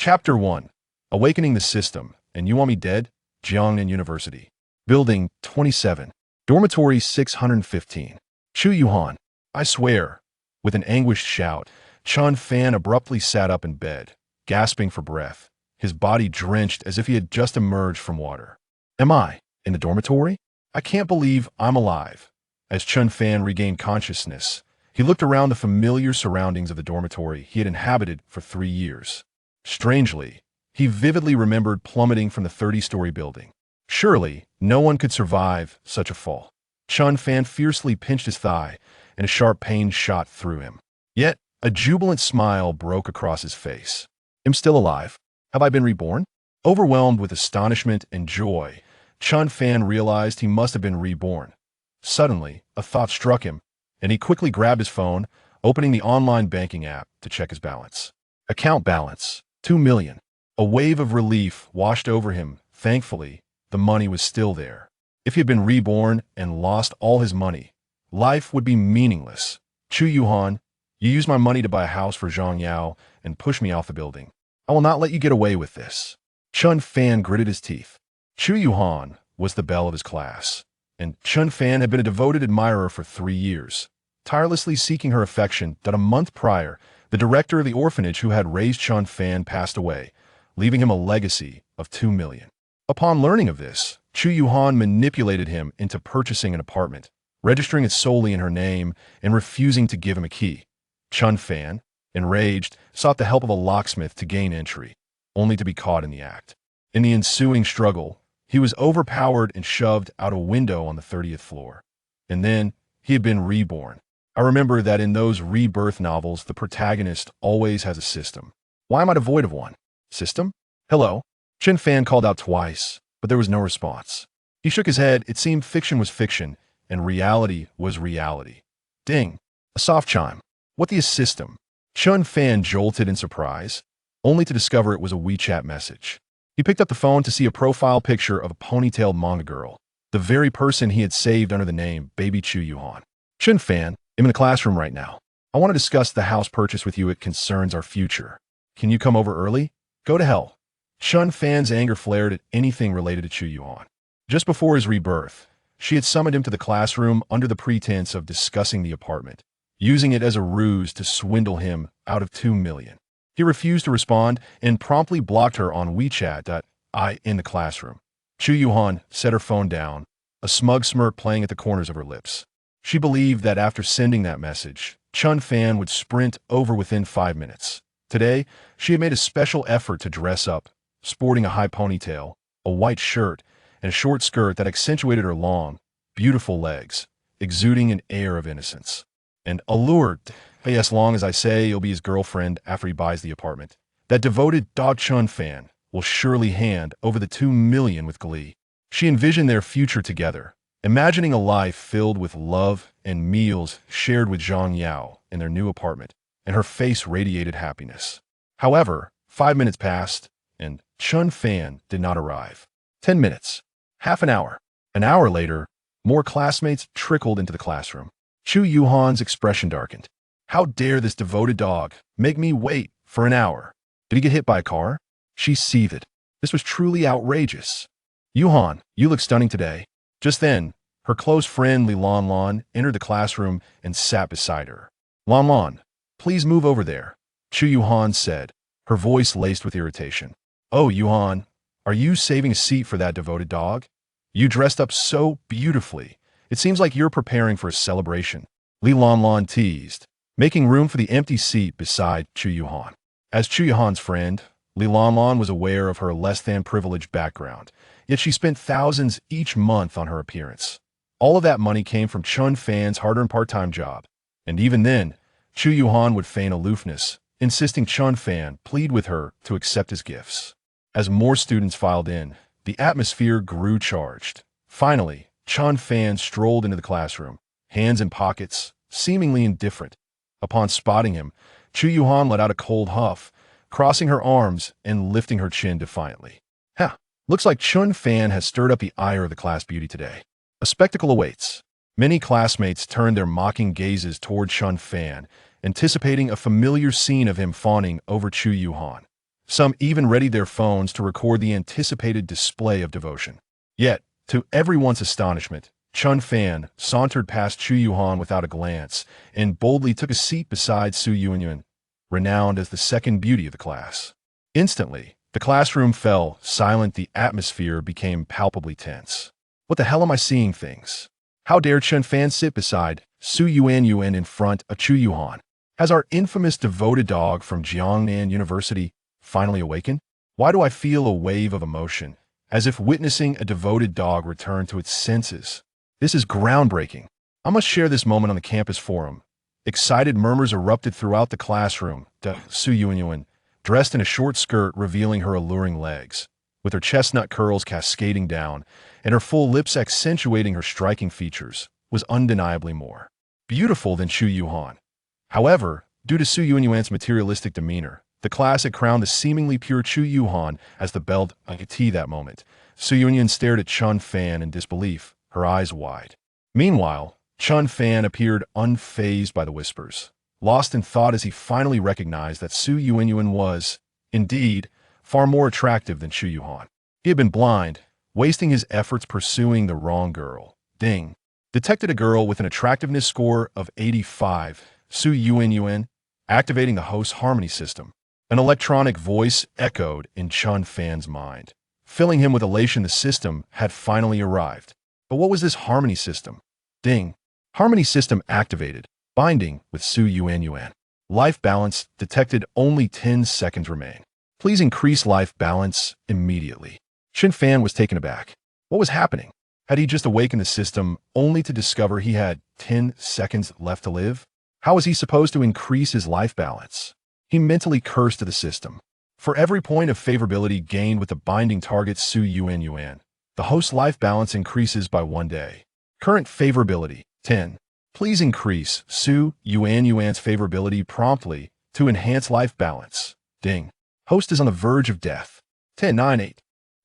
Chapter 1. Awakening the System. And You Want Me Dead? Jiangnan University. Building 27. Dormitory 615. Chu Yuhan. I swear. With an anguished shout, Chen Fan abruptly sat up in bed, gasping for breath, his body drenched as if he had just emerged from water. Am I in the dormitory? I can't believe I'm alive. As Chen Fan regained consciousness, he looked around the familiar surroundings of the dormitory he had inhabited for 3 years. Strangely, he vividly remembered plummeting from the 30-story building. Surely, no one could survive such a fall. Chen Fan fiercely pinched his thigh, and a sharp pain shot through him. Yet, a jubilant smile broke across his face. I'm still alive. Have I been reborn? Overwhelmed with astonishment and joy, Chen Fan realized he must have been reborn. Suddenly, a thought struck him, and he quickly grabbed his phone, opening the online banking app to check his balance. Account balance, 2 million. A wave of relief washed over him. Thankfully, the money was still there. If he had been reborn and lost all his money, life would be meaningless. Chu Yuhan, you used my money to buy a house for Zhang Yao and push me off the building. I will not let you get away with this. Chen Fan gritted his teeth. Chu Yuhan was the belle of his class, and Chen Fan had been a devoted admirer for 3 years, tirelessly seeking her affection. That a month prior, the director of the orphanage who had raised Chen Fan passed away, leaving him a legacy of 2 million. Upon learning of this, Chu Yuhan manipulated him into purchasing an apartment, registering it solely in her name and refusing to give him a key. Chen Fan, enraged, sought the help of a locksmith to gain entry, only to be caught in the act. In the ensuing struggle, he was overpowered and shoved out a window on the 30th floor. And then, he had been reborn. I remember that in those rebirth novels, the protagonist always has a system. Why am I devoid of one? System? Hello? Chen Fan called out twice, but there was no response. He shook his head. It seemed fiction was fiction, and reality was reality. Ding. A soft chime. What the system? Chen Fan jolted in surprise, only to discover it was a WeChat message. He picked up the phone to see a profile picture of a ponytailed manga girl, the very person he had saved under the name Baby Chu Yuhan. Chen Fan, I'm in the classroom right now. I want to discuss the house purchase with you. It concerns our future. Can you come over early? Go to hell. Chen Fan's anger flared at anything related to Chu Yuhan. Just before his rebirth, she had summoned him to the classroom under the pretense of discussing the apartment, using it as a ruse to swindle him out of 2 million. He refused to respond and promptly blocked her on WeChat. In the classroom. Chu Yuhan set her phone down, a smug smirk playing at the corners of her lips. She believed that after sending that message, Chen Fan would sprint over within 5 minutes. Today, she had made a special effort to dress up, sporting a high ponytail, a white shirt, and a short skirt that accentuated her long, beautiful legs, exuding an air of innocence. And allured, hey, as long as I say you'll be his girlfriend after he buys the apartment, that devoted dog Chen Fan will surely hand over the 2 million with glee. She envisioned their future together, imagining a life filled with love and meals shared with Zhang Yao in their new apartment, and her face radiated happiness. However, 5 minutes passed, and Chen Fan did not arrive. 10 minutes. Half an hour. An hour later, more classmates trickled into the classroom. Chu Yuhan's expression darkened. How dare this devoted dog make me wait for an hour? Did he get hit by a car? She seethed. This was truly outrageous. Yuhan, you look stunning today. Just then, her close friend Li Lan entered the classroom and sat beside her. Lan, please move over there, Chu Yuhan said, her voice laced with irritation. Oh, Yuhan, are you saving a seat for that devoted dog? You dressed up so beautifully. It seems like you're preparing for a celebration. Li Lan teased, making room for the empty seat beside Chu Yuhan. As Chu Yuhan's friend, Li Lan was aware of her less-than-privileged background, yet she spent thousands each month on her appearance. All of that money came from Chen Fan's hard-earned part-time job, and even then, Chu Yuhan would feign aloofness, insisting Chen Fan plead with her to accept his gifts. As more students filed in, the atmosphere grew charged. Finally, Chen Fan strolled into the classroom, hands in pockets, seemingly indifferent. Upon spotting him, Chu Yuhan let out a cold huff, crossing her arms and lifting her chin defiantly. Looks like Chen Fan has stirred up the ire of the class beauty today. A spectacle awaits. Many classmates turned their mocking gazes toward Chen Fan, anticipating a familiar scene of him fawning over Chu Yuhan. Some even readied their phones to record the anticipated display of devotion. Yet, to everyone's astonishment, Chen Fan sauntered past Chu Yuhan without a glance and boldly took a seat beside Su Yuanyuan, renowned as the second beauty of the class. Instantly, the classroom fell silent. The atmosphere became palpably tense. What the hell am I seeing things? How dare Chen Fan sit beside Su Yuanyuan in front of Chu Yuhan? Has our infamous devoted dog from Jiangnan University finally awakened? Why do I feel a wave of emotion, as if witnessing a devoted dog return to its senses? This is groundbreaking. I must share this moment on the campus forum. Excited murmurs erupted throughout the classroom. Su Yuanyuan, dressed in a short skirt revealing her alluring legs, with her chestnut curls cascading down and her full lips accentuating her striking features, was undeniably more beautiful than Chu Yuhan. However, due to Su Yuanyuan's materialistic demeanor, the class had crowned the seemingly pure Chu Yuhan as the belle tea that moment. Su Yuanyuan stared at Chen Fan in disbelief, her eyes wide. Meanwhile, Chen Fan appeared unfazed by the whispers, lost in thought as he finally recognized that Su Yuanyuan was, indeed, far more attractive than Chu Yuhan. He had been blind, wasting his efforts pursuing the wrong girl. Ding. Detected a girl with an attractiveness score of 85, Su Yuanyuan, activating the host's harmony system. An electronic voice echoed in Chen Fan's mind, filling him with elation. The system had finally arrived. But what was this harmony system? Ding. Harmony system activated. Binding with Su Yuanyuan. Life balance detected. Only 10 seconds remain. Please increase life balance immediately. Chen Fan was taken aback. What was happening? Had he just awakened the system only to discover he had 10 seconds left to live? How was he supposed to increase his life balance? He mentally cursed to the system. For every point of favorability gained with the binding target Su Yuanyuan, the host's life balance increases by 1 day. Current favorability, 10. Please increase Su Yuanyuan's favorability promptly to enhance life balance. Ding. Host is on the verge of death. 10-9-8.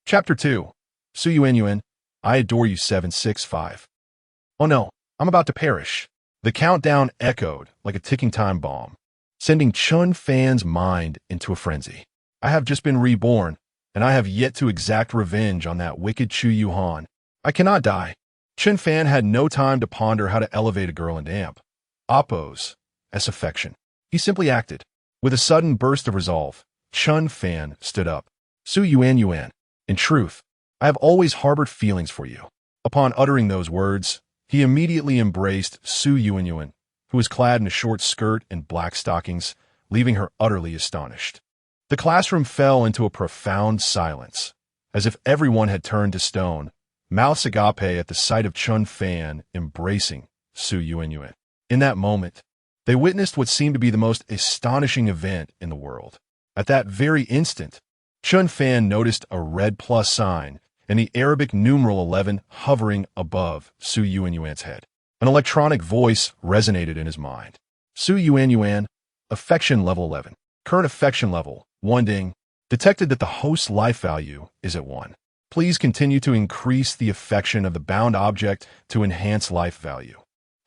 Chapter 2. Su Yuanyuan, I adore you 765. Oh no, I'm about to perish. The countdown echoed like a ticking time bomb, sending Chen Fan's mind into a frenzy. I have just been reborn, and I have yet to exact revenge on that wicked Chu Yuhan. I cannot die. Chen Fan had no time to ponder how to elevate a girl in damp Oppo's affection. He simply acted. With a sudden burst of resolve, Chen Fan stood up. Su Yuanyuan, in truth, I have always harbored feelings for you. Upon uttering those words, he immediately embraced Su Yuanyuan, who was clad in a short skirt and black stockings, leaving her utterly astonished. The classroom fell into a profound silence, as if everyone had turned to stone, mouths agape at the sight of Chen Fan embracing Su Yuanyuan. In that moment, they witnessed what seemed to be the most astonishing event in the world. At that very instant, Chen Fan noticed a red plus sign and the Arabic numeral 11 hovering above Su Yuanyuan's head. An electronic voice resonated in his mind. Su Yuanyuan, affection level 11. Current affection level, 1 ding. Detected that the host's life value is at 1. Please continue to increase the affection of the bound object to enhance life value.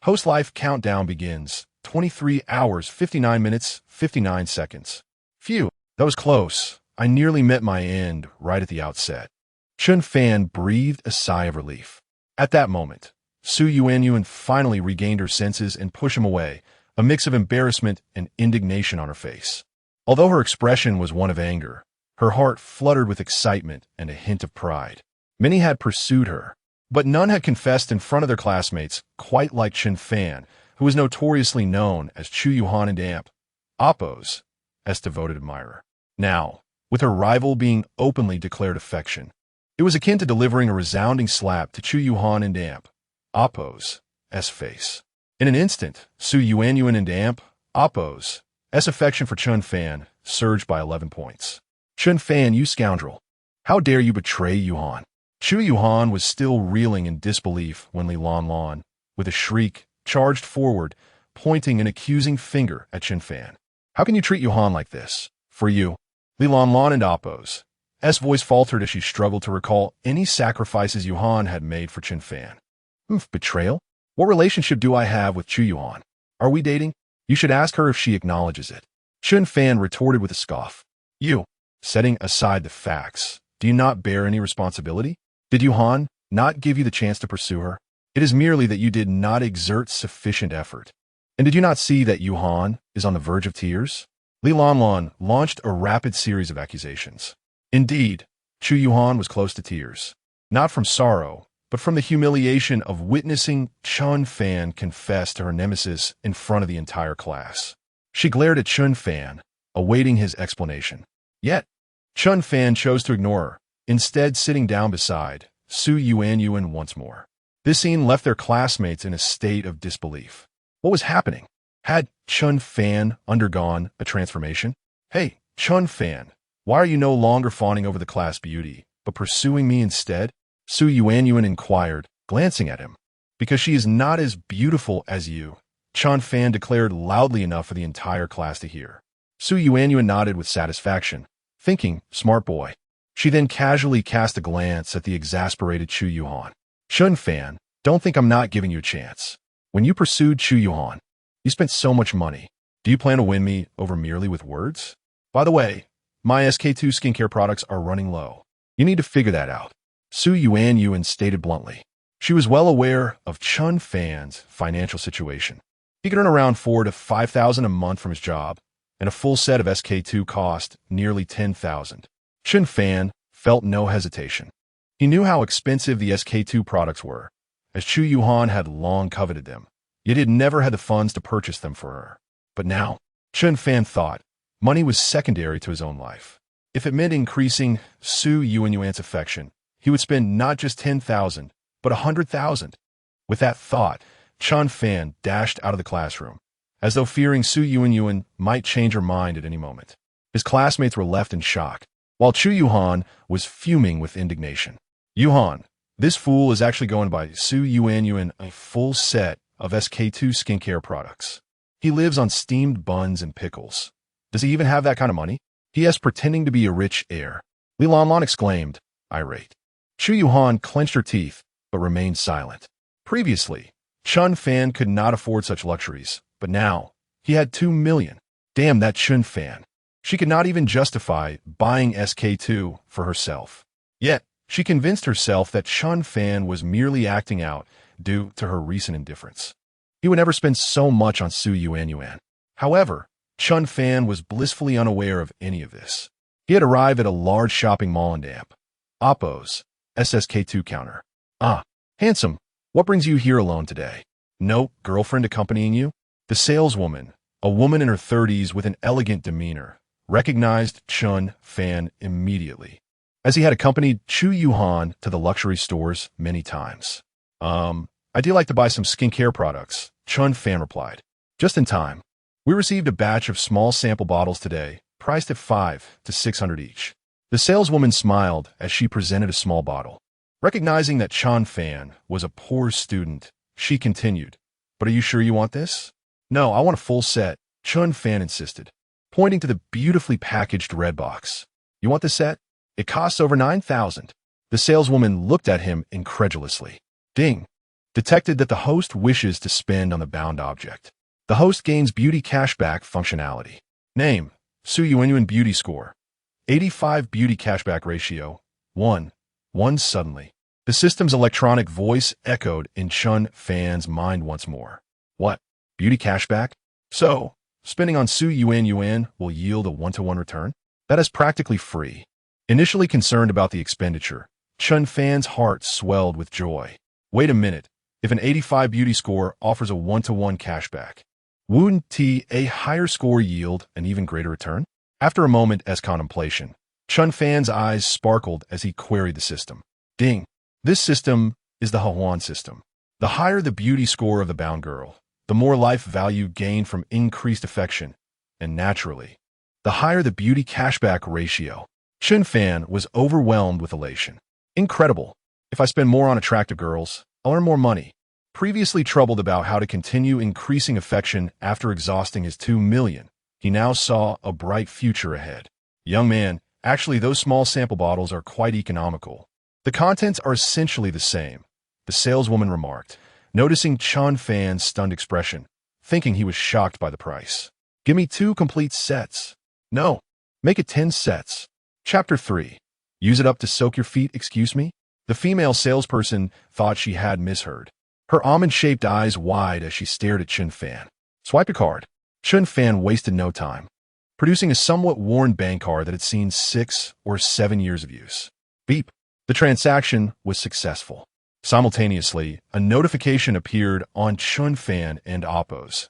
Host life countdown begins. 23 hours, 59 minutes, 59 seconds. Phew, that was close. I nearly met my end right at the outset. Chen Fan breathed a sigh of relief. At that moment, Su Yuanyuan finally regained her senses and pushed him away, a mix of embarrassment and indignation on her face. Although her expression was one of anger, her heart fluttered with excitement and a hint of pride. Many had pursued her, but none had confessed in front of their classmates, quite like Chen Fan, who was notoriously known as Chu Yuhan and Amp, Oppo's devoted admirer. Now, with her rival being openly declared affection, it was akin to delivering a resounding slap to Chu Yuhan and Amp, Oppo's face. In an instant, Su Yuanyuan and Amp, Oppo's affection for Chen Fan surged by 11 points. Chen Fan, you scoundrel! How dare you betray Yuhan? Chu Yuhan was still reeling in disbelief when Li Lan, with a shriek, charged forward, pointing an accusing finger at Chen Fan. How can you treat Yuhan like this? For you, Li Lan and Oppo's voice faltered as she struggled to recall any sacrifices Yuhan had made for Chen Fan. Betrayal? What relationship do I have with Chu Yuhan? Are we dating? You should ask her if she acknowledges it. Chen Fan retorted with a scoff. You, Setting aside the facts, do you not bear any responsibility? Did Hehuan not give you the chance to pursue her? It is merely that you did not exert sufficient effort. And did you not see that Hehuan is on the verge of tears? Li Lanlan launched a rapid series of accusations. Indeed, Chu Hehuan was close to tears, not from sorrow, but from the humiliation of witnessing Chen Fan confess to her nemesis in front of the entire class. She glared at Chen Fan, awaiting his explanation. Yet, Chen Fan chose to ignore her, instead sitting down beside Su Yuanyuan once more. This scene left their classmates in a state of disbelief. What was happening? Had Chen Fan undergone a transformation? Hey, Chen Fan, why are you no longer fawning over the class beauty, but pursuing me instead? Su Yuanyuan inquired, glancing at him. Because she is not as beautiful as you, Chen Fan declared loudly enough for the entire class to hear. Su Yuanyuan nodded with satisfaction, thinking, smart boy. She then casually cast a glance at the exasperated Chu Hehuan. Chen Fan, don't think I'm not giving you a chance. When you pursued Chu Hehuan, you spent so much money. Do you plan to win me over merely with words? By the way, my SK2 skincare products are running low. You need to figure that out. Su Yuanyuan stated bluntly. She was well aware of Chen Fan's financial situation. He could earn around 4,000 to 5,000 a month from his job, and a full set of SK2 cost nearly 10,000. Chen Fan felt no hesitation. He knew how expensive the SK2 products were, as Chu Hehuan had long coveted them, yet he had never had the funds to purchase them for her. But now, Chen Fan thought, money was secondary to his own life. If it meant increasing Su Yuanyuan's affection, he would spend not just 10,000, but 100,000. With that thought, Chen Fan dashed out of the classroom, as though fearing Su Yuanyuan might change her mind at any moment. His classmates were left in shock, while Chu Hehuan was fuming with indignation. Hehuan, this fool is actually going to buy Su Yuanyuan a full set of SK2 skincare products. He lives on steamed buns and pickles. Does he even have that kind of money? He is pretending to be a rich heir. Li Lanlan exclaimed, irate. Chu Hehuan clenched her teeth, but remained silent. Previously, Chen Fan could not afford such luxuries, but now, he had 2 million. Damn that Chen Fan. She could not even justify buying SK2 for herself. Yet, she convinced herself that Chen Fan was merely acting out due to her recent indifference. He would never spend so much on Su Yuanyuan. However, Chen Fan was blissfully unaware of any of this. He had arrived at a large shopping mall in Damp. Oppo's SSK2 counter. Ah, handsome, what brings you here alone today? No girlfriend accompanying you? The saleswoman, a woman in her 30s with an elegant demeanor, recognized Chen Fan immediately, as he had accompanied Chu Hehuan to the luxury stores many times. I do like to buy some skincare products, Chen Fan replied. Just in time. We received a batch of small sample bottles today, priced at 500 to 600 each. The saleswoman smiled as she presented a small bottle. Recognizing that Chen Fan was a poor student, she continued, but are you sure you want this? No, I want a full set, Chen Fan insisted, pointing to the beautifully packaged red box. You want the set? It costs over 9,000. The saleswoman looked at him incredulously. Ding. Detected that the host wishes to spend on the bound object. The host gains beauty cashback functionality. Name, Su Yuanyuan beauty score. 85 beauty cashback ratio. 1. Suddenly. The system's electronic voice echoed in Chen Fan's mind once more. What? Beauty cashback? So, spending on Su Yuanyuan will yield a 1-to-1 return? That is practically free. Initially concerned about the expenditure, Chen Fan's heart swelled with joy. Wait a minute. If an 85 beauty score offers a 1-to-1 cashback, wouldn't a higher score yield an even greater return? After a moment as contemplation, Chen Fan's eyes sparkled as he queried the system. Ding. This system is the Hehuan system. The higher the beauty score of the bound girl, the more life value gained from increased affection, and naturally, the higher the beauty cashback ratio. Chen Fan was overwhelmed with elation. Incredible. If I spend more on attractive girls, I'll earn more money. Previously troubled about how to continue increasing affection after exhausting his 2 million, he now saw a bright future ahead. Young man, actually those small sample bottles are quite economical. The contents are essentially the same, the saleswoman remarked, noticing Chen Fan's stunned expression, thinking he was shocked by the price. Give me 2 complete sets. No, make it 10 sets. Chapter 3. Use it up to soak your feet, excuse me? The female salesperson thought she had misheard. Her almond-shaped eyes wide as she stared at Chen Fan. Swipe your card. Chen Fan wasted no time, producing a somewhat worn bank card that had seen 6 or 7 years of use. Beep. The transaction was successful. Simultaneously, a notification appeared on Chen Fan and Oppo's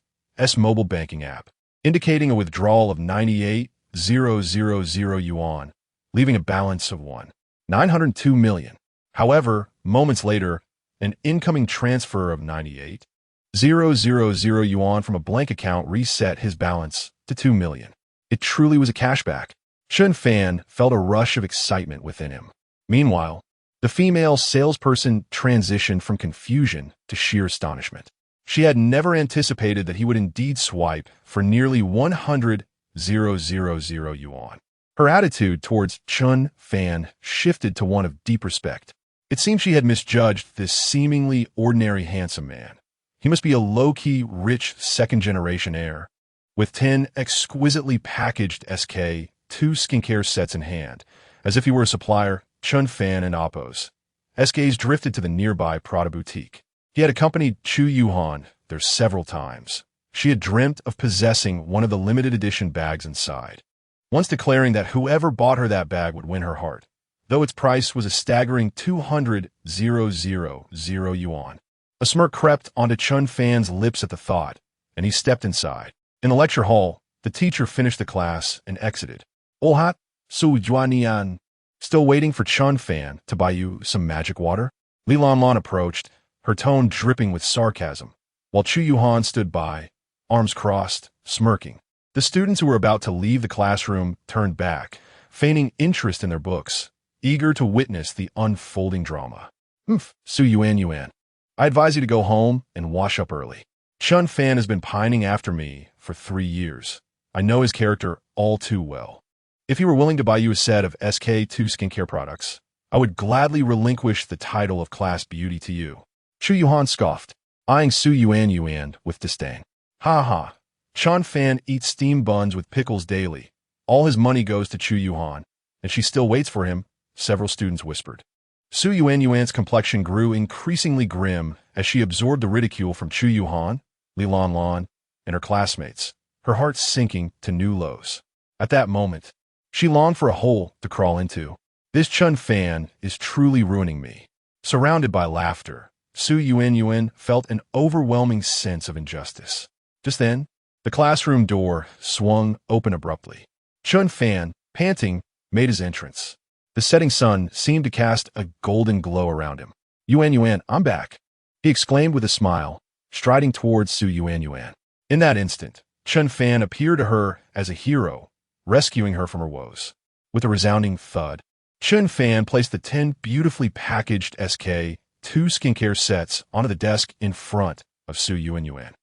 mobile banking app, indicating a withdrawal of 98,000 yuan, leaving a balance of 1,902 million. However, moments later, an incoming transfer of 98,000 yuan from a blank account reset his balance to 2 million. It truly was a cashback. Chen Fan felt a rush of excitement within him. Meanwhile, the female salesperson transitioned from confusion to sheer astonishment. She had never anticipated that he would indeed swipe for nearly 100,000 yuan. Her attitude towards Chen Fan shifted to one of deep respect. It seemed she had misjudged this seemingly ordinary handsome man. He must be a low-key, rich second-generation heir, with 10 exquisitely packaged SK2 skincare sets in hand. As if he were a supplier, Chen Fan and Oppo's SKs drifted to the nearby Prada boutique. He had accompanied Chu Yuhan there several times. She had dreamt of possessing one of the limited edition bags inside, once declaring that whoever bought her that bag would win her heart, though its price was a staggering 200,000 yuan. A smirk crept onto Chen Fan's lips at the thought, and he stepped inside. In the lecture hall, the teacher finished the class and exited. Olhat, Su Juanian. Still waiting for Chen Fan to buy you some magic water? Li Lanlan approached, her tone dripping with sarcasm, while Chu Yuhan stood by, arms crossed, smirking. The students who were about to leave the classroom turned back, feigning interest in their books, eager to witness the unfolding drama. Su Yuan. I advise you to go home and wash up early. Chen Fan has been pining after me for 3 years. I know his character all too well. If he were willing to buy you a set of SK2 skincare products, I would gladly relinquish the title of class beauty to you. Chu Yuhan scoffed, eyeing Su Yuan with disdain. Ha ha. Chen Fan eats steamed buns with pickles daily. All his money goes to Chu Yuhan, and she still waits for him, several students whispered. Su Yuan's complexion grew increasingly grim as she absorbed the ridicule from Chu Yuhan, Li Lanlan, and her classmates, her heart sinking to new lows. At that moment, she longed for a hole to crawl into. This Chen Fan is truly ruining me. Surrounded by laughter, Su Yuan felt an overwhelming sense of injustice. Just then, the classroom door swung open abruptly. Chen Fan, panting, made his entrance. The setting sun seemed to cast a golden glow around him. Yuan, I'm back, he exclaimed with a smile, striding towards Su Yuan. In that instant, Chen Fan appeared to her as a hero, rescuing her from her woes. With a resounding thud, Chen Fan placed the 10 beautifully packaged SK2 skincare sets onto the desk in front of Su Yuan.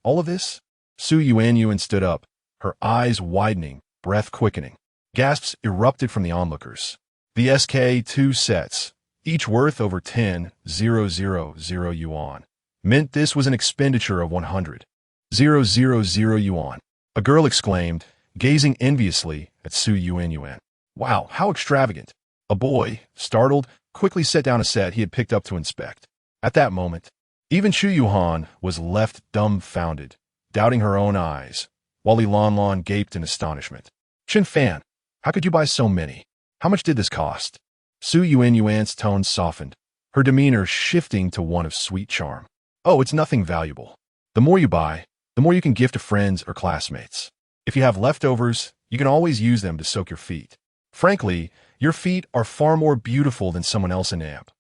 All of this? Su Yuan stood up, her eyes widening, breath quickening. Gasps erupted from the onlookers. The SK2 sets, each worth over 10,000 yuan, meant this was an expenditure of 100,000 yuan. A girl exclaimed, gazing enviously at Su Yuan. Wow, how extravagant. A boy, startled, quickly set down a set he had picked up to inspect. At that moment, even Chu Yuhan was left dumbfounded, doubting her own eyes, while Li Lanlan gaped in astonishment. Chen Fan, how could you buy so many? How much did this cost? Su Yuan's tone softened, her demeanor shifting to one of sweet charm. Oh, it's nothing valuable. The more you buy, the more you can gift to friends or classmates. If you have leftovers, you can always use them to soak your feet. Frankly, your feet are far more beautiful than someone else in amp.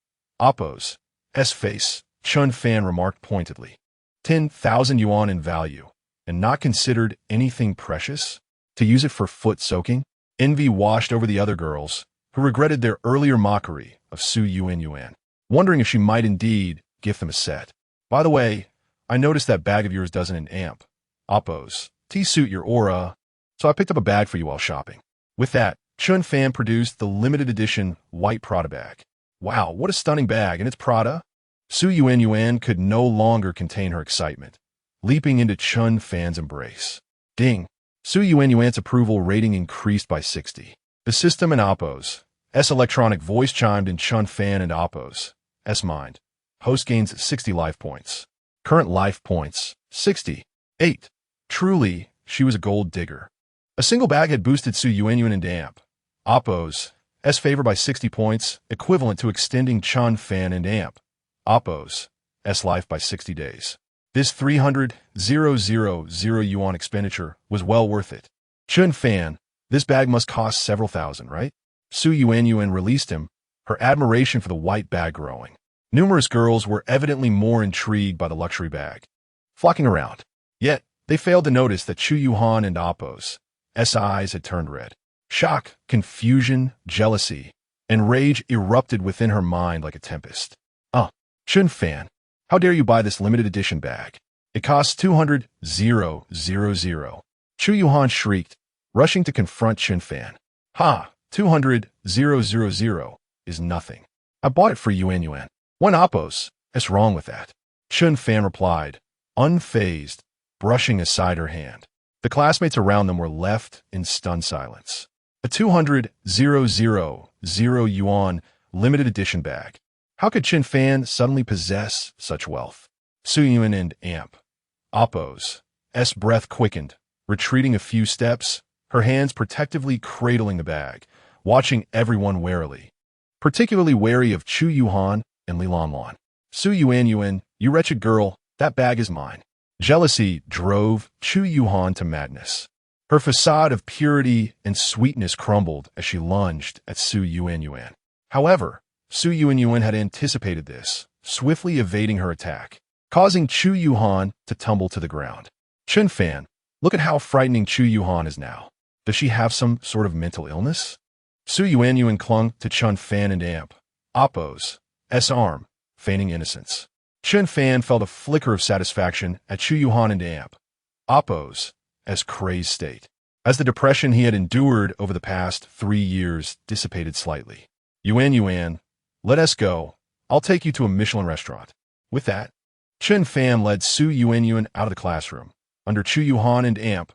Oppo's face, Chen Fan remarked pointedly. 10,000 yuan in value, and not considered anything precious? To use it for foot soaking? Envy washed over the other girls, who regretted their earlier mockery of Su Yuan, wondering if she might indeed gift them a set. By the way, I noticed that bag of yours doesn't an amp. Oppo's suit your aura, so I picked up a bag for you while shopping. With that, Chen Fan produced the limited edition white Prada bag. Wow, what a stunning bag, and it's Prada? Su Yuan could no longer contain her excitement, leaping into Chen Fan's embrace. Ding! Su Yuanyuan's approval rating increased by 60. The system and Oppo's electronic voice chimed in Chen Fan and Oppo's mind. Host gains 60 life points. Current life points, 68. Truly, she was a gold digger. A single bag had boosted Su Yuanyuan and Amp. Oppo's favor by 60 points, equivalent to extending Chen Fan and Amp. Oppo's life by 60 days. This 300,000 yuan expenditure was well worth it. Chen Fan, this bag must cost several thousand, right? Su Yuanyuan released him, her admiration for the white bag growing. Numerous girls were evidently more intrigued by the luxury bag, flocking around. Yet, they failed to notice that Chu Yuhan and Oppo's eyes had turned red. Shock, confusion, jealousy, and rage erupted within her mind like a tempest. Chen Fan, how dare you buy this limited edition bag? It costs 200,000. Chu Yuhan shrieked, rushing to confront Chen Fan. 200,000 is nothing. I bought it for Yuanyuan. One Oppo's. What's wrong with that? Chen Fan replied, unfazed, brushing aside her hand. The classmates around them were left in stunned silence. A 200,000 yuan limited edition bag. How could Chen Fan suddenly possess such wealth? Su Yuan and Amp. Oppo's breath quickened, retreating a few steps, her hands protectively cradling the bag, watching everyone warily. Particularly wary of Chu Yuhan and Li Lanlan. Su Yuanyuan, you wretched girl, that bag is mine. Jealousy drove Chu Yuhan to madness. Her facade of purity and sweetness crumbled as she lunged at Su Yuanyuan. However, Su Yuanyuan had anticipated this, swiftly evading her attack, causing Chu Yuhan to tumble to the ground. Chen Fan, look at how frightening Chu Yuhan is now. Does she have some sort of mental illness? Su Yuanyuan clung to Chen Fan and Amp. Oppo's arm, feigning innocence. Chen Fan felt a flicker of satisfaction at Chu Yuhan and Amp. Oppo's crazed state, as the depression he had endured over the past 3 years dissipated slightly. Yuanyuan, let us go. I'll take you to a Michelin restaurant. With that, Chen Fan led Su Yuanyuan out of the classroom, under Chu Yuhan and Amp,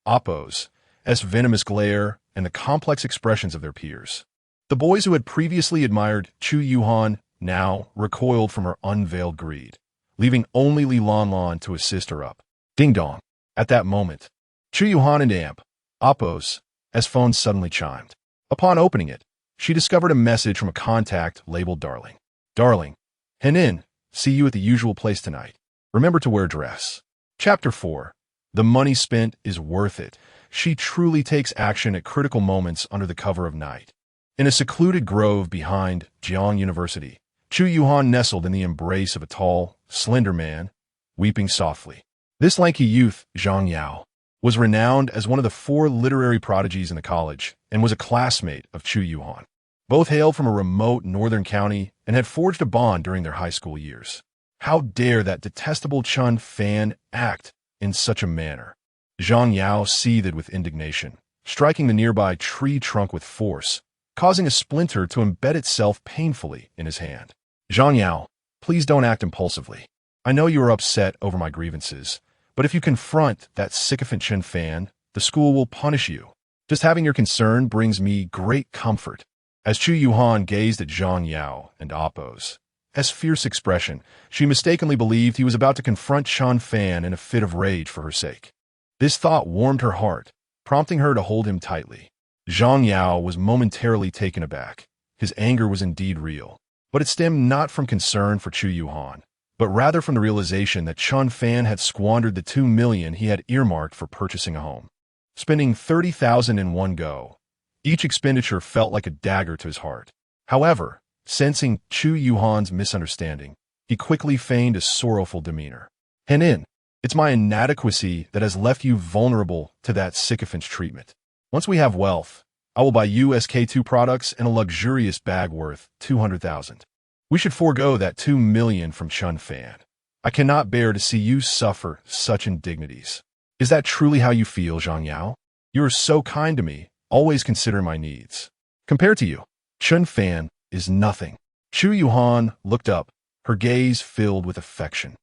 Oppo's venomous glare and the complex expressions of their peers. The boys who had previously admired Chu Yuhan now recoiled from her unveiled greed, leaving only Li Lanlan to assist her up. Ding dong. At that moment, Chu Yuhan and Amp, Oppo's phone suddenly chimed. Upon opening it, she discovered a message from a contact labeled Darling. Darling, Henin, see you at the usual place tonight. Remember to wear a dress. Chapter 4. The money spent is worth it. She truly takes action at critical moments under the cover of night. In a secluded grove behind Jiang University, Chu Yuhan nestled in the embrace of a tall, slender man, weeping softly. This lanky youth, Zhang Yao, was renowned as one of the 4 literary prodigies in the college and was a classmate of Chu Yuhan. Both hailed from a remote northern county and had forged a bond during their high school years. How dare that detestable Chen Fan act in such a manner? Zhang Yao seethed with indignation, striking the nearby tree trunk with force, causing a splinter to embed itself painfully in his hand. Zhang Yao, please don't act impulsively. I know you are upset over my grievances, but if you confront that sycophant Chen Fan, the school will punish you. Just having your concern brings me great comfort. As Chu Yuhan gazed at Zhang Yao and Oppo's fierce expression, she mistakenly believed he was about to confront Chen Fan in a fit of rage for her sake. This thought warmed her heart, prompting her to hold him tightly. Zhang Yao was momentarily taken aback. His anger was indeed real, but it stemmed not from concern for Chu Yuhan, but rather from the realization that Chen Fan had squandered the 2 million he had earmarked for purchasing a home. Spending 30,000 in one go, each expenditure felt like a dagger to his heart. However, sensing Chu Yuhan's misunderstanding, he quickly feigned a sorrowful demeanor. Henin, it's my inadequacy that has left you vulnerable to that sycophant's treatment. Once we have wealth, I will buy you SK2 products and a luxurious bag worth 200,000. We should forego that 2 million from Chen Fan. I cannot bear to see you suffer such indignities. Is that truly how you feel, Zhang Yao? You are so kind to me, always considering my needs. Compared to you, Chen Fan is nothing. Chu Yuhan looked up, her gaze filled with affection.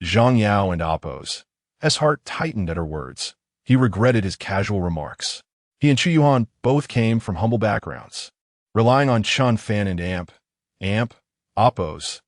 Zhang Yao and Oppo's heart tightened at her words, he regretted his casual remarks. He and Chu Yuhan both came from humble backgrounds, relying on Chen Fan and Oppos,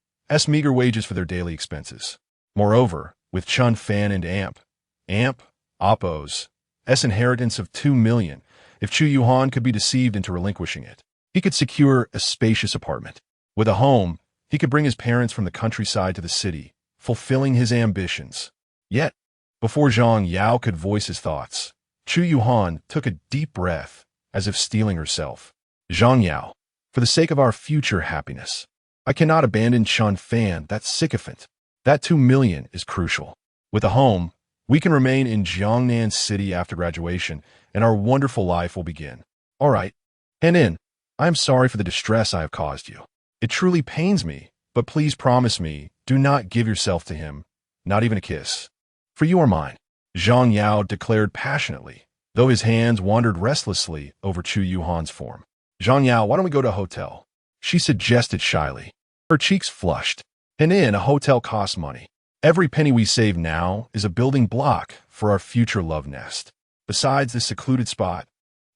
meager wages for their daily expenses. Moreover, with Chen Fan and Oppos, inheritance of 2 million, if Chu Yuhan could be deceived into relinquishing it, he could secure a spacious apartment. With a home, he could bring his parents from the countryside to the city, fulfilling his ambitions. Yet, before Zhang Yao could voice his thoughts, Chu Yuhan took a deep breath, as if steeling herself. Zhang Yao, for the sake of our future happiness, I cannot abandon Chen Fan, that sycophant. That 2 million is crucial. With a home, we can remain in Jiangnan City after graduation, and our wonderful life will begin. All right, hand in. I am sorry for the distress I have caused you. It truly pains me, but please promise me, do not give yourself to him, not even a kiss. For you are mine, Zhang Yao declared passionately, though his hands wandered restlessly over Chu Yuhan's form. Zhang Yao, why don't we go to a hotel? She suggested shyly. Her cheeks flushed. And a hotel costs money. Every penny we save now is a building block for our future love nest. Besides, this secluded spot,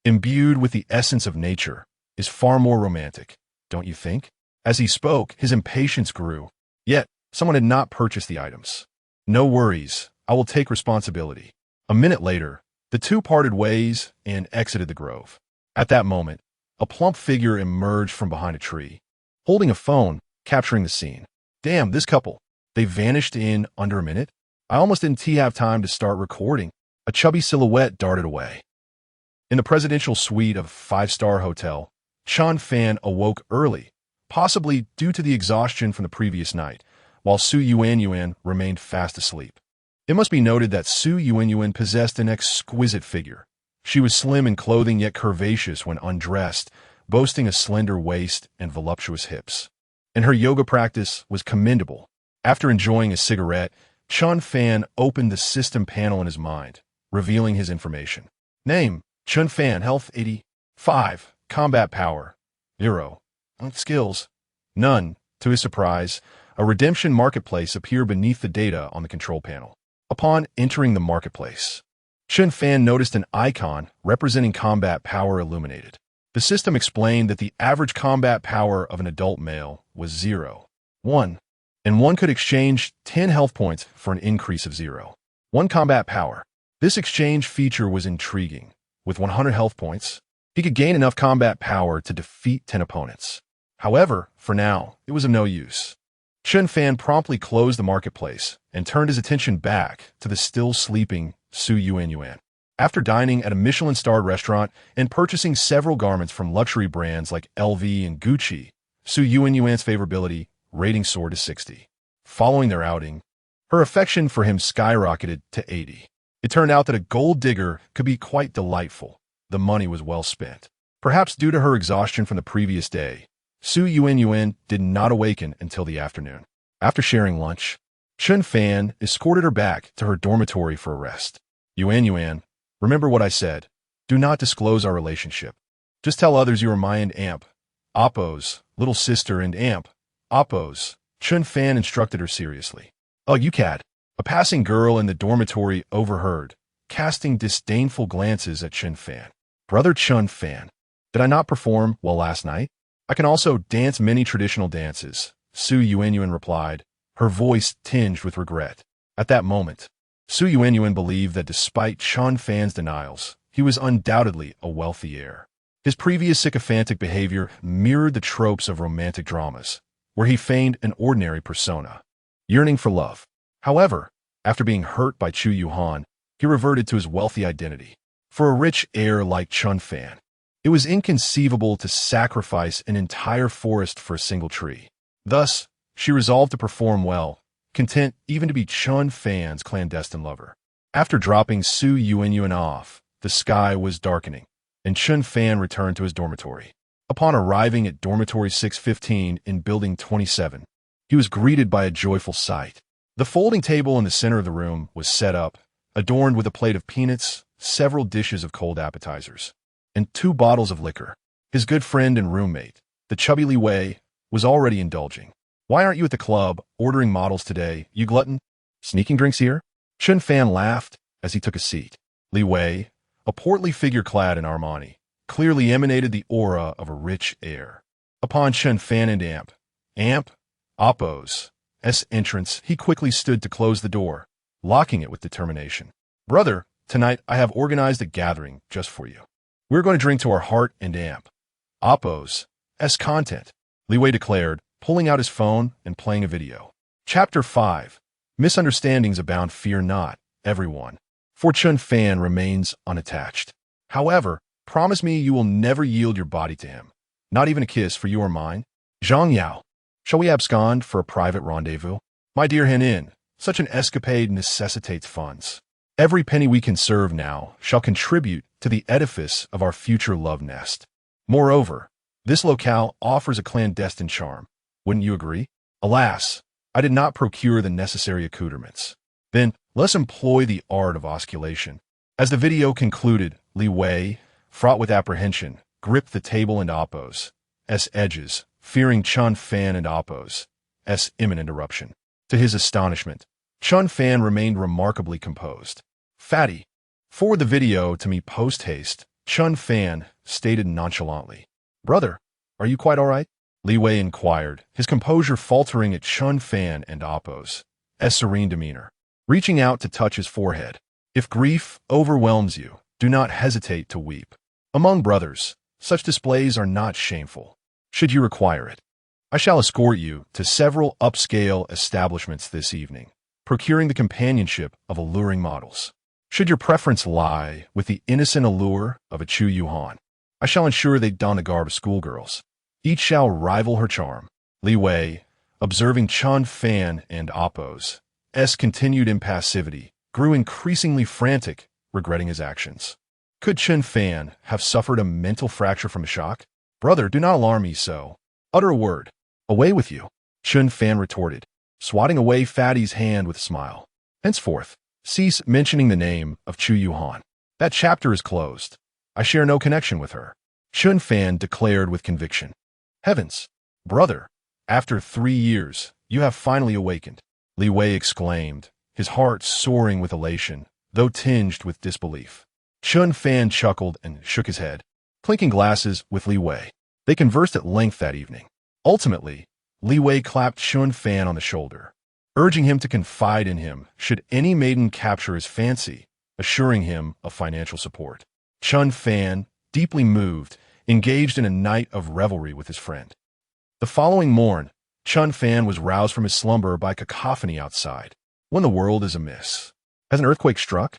imbued with the essence of nature, is far more romantic, don't you think? As he spoke, his impatience grew. Yet, someone had not purchased the items. No worries, I will take responsibility. A minute later, the two parted ways and exited the grove. At that moment, a plump figure emerged from behind a tree, holding a phone, capturing the scene. Damn, this couple. They vanished in under a minute. I almost didn't have time to start recording. A chubby silhouette darted away. In the presidential suite of a five-star hotel, Chen Fan awoke early, possibly due to the exhaustion from the previous night, while Su Yuanyuan remained fast asleep. It must be noted that Su Yuanyuan possessed an exquisite figure. She was slim in clothing yet curvaceous when undressed, boasting a slender waist and voluptuous hips. And her yoga practice was commendable. After enjoying a cigarette, Chen Fan opened the system panel in his mind, revealing his information. Name, Chen Fan, health 85, combat power 0, skills none. To his surprise, a redemption marketplace appeared beneath the data on the control panel. Upon entering the marketplace, Chen Fan noticed an icon representing combat power illuminated. The system explained that the average combat power of an adult male was 0, 1, and one could exchange 10 health points for an increase of 0, 1 combat power. This exchange feature was intriguing. With 100 health points, he could gain enough combat power to defeat 10 opponents. However, for now, it was of no use. Chen Fan promptly closed the marketplace and turned his attention back to the still sleeping Su Yuanyuan. After dining at a Michelin-starred restaurant and purchasing several garments from luxury brands like LV and Gucci, Su Yuanyuan's favorability rating soared to 60. Following their outing, her affection for him skyrocketed to 80. It turned out that a gold digger could be quite delightful. The money was well spent. Perhaps due to her exhaustion from the previous day, Su Yuanyuan did not awaken until the afternoon. After sharing lunch, Chen Fan escorted her back to her dormitory for a rest. Yuanyuan, remember what I said. Do not disclose our relationship. Just tell others you are my and Oppo's little sister and Oppo's. Chen Fan instructed her seriously. Oh, you cad. A passing girl in the dormitory overheard, casting disdainful glances at Chen Fan. Brother Chen Fan, did I not perform well last night? I can also dance many traditional dances, Su Yuanyuan replied, her voice tinged with regret. At that moment, Su Yuanyuan believed that despite Chen Fan's denials, he was undoubtedly a wealthy heir. His previous sycophantic behavior mirrored the tropes of romantic dramas, where he feigned an ordinary persona, yearning for love. However, after being hurt by Chu Yuhan, he reverted to his wealthy identity. For a rich heir like Chen Fan, it was inconceivable to sacrifice an entire forest for a single tree. Thus, she resolved to perform well, content even to be Chen Fan's clandestine lover. After dropping Su Yuanyuan off, the sky was darkening, and Chen Fan returned to his dormitory. Upon arriving at dormitory 615 in building 27, he was greeted by a joyful sight. The folding table in the center of the room was set up, adorned with a plate of peanuts, several dishes of cold appetizers, and 2 bottles of liquor. His good friend and roommate, the chubby Li Wei, was already indulging. Why aren't you at the club, ordering models today, you glutton? Sneaking drinks here? Chen Fan laughed as he took a seat. Li Wei, a portly figure clad in Armani, clearly emanated the aura of a rich air. Upon Chen Fan and Oppo's entrance, he quickly stood to close the door, locking it with determination. Brother, tonight I have organized a gathering just for you. We're going to drink to our heart and Oppo's content, Li Wei declared, pulling out his phone and playing a video. Chapter 5. Misunderstandings abound, fear not, everyone. For Chen Fan remains unattached. However, promise me you will never yield your body to him. Not even a kiss, for you are mine. Zhang Yao. Shall we abscond for a private rendezvous? My dear Henin, such an escapade necessitates funds. Every penny we can serve now shall contribute to the edifice of our future love nest. Moreover, this locale offers a clandestine charm. Wouldn't you agree? Alas, I did not procure the necessary accoutrements. Then, let's employ the art of osculation. As the video concluded, Li Wei, fraught with apprehension, gripped the table and Oppo's edges, fearing Chen Fan and Oppo's imminent eruption. To his astonishment, Chen Fan remained remarkably composed. Fatty, forward the video to me post-haste, Chen Fan stated nonchalantly. Brother, are you quite all right? Li Wei inquired, his composure faltering at Chen Fan and Oppo's serene demeanor. Reaching out to touch his forehead. If grief overwhelms you, do not hesitate to weep. Among brothers, such displays are not shameful. Should you require it, I shall escort you to several upscale establishments this evening, procuring the companionship of alluring models. Should your preference lie with the innocent allure of a Chu Yuhan, I shall ensure they don the garb of schoolgirls. Each shall rival her charm. Li Wei, observing Chen Fan and Oppo's continued impassivity, grew increasingly frantic, regretting his actions. Could Chen Fan have suffered a mental fracture from a shock? Brother, do not alarm me so. Utter a word. Away with you, Chen Fan retorted, swatting away Fatty's hand with a smile. Henceforth, cease mentioning the name of Chu Yuhan. That chapter is closed. I share no connection with her, Chen Fan declared with conviction. Heavens, brother, after 3 years, you have finally awakened, Li Wei exclaimed, his heart soaring with elation, though tinged with disbelief. Chen Fan chuckled and shook his head, clinking glasses with Li Wei. They conversed at length that evening. Ultimately, Li Wei clapped Chen Fan on the shoulder, urging him to confide in him should any maiden capture his fancy, assuring him of financial support. Chen Fan, deeply moved, engaged in a night of revelry with his friend. The following morn, Chen Fan was roused from his slumber by cacophony outside. When the world is amiss. Has an earthquake struck?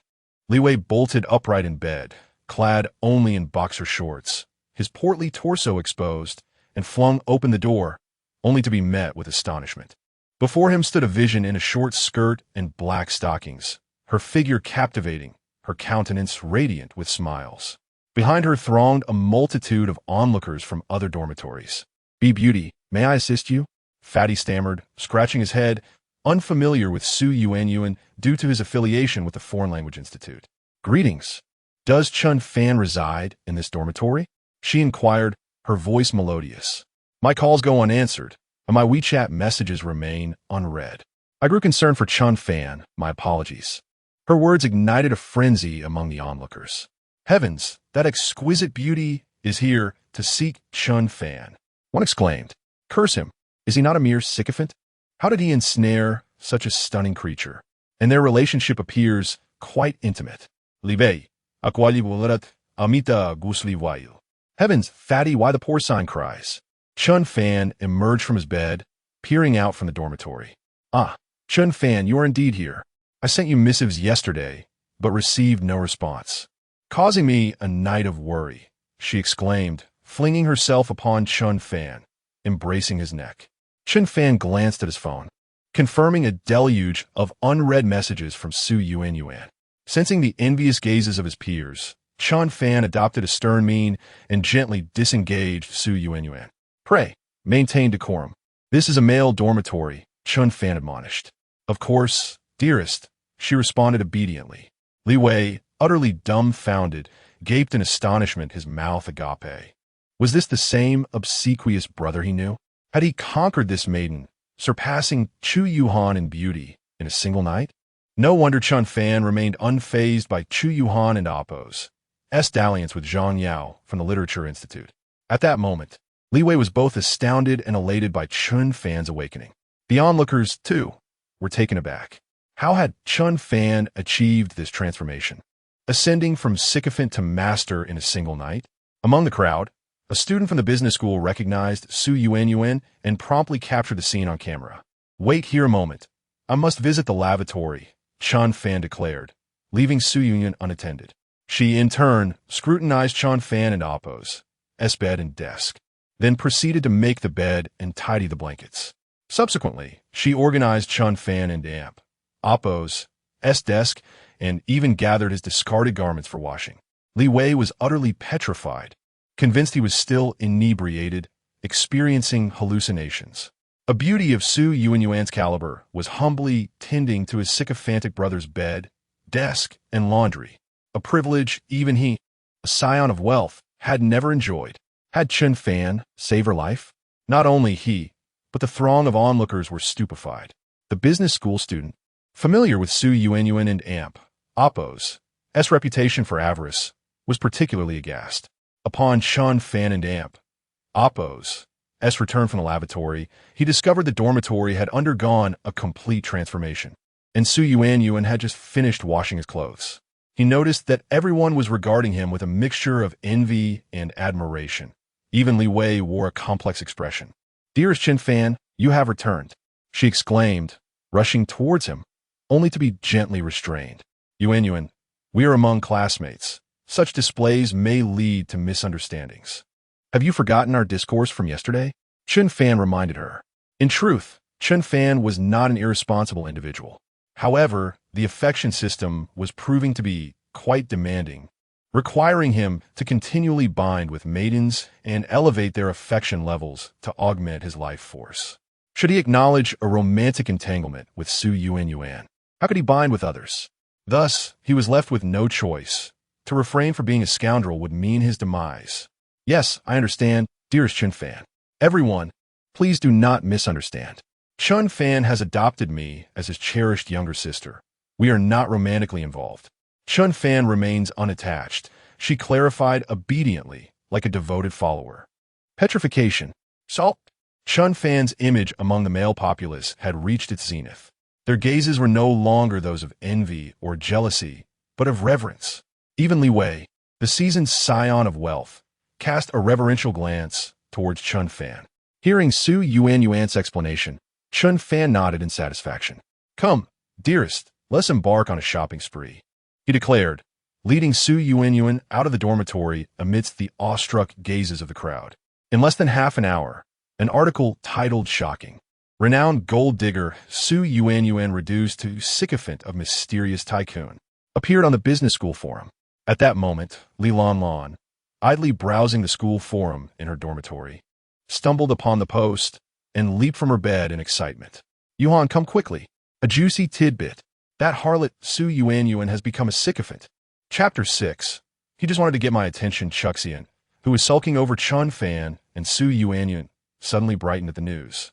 Li Wei bolted upright in bed, clad only in boxer shorts, his portly torso exposed, and flung open the door, only to be met with astonishment. Before him stood a vision in a short skirt and black stockings, her figure captivating, her countenance radiant with smiles. Behind her thronged a multitude of onlookers from other dormitories. Be beauty, may I assist you? Fatty stammered, scratching his head, unfamiliar with Su Yuanyuan due to his affiliation with the Foreign Language Institute. Greetings. Does Chen Fan reside in this dormitory? She inquired, her voice melodious. My calls go unanswered, and my WeChat messages remain unread. I grew concerned for Chen Fan, my apologies. Her words ignited a frenzy among the onlookers. Heavens, that exquisite beauty is here to seek Chen Fan. One exclaimed, curse him, is he not a mere sycophant? How did he ensnare such a stunning creature? And their relationship appears quite intimate. Libei, aquali volat, amita guslivail. Heavens, Fatty, why the poor sign cries? Chen Fan emerged from his bed, peering out from the dormitory. Ah, Chen Fan, you are indeed here. I sent you missives yesterday, but received no response. Causing me a night of worry, she exclaimed, flinging herself upon Chen Fan, embracing his neck. Chen Fan glanced at his phone, confirming a deluge of unread messages from Su Yuanyuan. Sensing the envious gazes of his peers, Chen Fan adopted a stern mien and gently disengaged Su Yuanyuan. Pray, maintain decorum. This is a male dormitory, Chen Fan admonished. Of course, dearest, she responded obediently. Li Wei, utterly dumbfounded, gaped in astonishment, his mouth agape. Was this the same obsequious brother he knew? Had he conquered this maiden, surpassing Chu Yuhan in beauty, in a single night? No wonder Chen Fan remained unfazed by Chu Yuhan and Appo's dalliance with Zhang Yao from the Literature Institute. At that moment, Li Wei was both astounded and elated by Chen Fan's awakening. The onlookers, too, were taken aback. How had Chen Fan achieved this transformation, ascending from sycophant to master in a single night? Among the crowd, a student from the business school recognized Su Yuanyuan and promptly captured the scene on camera. "Wait here a moment. I must visit the lavatory," Chen Fan declared, leaving Su Yuanyuan unattended. She, in turn, scrutinized Chen Fan and Appo's bed and desk, then proceeded to make the bed and tidy the blankets. Subsequently, she organized Chen Fan and Appo's desk and even gathered his discarded garments for washing. Li Wei was utterly petrified, convinced he was still inebriated, experiencing hallucinations. A beauty of Su Yuanyuan's caliber was humbly tending to his sycophantic brother's bed, desk, and laundry, a privilege even he, a scion of wealth, had never enjoyed. Had Chen Fan saved her life? Not only he, but the throng of onlookers were stupefied. The business school student, familiar with Su Yuanyuan and Appo's reputation for avarice, was particularly aghast. Upon Chen Fan and Appo's return from the lavatory, he discovered the dormitory had undergone a complete transformation, and Su Yuanyuan had just finished washing his clothes. He noticed that everyone was regarding him with a mixture of envy and admiration. Even Li Wei wore a complex expression. "Dearest Chen Fan, you have returned," she exclaimed, rushing towards him, only to be gently restrained. "Yuanyuan, we are among classmates. Such displays may lead to misunderstandings. Have you forgotten our discourse from yesterday?" Chen Fan reminded her. In truth, Chen Fan was not an irresponsible individual. However, the affection system was proving to be quite demanding, requiring him to continually bind with maidens and elevate their affection levels to augment his life force. Should he acknowledge a romantic entanglement with Su Yuanyuan? How could he bind with others? Thus, he was left with no choice. To refrain from being a scoundrel would mean his demise. "Yes, I understand, dearest Chen Fan. Everyone, please do not misunderstand. Chen Fan has adopted me as his cherished younger sister. We are not romantically involved." Chen Fan remains unattached. She clarified obediently, like a devoted follower. Petrification. Salt. Chen Fan's image among the male populace had reached its zenith. Their gazes were no longer those of envy or jealousy, but of reverence. Even Li Wei, the seasoned scion of wealth, cast a reverential glance towards Chen Fan. Hearing Su Yuanyuan's explanation, Chen Fan nodded in satisfaction. "Come, dearest, let's embark on a shopping spree," he declared, leading Su Yuanyuan out of the dormitory amidst the awestruck gazes of the crowd. In less than half an hour, an article titled "Shocking. Renowned Gold Digger Su Yuanyuan Reduced to Sycophant of Mysterious Tycoon" appeared on the business school forum. At that moment, Li Lan, idly browsing the school forum in her dormitory, stumbled upon the post and leaped from her bed in excitement. "Yuhan, come quickly. A juicy tidbit. That harlot Su Yuanyuan has become a sycophant." Chapter 6. He just wanted to get my attention. Chuxian, who was sulking over Chen Fan and Su Yuanyuan, suddenly brightened at the news.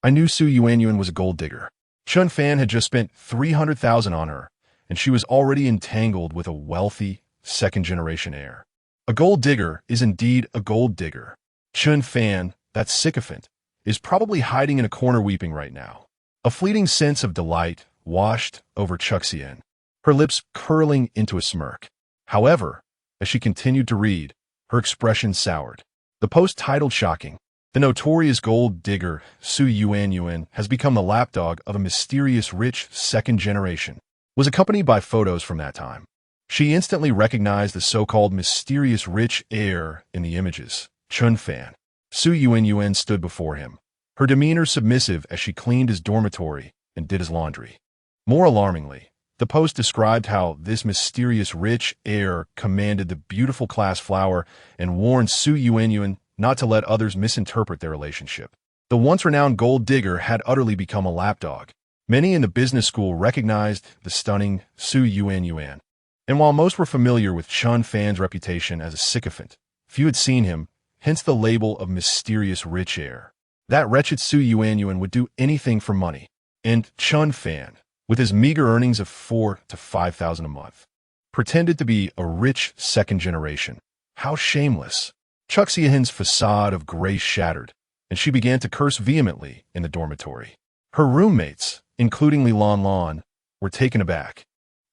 I knew Su Yuanyuan was a gold digger. Chen Fan had just spent 300,000 on her, and she was already entangled with a wealthy, second-generation heir. A gold digger is indeed a gold digger. Chen Fan, that sycophant, is probably hiding in a corner weeping right now. A fleeting sense of delight washed over Chuxian, her lips curling into a smirk. However, as she continued to read, her expression soured. The post titled "Shocking. The notorious gold digger Su Yuanyuan has become the lapdog of a mysterious rich second generation," was accompanied by photos from that time. She instantly recognized the so-called mysterious rich heir in the images. Chen Fan. Su Yuanyuan stood before him, her demeanor submissive as she cleaned his dormitory and did his laundry. More alarmingly, the post described how this mysterious rich heir commanded the beautiful class flower and warned Su Yuanyuan not to let others misinterpret their relationship. The once-renowned gold digger had utterly become a lapdog. Many in the business school recognized the stunning Su Yuanyuan, and while most were familiar with Chen Fan's reputation as a sycophant, few had seen him, hence the label of mysterious rich heir. That wretched Su Yuanyuan would do anything for money, and Chen Fan, with his meager earnings of 4 to 5,000 a month. Pretended to be a rich second generation. How shameless. Chuck Si-hin's facade of grace shattered, and she began to curse vehemently in the dormitory. Her roommates, including Li Lan, were taken aback,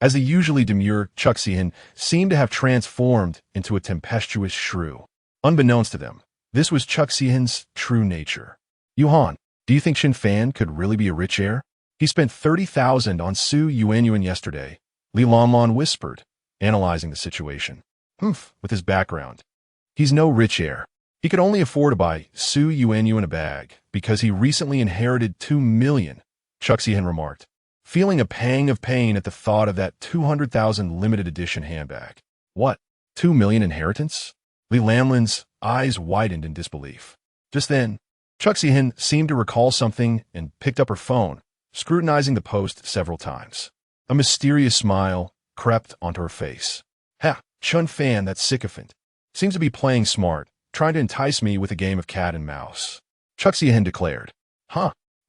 as the usually demure Chuck Si-hin seemed to have transformed into a tempestuous shrew. Unbeknownst to them, this was Chuck Si-hin's true nature. Hehuan, do you think Chen Fan could really be a rich heir? He spent 30,000 on Su Yuanyuan yesterday, Li Lan whispered, analyzing the situation. With his background, he's no rich heir. He could only afford to buy Su Yuanyuan a bag because he recently inherited 2 million, Chuck Si-hin remarked, feeling a pang of pain at the thought of that 200,000 limited edition handbag. What? 2 million inheritance? Li Lanlin's eyes widened in disbelief. Just then, Chuck Si-hin seemed to recall something and picked up her phone, scrutinizing the post several times. A mysterious smile crept onto her face. Chen Fan, that sycophant, seems to be playing smart, trying to entice me with a game of cat and mouse, Chuck Si-hin declared.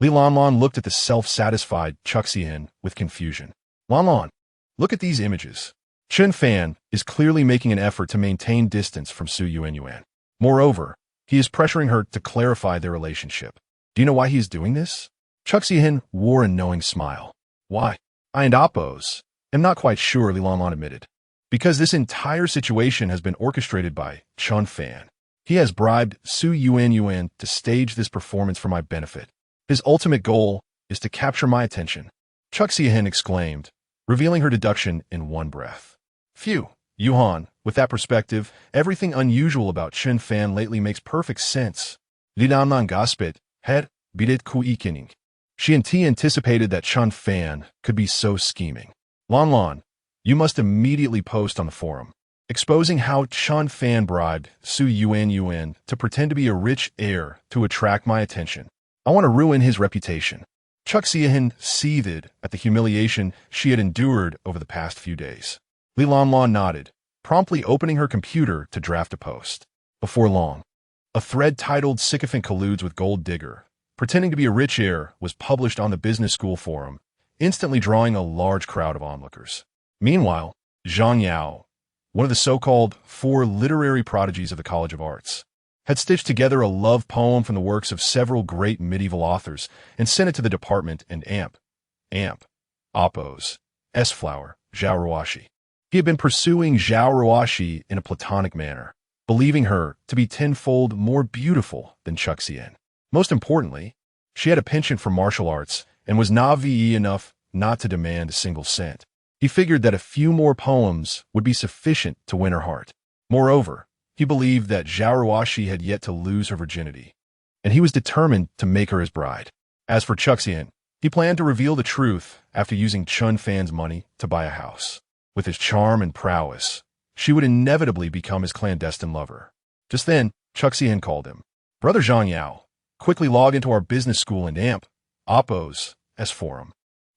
Li Lan looked at the self-satisfied Chuck Si-hin with confusion. Lan, look at these images. Chen Fan is clearly making an effort to maintain distance from Su Yuanyuan. Moreover, he is pressuring her to clarify their relationship. Do you know why he is doing this? Chuck Si-hin wore a knowing smile. Why? I and Oppos am not quite sure, Li Lan admitted. Because this entire situation has been orchestrated by Chen Fan. He has bribed Su Yuanyuan to stage this performance for my benefit. His ultimate goal is to capture my attention, Chuck Si-hin exclaimed, revealing her deduction in one breath. Phew, Hehuan, with that perspective, everything unusual about Chen Fan lately makes perfect sense. Li Lan gasped, head, bidet ku ikining. She anticipated that Chen Fan could be so scheming. Lan, you must immediately post on the forum, exposing how Chen Fan bribed Su Yuanyuan to pretend to be a rich heir to attract my attention. I want to ruin his reputation. Chuck Si-hin seethed at the humiliation she had endured over the past few days. Li Lan nodded, promptly opening her computer to draft a post. Before long, a thread titled Sycophant Colludes with Gold Digger, pretending to be a rich heir, was published on the business school forum, instantly drawing a large crowd of onlookers. Meanwhile, Zhang Yao, one of the so-called 4 literary prodigies of the College of Arts, had stitched together a love poem from the works of several great medieval authors and sent it to the department and Amp, Oppos, S-Flower, Zhao Ruoshi. He had been pursuing Zhao Ruoshi in a platonic manner, believing her to be tenfold more beautiful than Chuck Si-hin. Most importantly, she had a penchant for martial arts and was naive enough not to demand a single cent. He figured that a few more poems would be sufficient to win her heart. Moreover, he believed that Zhao Ruoshi had yet to lose her virginity, and he was determined to make her his bride. As for Chuck Si-hin, he planned to reveal the truth after using Chen Fan's money to buy a house. With his charm and prowess, she would inevitably become his clandestine lover. Just then, Chuck Si-hin called him. Brother Zhang Yao, quickly log into our business school and Oppos S forum.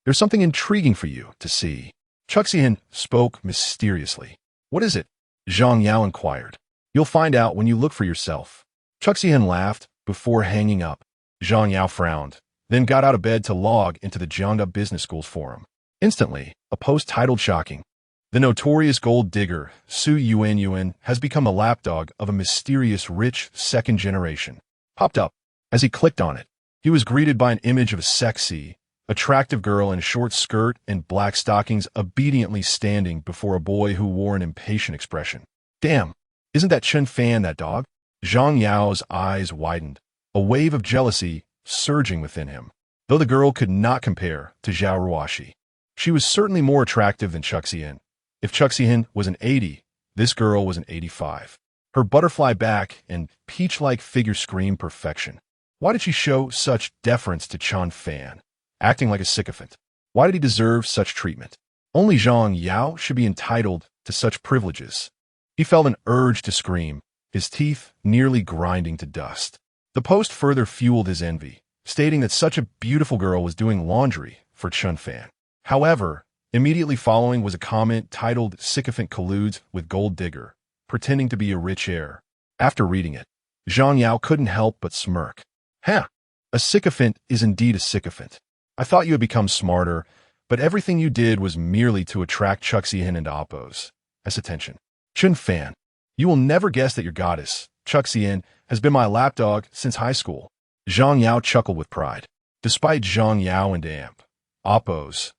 There's something intriguing for you to see. Chuck Si-hin spoke mysteriously. What is it? Zhang Yao inquired. You'll find out when you look for yourself. Chuck Si-hin laughed before hanging up. Zhang Yao frowned, then got out of bed to log into the Jiangda Business School's forum. Instantly, a post titled Shocking. The notorious gold digger, Su Yuanyuan, has become the lapdog of a mysterious rich second generation. Popped up. As he clicked on it, he was greeted by an image of a sexy, attractive girl in a short skirt and black stockings obediently standing before a boy who wore an impatient expression. Damn, isn't that Chen Fan, that dog? Zhang Yao's eyes widened, a wave of jealousy surging within him. Though the girl could not compare to Zhao Ruoshi, she was certainly more attractive than Chuck Si-hin. If Chuck Si-hin was an 80, this girl was an 85. Her butterfly back and peach-like figure screamed perfection. Why did she show such deference to Chen Fan, acting like a sycophant? Why did he deserve such treatment? Only Zhang Yao should be entitled to such privileges. He felt an urge to scream, his teeth nearly grinding to dust. The post further fueled his envy, stating that such a beautiful girl was doing laundry for Chen Fan. However, immediately following was a comment titled Sycophant Colludes with Gold Digger, pretending to be a rich heir. After reading it, Zhang Yao couldn't help but smirk. A sycophant is indeed a sycophant. I thought you had become smarter, but everything you did was merely to attract Chuxian and Appo's attention. Chen Fan, you will never guess that your goddess, Chuxian, has been my lapdog since high school. Zhang Yao chuckled with pride. Despite Zhang Yao and Appo's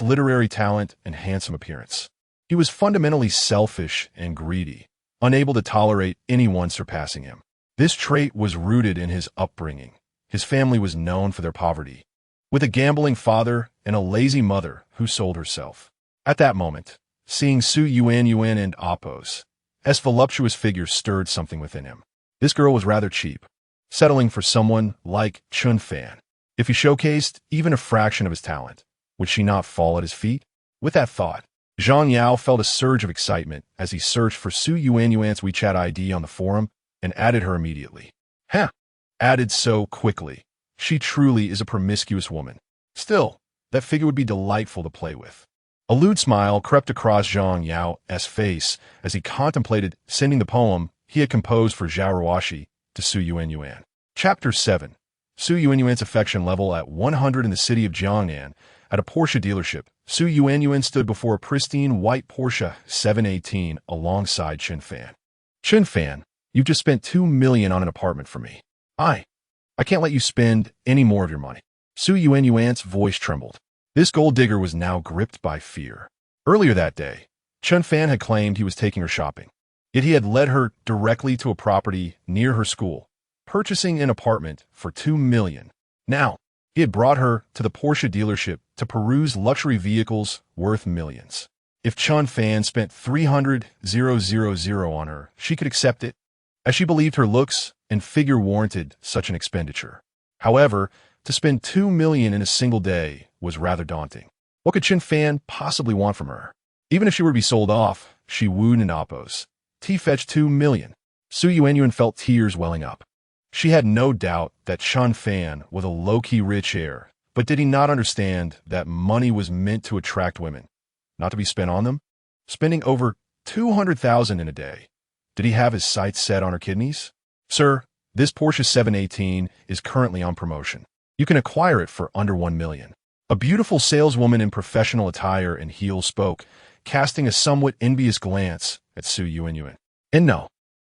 literary talent and handsome appearance, he was fundamentally selfish and greedy, unable to tolerate anyone surpassing him. This trait was rooted in his upbringing. His family was known for their poverty, with a gambling father and a lazy mother who sold herself. At that moment, seeing Su Yuan and Appo's voluptuous figure stirred something within him. This girl was rather cheap, settling for someone like Chen Fan. If he showcased even a fraction of his talent, would she not fall at his feet? With that thought, Zhang Yao felt a surge of excitement as he searched for Su Yuan's WeChat ID on the forum and added her immediately. Huh! Added so quickly. She truly is a promiscuous woman. Still, that figure would be delightful to play with. A lewd smile crept across Zhang Yao's face as he contemplated sending the poem he had composed for Zhao Ruoshi to Su Yuan. Chapter 7. Su Yuan's affection level at 100. In the city of Jiangnan, at a Porsche dealership, Su Yuan stood before a pristine white Porsche 718 alongside Chen Fan. Chen Fan, you've just spent $2 million on an apartment for me. I can't let you spend any more of your money. Su Yuan's voice trembled. This gold digger was now gripped by fear. Earlier that day, Chen Fan had claimed he was taking her shopping. Yet he had led her directly to a property near her school, purchasing an apartment for $2 million. Now, he had brought her to the Porsche dealership to peruse luxury vehicles worth millions. If Chen Fan spent $300,000 on her, she could accept it, as she believed her looks and figure warranted such an expenditure. However, to spend $2 million in a single day was rather daunting. What could Chen Fan possibly want from her? Even if she were to be sold off, she wooed and Appo's fetched $2 million. Su Yuan felt tears welling up. She had no doubt that Chen Fan was a low-key rich heir, but did he not understand that money was meant to attract women, not to be spent on them? Spending over $200,000 in a day. Did he have his sights set on her kidneys? Sir, this Porsche 718 is currently on promotion. You can acquire it for under $1 million. A beautiful saleswoman in professional attire and heels spoke, casting a somewhat envious glance at Su Yuan. And no,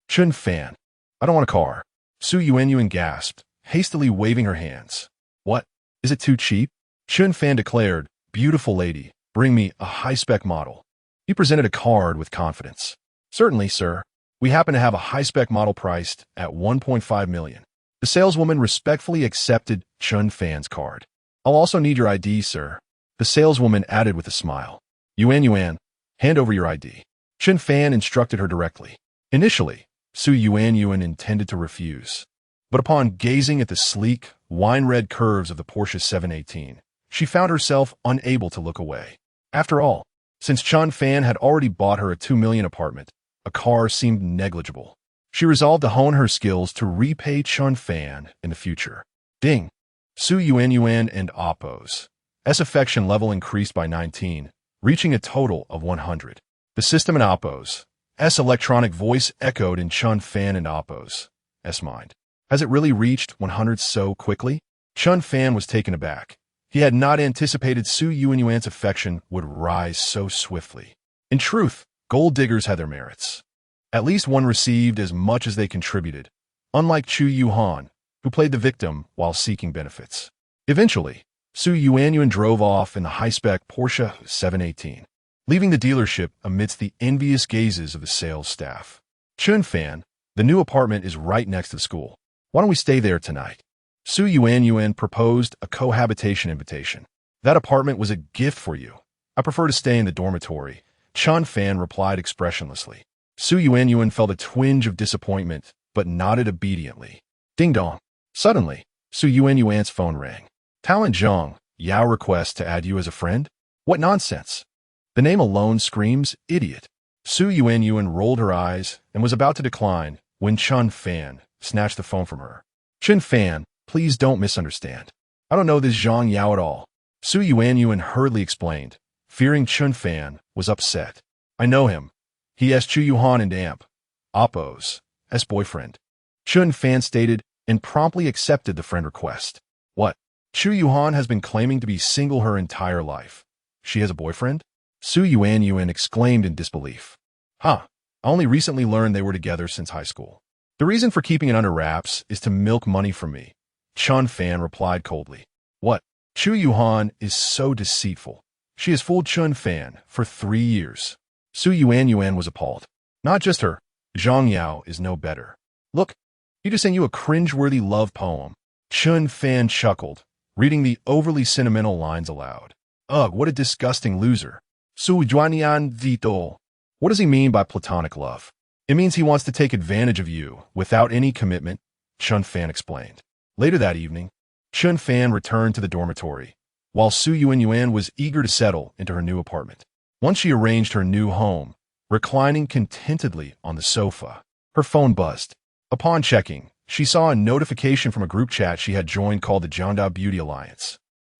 Chen Fan, I don't want a car. Su Yuan gasped, hastily waving her hands. What? Is it too cheap? Chen Fan declared, beautiful lady, bring me a high-spec model. He presented a card with confidence. Certainly, sir. We happen to have a high-spec model priced at $1.5 million. The saleswoman respectfully accepted Chen Fan's card. I'll also need your ID, sir. The saleswoman added with a smile. Yuan, hand over your ID. Chen Fan instructed her directly. Initially, Su Yuan intended to refuse. But upon gazing at the sleek, wine-red curves of the Porsche 718, she found herself unable to look away. After all, since Chen Fan had already bought her a $2 million apartment, a car seemed negligible. She resolved to hone her skills to repay Chen Fan in the future. Ding! Su Yuan and Appo's affection level increased by 19, reaching a total of 100. The system in Appo's electronic voice echoed in Chen Fan and Appo's mind. Has it really reached 100 so quickly? Chen Fan was taken aback. He had not anticipated Su Yuan's affection would rise so swiftly. In truth, gold diggers had their merits. At least one received as much as they contributed, unlike Chu Yuhan, who played the victim while seeking benefits. Eventually, Su Yuan drove off in the high-spec Porsche 718, leaving the dealership amidst the envious gazes of the sales staff. Chen Fan, the new apartment is right next to the school. Why don't we stay there tonight? Su Yuan proposed a cohabitation invitation. That apartment was a gift for you. I prefer to stay in the dormitory. Chen Fan replied expressionlessly. Su Yuan felt a twinge of disappointment, but nodded obediently. Ding dong. Suddenly, Su Yuan's phone rang. Talent Zhang Yao requests to add you as a friend? What nonsense. The name alone screams idiot. Su Yuan rolled her eyes and was about to decline when Chen Fan snatched the phone from her. Chen Fan, please don't misunderstand. I don't know this Zhang Yao at all. Su Yuan hurriedly explained, fearing Chen Fan was upset. I know him. He is Chu Yuhan and Appo's boyfriend. Chen Fan stated and promptly accepted the friend request. What? Chu Yuhan has been claiming to be single her entire life. She has a boyfriend? Su Yuan exclaimed in disbelief. Huh, I only recently learned they were together since high school. The reason for keeping it under wraps is to milk money from me, Chen Fan replied coldly. What? Chu Yuhan is so deceitful. She has fooled Chen Fan for 3 years. Su Yuan was appalled. Not just her, Zhang Yao is no better. Look, he just sent you a cringe-worthy love poem. Chen Fan chuckled, reading the overly sentimental lines aloud. Ugh, what a disgusting loser. Su Juanian Vito. What does he mean by platonic love? It means he wants to take advantage of you without any commitment, Chen Fan explained. Later that evening, Chen Fan returned to the dormitory, while Su Yuan was eager to settle into her new apartment. Once she arranged her new home, reclining contentedly on the sofa, her phone buzzed. Upon checking, she saw a notification from a group chat she had joined called the Jiangda Beauty Alliance,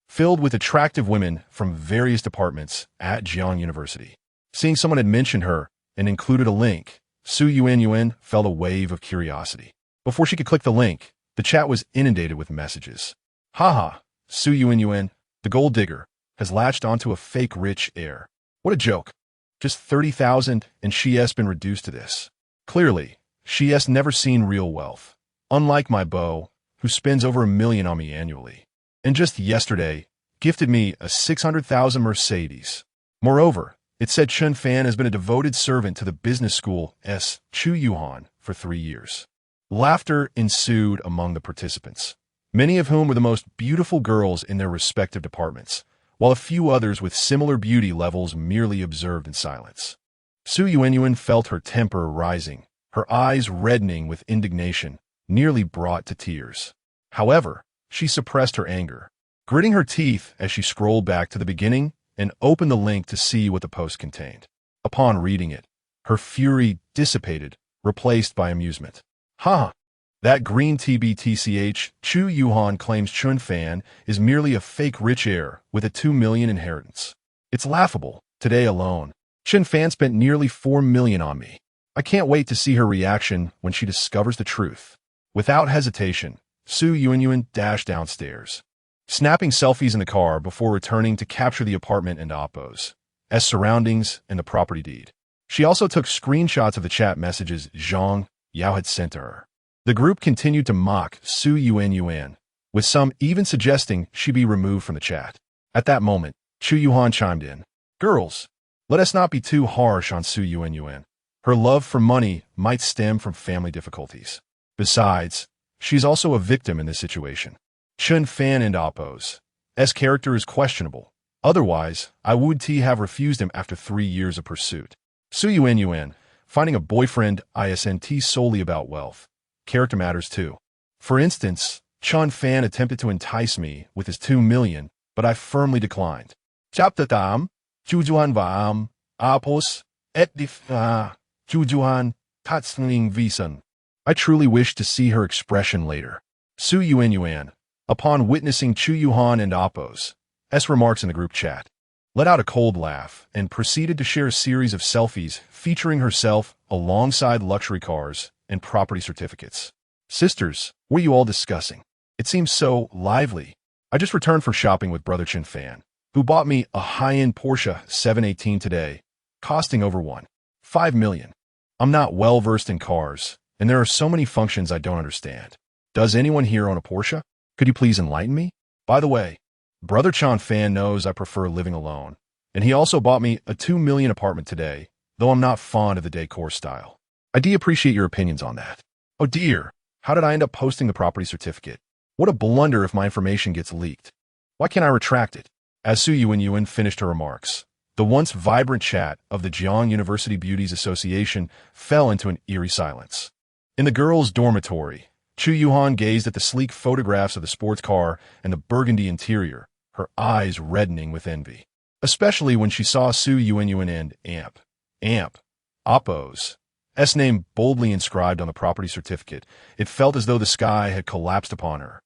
filled with attractive women from various departments at Jiang University. Seeing someone had mentioned her and included a link, Su Yuan felt a wave of curiosity. Before she could click the link, the chat was inundated with messages. Haha, Su Yuan, the gold digger, has latched onto a fake rich heir. What a joke. Just 30,000 and she has been reduced to this. Clearly, she has never seen real wealth. Unlike my beau, who spends over $1 million on me annually. And just yesterday, gifted me a 600,000 Mercedes. Moreover, it said Chen Fan has been a devoted servant to the business school Chu Yuhan for 3 years. Laughter ensued among the participants, many of whom were the most beautiful girls in their respective departments, while a few others with similar beauty levels merely observed in silence. Su Yuan felt her temper rising, her eyes reddening with indignation, nearly brought to tears. However, she suppressed her anger, gritting her teeth as she scrolled back to the beginning and opened the link to see what the post contained. Upon reading it, her fury dissipated, replaced by amusement. Ha! That green TBTCH, Chu Yuhan claims Chen Fan is merely a fake rich heir with a 2 million inheritance. It's laughable. Today alone, Chen Fan spent nearly 4 million on me. I can't wait to see her reaction when she discovers the truth. Without hesitation, Su Yuan dashed downstairs, snapping selfies in the car before returning to capture the apartment and Oppo's surroundings and the property deed. She also took screenshots of the chat messages Zhang Yao had sent to her. The group continued to mock Su Yuan, with some even suggesting she be removed from the chat. At that moment, Chu Yuhan chimed in. Girls, let us not be too harsh on Su Yuan. Her love for money might stem from family difficulties. Besides, she's also a victim in this situation. Chen Fan and Oppo's character is questionable. Otherwise, I would have refused him after 3 years of pursuit. Su Yuan, finding a boyfriend isn't solely about wealth. Character matters too. For instance, Chen Fan attempted to entice me with his 2 million, but I firmly declined. Chaptatam, Jujuan Vaam, Apos, Etif, Jujuan, Tatsling Visan. I truly wish to see her expression later. Su Yuan, upon witnessing Chu Yuhan and Oppo's remarks in the group chat, let out a cold laugh and proceeded to share a series of selfies featuring herself alongside luxury cars and property certificates. Sisters, what are you all discussing? It seems so lively. I just returned from shopping with brother Chen Fan, who bought me a high-end Porsche 718 today, costing over 1.5 million. I'm not well-versed in cars, and there are so many functions I don't understand. Does anyone here own a Porsche? Could you please enlighten me? By the way, brother Chen Fan knows I prefer living alone, and he also bought me a 2 million apartment today, though I'm not fond of the decor style. I do appreciate your opinions on that. Oh dear, how did I end up posting the property certificate? What a blunder if my information gets leaked. Why can't I retract it? As Su Yuan finished her remarks, the once vibrant chat of the Jiang University Beauties Association fell into an eerie silence. In the girls' dormitory, Chu Yuhan gazed at the sleek photographs of the sports car and the burgundy interior, her eyes reddening with envy. Especially when she saw Su Yuan and Oppo's name boldly inscribed on the property certificate. It felt as though the sky had collapsed upon her,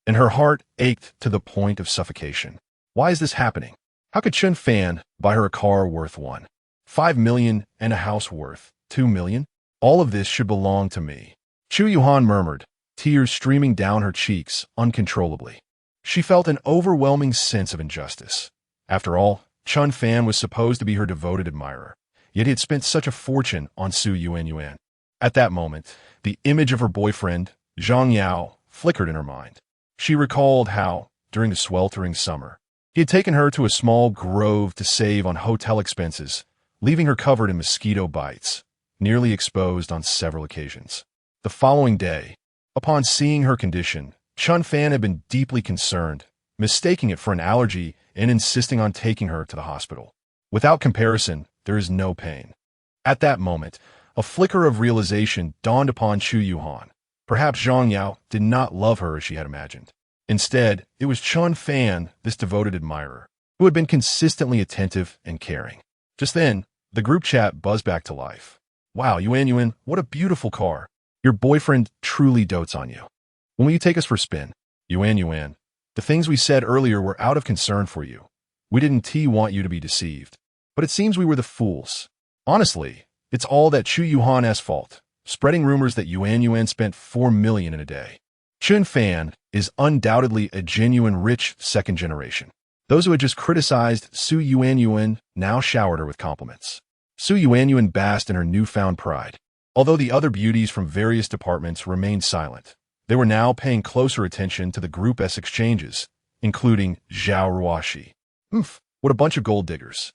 and her heart ached to the point of suffocation. Why is this happening? How could Chen Fan buy her a car worth 1.5 million and a house worth 2 million? All of this should belong to me. Chu Yuhan murmured, tears streaming down her cheeks uncontrollably. She felt an overwhelming sense of injustice. After all, Chen Fan was supposed to be her devoted admirer, yet he had spent such a fortune on Su Yuanyuan. At that moment, the image of her boyfriend, Zhang Yao, flickered in her mind. She recalled how, during the sweltering summer, he had taken her to a small grove to save on hotel expenses, leaving her covered in mosquito bites, nearly exposed on several occasions. The following day, upon seeing her condition, Chen Fan had been deeply concerned, mistaking it for an allergy and insisting on taking her to the hospital. Without comparison, there is no pain. At that moment, a flicker of realization dawned upon Chu Yuhan. Perhaps Zhang Yao did not love her as she had imagined. Instead, it was Chen Fan, this devoted admirer, who had been consistently attentive and caring. Just then, the group chat buzzed back to life. Wow, Yuanyuan, what a beautiful car. Your boyfriend truly dotes on you. When will you take us for a spin? Yuanyuan, the things we said earlier were out of concern for you. We didn't want you to be deceived. But it seems we were the fools. Honestly, it's all that Chu Yuhan's fault, spreading rumors that Yuanyuan spent 4 million in a day. Chen Fan is undoubtedly a genuine rich second generation. Those who had just criticized Su Yuanyuan now showered her with compliments. Su Yuanyuan basked in her newfound pride. Although the other beauties from various departments remained silent, they were now paying closer attention to the Group S exchanges, including Zhao Ruoshi. What a bunch of gold diggers.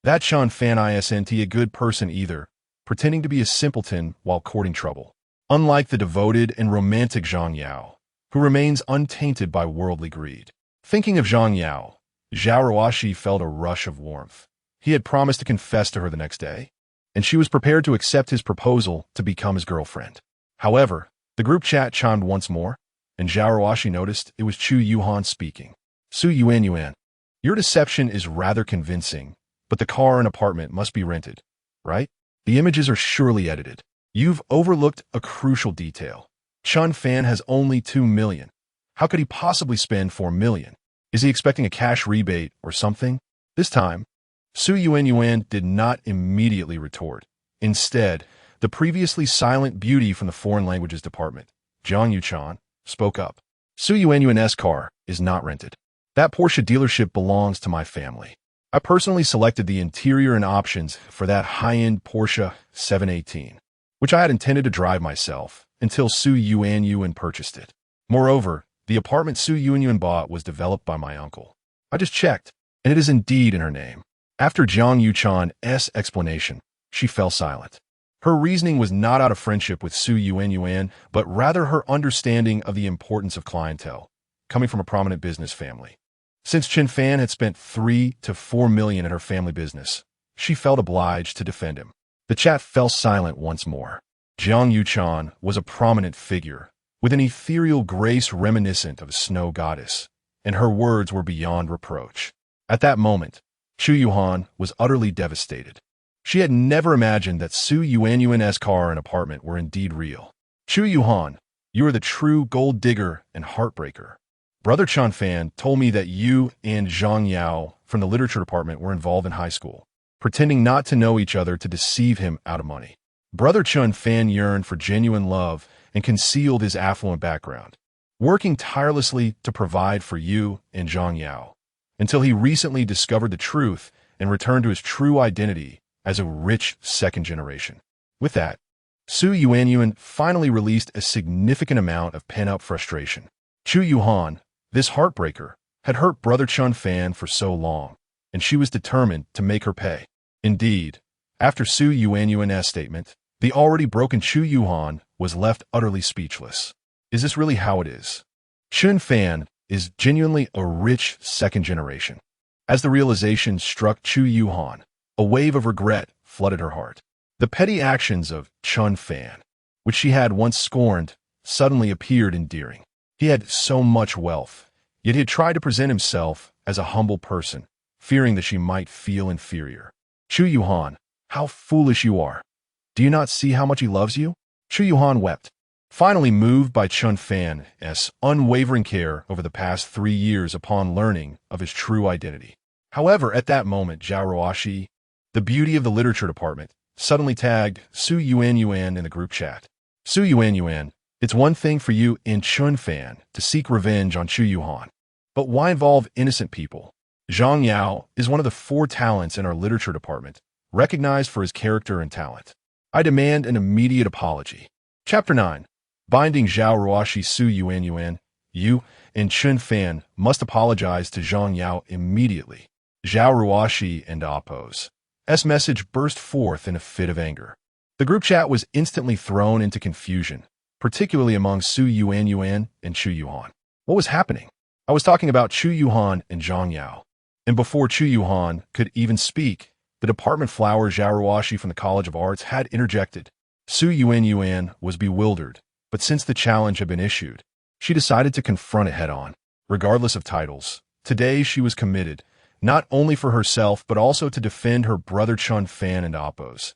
That Chen Fan isn't a good person either, pretending to be a simpleton while courting trouble. Unlike the devoted and romantic Zhang Yao, who remains untainted by worldly greed. Thinking of Zhang Yao, Zhao Ruoshi felt a rush of warmth. He had promised to confess to her the next day, and she was prepared to accept his proposal to become his girlfriend. However, the group chat chimed once more, and Zhao Ruoshi noticed it was Chu Yuhan speaking. Su Yuanyuan, your deception is rather convincing, but the car and apartment must be rented, right? The images are surely edited. You've overlooked a crucial detail. Chen Fan has only 2 million. How could he possibly spend 4 million? Is he expecting a cash rebate or something? This time, Su Yuanyuan did not immediately retort. Instead, the previously silent beauty from the foreign languages department, Jiang Yuchan, spoke up. Su Yuanyuan's car is not rented. That Porsche dealership belongs to my family. I personally selected the interior and options for that high-end Porsche 718, which I had intended to drive myself until Su Yuanyuan purchased it. Moreover, the apartment Su Yuanyuan bought was developed by my uncle. I just checked, and it is indeed in her name. After Jiang Yuchan's explanation, she fell silent. Her reasoning was not out of friendship with Su Yuanyuan, but rather her understanding of the importance of clientele, coming from a prominent business family. Since Chen Fan had spent 3 to 4 million in her family business, she felt obliged to defend him. The chat fell silent once more. Jiang Yuchan was a prominent figure, with an ethereal grace reminiscent of a snow goddess, and her words were beyond reproach. At that moment, Chu Yuhan was utterly devastated. She had never imagined that Su Yuanyuan's car and apartment were indeed real. Chu Yuhan, you are the true gold digger and heartbreaker. Brother Chen Fan told me that you and Zhang Yao from the literature department were involved in high school, pretending not to know each other to deceive him out of money. Brother Chen Fan yearned for genuine love and concealed his affluent background, working tirelessly to provide for you and Zhang Yao, until he recently discovered the truth and returned to his true identity as a rich second generation. With that, Su Yuanyuan finally released a significant amount of pent-up frustration. Chu Yuhan, this heartbreaker, had hurt Brother Chen Fan for so long, and she was determined to make her pay. Indeed, after Su Yuanyuan's statement, the already broken Chu Yuhan was left utterly speechless. Is this really how it is? Chen Fan is genuinely a rich second generation. As the realization struck Chu Yuhan, a wave of regret flooded her heart. The petty actions of Chen Fan, which she had once scorned, suddenly appeared endearing. He had so much wealth, yet he had tried to present himself as a humble person, fearing that she might feel inferior. Chu Yuhan, how foolish you are. Do you not see how much he loves you? Chu Yuhan wept, finally moved by Chen Fan's unwavering care over the past 3 years upon learning of his true identity. However, at that moment, Zhao Ruoshi, the beauty of the literature department, suddenly tagged Su Yuanyuan in the group chat. Su Yuanyuan, it's one thing for you and Chen Fan to seek revenge on Chu Yuhan, but why involve innocent people? Zhang Yao is one of the 4 talents in our literature department, recognized for his character and talent. I demand an immediate apology. Chapter 9. Binding Zhao Ruoshi Su Yuan. You and Chen Fan must apologize to Zhang Yao immediately. Zhao Ruoshi and Appo's message burst forth in a fit of anger. The group chat was instantly thrown into confusion, particularly among Su Yuan and Chu Yuhan. What was happening? I was talking about Chu Yuhan and Zhang Yao. And before Chu Yuhan could even speak, the department flower Zhao Ruoshi from the College of Arts had interjected. Su Yuan was bewildered, but since the challenge had been issued, she decided to confront it head-on. Regardless of titles, today she was committed, not only for herself but also to defend her brother Chen Fan and Appo's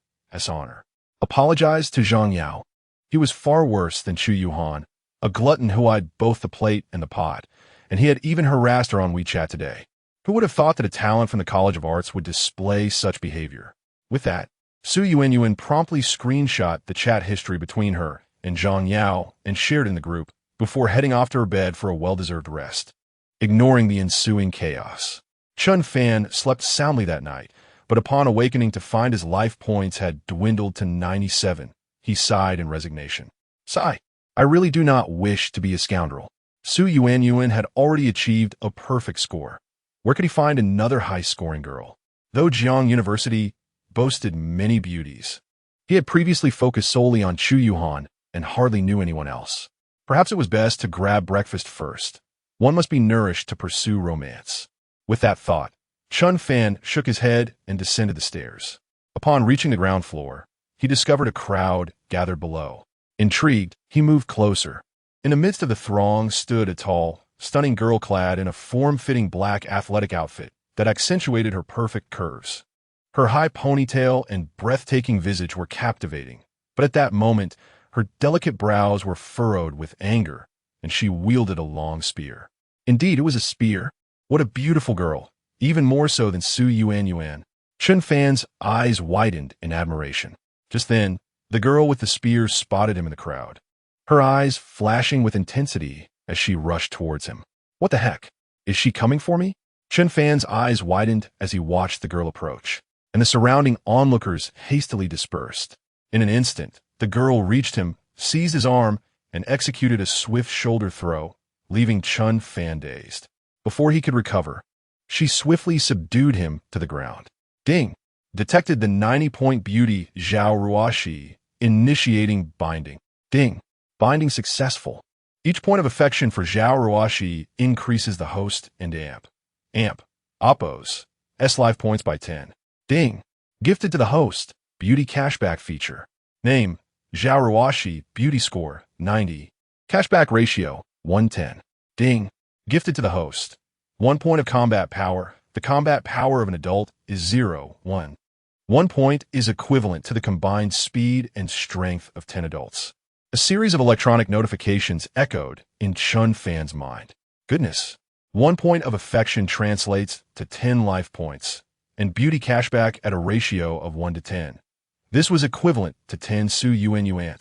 honor. Apologized to Zhang Yao. He was far worse than Chu Yuhan, a glutton who eyed both the plate and the pot, and he had even harassed her on WeChat today. Who would have thought that a talent from the College of Arts would display such behavior? With that, Su Yuan promptly screenshot the chat history between her and Zhang Yao and shared in the group before heading off to her bed for a well-deserved rest. Ignoring the ensuing chaos, Chen Fan slept soundly that night, but upon awakening to find his life points had dwindled to 97, he sighed in resignation. Sigh. I really do not wish to be a scoundrel. Su Yuan had already achieved a perfect score. Where could he find another high-scoring girl? Though Jiang University boasted many beauties, he had previously focused solely on Chu Yuhan and hardly knew anyone else. Perhaps it was best to grab breakfast first. One must be nourished to pursue romance. With that thought, Chen Fan shook his head and descended the stairs. Upon reaching the ground floor, he discovered a crowd gathered below. Intrigued, he moved closer. In the midst of the throng stood a tall, stunning girl clad in a form-fitting black athletic outfit that accentuated her perfect curves. Her high ponytail and breathtaking visage were captivating, but at that moment, her delicate brows were furrowed with anger, and she wielded a long spear. Indeed, it was a spear. What a beautiful girl, even more so than Su Yuan. Chen Fan's eyes widened in admiration. Just then, the girl with the spear spotted him in the crowd, her eyes flashing with intensity as she rushed towards him. What the heck? Is she coming for me? Chen Fan's eyes widened as he watched the girl approach, and the surrounding onlookers hastily dispersed. In an instant, the girl reached him, seized his arm, and executed a swift shoulder throw, leaving Chen Fan dazed. Before he could recover, she swiftly subdued him to the ground. Ding! Detected the 90-point beauty Zhao Ruoshi, initiating binding. Ding! Binding successful. Each point of affection for Zhao Ruoshi increases the host and amp. Appo's life points by 10. Ding! Gifted to the host. Beauty cashback feature. Name, Zhao Ruoshi, beauty score, 90. Cashback ratio, 110. Ding! Gifted to the host. 1 point of combat power. The combat power of an adult is 0, 1. 1 point is equivalent to the combined speed and strength of 10 adults. A series of electronic notifications echoed in Chen Fan's mind. Goodness. 1 point of affection translates to 10 life points, and beauty cashback at a ratio of 1 to 10. This was equivalent to 10 Su Yuan.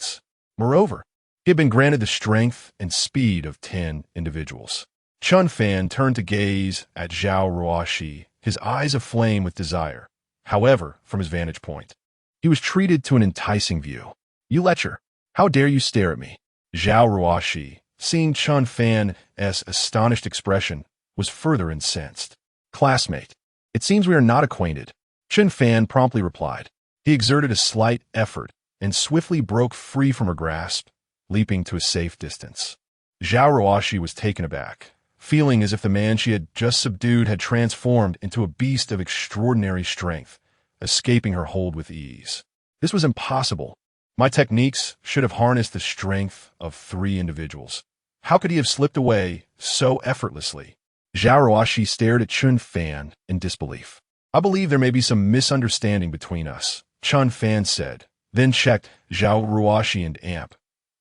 Moreover, he had been granted the strength and speed of 10 individuals. Chen Fan turned to gaze at Zhao Ruoshi, his eyes aflame with desire. However, from his vantage point, he was treated to an enticing view. You lecher! How dare you stare at me? Zhao Ruoshi, seeing Chen Fan's astonished expression, was further incensed. Classmate, it seems we are not acquainted. Chen Fan promptly replied. He exerted a slight effort and swiftly broke free from her grasp, leaping to a safe distance. Zhao Ruoshi was taken aback, feeling as if the man she had just subdued had transformed into a beast of extraordinary strength, escaping her hold with ease. This was impossible. My techniques should have harnessed the strength of 3 individuals. How could he have slipped away so effortlessly? Zhao Ruoshi stared at Chen Fan in disbelief. I believe there may be some misunderstanding between us, Chen Fan said, then checked Zhao Ruoshi and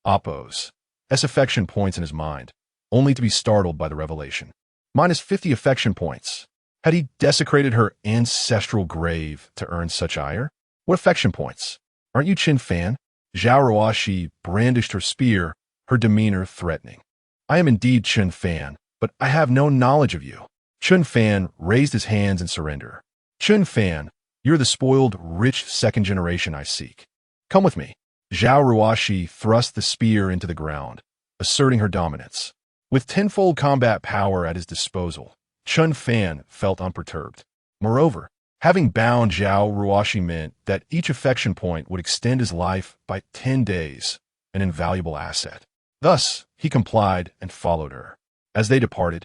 Appo's affection points in his mind, only to be startled by the revelation. Minus 50 affection points. Had he desecrated her ancestral grave to earn such ire? What affection points? Aren't you Chen Fan? Zhao Ruoshi brandished her spear, her demeanor threatening. I am indeed Chen Fan, but I have no knowledge of you. Chen Fan raised his hands in surrender. Chen Fan, you're the spoiled, rich second generation I seek. Come with me. Zhao Ruoxi thrust the spear into the ground, asserting her dominance. With tenfold combat power at his disposal, Chen Fan felt unperturbed. Moreover, having bound Zhao Ruoxi meant that each affection point would extend his life by 10 days, an invaluable asset. Thus, he complied and followed her. As they departed,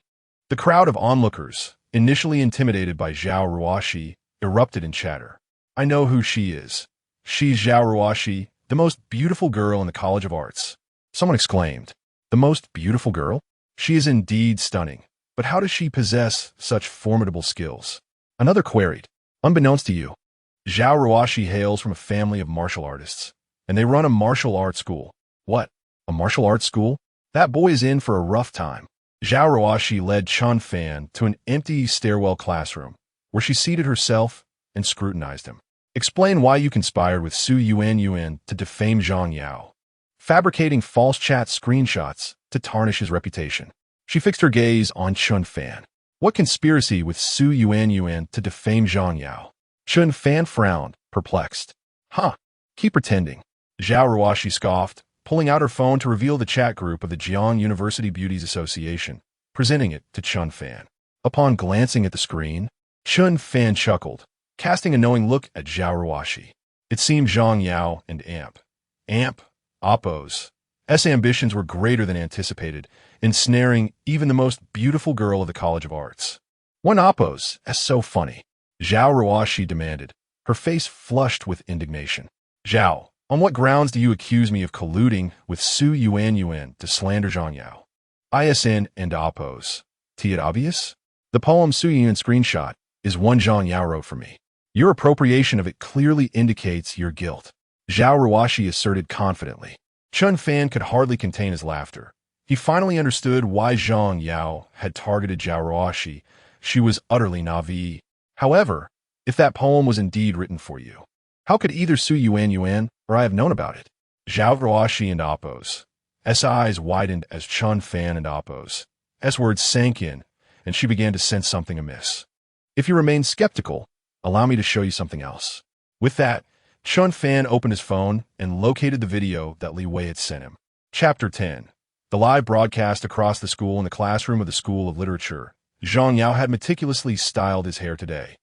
the crowd of onlookers, initially intimidated by Zhao Ruoxi, erupted in chatter. I know who she is. She's Zhao Ruoxi, the most beautiful girl in the College of Arts. Someone exclaimed, the most beautiful girl? She is indeed stunning, but how does she possess such formidable skills? Another queried, unbeknownst to you, Zhao Ruoxi hails from a family of martial artists, and they run a martial arts school. What? A martial arts school? That boy is in for a rough time. Zhao Ruoxi led Chen Fan to an empty stairwell classroom, where she seated herself and scrutinized him. Explain why you conspired with Su Yuan to defame Zhang Yao, fabricating false chat screenshots to tarnish his reputation. She fixed her gaze on Chen Fan. What conspiracy with Su Yuan to defame Zhang Yao? Chen Fan frowned, perplexed. Huh, keep pretending. Zhao Ruoxi scoffed, pulling out her phone to reveal the chat group of the Jiang University Beauties Association, presenting it to Chen Fan. Upon glancing at the screen, Chen Fan chuckled, casting a knowing look at Zhao Ruoxi. It seemed Zhang Yao and Oppo's ambitions were greater than anticipated, ensnaring even the most beautiful girl of the College of Arts. One Oppo's, that's so funny, Zhao Ruoxi demanded, her face flushed with indignation. Zhao, on what grounds do you accuse me of colluding with Su Yuan to slander Zhang Yao? ISN and Oppo's. It obvious? The poem Su Yuan screenshot is one Zhang Yao wrote for me. Your appropriation of it clearly indicates your guilt, Zhao Ruoxi asserted confidently. Chen Fan could hardly contain his laughter. He finally understood why Zhang Yao had targeted Zhao Ruoxi. She was utterly naive. However, if that poem was indeed written for you, how could either Su Yuan or I have known about it? Zhao Ruoxi and Oppo's eyes widened as Chen Fan and Oppo's words sank in, and she began to sense something amiss. If you remain skeptical, allow me to show you something else. With that, Chen Fan opened his phone and located the video that Li Wei had sent him. Chapter 10. The live broadcast across the school in the classroom of the School of Literature. Zhang Yao had meticulously styled his hair today.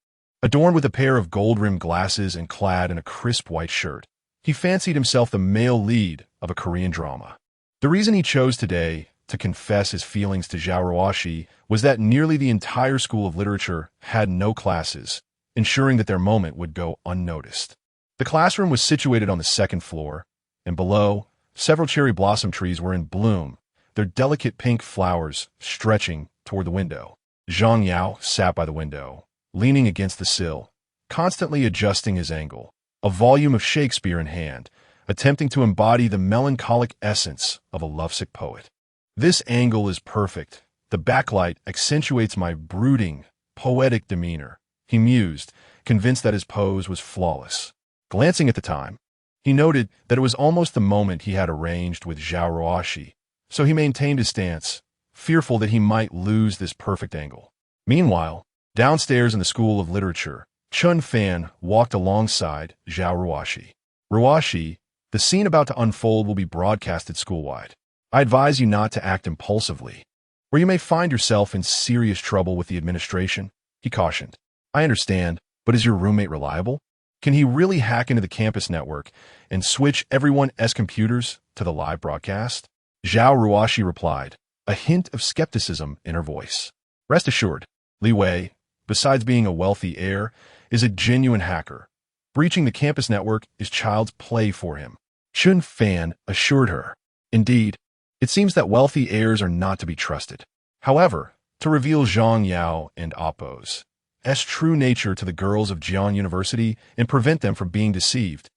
Adorned with a pair of gold-rimmed glasses and clad in a crisp white shirt, he fancied himself the male lead of a Korean drama. The reason he chose today to confess his feelings to Zhao Ruoxi was that nearly the entire School of Literature had no classes, ensuring that their moment would go unnoticed. The classroom was situated on the second floor, and below, several cherry blossom trees were in bloom, their delicate pink flowers stretching toward the window. Zhang Yao sat by the window, leaning against the sill, constantly adjusting his angle, a volume of Shakespeare in hand, attempting to embody the melancholic essence of a lovesick poet. This angle is perfect. The backlight accentuates my brooding, poetic demeanor, he mused, convinced that his pose was flawless. Glancing at the time, he noted that it was almost the moment he had arranged with Zhao Ruoxi, so he maintained his stance, fearful that he might lose this perfect angle. Meanwhile, downstairs in the School of Literature, Chen Fan walked alongside Zhao Ruoxi. Ruoxi, the scene about to unfold will be broadcasted schoolwide. I advise you not to act impulsively, or you may find yourself in serious trouble with the administration, he cautioned. I understand, but is your roommate reliable? Can he really hack into the campus network and switch everyone's computers to the live broadcast? Zhao Ruoxi replied, a hint of skepticism in her voice. Rest assured, Li Wei, besides being a wealthy heir, is a genuine hacker. Breaching the campus network is child's play for him, Chen Fan assured her. Indeed, it seems that wealthy heirs are not to be trusted. However, to reveal Zhang Yao and Oppo's true nature to the girls of Jiang University and prevent them from being deceived,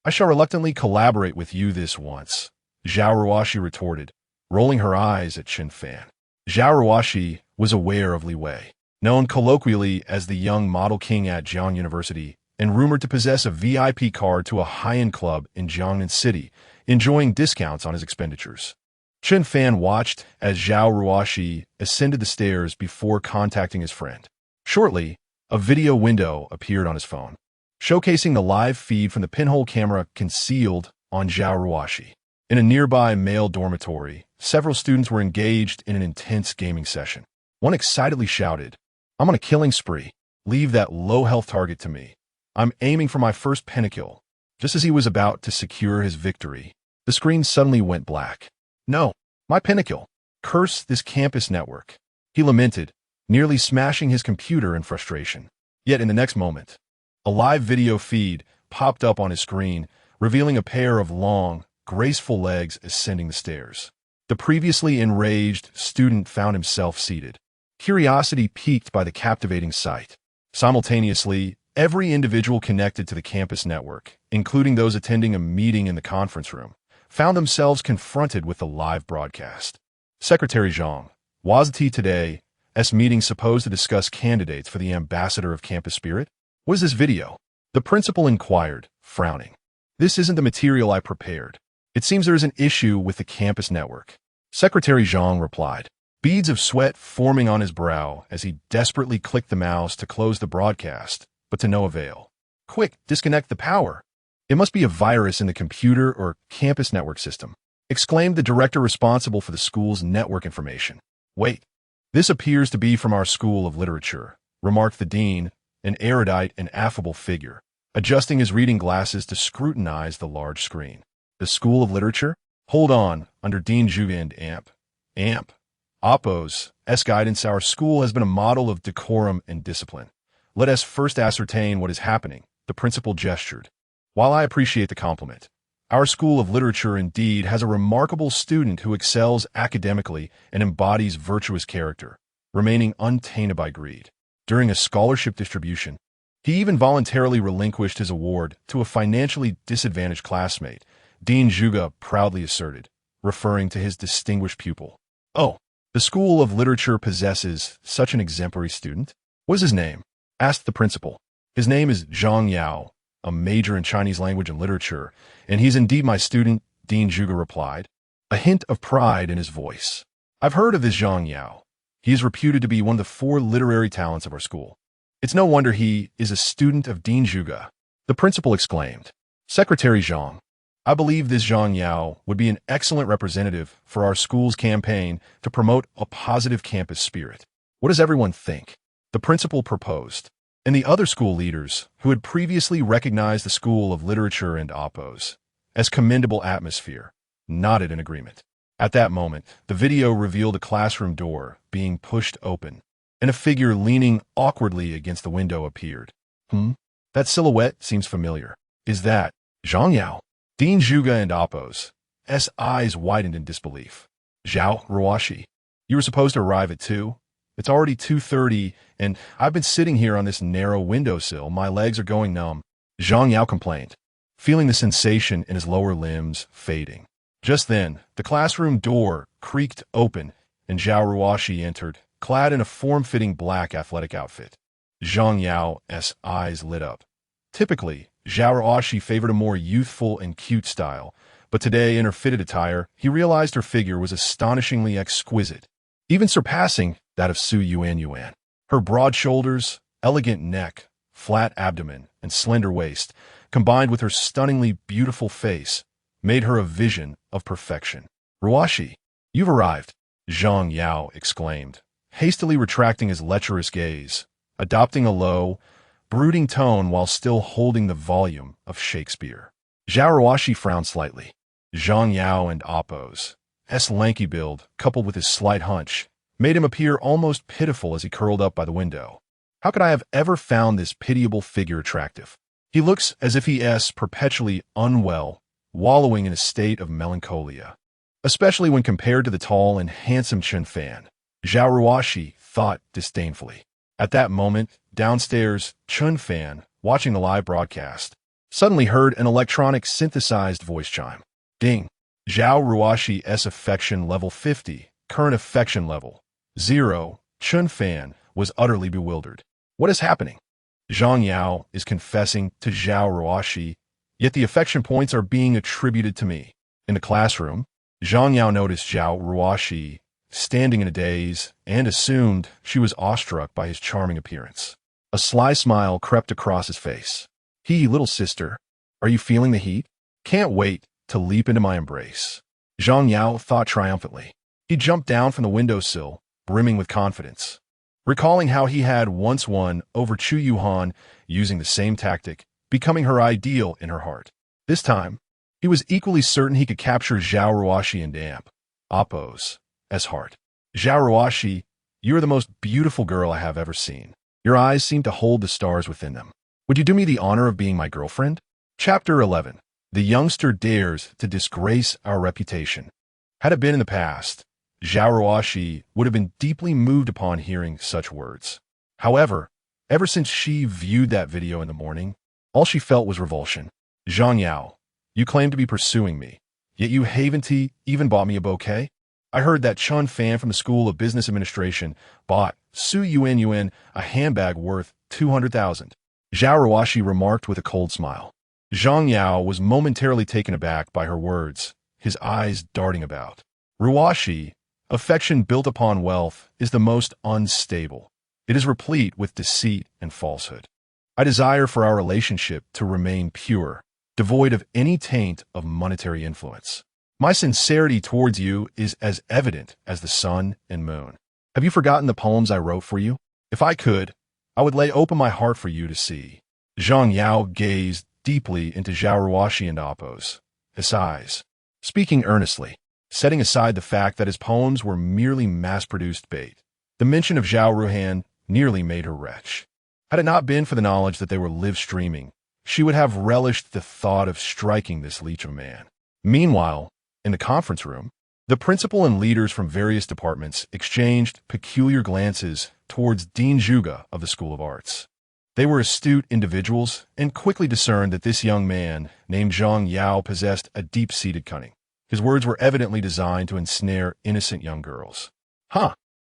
I shall reluctantly collaborate with you this once, Zhao Ruoxi retorted, rolling her eyes at Chen Fan. Zhao Ruoxi was aware of Li Wei, known colloquially as the young model king at Jiang University, and rumored to possess a VIP card to a high-end club in Jiangnan City, enjoying discounts on his expenditures. Chen Fan watched as Zhao Ruoxi ascended the stairs before contacting his friend. Shortly, a video window appeared on his phone, showcasing the live feed from the pinhole camera concealed on Zhao Ruoxi. In a nearby male dormitory, several students were engaged in an intense gaming session. One excitedly shouted, "I'm on a killing spree. Leave that low-health target to me. I'm aiming for my first pentakill." Just as he was about to secure his victory, the screen suddenly went black. "No, my pentakill. Curse this campus network," he lamented, nearly smashing his computer in frustration. Yet in the next moment, a live video feed popped up on his screen, revealing a pair of long, graceful legs ascending the stairs. The previously enraged student found himself seated, curiosity piqued by the captivating sight. Simultaneously, every individual connected to the campus network, including those attending a meeting in the conference room, found themselves confronted with the live broadcast. Secretary Zhang, was today's meeting supposed to discuss candidates for the ambassador of campus spirit? What is this video? The principal inquired, frowning. This isn't the material I prepared. It seems there is an issue with the campus network. Secretary Zhang replied, beads of sweat forming on his brow as he desperately clicked the mouse to close the broadcast, but to no avail. Quick, disconnect the power. It must be a virus in the computer or campus network system, exclaimed the director responsible for the school's network information. Wait, this appears to be from our school of literature, remarked the dean, an erudite and affable figure, adjusting his reading glasses to scrutinize the large screen. The School of Literature? Hold on, under Dean Zhuge and AMP. Oppo's guidance, our school has been a model of decorum and discipline. Let us first ascertain what is happening, the principal gestured. While I appreciate the compliment, our School of Literature indeed has a remarkable student who excels academically and embodies virtuous character, remaining untainted by greed. During a scholarship distribution, he even voluntarily relinquished his award to a financially disadvantaged classmate, Dean Zhuge proudly asserted, referring to his distinguished pupil. Oh, the School of Literature possesses such an exemplary student? What is his name? Asked the principal. His name is Zhang Yao, a major in Chinese language and literature, and he's indeed my student, Dean Zhuge replied, a hint of pride in his voice. I've heard of this Zhang Yao. He is reputed to be one of the 4 literary talents of our school. It's no wonder he is a student of Dean Zhuge, the principal exclaimed. Secretary Zhang, I believe this Zhang Yao would be an excellent representative for our school's campaign to promote a positive campus spirit. What does everyone think? The principal proposed, and the other school leaders, who had previously recognized the School of Literature and Oppos as commendable atmosphere, nodded in agreement. At that moment, the video revealed a classroom door being pushed open, and a figure leaning awkwardly against the window appeared. That silhouette seems familiar. Is that Zhang Yao? Dean Zhuge and Oppo's eyes widened in disbelief. Zhao Ruoxi, you were supposed to arrive at 2? It's already 2:30, and I've been sitting here on this narrow windowsill. My legs are going numb. Zhang Yao complained, feeling the sensation in his lower limbs fading. Just then, the classroom door creaked open, and Zhao Ruoxi entered, clad in a form-fitting black athletic outfit. Zhang Yao's eyes lit up. Typically, Zhao Ruoxi favored a more youthful and cute style, but today in her fitted attire, he realized her figure was astonishingly exquisite, even surpassing that of Su Yuan. Her broad shoulders, elegant neck, flat abdomen, and slender waist, combined with her stunningly beautiful face, made her a vision of perfection. Ruoxi, you've arrived, Zhang Yao exclaimed, hastily retracting his lecherous gaze, adopting a low, brooding tone while still holding the volume of Shakespeare. Zhao Ruoxi frowned slightly. Zhang Yao and Oppo's lanky build, coupled with his slight hunch, made him appear almost pitiful as he curled up by the window. How could I have ever found this pitiable figure attractive? He looks as if he is perpetually unwell, wallowing in a state of melancholia, especially when compared to the tall and handsome Chen Fan, Zhao Ruoxi thought disdainfully. At that moment, downstairs, Chen Fan, watching the live broadcast, suddenly heard an electronic synthesized voice chime. Ding! Zhao Ruoxi's affection level 50, current affection level 0. Chen Fan was utterly bewildered. What is happening? Zhang Yao is confessing to Zhao Ruoxi, yet the affection points are being attributed to me. In the classroom, Zhang Yao noticed Zhao Ruoxi standing in a daze and assumed she was awestruck by his charming appearance. A sly smile crept across his face. Little sister, are you feeling the heat? Can't wait to leap into my embrace. Zhang Yao thought triumphantly. He jumped down from the windowsill, brimming with confidence. Recalling how he had once won over Chu Yuhan using the same tactic, becoming her ideal in her heart. This time, he was equally certain he could capture Zhao Ruoxi and damp Appo's heart. Zhao Ruoxi, you are the most beautiful girl I have ever seen. Your eyes seem to hold the stars within them. Would you do me the honor of being my girlfriend? Chapter 11. The youngster dares to disgrace our reputation. Had it been in the past, Zhao Ruoxi would have been deeply moved upon hearing such words. However, ever since she viewed that video in the morning, all she felt was revulsion. Zhang Yao, you claim to be pursuing me, yet you haven't even bought me a bouquet? I heard that Chen Fan from the School of Business Administration bought Su Yuan a handbag worth 200,000. Zhao Ruoxi remarked with a cold smile. Zhang Yao was momentarily taken aback by her words, his eyes darting about. Ruoxi, affection built upon wealth, is the most unstable. It is replete with deceit and falsehood. I desire for our relationship to remain pure, devoid of any taint of monetary influence. My sincerity towards you is as evident as the sun and moon. Have you forgotten the poems I wrote for you? If I could, I would lay open my heart for you to see. Zhang Yao gazed deeply into Zhao Ruoxi and Appo's eyes, speaking earnestly, setting aside the fact that his poems were merely mass-produced bait. The mention of Zhao Ruhan nearly made her retch. Had it not been for the knowledge that they were live-streaming, she would have relished the thought of striking this leech of man. Meanwhile, in the conference room, the principal and leaders from various departments exchanged peculiar glances towards Dean Zhuge of the School of Arts. They were astute individuals and quickly discerned that this young man, named Zhang Yao, possessed a deep-seated cunning. His words were evidently designed to ensnare innocent young girls.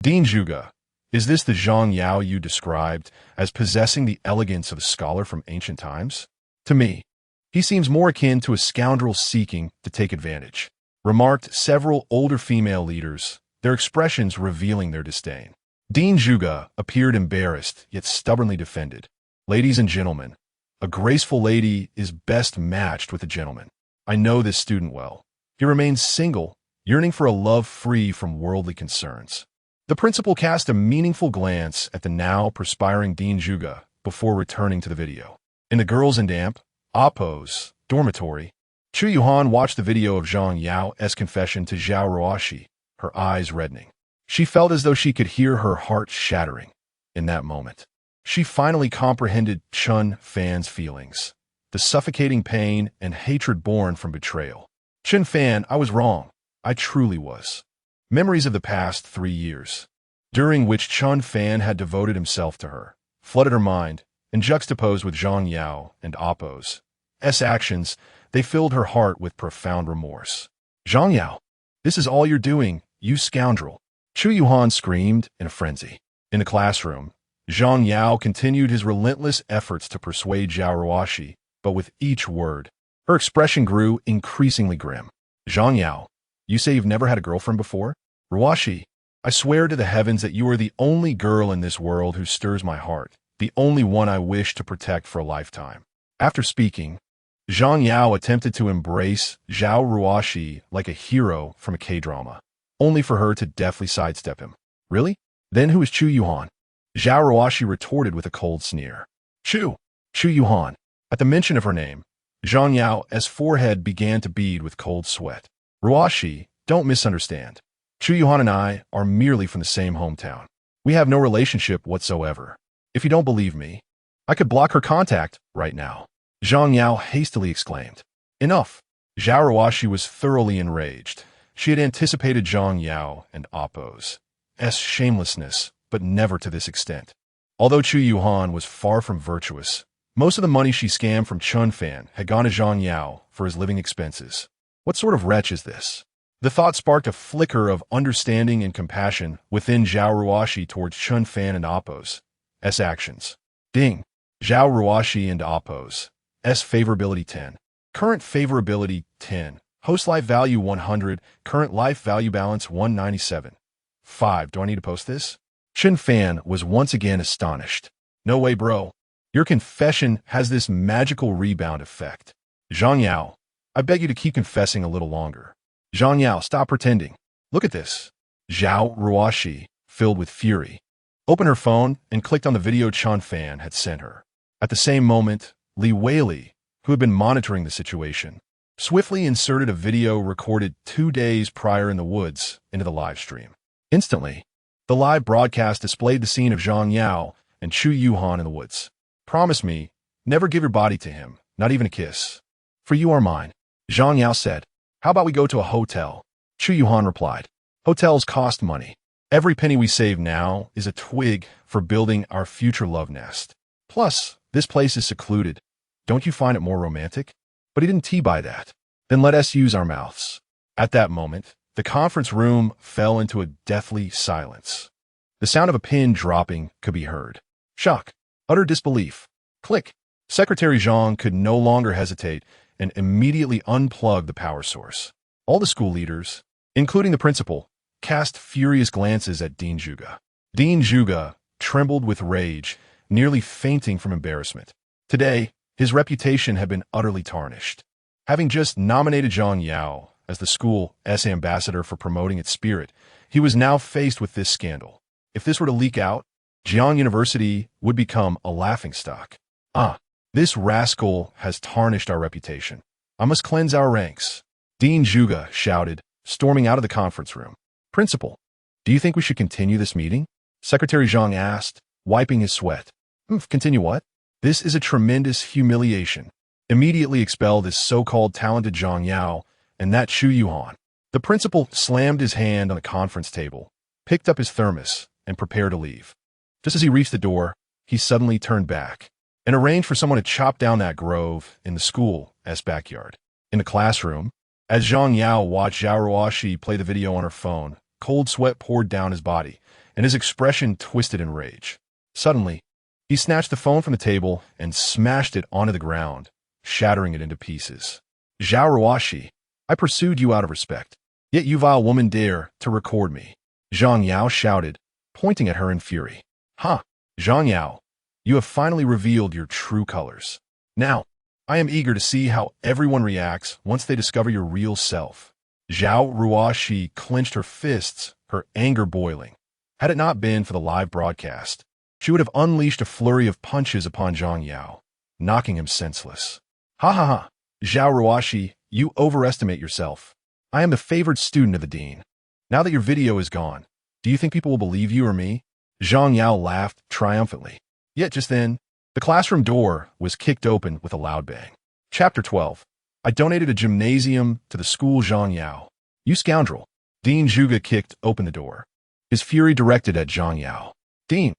Dean Zhuge, is this the Zhang Yao you described as possessing the elegance of a scholar from ancient times? To me, he seems more akin to a scoundrel seeking to take advantage, remarked several older female leaders, their expressions revealing their disdain. Dean Zhuge appeared embarrassed, yet stubbornly defended. Ladies and gentlemen, a graceful lady is best matched with a gentleman. I know this student well. He remains single, yearning for a love free from worldly concerns. The principal cast a meaningful glance at the now perspiring Dean Zhuge before returning to the video. In the girls and damp Appo's dormitory, Chu Yuhan watched the video of Zhang Yao's confession to Zhao Ruoxi, her eyes reddening. She felt as though she could hear her heart shattering. In that moment, she finally comprehended Chen Fan's feelings, the suffocating pain and hatred born from betrayal. Chen Fan, I was wrong. I truly was. Memories of the past 3 years, during which Chen Fan had devoted himself to her, flooded her mind, and juxtaposed with Zhang Yao and Appo's actions, they filled her heart with profound remorse. Zhang Yao, this is all you're doing, you scoundrel. Chu Yuhan screamed in a frenzy. In the classroom, Zhang Yao continued his relentless efforts to persuade Zhao Ruoxi, but with each word, her expression grew increasingly grim. Zhang Yao, you say you've never had a girlfriend before? Ruoxi, I swear to the heavens that you are the only girl in this world who stirs my heart, the only one I wish to protect for a lifetime. After speaking, Zhang Yao attempted to embrace Zhao Ruoxi like a hero from a K-drama, only for her to deftly sidestep him. Really? Then who is Chu Yuhan? Zhao Ruoxi retorted with a cold sneer. Chu Yuhan. At the mention of her name, Zhang Yao's forehead began to bead with cold sweat. Ruoxi, don't misunderstand. Chu Yuhan and I are merely from the same hometown. We have no relationship whatsoever. If you don't believe me, I could block her contact right now. Zhang Yao hastily exclaimed. Enough. Zhao Ruoxi was thoroughly enraged. She had anticipated Zhang Yao and Appo's shamelessness, but never to this extent. Although Chu Yuhan was far from virtuous, most of the money she scammed from Chen Fan had gone to Zhang Yao for his living expenses. What sort of wretch is this? The thought sparked a flicker of understanding and compassion within Zhao Ruoxi towards Chen Fan and Appo's actions. Ding. Zhao Ruoxi and Appo's favorability 10. Current favorability 10. Post life value 100, current life value balance 197. 5. Do I need to post this? Chen Fan was once again astonished. No way, bro. Your confession has this magical rebound effect. Zhang Yao, I beg you to keep confessing a little longer. Zhang Yao, stop pretending. Look at this. Zhao Ruoshi, filled with fury, opened her phone and clicked on the video Chen Fan had sent her. At the same moment, Li Weili, who had been monitoring the situation, swiftly inserted a video recorded 2 days prior in the woods into the live stream. Instantly, the live broadcast displayed the scene of Zhang Yao and Chu Yuhan in the woods. Promise me, never give your body to him, not even a kiss. For you are mine. Zhang Yao said. How about we go to a hotel? Chu Yuhan replied. Hotels cost money. Every penny we save now is a twig for building our future love nest. Plus, this place is secluded. Don't you find it more romantic? But he didn't buy that. Then let us use our mouths. At that moment, the conference room fell into a deathly silence. The sound of a pin dropping could be heard. Shock. Utter disbelief. Click. Secretary Zhang could no longer hesitate and immediately unplugged the power source. All the school leaders, including the principal, cast furious glances at Dean Zhuge. Dean Zhuge trembled with rage, nearly fainting from embarrassment. Today, his reputation had been utterly tarnished. Having just nominated Zhang Yao as the school's ambassador for promoting its spirit, he was now faced with this scandal. If this were to leak out, Jiang University would become a laughingstock. This rascal has tarnished our reputation. I must cleanse our ranks. Dean Zhuge shouted, storming out of the conference room. Principal, do you think we should continue this meeting? Secretary Zhang asked, wiping his sweat. Continue what? This is a tremendous humiliation. Immediately expel this so-called talented Zhang Yao and that Chu Yuhan. The principal slammed his hand on the conference table, picked up his thermos, and prepared to leave. Just as he reached the door, he suddenly turned back and arranged for someone to chop down that grove in the school's backyard. In the classroom, as Zhang Yao watched Zhao Ruoshi play the video on her phone, cold sweat poured down his body, and his expression twisted in rage. Suddenly, he snatched the phone from the table and smashed it onto the ground, shattering it into pieces. Zhao Ruoshi, I pursued you out of respect, yet you vile woman dare to record me. Zhang Yao shouted, pointing at her in fury. Zhang Yao, you have finally revealed your true colors. Now, I am eager to see how everyone reacts once they discover your real self. Zhao Ruoshi clenched her fists, her anger boiling. Had it not been for the live broadcast, she would have unleashed a flurry of punches upon Zhang Yao, knocking him senseless. Zhao Ruoshi, you overestimate yourself. I am the favored student of the dean. Now that your video is gone, do you think people will believe you or me? Zhang Yao laughed triumphantly. Yet just then, the classroom door was kicked open with a loud bang. Chapter 12. I donated a gymnasium to the school Zhang Yao. You scoundrel. Dean Zhuge kicked open the door, his fury directed at Zhang Yao. Dean.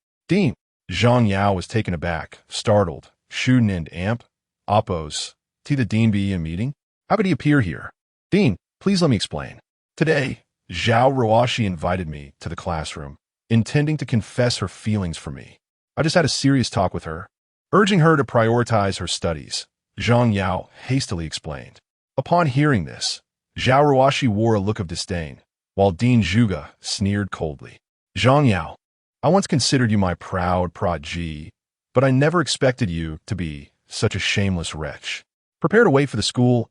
Zhang Yao was taken aback, startled. Shouldn't and amp, oppose, to the dean be in meeting? How could he appear here? Dean, please let me explain. Today, Zhao Ruoshi invited me to the classroom, intending to confess her feelings for me. I just had a serious talk with her, urging her to prioritize her studies. Zhang Yao hastily explained. Upon hearing this, Zhao Ruoshi wore a look of disdain, while Dean Zhuge sneered coldly. Zhang Yao, I once considered you my proud protege, but I never expected you to be such a shameless wretch. Prepare to wait for the school's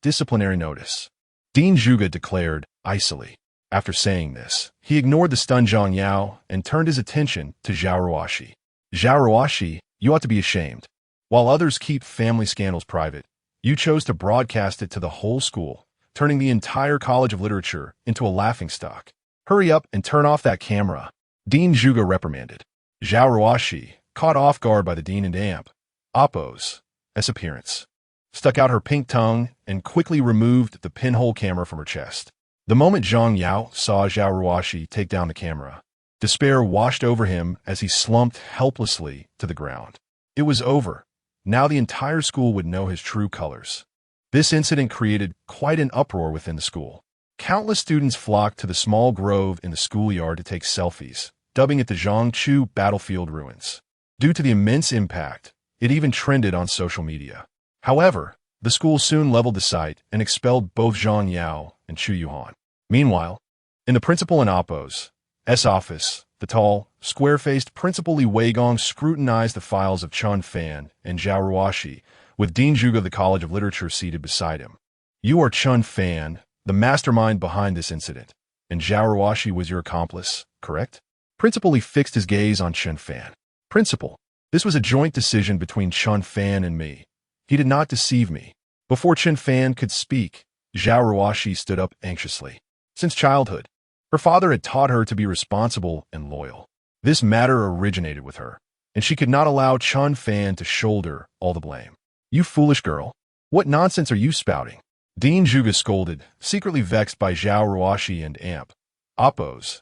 disciplinary notice. Dean Zhuge declared icily. After saying this, he ignored the stunned Zhang Yao and turned his attention to Zhao Ruoshi. Zhao Ruoshi, you ought to be ashamed. While others keep family scandals private, you chose to broadcast it to the whole school, turning the entire College of Literature into a laughingstock. Hurry up and turn off that camera. Dean Zhuge reprimanded. Zhao Ruoshi, caught off guard by the dean and amp, Oppo's appearance, stuck out her pink tongue and quickly removed the pinhole camera from her chest. The moment Zhang Yao saw Zhao Ruoshi take down the camera, despair washed over him as he slumped helplessly to the ground. It was over. Now the entire school would know his true colors. This incident created quite an uproar within the school. Countless students flocked to the small grove in the schoolyard to take selfies, dubbing it the Zhangchu battlefield ruins. Due to the immense impact, it even trended on social media. However, The school soon leveled the site and expelled both Zhang Yao and Chu Yuhan. Meanwhile, in the principal and Oppo's office, the tall, square-faced Principal Li Weigong scrutinized the files of Chen Fan and Zhao Ruoxi, with Dean Zhuge of the College of Literature seated beside him. You are Chen Fan, the mastermind behind this incident, and Zhao Ruoxi was your accomplice, correct? Principal Li fixed his gaze on Chen Fan. Principal, this was a joint decision between Chen Fan and me. He did not deceive me. Before Chen Fan could speak, Zhao Ruoxi stood up anxiously. Since childhood, her father had taught her to be responsible and loyal. This matter originated with her, and she could not allow Chen Fan to shoulder all the blame. You foolish girl. What nonsense are you spouting? Dean Zhuge scolded, secretly vexed by Zhao Ruoxi and Amp. Oppo's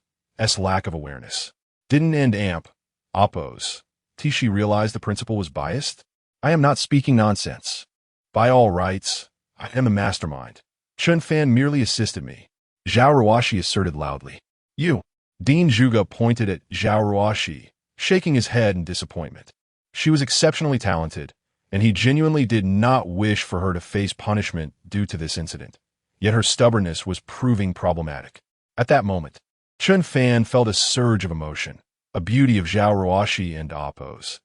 lack of awareness. Didn't end Amp. Oppo's. She realized the principal was biased? I am not speaking nonsense. By all rights, I am the mastermind. Chen Fan merely assisted me. Zhao Ruoxi asserted loudly. You. Dean Zhuge pointed at Zhao Ruoxi, shaking his head in disappointment. She was exceptionally talented, and he genuinely did not wish for her to face punishment due to this incident. Yet her stubbornness was proving problematic. At that moment, Chen Fan felt a surge of emotion. A beauty of Zhao Ruoxi and Oppo's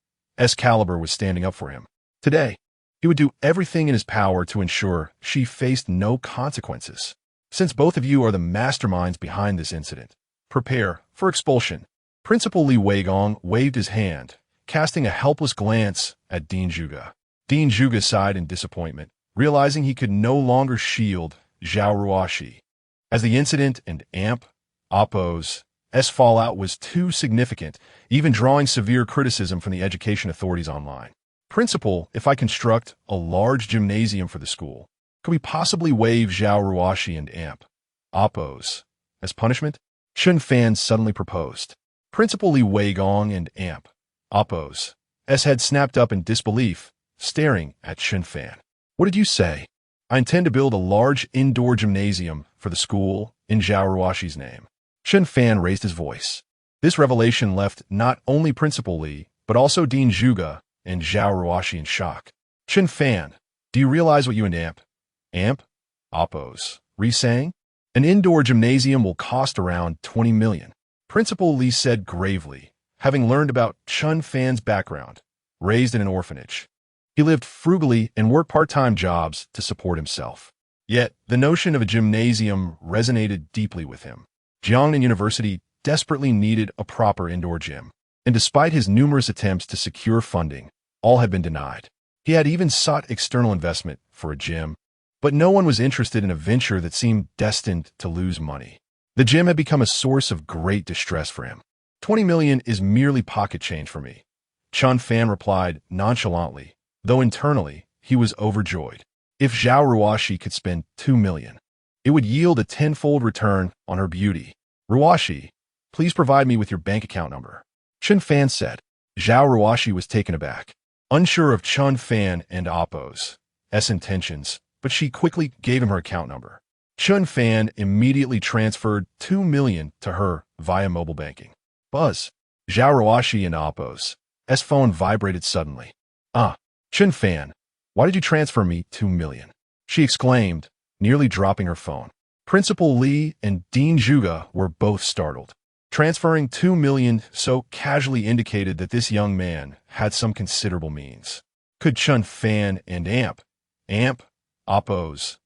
caliber was standing up for him. Today, he would do everything in his power to ensure she faced no consequences. Since both of you are the masterminds behind this incident, prepare for expulsion. Principal Li Weigong waved his hand, casting a helpless glance at Dean Zhuge. Dean Zhuge sighed in disappointment, realizing he could no longer shield Zhao Ruoxi, as the incident and Amp, Oppo's fallout was too significant, even drawing severe criticism from the education authorities online. Principal, if I construct a large gymnasium for the school, could we possibly waive Zhao Ruoxi and Amp, Oppo's as punishment? Chen Fan suddenly proposed. Principal Li Weigong and Amp, Oppo's had snapped up in disbelief, staring at Chen Fan. What did you say? I intend to build a large indoor gymnasium for the school in Zhao Ruoxi's name. Chen Fan raised his voice. This revelation left not only Principal Li, but also Dean Zhuge and Zhao Ruoxi in shock. Chen Fan, do you realize what you and Amp, Oppo's saying? An indoor gymnasium will cost around 20 million. Principal Li said gravely, having learned about Chen Fan's background, raised in an orphanage. He lived frugally and worked part-time jobs to support himself. Yet, the notion of a gymnasium resonated deeply with him. Jiangnan University desperately needed a proper indoor gym, and despite his numerous attempts to secure funding, all had been denied. He had even sought external investment for a gym, but no one was interested in a venture that seemed destined to lose money. The gym had become a source of great distress for him. 20 million is merely pocket change for me, Chen Fan replied nonchalantly, though internally he was overjoyed. If Zhao Ruoxi could spend 2 million, it would yield a tenfold return on her beauty. Ruoxi, please provide me with your bank account number. Chen Fan said. Zhao Ruoxi was taken aback, unsure of Chen Fan and Oppo's intentions, but she quickly gave him her account number. Chen Fan immediately transferred 2 million to her via mobile banking. Buzz. Zhao Ruoxi and Oppo's phone vibrated suddenly. Chen Fan, why did you transfer me 2 million? She exclaimed, nearly dropping her phone. Principal Li and Dean Zhuge were both startled. Transferring 2 million so casually indicated that this young man had some considerable means. Could Chen Fan and Amp, Oppo's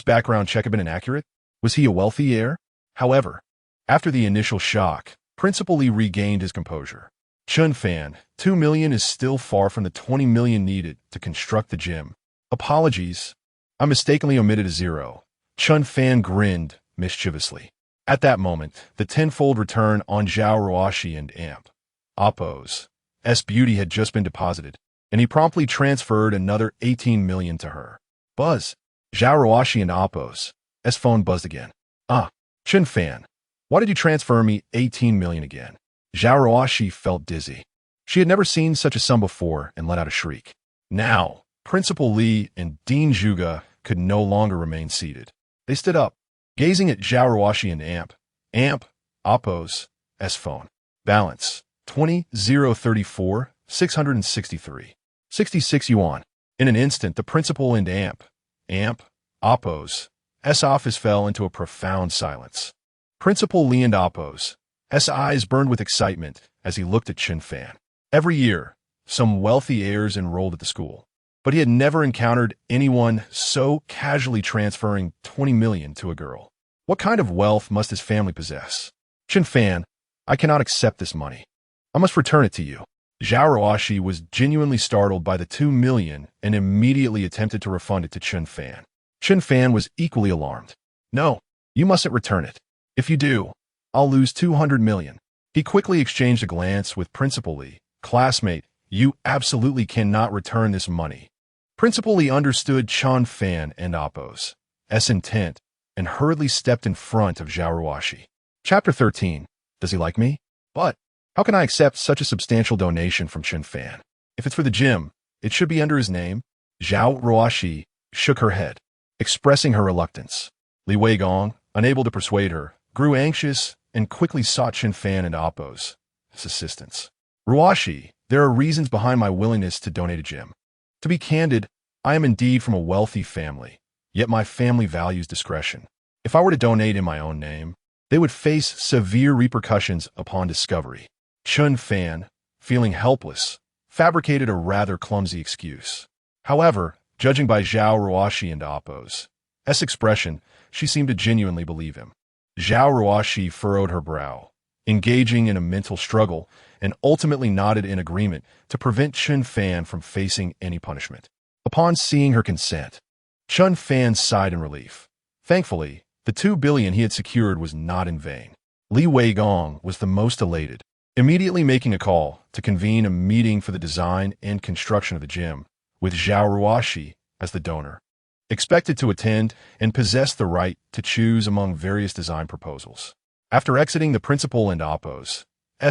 background check have been inaccurate? Was he a wealthy heir? However, after the initial shock, Principal Li regained his composure. Chen Fan, 2 million is still far from the 20 million needed to construct the gym. Apologies. I mistakenly omitted a zero. Chen Fan grinned mischievously. At that moment, the tenfold return on Zhao Ruoxi and Amp, Oppo's beauty had just been deposited, and he promptly transferred another 18 million to her. Buzz. Zhao Ruoxi and Oppo's phone buzzed again. Chen Fan, why did you transfer me 18 million again? Zhao Ruoxi felt dizzy. She had never seen such a sum before and let out a shriek. Now, Principal Li and Dean Zhuge could no longer remain seated. They stood up, gazing at Zhao Ruoxi and Amp, Oppo's phone. Balance, 20,034, 663. 66 yuan. In an instant, the principal and Amp, Amp, Oppos, S office fell into a profound silence. Principal Lee and Oppos, S eyes burned with excitement as he looked at Chen Fan. Every year, some wealthy heirs enrolled at the school, but he had never encountered anyone so casually transferring 20 million to a girl. What kind of wealth must his family possess? Chen Fan, I cannot accept this money. I must return it to you. Zhao Ruoxi was genuinely startled by the 2 million and immediately attempted to refund it to Chen Fan. Chen Fan was equally alarmed. No, you mustn't return it. If you do, I'll lose 200 million. He quickly exchanged a glance with Principal Lee. Classmate, you absolutely cannot return this money. Principal Lee understood Chen Fan and Oppos' intent and hurriedly stepped in front of Zhao Ruoxi. Chapter 13. Does he like me? But how can I accept such a substantial donation from Chen Fan? If it's for the gym, it should be under his name. Zhao Ruoxi shook her head, expressing her reluctance. Li Weigong, unable to persuade her, grew anxious and quickly sought Chen Fan and Oppos' assistance. Ruoxi, there are reasons behind my willingness to donate a gym. To be candid, I am indeed from a wealthy family, yet my family values discretion. If I were to donate in my own name, they would face severe repercussions upon discovery. Chen Fan, feeling helpless, fabricated a rather clumsy excuse. However, judging by Zhao Ruoxi and Oppos' expression, she seemed to genuinely believe him. Zhao Ruoxi furrowed her brow, engaging in a mental struggle, and ultimately nodded in agreement to prevent Chen Fan from facing any punishment. Upon seeing her consent, Chen Fan sighed in relief. Thankfully, the 2 billion he had secured was not in vain. Li Weigong was the most elated, immediately making a call to convene a meeting for the design and construction of the gym, with Zhao Ruoxi as the donor, expected to attend and possess the right to choose among various design proposals. After exiting the Principal and Oppos'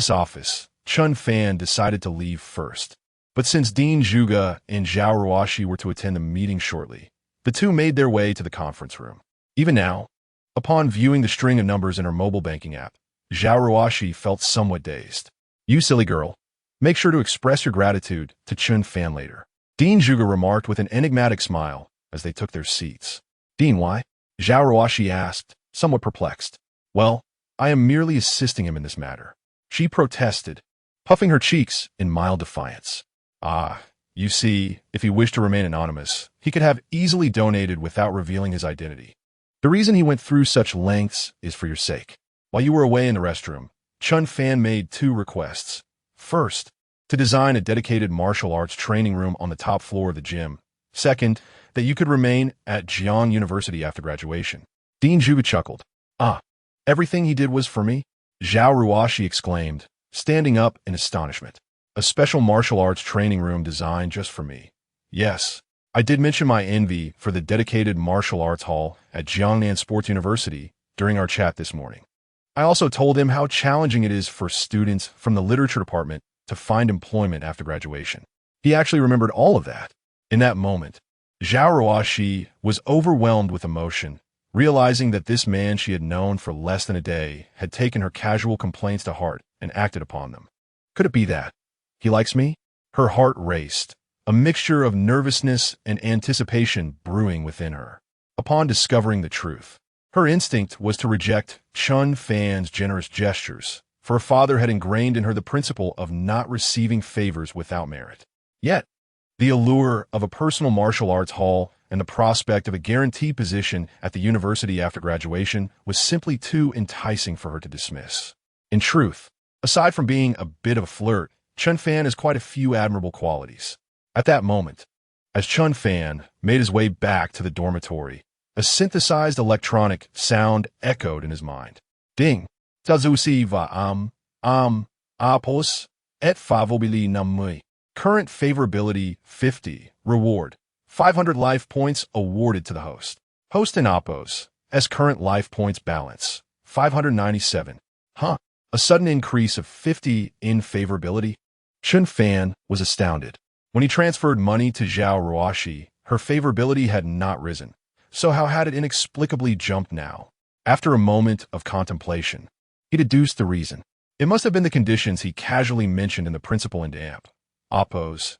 office, Chen Fan decided to leave first. But since Dean Zhuge and Zhao Ruoxi were to attend the meeting shortly, the two made their way to the conference room. Even now, upon viewing the string of numbers in her mobile banking app, Zhao Ruoxi felt somewhat dazed. You silly girl, make sure to express your gratitude to Chen Fan later. Dean Zhuge remarked with an enigmatic smile as they took their seats. Dean, why? Zhao Ruoxi asked, somewhat perplexed. Well, I am merely assisting him in this matter. She protested, puffing her cheeks in mild defiance. You see, if he wished to remain anonymous, he could have easily donated without revealing his identity. The reason he went through such lengths is for your sake. While you were away in the restroom, Chen Fan made 2 requests. First, to design a dedicated martial arts training room on the top floor of the gym. Second, that you could remain at Jiang University after graduation. Dean Zhuge chuckled. Everything he did was for me? Zhao Ruoxi exclaimed, standing up in astonishment. A special martial arts training room designed just for me. Yes, I did mention my envy for the dedicated martial arts hall at Jiangnan Sports University during our chat this morning. I also told him how challenging it is for students from the literature department to find employment after graduation. He actually remembered all of that. In that moment, Zhao Ruoxi was overwhelmed with emotion, realizing that this man she had known for less than a day had taken her casual complaints to heart and acted upon them. Could it be that he likes me? Her heart raced, a mixture of nervousness and anticipation brewing within her. Upon discovering the truth, her instinct was to reject Chen Fan's generous gestures, for her father had ingrained in her the principle of not receiving favors without merit. Yet, the allure of a personal martial arts hall and the prospect of a guaranteed position at the university after graduation was simply too enticing for her to dismiss. In truth, aside from being a bit of a flirt, Chen Fan has quite a few admirable qualities. At that moment, as Chen Fan made his way back to the dormitory, a synthesized electronic sound echoed in his mind. Ding! Tazusi va apos et favorabili namui. Current favorability 50. Reward 500 life points awarded to the host. Host and Oppos' current life points balance 597. A sudden increase of 50 in favorability? Chen Fan was astounded. When he transferred money to Zhao Ruoxi, her favorability had not risen. So how had it inexplicably jumped now? After a moment of contemplation, he deduced the reason. It must have been the conditions he casually mentioned in the Principal and Oppos'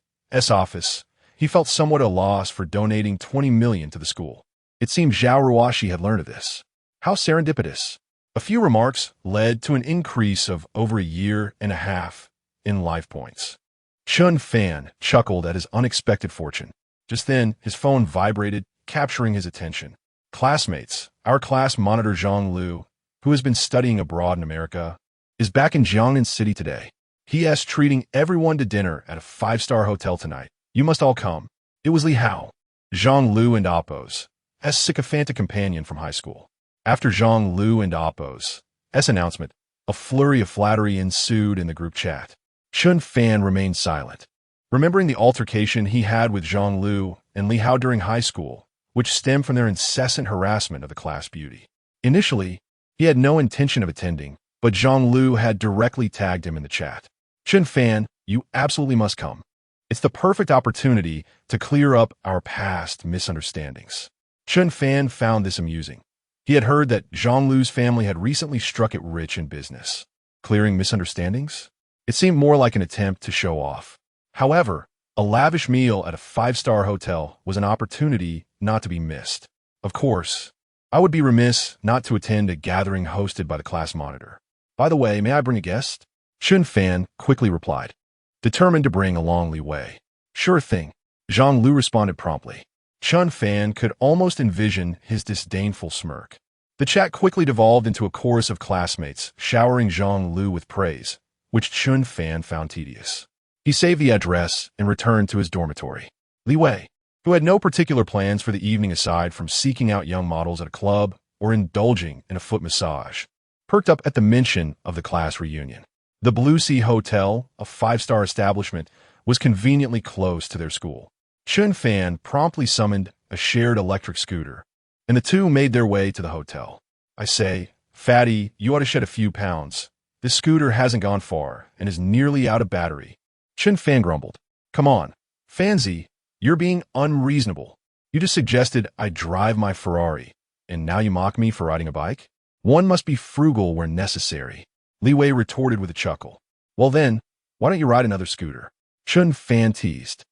office, he felt somewhat at a loss for donating 20 million to the school. It seemed Zhao Ruoshi had learned of this. How serendipitous. A few remarks led to an increase of over a year and a half in life points. Chen Fan chuckled at his unexpected fortune. Just then, his phone vibrated, capturing his attention. Classmates, our class monitor Zhang Lu, who has been studying abroad in America, is back in Jiangnan City today. He is treating everyone to dinner at a 5-star hotel tonight. You must all come. It was Li Hao, Zhang Lu and Appo's sycophantic companion from high school. After Zhang Lu and Appo's announcement, a flurry of flattery ensued in the group chat. Chen Fan remained silent, remembering the altercation he had with Zhang Lu and Li Hao during high school, which stemmed from their incessant harassment of the class beauty. Initially, he had no intention of attending, but Zhang Lu had directly tagged him in the chat. Chen Fan, you absolutely must come. It's the perfect opportunity to clear up our past misunderstandings. Chen Fan found this amusing. He had heard that Zhang Lu's family had recently struck it rich in business. Clearing misunderstandings? It seemed more like an attempt to show off. However, a lavish meal at a 5-star hotel was an opportunity not to be missed. Of course, I would be remiss not to attend a gathering hosted by the class monitor. By the way, may I bring a guest? Chen Fan quickly replied, determined to bring along Li Wei. Sure thing, Zhang Lu responded promptly. Chen Fan could almost envision his disdainful smirk. The chat quickly devolved into a chorus of classmates showering Zhang Lu with praise, which Chen Fan found tedious. He saved the address and returned to his dormitory. Li Wei, who had no particular plans for the evening aside from seeking out young models at a club or indulging in a foot massage, perked up at the mention of the class reunion. The Blue Sea Hotel, a 5-star establishment, was conveniently close to their school. Chen Fan promptly summoned a shared electric scooter, and the two made their way to the hotel. I say, Fatty, you ought to shed a few pounds. This scooter hasn't gone far and is nearly out of battery. Chen Fan grumbled. Come on, Fanzi, you're being unreasonable. You just suggested I drive my Ferrari, and now you mock me for riding a bike? One must be frugal where necessary. Li Wei retorted with a chuckle. Well then, why don't you ride another scooter? Chen Fan teased.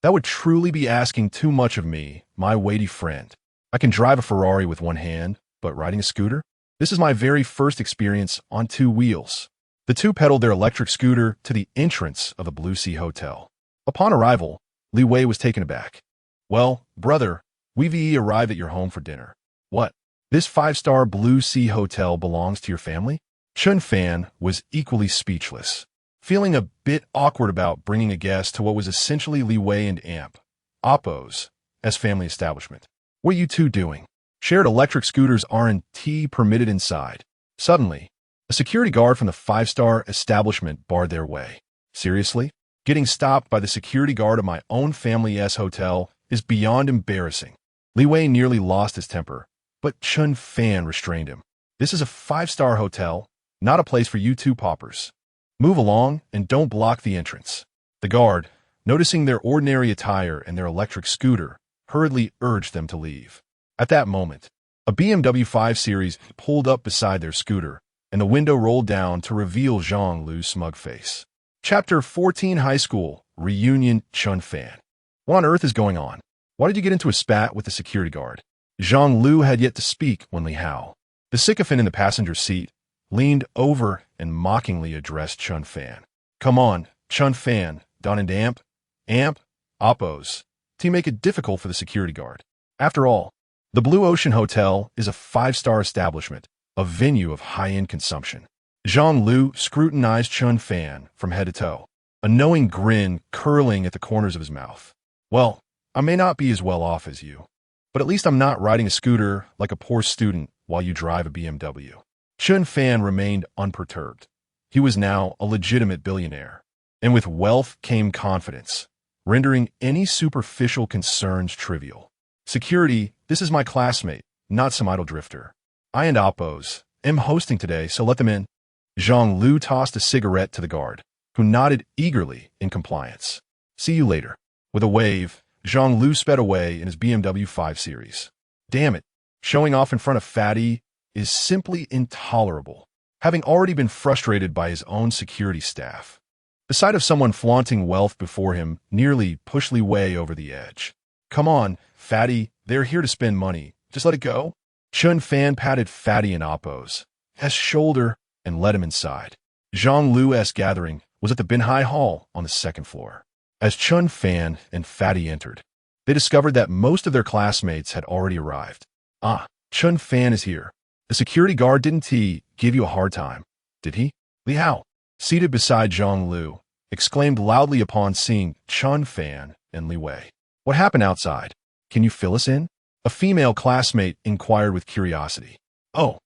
That would truly be asking too much of me, my weighty friend. I can drive a Ferrari with one hand, but riding a scooter? This is my very first experience on 2 wheels. The two pedaled their electric scooter to the entrance of the Blue Sea Hotel. Upon arrival, Li Wei was taken aback. Well, brother, we've arrived at your home for dinner. What? This 5-star Blue Sea Hotel belongs to your family? Chen Fan was equally speechless, feeling a bit awkward about bringing a guest to what was essentially Li Wei and Appo's family establishment. What are you two doing? Shared electric scooters aren't permitted inside. Suddenly, a security guard from the 5-star establishment barred their way. Seriously? Getting stopped by the security guard of my own family's hotel is beyond embarrassing. Li Wei nearly lost his temper, but Chen Fan restrained him. This is a 5-star hotel, not a place for you two paupers. Move along and don't block the entrance. The guard, noticing their ordinary attire and their electric scooter, hurriedly urged them to leave. At that moment, a BMW 5 Series pulled up beside their scooter, and the window rolled down to reveal Zhang Lu's smug face. Chapter 14 High School Reunion. Chen Fan. What on earth is going on? Why did you get into a spat with the security guard? Zhang Lu had yet to speak when Li Hao, the sycophant in the passenger seat, leaned over and mockingly addressed Chen Fan. Come on, Chen Fan, Don and Appo's, to make it difficult for the security guard. After all, the Blue Ocean Hotel is a 5-star establishment, a venue of high-end consumption. Zhang Lu scrutinized Chen Fan from head to toe, a knowing grin curling at the corners of his mouth. Well, I may not be as well off as you, but at least I'm not riding a scooter like a poor student while you drive a BMW. Chen Fan remained unperturbed. He was now a legitimate billionaire, and with wealth came confidence, rendering any superficial concerns trivial. Security, this is my classmate, not some idle drifter. I and Appo's am hosting today, so let them in. Zhang Lu tossed a cigarette to the guard, who nodded eagerly in compliance. See you later. With a wave, Zhang Lu sped away in his BMW 5 Series. Damn it, showing off in front of Fatty is simply intolerable. Having already been frustrated by his own security staff, The sight of someone flaunting wealth before him nearly pushed Li Wei over the edge. Come on, Fatty, they're here to spend money. Just let it go. Chen Fan patted Fatty and Appo's shoulder and led him inside. Zhang Lu's gathering was at the Binhai Hall on the second floor. As Chen Fan and Fatty entered, they discovered that most of their classmates had already arrived. Ah, Chen Fan is here. The security guard didn't he give you a hard time, did he? Li Hao, seated beside Zhang Lu, exclaimed loudly upon seeing Chen Fan and Li Wei. What happened outside? Can you fill us in? A female classmate inquired with curiosity. Oh,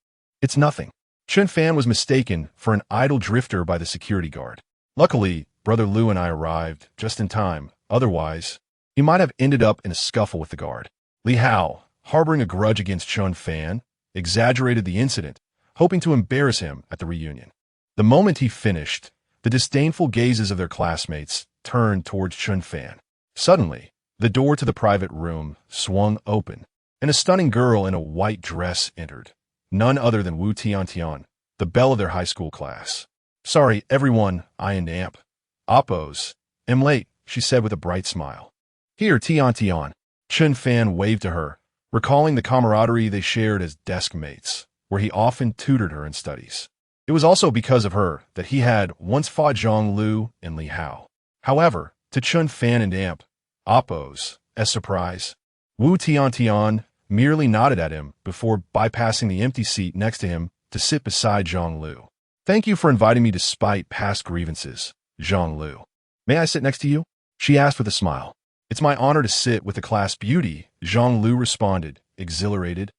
it's nothing. Chen Fan was mistaken for an idle drifter by the security guard. Luckily, Brother Lu and I arrived just in time. Otherwise, he might have ended up in a scuffle with the guard. Li Hao, harboring a grudge against Chen Fan, exaggerated the incident, hoping to embarrass him at the reunion. The moment he finished, the disdainful gazes of their classmates turned towards Chen Fan. Suddenly, the door to the private room swung open, and a stunning girl in a white dress entered. None other than Wu Tiantian, the belle of their high school class. Sorry, everyone, I and Amp. Oppos. Am late, she said with a bright smile. Here, Tiantian. Chen Fan waved to her, recalling the camaraderie they shared as desk mates, where he often tutored her in studies. It was also because of her that he had once fought Zhang Lu and Li Hao. However, to Chen Fan and Amp, Oppos, as surprise, Wu Tiantian merely nodded at him before bypassing the empty seat next to him to sit beside Zhang Lu. Thank you for inviting me despite past grievances, Zhang Lu. May I sit next to you? She asked with a smile. It's my honor to sit with the class beauty, Zhang Lu responded, exhilarated,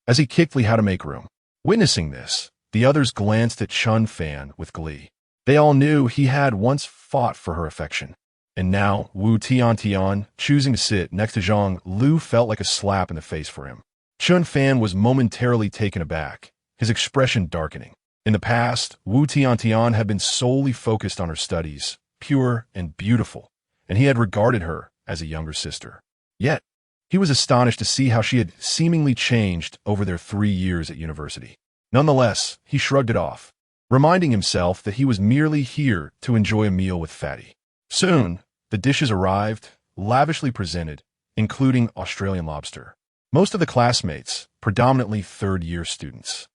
as he kicked Li Hao to make room. Witnessing this, the others glanced at Chen Fan with glee. They all knew he had once fought for her affection. And now, Wu Tiantian, choosing to sit next to Zhang Lu felt like a slap in the face for him. Chen Fan was momentarily taken aback, his expression darkening. In the past, Wu Tiantian had been solely focused on her studies, pure and beautiful, and he had regarded her as a younger sister. Yet, he was astonished to see how she had seemingly changed over their 3 years at university. Nonetheless, he shrugged it off, reminding himself that he was merely here to enjoy a meal with Fatty. Soon, the dishes arrived, lavishly presented, including Australian lobster. Most of the classmates, predominantly third-year students,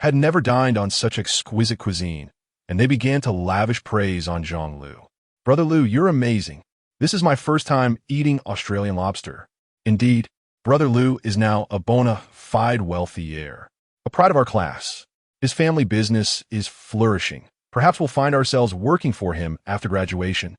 had never dined on such exquisite cuisine, and they began to lavish praise on Zhang Lu. Brother Lu, you're amazing. This is my first time eating Australian lobster. Indeed, Brother Lu is now a bona fide wealthy heir, a pride of our class. His family business is flourishing. Perhaps we'll find ourselves working for him after graduation.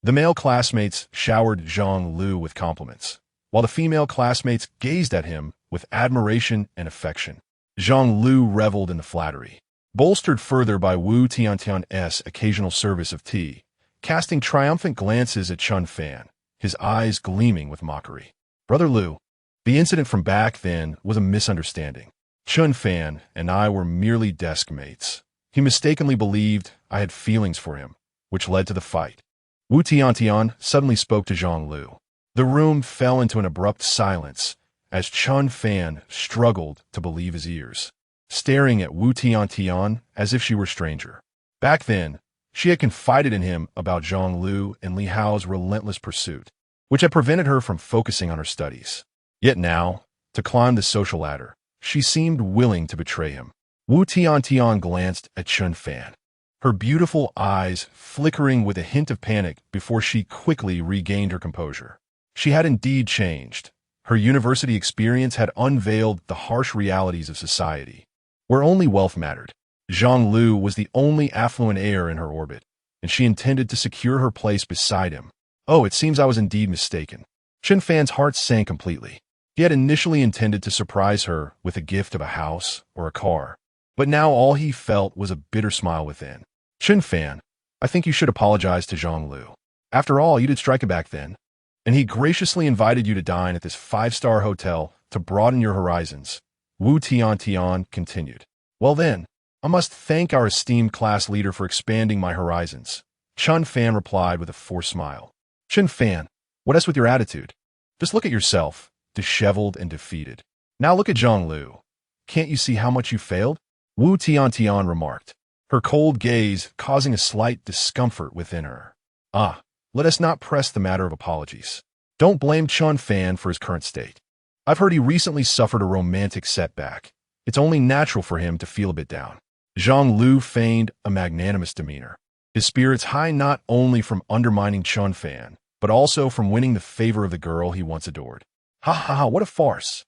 The male classmates showered Zhang Lu with compliments, while the female classmates gazed at him with admiration and affection. Zhang Lu reveled in the flattery, bolstered further by Wu Tiantian's occasional service of tea, casting triumphant glances at Chen Fan, his eyes gleaming with mockery. Brother Lu, the incident from back then was a misunderstanding. Chen Fan and I were merely desk mates. He mistakenly believed I had feelings for him, which led to the fight. Wu Tiantian suddenly spoke to Zhang Lu. The room fell into an abrupt silence as Chen Fan struggled to believe his ears, staring at Wu Tiantian as if she were a stranger. Back then, she had confided in him about Zhang Lu and Li Hao's relentless pursuit, which had prevented her from focusing on her studies. Yet now, to climb the social ladder, she seemed willing to betray him. Wu Tiantian glanced at Chen Fan, her beautiful eyes flickering with a hint of panic before she quickly regained her composure. She had indeed changed. Her university experience had unveiled the harsh realities of society, where only wealth mattered. Zhang Lu was the only affluent heir in her orbit, and she intended to secure her place beside him. Oh, it seems I was indeed mistaken. Chen Fan's heart sank completely. He had initially intended to surprise her with a gift of a house or a car, but now all he felt was a bitter smile within. Chen Fan, I think you should apologize to Zhang Lu. After all, you did strike it back then, and he graciously invited you to dine at this 5-star hotel to broaden your horizons. Wu Tiantian continued. Well then, I must thank our esteemed class leader for expanding my horizons. Chen Fan replied with a forced smile. Chen Fan, what is with your attitude? Just look at yourself, disheveled and defeated. Now look at Zhang Lu. Can't you see how much you failed? Wu Tiantian remarked. her cold gaze causing a slight discomfort within her. Ah, let us not press the matter of apologies. Don't blame Chen Fan for his current state. I've heard he recently suffered a romantic setback. It's only natural for him to feel a bit down. Zhang Lu feigned a magnanimous demeanor, his spirits high not only from undermining Chen Fan, but also from winning the favor of the girl he once adored. Ha ha ha, what a farce.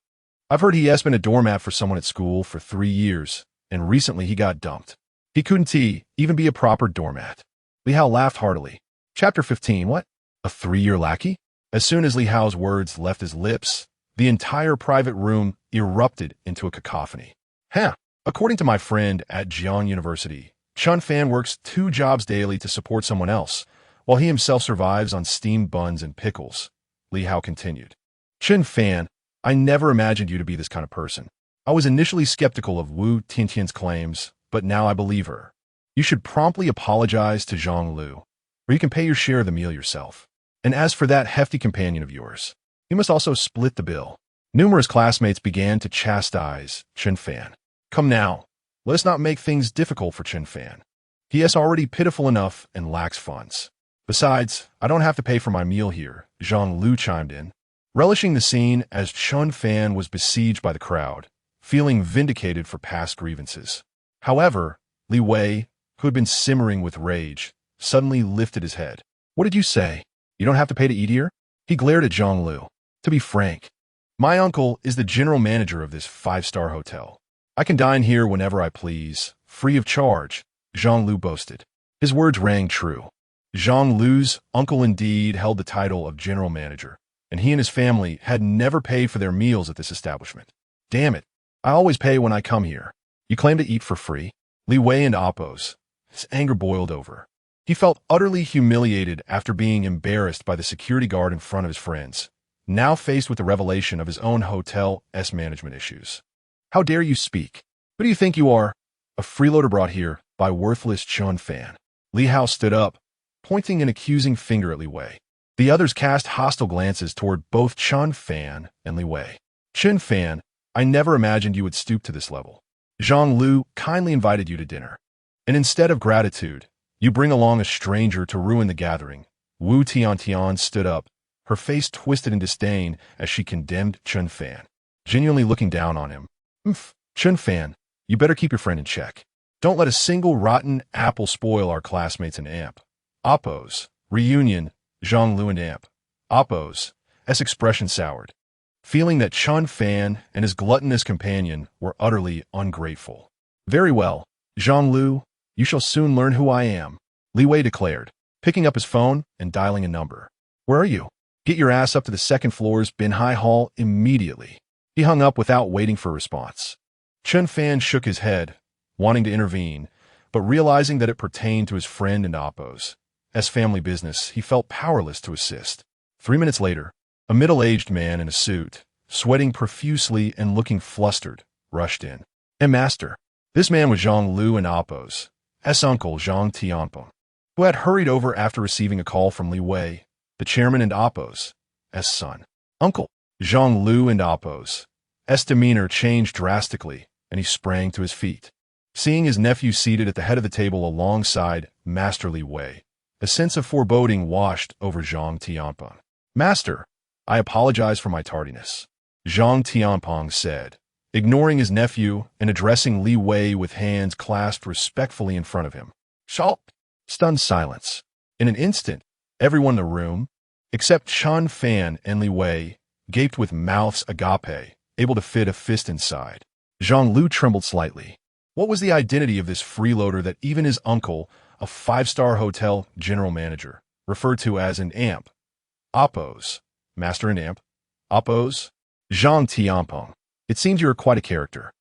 I've heard he has been a doormat for someone at school for 3 years, and recently he got dumped. He couldn't even be a proper doormat. Li Hao laughed heartily. Chapter 15, what? A 3-year lackey? As soon as Li Hao's words left his lips, the entire private room erupted into a cacophony. According to my friend at Jiang University, Chen Fan works 2 jobs daily to support someone else, while he himself survives on steamed buns and pickles. Li Hao continued. Chen Fan, I never imagined you to be this kind of person. I was initially skeptical of Wu Tiantian's claims, but now I believe her. You should promptly apologize to Zhang Lu, or you can pay your share of the meal yourself. And as for that hefty companion of yours, you must also split the bill. Numerous classmates began to chastise Chen Fan. Come now, let us not make things difficult for Chen Fan. He is already pitiful enough and lacks funds. Besides, I don't have to pay for my meal here, Zhang Lu chimed in, relishing the scene as Chen Fan was besieged by the crowd, feeling vindicated for past grievances. However, Li Wei, who had been simmering with rage, suddenly lifted his head. What did you say? You don't have to pay to eat here? He glared at Zhang Lu. To be frank, my uncle is the general manager of this 5-star hotel. I can dine here whenever I please, free of charge, Zhang Lu boasted. His words rang true. Zhang Lu's uncle indeed held the title of general manager, and he and his family had never paid for their meals at this establishment. Damn it, I always pay when I come here. You claim to eat for free? Li Wei and oppose. His anger boiled over. He felt utterly humiliated after being embarrassed by the security guard in front of his friends, now faced with the revelation of his own hotel's management issues. How dare you speak? Who do you think you are? A freeloader brought here by worthless Chen Fan. Li Hao stood up, pointing an accusing finger at Li Wei. The others cast hostile glances toward both Chen Fan and Li Wei. Chen Fan, I never imagined you would stoop to this level. Zhang Lu kindly invited you to dinner. And instead of gratitude, you bring along a stranger to ruin the gathering. Wu Tiantian stood up, her face twisted in disdain as she condemned Chen Fan, genuinely looking down on him. Chen Fan, you better keep your friend in check. Don't let a single rotten apple spoil our classmates in AMP. Oppose. Reunion. Zhang Lu and AMP. Oppose. S expression soured, feeling that Chen Fan and his gluttonous companion were utterly ungrateful. Very well, Zhang Lu, you shall soon learn who I am, Li Wei declared, picking up his phone and dialing a number. Where are you? Get your ass up to the 2nd floor's Binhai Hall immediately. He hung up without waiting for a response. Chen Fan shook his head, wanting to intervene, but realizing that it pertained to his friend and oppose. As family business, he felt powerless to assist. 3 minutes later, a middle-aged man in a suit, sweating profusely and looking flustered, rushed in. Master. This man was Zhang Lu and Oppo's uncle Zhang Tianpeng, who had hurried over after receiving a call from Li Wei, the chairman and Oppo's son. Uncle. Zhang Lu and Oppo's demeanor changed drastically, and he sprang to his feet. Seeing his nephew seated at the head of the table alongside Master Li Wei, a sense of foreboding washed over Zhang Tianpeng. Master, I apologize for my tardiness, Zhang Tianpeng said, ignoring his nephew and addressing Li Wei with hands clasped respectfully in front of him. Shalt. Stunned silence. In an instant, everyone in the room, except Chen Fan and Li Wei, gaped with mouths agape, able to fit a fist inside. Zhang Lu trembled slightly. What was the identity of this freeloader that even his uncle, a 5-star hotel general manager, referred to as an AMP? Oppose. Master and AMP. Oppose. Zhang Tianpeng. It seems you are quite a character.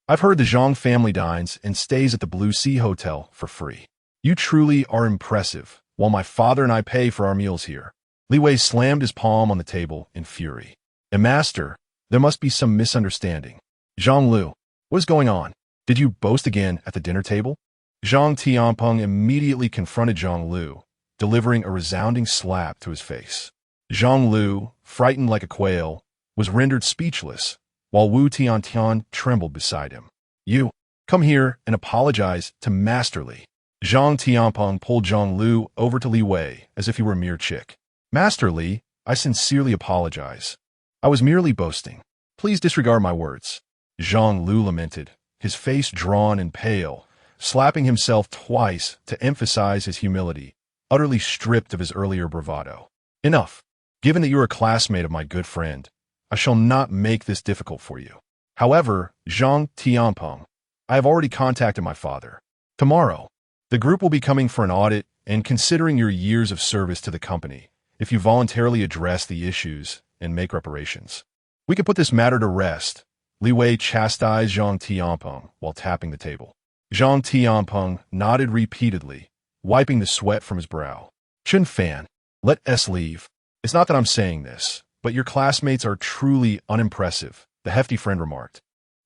I've heard the Zhang family dines and stays at the Blue Sea Hotel for free. You truly are impressive, while my father and I pay for our meals here. Li Wei slammed his palm on the table in fury. Master, there must be some misunderstanding. Zhang Lu, what is going on? Did you boast again at the dinner table? Zhang Tianpeng immediately confronted Zhang Lu, delivering a resounding slap to his face. Zhang Lu, frightened like a quail, was rendered speechless, while Wu Tiantian trembled beside him. You, Come here and apologize to Master Li. Zhang Tianpeng pulled Zhang Lu over to Li Wei as if he were a mere chick. Master Li, I sincerely apologize. I was merely boasting. Please disregard my words. Zhang Lu lamented, his face drawn and pale, slapping himself twice to emphasize his humility, utterly stripped of his earlier bravado. Enough. Given that you are a classmate of my good friend, I shall not make this difficult for you. However, Zhang Tianpeng, I have already contacted my father. Tomorrow, the group will be coming for an audit, and considering your years of service to the company, if you voluntarily address the issues and make reparations, we can put this matter to rest. Li Wei chastised Zhang Tianpeng while tapping the table. Zhang Tianpeng nodded repeatedly, wiping the sweat from his brow. Chen Fan, let us leave. It's not that I'm saying this, but your classmates are truly unimpressive, the hefty friend remarked,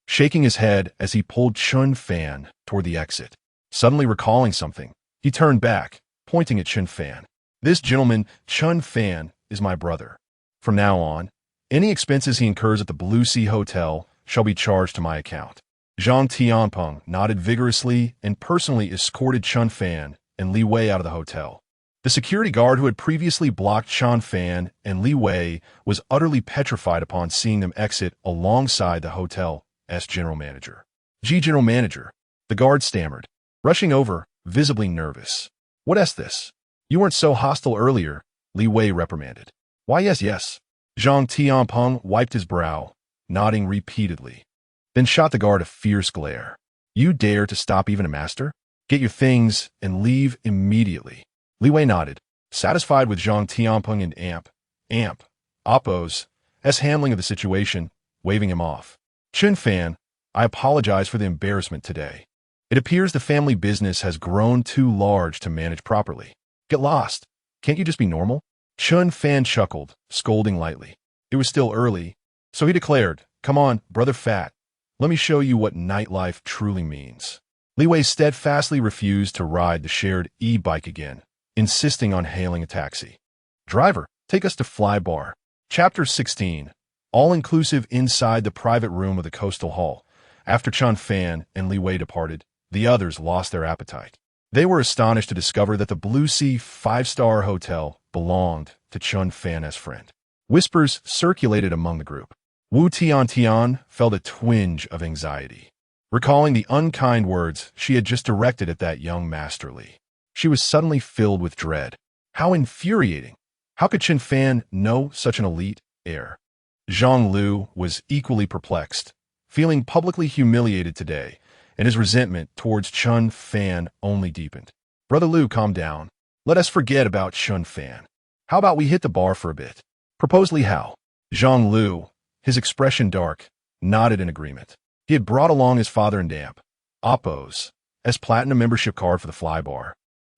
shaking his head as he pulled Chen Fan toward the exit. Suddenly recalling something, he turned back, pointing at Chen Fan. This gentleman, Chen Fan, is my brother. From now on, any expenses he incurs at the Blue Sea Hotel shall be charged to my account. Zhang Tianpeng nodded vigorously and personally escorted Chen Fan and Li Wei out of the hotel. The security guard who had previously blocked Chen Fan and Li Wei was utterly petrified upon seeing them exit alongside the hotel's general manager. General manager, the guard stammered, rushing over, visibly nervous. What is this? You weren't so hostile earlier, Li Wei reprimanded. Why yes. Zhang Tianpeng wiped his brow, nodding repeatedly, then shot the guard a fierce glare. You dare to stop even a master? Get your things and leave immediately. Li Wei nodded, satisfied with Zhang Tianpeng and Oppo's handling of the situation, waving him off. Chen Fan, I apologize for the embarrassment today. It appears the family business has grown too large to manage properly. Get lost. Can't you just be normal? Chen Fan chuckled, scolding lightly. It was still early, so he declared, Come on, brother fat. Let me show you what nightlife truly means. Li Wei steadfastly refused to ride the shared e-bike again, insisting on hailing a taxi. Driver, take us to Fly Bar. Chapter 16. All-inclusive inside the private room of the Coastal Hall. After Chen Fan and Li Wei departed, the others lost their appetite. They were astonished to discover that the Blue Sea 5-star hotel belonged to Chen Fan's friend. Whispers circulated among the group. Wu Tiantian felt a twinge of anxiety, recalling the unkind words she had just directed at that young Master Li. She was suddenly filled with dread. How infuriating! How could Chen Fan know such an elite heir? Zhang Lu was equally perplexed, feeling publicly humiliated today, and his resentment towards Chen Fan only deepened. Brother Lu, calm down. Let us forget about Chen Fan. How about we hit the bar for a bit? Proposed Li Hao. Zhang Lu, his expression dark, nodded in agreement. He had brought along his father and Oppo's platinum membership card for the Fly Bar,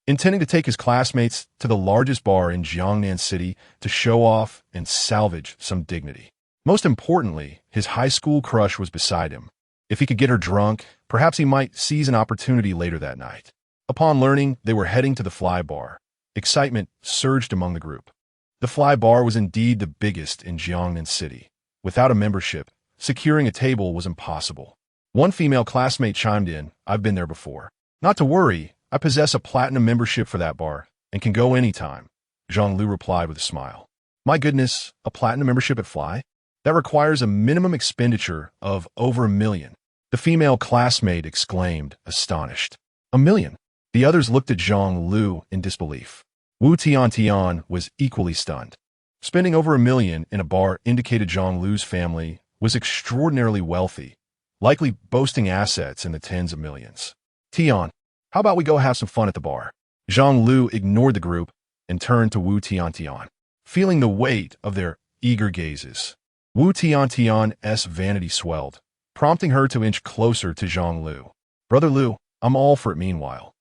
intending to take his classmates to the largest bar in Jiangnan City to show off and salvage some dignity. Most importantly, his high school crush was beside him. If he could get her drunk, perhaps he might seize an opportunity later that night. Upon learning they were heading to the Fly Bar, excitement surged among the group. The Fly Bar was indeed the biggest in Jiangnan City. Without a membership, securing a table was impossible. One female classmate chimed in, I've been there before. Not to worry, I possess a platinum membership for that bar and can go anytime, Zhang Lu replied with a smile. My goodness, a platinum membership at Fly? That requires a minimum expenditure of over $1 million. The female classmate exclaimed, astonished. $1 million? The others looked at Zhang Lu in disbelief. Wu Tiantian was equally stunned. Spending over $1 million in a bar indicated Zhang Lu's family was extraordinarily wealthy, likely boasting assets in the tens of millions. Tian, how about we go have some fun at the bar? Zhang Lu ignored the group and turned to Wu Tiantian, feeling the weight of their eager gazes. Wu Tiantian's vanity swelled, prompting her to inch closer to Zhang Lu. Brother Lu, I'm all for it meanwhile.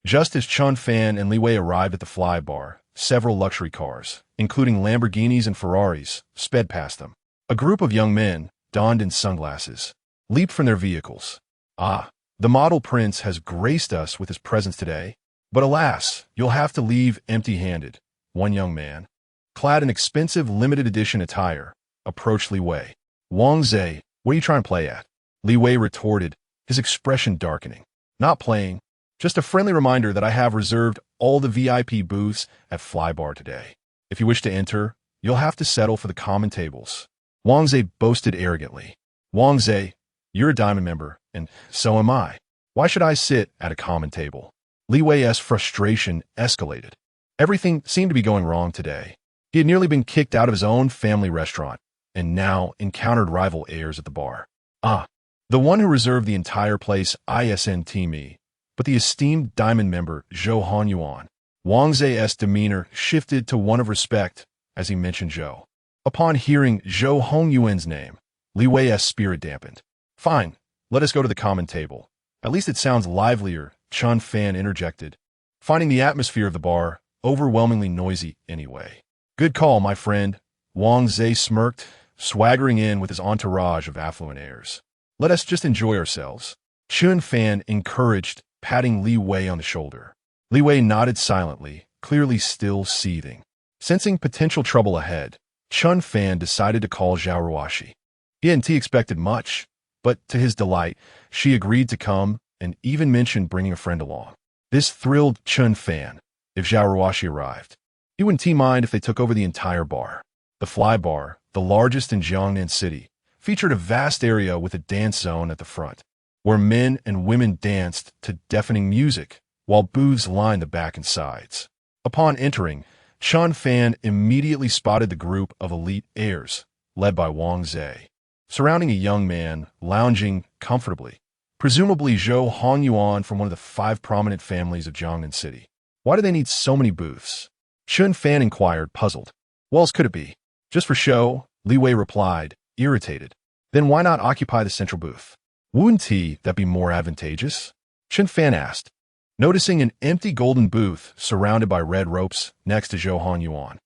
Just as Chen Fan and Li Wei arrived at the Fly Bar, several luxury cars, including Lamborghinis and Ferraris, sped past them. A group of young men, donned in sunglasses, leaped from their vehicles. Ah, the model prince has graced us with his presence today, but alas, you'll have to leave empty-handed. One young man, clad in expensive limited edition attire, approached Li Wei. Wang Zhe, what are you trying to play at? Li Wei retorted, his expression darkening. Not playing, just a friendly reminder that I have reserved all the VIP booths at Flybar today. If you wish to enter, you'll have to settle for the common tables. Wang Zhe boasted arrogantly. Wang Zhe, you're a diamond member, and so am I. Why should I sit at a common table? Li Wei's frustration escalated. Everything seemed to be going wrong today. He had nearly been kicked out of his own family restaurant, and now encountered rival heirs at the bar. The one who reserved the entire place isn't me, but the esteemed diamond member Zhou Honyuan. Wang Zhe's demeanor shifted to one of respect as he mentioned Zhou. Upon hearing Zhou Hongyuan's name, Li Wei's spirit dampened. Fine, let us go to the common table. At least it sounds livelier, Chen Fan interjected, finding the atmosphere of the bar overwhelmingly noisy anyway. Good call, my friend, Wang Zhe smirked, swaggering in with his entourage of affluent heirs. Let us just enjoy ourselves. Chen Fan encouraged, patting Li Wei on the shoulder. Li Wei nodded silently, clearly still seething. Sensing potential trouble ahead, Chen Fan decided to call Zhao Ruoshi. He hadn't expected much, but to his delight, she agreed to come and even mentioned bringing a friend along. This thrilled Chen Fan. If Zhao Ruoshi arrived, he wouldn't mind if they took over the entire bar. The Fly Bar, the largest in Jiangnan City, featured a vast area with a dance zone at the front, where men and women danced to deafening music, while booths lined the back and sides. Upon entering, Chen Fan immediately spotted the group of elite heirs, led by Wang Zhe, surrounding a young man lounging comfortably, presumably Zhou Hongyuan from one of the 5 prominent families of Jiangnan City. Why do they need so many booths? Chen Fan inquired, puzzled. What else could it be? Just for show, Li Wei replied, irritated. Then why not occupy the central booth? Wouldn't that be more advantageous? Chen Fan asked, noticing an empty golden booth surrounded by red ropes next to Zhou Honyuan.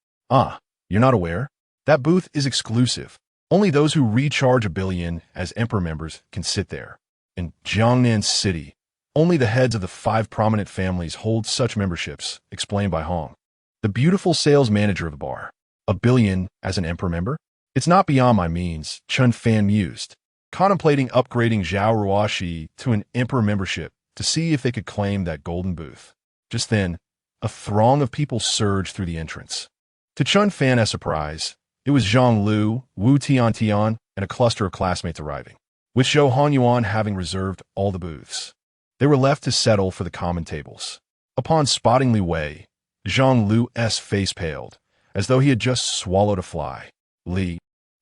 You're not aware? That booth is exclusive. Only those who recharge 1 billion as Emperor members can sit there. In Jiangnan City, only the heads of the 5 prominent families hold such memberships, explained by Hong, the beautiful sales manager of the bar. 1 billion as an Emperor member? It's not beyond my means, Chen Fan mused, contemplating upgrading Zhao Ruoshi to an Emperor membership to see if they could claim that golden booth. Just then, a throng of people surged through the entrance. To Chen Fan's surprise, it was Zhang Lu, Wu Tiantian, and a cluster of classmates arriving, with Zhou Honyuan having reserved all the booths. They were left to settle for the common tables. Upon spotting Li Wei, Zhang Lu's face paled, as though he had just swallowed a fly. Li,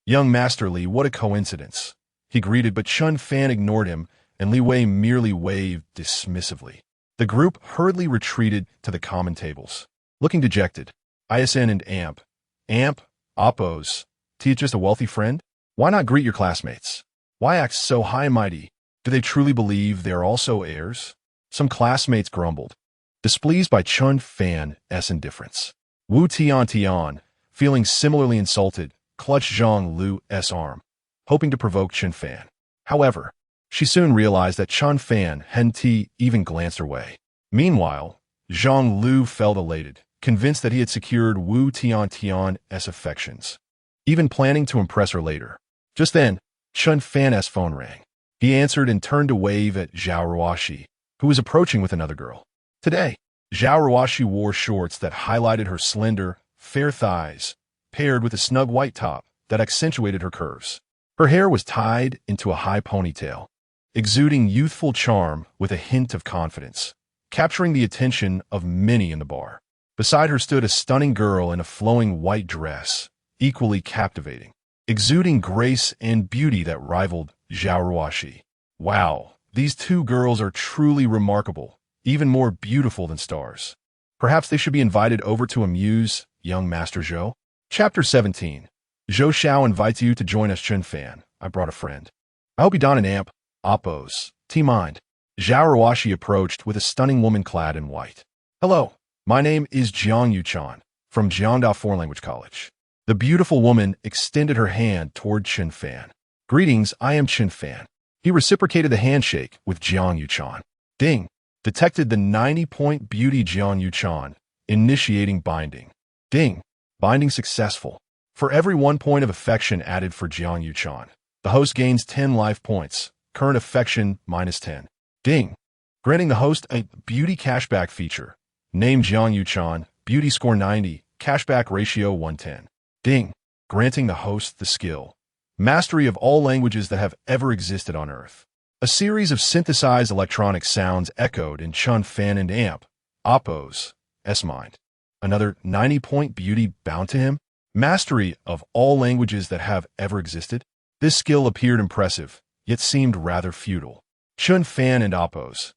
young Master Li, what a coincidence. He greeted, but Chen Fan ignored him, and Li Wei merely waved dismissively. The group hurriedly retreated to the common tables, looking dejected. ISN and Amp. Amp, Oppos. T just a wealthy friend? Why not greet your classmates? Why act so high and mighty? Do they truly believe they are also heirs? Some classmates grumbled, displeased by Chen Fan's indifference. Wu Tiantian, feeling similarly insulted, clutched Zhang Lu's arm, hoping to provoke Chen Fan. However, she soon realized that Chen Fan hadn't even glanced her way. Meanwhile, Zhang Lu felt elated, convinced that he had secured Wu Tiantian's affections, even planning to impress her later. Just then, Chen Fan's phone rang. He answered and turned to wave at Zhao Ruoshi, who was approaching with another girl. Today, Zhao Ruoshi wore shorts that highlighted her slender, fair thighs, paired with a snug white top that accentuated her curves. Her hair was tied into a high ponytail, exuding youthful charm with a hint of confidence, capturing the attention of many in the bar. Beside her stood a stunning girl in a flowing white dress, equally captivating, exuding grace and beauty that rivaled Zhao Ruoshi. Wow, these 2 girls are truly remarkable, even more beautiful than stars. Perhaps they should be invited over to amuse young Master Zhou. Chapter 17. Zhou Xiao invites you to join us, Chen Fan. I brought a friend. I hope you don an Amp, Oppos, T-Mind. Zhao Ruoshi approached with a stunning woman clad in white. Hello, my name is Jiang Yuchan, from Jiangdao Foreign Language College. The beautiful woman extended her hand toward Chen Fan. Greetings, I am Chen Fan. He reciprocated the handshake with Jiang Yuchan. Ding. Detected the 90-point beauty Jiang Yuchan, initiating binding. Ding. Binding successful. For every 1 point of affection added for Jiang Yuchan, the host gains 10 life points, current affection -10. Ding. Granting the host a beauty cashback feature. Name Jiang Yuchan, beauty score 90, cashback ratio 110. Ding. Granting the host the skill. Mastery of all languages that have ever existed on Earth. A series of synthesized electronic sounds echoed in Chen Fan and Amp, Oppo's, S-Mind. Another 90-point beauty bound to him? Mastery of all languages that have ever existed? This skill appeared impressive, yet seemed rather futile. Chen Fan and Oppo's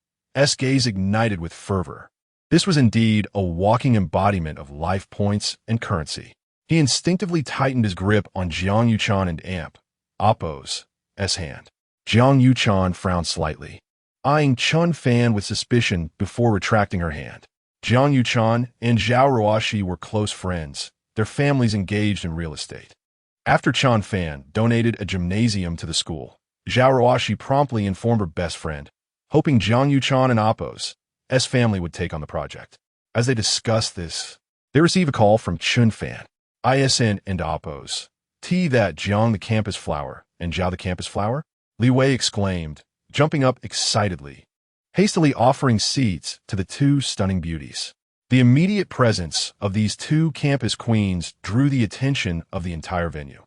gaze ignited with fervor. This was indeed a walking embodiment of life points and currency. He instinctively tightened his grip on Jiang Yuchan and Amp, Oppo's, hand. Jiang Yuchan frowned slightly, eyeing Chen Fan with suspicion before retracting her hand. Jiang Yuchan and Zhao Ruoxi were close friends, their families engaged in real estate. After Chen Fan donated a gymnasium to the school, Zhao Ruoxi promptly informed her best friend, hoping Jiang Yuchan and Oppo's family would take on the project. As they discussed this, they received a call from Chen Fan, ISN and Oppo's. That Jiang the campus flower and Zhao the campus flower? Li Wei exclaimed, jumping up excitedly, hastily offering seats to the two stunning beauties. The immediate presence of these two campus queens drew the attention of the entire venue,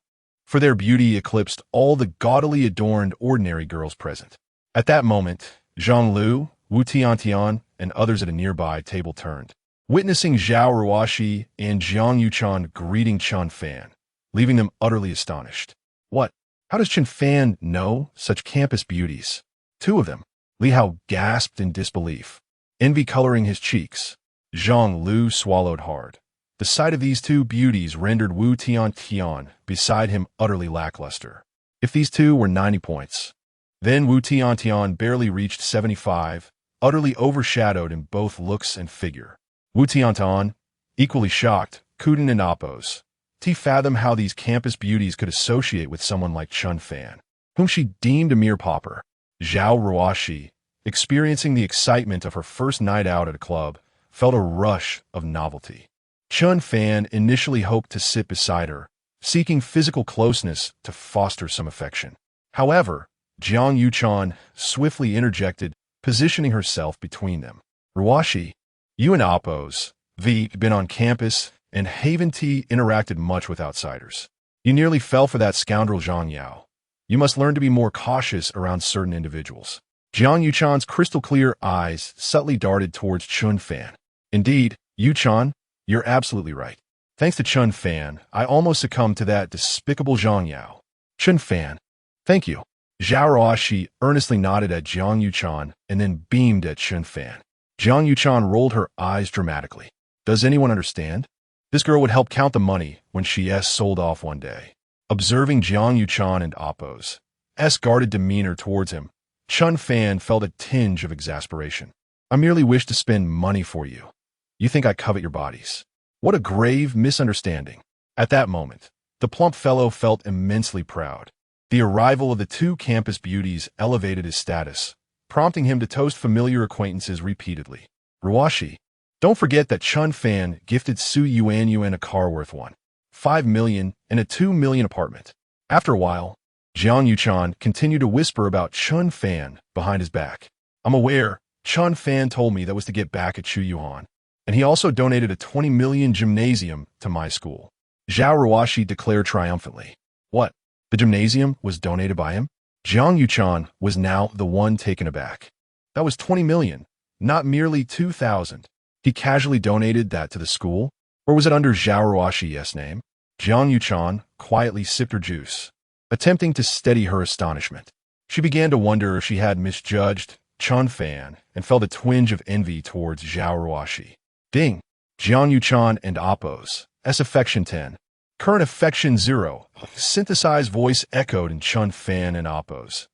for their beauty eclipsed all the gaudily adorned ordinary girls present. At that moment, Zhang Lu, Wu Tiantian, and others at a nearby table turned, witnessing Zhao Ruoxi and Jiang Yuchan greeting Chen Fan, leaving them utterly astonished. What? How does Chen Fan know such campus beauties? Two of them. Li Hao gasped in disbelief, envy coloring his cheeks. Zhang Lu swallowed hard. The sight of these two beauties rendered Wu Tiantian beside him utterly lackluster. If these two were 90 points, then Wu Tiantian barely reached 75, utterly overshadowed in both looks and figure. Wu Tiantian, equally shocked, couldn't and Oppo's. Fathom how these campus beauties could associate with someone like Chen Fan, whom she deemed a mere pauper. Zhao Ruoxi, experiencing the excitement of her first night out at a club, felt a rush of novelty. Chen Fan initially hoped to sit beside her, seeking physical closeness to foster some affection. However, Jiang Yuchan swiftly interjected, positioning herself between them. Ruoxi, you and Oppo's been on campus, and Haven T interacted much with outsiders. You nearly fell for that scoundrel Zhang Yao. You must learn to be more cautious around certain individuals. Jiang Yuchan's crystal-clear eyes subtly darted towards Chen Fan. Indeed, Yuchan, you're absolutely right. Thanks to Chen Fan, I almost succumbed to that despicable Zhang Yao. Chen Fan, thank you. Zhao Ruoxi earnestly nodded at Jiang Yuchan and then beamed at Chen Fan. Jiang Yuchan rolled her eyes dramatically. Does anyone understand? This girl would help count the money when she sold off one day. Observing Jiang Yuchan and Oppo's guarded demeanor towards him, Chen Fan felt a tinge of exasperation. I merely wish to spend money for you. You think I covet your bodies. What a grave misunderstanding. At that moment, the plump fellow felt immensely proud. The arrival of the two campus beauties elevated his status, prompting him to toast familiar acquaintances repeatedly. Ruoxi, don't forget that Chen Fan gifted Su Yuan a car worth $1.5 million and a $2 million apartment. After a while, Jiang Yuchan continued to whisper about Chen Fan behind his back. I'm aware, Chen Fan told me that was to get back at Hehuan, and he also donated a $20 million gymnasium to my school. Zhao Ruoxi declared triumphantly. What? The gymnasium was donated by him? Jiang Yuchan was now the one taken aback. That was $20 million, not merely $2,000. He casually donated that to the school? Or was it under Zhao Ruoxi's name? Jiang Yuchan quietly sipped her juice, attempting to steady her astonishment. She began to wonder if she had misjudged Chen Fan and felt a twinge of envy towards Zhao Ruoxi. Ding! Jiang Yuchan and Oppo's affection 10. Current affection 0. Synthesized voice echoed in Chen Fan and Oppo's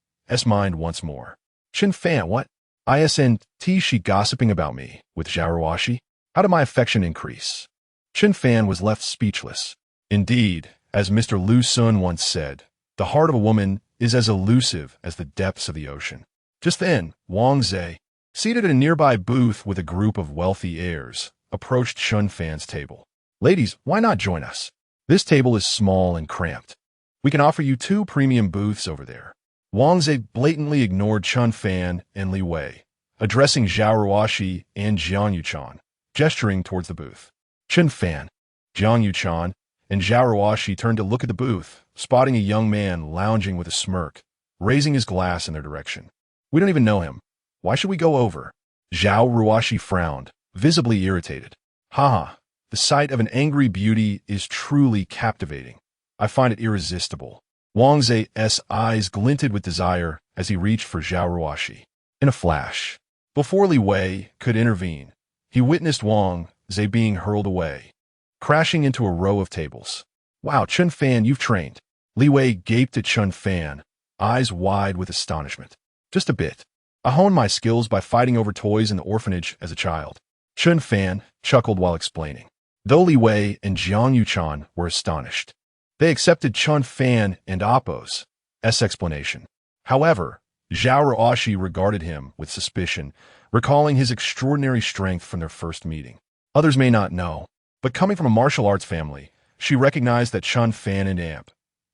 mind once more. Chen Fan, what? ISNT she gossiping about me with Zhao Ruoxi? How did my affection increase? Chen Fan was left speechless. Indeed, as Mr. Lu Sun once said, the heart of a woman is as elusive as the depths of the ocean. Just then, Wang Zhe, seated at a nearby booth with a group of wealthy heirs, approached Chen Fan's table. Ladies, why not join us? This table is small and cramped. We can offer you 2 premium booths over there. Wang Zhe blatantly ignored Chen Fan and Li Wei, addressing Zhao Ruoxi and Jiang Yuchan, gesturing towards the booth. Chen Fan, Jiang Yuchan, and Zhao Ruoxi turned to look at the booth, spotting a young man lounging with a smirk, raising his glass in their direction. We don't even know him. Why should we go over? Zhao Ruoxi frowned, visibly irritated. Haha, the sight of an angry beauty is truly captivating. I find it irresistible. Wang Ze's eyes glinted with desire as he reached for Zhao Ruoxi. In a flash, before Li Wei could intervene, he witnessed Wang Ze being hurled away, crashing into a row of tables. Wow, Chen Fan, you've trained. Li Wei gaped at Chen Fan, eyes wide with astonishment. Just a bit. I honed my skills by fighting over toys in the orphanage as a child. Chen Fan chuckled while explaining, though Li Wei and Jiang Yuchan were astonished. They accepted Chen Fan and Appo's explanation. However, Zhao Ruoxi regarded him with suspicion, recalling his extraordinary strength from their first meeting. Others may not know, but coming from a martial arts family, she recognized that Chen Fan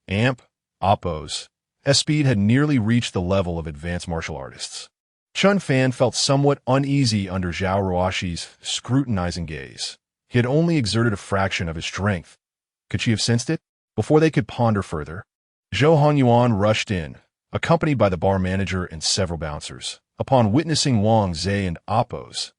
and Appo's speed had nearly reached the level of advanced martial artists. Chen Fan felt somewhat uneasy under Zhao Ruoxi's scrutinizing gaze. He had only exerted a fraction of his strength. Could she have sensed it? Before they could ponder further, Zhou Hanyuan rushed in, accompanied by the bar manager and several bouncers, upon witnessing Wang Ze and Appo's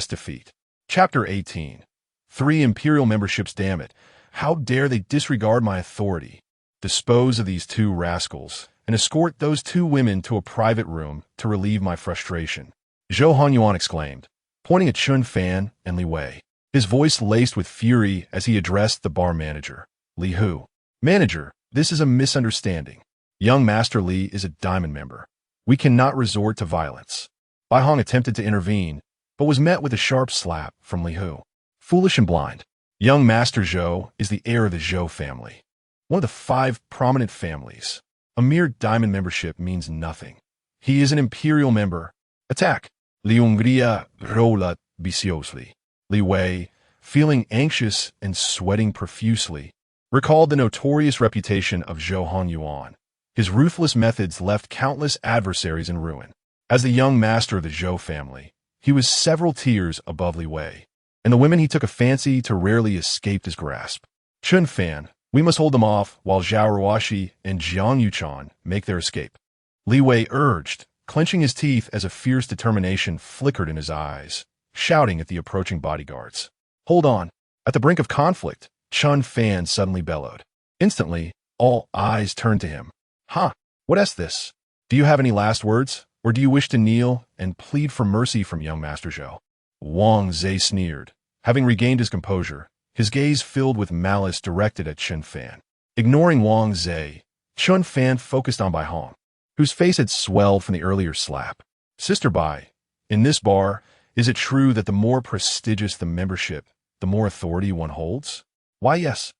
defeat. Chapter 18. 3 Imperial memberships. Damn it. How dare they disregard my authority? Dispose of these 2 rascals and escort those 2 women to a private room to relieve my frustration. Zhou Hanyuan exclaimed, pointing at Chen Fan and Li Wei, his voice laced with fury as he addressed the bar manager. Li Hu. Manager, this is a misunderstanding. Young Master Li is a diamond member. We cannot resort to violence. Bai Hong attempted to intervene, but was met with a sharp slap from Li Hu. Foolish and blind. Young Master Zhou is the heir of the Zhou family, one of the 5 prominent families. A mere diamond membership means nothing. He is an imperial member. Attack! Li Hongria rolled viciously. Li Wei, feeling anxious and sweating profusely, recalled the notorious reputation of Zhou Hanyuan. His ruthless methods left countless adversaries in ruin. As the young master of the Zhou family, he was several tiers above Li Wei, and the women he took a fancy to rarely escaped his grasp. Chen Fan, we must hold them off while Zhao Ruoxi and Jiang Yuchan make their escape. Li Wei urged, clenching his teeth as a fierce determination flickered in his eyes, shouting at the approaching bodyguards. Hold on. At the brink of conflict, Chen Fan suddenly bellowed. Instantly, all eyes turned to him. Huh, what is this? Do you have any last words, or do you wish to kneel and plead for mercy from young Master Zhou? Wang Ze sneered, having regained his composure, his gaze filled with malice directed at Chen Fan. Ignoring Wang Ze, Chen Fan focused on Bai Hong, whose face had swelled from the earlier slap. Sister Bai, in this bar, is it true that the more prestigious the membership, the more authority one holds? Why, yes.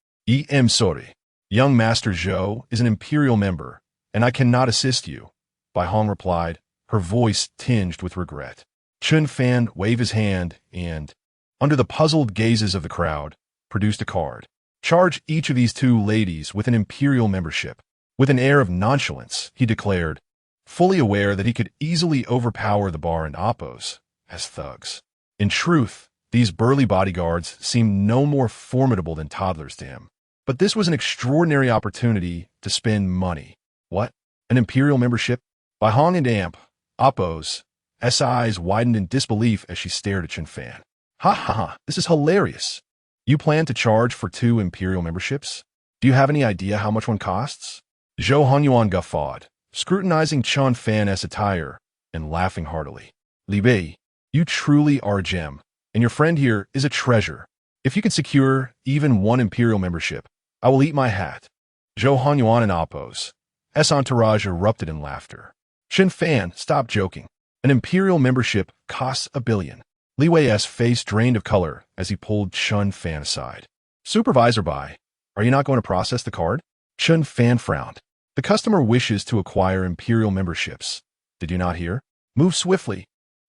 I'm sorry. Young Master Zhou is an imperial member, and I cannot assist you, Bai Hong replied, her voice tinged with regret. Chen Fan waved his hand and, under the puzzled gazes of the crowd, produced a card. Charge each of these 2 ladies with an imperial membership. With an air of nonchalance, he declared, fully aware that he could easily overpower the bar and Appo's as thugs. In truth, these burly bodyguards seemed no more formidable than toddlers to him. But this was an extraordinary opportunity to spend money. What? An imperial membership? Bai Hong and Appo's eyes widened in disbelief as she stared at Chen Fan. Ha ha ha, this is hilarious. You plan to charge for 2 imperial memberships? Do you have any idea how much one costs? Zhou Hanyuan guffawed, scrutinizing Chen Fan's attire and laughing heartily. Li Bei, you truly are a gem, and your friend here is a treasure. If you can secure even 1 imperial membership, I will eat my hat. Zhou Hanyuan and Appo's entourage erupted in laughter. Chen Fan, stop joking. An imperial membership costs $1 billion. Li Wei's face drained of color as he pulled Chen Fan aside. Supervisor Bai, are you not going to process the card? Chen Fan frowned. The customer wishes to acquire imperial memberships. Did you not hear? Move swiftly.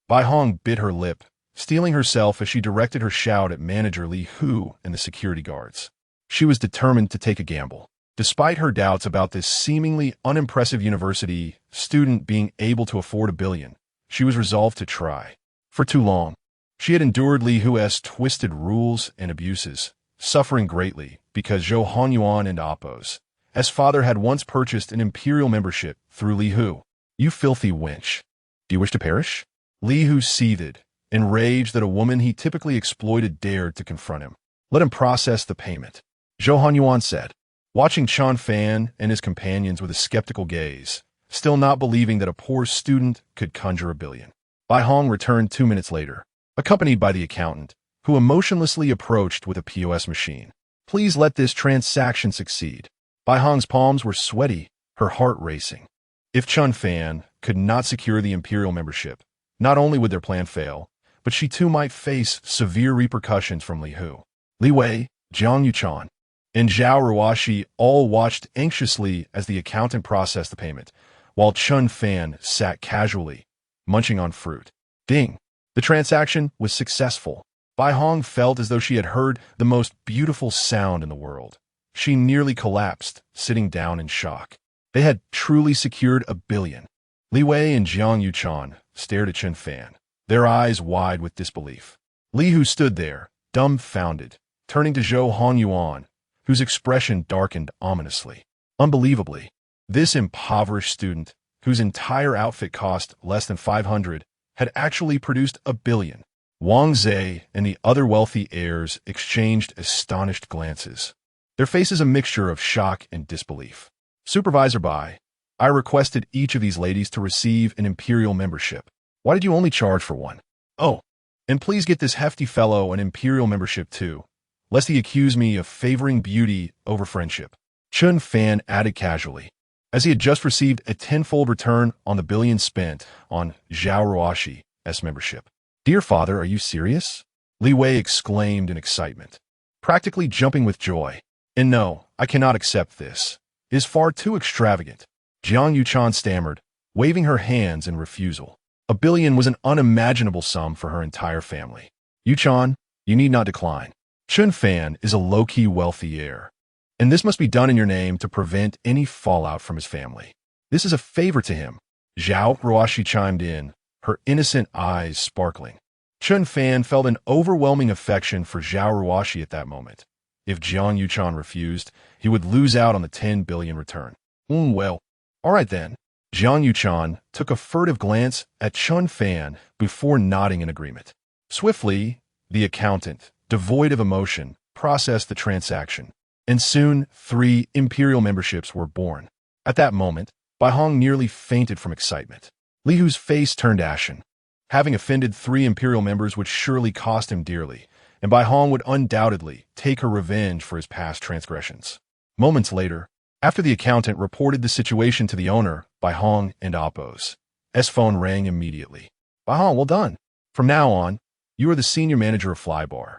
Bai Hong bit her lip, steeling herself as she directed her shout at manager Li Hu and the security guards. She was determined to take a gamble. Despite her doubts about this seemingly unimpressive university student being able to afford $1 billion, she was resolved to try. For too long, she had endured Li Hu's twisted rules and abuses, suffering greatly because Zhou Honyuan and Appo's father had once purchased an imperial membership through Li Hu. You filthy wench. Do you wish to perish? Li Hu seethed, enraged that a woman he typically exploited dared to confront him. Let him process the payment, Zhou Honyuan said, watching Chen Fan and his companions with a skeptical gaze, still not believing that a poor student could conjure $1 billion. Bai Hong returned 2 minutes later, accompanied by the accountant, who emotionlessly approached with a POS machine. Please let this transaction succeed. Bai Hong's palms were sweaty, her heart racing. If Chen Fan could not secure the imperial membership, not only would their plan fail, but she too might face severe repercussions from Li Hu. Li Wei, Jiang Yuchan, and Zhao Ruoxi all watched anxiously as the accountant processed the payment, while Chen Fan sat casually, munching on fruit. Ding! The transaction was successful. Bai Hong felt as though she had heard the most beautiful sound in the world. She nearly collapsed, sitting down in shock. They had truly secured $1 billion. Li Wei and Jiang Yuchan stared at Chen Fan, their eyes wide with disbelief. Li Hu stood there, dumbfounded, turning to Zhou Honyuan, whose expression darkened ominously. Unbelievably, this impoverished student, whose entire outfit cost less than 500, had actually produced $1 billion. Wang Zhe and the other wealthy heirs exchanged astonished glances, their faces a mixture of shock and disbelief. Supervisor Bai, I requested each of these ladies to receive an imperial membership. Why did you only charge for one? Oh, and please get this hefty fellow an imperial membership too, lest he accuse me of favoring beauty over friendship. Chen Fan added casually, as he had just received a tenfold return on the $1 billion spent on Zhao Ruoxi's membership. Dear father, are you serious? Li Wei exclaimed in excitement, practically jumping with joy. And no, I cannot accept this. It is far too extravagant. Jiang Yuchan stammered, waving her hands in refusal. $1 billion was an unimaginable sum for her entire family. Yuchan, you need not decline. Chen Fan is a low-key wealthy heir, and this must be done in your name to prevent any fallout from his family. This is a favor to him. Zhao Ruoxi chimed in, her innocent eyes sparkling. Chen Fan felt an overwhelming affection for Zhao Ruoxi at that moment. If Jiang Yuchan refused, he would lose out on the $10 billion return. Well, all right then. Jiang Yuchan took a furtive glance at Chen Fan before nodding in agreement. Swiftly, the accountant, devoid of emotion, processed the transaction, and soon 3 imperial memberships were born. At that moment, Bai Hong nearly fainted from excitement. Li Hu's face turned ashen. Having offended 3 imperial members would surely cost him dearly, and Bai Hong would undoubtedly take her revenge for his past transgressions. Moments later, after the accountant reported the situation to the owner, Bai Hong and Appo's phone rang immediately. Bai Hong, well done. From now on, you are the senior manager of Flybar,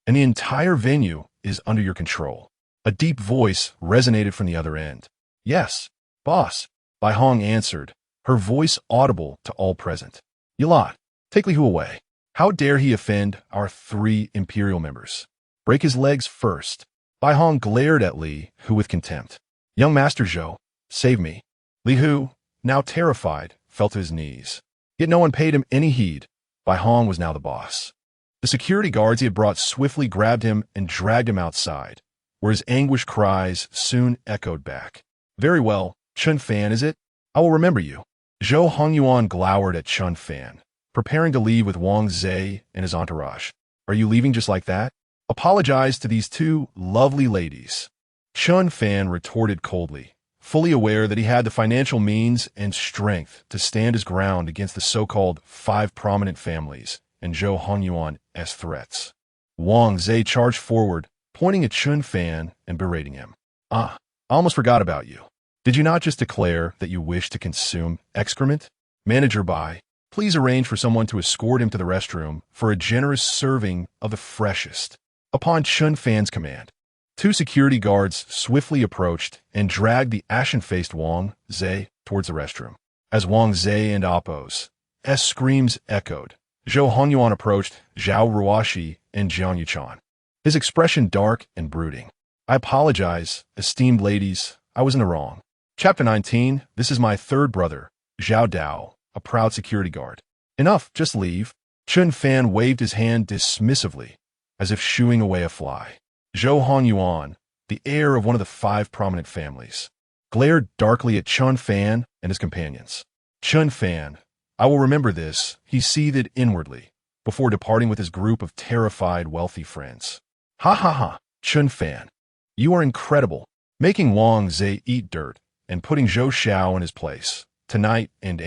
and the entire venue is under your control. A deep voice resonated from the other end. Yes, boss, Bai Hong answered, her voice audible to all present. Yalat, take Li Hu away. How dare he offend our 3 imperial members? Break his legs first. Bai Hong glared at Li Hu with contempt. Young Master Zhou, save me. Li Hu, now terrified, fell to his knees. Yet no one paid him any heed. Bai Hong was now the boss. The security guards he had brought swiftly grabbed him and dragged him outside, where his anguished cries soon echoed back. Very well, Chen Fan, is it? I will remember you. Zhou Honyuan glowered at Chen Fan, preparing to leave with Wang Zhe and his entourage. Are you leaving just like that? Apologize to these 2 lovely ladies. Chen Fan retorted coldly, fully aware that he had the financial means and strength to stand his ground against the so-called 5 prominent families and Zhou Honyuan's threats. Wang Zhe charged forward, pointing at Chen Fan and berating him. I almost forgot about you. Did you not just declare that you wish to consume excrement? Manager Bai, please arrange for someone to escort him to the restroom for a generous serving of the freshest. Upon Chen Fan's command, 2 security guards swiftly approached and dragged the ashen-faced Wang Zhe towards the restroom. As Wang Zhe and Appo's screams echoed, Zhou Honyuan approached Zhao Ruoxi and Jiang Yuchan, his expression dark and brooding. I apologize, esteemed ladies, I was in the wrong. Chapter 19, this is my third brother, Zhao Dao, a proud security guard. Enough, just leave. Chen Fan waved his hand dismissively, as if shooing away a fly. Zhou Hehuan, the heir of one of the 5 prominent families, glared darkly at Chen Fan and his companions. Chen Fan, I will remember this, he seethed inwardly, before departing with his group of terrified wealthy friends. Ha ha ha, Chen Fan, you are incredible, making Wang Zhe eat dirt and putting Zhou Xiao in his place. Tonight and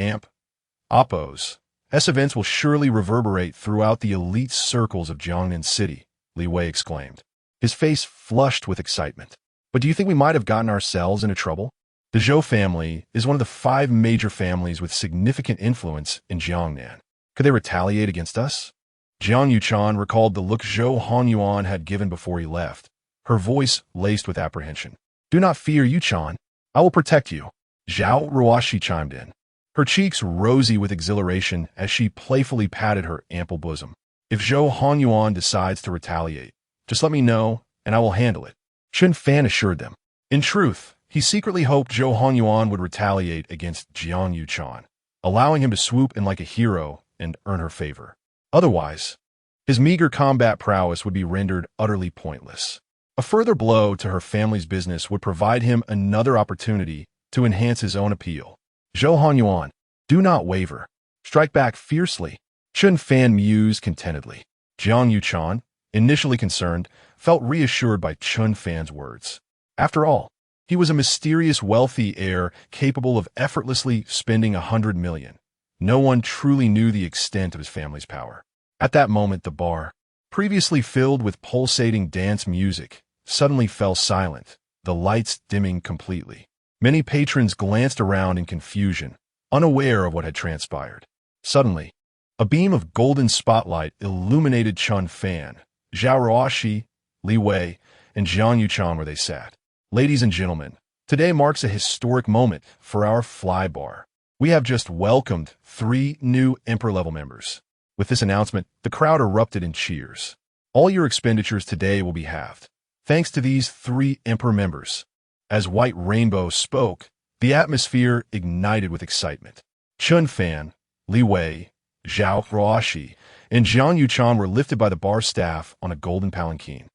Oppos. Events will surely reverberate throughout the elite circles of Jiangnan City, Li Wei exclaimed. His face flushed with excitement. But do you think we might have gotten ourselves into trouble? The Zhou family is one of the 5 major families with significant influence in Jiangnan. Could they retaliate against us? Jiang Yuchan recalled the look Zhou Hehuan had given before he left, her voice laced with apprehension. Do not fear, Yuchan. I will protect you. Zhao Ruoshi chimed in, her cheeks rosy with exhilaration as she playfully patted her ample bosom. If Zhou Hehuan decides to retaliate, just let me know, and I will handle it, Chen Fan assured them. In truth, he secretly hoped Zhou Hehuan would retaliate against Jiang Yuchan, allowing him to swoop in like a hero and earn her favor. Otherwise, his meager combat prowess would be rendered utterly pointless. A further blow to her family's business would provide him another opportunity to enhance his own appeal. Zhou Hehuan, do not waver. Strike back fiercely. Chen Fan mused contentedly. Jiang Yuchan, initially concerned, felt reassured by Chen Fan's words. After all, he was a mysterious wealthy heir capable of effortlessly spending 100 million. No one truly knew the extent of his family's power. At that moment, the bar, previously filled with pulsating dance music, suddenly fell silent, the lights dimming completely. Many patrons glanced around in confusion, unaware of what had transpired. Suddenly, a beam of golden spotlight illuminated Chen Fan, Zhao Ruoshi, Li Wei, and Jiang Yuchan where they sat. Ladies and gentlemen, today marks a historic moment for our fly bar. We have just welcomed 3 new Emperor-level members. With this announcement, the crowd erupted in cheers. All your expenditures today will be halved, thanks to these 3 Emperor members. As White Rainbow spoke, the atmosphere ignited with excitement. Chen Fan, Li Wei, Zhao Ruoshi, and Jiang Yuchan were lifted by the bar staff on a golden palanquin,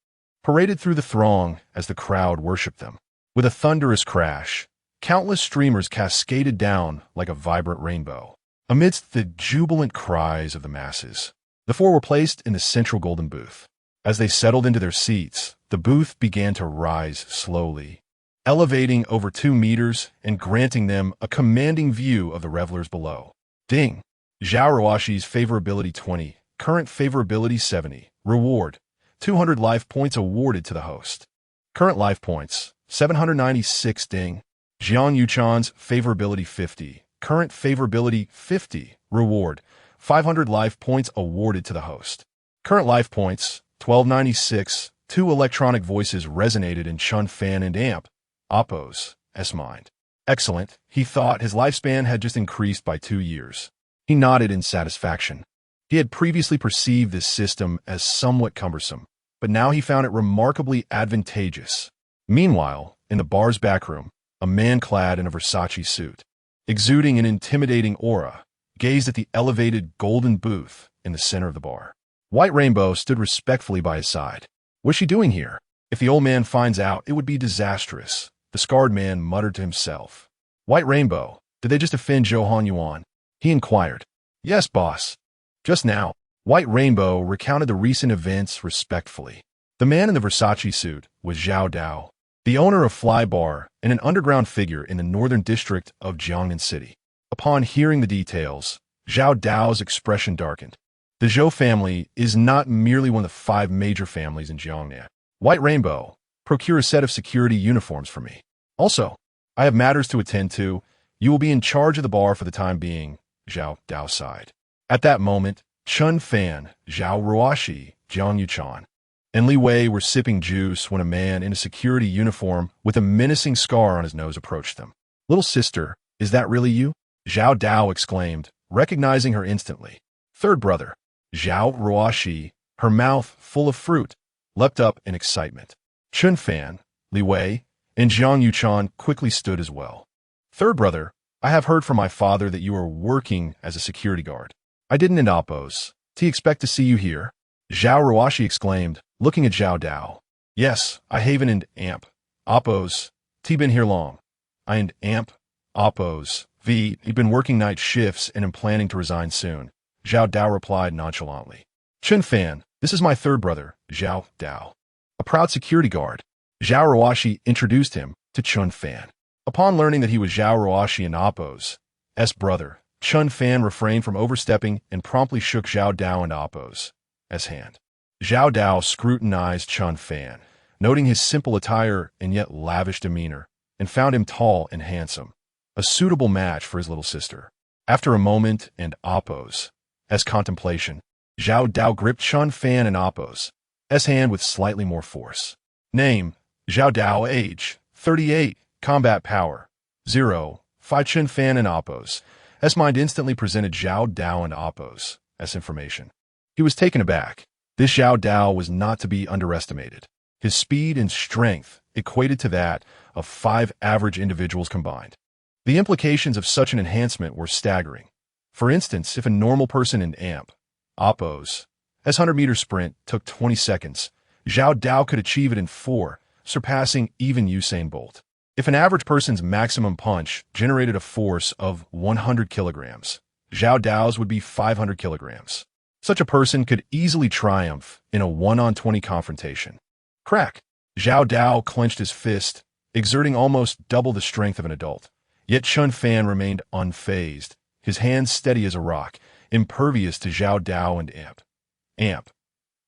paraded through the throng as the crowd worshipped them. With a thunderous crash, countless streamers cascaded down like a vibrant rainbow. Amidst the jubilant cries of the masses, the 4 were placed in the central golden booth. As they settled into their seats, the booth began to rise slowly, elevating over 2 meters and granting them a commanding view of the revelers below. Ding! Zhao Ruoshi's favorability 20, current favorability 70, reward, 200 life points awarded to the host. Current life points, 796 ding. Jiang Yuchan's favorability 50, current favorability 50, reward, 500 life points awarded to the host. Current life points, 1296, 2 electronic voices resonated in Chen Fan and Oppos' mind. Excellent, he thought. His lifespan had just increased by 2 years. He nodded in satisfaction. He had previously perceived this system as somewhat cumbersome, but now he found it remarkably advantageous. Meanwhile, in the bar's backroom, a man clad in a Versace suit, exuding an intimidating aura, gazed at the elevated golden booth in the center of the bar. White Rainbow stood respectfully by his side. What's she doing here? If the old man finds out, it would be disastrous, the scarred man muttered to himself. White Rainbow, did they just offend Zhou Hehuan? He inquired. Yes, boss. Just now, White Rainbow recounted the recent events respectfully. The man in the Versace suit was Zhao Dao, the owner of Fly Bar and an underground figure in the northern district of Jiangnan City. Upon hearing the details, Zhao Dao's expression darkened. The Zhou family is not merely one of the 5 major families in Jiangnan. White Rainbow, procure a set of security uniforms for me. Also, I have matters to attend to. You will be in charge of the bar for the time being, Zhao Dao sighed. At that moment, Chen Fan, Zhao Ruoshi, Jiang Yuchan, and Li Wei were sipping juice when a man in a security uniform with a menacing scar on his nose approached them. Little sister, is that really you? Zhao Dao exclaimed, recognizing her instantly. Third brother, Zhao Ruoshi, her mouth full of fruit, leapt up in excitement. Chen Fan, Li Wei, and Jiang Yuchan quickly stood as well. Third brother, I have heard from my father that you are working as a security guard. I didn't oppose. Do you expect to see you here? Zhao Ruoshi exclaimed, looking at Zhao Dao. Yes, I haven and amp. Oppose. T been here long. I and amp. Oppose. V. He'd been working night shifts and am planning to resign soon. Zhao Dao replied nonchalantly. Chen Fan, this is my third brother, Zhao Dao. A proud security guard. Zhao Ruoshi introduced him to Chen Fan. Upon learning that he was Zhao Ruoshi and Appo's brother, Chen Fan refrained from overstepping and promptly shook Zhao Dao and Appo's hand. Zhao Dao scrutinized Chen Fan, noting his simple attire and yet lavish demeanor, and found him tall and handsome, a suitable match for his little sister. After a moment and Appo's contemplation, Zhao Dao gripped Chen Fan and Appo's hand with slightly more force. Name, Zhao Dao. Age, 38. Combat power, 0. Fi Chen Fan and Appo's mind instantly presented Zhao Dao and Appo's information. He was taken aback. This Zhao Dao was not to be underestimated. His speed and strength equated to that of 5 average individuals combined. The implications of such an enhancement were staggering. For instance, if a normal person in Appo's 100-meter sprint took 20 seconds, Zhao Dao could achieve it in 4, surpassing even Usain Bolt. If an average person's maximum punch generated a force of 100 kilograms, Zhao Dao's would be 500 kilograms. Such a person could easily triumph in a 1-on-20 confrontation. Crack! Zhao Dao clenched his fist, exerting almost double the strength of an adult. Yet Chen Fan remained unfazed, his hands steady as a rock, impervious to Zhao Dao and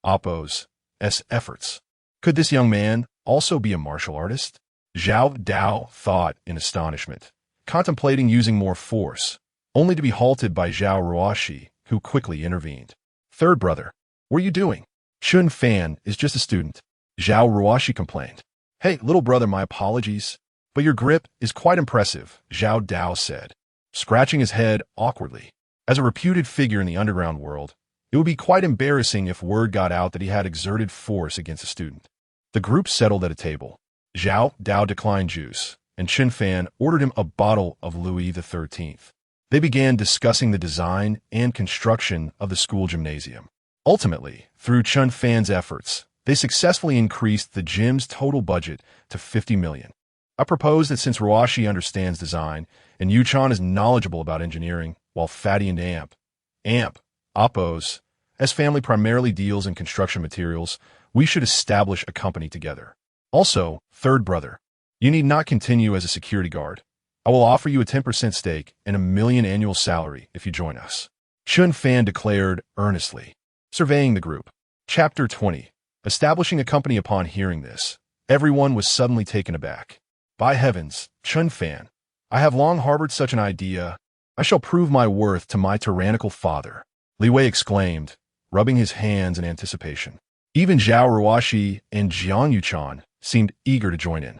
Appo's efforts. Could this young man also be a martial artist? Zhao Dao thought in astonishment, contemplating using more force, only to be halted by Zhao Ruoshi, who quickly intervened. Third brother, what are you doing? Chen Fan is just a student, Zhao Ruoshi complained. Hey, little brother, my apologies, but your grip is quite impressive, Zhao Dao said, scratching his head awkwardly. As a reputed figure in the underground world, it would be quite embarrassing if word got out that he had exerted force against a student. The group settled at a table. Zhao Dao declined juice, and Chen Fan ordered him a bottle of Louis XIII. They began discussing the design and construction of the school gymnasium. Ultimately, through Chen Fan's efforts, they successfully increased the gym's total budget to 50 million. I propose that since Ruoshi understands design and Yuchan is knowledgeable about engineering, while Fatty and Appo's family primarily deals in construction materials, we should establish a company together. Also, third brother, you need not continue as a security guard. I will offer you a 10% stake and $1 million annual salary if you join us. Chen Fan declared earnestly, surveying the group. Chapter 20. Establishing a company. Upon hearing this, everyone was suddenly taken aback. By heavens, Chen Fan, I have long harbored such an idea. I shall prove my worth to my tyrannical father, Li Wei exclaimed, rubbing his hands in anticipation. Even Zhao Ruoshi and Jiang Yuchan seemed eager to join in.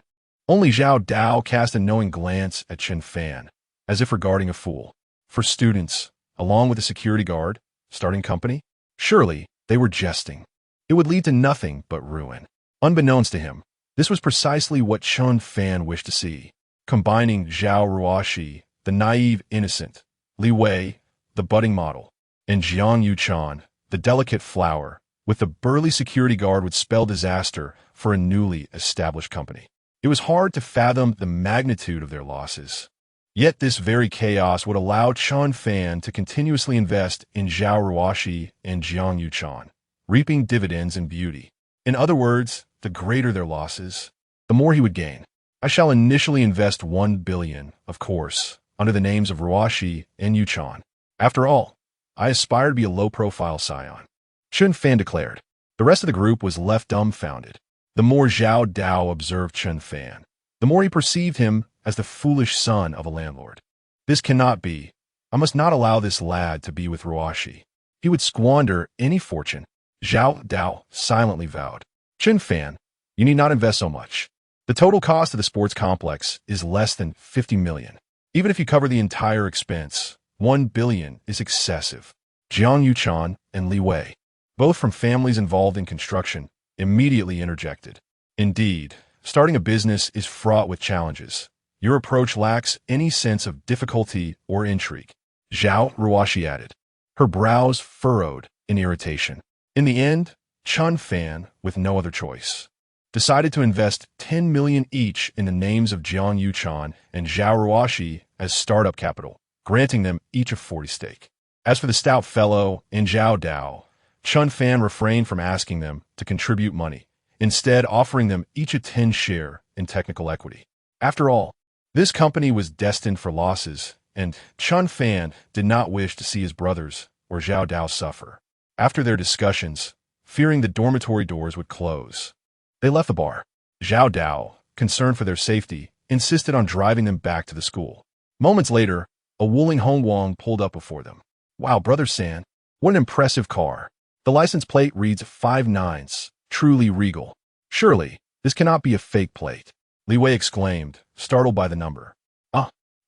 Only Zhao Dao cast a knowing glance at Chen Fan, as if regarding a fool. For students, along with a security guard, starting company? Surely, they were jesting. It would lead to nothing but ruin. Unbeknownst to him, this was precisely what Chen Fan wished to see, combining Zhao Ruoshi, the naive innocent, Li Wei, the budding model, and Jiang Yuchan, the delicate flower, with the burly security guard would spell disaster for a newly established company. It was hard to fathom the magnitude of their losses. Yet this very chaos would allow Chen Fan to continuously invest in Zhao Ruoshi and Jiang Yuchan, reaping dividends in beauty. In other words, the greater their losses, the more he would gain. I shall initially invest 1 billion, of course, under the names of Ruoshi and Yuchan. After all, I aspire to be a low-profile scion, Chen Fan declared. The rest of the group was left dumbfounded. The more Zhao Dao observed Chen Fan, the more he perceived him as the foolish son of a landlord. This cannot be. I must not allow this lad to be with Ruoshi. He would squander any fortune. Zhao Dao silently vowed. Chen Fan, you need not invest so much. The total cost of the sports complex is less than 50 million. Even if you cover the entire expense, 1 billion is excessive. Jiang Yuchan and Li Wei, both from families involved in construction, immediately interjected. Indeed, Starting a business is fraught with challenges. Your approach lacks any sense of difficulty or intrigue, Zhao Ruoshi added, her brows furrowed in irritation. In the end, Chen Fan, with no other choice, decided to invest 10 million each in the names of Jiang Yuchan and Zhao Ruoshi as startup capital, granting them each a 40 stake. As for the stout fellow and Zhao Dao, Chen Fan refrained from asking them to contribute money, instead offering them each a 10 share in technical equity. After all, this company was destined for losses, and Chen Fan did not wish to see his brothers or Zhao Dao suffer. After their discussions, fearing the dormitory doors would close, they left the bar. Zhao Dao, concerned for their safety, insisted on driving them back to the school. Moments later, a Wuling Hongwang pulled up before them. Wow, Brother San, what an impressive car. The license plate reads 59s, truly regal. Surely, this cannot be a fake plate, Li Wei exclaimed, startled by the number.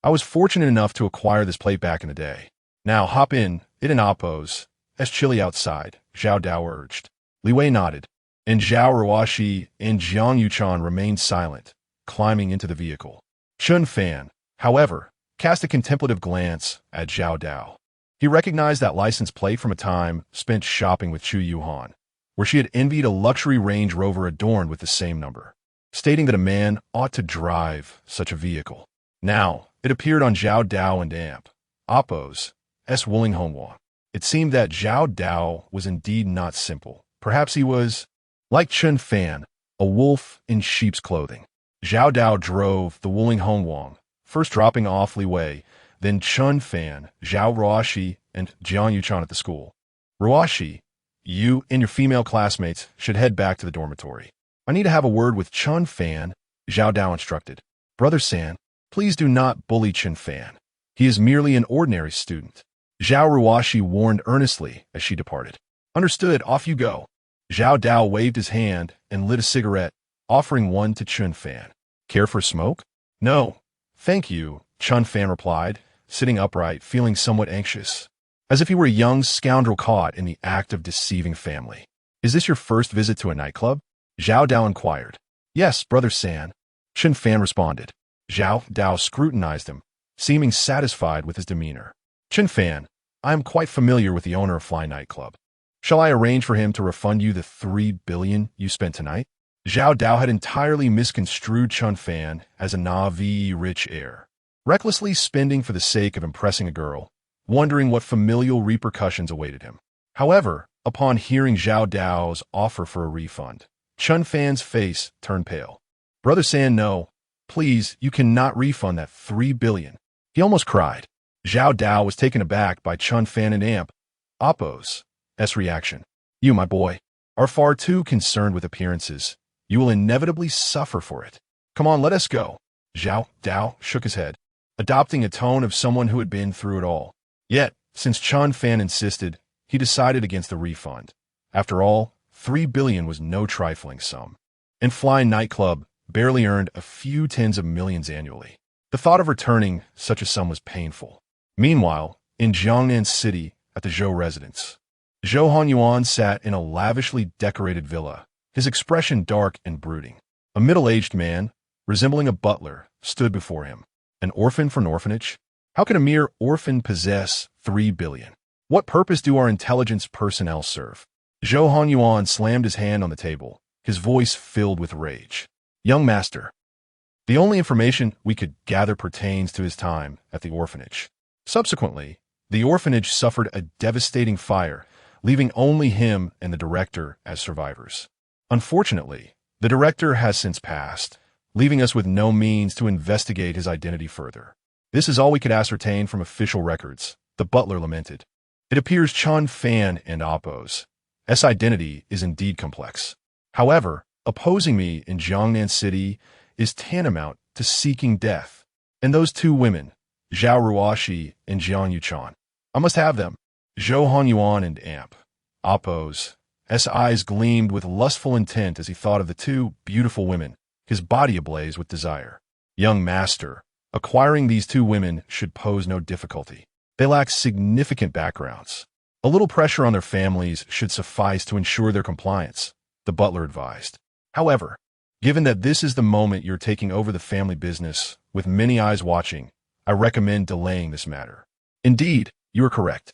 I was fortunate enough to acquire this plate back in the day. Now hop in, it and Oppos. It's chilly outside, Zhao Dao urged. Li Wei nodded, and Zhao Ruoshi and Jiang Yuchan remained silent, climbing into the vehicle. Chen Fan, however, cast a contemplative glance at Zhao Dao. He recognized that license plate from a time spent shopping with Chu Yuhan, where she had envied a luxury Range Rover adorned with the same number, stating that a man ought to drive such a vehicle. Now, it appeared on Zhao Dao and Amp, Oppos, S. Wuling Hongwang. It seemed that Zhao Dao was indeed not simple. Perhaps he was, like Chen Fan, a wolf in sheep's clothing. Zhao Dao drove the Wuling Hongwang, first dropping off Li Wei, then Chen Fan, Zhao Ruoshi, and Jiang Yuchan at the school. Ruoshi, you and your female classmates should head back to the dormitory. I need to have a word with Chen Fan, Zhao Dao instructed. Brother San, please do not bully Chen Fan. He is merely an ordinary student. Zhao Ruoshi warned earnestly as she departed. Understood, off you go. Zhao Dao waved his hand and lit a cigarette, offering one to Chen Fan. Care for a smoke? No, thank you, Chen Fan replied, sitting upright, feeling somewhat anxious, as if he were a young scoundrel caught in the act of deceiving family. Is this your first visit to a nightclub? Zhao Dao inquired. Yes, Brother San, Chen Fan responded. Zhao Dao scrutinized him, seeming satisfied with his demeanor. Chen Fan, I am quite familiar with the owner of Fly Nightclub. Shall I arrange for him to refund you the 3 billion you spent tonight? Zhao Dao had entirely misconstrued Chen Fan as a naive rich heir, recklessly spending for the sake of impressing a girl, wondering what familial repercussions awaited him. However, upon hearing Zhao Dao's offer for a refund, Chen Fan's face turned pale. Brother San, no, please, you cannot refund that 3 billion. He almost cried. Zhao Dao was taken aback by Chen Fan and Amp, Oppos' reaction. You, my boy, are far too concerned with appearances. You will inevitably suffer for it. Come on, let us go. Zhao Dao shook his head, adopting a tone of someone who had been through it all. Yet, since Chen Fan insisted, he decided against the refund. After all, 3 billion was no trifling sum, and Fly Nightclub barely earned a few tens of millions annually. The thought of returning such a sum was painful. Meanwhile, in Jiangnan City, at the Zhou residence, Zhou Hanyuan sat in a lavishly decorated villa, his expression dark and brooding. A middle-aged man, resembling a butler, stood before him. An orphan from an orphanage? How can a mere orphan possess 3 billion? What purpose do our intelligence personnel serve? Zhou Hanyuan slammed his hand on the table, his voice filled with rage. Young master, the only information we could gather pertains to his time at the orphanage. Subsequently, the orphanage suffered a devastating fire, leaving only him and the director as survivors. Unfortunately, the director has since passed, leaving us with no means to investigate his identity further. This is all we could ascertain from official records, the butler lamented. It appears Chen Fan and Oppos' identity is indeed complex. However, opposing me in Jiangnan City is tantamount to seeking death. And those two women, Zhao Ruoshi and Jiang Yuchan, I must have them. Zhou Hanyuan and Amp, Oppos' eyes gleamed with lustful intent as he thought of the two beautiful women, his body ablaze with desire. Young master, acquiring these two women should pose no difficulty. They lack significant backgrounds. A little pressure on their families should suffice to ensure their compliance, the butler advised. However, Given that this is the moment you're taking over the family business, with many eyes watching, I recommend delaying this matter. Indeed, you are correct.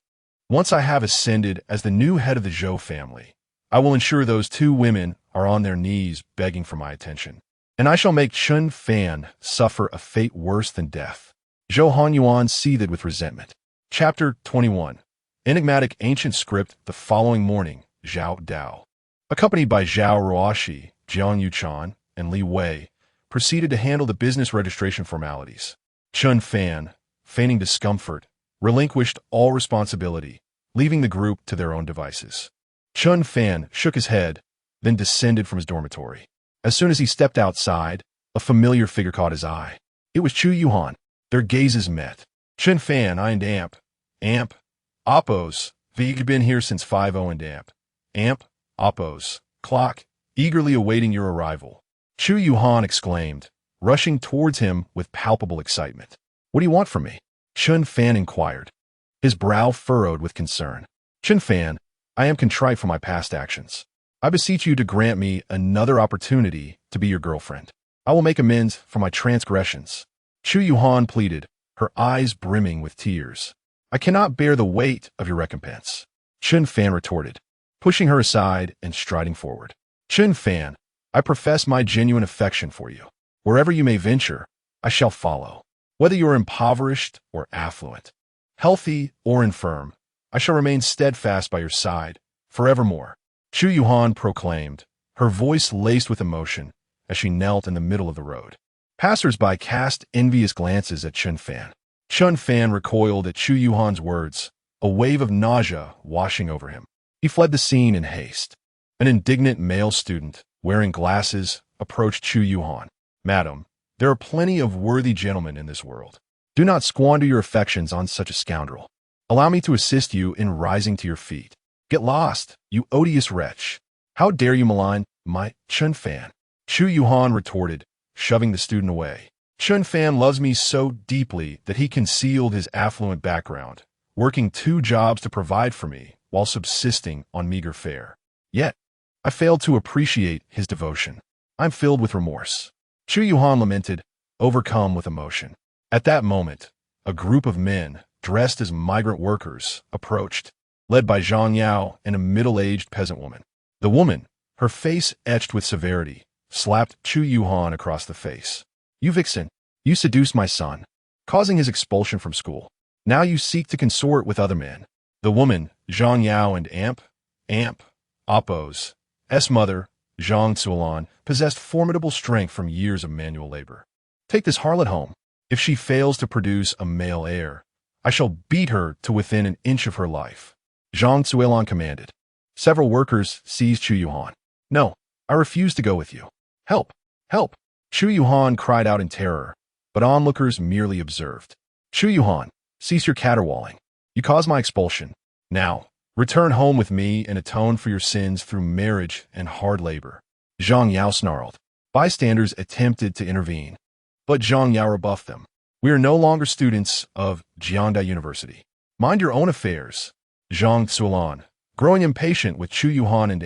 Once I have ascended as the new head of the Zhou family, I will ensure those two women are on their knees begging for my attention. And I shall make Chen Fan suffer a fate worse than death. Zhou Hehuan seethed with resentment. Chapter 21. Enigmatic ancient script. The following morning, Zhao Dao, accompanied by Zhao Ruoxi, Jiang Yuchan, and Li Wei, proceeded to handle the business registration formalities. Chen Fan, feigning discomfort, relinquished all responsibility, leaving the group to their own devices. Chen Fan shook his head, then descended from his dormitory. As soon as he stepped outside, a familiar figure caught his eye. It was Chu Yuhan. Their gazes met. Chen Fan eyed Amp, Oppos, we've been here since 5:00 and Amp, Oppos, clock, eagerly awaiting your arrival. Chu Yuhan exclaimed, rushing towards him with palpable excitement. What do you want from me? Chen Fan inquired, his brow furrowed with concern. Chen Fan, I am contrite for my past actions. I beseech you to grant me another opportunity to be your girlfriend. I will make amends for my transgressions. Chu Yuhan pleaded, her eyes brimming with tears. I cannot bear the weight of your recompense. Chen Fan retorted, pushing her aside and striding forward. Chen Fan, I profess my genuine affection for you. Wherever you may venture, I shall follow. Whether you are impoverished or affluent, healthy or infirm, I shall remain steadfast by your side, forevermore. Chu Yuhan proclaimed, her voice laced with emotion, as she knelt in the middle of the road. Passers-by cast envious glances at Chen Fan. Chen Fan recoiled at Chu Yuhan's words, a wave of nausea washing over him. He fled the scene in haste. An indignant male student, wearing glasses, approached Chu Yuhan. Madam, there are plenty of worthy gentlemen in this world. Do not squander your affections on such a scoundrel. Allow me to assist you in rising to your feet. Get lost, you odious wretch. How dare you malign my Chen Fan? Chu Yuhan retorted, shoving the student away. Chen Fan loves me so deeply that he concealed his affluent background, working 2 jobs to provide for me while subsisting on meager fare. Yet, I failed to appreciate his devotion. I'm filled with remorse. Chu Yuhan lamented, overcome with emotion. At that moment, a group of men, dressed as migrant workers, approached, led by Zhang Yao and a middle-aged peasant woman. The woman, her face etched with severity, slapped Chu Yuhan across the face. You vixen, you seduced my son, causing his expulsion from school. Now you seek to consort with other men. The woman, Zhang Yao and Amp, Oppos, S mother, Zhang Zuolan, possessed formidable strength from years of manual labor. Take this harlot home. If she fails to produce a male heir, I shall beat her to within an inch of her life. Zhang Zuolan commanded. Several workers seized Chu Yuhan. No, I refuse to go with you. Help! Help! Chu Yuhan cried out in terror, but onlookers merely observed. Chu Yuhan, cease your caterwauling. You caused my expulsion. Now, return home with me and atone for your sins through marriage and hard labor. Zhang Yao snarled. Bystanders attempted to intervene, but Zhang Yao rebuffed them. We are no longer students of Jiangda University. Mind your own affairs. Zhang Zuolan, growing impatient with Chu Yuhan and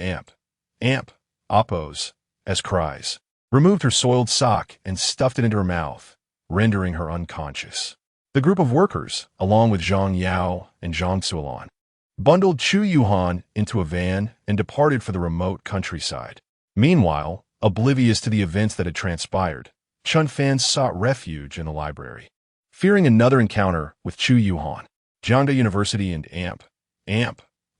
Amp, Oppos, as cries, removed her soiled sock and stuffed it into her mouth, rendering her unconscious. The group of workers, along with Zhang Yao and Zhang Zuolan, bundled Chu Yuhan into a van and departed for the remote countryside. Meanwhile, oblivious to the events that had transpired, Chen Fan sought refuge in the library. Fearing another encounter with Chu Yuhan, Jiangda University and Amp,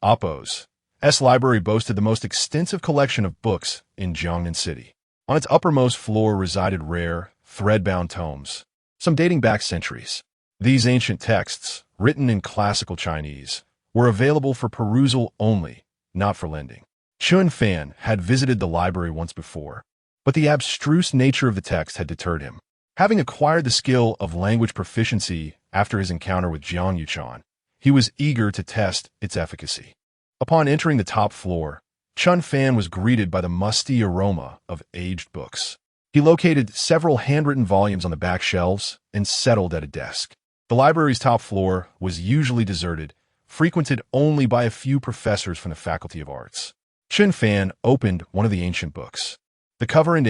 Oppos, S library boasted the most extensive collection of books in Jiangnan City. On its uppermost floor resided rare, thread-bound tomes, some dating back centuries. These ancient texts, written in classical Chinese, were available for perusal only, not for lending. Chen Fan had visited the library once before, but the abstruse nature of the text had deterred him. Having acquired the skill of language proficiency after his encounter with Jiang Yuchan, he was eager to test its efficacy. Upon entering the top floor, Chen Fan was greeted by the musty aroma of aged books. He located several handwritten volumes on the back shelves and settled at a desk. The library's top floor was usually deserted, frequented only by a few professors from the Faculty of Arts. Chen Fan opened one of the ancient books. The cover and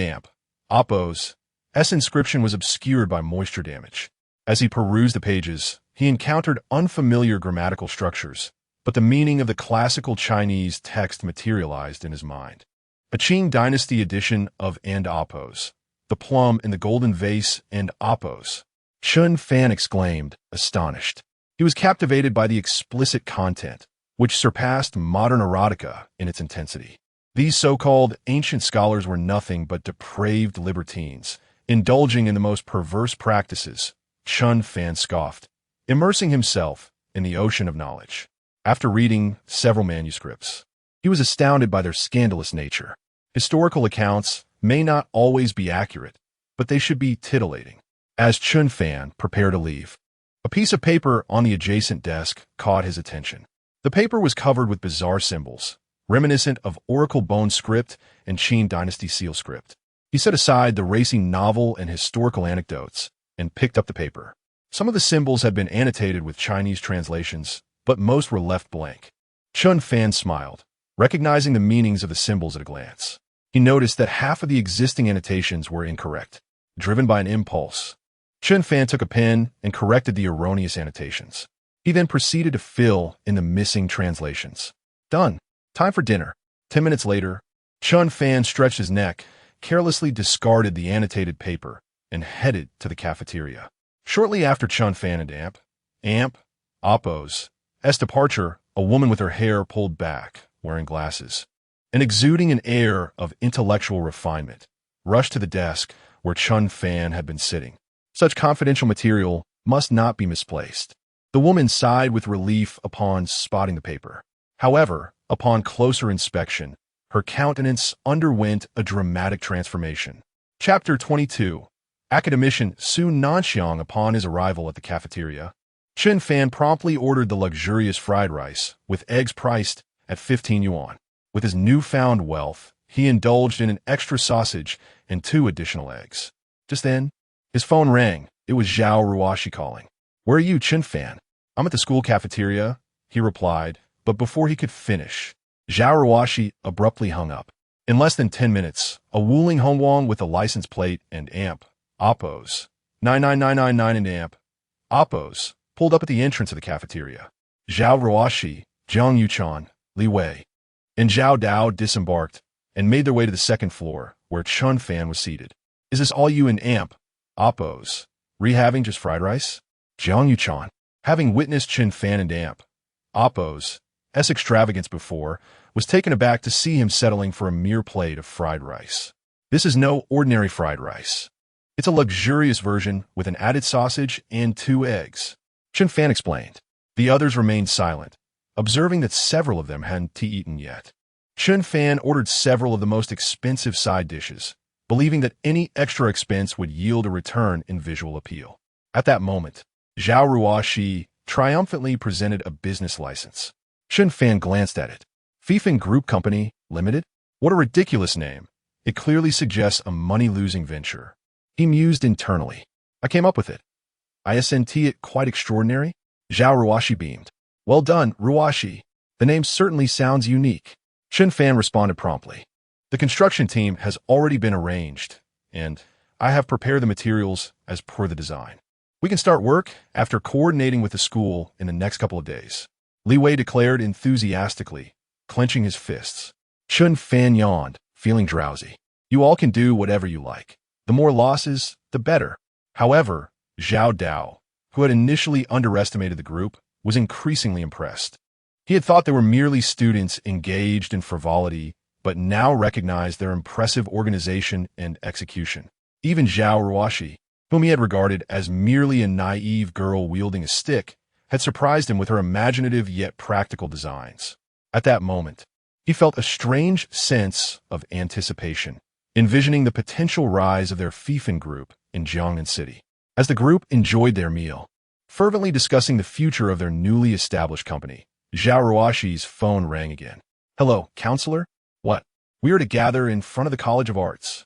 Oppos. S inscription was obscured by moisture damage. As he perused the pages, he encountered unfamiliar grammatical structures, but the meaning of the classical Chinese text materialized in his mind. A Qing dynasty edition of and Oppos. The plum in the golden vase and Oppos. Chen Fan exclaimed, astonished. He was captivated by the explicit content, which surpassed modern erotica in its intensity. These so-called ancient scholars were nothing but depraved libertines, indulging in the most perverse practices, Chen Fan scoffed, immersing himself in the ocean of knowledge. After reading several manuscripts, he was astounded by their scandalous nature. Historical accounts may not always be accurate, but they should be titillating. As Chen Fan prepared to leave, a piece of paper on the adjacent desk caught his attention. The paper was covered with bizarre symbols, reminiscent of Oracle bone script and Qing dynasty seal script. He set aside the racing novel and historical anecdotes and picked up the paper. Some of the symbols had been annotated with Chinese translations, but most were left blank. Chen Fan smiled, recognizing the meanings of the symbols at a glance. He noticed that half of the existing annotations were incorrect, driven by an impulse. Chen Fan took a pen and corrected the erroneous annotations. He then proceeded to fill in the missing translations. Done. Time for dinner. 10 minutes later, Chen Fan stretched his neck, carelessly discarded the annotated paper, and headed to the cafeteria. Shortly after Chen Fan and Oppos' departure, a woman with her hair pulled back, wearing glasses, and exuding an air of intellectual refinement, rushed to the desk where Chen Fan had been sitting. Such confidential material must not be misplaced. The woman sighed with relief upon spotting the paper. However, upon closer inspection, her countenance underwent a dramatic transformation. Chapter 22. Academician Su Nanxiang. Upon his arrival at the cafeteria, Chen Fan promptly ordered the luxurious fried rice, with eggs priced at 15 yuan. With his newfound wealth, he indulged in an extra sausage and 2 additional eggs. Just then, his phone rang. It was Zhao Ruoshi calling. "Where are you, Chen Fan?" "I'm at the school cafeteria," he replied, but before he could finish, Zhao Ruoshi abruptly hung up. In less than 10 minutes, a Wuling Hongwang with a license plate and Oppos 99999 and Oppos pulled up at the entrance of the cafeteria. Zhao Ruoshi, Zhang Yuchan, Li Wei, and Zhao Dao disembarked and made their way to the second floor, where Chen Fan was seated. "Is this all you and Oppos? Having just fried rice?" Zhang Yuchan, having witnessed Chen Fan and Oppos' extravagance before, was taken aback to see him settling for a mere plate of fried rice. "This is no ordinary fried rice. It's a luxurious version with an added sausage and 2 eggs. Chen Fan explained. The others remained silent, observing that several of them hadn't eaten yet. Chen Fan ordered several of the most expensive side dishes, believing that any extra expense would yield a return in visual appeal. At that moment, Zhao Ruoshi triumphantly presented a business license. Chen Fan glanced at it. Hehuan Group Company, Limited? What a ridiculous name. It clearly suggests a money-losing venture. He mused internally. I came up with it. Isn't it quite extraordinary? Zhao Ruoshi beamed. Well done, Ruoshi. The name certainly sounds unique. Chen Fan responded promptly. The construction team has already been arranged, and I have prepared the materials as per the design. We can start work after coordinating with the school in the next couple of days. Li Wei declared enthusiastically, clenching his fists. Chen Fan yawned, feeling drowsy. You all can do whatever you like. The more losses, the better. However, Zhao Dao, who had initially underestimated the group, was increasingly impressed. He had thought they were merely students engaged in frivolity, but now recognized their impressive organization and execution. Even Zhao Ruoshi, whom he had regarded as merely a naive girl wielding a stick, had surprised him with her imaginative yet practical designs. At that moment, he felt a strange sense of anticipation, envisioning the potential rise of their Hehuan group in Jiangnan City. As the group enjoyed their meal, fervently discussing the future of their newly established company, Zhao Ruoshi's phone rang again. Hello, counselor? What? We are to gather in front of the College of Arts.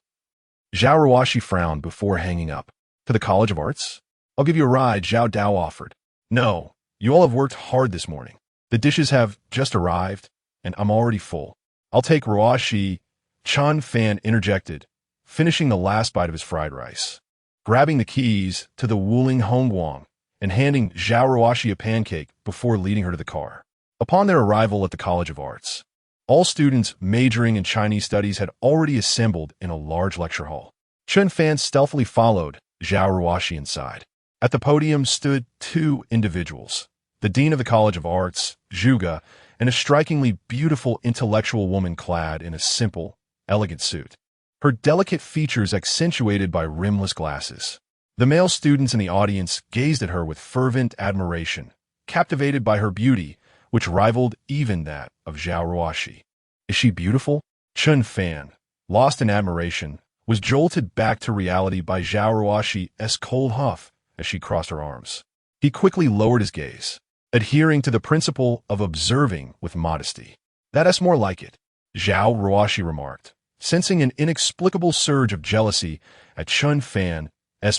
Zhao Ruoshi frowned before hanging up. To the College of Arts? I'll give you a ride, Zhao Dao offered. No, you all have worked hard this morning. The dishes have just arrived, and I'm already full. I'll take Ruoshi, Chen Fan interjected, finishing the last bite of his fried rice. Grabbing the keys to the Wuling Hongguang and handing Zhao Ruoxi a pancake before leading her to the car. Upon their arrival at the College of Arts, all students majoring in Chinese studies had already assembled in a large lecture hall. Chen Fan stealthily followed Zhao Ruoxi inside. At the podium stood two individuals, the dean of the College of Arts, Zhuge, and a strikingly beautiful intellectual woman clad in a simple, elegant suit, her delicate features accentuated by rimless glasses. The male students in the audience gazed at her with fervent admiration, captivated by her beauty, which rivaled even that of Zhao Ruoxi. Is she beautiful? Chen Fan, lost in admiration, was jolted back to reality by Zhao Ruoxi's cold huff as she crossed her arms. He quickly lowered his gaze, adhering to the principle of observing with modesty. That's more like it, Zhao Ruoxi remarked, sensing an inexplicable surge of jealousy at Chen Fan's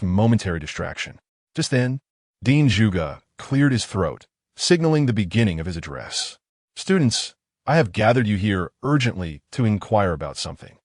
momentary distraction. Just then, Dean Zhuge cleared his throat, signaling the beginning of his address. Students, I have gathered you here urgently to inquire about something.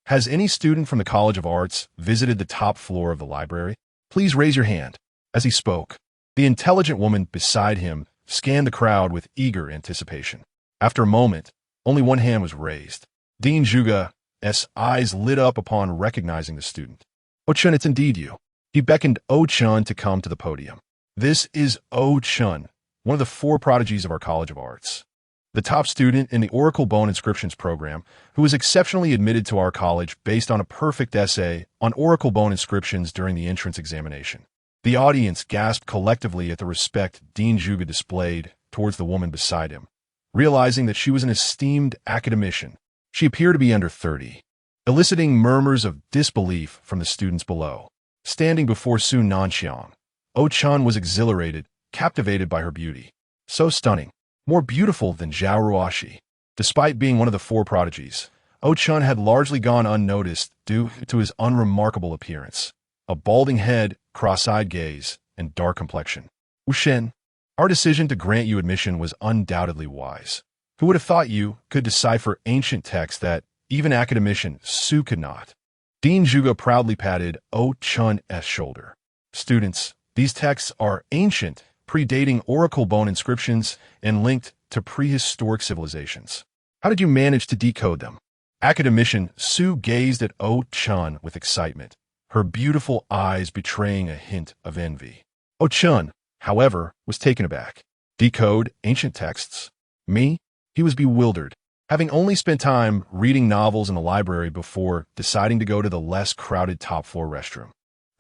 Has any student from the College of Arts visited the top floor of the library? Please raise your hand. As he spoke, the intelligent woman beside him scanned the crowd with eager anticipation. After a moment, only one hand was raised. Dean Zhuge's eyes lit up upon recognizing the student. Oh Chen, it's indeed you. He beckoned Oh Chen to come to the podium. This is Oh Chen, one of the four prodigies of our College of Arts, the top student in the Oracle Bone Inscriptions program, who was exceptionally admitted to our college based on a perfect essay on Oracle Bone Inscriptions during the entrance examination. The audience gasped collectively at the respect Dean Zhuge displayed towards the woman beside him, realizing that she was an esteemed academician. She appeared to be under 30, eliciting murmurs of disbelief from the students below. Standing before Su Nanxiang, Oh Chen was exhilarated, captivated by her beauty. So stunning, more beautiful than Zhao Ruoxi. Despite being one of the four prodigies, Oh Chen had largely gone unnoticed due to his unremarkable appearance. A balding head, cross-eyed gaze, and dark complexion. Wu Shen, our decision to grant you admission was undoubtedly wise. Who would have thought you could decipher ancient texts that even academician Su could not? Dean Zhuge proudly patted Oh Chen's shoulder. Students, these texts are ancient, predating Oracle Bone inscriptions and linked to prehistoric civilizations. How did you manage to decode them? Academician Su gazed at Oh Chen with excitement, her beautiful eyes betraying a hint of envy. Oh Chen, however, was taken aback. Decode ancient texts? Me? He was bewildered, having only spent time reading novels in the library before deciding to go to the less crowded top-floor restroom.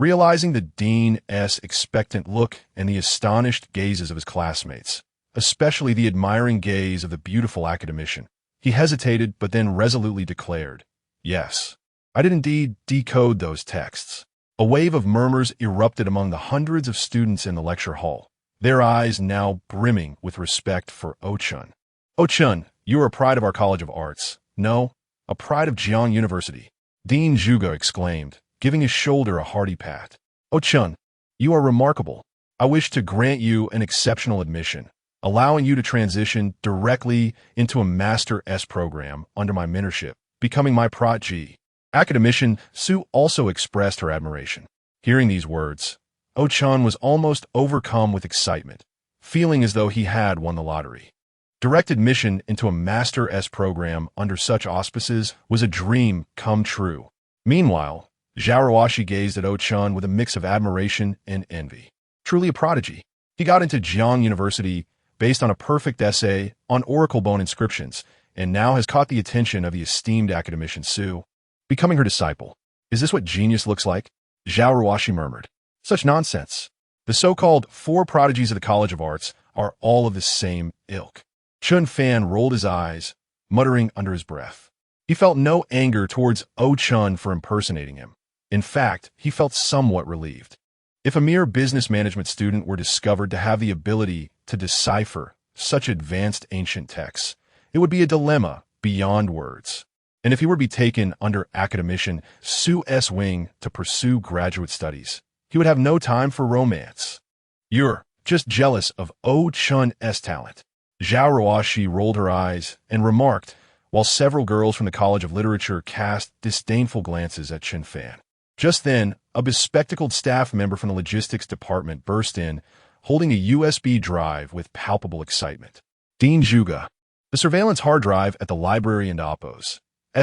Realizing the dean's expectant look and the astonished gazes of his classmates, especially the admiring gaze of the beautiful academician, he hesitated but then resolutely declared, "Yes, I did indeed decode those texts." A wave of murmurs erupted among the hundreds of students in the lecture hall, their eyes now brimming with respect for Oh Chen. Oh Chen, you are a pride of our College of Arts. No, a pride of Jiang University. Dean Zhuge exclaimed, giving his shoulder a hearty pat. Oh Chen, you are remarkable. I wish to grant you an exceptional admission, allowing you to transition directly into a Master S program under my mentorship, becoming my protege. Academician Su also expressed her admiration. Hearing these words, Oh Chen was almost overcome with excitement, feeling as though he had won the lottery. Direct admission into a Master S program under such auspices was a dream come true. Meanwhile, Zhao Ruoxi gazed at Oh Chen with a mix of admiration and envy. Truly a prodigy. He got into Jiang University based on a perfect essay on Oracle Bone inscriptions, and now has caught the attention of the esteemed academician Su, becoming her disciple. Is this what genius looks like? Zhao Ruoxi murmured. Such nonsense. The so-called four prodigies of the College of Arts are all of the same ilk. Chen Fan rolled his eyes, muttering under his breath. He felt no anger towards Oh Chen for impersonating him. In fact, he felt somewhat relieved. If a mere business management student were discovered to have the ability to decipher such advanced ancient texts, it would be a dilemma beyond words. And if he were to be taken under academician Su's wing to pursue graduate studies, he would have no time for romance. You're just jealous of Oh Chen's talent. Zhao Ruoxi rolled her eyes and remarked while several girls from the College of Literature cast disdainful glances at Chen Fan. Just then, a bespectacled staff member from the logistics department burst in, holding a USB drive with palpable excitement. Dean Zhuge. The surveillance hard drive at the library and Oppo's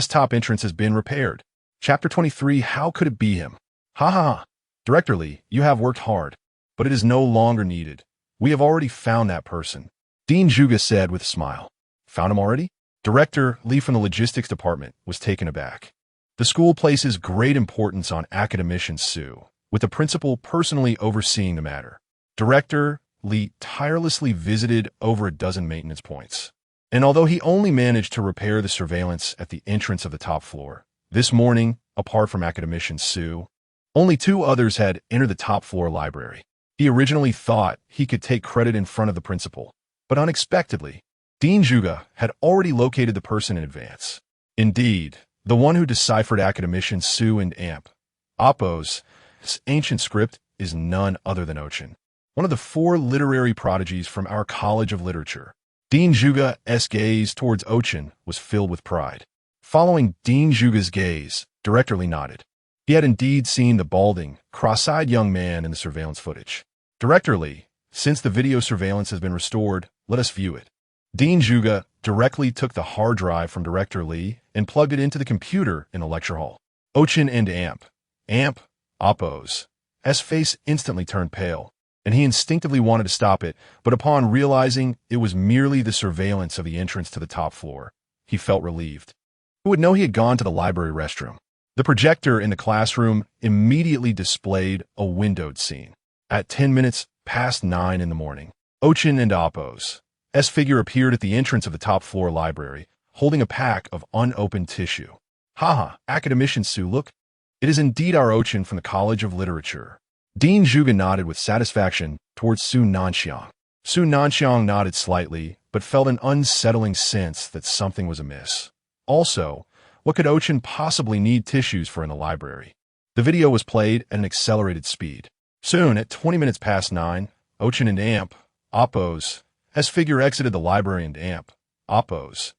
top entrance has been repaired. Chapter 23, How Could It Be Him? Ha ha ha. Director Li, you have worked hard, but it is no longer needed. We have already found that person. Dean Zhuge said with a smile. Found him already? Director Li from the logistics department was taken aback. The school places great importance on academician Su, with the principal personally overseeing the matter. Director Li tirelessly visited over a dozen maintenance points. And although he only managed to repair the surveillance at the entrance of the top floor, this morning, apart from academician Su, only 2 others had entered the top floor library. He originally thought he could take credit in front of the principal, but unexpectedly, Dean Zhuge had already located the person in advance. Indeed, the one who deciphered academician Su and Oppo's ancient script is none other than Ochen, one of the 4 literary prodigies from our College of Literature. Dean Zhuge's gaze towards Ochen was filled with pride. Following Dean Zhuge's gaze, Director Li nodded. He had indeed seen the balding, cross-eyed young man in the surveillance footage. Director Li, since the video surveillance has been restored, let us view it. Dean Zhuge directly took the hard drive from Director Li and plugged it into the computer in the lecture hall. Ochen and Oppo's face instantly turned pale, and he instinctively wanted to stop it, but upon realizing it was merely the surveillance of the entrance to the top floor, he felt relieved. Who would know he had gone to the library restroom? The projector in the classroom immediately displayed a windowed scene. At 10 minutes past 9 in the morning, Ochen and Oppo's figure appeared at the entrance of the top floor library, holding a pack of unopened tissue. Haha, academician Su, look. It is indeed our Ochen from the College of Literature. Dean Zhuge nodded with satisfaction towards Su Nanxiang. Su Nanxiang nodded slightly, but felt an unsettling sense that something was amiss. Also, what could Ochen possibly need tissues for in the library? The video was played at an accelerated speed. Soon, at 20 minutes past 9, Ochen and Oppo's figure exited the library and Oppo's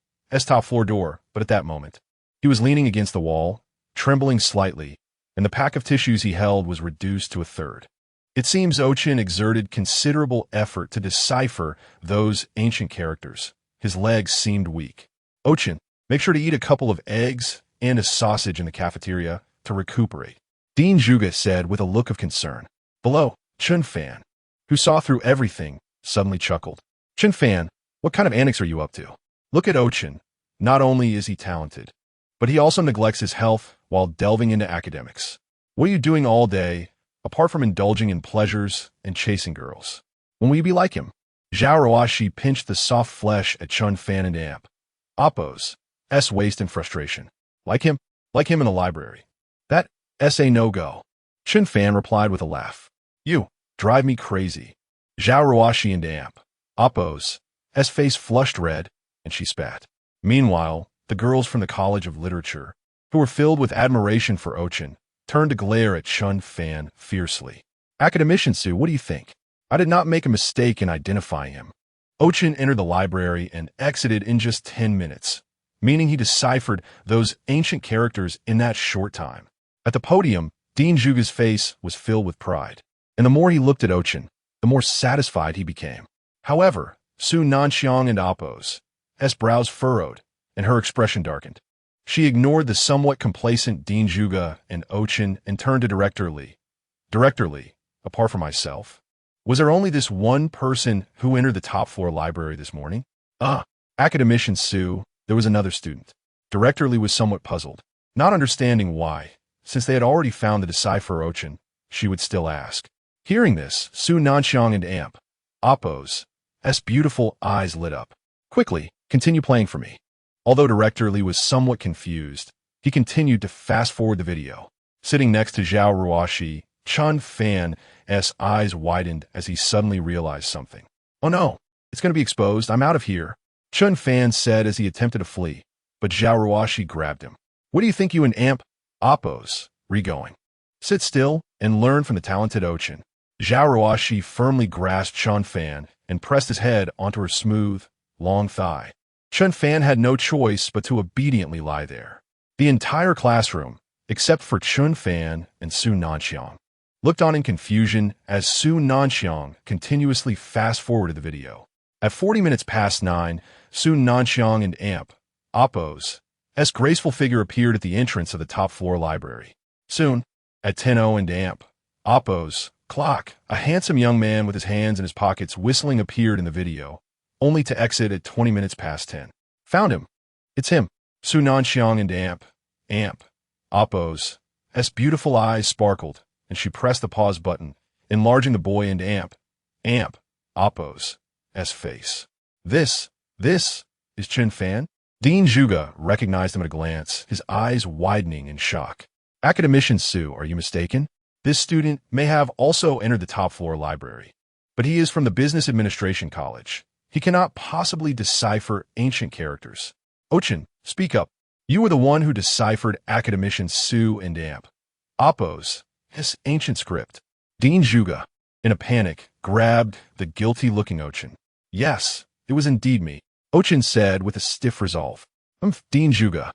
top floor door, but at that moment, he was leaning against the wall, trembling slightly, and the pack of tissues he held was reduced to a third. It seems Ochen exerted considerable effort to decipher those ancient characters. His legs seemed weak. Ochen, make sure to eat a couple of eggs and a sausage in the cafeteria to recuperate, Dean Zhuge said with a look of concern. Below, Chen Fan, who saw through everything, suddenly chuckled. Chen Fan, what kind of antics are you up to? Look at Ochen. Not only is he talented, but he also neglects his health while delving into academics. What are you doing all day, apart from indulging in pleasures and chasing girls? When will you be like him? Zhao Ruoshi pinched the soft flesh at Chen Fan and Oppo's waist in frustration. Like him in the library. That a no-go. Chen Fan replied with a laugh. You drive me crazy. Zhao Ruoshi and Oppo's face flushed red, and she spat. Meanwhile, the girls from the College of Literature, who were filled with admiration for Ochen, turned to glare at Chen Fan fiercely. Academician Su, what do you think? I did not make a mistake in identifying him. Ochen entered the library and exited in just 10 minutes, meaning he deciphered those ancient characters in that short time. At the podium, Dean Zhuge's face was filled with pride, and the more he looked at Ochen, the more satisfied he became. However, Su Nanxiang and Oppo's brows furrowed, and her expression darkened. She ignored the somewhat complacent Dean Zhuge and Ochen and turned to Director Li. Director Li, apart from myself, was there only this one person who entered the top floor library this morning? Academician Su, there was another student. Director Li was somewhat puzzled, not understanding why, since they had already found the decipherer Ochen, she would still ask. Hearing this, Su Nanxiang and Oppo's beautiful eyes lit up. Quickly, continue playing for me. Although Director Li was somewhat confused, he continued to fast-forward the video. Sitting next to Zhao Ruoshi, Chen Fan's eyes widened as he suddenly realized something. Oh no, it's going to be exposed. I'm out of here, Chen Fan said as he attempted to flee, but Zhao Ruoshi grabbed him. What do you think you and Oppo's going? Sit still and learn from the talented Ochen. Zhao Ruoshi firmly grasped Chen Fan and pressed his head onto her smooth, long thigh. Chen Fan had no choice but to obediently lie there. The entire classroom, except for Chen Fan and Su Nanxiang, looked on in confusion as Su Nanxiang continuously fast-forwarded the video. At 40 minutes past 9, Su Nanxiang and Appo's graceful figure appeared at the entrance of the top-floor library. Soon, at 10:00 and Appo's clock, a handsome young man with his hands in his pockets whistling appeared in the video, only to exit at 20 minutes past 10. Found him. It's him. Su Nanxiang and Appo's beautiful eyes sparkled, and she pressed the pause button, enlarging the boy and Appo's face. This is Chen Fan? Dean Zhuge recognized him at a glance, his eyes widening in shock. Academician Su, are you mistaken? This student may have also entered the top-floor library, but he is from the Business Administration College. He cannot possibly decipher ancient characters. Ochen, speak up. You were the one who deciphered Academician Su and Appo's ancient script. Dean Zhuge, in a panic, grabbed the guilty-looking Ochen. Yes, it was indeed me, Ochen said with a stiff resolve. Dean Zhuge,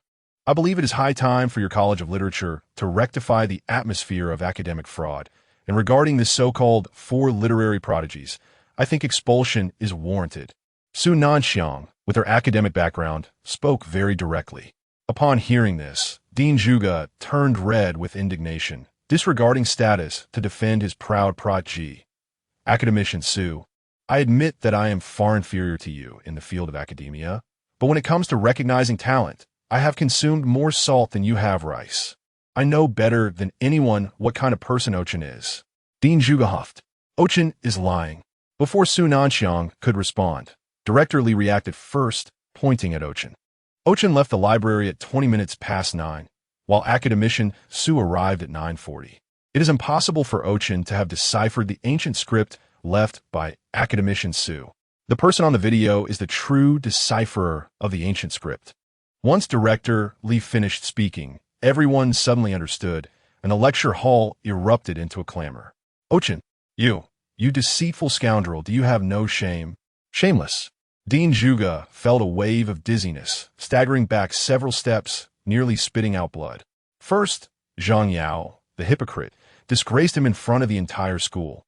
I believe it is high time for your College of Literature to rectify the atmosphere of academic fraud, and regarding this so-called 4 literary prodigies, I think expulsion is warranted. Su Nanxiang, with her academic background, spoke very directly. Upon hearing this, Dean Zhuge turned red with indignation, disregarding status to defend his proud protege. Academician Su, I admit that I am far inferior to you in the field of academia, but when it comes to recognizing talent, I have consumed more salt than you have rice. I know better than anyone what kind of person Ochen is. Dean Zhuge huffed. Ochen is lying. Before Su Nanxiang could respond, Director Li reacted first, pointing at Ochen. Ochen left the library at 20 minutes past 9, while Academician Su arrived at 9:40. It is impossible for Ochen to have deciphered the ancient script left by Academician Su. The person on the video is the true decipherer of the ancient script. Once Director Li finished speaking, everyone suddenly understood, and the lecture hall erupted into a clamor. Ochen, you deceitful scoundrel, do you have no shame? Shameless. Dean Zhuge felt a wave of dizziness, staggering back several steps, nearly spitting out blood. First, Zhang Yao, the hypocrite, disgraced him in front of the entire school.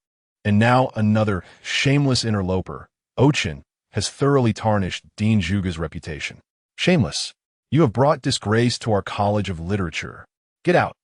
And now another shameless interloper, Ochen, has thoroughly tarnished Dean Zhuge's reputation. Shameless. You have brought disgrace to our College of Literature. Get out.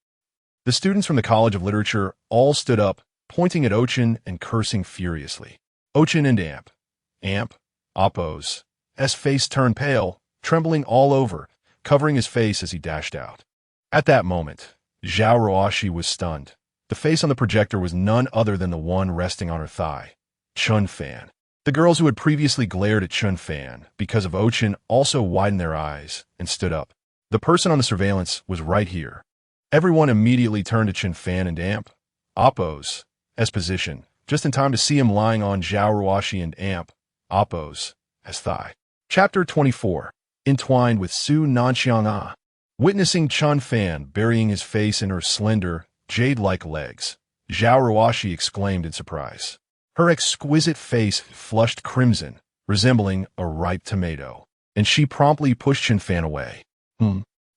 The students from the College of Literature all stood up, pointing at Ochen and cursing furiously. Ochen and Appo's face turned pale, trembling all over, covering his face as he dashed out. At that moment, Zhao Ruoxi was stunned. The face on the projector was none other than the one resting on her thigh, Chen Fan. The girls who had previously glared at Chen Fan because of Ochen also widened their eyes and stood up. The person on the surveillance was right here. Everyone immediately turned to Chen Fan and Appo's position, just in time to see him lying on Zhao Ruoxi and Appo's thigh. Chapter 24. Entwined with Su Nanxiang. Witnessing Chen Fan burying his face in her slender, jade-like legs, Zhao Ruoxi exclaimed in surprise. Her exquisite face flushed crimson, resembling a ripe tomato, and she promptly pushed Chen Fan away.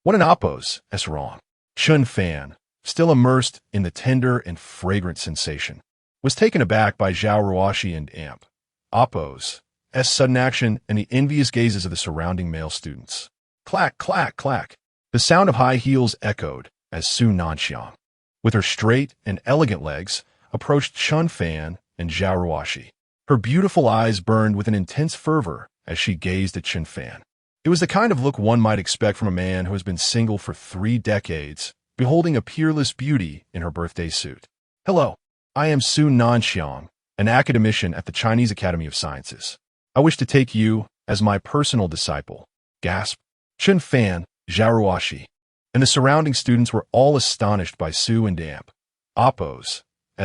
What an Appo's wrong. Chen Fan, still immersed in the tender and fragrant sensation, was taken aback by Zhao Ruoxi and Appo's sudden action and the envious gazes of the surrounding male students. Clack, clack, clack. The sound of high heels echoed as Su Nanxiang, with her straight and elegant legs, approached Chen Fan and Zhao Ruoxi. Her beautiful eyes burned with an intense fervor as she gazed at Chen Fan. It was the kind of look one might expect from a man who has been single for 3 decades, beholding a peerless beauty in her birthday suit. Hello, I am Su Nanxiang, an academician at the Chinese Academy of Sciences. I wish to take you as my personal disciple. Gasp. Chen Fan, Zhao Ruoxi, and the surrounding students were all astonished by Su and Appo's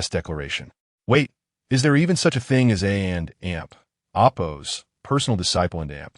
declaration. Wait, is there even such a thing as Appo's personal disciple and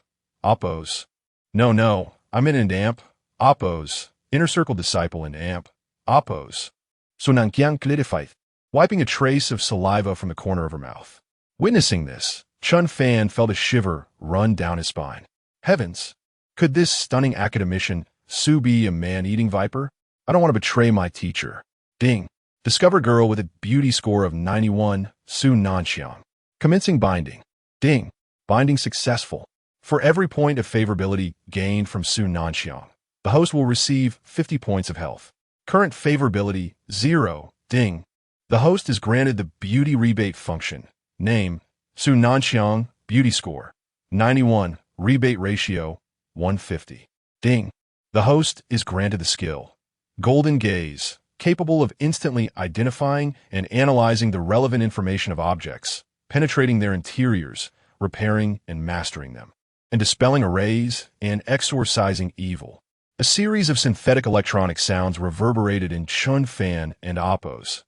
Appo's? No, I'm an Appo's inner circle disciple and Appo's. So Nanqiang clarified, wiping a trace of saliva from the corner of her mouth. Witnessing this, Chen Fan felt a shiver run down his spine. Heavens! Could this stunning academician Su be a man-eating viper? I don't want to betray my teacher. Ding. Discover girl with a beauty score of 91, Su Nanxiang. Commencing binding. Ding. Binding successful. For every point of favorability gained from Su Nanxiang, the host will receive 50 points of health. Current favorability, 0. Ding. The host is granted the beauty rebate function. Name, Su Nanxiang, beauty score, 91, rebate ratio, 150. Ding. The host is granted the skill, Golden Gaze, capable of instantly identifying and analyzing the relevant information of objects, penetrating their interiors, repairing and mastering them, and dispelling arrays and exorcising evil. A series of synthetic electronic sounds reverberated in Chen Fan and Appo's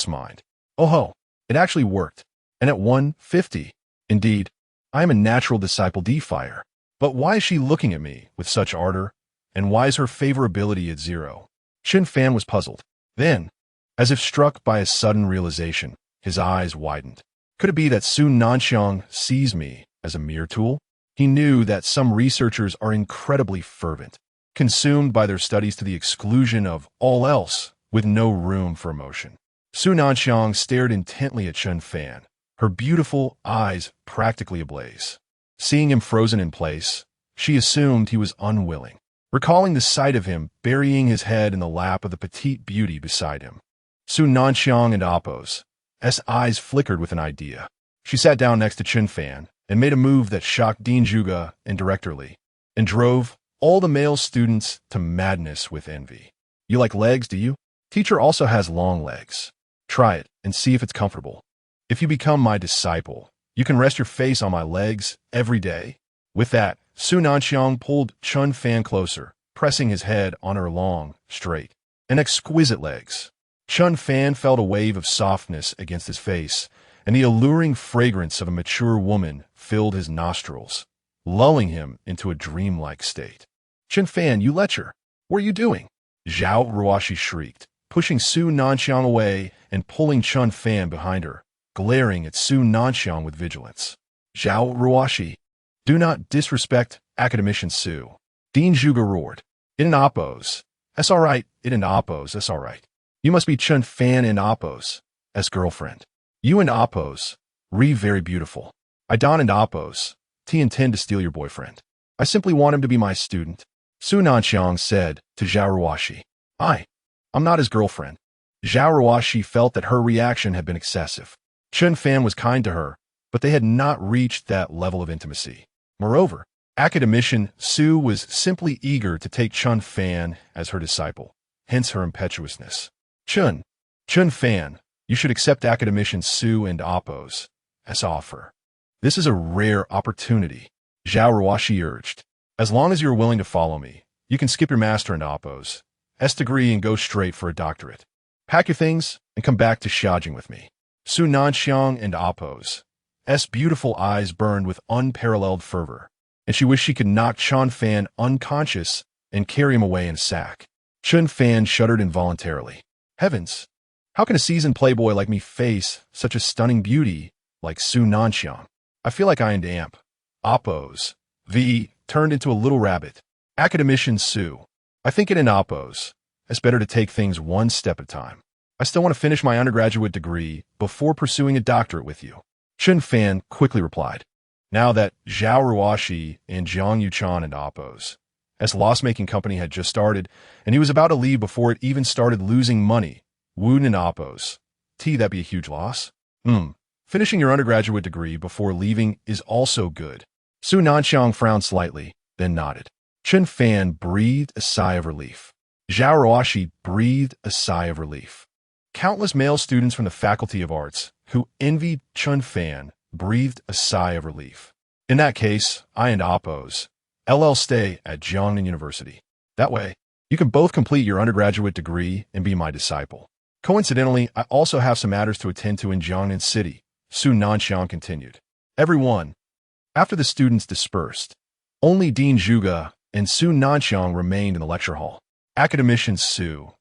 mind. Oh ho, it actually worked. And at 150. Indeed, I am a natural disciple D-Fire. But why is she looking at me with such ardor? And why is her favorability at 0? Chen Fan was puzzled. Then, as if struck by a sudden realization, his eyes widened. Could it be that Su Nanxiang sees me as a mere tool? He knew that some researchers are incredibly fervent, consumed by their studies to the exclusion of all else, with no room for emotion. Su Nanxiang stared intently at Chen Fan, her beautiful eyes practically ablaze. Seeing him frozen in place, she assumed he was unwilling, recalling the sight of him burying his head in the lap of the petite beauty beside him. Su Nanxiang and Appo's eyes flickered with an idea. She sat down next to Chen Fan and made a move that shocked Dean Zhuge and Director Li, and drove all the male students to madness with envy. You like legs, do you? Teacher also has long legs. Try it and see if it's comfortable. If you become my disciple, you can rest your face on my legs every day. With that, Su Nanxiang pulled Chen Fan closer, pressing his head on her long, straight, and exquisite legs. Chen Fan felt a wave of softness against his face, and the alluring fragrance of a mature woman filled his nostrils, lulling him into a dreamlike state. Chen Fan, you lecher! What are you doing? Zhao Ruoshi shrieked, pushing Su Nanxiang away and pulling Chen Fan behind her, glaring at Su Nanxiang with vigilance. Zhao Ruoshi, do not disrespect academician Su. Dean Zhuge roared. It and Appo's. That's all right. It and Appo's. That's all right. You must be Chen Fan and Appo's girlfriend. You and Appo's. Very beautiful. I Don and Appo's. Intend to steal your boyfriend. I simply want him to be my student. Su Nanxiang said to Zhao Ruoshi. I'm not his girlfriend. Zhao Ruoshi felt that her reaction had been excessive. Chen Fan was kind to her, but they had not reached that level of intimacy. Moreover, academician Su was simply eager to take Chen Fan as her disciple, hence her impetuousness. Chen Fan, you should accept academician Su and Appo's offer. This is a rare opportunity, Zhao Ruoshi urged. As long as you are willing to follow me, you can skip your master and Appo's degree and go straight for a doctorate. Pack your things and come back to Xiaojing with me. Su Nanxiang and Appo's beautiful eyes burned with unparalleled fervor, and she wished she could knock Chen Fan unconscious and carry him away in a sack. Chen Fan shuddered involuntarily. Heavens! How can a seasoned playboy like me face such a stunning beauty like Su Nanxiang? I feel like I am damp. Appo's turned into a little rabbit. Academician Su, I think it in Appo's. It's better to take things one step at a time. I still want to finish my undergraduate degree before pursuing a doctorate with you. Chen Fan quickly replied. Now that Zhao Ruoshi and Jiang Yuchan and Appo's loss-making company had just started, and he was about to leave before it even started losing money, Woon and Appo's. That'd be a huge loss. Finishing your undergraduate degree before leaving is also good. Su Nanxiang frowned slightly, then nodded. Chen Fan breathed a sigh of relief. Zhao Ruoshi breathed a sigh of relief. Countless male students from the Faculty of Arts who envied Chen Fan breathed a sigh of relief. In that case, I and Appo's stay at Jiangnan University. That way, you can both complete your undergraduate degree and be my disciple. Coincidentally, I also have some matters to attend to in Jiangnan City, Su Nanxiang continued. Everyone. After the students dispersed, only Dean Zhuge and Su Nanxiang remained in the lecture hall. Academician Su.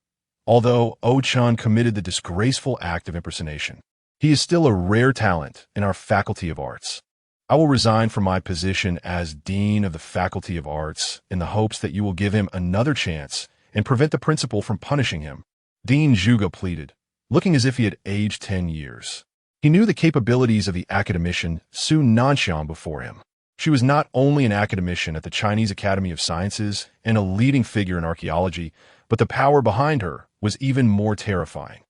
Although Chen committed the disgraceful act of impersonation, he is still a rare talent in our Faculty of Arts. I will resign from my position as Dean of the Faculty of Arts in the hopes that you will give him another chance and prevent the principal from punishing him. Dean Zhuge pleaded, looking as if he had aged 10 years. He knew the capabilities of the academician Su Nanxiang before him. She was not only an academician at the Chinese Academy of Sciences and a leading figure in archaeology, but the power behind her was even more terrifying.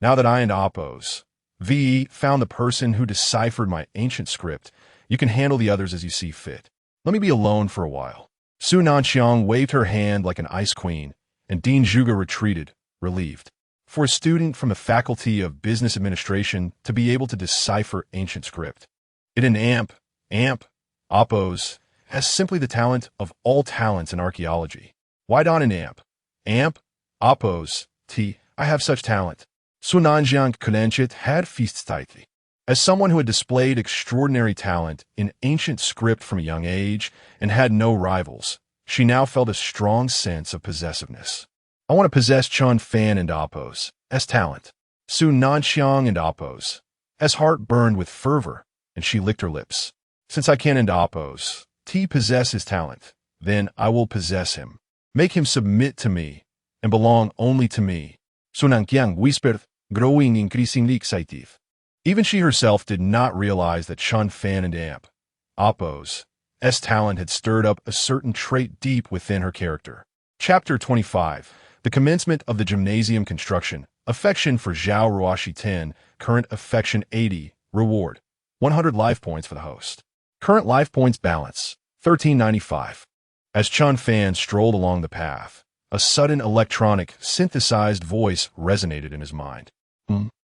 Now that I and Oppos, VE, found the person who deciphered my ancient script, you can handle the others as you see fit. Let me be alone for a while. Su Nanxiang waved her hand like an ice queen, and Dean Zhuge retreated, relieved. For a student from the Faculty of Business Administration to be able to decipher ancient script. It an amp, Oppos, has simply the talent of all talents in archaeology. Why not an amp? Amp, Oppos, I have such talent. Su Nanxiang Kulanchit had feastightly. As someone who had displayed extraordinary talent in ancient script from a young age and had no rivals, she now felt a strong sense of possessiveness. I want to possess Chen Fan and Oppos, as talent. Su Nanxiang and Oppos, as heart burned with fervor, and she licked her lips. Since I can and Oppos, possess his talent, then I will possess him. Make him submit to me, and belong only to me. Su Nanxiang whispered, growing increasingly excited. Even she herself did not realize that Chen Fan and Oppos' talent had stirred up a certain trait deep within her character. Chapter 25. The commencement of the gymnasium construction. Affection for Zhao Ruoxi 10. Current affection 80. Reward 100 life points for the host. Current life points balance 1395. As Chen Fan strolled along the path, a sudden electronic, synthesized voice resonated in his mind.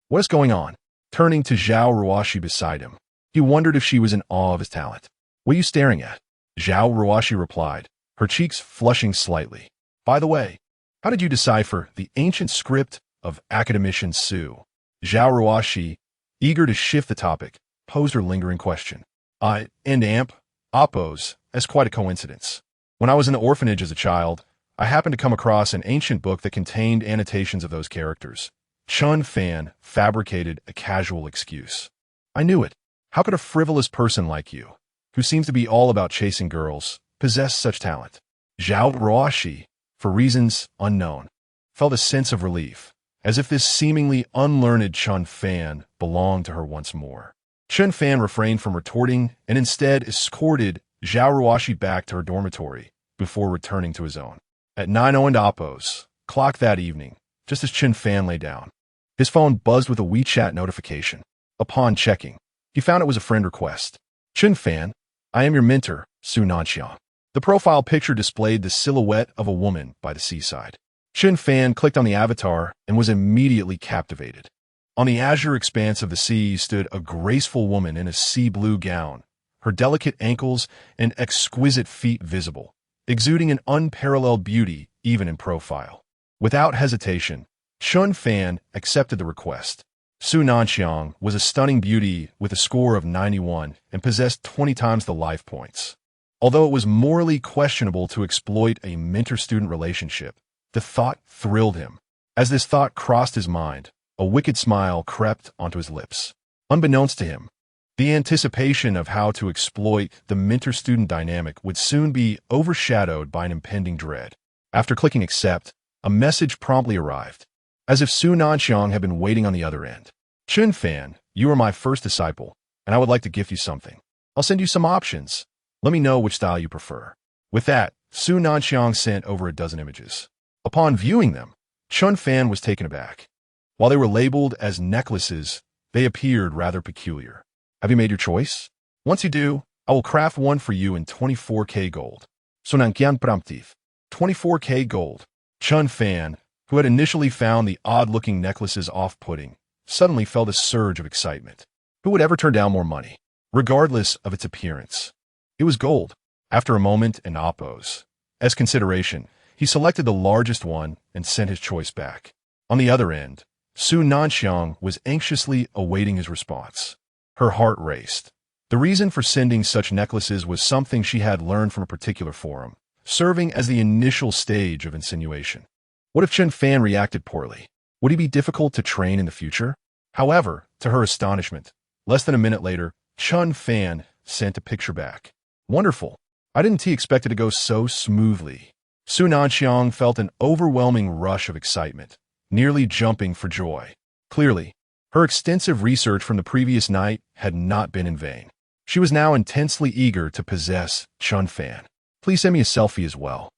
What is going on? Turning to Zhao Ruoxi beside him, he wondered if she was in awe of his talent. What are you staring at? Zhao Ruoxi replied, her cheeks flushing slightly. By the way, how did you decipher the ancient script of academician Su? Zhao Ruoxi, eager to shift the topic, posed her lingering question. Oppos, as quite a coincidence. When I was in the orphanage as a child, I happened to come across an ancient book that contained annotations of those characters. Chen Fan fabricated a casual excuse. I knew it. How could a frivolous person like you, who seems to be all about chasing girls, possess such talent? Zhao Ruoxi, for reasons unknown, felt a sense of relief, as if this seemingly unlearned Chen Fan belonged to her once more. Chen Fan refrained from retorting and instead escorted Zhao Ruoxi back to her dormitory before returning to his own. At 9:00 and Oppos, clock that evening, just as Chen Fan lay down, his phone buzzed with a WeChat notification. Upon checking, he found it was a friend request. Chen Fan, I am your mentor, Su Nanxiang. The profile picture displayed the silhouette of a woman by the seaside. Chen Fan clicked on the avatar and was immediately captivated. On the azure expanse of the sea stood a graceful woman in a sea blue gown, her delicate ankles and exquisite feet visible, exuding an unparalleled beauty even in profile. Without hesitation, Chen Fan accepted the request. Su Nanxiang was a stunning beauty with a score of 91 and possessed 20 times the life points. Although it was morally questionable to exploit a mentor-student relationship, the thought thrilled him. As this thought crossed his mind, a wicked smile crept onto his lips. Unbeknownst to him, the anticipation of how to exploit the mentor-student dynamic would soon be overshadowed by an impending dread. After clicking accept, a message promptly arrived, as if Su Nanxiang had been waiting on the other end. Chen Fan, you are my first disciple, and I would like to gift you something. I'll send you some options. Let me know which style you prefer. With that, Su Nanxiang sent over a dozen images. Upon viewing them, Chen Fan was taken aback. While they were labeled as necklaces, they appeared rather peculiar. Have you made your choice? Once you do, I will craft one for you in 24K gold. Su Nanxiang promptif. 24K gold. Chen Fan, who had initially found the odd-looking necklaces off-putting, suddenly felt a surge of excitement. Who would ever turn down more money, regardless of its appearance? It was gold. After a moment in Oppos, as consideration, he selected the largest one and sent his choice back. On the other end, Su Nanxiang was anxiously awaiting his response. Her heart raced. The reason for sending such necklaces was something she had learned from a particular forum, serving as the initial stage of insinuation. What if Chen Fan reacted poorly? Would he be difficult to train in the future? However, to her astonishment, less than a minute later, Chen Fan sent a picture back. Wonderful. I didn't expect it to go so smoothly. Su Nanxiang felt an overwhelming rush of excitement, nearly jumping for joy. Clearly, her extensive research from the previous night had not been in vain. She was now intensely eager to possess Chen Fan. Please send me a selfie as well.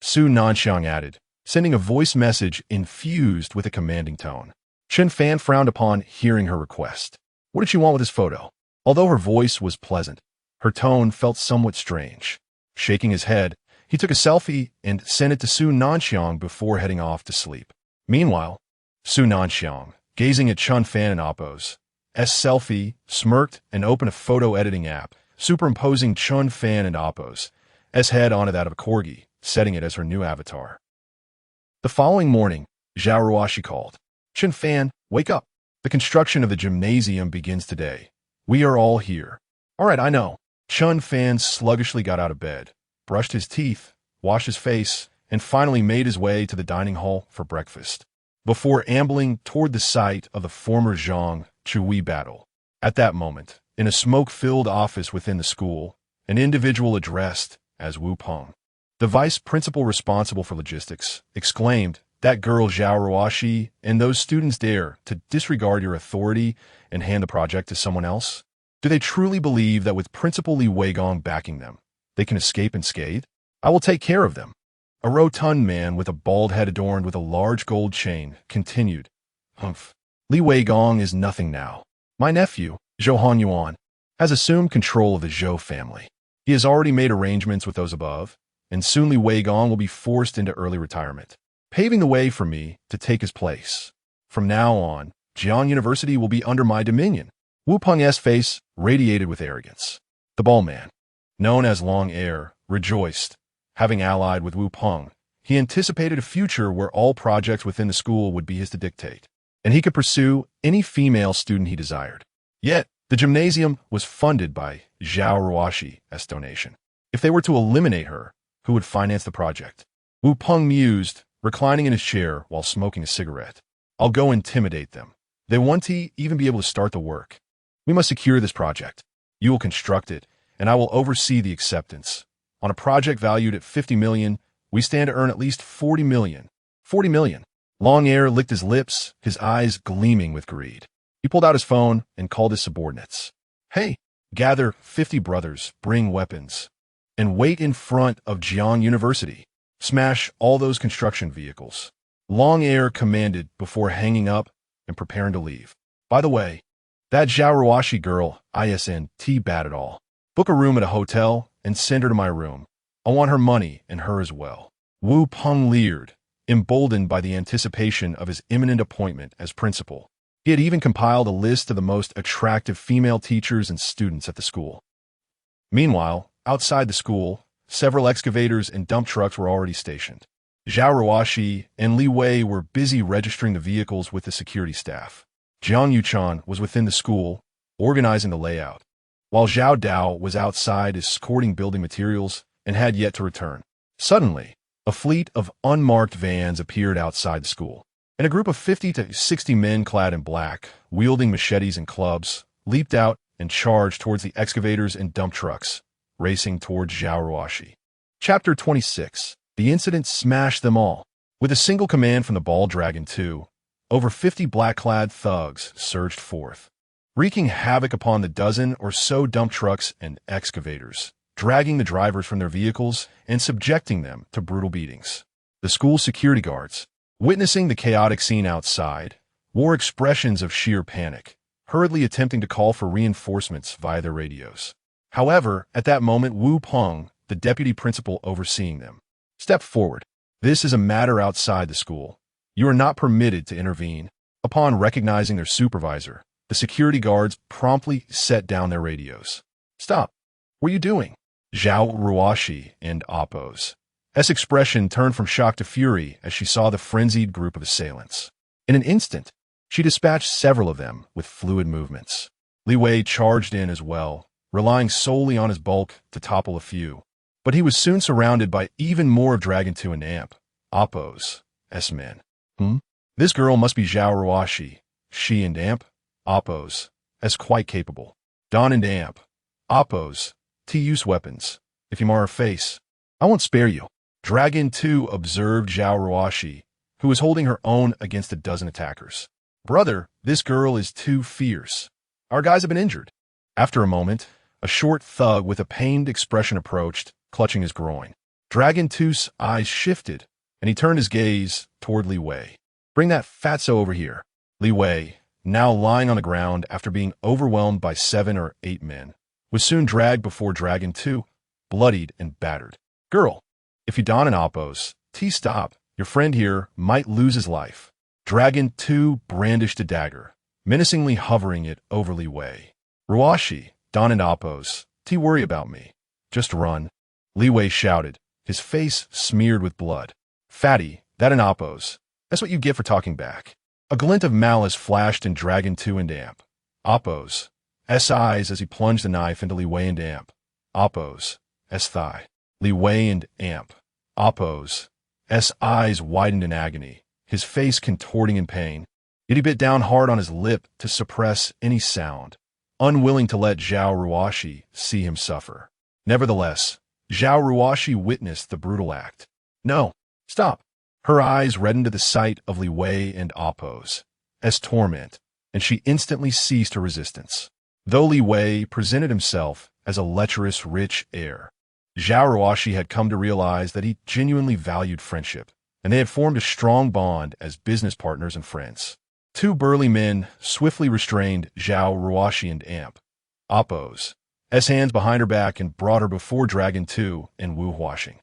Su Nanxiang added, sending a voice message infused with a commanding tone. Chen Fan frowned upon hearing her request. What did she want with this photo? Although her voice was pleasant, her tone felt somewhat strange. Shaking his head, he took a selfie and sent it to Su Nanxiang before heading off to sleep. Meanwhile, Su Nanxiang, gazing at Chen Fan and Appo's selfie, smirked and opened a photo editing app, superimposing Chen Fan and Appo's head onto that of a corgi, setting it as her new avatar. The following morning, Zhao Ruoxi called. Chen Fan, wake up. The construction of the gymnasium begins today. We are all here. All right, I know. Chen Fan sluggishly got out of bed, brushed his teeth, washed his face, and finally made his way to the dining hall for breakfast, before ambling toward the site of the former Zhang Chui battle. At that moment, in a smoke-filled office within the school, an individual addressed as Wu Peng, the vice principal responsible for logistics, exclaimed, "That girl Zhao Ruoxi and those students dare to disregard your authority and hand the project to someone else? Do they truly believe that with Principal Li Weigong backing them, they can escape unscathed? I will take care of them." A rotund man with a bald head adorned with a large gold chain continued, "Humph. Li Weigong is nothing now. My nephew, Zhou Hanyuan, has assumed control of the Zhou family. He has already made arrangements with those above, and soon Li Weigong will be forced into early retirement, paving the way for me to take his place. From now on, Jiang University will be under my dominion." Wu Peng's face radiated with arrogance. The ball man, known as Long Air, rejoiced. Having allied with Wu Peng, he anticipated a future where all projects within the school would be his to dictate, and he could pursue any female student he desired. Yet, the gymnasium was funded by Zhao Ruoxi's donation. If they were to eliminate her, who would finance the project? Wu Peng mused, reclining in his chair while smoking a cigarette. I'll go intimidate them. They won't even be able to start the work. We must secure this project. You will construct it, and I will oversee the acceptance. On a project valued at 50 million, we stand to earn at least 40 million. 40 million. Long Air licked his lips, his eyes gleaming with greed. He pulled out his phone and called his subordinates. Hey, gather 50 brothers, bring weapons, and wait in front of Jiang University. Smash all those construction vehicles. Long Air commanded before hanging up and preparing to leave. By the way, that Zhao Ruoxi girl isn't bad at all. Book a room at a hotel and send her to my room. I want her money and her as well. Wu Peng leered, emboldened by the anticipation of his imminent appointment as principal. He had even compiled a list of the most attractive female teachers and students at the school. Meanwhile, outside the school, several excavators and dump trucks were already stationed. Zhao Ruoxi and Li Wei were busy registering the vehicles with the security staff. Jiang Yuchan was within the school, organizing the layout, while Zhao Dao was outside escorting building materials and had yet to return. Suddenly, a fleet of unmarked vans appeared outside the school, and a group of 50 to 60 men clad in black, wielding machetes and clubs, leaped out and charged towards the excavators and dump trucks, racing towards Zhao Ruoxi. Chapter 26. The incident smashed them all. With a single command from the Ball Dragon 2, over 50 black-clad thugs surged forth, wreaking havoc upon the dozen or so dump trucks and excavators, dragging the drivers from their vehicles and subjecting them to brutal beatings. The school security guards, witnessing the chaotic scene outside, wore expressions of sheer panic, hurriedly attempting to call for reinforcements via their radios. However, at that moment, Wu Peng, the deputy principal overseeing them, stepped forward. This is a matter outside the school. You are not permitted to intervene. Upon recognizing their supervisor, the security guards promptly set down their radios. Stop. What are you doing? Zhao Ruoxi and Appo's expression turned from shock to fury as she saw the frenzied group of assailants. In an instant, she dispatched several of them with fluid movements. Li Wei charged in as well, relying solely on his bulk to topple a few. But he was soon surrounded by even more of Dragon 2 and Amp, Appo's men. This girl must be Zhao Ruoxi. She and Amp, Appo's, quite capable. Don and Amp, Oppos, T use weapons. If you mar her face, I won't spare you. Dragon 2 observed Zhao Ruoshi, who was holding her own against a dozen attackers. Brother, this girl is too fierce. Our guys have been injured. After a moment, a short thug with a pained expression approached, clutching his groin. Dragon 2's eyes shifted, and he turned his gaze toward Li Wei. Bring that fatso over here. Li Wei, now lying on the ground after being overwhelmed by 7 or 8 men, was soon dragged before Dragon 2, bloodied and battered. Girl, if you don an oppos, stop. Your friend here might lose his life. Dragon 2 brandished a dagger, menacingly hovering it over Li Wei. Ruoshi, don an oppos, worry about me. Just run. Li Wei shouted, his face smeared with blood. Fatty, that an oppos. That's what you get for talking back. A glint of malice flashed in Dragon 2 and Amp. Oppos. S eyes as he plunged the knife into Li Wei and Amp. Oppos. S thigh. Li Wei and Amp. Oppos. S eyes widened in agony, his face contorting in pain. Yet he bit down hard on his lip to suppress any sound, unwilling to let Zhao Ruoshi see him suffer. Nevertheless, Zhao Ruoshi witnessed the brutal act. No, stop. Her eyes reddened at the sight of Li Wei and Oppos as torment, and she instantly ceased her resistance. Though Li Wei presented himself as a lecherous, rich heir, Zhao Ruoshi had come to realize that he genuinely valued friendship, and they had formed a strong bond as business partners and friends. 2 burly men swiftly restrained Zhao Ruoshi and Amp. Oppos, S hands behind her back and brought her before Dragon 2 and Wu Huashing.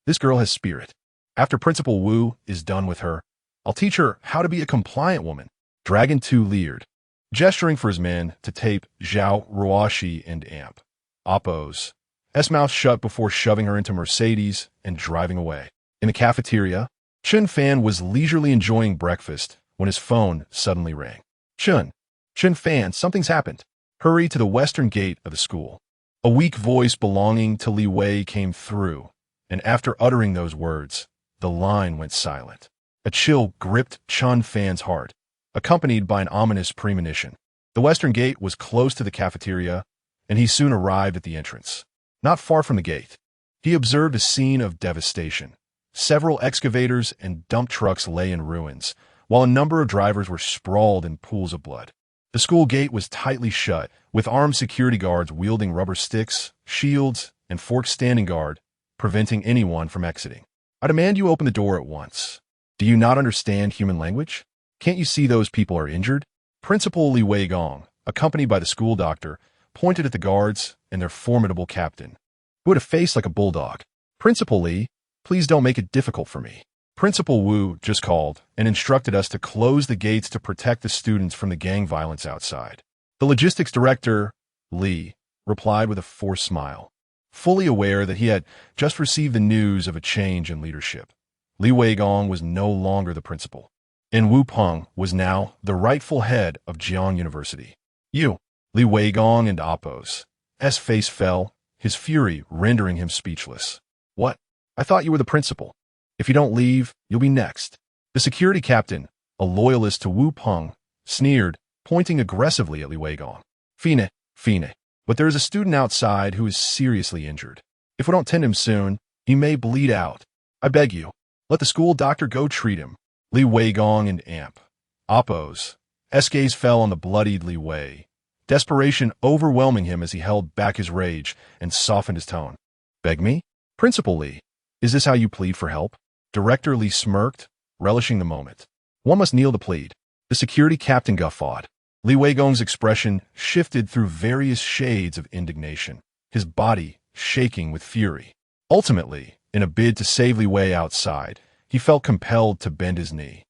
This girl has spirit. After Principal Wu is done with her, I'll teach her how to be a compliant woman. Dragon 2 leered, gesturing for his men to tape Zhao Ruoshi and Amp. Oppos, S mouth shut before shoving her into Mercedes and driving away. In the cafeteria, Chen Fan was leisurely enjoying breakfast when his phone suddenly rang. Chen Fan, something's happened. Hurry to the western gate of the school. A weak voice belonging to Li Wei came through, and after uttering those words, the line went silent. A chill gripped Chen Fan's heart, accompanied by an ominous premonition. The western gate was close to the cafeteria, and he soon arrived at the entrance. Not far from the gate, he observed a scene of devastation. Several excavators and dump trucks lay in ruins, while a number of drivers were sprawled in pools of blood. The school gate was tightly shut, with armed security guards wielding rubber sticks, shields, and forks standing guard, preventing anyone from exiting. I demand you open the door at once. Do you not understand human language? Can't you see those people are injured? Principal Li Weigong, accompanied by the school doctor, pointed at the guards and their formidable captain, who had a face like a bulldog. Principal Li, please don't make it difficult for me. Principal Wu just called and instructed us to close the gates to protect the students from the gang violence outside. The logistics director, Li, replied with a forced smile, fully aware that he had just received the news of a change in leadership. Li Weigong was no longer the principal, and Wu Peng was now the rightful head of Jiang University. You, Li Weigong and Oppos. S face fell, his fury rendering him speechless. What? I thought you were the principal. If you don't leave, you'll be next. The security captain, a loyalist to Wu Peng, sneered, pointing aggressively at Li Weigong. Fine. But there is a student outside who is seriously injured. If we don't tend him soon, he may bleed out. I beg you, let the school doctor go treat him. Li Weigong and Amp. Oppos. S gaze fell on the bloodied Li Wei, desperation overwhelming him as he held back his rage and softened his tone. Beg me? Principal Li, is this how you plead for help? Director Li smirked, relishing the moment. One must kneel to plead. The security captain guffawed. Li Weigong's expression shifted through various shades of indignation, his body shaking with fury. Ultimately, in a bid to save Li Wei outside, he felt compelled to bend his knee.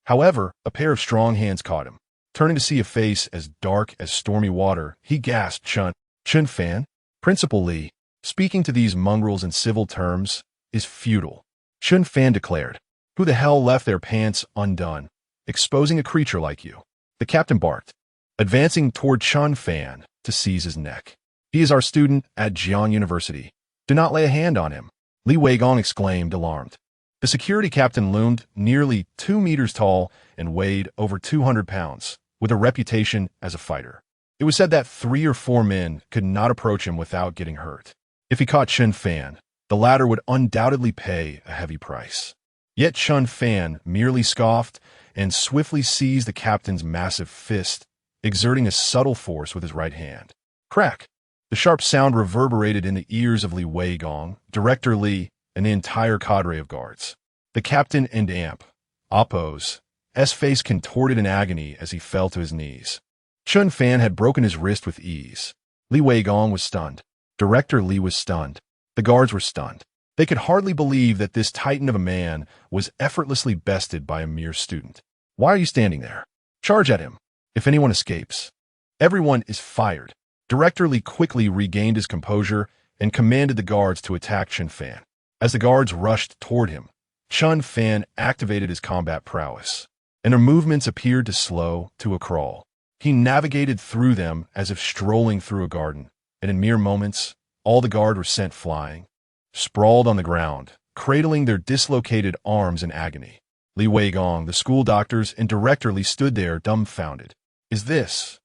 However, a pair of strong hands caught him. Turning to see a face as dark as stormy water, he gasped, Chen Fan? Principal Li, speaking to these mongrels in civil terms is futile. Chen Fan declared. Who the hell left their pants undone, exposing a creature like you? The captain barked, advancing toward Chen Fan to seize his neck. He is our student at Jiang University. Do not lay a hand on him. Li Weigong exclaimed, alarmed. The security captain loomed nearly 2 meters tall and weighed over 200 pounds, with a reputation as a fighter. It was said that 3 or 4 men could not approach him without getting hurt. If he caught Chen Fan, the latter would undoubtedly pay a heavy price. Yet Chen Fan merely scoffed and swiftly seized the captain's massive fist, exerting a subtle force with his right hand. Crack! The sharp sound reverberated in the ears of Li Weigong, Director Li, and the entire cadre of guards. The captain and Amp, Appo's face contorted in agony as he fell to his knees. Chen Fan had broken his wrist with ease. Li Weigong was stunned. Director Li was stunned. The guards were stunned. They could hardly believe that this titan of a man was effortlessly bested by a mere student. Why are you standing there? Charge at him. If anyone escapes, everyone is fired. Director Li quickly regained his composure and commanded the guards to attack Chen Fan. As the guards rushed toward him, Chen Fan activated his combat prowess, and their movements appeared to slow to a crawl. He navigated through them as if strolling through a garden, and in mere moments, all the guard were sent flying, sprawled on the ground, cradling their dislocated arms in agony. Li Weigong, the school doctors, and Director Li stood there dumbfounded. Is this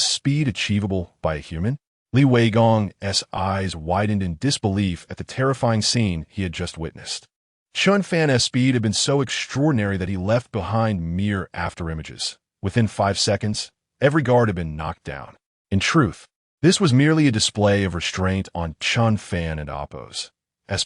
speed achievable by a human? Li Weigong's eyes widened in disbelief at the terrifying scene he had just witnessed. Chen Fan's speed had been so extraordinary that he left behind mere afterimages. Within 5 seconds, every guard had been knocked down. In truth, this was merely a display of restraint on Chen Fan and Appo's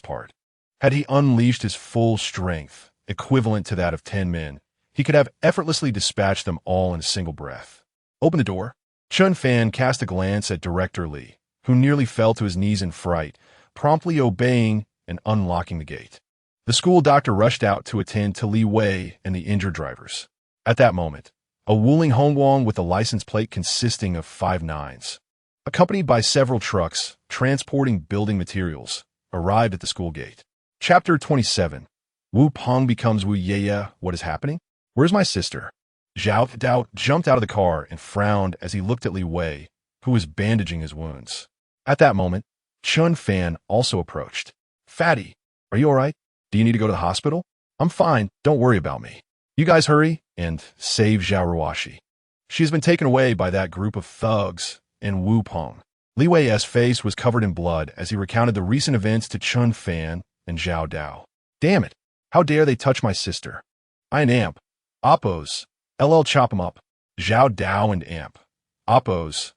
part. Had he unleashed his full strength, equivalent to that of 10 men, he could have effortlessly dispatched them all in a single breath. Open the door. Chen Fan cast a glance at Director Li, who nearly fell to his knees in fright, promptly obeying and unlocking the gate. The school doctor rushed out to attend to Li Wei and the injured drivers. At that moment, a Wuling Hongguang with a license plate consisting of 5 nines, accompanied by several trucks transporting building materials, arrived at the school gate. Chapter 27. Wu Peng becomes Wu Yeye. What is happening? Where's my sister? Zhao Dao jumped out of the car and frowned as he looked at Li Wei, who was bandaging his wounds. At that moment, Chen Fan also approached. Fatty, are you all right? Do you need to go to the hospital? I'm fine, don't worry about me. You guys hurry and save Zhao Ruoshi. She has been taken away by that group of thugs in Wu Peng. Li Wei's face was covered in blood as he recounted the recent events to Chen Fan and Zhao Dao. Damn it, how dare they touch my sister? I and Amp, Appo's, LL chop him up. Zhao Dao and Amp, Appo's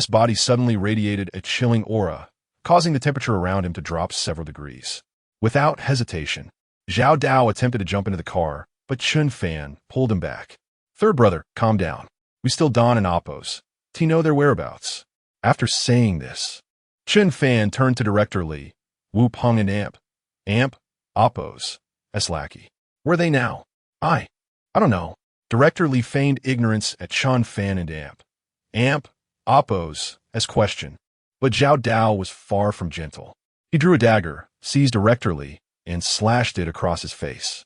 body suddenly radiated a chilling aura, causing the temperature around him to drop several degrees. Without hesitation, Zhao Dao attempted to jump into the car, but Chen Fan pulled him back. Third brother, calm down. We still Don and Appo's. Do you know their whereabouts? After saying this, Chen Fan turned to Director Li, Wu Peng and Amp, Appo's lackey. Where are they now? I don't know. Director Li feigned ignorance at Chen Fan and Amp, Appo's question, but Zhao Dao was far from gentle. He drew a dagger, seized Director Li, and slashed it across his face.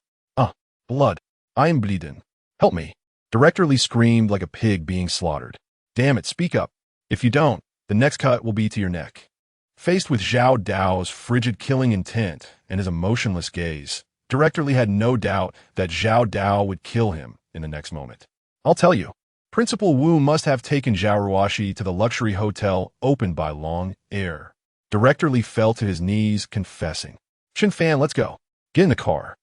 Blood. I am bleeding. Help me. Director Li screamed like a pig being slaughtered. Damn it, speak up. If you don't, the next cut will be to your neck. Faced with Zhao Dao's frigid killing intent and his emotionless gaze, Director Li had no doubt that Zhao Dao would kill him in the next moment. I'll tell you, Principal Wu must have taken Zhao Ruoshi to the luxury hotel opened by Long Air. Director Li fell to his knees, confessing. Chen Fan, let's go. Get in the car.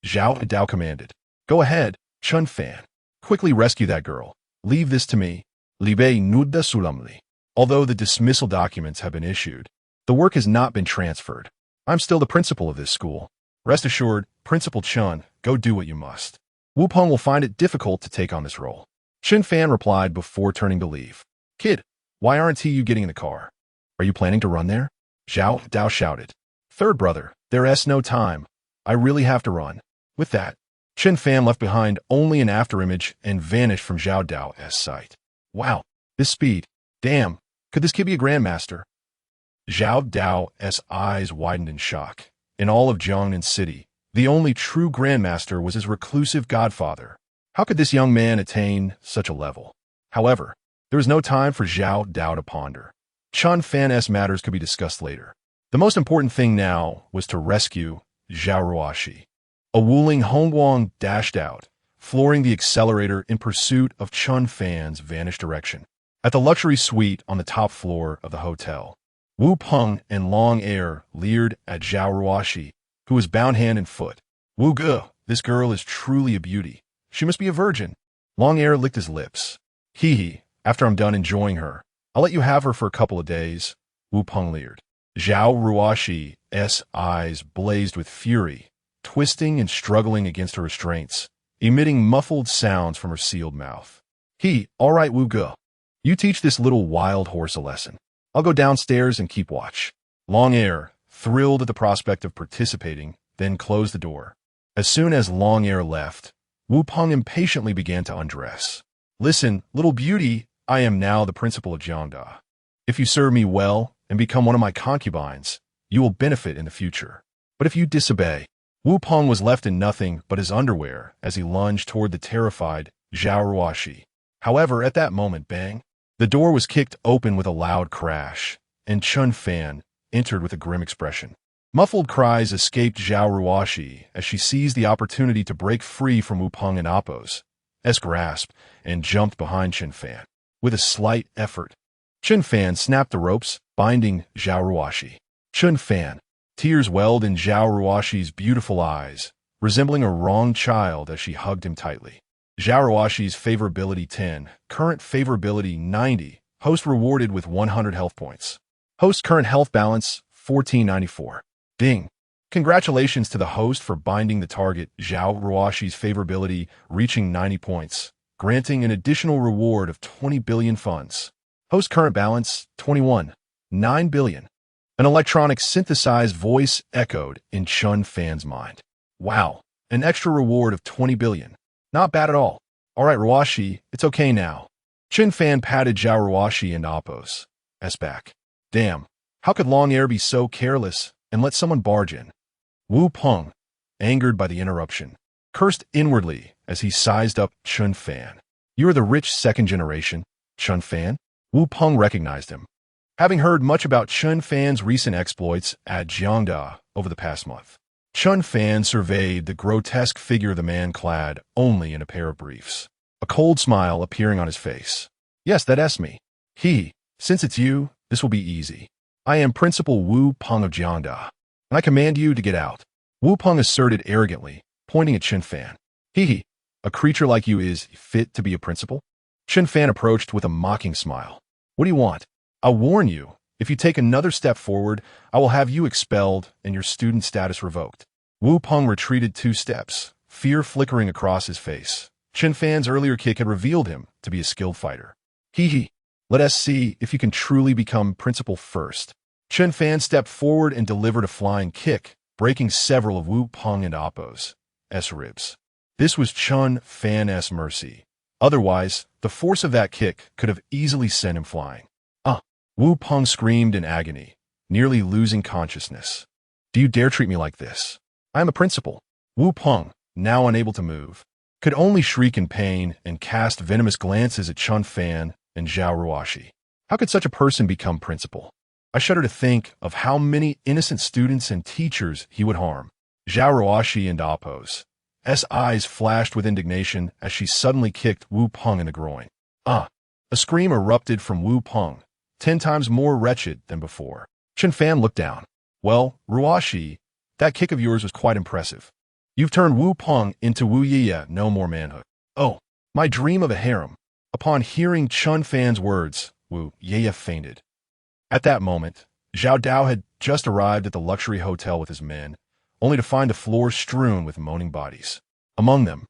Zhao Dao commanded. Go ahead, Chen Fan. Quickly rescue that girl. Leave this to me. Libe Nudda Sulamli. Although the dismissal documents have been issued, the work has not been transferred. I'm still the principal of this school. Rest assured, Principal Chen, go do what you must. Wu Peng will find it difficult to take on this role. Chen Fan replied before turning to leave. Kid, why aren't you getting in the car? Are you planning to run there? Zhao Dao shouted. Third brother, there's no time. I really have to run. With that, Chen Fan left behind only an afterimage and vanished from Zhao Dao's sight. Wow, this speed. Damn, could this kid be a grandmaster? Zhao Dao's eyes widened in shock. In all of Jiangnan City, the only true grandmaster was his reclusive godfather. How could this young man attain such a level? However, there was no time for Zhao Dao to ponder. Chen Fan's matters could be discussed later. The most important thing now was to rescue Zhao Ruoshi. A Wuling Hongguang dashed out, flooring the accelerator in pursuit of Chen Fan's vanished direction. At the luxury suite on the top floor of the hotel, Wu Peng and Long Air leered at Zhao Ruoxi, who was bound hand and foot. Wu Ge, this girl is truly a beauty. She must be a virgin. Long Air licked his lips. Hee hee, after I'm done enjoying her, I'll let you have her for a couple of days, Wu Peng leered. Zhao Ruoxi's eyes blazed with fury, twisting and struggling against her restraints, emitting muffled sounds from her sealed mouth. All right, Wu Ge. You teach this little wild horse a lesson. I'll go downstairs and keep watch. Long Air, thrilled at the prospect of participating, then closed the door. As soon as Long Air left, Wu Peng impatiently began to undress. Listen, little beauty, I am now the principal of Jiangda. If you serve me well and become one of my concubines, you will benefit in the future. But if you disobey, Wu Peng was left in nothing but his underwear as he lunged toward the terrified Zhao Ruoxi. However, at that moment, bang, the door was kicked open with a loud crash, and Chen Fan entered with a grim expression. Muffled cries escaped Zhao Ruoxi as she seized the opportunity to break free from Wu Peng and Appo's grasp and jumped behind Chen Fan. With a slight effort, Chen Fan snapped the ropes, binding Zhao Ruoxi. Chen Fan. Tears welled in Zhao Ruoxi's beautiful eyes, resembling a wronged child as she hugged him tightly. Zhao Ruoxi's favorability 10, current favorability 90, host rewarded with 100 health points. Host current health balance 1494. Ding. Congratulations to the host for binding the target Zhao Ruoxi's favorability reaching 90 points, granting an additional reward of 20 billion funds. Host current balance 21. 9 billion. An electronic synthesized voice echoed in Chen Fan's mind. Wow, an extra reward of 20 billion. Not bad at all. All right, Ruoxi, it's okay now. Chen Fan patted Zhao Ruoxi and Appo's back. Damn, how could Long Air be so careless and let someone barge in? Wu Peng, angered by the interruption, cursed inwardly as he sized up Chen Fan. You're the rich second generation, Chen Fan? Wu Peng recognized him, having heard much about Chen Fan's recent exploits at Jiangda over the past month. Chen Fan surveyed the grotesque figure of the man clad only in a pair of briefs, a cold smile appearing on his face. Yes, that's me. Since it's you, this will be easy. I am Principal Wu Peng of Jiangda, and I command you to get out, Wu Peng asserted arrogantly, pointing at Chen Fan. A creature like you is fit to be a principal? Chen Fan approached with a mocking smile. What do you want? I'll warn you, if you take another step forward, I will have you expelled and your student status revoked. Wu Peng retreated 2 steps, fear flickering across his face. Chen Fan's earlier kick had revealed him to be a skilled fighter. Let us see if you can truly become principal first. Chen Fan stepped forward and delivered a flying kick, breaking several of Wu Peng and Appo's ribs. This was Chen Fan's mercy. Otherwise, the force of that kick could have easily sent him flying. Wu Peng screamed in agony, nearly losing consciousness. Do you dare treat me like this? I am a principal. Wu Peng, now unable to move, could only shriek in pain and cast venomous glances at Chen Fan and Zhao Ruoxi. How could such a person become principal? I shudder to think of how many innocent students and teachers he would harm. Zhao Ruoxi and Appo's eyes flashed with indignation as she suddenly kicked Wu Peng in the groin. A scream erupted from Wu Peng, 10 times more wretched than before. Chen Fan looked down. Well, Ruoxi, that kick of yours was quite impressive. You've turned Wu Peng into Wu Yiya, no more manhood. Oh, my dream of a harem. Upon hearing Chen Fan's words, Wu Yiya fainted. At that moment, Zhao Dao had just arrived at the luxury hotel with his men, only to find the floor strewn with moaning bodies. Among them,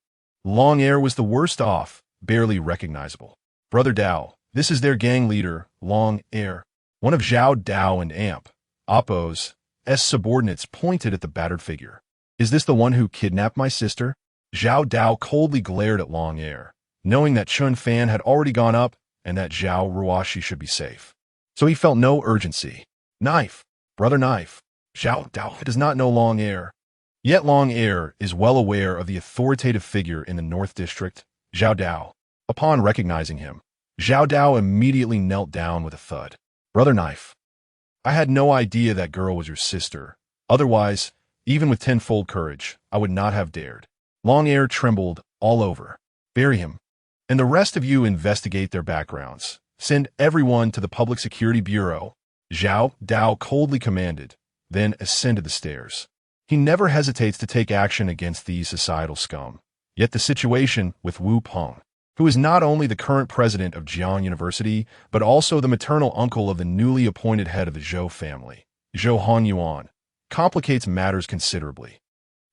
Long Air was the worst off, barely recognizable. Brother Dao, this is their gang leader, Long Air. One of Zhao Dao and Appo's subordinates pointed at the battered figure. Is this the one who kidnapped my sister? Zhao Dao coldly glared at Long Air, knowing that Chen Fan had already gone up and that Zhao Ruoxi should be safe. So he felt no urgency. Knife, brother knife. Zhao Dao does not know Long Air. Yet Long Air is well aware of the authoritative figure in the North District, Zhao Dao. Upon recognizing him, Zhao Dao immediately knelt down with a thud. Brother knife. I had no idea that girl was your sister. Otherwise, even with tenfold courage, I would not have dared. Long Air trembled all over. Bury him. And the rest of you investigate their backgrounds. Send everyone to the Public Security Bureau, Zhao Dao coldly commanded, then ascended the stairs. He never hesitates to take action against these societal scum. Yet the situation with Wu Peng, who is not only the current president of Jiang University, but also the maternal uncle of the newly appointed head of the Zhou family, Zhou Hehuan, complicates matters considerably.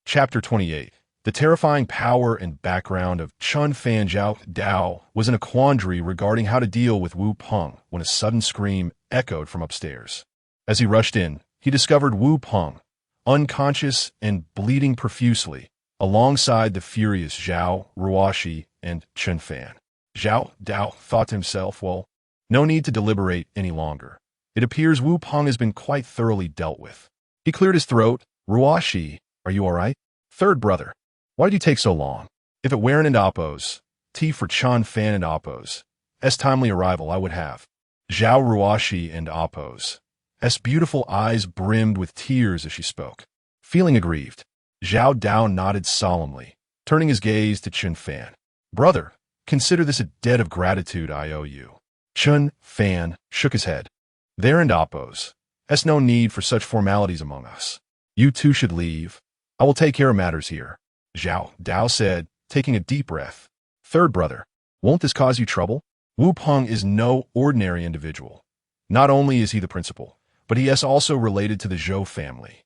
Chapter 28. The terrifying power and background of Chen Fan Zhao Dao was in a quandary regarding how to deal with Wu Peng when a sudden scream echoed from upstairs. As he rushed in, he discovered Wu Peng, unconscious and bleeding profusely, alongside the furious Zhao Ruoshi and Chen Fan. Zhao Dao thought to himself, well, no need to deliberate any longer. It appears Wu Peng has been quite thoroughly dealt with. He cleared his throat. Ruoshi, are you all right? Third brother, why did you take so long? If it weren't and Oppos, tea for Chen Fan and Oppos, S timely arrival I would have. Zhao Ruoshi and Oppos. S beautiful eyes brimmed with tears as she spoke. Feeling aggrieved, Zhao Dao nodded solemnly, turning his gaze to Chen Fan. Brother, consider this a debt of gratitude I owe you. Chen Fan shook his head. There and Oppos. S no need for such formalities among us. You two should leave. I will take care of matters here. Zhao Dao said, taking a deep breath. Third brother, won't this cause you trouble? Wu Peng is no ordinary individual. Not only is he the principal, but he is also related to the Zhou family.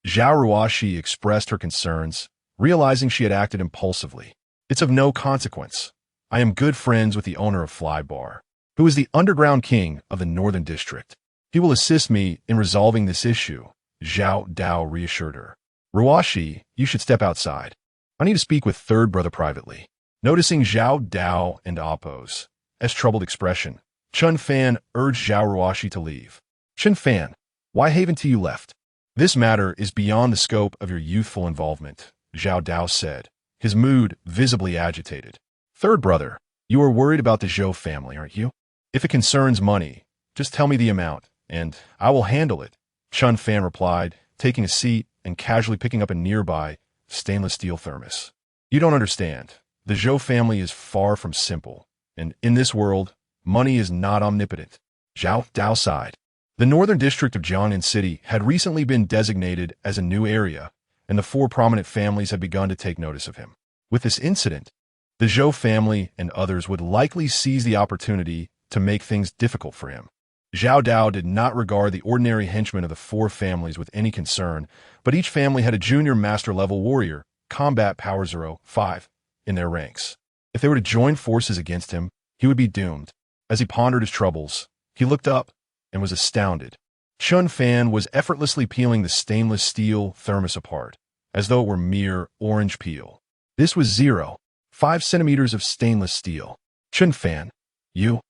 Zhao Ruoshi expressed her concerns, realizing she had acted impulsively. It's of no consequence. I am good friends with the owner of Fly Bar, who is the underground king of the Northern District. He will assist me in resolving this issue, Zhao Dao reassured her. Ruoshi, you should step outside. I need to speak with third brother privately. Noticing Zhao Dao and Oppos' troubled expression, Chen Fan urged Zhao Ruoshi to leave. Chen Fan, why haven't you left? This matter is beyond the scope of your youthful involvement, Zhao Dao said, his mood visibly agitated. Third brother, you are worried about the Zhou family, aren't you? If it concerns money, just tell me the amount, and I will handle it, Chen Fan replied, taking a seat and casually picking up a nearby stainless steel thermos. You don't understand. The Zhou family is far from simple, and in this world, money is not omnipotent. Zhao Dao sighed. The northern district of Jiangnan City had recently been designated as a new area, and the four prominent families had begun to take notice of him. With this incident, the Zhou family and others would likely seize the opportunity to make things difficult for him. Zhao Dao did not regard the ordinary henchmen of the four families with any concern, but each family had a junior master-level warrior, combat power 0-5, in their ranks. If they were to join forces against him, he would be doomed. As he pondered his troubles, he looked up and was astounded. Chen Fan was effortlessly peeling the stainless steel thermos apart, as though it were mere orange peel. This was 0.5 centimeters of stainless steel. Chen Fan, you?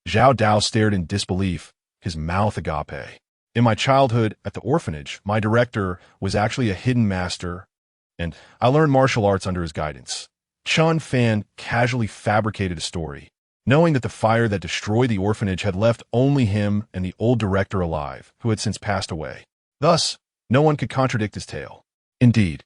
Zhao Dao stared in disbelief, his mouth agape. In my childhood at the orphanage, my director was actually a hidden master, and I learned martial arts under his guidance. Chen Fan casually fabricated a story, knowing that the fire that destroyed the orphanage had left only him and the old director alive, who had since passed away. Thus, no one could contradict his tale. Indeed.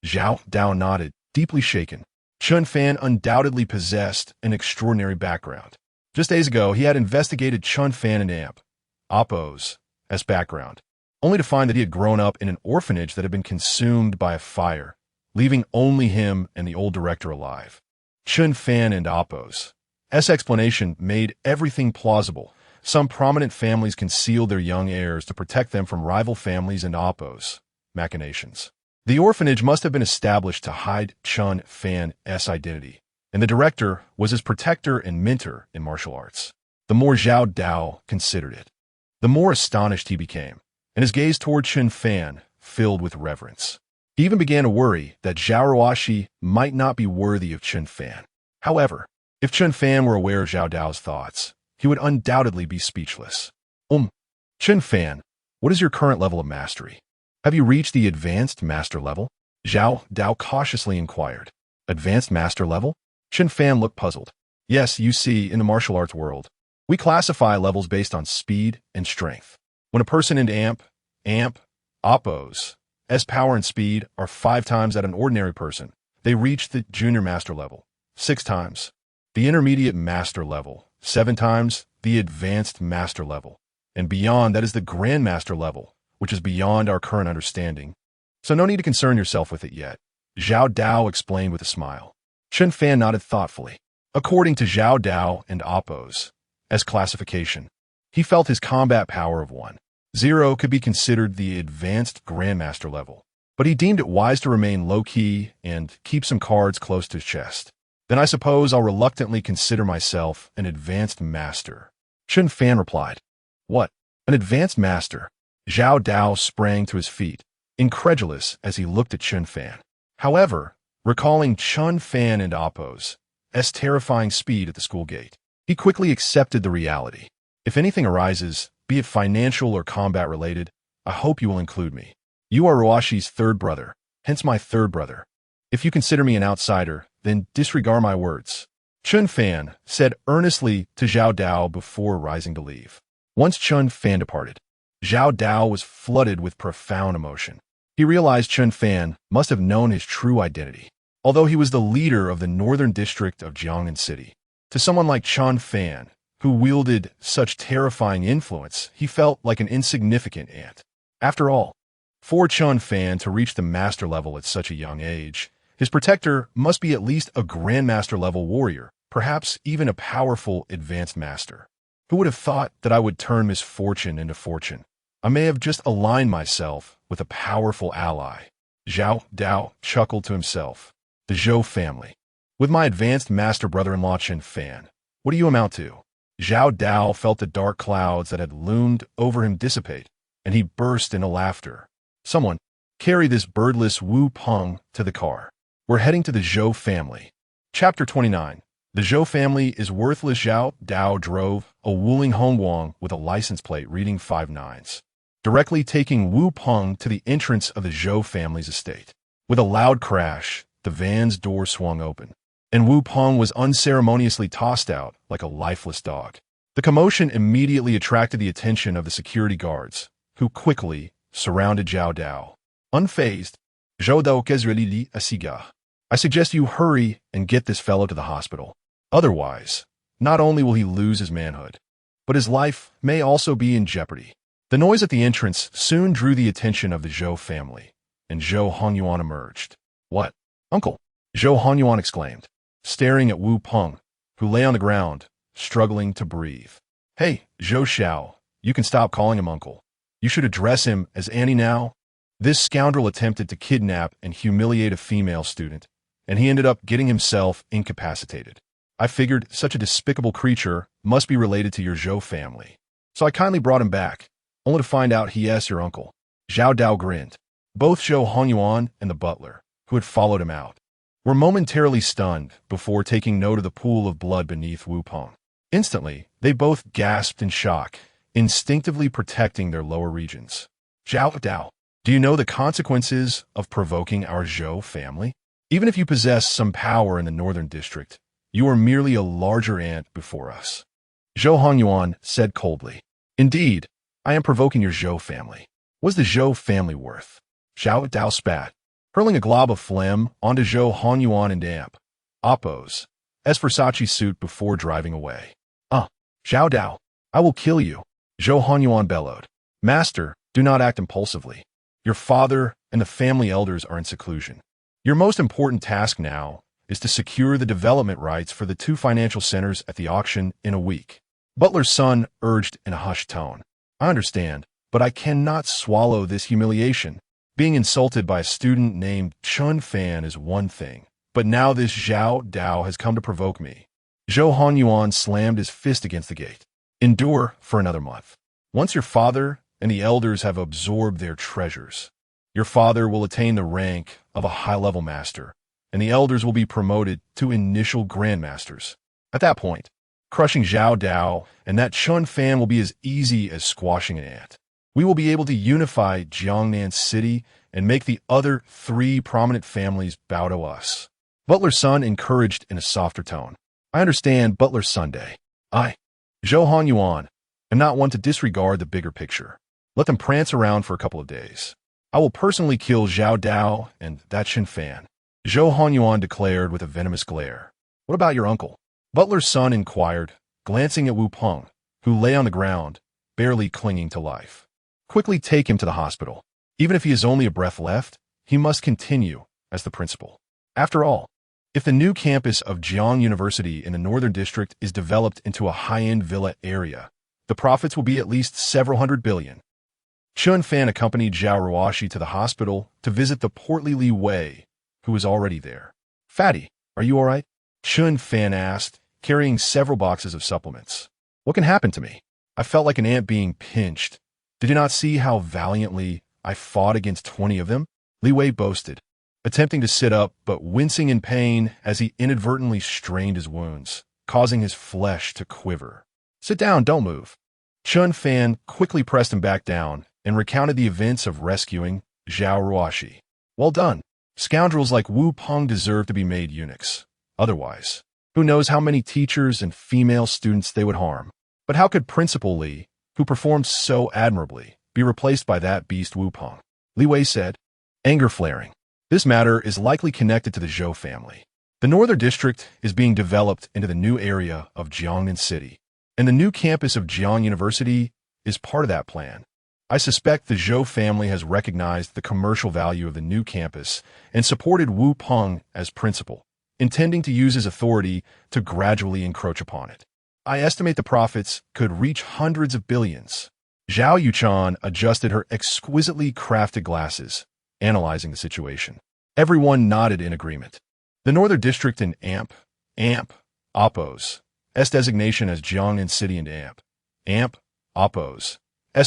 Zhao Dao nodded, deeply shaken. Chen Fan undoubtedly possessed an extraordinary background. Just days ago, he had investigated Chen Fan and Oppos' background, only to find that he had grown up in an orphanage that had been consumed by a fire, leaving only him and the old director alive. Chen Fan and Oppos' explanation made everything plausible. Some prominent families concealed their young heirs to protect them from rival families and Oppos' machinations. The orphanage must have been established to hide Chen Fan's identity, and the director was his protector and mentor in martial arts. The more Zhao Dao considered it, the more astonished he became, and his gaze toward Chen Fan filled with reverence. He even began to worry that Zhao Ruoshi might not be worthy of Chen Fan. However, if Chen Fan were aware of Zhao Dao's thoughts, he would undoubtedly be speechless. Chen Fan, what is your current level of mastery? Have you reached the advanced master level? Zhao Dao cautiously inquired. Advanced master level? Chen Fan looked puzzled. Yes, you see, in the martial arts world, we classify levels based on speed and strength. When a person in Oppos' power and speed are 5 times at an ordinary person, they reach the junior master level, 6 times. The intermediate master level 7 times the advanced master level. And beyond that is the grandmaster level, which is beyond our current understanding. So no need to concern yourself with it yet, Zhao Dao explained with a smile. Chen Fan nodded thoughtfully. According to Zhao Dao and Appo's S classification, he felt his combat power of 1.0 could be considered the advanced grandmaster level, but he deemed it wise to remain low-key and keep some cards close to his chest. Then I suppose I'll reluctantly consider myself an advanced master. Chen Fan replied. What? An advanced master? Zhao Dao sprang to his feet, incredulous as he looked at Chen Fan. However, recalling Chen Fan and Appo's terrifying speed at the school gate, he quickly accepted the reality. If anything arises, be it financial or combat-related, I hope you will include me. You are Roashi's third brother, hence my third brother. If you consider me an outsider, then disregard my words. Chen Fan said earnestly to Zhao Dao before rising to leave. Once Chen Fan departed, Zhao Dao was flooded with profound emotion. He realized Chen Fan must have known his true identity, although he was the leader of the northern district of Jiangnan City. To someone like Chen Fan, who wielded such terrifying influence, he felt like an insignificant ant. After all, for Chen Fan to reach the master level at such a young age, his protector must be at least a grandmaster-level warrior, perhaps even a powerful advanced master. Who would have thought that I would turn misfortune into fortune? I may have just aligned myself with a powerful ally. Zhao Dao chuckled to himself. The Zhou family. With my advanced master brother-in-law Chen Fan, what do you amount to? Zhao Dao felt the dark clouds that had loomed over him dissipate, and he burst into laughter. Someone, carry this birdless Wu Peng to the car. We're heading to the Zhou family. Chapter 29. The Zhou family is worthless. Zhao Dao drove a Wuling Hongguang with a license plate reading 59s, directly taking Wu Peng to the entrance of the Zhou family's estate. With a loud crash, the van's door swung open, and Wu Peng was unceremoniously tossed out like a lifeless dog. The commotion immediately attracted the attention of the security guards, who quickly surrounded Zhao Dao. Unfazed, Zhou Dao Kezreli Asiga. I suggest you hurry and get this fellow to the hospital. Otherwise, not only will he lose his manhood, but his life may also be in jeopardy. The noise at the entrance soon drew the attention of the Zhou family, and Zhou Hongyuan emerged. What? Uncle? Zhou Hongyuan exclaimed, staring at Wu Peng, who lay on the ground, struggling to breathe. Hey, Zhou Xiao, you can stop calling him uncle. You should address him as Annie now. This scoundrel attempted to kidnap and humiliate a female student, and he ended up getting himself incapacitated. I figured such a despicable creature must be related to your Zhou family. So I kindly brought him back, only to find out he's your uncle. Zhao Dao grinned. Both Zhou Hongyuan and the butler, who had followed him out, were momentarily stunned before taking note of the pool of blood beneath Wu Peng. Instantly, they both gasped in shock, instinctively protecting their lower regions. Zhao Dao, do you know the consequences of provoking our Zhou family? Even if you possess some power in the northern district, you are merely a larger ant before us. Zhou Hongyuan said coldly. Indeed, I am provoking your Zhou family. What's the Zhou family worth? Zhao Dao spat, hurling a glob of phlegm onto Zhou Hongyuan and Appo's Versace suit before driving away. Zhao Dao, I will kill you, Zhou Hongyuan bellowed. Master, do not act impulsively. Your father and the family elders are in seclusion. Your most important task now is to secure the development rights for the 2 financial centers at the auction in a week. Butler's son urged in a hushed tone. I understand, but I cannot swallow this humiliation. Being insulted by a student named Chen Fan is one thing, but now this Zhao Dao has come to provoke me. Zhou Hongyuan slammed his fist against the gate. Endure for another month. Once your father and the elders have absorbed their treasures, your father will attain the rank of a high-level master, and the elders will be promoted to initial grandmasters. At that point, crushing Zhao Dao and that Chen Fan will be as easy as squashing an ant. We will be able to unify Jiangnan City and make the other 3 prominent families bow to us. Butler's son encouraged in a softer tone. I understand Butler's Sunday. I, Zhou Hongyuan, am not one to disregard the bigger picture. Let them prance around for a couple of days. I will personally kill Zhao Dao and that Chen Fan, Zhou Hongyuan declared with a venomous glare. What about your uncle? Butler's son inquired, glancing at Wu Peng, who lay on the ground, barely clinging to life. Quickly take him to the hospital. Even if he has only a breath left, he must continue as the principal. After all, if the new campus of Jiang University in the Northern District is developed into a high-end villa area, the profits will be at least several hundred billion. Chen Fan accompanied Zhao Ruoxi to the hospital to visit the portly Li Wei, who was already there. "Fatty, are you all right?" Chen Fan asked, carrying several boxes of supplements. "What can happen to me? I felt like an ant being pinched. Did you not see how valiantly I fought against 20 of them?" Li Wei boasted, attempting to sit up but wincing in pain as he inadvertently strained his wounds, causing his flesh to quiver. "Sit down, don't move." Chen Fan quickly pressed him back down and recounted the events of rescuing Zhao Ruoxi. "Well done. Scoundrels like Wu Peng deserve to be made eunuchs. Otherwise, who knows how many teachers and female students they would harm. But how could Principal Li, who performed so admirably, be replaced by that beast Wu Peng?" Li Wei said, anger flaring. "This matter is likely connected to the Zhou family. The Northern District is being developed into the new area of Jiangnan City, and the new campus of Jiang University is part of that plan. I suspect the Zhou family has recognized the commercial value of the new campus and supported Wu Peng as principal, intending to use his authority to gradually encroach upon it. I estimate the profits could reach hundreds of billions." Zhao Yuchan adjusted her exquisitely crafted glasses, analyzing the situation. Everyone nodded in agreement. The Northern District in Oppo's designation as Jiangnan City and Oppo's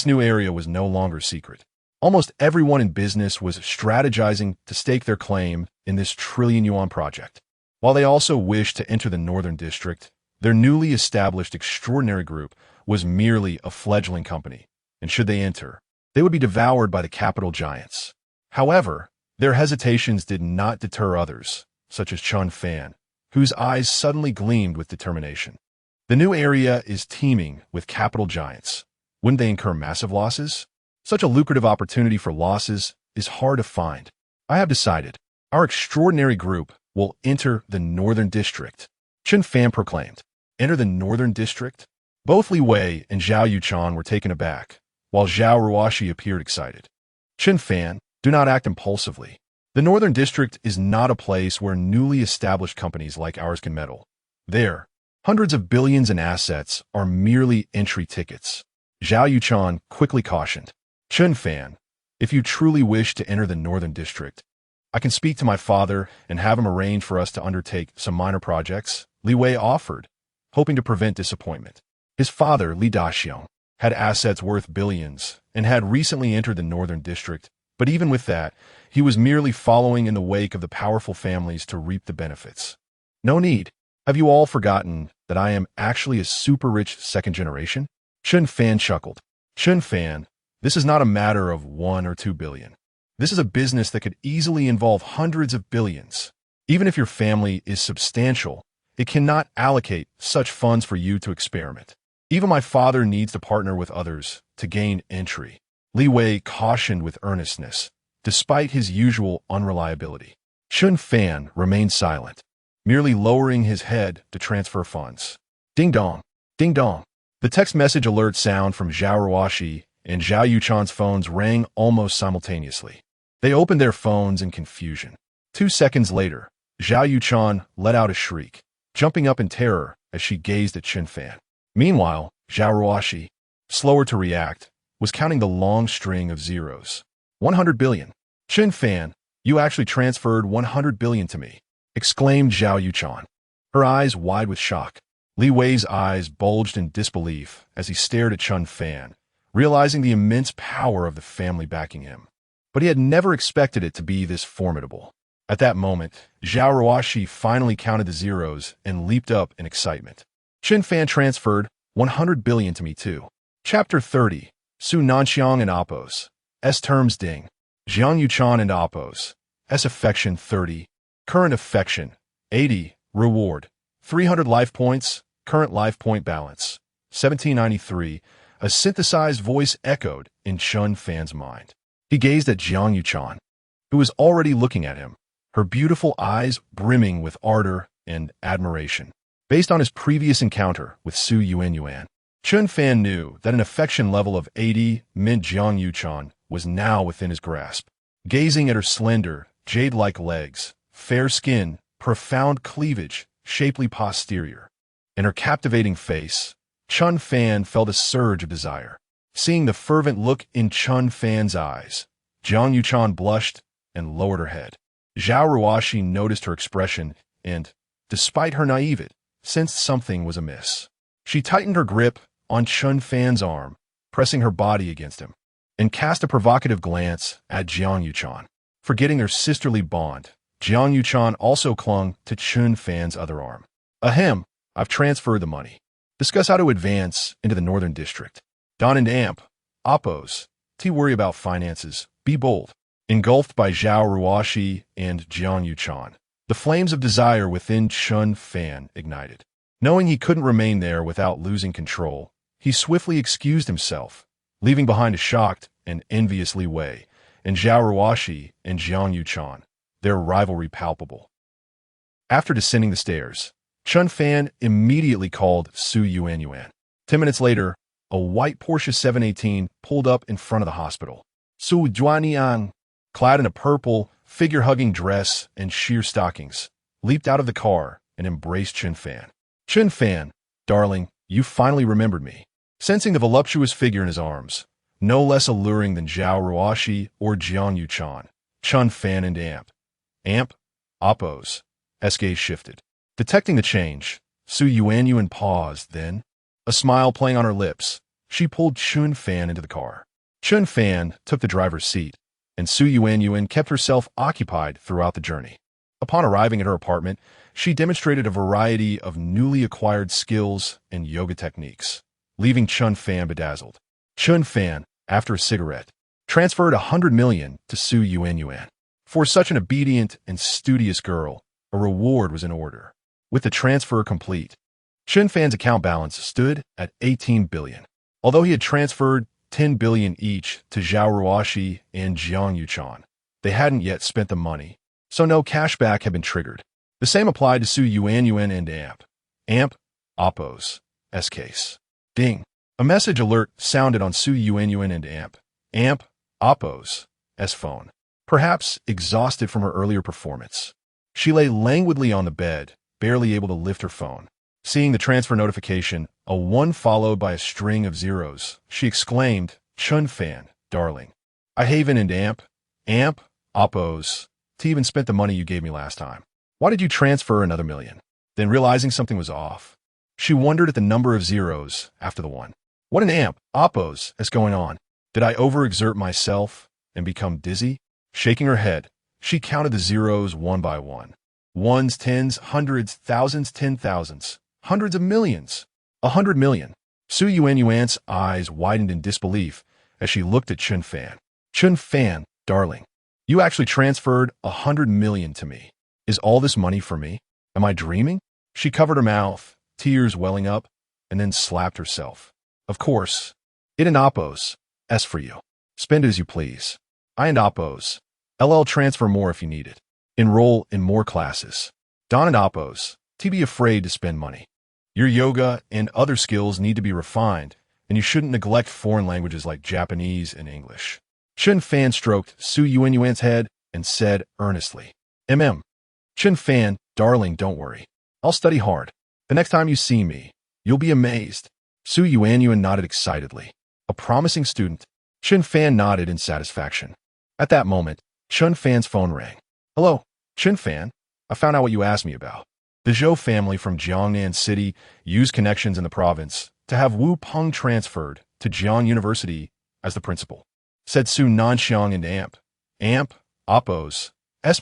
new area was no longer secret. Almost everyone in business was strategizing to stake their claim in this trillion-yuan project. While they also wished to enter the Northern District, their newly established extraordinary group was merely a fledgling company, and should they enter, they would be devoured by the capital giants. However, their hesitations did not deter others, such as Chen Fan, whose eyes suddenly gleamed with determination. The new area is teeming with capital giants. Wouldn't they incur massive losses? Such a lucrative opportunity for losses is hard to find. I have decided. Our extraordinary group will enter the Northern District. Chen Fan proclaimed. Enter the Northern District? Both Li Wei and Zhao Yuchan were taken aback, while Zhao Ruoxi appeared excited. Chen Fan, do not act impulsively. The Northern District is not a place where newly established companies like ours can meddle. There, hundreds of billions in assets are merely entry tickets. Zhao Yuchan quickly cautioned. Chen Fan, if you truly wish to enter the Northern District, I can speak to my father and have him arrange for us to undertake some minor projects. Li Wei offered, hoping to prevent disappointment. His father, Li Daxiong, had assets worth billions and had recently entered the Northern District, but even with that, he was merely following in the wake of the powerful families to reap the benefits. No need. Have you all forgotten that I am actually a super-rich second generation? Chen Fan chuckled. Chen Fan, this is not a matter of 1 or 2 billion. This is a business that could easily involve hundreds of billions. Even if your family is substantial, it cannot allocate such funds for you to experiment. Even my father needs to partner with others to gain entry. Li Wei cautioned with earnestness, despite his usual unreliability. Chen Fan remained silent, merely lowering his head to transfer funds. Ding dong, ding dong. The text message alert sound from Zhao Ruoxi and Zhao Yuchan's phones rang almost simultaneously. They opened their phones in confusion. 2 seconds later, Zhao Yuchan let out a shriek, jumping up in terror as she gazed at Chen Fan. Meanwhile, Zhao Ruoxi, slower to react, was counting the long string of zeros. 100 billion. Chen Fan, you actually transferred 100 billion to me, exclaimed Zhao Yuchan, her eyes wide with shock. Li Wei's eyes bulged in disbelief as he stared at Chen Fan, realizing the immense power of the family backing him. But he had never expected it to be this formidable. At that moment, Zhao Ruoxi finally counted the zeros and leaped up in excitement. Chen Fan transferred 100 billion to me too. Chapter 30. Su Nanxiang and Oppo's. Terms ding. Jiang Yuchan and Oppo's. Affection 30. Current affection 80. Reward 300 life points. Current life point balance 1793. A synthesized voice echoed in Chen Fan's mind. He gazed at Jiang Yuchan, who was already looking at him, her beautiful eyes brimming with ardor and admiration. Based on his previous encounter with Su Yuanyuan, Chen Fan knew that an affection level of 80 meant Jiang Yuchan was now within his grasp. Gazing at her slender, jade-like legs, fair skin, profound cleavage, shapely posterior, and her captivating face, Chen Fan felt a surge of desire. Seeing the fervent look in Chen Fan's eyes, Jiang Yuchan blushed and lowered her head. Zhao Ruoxi noticed her expression and, despite her naivete, sensed something was amiss. She tightened her grip on Chen Fan's arm, pressing her body against him, and cast a provocative glance at Jiang Yuchan. Forgetting their sisterly bond, Jiang Yuchan also clung to Chen Fan's other arm. Ahem, I've transferred the money. Discuss how to advance into the Northern District. Don and Amp, Oppos, worry about finances, be bold. Engulfed by Zhao Ruoxi and Jiang Yuchan, the flames of desire within Chen Fan ignited. Knowing he couldn't remain there without losing control, he swiftly excused himself, leaving behind a shocked and envious Li Wei and Zhao Ruoxi and Jiang Yuchan, their rivalry palpable. After descending the stairs, Chen Fan immediately called Su Yuanyuan. 10 minutes later, a white Porsche 718 pulled up in front of the hospital. Su Yuanyuan, clad in a purple, figure-hugging dress and sheer stockings, leaped out of the car and embraced Chen Fan. Chen Fan, darling, you finally remembered me. Sensing the voluptuous figure in his arms, no less alluring than Zhao Ruoxi or Jiang Yuchan, Chen Fan and Amp, Oppos, gaze shifted. Detecting the change, Su Yuanyuan paused, then, a smile playing on her lips, she pulled Chen Fan into the car. Chen Fan took the driver's seat, and Su Yuanyuan kept herself occupied throughout the journey. Upon arriving at her apartment, she demonstrated a variety of newly acquired skills and yoga techniques, leaving Chen Fan bedazzled. Chen Fan, after a cigarette, transferred 100 million to Su Yuanyuan. For such an obedient and studious girl, a reward was in order. With the transfer complete, Chen Fan's account balance stood at 18 billion. Although he had transferred 10 billion each to Zhao Ruoxi and Jiang Yuchan, they hadn't yet spent the money, so no cashback had been triggered. The same applied to Su Yuanyuan and Amp, Oppos, case. Ding. A message alert sounded on Su Yuanyuan and Amp, Oppos' phone. Perhaps exhausted from her earlier performance, she lay languidly on the bed, barely able to lift her phone. Seeing the transfer notification, a 1 followed by a string of zeros, she exclaimed, Chen Fan, darling. I Hehuan and Amp, Oppos, even spent the money you gave me last time. Why did you transfer another million? Then realizing something was off, she wondered at the number of zeros after the 1. What an Oppos is going on? Did I overexert myself and become dizzy? Shaking her head, she counted the zeros one by one. Ones, tens, hundreds, thousands, 10,000s, hundreds of millions. 100 million. Su Yuanyuan's eyes widened in disbelief as she looked at Chen Fan. Chen Fan, darling, you actually transferred 100 million to me. Is all this money for me? Am I dreaming? She covered her mouth, tears welling up, and then slapped herself. Of course. It and Oppos, for you. Spend as you please. I and Oppos, transfer more if you need it. Enroll in more classes. Don and Oppos, be afraid to spend money. Your yoga and other skills need to be refined, and you shouldn't neglect foreign languages like Japanese and English. Chen Fan stroked Su Yuanyuan's head and said earnestly, Chen Fan, darling, don't worry. I'll study hard. The next time you see me, you'll be amazed. Su Yuanyuan nodded excitedly. A promising student. Chen Fan nodded in satisfaction. At that moment, Chen Fan's phone rang. Hello, Chen Fan. I found out what you asked me about. The Zhou family from Jiangnan City used connections in the province to have Wu Peng transferred to Jiang University as the principal, said Su Nanxiang and Amp, Oppos'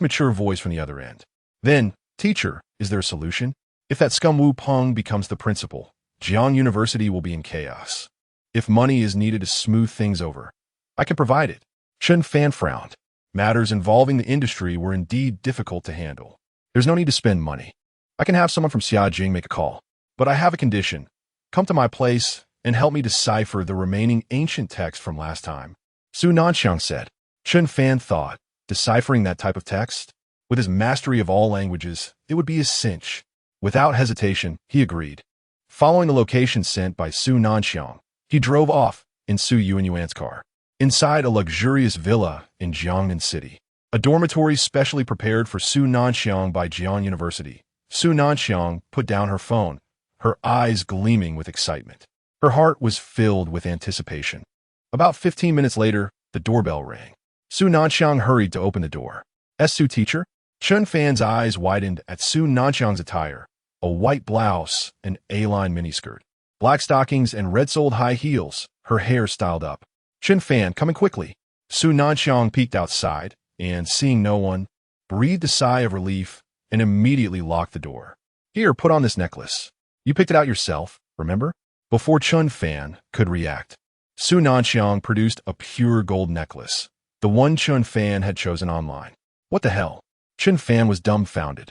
mature voice from the other end. Then, teacher, is there a solution? If that scum Wu Peng becomes the principal, Jiang University will be in chaos. If money is needed to smooth things over, I can provide it. Chen Fan frowned. Matters involving the industry were indeed difficult to handle. There's no need to spend money. I can have someone from Xiajing make a call. But I have a condition. Come to my place and help me decipher the remaining ancient text from last time. Su Nanxiang said. Chen Fan thought, deciphering that type of text? With his mastery of all languages, it would be a cinch. Without hesitation, he agreed. Following the location sent by Su Nanxiang, he drove off in Su Yuanyuan's car. Inside a luxurious villa in Jiangnan City, a dormitory specially prepared for Su Nanxiang by Jiang University, Su Nanxiang put down her phone, her eyes gleaming with excitement. Her heart was filled with anticipation. About 15 minutes later, the doorbell rang. Su Nanxiang hurried to open the door. Su teacher? Chen Fan's eyes widened at Su Nanxiang's attire, a white blouse and A-line miniskirt, black stockings and red-soled high heels, her hair styled up. Chen Fan, coming quickly. Su Nanxiang peeked outside, and, seeing no one, breathed a sigh of relief and immediately locked the door. Here, put on this necklace. You picked it out yourself, remember? Before Chen Fan could react, Su Nanxiang produced a pure gold necklace, the one Chen Fan had chosen online. What the hell? Chen Fan was dumbfounded.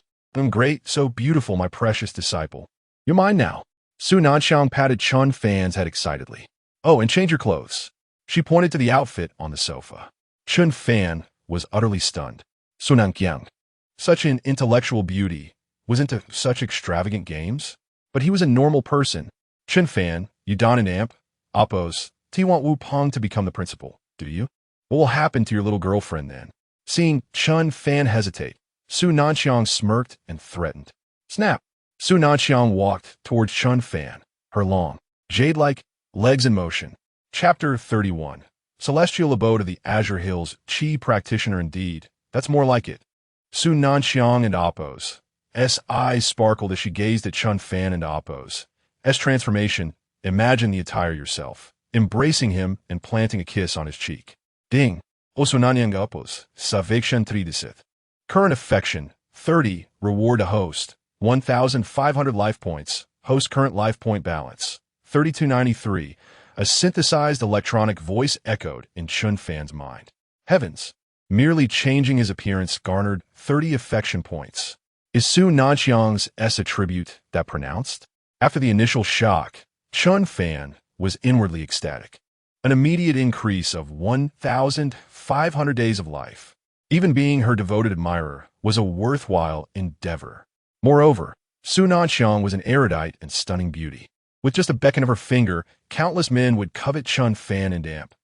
Great, so beautiful, my precious disciple. You're mine now. Su Nanxiang patted Chen Fan's head excitedly. Oh, and change your clothes. She pointed to the outfit on the sofa. Chen Fan was utterly stunned. Su Nanxiang, such an intellectual beauty, was into such extravagant games? But he was a normal person. Chen Fan, you don an amp, oppos, do you want Wu Peng to become the principal, do you? What will happen to your little girlfriend then? Seeing Chen Fan hesitate, Su Nanxiang smirked and threatened. Snap! Su Nanxiang walked towards Chen Fan, her long, jade-like legs in motion. Chapter 31. Celestial Abode of the Azure Hills, Qi practitioner indeed. That's more like it. Su Nanxiang and Oppos. Eyes sparkled as she gazed at Chen Fan and Oppos. Transformation, imagine the attire yourself, embracing him and planting a kiss on his cheek. Ding. Osunanyang Oppos, Savikshan Tridisit. Current affection, 30, reward a host, 1,500 life points, host current life point balance, 3293. A synthesized electronic voice echoed in Chen Fan's mind. Heavens! Merely changing his appearance garnered 30 affection points. Is Su Nanxiang's attribute that pronounced? After the initial shock, Chen Fan was inwardly ecstatic. An immediate increase of 1,500 days of life. Even being her devoted admirer was a worthwhile endeavor. Moreover, Su Nanxiang was an erudite and stunning beauty. With just a beckon of her finger, countless men would covet Chen Fan and amp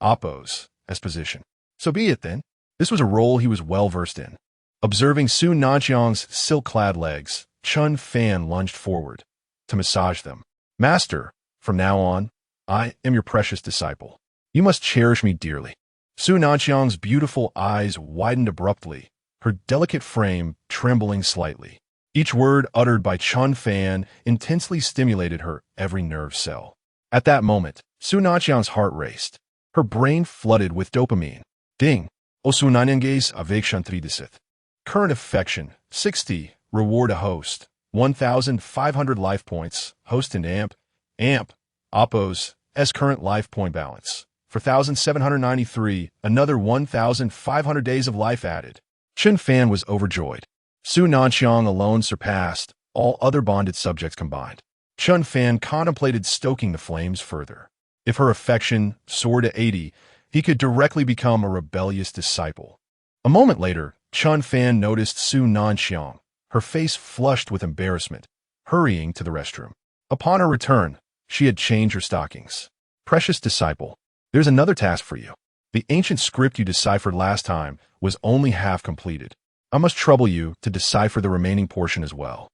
Oppos as position. So be it then. This was a role he was well versed in. Observing Su Nanxiang's silk-clad legs, Chen Fan lunged forward to massage them. Master, from now on, I am your precious disciple. You must cherish me dearly. Su Nanxiang's beautiful eyes widened abruptly, her delicate frame trembling slightly. Each word uttered by Chen Fan intensely stimulated her every nerve cell. At that moment, Su Nanxiang's heart raced. Her brain flooded with dopamine. Ding! Osunanyanges Avekshantridisit. Current affection, 60, reward a host, 1,500 life points, host and amp, Oppos, current life point balance. For 1,793, another 1,500 days of life added. Chen Fan was overjoyed. Su Nanxiang alone surpassed all other bonded subjects combined. Chen Fan contemplated stoking the flames further. If her affection soared to 80, he could directly become a rebellious disciple. A moment later, Chen Fan noticed Su Nanxiang, her face flushed with embarrassment, hurrying to the restroom. Upon her return, she had changed her stockings. Precious disciple, there's another task for you. The ancient script you deciphered last time was only half completed. I must trouble you to decipher the remaining portion as well.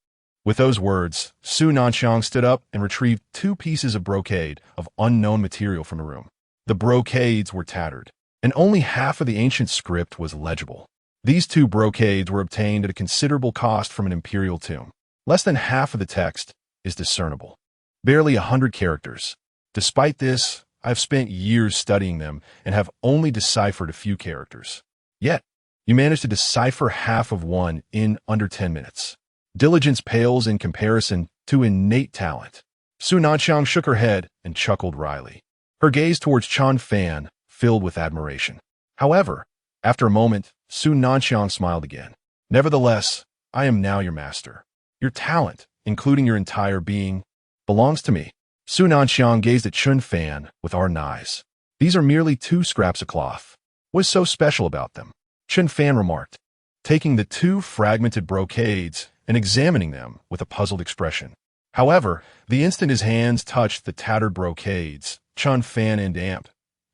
With those words, Su Nanxiang stood up and retrieved 2 pieces of brocade of unknown material from the room. The brocades were tattered, and only half of the ancient script was legible. These 2 brocades were obtained at a considerable cost from an imperial tomb. Less than half of the text is discernible. Barely 100 characters. Despite this, I have spent years studying them and have only deciphered a few characters. Yet, you managed to decipher half of one in under 10 minutes. Diligence pales in comparison to innate talent. Su Nanxiang shook her head and chuckled wryly. Her gaze towards Chen Fan filled with admiration. However, after a moment, Su Nanxiang smiled again. Nevertheless, I am now your master. Your talent, including your entire being, belongs to me. Su Nanxiang gazed at Chen Fan with ardent eyes. These are merely 2 scraps of cloth. What is so special about them? Chen Fan remarked. taking the two fragmented brocades and examining them with a puzzled expression. However, the instant his hands touched the tattered brocades, Chen Fan and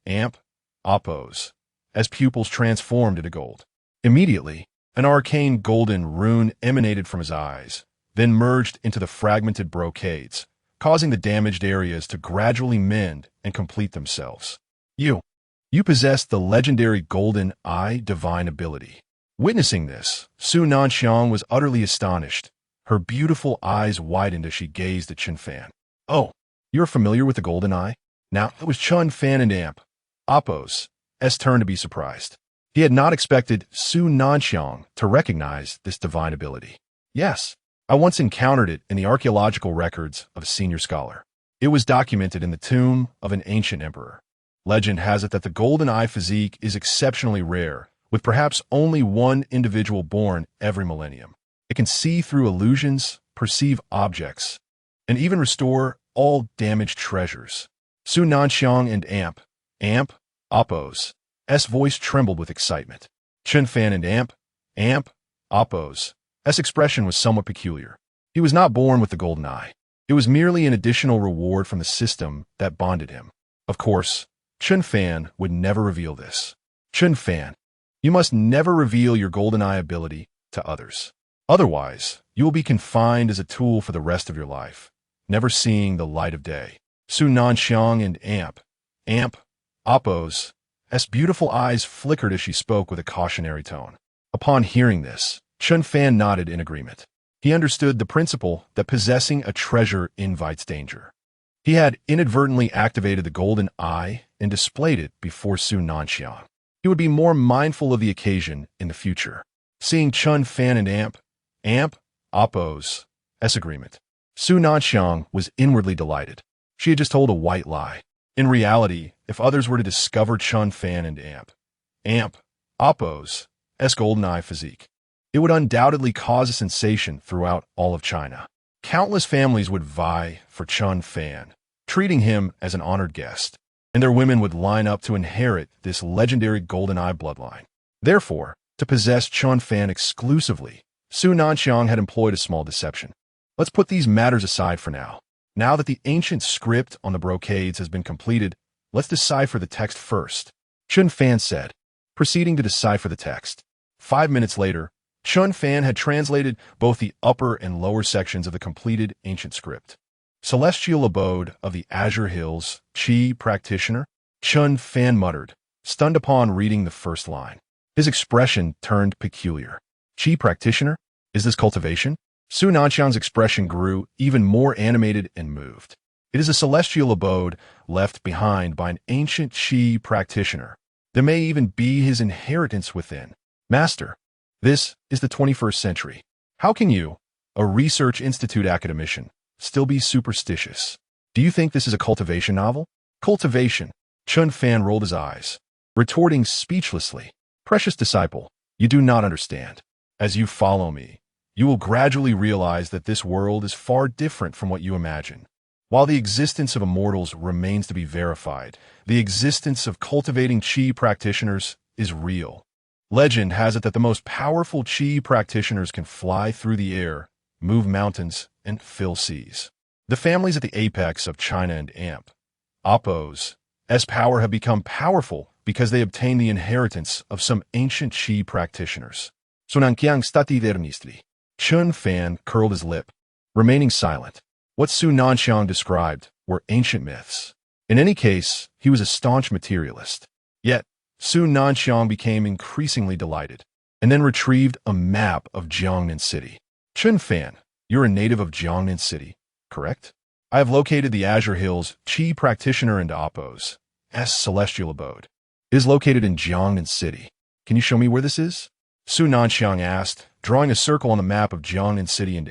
Amp, oppose, as pupils transformed into gold. Immediately, an arcane golden rune emanated from his eyes, then merged into the fragmented brocades, causing the damaged areas to gradually mend and complete themselves. You possess the legendary Golden Eye divine ability. Witnessing this, Su Nanxiang was utterly astonished. Her beautiful eyes widened as she gazed at Chen Fan. Oh, you're familiar with the Golden Eye? Now, it was Chen Fan and Appo's turn to be surprised. He had not expected Su Nanxiang to recognize this divine ability. Yes, I once encountered it in the archaeological records of a senior scholar. It was documented in the tomb of an ancient emperor. Legend has it that the Golden Eye physique is exceptionally rare, with perhaps only one individual born every millennium. It can see through illusions, perceive objects, and even restore all damaged treasures. Su Nanxiang and Appo's voice trembled with excitement. Chen Fan and Appo's expression was somewhat peculiar. He was not born with the Golden Eye. It was merely an additional reward from the system that bonded him. Of course, Chen Fan would never reveal this. Chen Fan, you must never reveal your Golden Eye ability to others. Otherwise, you will be confined as a tool for the rest of your life, never seeing the light of day. Su Nanxiang and Appo's beautiful eyes flickered as she spoke with a cautionary tone. Upon hearing this, Chen Fan nodded in agreement. He understood the principle that possessing a treasure invites danger. He had inadvertently activated the Golden Eye and displayed it before Su Nanxiang. He would be more mindful of the occasion in the future. Seeing Chen Fan and Appo's agreement, Su Nanxiang was inwardly delighted. She had just told a white lie. In reality, if others were to discover Chen Fan and Appo's Golden Eye physique, it would undoubtedly cause a sensation throughout all of China. Countless families would vie for Chen Fan, treating him as an honored guest, and their women would line up to inherit this legendary Golden Eye bloodline. Therefore, to possess Chen Fan exclusively, Su Nanxiang had employed a small deception. Let's put these matters aside for now. Now that the ancient script on the brocades has been completed, let's decipher the text first, Chen Fan said, proceeding to decipher the text. 5 minutes later, Chen Fan had translated both the upper and lower sections of the completed ancient script. Celestial abode of the Azure Hills, Qi practitioner, Chen Fan muttered, stunned upon reading the first line. His expression turned peculiar. Qi practitioner? Is this cultivation? Su Nanxiang's expression grew even more animated and moved. It is a celestial abode left behind by an ancient Qi practitioner. There may even be his inheritance within. Master, this is the 21st century. How can you, a research institute academician, still be superstitious? Do you think this is a cultivation novel? Cultivation. Chen Fan rolled his eyes, retorting speechlessly. Precious disciple, you do not understand. As you follow me, you will gradually realize that this world is far different from what you imagine. While the existence of immortals remains to be verified, the existence of cultivating Qi practitioners is real. Legend has it that the most powerful Qi practitioners can fly through the air, move mountains, and fill seas. The families at the apex of China and Appo's power have become powerful because they obtained the inheritance of some ancient Qi practitioners. Sonanqiang stati vernistri. Chen Fan curled his lip, remaining silent. What Su Nanxiang described were ancient myths. In any case, he was a staunch materialist. Yet, Su Nanxiang became increasingly delighted, and then retrieved a map of Jiangnan City. Chen Fan, you're a native of Jiangnan City, correct? I have located the Azure Hills Qi practitioner and Appo's celestial abode. It is located in Jiangnan City. Can you show me where this is? Su Nanxiang asked, drawing a circle on the map of Jiangnan City and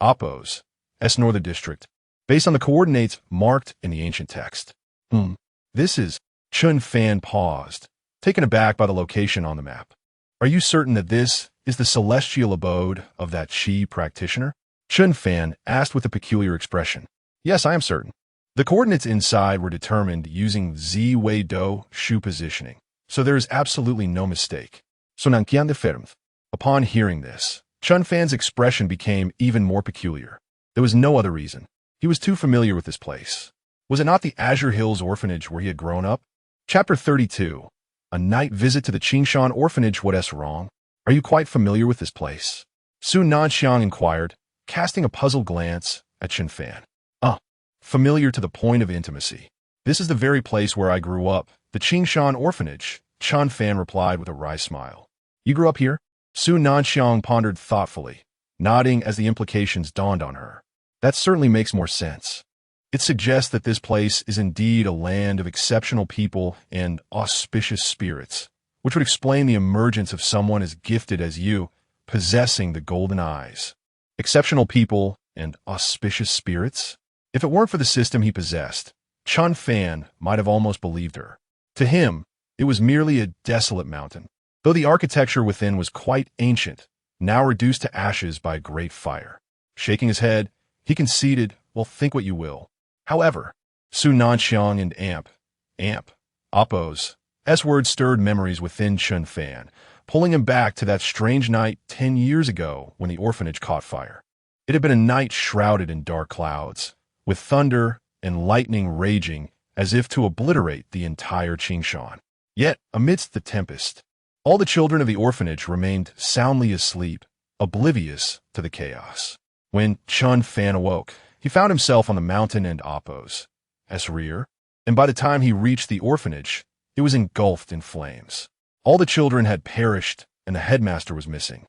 Appo's northern district, based on the coordinates marked in the ancient text. This is... Chen Fan paused, taken aback by the location on the map. Are you certain that this is the celestial abode of that Qi practitioner? Chen Fan asked with a peculiar expression. Yes, I am certain. The coordinates inside were determined using Zi Wei Do Shu positioning, so there is absolutely no mistake. So Nankian de fermth. Upon hearing this, Chen Fan's expression became even more peculiar. There was no other reason. He was too familiar with this place. Was it not the Azure Hills orphanage where he had grown up? Chapter 32. A night visit to the Qingshan orphanage. What's wrong? Are you quite familiar with this place? Su Nanxiang inquired, casting a puzzled glance at Chen Fan. Familiar to the point of intimacy. This is the very place where I grew up, the Qingshan orphanage, Chen Fan replied with a wry smile. You grew up here? Su Nanxiang pondered thoughtfully, nodding as the implications dawned on her. That certainly makes more sense. It suggests that this place is indeed a land of exceptional people and auspicious spirits, which would explain the emergence of someone as gifted as you, possessing the golden eyes. Exceptional people and auspicious spirits? If it weren't for the system he possessed, Chen Fan might have almost believed her. To him, it was merely a desolate mountain, though the architecture within was quite ancient, now reduced to ashes by a great fire. Shaking his head, he conceded, well, think what you will. However, Su Nanxiang and Appo's S-word stirred memories within Chen Fan, pulling him back to that strange night 10 years ago when the orphanage caught fire. It had been a night shrouded in dark clouds, with thunder and lightning raging as if to obliterate the entire Qingshan. Yet, amidst the tempest, all the children of the orphanage remained soundly asleep, oblivious to the chaos. When Chen Fan awoke, he found himself on the mountain and Appo's rear, and by the time he reached the orphanage, it was engulfed in flames. All the children had perished, and the headmaster was missing.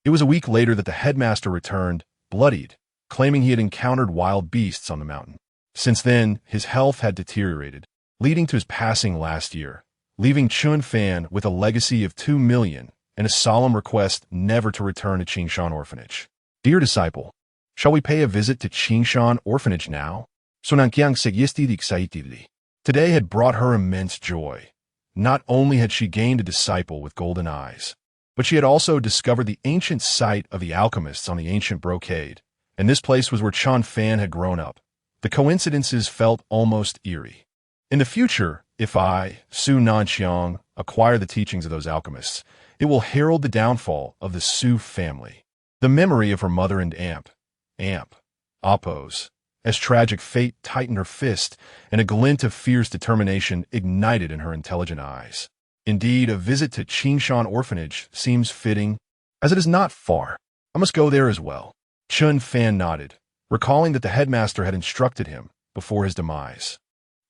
It was a week later that the headmaster returned, bloodied, claiming he had encountered wild beasts on the mountain. Since then, his health had deteriorated, leading to his passing last year, leaving Chen Fan with a legacy of 2 million and a solemn request never to return to Qingshan Orphanage. Dear disciple, shall we pay a visit to Qingshan Orphanage now? Sonankiang Segyisti Excitively. Today had brought her immense joy. Not only had she gained a disciple with golden eyes, but she had also discovered the ancient site of the alchemists on the ancient brocade, and this place was where Chen Fan had grown up. The coincidences felt almost eerie. In the future, if I, Su Nanxiang, acquire the teachings of those alchemists, it will herald the downfall of the Su family. The memory of her mother and Appo's, as tragic fate tightened her fist and a glint of fierce determination ignited in her intelligent eyes. Indeed, a visit to Qingshan Orphanage seems fitting, as it is not far. I must go there as well. Chen Fan nodded, recalling that the headmaster had instructed him, before his demise,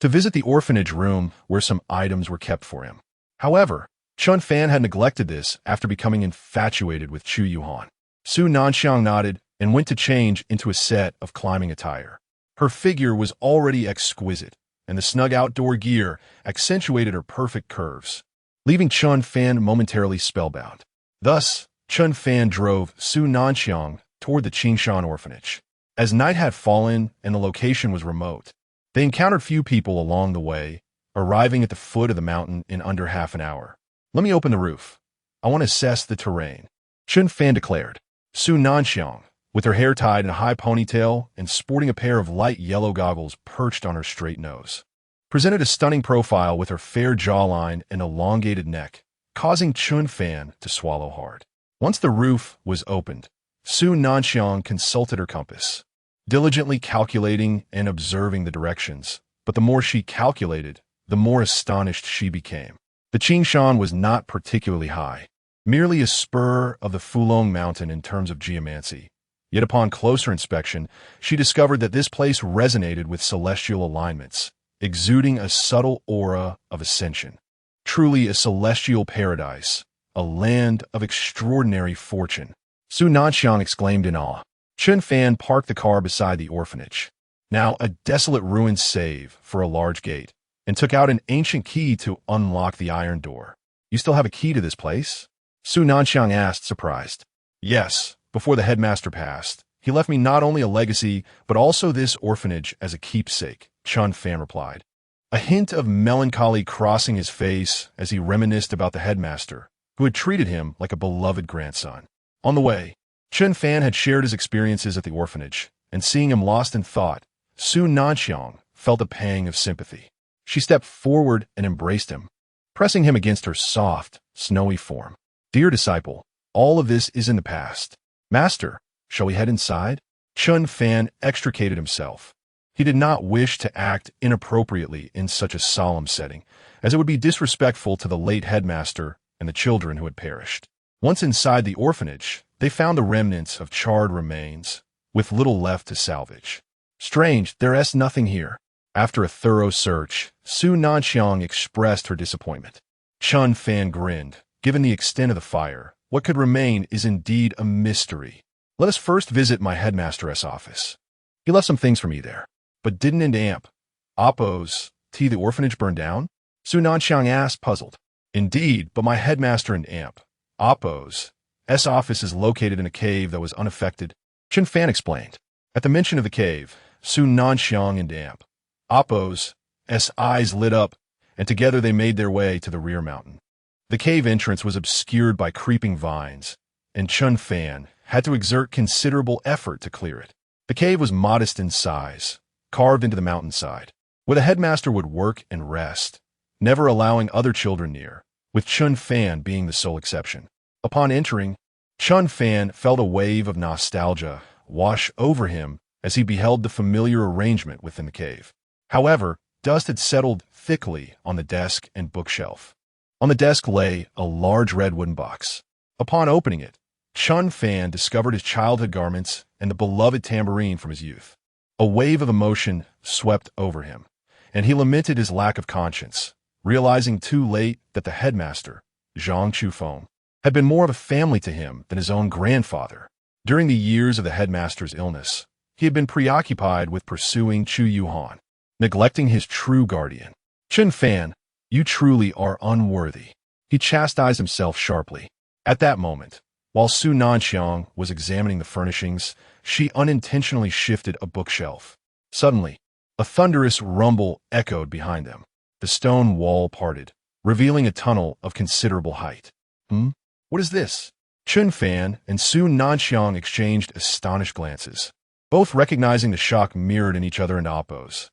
to visit the orphanage room where some items were kept for him. However, Chen Fan had neglected this after becoming infatuated with Hehuan. Su Nanxiang nodded and went to change into a set of climbing attire. Her figure was already exquisite, and the snug outdoor gear accentuated her perfect curves, leaving Chen Fan momentarily spellbound. Thus, Chen Fan drove Su Nanxiang toward the Qingshan Orphanage. As night had fallen and the location was remote, they encountered few people along the way, arriving at the foot of the mountain in under half an hour. Let me open the roof. I want to assess the terrain, Chen Fan declared. Su Nanxiang, with her hair tied in a high ponytail and sporting a pair of light yellow goggles perched on her straight nose, presented a stunning profile with her fair jawline and elongated neck, causing Chen Fan to swallow hard. Once the roof was opened, Su Nanxiang consulted her compass, diligently calculating and observing the directions, but the more she calculated, the more astonished she became. The Qingshan was not particularly high, merely a spur of the Fulong Mountain in terms of geomancy. Yet upon closer inspection, she discovered that this place resonated with celestial alignments, exuding a subtle aura of ascension. Truly a celestial paradise, a land of extraordinary fortune. Su Nanxiang exclaimed in awe. Chen Fan parked the car beside the orphanage, now a desolate ruin save for a large gate, and took out an ancient key to unlock the iron door. You still have a key to this place? Su Nanxiang asked, surprised. Yes, before the headmaster passed, he left me not only a legacy, but also this orphanage as a keepsake, Chen Fan replied, a hint of melancholy crossing his face as he reminisced about the headmaster, who had treated him like a beloved grandson. On the way, Chen Fan had shared his experiences at the orphanage, and seeing him lost in thought, Su Nanxiang felt a pang of sympathy. She stepped forward and embraced him, pressing him against her soft, snowy form. Dear disciple, all of this is in the past. Master, shall we head inside? Chen Fan extricated himself. He did not wish to act inappropriately in such a solemn setting, as it would be disrespectful to the late headmaster and the children who had perished. Once inside the orphanage, they found the remnants of charred remains, with little left to salvage. Strange, there is nothing here. After a thorough search, Su Nanxiang expressed her disappointment. Chen Fan grinned. Given the extent of the fire, what could remain is indeed a mystery. Let us first visit my headmaster's office. He left some things for me there. But didn't it amp? Oppose, the orphanage burned down? Su Nanxiang asked, puzzled. Indeed, but my headmaster and amp. Oppo's office is located in a cave that was unaffected. Chen Fan explained. At the mention of the cave, Su Nanxiang and amp. Oppo's eyes lit up, and together they made their way to the rear mountain. The cave entrance was obscured by creeping vines, and Chen Fan had to exert considerable effort to clear it. The cave was modest in size, carved into the mountainside, where the headmaster would work and rest, never allowing other children near, with Chen Fan being the sole exception. Upon entering, Chen Fan felt a wave of nostalgia wash over him as he beheld the familiar arrangement within the cave. However, dust had settled thickly on the desk and bookshelf. On the desk lay a large red wooden box. Upon opening it, Chen Fan discovered his childhood garments and the beloved tambourine from his youth. A wave of emotion swept over him, and he lamented his lack of conscience, realizing too late that the headmaster, Zhang Chufeng, had been more of a family to him than his own grandfather. During the years of the headmaster's illness, he had been preoccupied with pursuing Hehuan, neglecting his true guardian. Chen Fan, you truly are unworthy. He chastised himself sharply. At that moment, while Su Nanxiang was examining the furnishings, she unintentionally shifted a bookshelf. Suddenly, a thunderous rumble echoed behind them. The stone wall parted, revealing a tunnel of considerable height. What is this? Chen Fan and Su Nanxiang exchanged astonished glances, both recognizing the shock mirrored in each other and Oppo's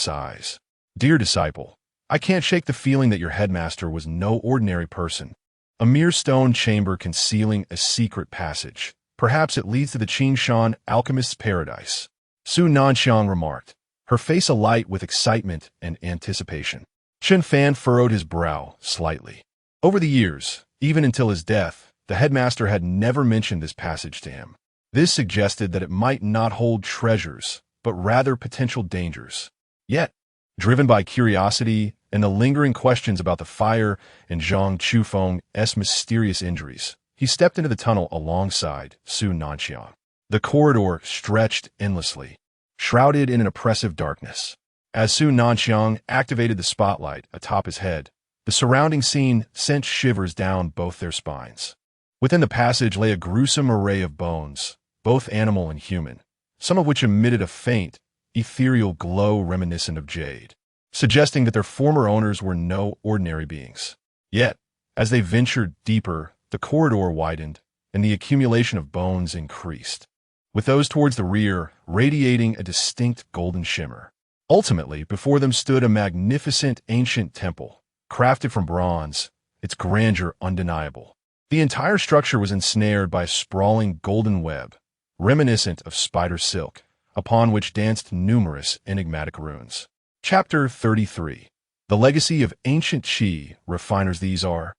eyes. Dear disciple, I can't shake the feeling that your headmaster was no ordinary person. A mere stone chamber concealing a secret passage. Perhaps it leads to the Qingshan alchemist's paradise. Su Nanxiang remarked, her face alight with excitement and anticipation. Chen Fan furrowed his brow slightly. Over the years, even until his death, the headmaster had never mentioned this passage to him. This suggested that it might not hold treasures, but rather potential dangers. Yet, driven by curiosity and the lingering questions about the fire and Zhang Chufeng's mysterious injuries, he stepped into the tunnel alongside Su Nanxiang. The corridor stretched endlessly, shrouded in an oppressive darkness. As Su Nanxiang activated the spotlight atop his head, the surrounding scene sent shivers down both their spines. Within the passage lay a gruesome array of bones, both animal and human, some of which emitted a faint, ethereal glow reminiscent of jade, suggesting that their former owners were no ordinary beings. Yet, as they ventured deeper, the corridor widened, and the accumulation of bones increased, with those towards the rear radiating a distinct golden shimmer. Ultimately, before them stood a magnificent ancient temple, crafted from bronze, its grandeur undeniable. The entire structure was ensnared by a sprawling golden web, reminiscent of spider silk, upon which danced numerous enigmatic runes. Chapter 33. The Legacy of Ancient Qi Refiners. These are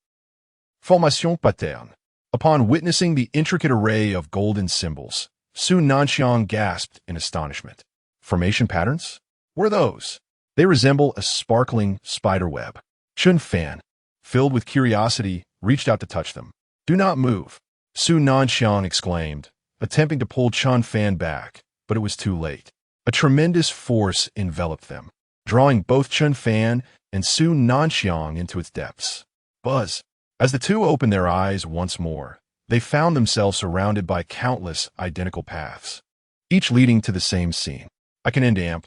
Formation Pattern. Upon witnessing the intricate array of golden symbols, Su Nanxiang gasped in astonishment. Formation patterns? What are those? They resemble a sparkling spider web. Chen Fan, filled with curiosity, reached out to touch them. Do not move, Su Nanxiang exclaimed, attempting to pull Chen Fan back, but it was too late. A tremendous force enveloped them, drawing both Chen Fan and Su Nanxiang into its depths. Buzz. As the two opened their eyes once more, they found themselves surrounded by countless identical paths, each leading to the same scene. I can end amp.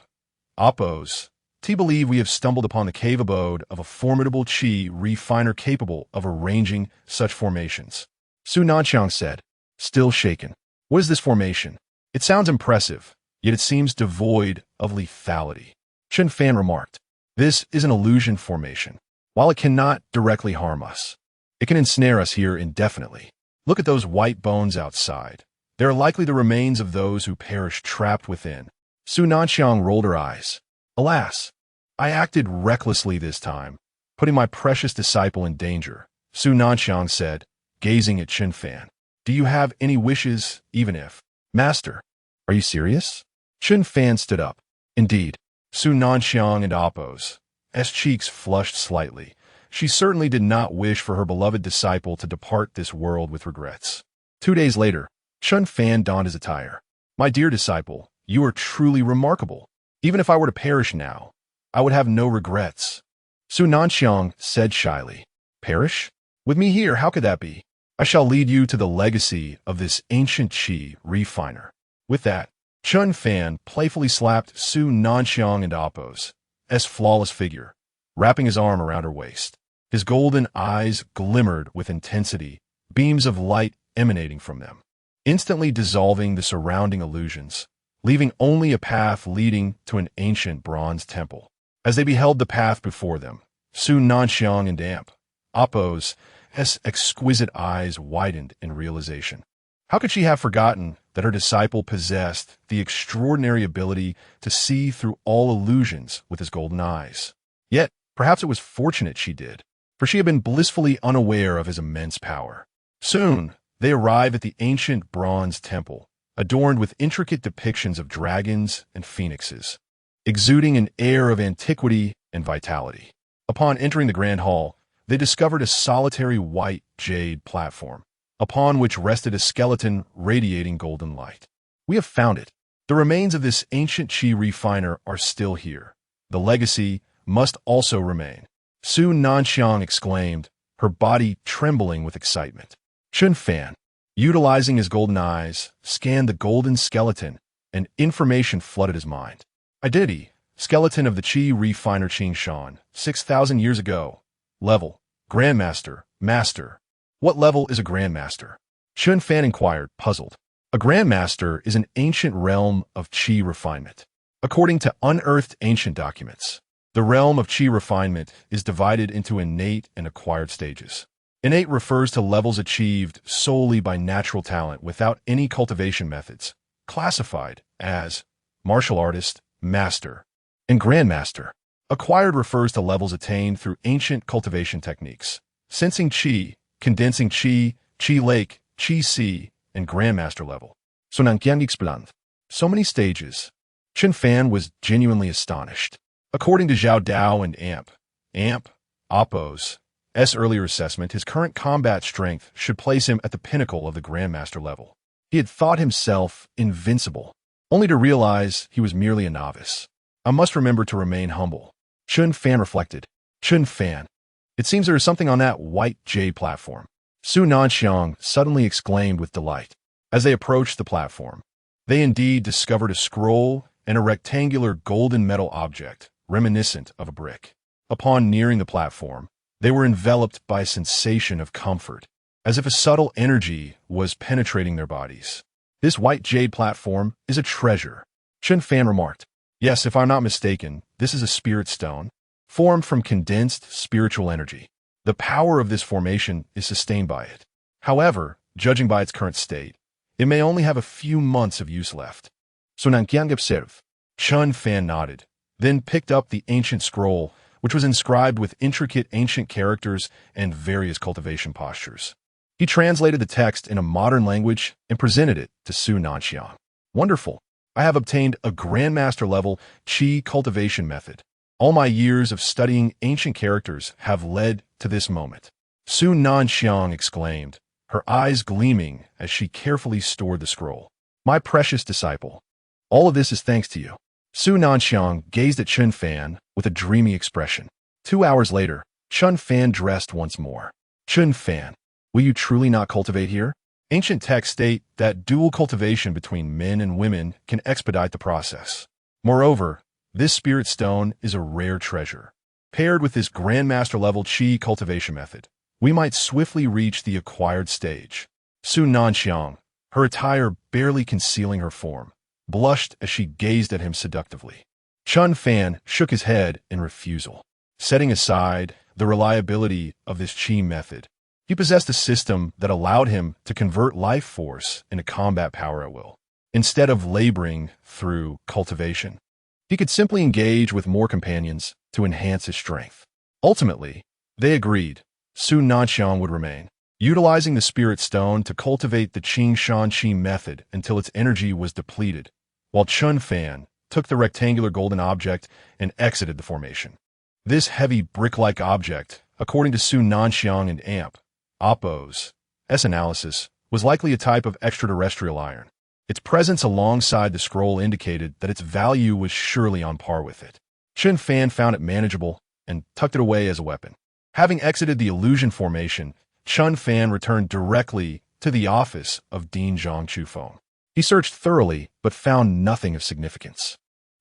Oppose. Believe we have stumbled upon the cave abode of a formidable Qi refiner capable of arranging such formations. Su Nanxiang said, still shaken. What is this formation? It sounds impressive, yet it seems devoid of lethality. Chen Fan remarked, this is an illusion formation. While it cannot directly harm us, It can ensnare us here indefinitely. Look at those white bones outside. They are likely the remains of those who perished trapped within. Su Nanxiang rolled her eyes. Alas, I acted recklessly this time, putting my precious disciple in danger. Su Nanxiang said, gazing at Chen Fan. Do you have any wishes, even if? Master, are you serious? Chen Fan stood up. Indeed. Su Nanxiang and Appo's cheeks flushed slightly. She certainly did not wish for her beloved disciple to depart this world with regrets. 2 days later, Chen Fan donned his attire. My dear disciple, you are truly remarkable. Even if I were to perish now, I would have no regrets. Su Nanxiang said shyly. Perish? With me here, how could that be? I shall lead you to the legacy of this ancient qi refiner. With that, Chen Fan playfully slapped Su Nanxiang and Appo's flawless figure, wrapping his arm around her waist. His golden eyes glimmered with intensity, beams of light emanating from them, instantly dissolving the surrounding illusions, leaving only a path leading to an ancient bronze temple. As they beheld the path before them, Su Nanxiang and Appo's exquisite eyes widened in realization. How could she have forgotten that her disciple possessed the extraordinary ability to see through all illusions with his golden eyes? Yet, perhaps it was fortunate she did, for she had been blissfully unaware of his immense power. Soon, they arrived at the ancient bronze temple, adorned with intricate depictions of dragons and phoenixes, exuding an air of antiquity and vitality. Upon entering the grand hall, they discovered a solitary white jade platform, upon which rested a skeleton radiating golden light. We have found it. The remains of this ancient qi refiner are still here. The legacy must also remain. Su Nanxiang exclaimed, her body trembling with excitement. Chen Fan, utilizing his golden eyes, scanned the golden skeleton, and information flooded his mind. Identity: skeleton of the qi refiner Qing Shan, 6,000 years ago. Level: Grandmaster, Master. What level is a Grandmaster? Chen Fan inquired, puzzled. A Grandmaster is an ancient realm of qi refinement. According to unearthed ancient documents, the realm of qi refinement is divided into innate and acquired stages. Innate refers to levels achieved solely by natural talent without any cultivation methods, classified as martial artist, master, and grandmaster. Acquired refers to levels attained through ancient cultivation techniques, sensing qi, condensing qi, qi lake, qi sea, and grandmaster level. So many stages. Chen Fan was genuinely astonished. According to Zhao Dao and Appo's earlier assessment, his current combat strength should place him at the pinnacle of the grandmaster level. He had thought himself invincible, only to realize he was merely a novice. I must remember to remain humble. Chen Fan reflected. Chen Fan. It seems there is something on that white jade platform. Su Nanxiang suddenly exclaimed with delight. As they approached the platform, they indeed discovered a scroll and a rectangular golden metal object, reminiscent of a brick. Upon nearing the platform, they were enveloped by a sensation of comfort, as if a subtle energy was penetrating their bodies. This white jade platform is a treasure, Chen Fan remarked. Yes, if I'm not mistaken, this is a spirit stone, formed from condensed spiritual energy. The power of this formation is sustained by it. However, judging by its current state, it may only have a few months of use left. So Nanqiang observed. Chen Fan nodded, then picked up the ancient scroll, which was inscribed with intricate ancient characters and various cultivation postures. He translated the text in a modern language and presented it to Su Nanxiang. Wonderful. I have obtained a grandmaster level qi cultivation method. All my years of studying ancient characters have led to this moment. Su Nanxiang exclaimed, her eyes gleaming as she carefully stored the scroll. My precious disciple, all of this is thanks to you. Su Nanxiang gazed at Chen Fan with a dreamy expression. 2 hours later, Chen Fan dressed once more. Chen Fan, will you truly not cultivate here? Ancient texts state that dual cultivation between men and women can expedite the process. Moreover, this spirit stone is a rare treasure. Paired with this grandmaster level qi cultivation method, we might swiftly reach the acquired stage. Su Nanxiang, her attire barely concealing her form, blushed as she gazed at him seductively. Chen Fan shook his head in refusal. Setting aside the reliability of this qi method, He possessed a system that allowed him to convert life force into combat power at will, instead of laboring through cultivation. He could simply engage with more companions to enhance his strength. Ultimately, they agreed Su Nanxiang would remain, utilizing the Spirit Stone to cultivate the Qing Shan Qi method until its energy was depleted, while Chen Fan took the rectangular golden object and exited the formation. This heavy brick-like object, according to Su Nanxiang and Appo's analysis, was likely a type of extraterrestrial iron. Its presence alongside the scroll indicated that its value was surely on par with it. Chen Fan found it manageable and tucked it away as a weapon. Having exited the illusion formation, Chen Fan returned directly to the office of Dean Zhang Chufeng. He searched thoroughly but found nothing of significance.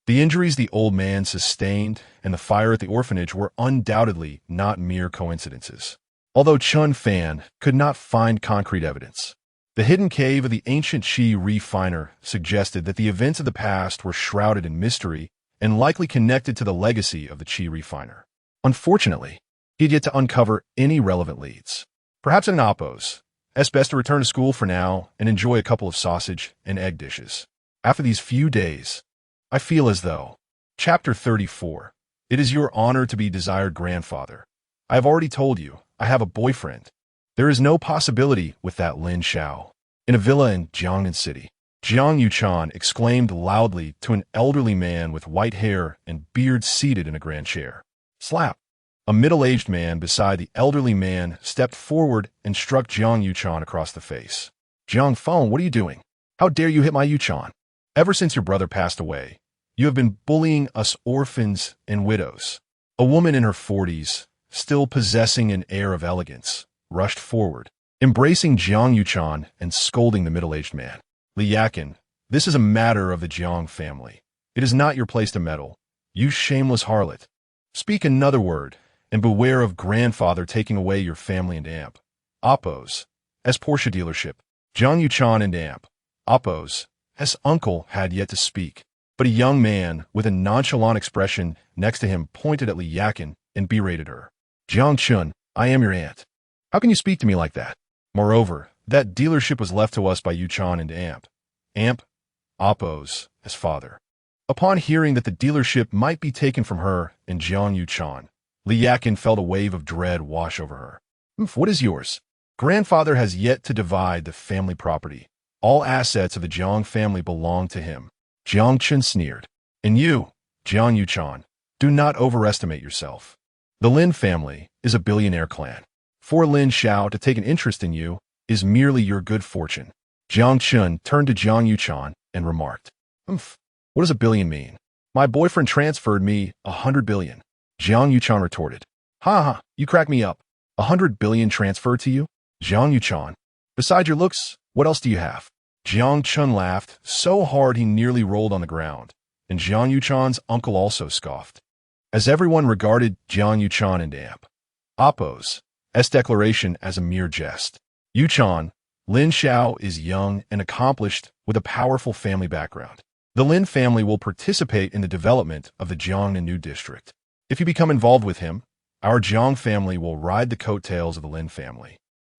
The injuries the old man sustained and the fire at the orphanage were undoubtedly not mere coincidences. Although Chen Fan could not find concrete evidence, the hidden cave of the ancient Qi refiner suggested that the events of the past were shrouded in mystery and likely connected to the legacy of the Qi refiner. Unfortunately, he had yet to uncover any relevant leads. Perhaps in Appo's, it's best to return to school for now and enjoy a couple of sausage and egg dishes. After these few days, I feel as though. Chapter 34. It is your honor to be desired grandfather. I have already told you, I have a boyfriend. There is no possibility with that Lin Xiao. In a villa in Jiangnan City, Jiang Yuchan exclaimed loudly to an elderly man with white hair and beard seated in a grand chair. Slap! A middle-aged man beside the elderly man stepped forward and struck Jiang Yuchan across the face. Jiang Feng, what are you doing? How dare you hit my Yuchan? Ever since your brother passed away, you have been bullying us orphans and widows. A woman in her 40s, still possessing an air of elegance, rushed forward, embracing Jiang Yuchan and scolding the middle-aged man. Li Yakin, this is a matter of the Jiang family. It is not your place to meddle. You shameless harlot. Speak another word, and beware of grandfather taking away your family and Appo's Porsche dealership. Jiang Yuchan and Appo's uncle had yet to speak, but a young man with a nonchalant expression next to him pointed at Li Yakin and berated her. Jiang Chun, I am your aunt. How can you speak to me like that? Moreover, that dealership was left to us by Yuchan and Appo's father. Upon hearing that the dealership might be taken from her and Jiang Yuchan, Li Yakin felt a wave of dread wash over her. What is yours? Grandfather has yet to divide the family property. All assets of the Jiang family belong to him. Jiang Chen sneered. And you, Jiang Yuchan, do not overestimate yourself. The Lin family is a billionaire clan. For Lin Xiao to take an interest in you is merely your good fortune. Jiang Chen turned to Jiang Yuchan and remarked, What does a billion mean? My boyfriend transferred me 100 billion. Jiang Yuchan retorted, Ha, you crack me up. 100 billion transferred to you? Jiang Yuchan, besides your looks, what else do you have? Jiang Chen laughed so hard he nearly rolled on the ground, and Jiang Yuchan's uncle also scoffed. As everyone regarded Jiang Yuchan and Appo's declaration as a mere jest. Yuchan, Lin Xiao is young and accomplished with a powerful family background. The Lin family will participate in the development of the Jiangnan New District. If you become involved with him, our Jiang family will ride the coattails of the Lin family,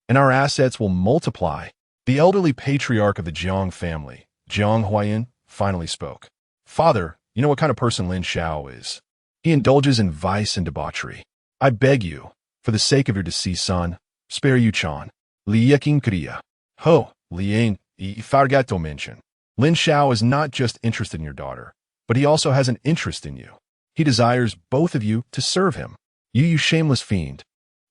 and our assets will multiply. The elderly patriarch of the Jiang family, Jiang Huayan, finally spoke. Father, you know what kind of person Lin Xiao is. He indulges in vice and debauchery. I beg you, for the sake of your deceased son, spare Yuchan. Liyakin Kriya. Ho, Liang, Fargato mention. Lin Xiao is not just interested in your daughter, but he also has an interest in you. He desires both of you to serve him. You shameless fiend.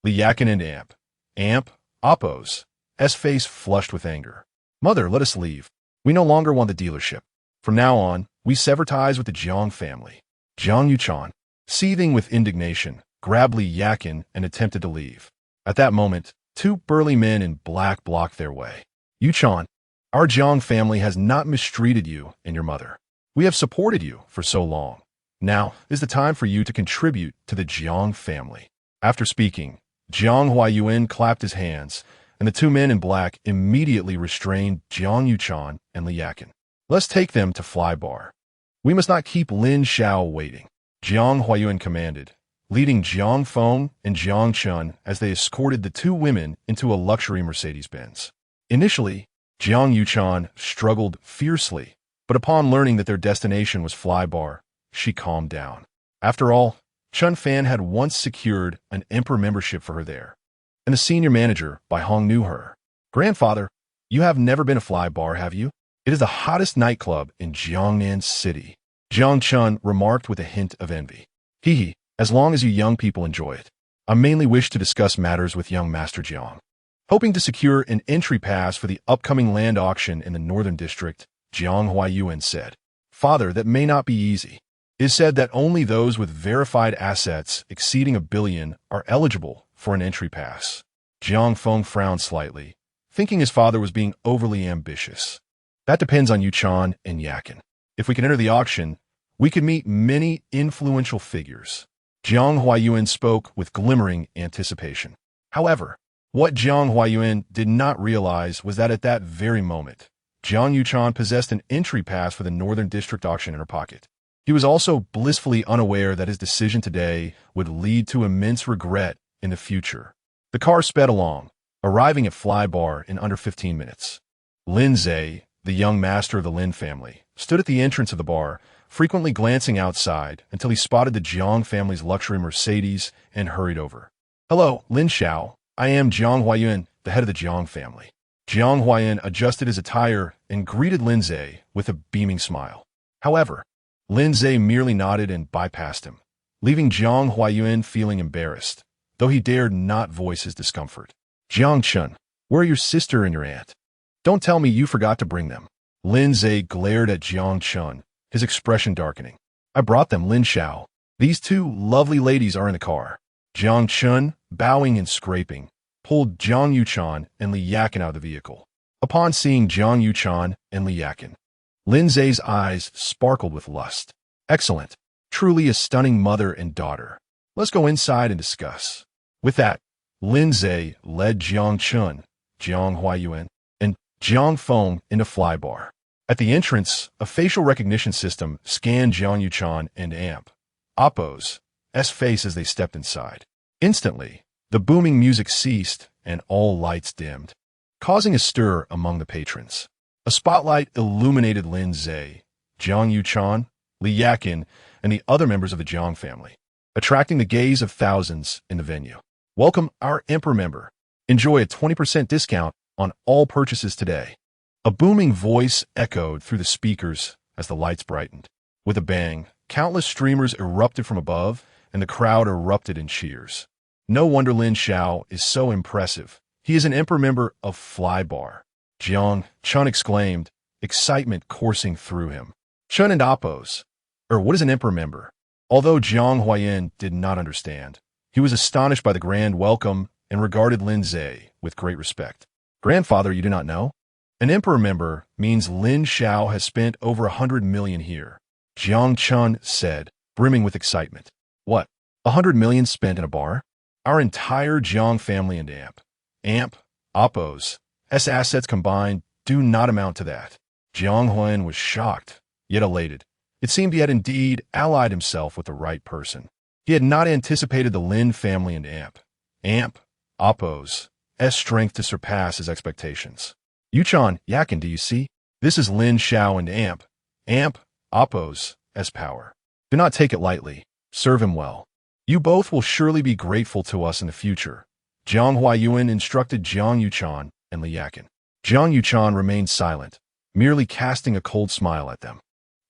Liyakin and Appo's face flushed with anger. Mother, let us leave. We no longer want the dealership. From now on, we sever ties with the Jiang family. Jiang Yuchan, seething with indignation, grabbed Li Yakin and attempted to leave. At that moment, two burly men in black blocked their way. Yuchan, our Jiang family has not mistreated you and your mother. We have supported you for so long. Now is the time for you to contribute to the Jiang family. After speaking, Jiang Huayuan clapped his hands, and the two men in black immediately restrained Jiang Yuchan and Li Yakin. Let's take them to Fly Bar. We must not keep Lin Xiao waiting. Jiang Huayuan commanded, leading Jiang Feng and Jiang Chun as they escorted the two women into a luxury Mercedes-Benz. Initially, Jiang Yuchan struggled fiercely, but upon learning that their destination was Flybar, she calmed down. After all, Chen Fan had once secured an emperor membership for her there, and the senior manager, Bai Hong, knew her. "Grandfather, you have never been to Flybar, have you? It is the hottest nightclub in Jiangnan City," Jiang Chun remarked with a hint of envy. "Hee, as long as you young people enjoy it. I mainly wish to discuss matters with young Master Jiang." Hoping to secure an entry pass for the upcoming land auction in the Northern District, Jiang Huayuan said, "Father, that may not be easy. It is said that only those with verified assets exceeding $1 billion are eligible for an entry pass." Jiang Feng frowned slightly, thinking his father was being overly ambitious. "That depends on Yuchan and Yakin. If we can enter the auction, we could meet many influential figures." Jiang Huayuan spoke with glimmering anticipation. However, what Jiang Huayuan did not realize was that at that very moment, Jiang Yuchan possessed an entry pass for the Northern District auction in her pocket. He was also blissfully unaware that his decision today would lead to immense regret in the future. The car sped along, arriving at Flybar in under 15 minutes. Lin Zhe, the young master of the Lin family, stood at the entrance of the bar, frequently glancing outside until he spotted the Jiang family's luxury Mercedes and hurried over. "Hello, Lin Xiao. I am Jiang Huayuan, the head of the Jiang family." Jiang Huayuan adjusted his attire and greeted Lin Zhe with a beaming smile. However, Lin Zhe merely nodded and bypassed him, leaving Jiang Huayuan feeling embarrassed, though he dared not voice his discomfort. "Jiang Chun, where are your sister and your aunt? Don't tell me you forgot to bring them." Lin Zhe glared at Jiang Chun, his expression darkening. "I brought them, Lin Xiao. These two lovely ladies are in the car." Jiang Chun, bowing and scraping, pulled Jiang Yuchan and Li Yakin out of the vehicle. Upon seeing Jiang Yuchan and Li Yakin, Lin Zhe's eyes sparkled with lust. "Excellent. Truly a stunning mother and daughter. Let's go inside and discuss." With that, Lin Zhe led Jiang Chun, Jiang Huayuan, and Jiang Feng into Flybar. At the entrance, a facial recognition system scanned Jiang Yuchan and Appo's face as they stepped inside. Instantly, the booming music ceased and all lights dimmed, causing a stir among the patrons. A spotlight illuminated Lin Zhe, Jiang Yuchan, Li Yakin, and the other members of the Jiang family, attracting the gaze of thousands in the venue. "Welcome our Emperor member. Enjoy a 20% discount on all purchases today." A booming voice echoed through the speakers as the lights brightened. With a bang, countless streamers erupted from above, and the crowd erupted in cheers. "No wonder Lin Xiao is so impressive. He is an Emperor member of Flybar," Jiang Chun exclaimed, excitement coursing through him. "Chun and Appo's. What is an Emperor member?" Although Jiang Huayuan did not understand, he was astonished by the grand welcome and regarded Lin Zhe with great respect. "Grandfather, you do not know? An Emperor member means Lin Xiao has spent over 100 million here," Jiang Chun said, brimming with excitement. "What? 100 million spent in a bar? Our entire Jiang family and Appo's assets combined do not amount to that." Jiang Huan was shocked, yet elated. It seemed he had indeed allied himself with the right person. He had not anticipated the Lin family and Appo's strength to surpass his expectations. "Yuchan, Yakin, do you see? This is Lin Xiao and Appo's power. Do not take it lightly. Serve him well. You both will surely be grateful to us in the future," Jiang Huayuan instructed Jiang Yuchan and Li Yakin. Jiang Yuchan remained silent, merely casting a cold smile at them.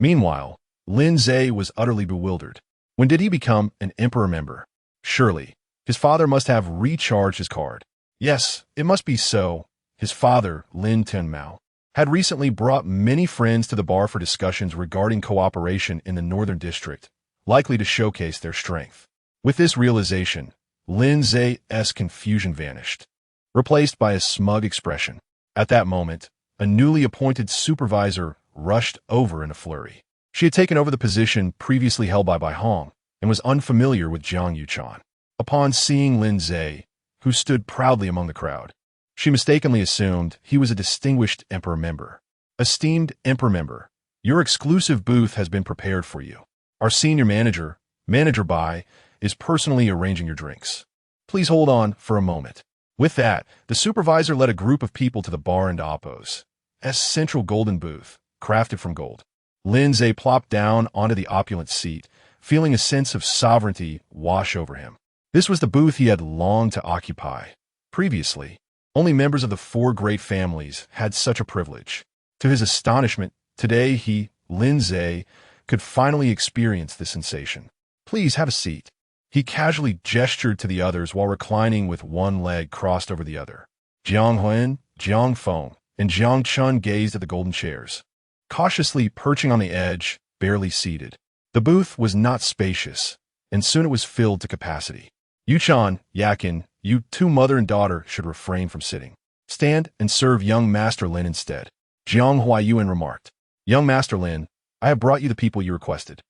Meanwhile, Lin Zhe was utterly bewildered. When did he become an Emperor member? Surely, his father must have recharged his card. Yes, it must be so. His father, Lin Tenmao, had recently brought many friends to the bar for discussions regarding cooperation in the Northern District, likely to showcase their strength. With this realization, Lin Zhe's confusion vanished, replaced by a smug expression. At that moment, a newly appointed supervisor rushed over in a flurry. She had taken over the position previously held by Bai Hong and was unfamiliar with Jiang Yuchan. Upon seeing Lin Zhe, who stood proudly among the crowd, she mistakenly assumed he was a distinguished Emperor member. "Esteemed Emperor member, your exclusive booth has been prepared for you. Our senior manager, Manager Bai, is personally arranging your drinks. Please hold on for a moment. With that, the supervisor led a group of people to the bar and Oppo's central golden booth, crafted from gold. Lindsay plopped down onto the opulent seat, feeling a sense of sovereignty wash over him. This was the booth he had longed to occupy. Previously, only members of the four great families had such a privilege. To his astonishment, today he, Lindsay, could finally experience this sensation. Please have a seat. He casually gestured to the others while reclining with one leg crossed over the other. Jiang Hehuan, Jiang Feng, and Jiang Chun gazed at the golden chairs, cautiously perching on the edge, barely seated. The booth was not spacious, and soon it was filled to capacity. Yuchan, Yakin, you two mother and daughter should refrain from sitting. Stand and serve young Master Lin instead. Jiang Huayuan remarked. Young Master Lin, I have brought you the people you requested.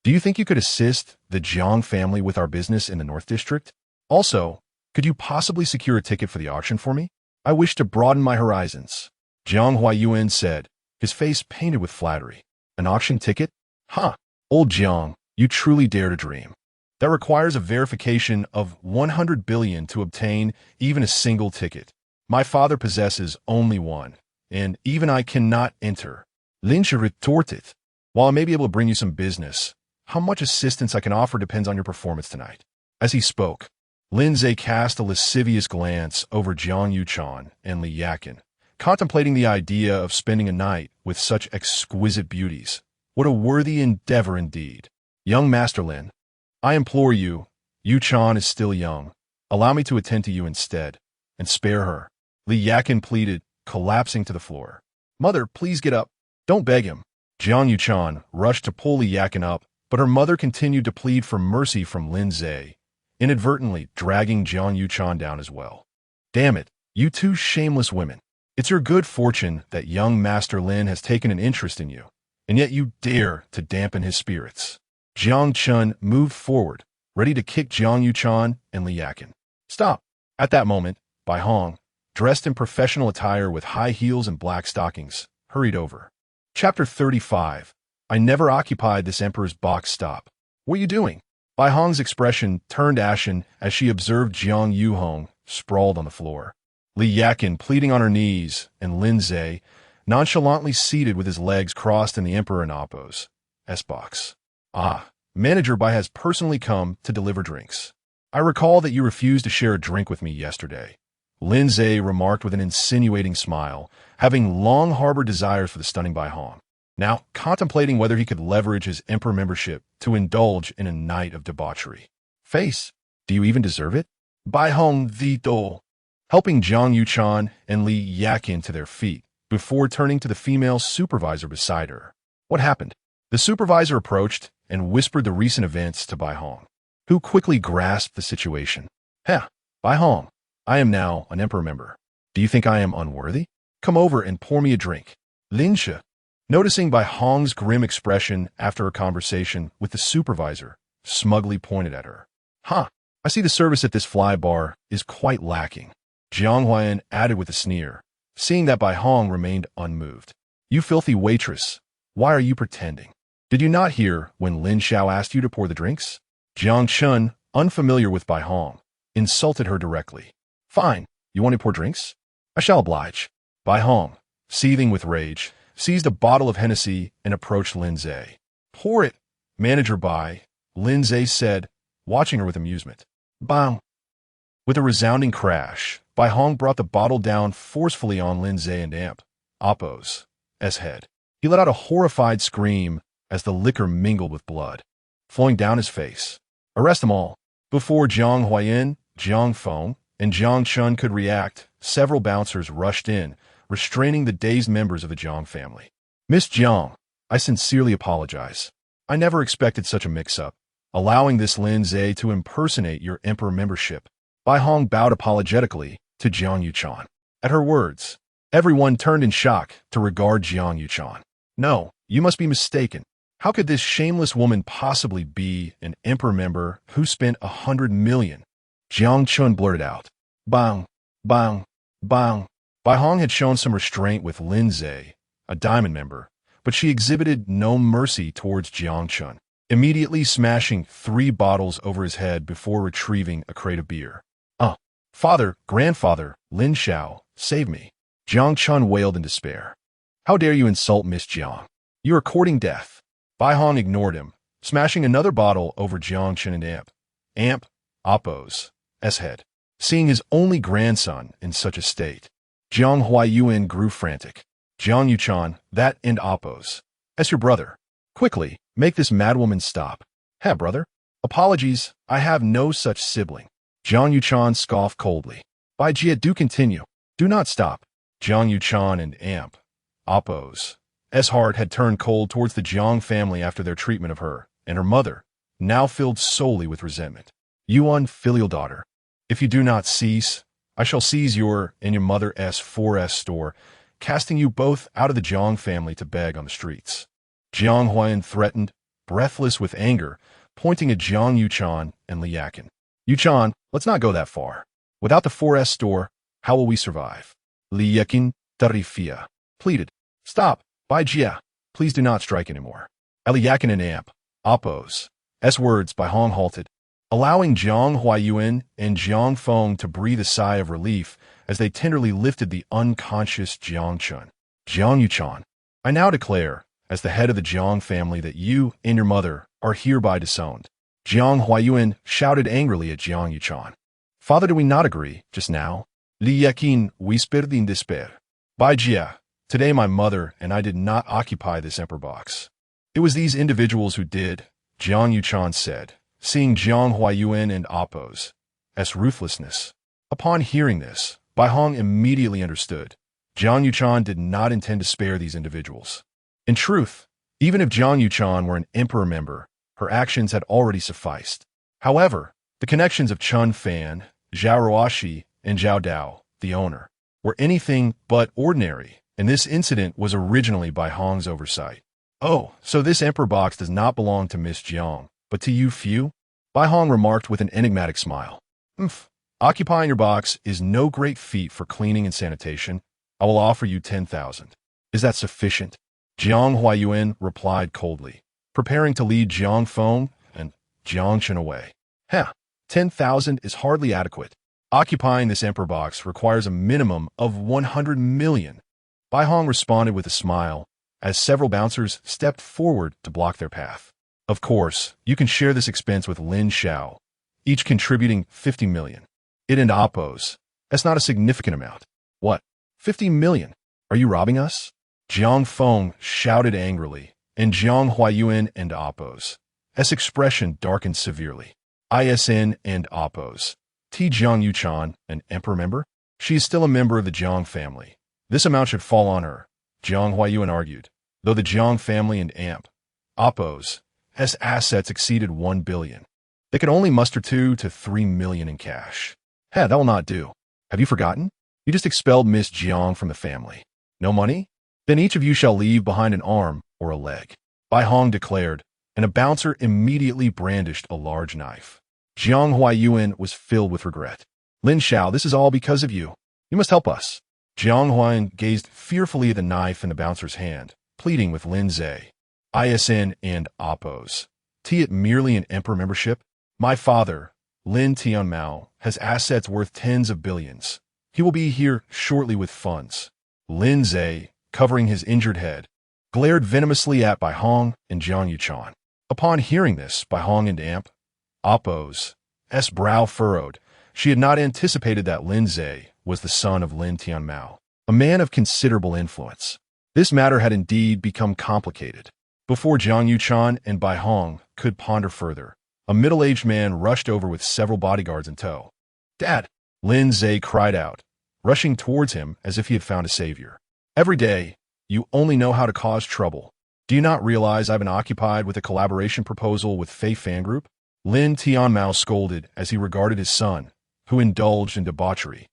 Do you think you could assist the Jiang family with our business in the North District? Also, could you possibly secure a ticket for the auction for me? I wish to broaden my horizons. Jiang Huayuan said, his face painted with flattery. An auction ticket? Huh. Old Jiang, you truly dare to dream. That requires a verification of 100 billion to obtain even a single ticket. My father possesses only one, and even I cannot enter. Lincha retorted. While I may be able to bring you some business, how much assistance I can offer depends on your performance tonight. As he spoke, Lindsay cast a lascivious glance over Jiang Yuchan and Li Yakin, contemplating the idea of spending a night with such exquisite beauties. What a worthy endeavor indeed. Young Master Lin, I implore you, Yuchan is still young. Allow me to attend to you instead, and spare her. Li Yakin pleaded, collapsing to the floor. Mother, please get up. Don't beg him. Jiang Yuchan rushed to pull Li Yakin up, but her mother continued to plead for mercy from Lindsay, inadvertently dragging Jiang Yuchan down as well. Damn it, you two shameless women. It's your good fortune that young Master Lin has taken an interest in you, and yet you dare to dampen his spirits. Jiang Chun moved forward, ready to kick Jiang Yuchan and Li Yakin. Stop. At that moment, Bai Hong, dressed in professional attire with high heels and black stockings, hurried over. Chapter 35. I never occupied this emperor's box stop. What are you doing? Bai Hong's expression turned ashen as she observed Jiang Yuhong sprawled on the floor. Li Yakin pleading on her knees, and Lindsay nonchalantly seated with his legs crossed in the Emperor and Oppo's S-box. Ah, Manager Bai has personally come to deliver drinks. I recall that you refused to share a drink with me yesterday. Lindsay remarked with an insinuating smile, having long harbored desires for the stunning Bai Hong. Now contemplating whether he could leverage his Emperor membership to indulge in a night of debauchery. Face, do you even deserve it? Bai Hong Vito, helping Jiang Yuchan and Li Yakin to their feet before turning to the female supervisor beside her. What happened? The supervisor approached and whispered the recent events to Bai Hong, who quickly grasped the situation. Heh, Bai Hong, I am now an Emperor member. Do you think I am unworthy? Come over and pour me a drink. Lincha, noticing Bai Hong's grim expression after her conversation with the supervisor, smugly pointed at her. Huh, I see the service at this fly bar is quite lacking. Jiang Huan added with a sneer, seeing that Bai Hong remained unmoved. You filthy waitress, why are you pretending? Did you not hear when Lin Xiao asked you to pour the drinks? Jiang Chun, unfamiliar with Bai Hong, insulted her directly. Fine, you want to pour drinks? I shall oblige. Bai Hong, seething with rage, seized a bottle of Hennessy and approached Lindsay. Pour it, Manager Bai, Lindsay said, watching her with amusement. Bang! With a resounding crash, Bai Hong brought the bottle down forcefully on Lindsay and Oppo's head. He let out a horrified scream as the liquor mingled with blood, flowing down his face. Arrest them all. Before Jiang Huayan, Jiang Feng, and Jiang Chun could react, several bouncers rushed in, restraining the dazed members of the Jiang family. Miss Jiang, I sincerely apologize. I never expected such a mix-up, allowing this Lindsay to impersonate your Emperor membership. Bai Hong bowed apologetically to Jiang Yuchan. At her words, everyone turned in shock to regard Jiang Yuchan. No, you must be mistaken. How could this shameless woman possibly be an Emperor member who spent 100 million? Jiang Chun blurted out. Bang, bang, bang. Bai Hong had shown some restraint with Lindsay, a diamond member, but she exhibited no mercy towards Jiang Chun. immediately smashing 3 bottles over his head before retrieving a crate of beer. Father, grandfather, Lin Xiao, save me. Jiang Chun wailed in despair. How dare you insult Miss Jiang? You are courting death. Bai Hong ignored him, smashing another bottle over Jiang Chun and Appo's head. Seeing his only grandson in such a state, Jiang Huaiyuan grew frantic. Jiang Yuchan, that and Appo's your brother. Quickly, make this madwoman stop. Brother? Apologies, I have no such sibling. Jiang Yuchan scoffed coldly. Bai Jia, do continue. Do not stop. Jiang Yuchan and Appo's heart had turned cold towards the Jiang family after their treatment of her and her mother, now filled solely with resentment. You unfilial daughter, if you do not cease, I shall seize your and your mother's 4S store, casting you both out of the Jiang family to beg on the streets. Jiang Huayan threatened, breathless with anger, pointing at Jiang Yuchan and Li Yakin. Yuchan, let's not go that far. Without the 4S store, how will we survive? Li Yakin Tarifia pleaded. Stop, Bai Jia, please do not strike anymore. Li Yakin and Appo's words Bai Hong halted, allowing Jiang Huaiyuan and Jiang Feng to breathe a sigh of relief as they tenderly lifted the unconscious Jiang Chun. Jiang Yuchan, I now declare, as the head of the Jiang family, that you and your mother are hereby disowned. Jiang Huaiyuan shouted angrily at Jiang Yuchan. Father, do we not agree, just now? Li Yakin whispered in despair. Bai Jia, today my mother and I did not occupy this emperor box. It was these individuals who did, Jiang Yuchan said, seeing Jiang Huaiyuan and Appo's ruthlessness. Upon hearing this, Bai Hong immediately understood. Jiang Yuchan did not intend to spare these individuals. In truth, even if Jiang Yuchan were an emperor member, her actions had already sufficed. However, the connections of Chen Fan, Zhao Ruoxi, and Zhao Dao, the owner, were anything but ordinary, and this incident was originally Bai Hong's oversight. Oh, so this emperor box does not belong to Miss Jiang, but to you few? Bai Hong remarked with an enigmatic smile. Occupying your box is no great feat for cleaning and sanitation. I will offer you 10,000. Is that sufficient? Jiang Huaiyuan replied coldly, preparing to lead Jiang Feng and Jiang Chen away. 10,000 is hardly adequate. Occupying this emperor box requires a minimum of 100 million. Bai Hong responded with a smile, as several bouncers stepped forward to block their path. Of course, you can share this expense with Lin Xiao, each contributing 50 million. It and Appo's. That's not a significant amount. What? 50 million? Are you robbing us? Jiang Feng shouted angrily, and Jiang Huaiyuan and Appo's expression darkened severely. ISN and Appo's. T. Jiang Yuchan, an emperor member? She is still a member of the Jiang family. This amount should fall on her, Jiang Huaiyuan argued, though the Jiang family and Appo's assets exceeded 1 billion. They could only muster 2 to 3 million in cash. That will not do. Have you forgotten? You just expelled Miss Jiang from the family. No money? Then each of you shall leave behind an arm or a leg. Bai Hong declared, and a bouncer immediately brandished a large knife. Jiang Huaiyuan was filled with regret. Lin Xiao, this is all because of you. You must help us. Jiang Huayan gazed fearfully at the knife in the bouncer's hand, pleading with Lin Zhe. ISN and Appo's. It merely an emperor membership? My father, Lin Tianmao, has assets worth tens of billions. He will be here shortly with funds. Lin Zhe, covering his injured head, glared venomously at Bai Hong and Jiang Yuchan. Upon hearing this, Bai Hong and Appo's brow furrowed. She had not anticipated that Lin Zhe was the son of Lin Tianmao, a man of considerable influence. This matter had indeed become complicated. Before Jiang Yuchan and Bai Hong could ponder further, a middle-aged man rushed over with several bodyguards in tow. Dad! Lin Zhe cried out, rushing towards him as if he had found a savior. Every day, you only know how to cause trouble. Do you not realize I've been occupied with a collaboration proposal with Fei Fan Group? Lin Tianmao scolded as he regarded his son, who indulged in debauchery.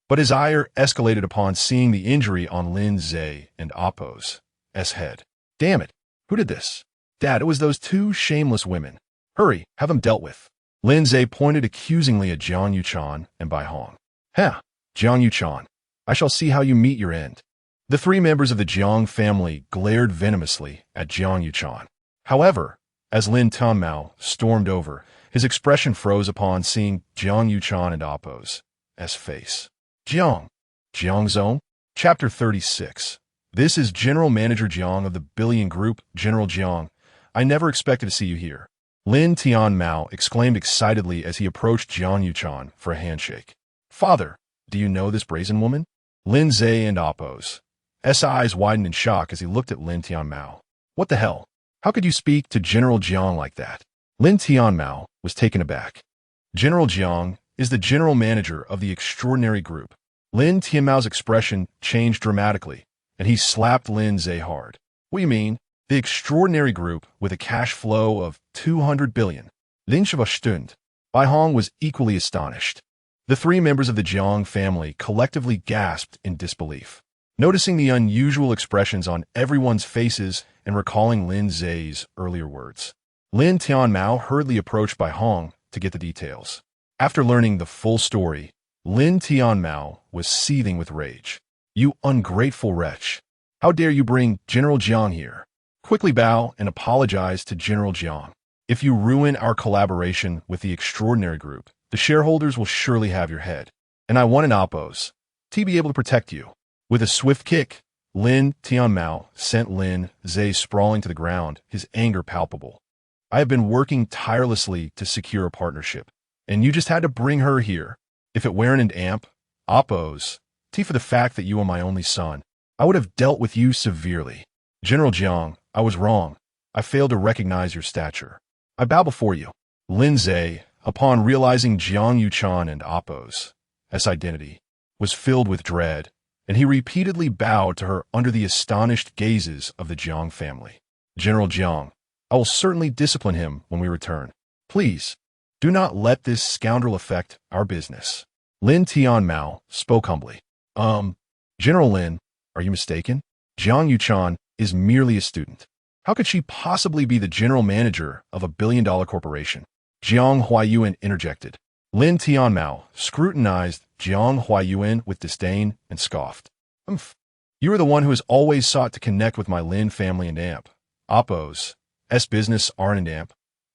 But his ire escalated upon seeing the injury on Lin Zhe and Appo's head. Damn it! Who did this? Dad, it was those 2 shameless women. Hurry, have them dealt with. Lin Zhe pointed accusingly at Jiang Yuchan and Bai Hong. Jiang Yuchan, I shall see how you meet your end. The 3 members of the Jiang family glared venomously at Jiang Yuchan. However, As Lin Tianmao stormed over, his expression froze upon seeing Jiang Yuchan and Appo's face. Jiang. Jiang Zone? Chapter 36. This is General Manager Jiang of the Billion Group. General Jiang, I never expected to see you here. Lin Tianmao exclaimed excitedly as he approached Jiang Yuchan for a handshake. Father, do you know this brazen woman? Lin Zhe and Appo's eyes widened in shock as he looked at Lin Tianmao. What the hell? How could you speak to General Jiang like that? Lin Tianmao was taken aback. General Jiang is the general manager of the extraordinary group. Lin Tianmao's expression changed dramatically, and he slapped Lin Zhe hard. What do you mean? The extraordinary group with a cash flow of 200 billion. Lin Shivastund. Bai Hong was equally astonished. The three members of the Jiang family collectively gasped in disbelief. Noticing the unusual expressions on everyone's faces and recalling Lin Zhe's earlier words, Lin Tianmao hurriedly approached Bai Hong to get the details. After learning the full story, Lin Tianmao was seething with rage. You ungrateful wretch! How dare you bring General Jiang here? Quickly bow and apologize to General Jiang. If you ruin our collaboration with the extraordinary group, the shareholders will surely have your head. And I want an Appo's to be able to protect you. With a swift kick, Lin Tianmao sent Lin Zhe sprawling to the ground, his anger palpable. I have been working tirelessly to secure a partnership, and you just had to bring her here. If it weren't an amp, Appo's, for the fact that you are my only son, I would have dealt with you severely. General Jiang, I was wrong. I failed to recognize your stature. I bow before you. Lin Zhe, upon realizing Jiang Yuchan and Appo's identity, was filled with dread, and he repeatedly bowed to her under the astonished gazes of the Jiang family. General Jiang, I will certainly discipline him when we return. Please, do not let this scoundrel affect our business. Lin Tianmao spoke humbly. General Lin, are you mistaken? Jiang Yuchan is merely a student. How could she possibly be the general manager of a billion-dollar corporation? Jiang Huayuan interjected. Lin Tianmao scrutinized Jiang Huayuan with disdain and scoffed. You are the one who has always sought to connect with my Lin family and amp. Appo's business aren't an amp.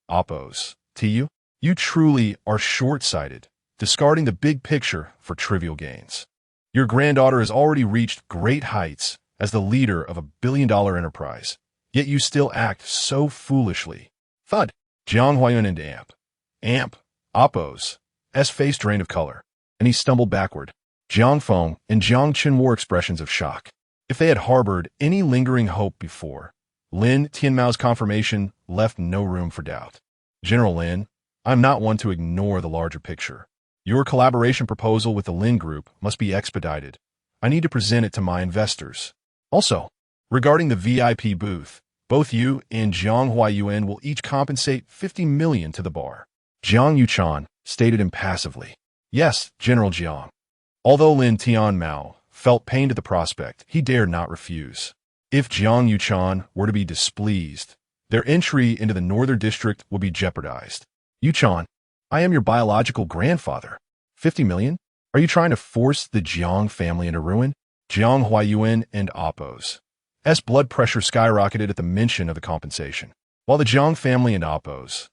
Appo's you? You truly are short-sighted, discarding the big picture for trivial gains. Your granddaughter has already reached great heights as the leader of a billion-dollar enterprise, yet you still act so foolishly. Thud. Jiang Huayuan and Amp, Appo's face drained of color, and he stumbled backward. Jiang Feng and Jiang Chen wore expressions of shock. If they had harbored any lingering hope before, Lin Tianmao's confirmation left no room for doubt. General Lin, I'm not one to ignore the larger picture. Your collaboration proposal with the Lin Group must be expedited. I need to present it to my investors. Also, regarding the VIP booth, both you and Jiang Huayuan will each compensate 50 million to the bar. Jiang Yuchan stated impassively. Yes, General Jiang. Although Lin Tianmao felt pained at the prospect, he dared not refuse. If Jiang Yuchan were to be displeased, their entry into the northern district would be jeopardized. Yuchan, I am your biological grandfather. 50 million? Are you trying to force the Jiang family into ruin? Jiang Huayuan and Appo's blood pressure skyrocketed at the mention of the compensation, while the Jiang family and Appo's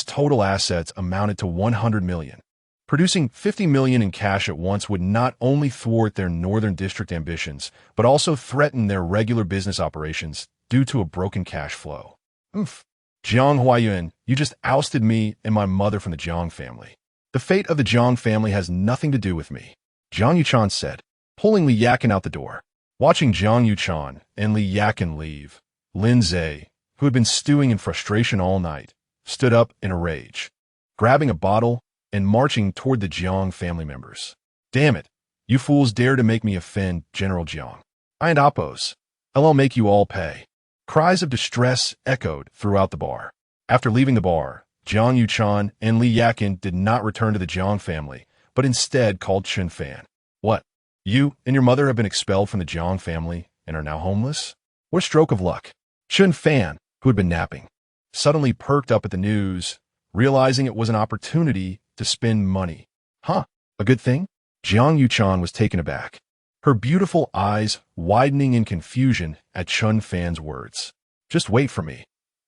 total assets amounted to 100 million. Producing 50 million in cash at once would not only thwart their northern district ambitions, but also threaten their regular business operations due to a broken cash flow. Jiang Huayuan, you just ousted me and my mother from the Jiang family. The fate of the Jiang family has nothing to do with me, Jiang Yuchan said, pulling Li Yakin out the door. Watching Jiang Yuchan and Li Yakin leave, Lin Zhe, who had been stewing in frustration all night, stood up in a rage, grabbing a bottle and marching toward the Jiang family members. Damn it, you fools dare to make me offend General Jiang. I and Appo's, I'll make you all pay. Cries of distress echoed throughout the bar. After leaving the bar, Jiang Yuchan and Li Yakin did not return to the Jiang family, but instead called Chen Fan. What? You and your mother have been expelled from the Jiang family and are now homeless? What a stroke of luck. Chen Fan, who had been napping, suddenly perked up at the news, realizing it was an opportunity to spend money. A good thing? Jiang Yuchan was taken aback, her beautiful eyes widening in confusion at Chen Fan's words. Just wait for me.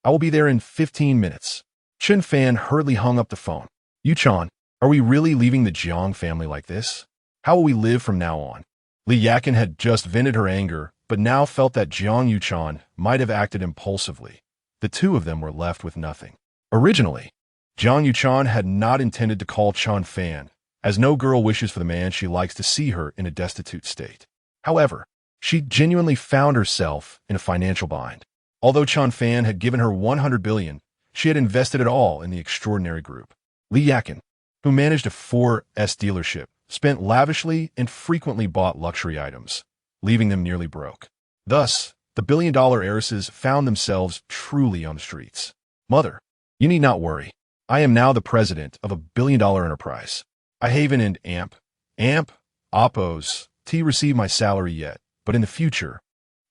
I will be there in 15 minutes. Chen Fan hurriedly hung up the phone. Yuchan, are we really leaving the Jiang family like this? How will we live from now on? Li Yakin had just vented her anger, but now felt that Jiang Yuchan might have acted impulsively. The two of them were left with nothing. Originally, Jiang Yuchan had not intended to call Chen Fan, as no girl wishes for the man she likes to see her in a destitute state. However, she genuinely found herself in a financial bind. Although Chen Fan had given her 100 billion, she had invested it all in the extraordinary group. Li Yakin, who managed a 4S dealership, spent lavishly and frequently bought luxury items, leaving them nearly broke. Thus, the billion-dollar heiresses found themselves truly on the streets. Mother, you need not worry. I am now the president of a billion-dollar enterprise. I haven't and amp, oppos, receive my salary yet, but in the future,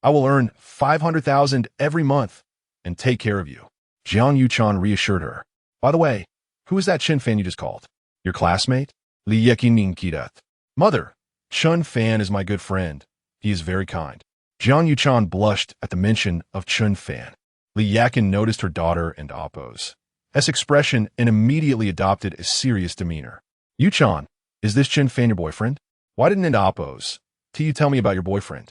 I will earn 500,000 every month and take care of you. Jiang Yuchan reassured her. By the way, who is that Chen Fan you just called? Your classmate? Li Yakin Kidat. Mother, Chen Fan is my good friend. He is very kind. Jiang Yuchan blushed at the mention of Chen Fan. Li Yakin noticed her daughter and oppos' expression and immediately adopted a serious demeanor. Yuchan, is this Chen Fan your boyfriend? Why didn't it oppos till you tell me about your boyfriend?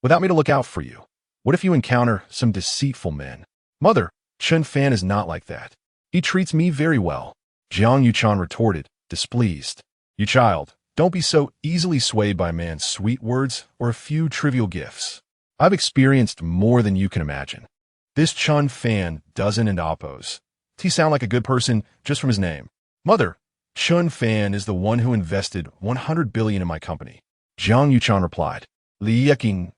Without me to look out for you. What if you encounter some deceitful men? Mother, Chen Fan is not like that. He treats me very well. Jiang Yuchan retorted, displeased. You child, don't be so easily swayed by a man's sweet words or a few trivial gifts. I've experienced more than you can imagine. This Chen Fan doesn't and oppos. He sound like a good person just from his name. Mother, Chen Fan is the one who invested 100 billion in my company. Jiang Yuchan replied. Li Yakin.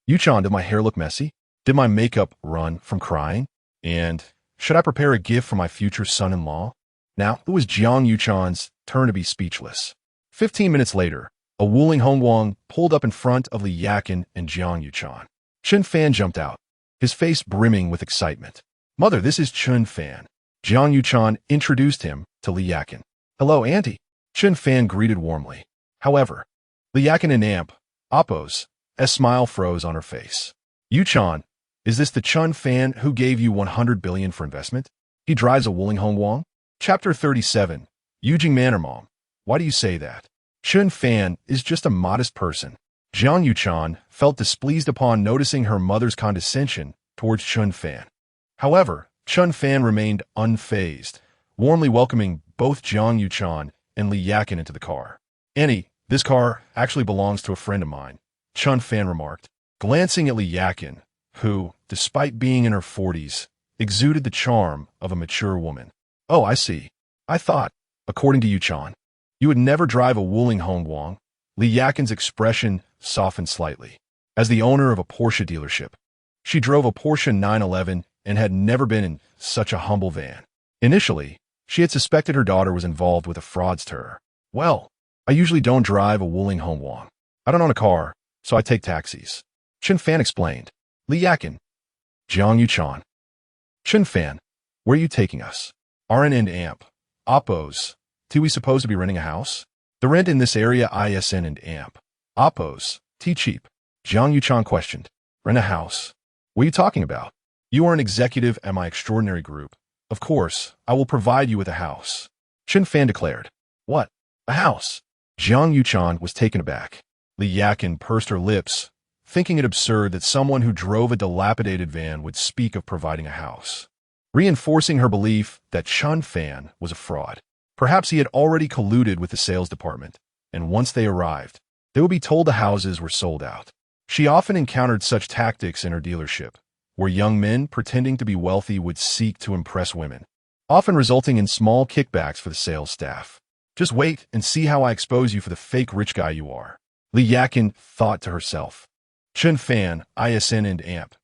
Yuchan, did my hair look messy? Did my makeup run from crying? And should I prepare a gift for my future son-in-law? Now, it was Jiang Yuchan's turn to be speechless. 15 minutes later, a Wuling Hongguang pulled up in front of Li Yakin and Jiang Yuchan. Chen Fan jumped out, his face brimming with excitement. Mother, this is Chen Fan. Jiang Yuchan introduced him to Li Yakin. Hello, Auntie. Chen Fan greeted warmly. However, Li Yakin and oppos' smile froze on her face. Yuchan, is this the Chen Fan who gave you 100 billion for investment? He drives a Wuling Hongguang? Chapter 37. Yujing Manor Mom. Why do you say that? Chen Fan is just a modest person. Jiang Yuchan felt displeased upon noticing her mother's condescension towards Chen Fan. However, Chen Fan remained unfazed, warmly welcoming both Jiang Yuchan and Li Yakin into the car. Annie, this car actually belongs to a friend of mine, Chen Fan remarked, glancing at Li Yakin, who, despite being in her 40s, exuded the charm of a mature woman. Oh, I see. I thought, according to Yuchan, you would never drive a Wuling Hongguang. Li Yakin's expression softened slightly. As the owner of a Porsche dealership, she drove a Porsche 911 and had never been in such a humble van. Initially, she had suspected her daughter was involved with a fraudster. Well, I usually don't drive a Wuling Hongguang. I don't own a car, so I take taxis. Chen Fan explained. Li Yakin. Jiang Yuchan. Chen Fan, where are you taking us? RN and amp. Oppos. T we supposed to be renting a house? The rent in this area ISN and amp. Oppos. T cheap. Jiang Yuchan questioned. Rent a house? What are you talking about? You are an executive at my extraordinary group. Of course, I will provide you with a house. Chen Fan declared. What? A house? Jiang Yuchan was taken aback. Li Yakin pursed her lips, thinking it absurd that someone who drove a dilapidated van would speak of providing a house, reinforcing her belief that Chen Fan was a fraud. Perhaps he had already colluded with the sales department, and once they arrived, they would be told the houses were sold out. She often encountered such tactics in her dealership, where young men pretending to be wealthy would seek to impress women, often resulting in small kickbacks for the sales staff. Just wait and see how I expose you for the fake rich guy you are. Li Yakin thought to herself. Chen Fan, ISN and amp.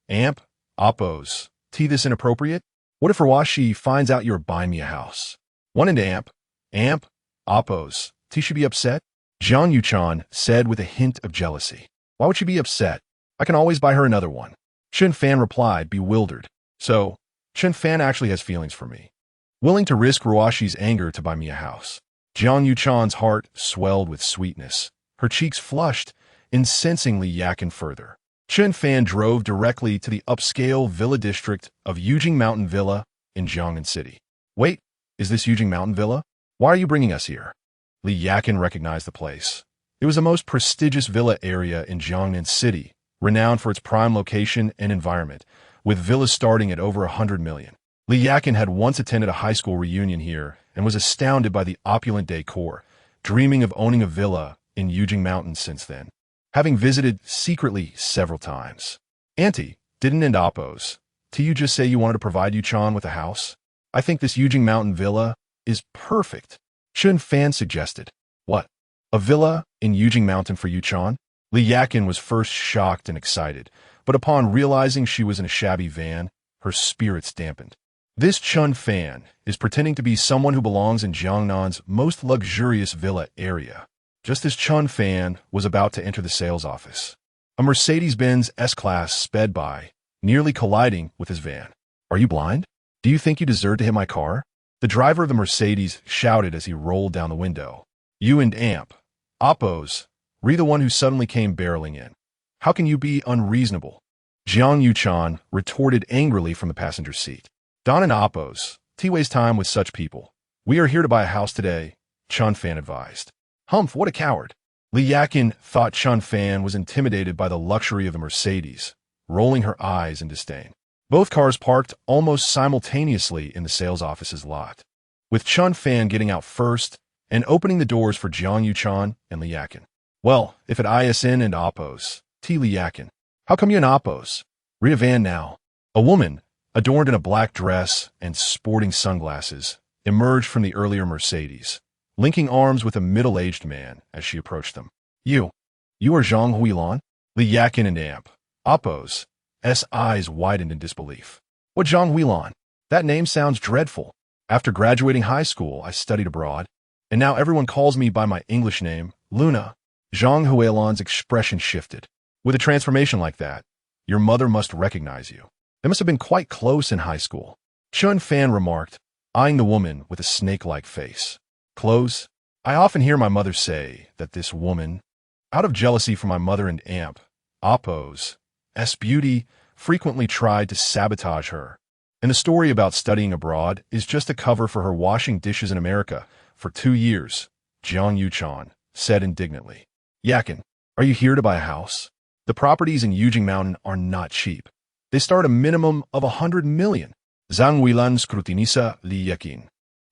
Amp? Oppos. T this inappropriate? What if Rawashi finds out you're buying me a house? One and amp. Amp? Oppos. T should be upset? Jiang Yuchan said with a hint of jealousy. Why would she be upset? I can always buy her another one. Chen Fan replied, bewildered. So, Chen Fan actually has feelings for me. Willing to risk Ruashi's anger to buy me a house. Jiang Yuchan's heart swelled with sweetness. Her cheeks flushed, incensing Li Yakin further. Chen Fan drove directly to the upscale villa district of Yujing Mountain Villa in Jiangnan City. Wait, is this Yujing Mountain Villa? Why are you bringing us here? Li Yakin recognized the place. It was the most prestigious villa area in Jiangnan City, renowned for its prime location and environment, with villas starting at over 100 million. Li Yakin had once attended a high school reunion here and was astounded by the opulent decor, dreaming of owning a villa in Yujing Mountain since then, having visited secretly several times. Auntie, didn't end Oppos. Do you just say you wanted to provide Yuchan with a house? I think this Yujing Mountain Villa is perfect. Chen Fan suggested. What? A villa in Yujing Mountain for Yuchan? Li Yakin was first shocked and excited, but upon realizing she was in a shabby van, her spirits dampened. This Chen Fan is pretending to be someone who belongs in Jiangnan's most luxurious villa area. Just as Chen Fan was about to enter the sales office, a Mercedes-Benz S-Class sped by, nearly colliding with his van. Are you blind? Do you think you deserve to hit my car? The driver of the Mercedes shouted as he rolled down the window. You and Amp. Oppos. Re the one who suddenly came barreling in. How can you be unreasonable? Jiang Yuchan retorted angrily from the passenger seat. Don and Oppos, T waste time with such people. We are here to buy a house today, Chen Fan advised. Humph, what a coward. Li Yakin thought Chen Fan was intimidated by the luxury of the Mercedes, rolling her eyes in disdain. Both cars parked almost simultaneously in the sales office's lot, with Chen Fan getting out first and opening the doors for Jiang Yuchan and Li Yakin. Well, if at ISN and Oppos, T. Li Yakin. How come you in Oppos? Read a van now. A woman, adorned in a black dress and sporting sunglasses, emerged from the earlier Mercedes, linking arms with a middle-aged man as she approached them. You are Zhang Huilan? Li Yakin and Amp. Oppos. S. eyes widened in disbelief. What Zhang Huilan? That name sounds dreadful. After graduating high school, I studied abroad, and now everyone calls me by my English name, Luna. Zhang Huilan's expression shifted. With a transformation like that, your mother must recognize you. They must have been quite close in high school. Chen Fan remarked, eyeing the woman with a snake-like face. Close? I often hear my mother say that this woman, out of jealousy for my mother and Amp, Oppos, S. beauty, frequently tried to sabotage her. And the story about studying abroad is just a cover for her washing dishes in America for 2 years, Jiang Yuchan said indignantly. Yakin, are you here to buy a house? The properties in Yujing Mountain are not cheap. They start a minimum of 100 million. Zhang Huilan scrutinisa Li Yakin.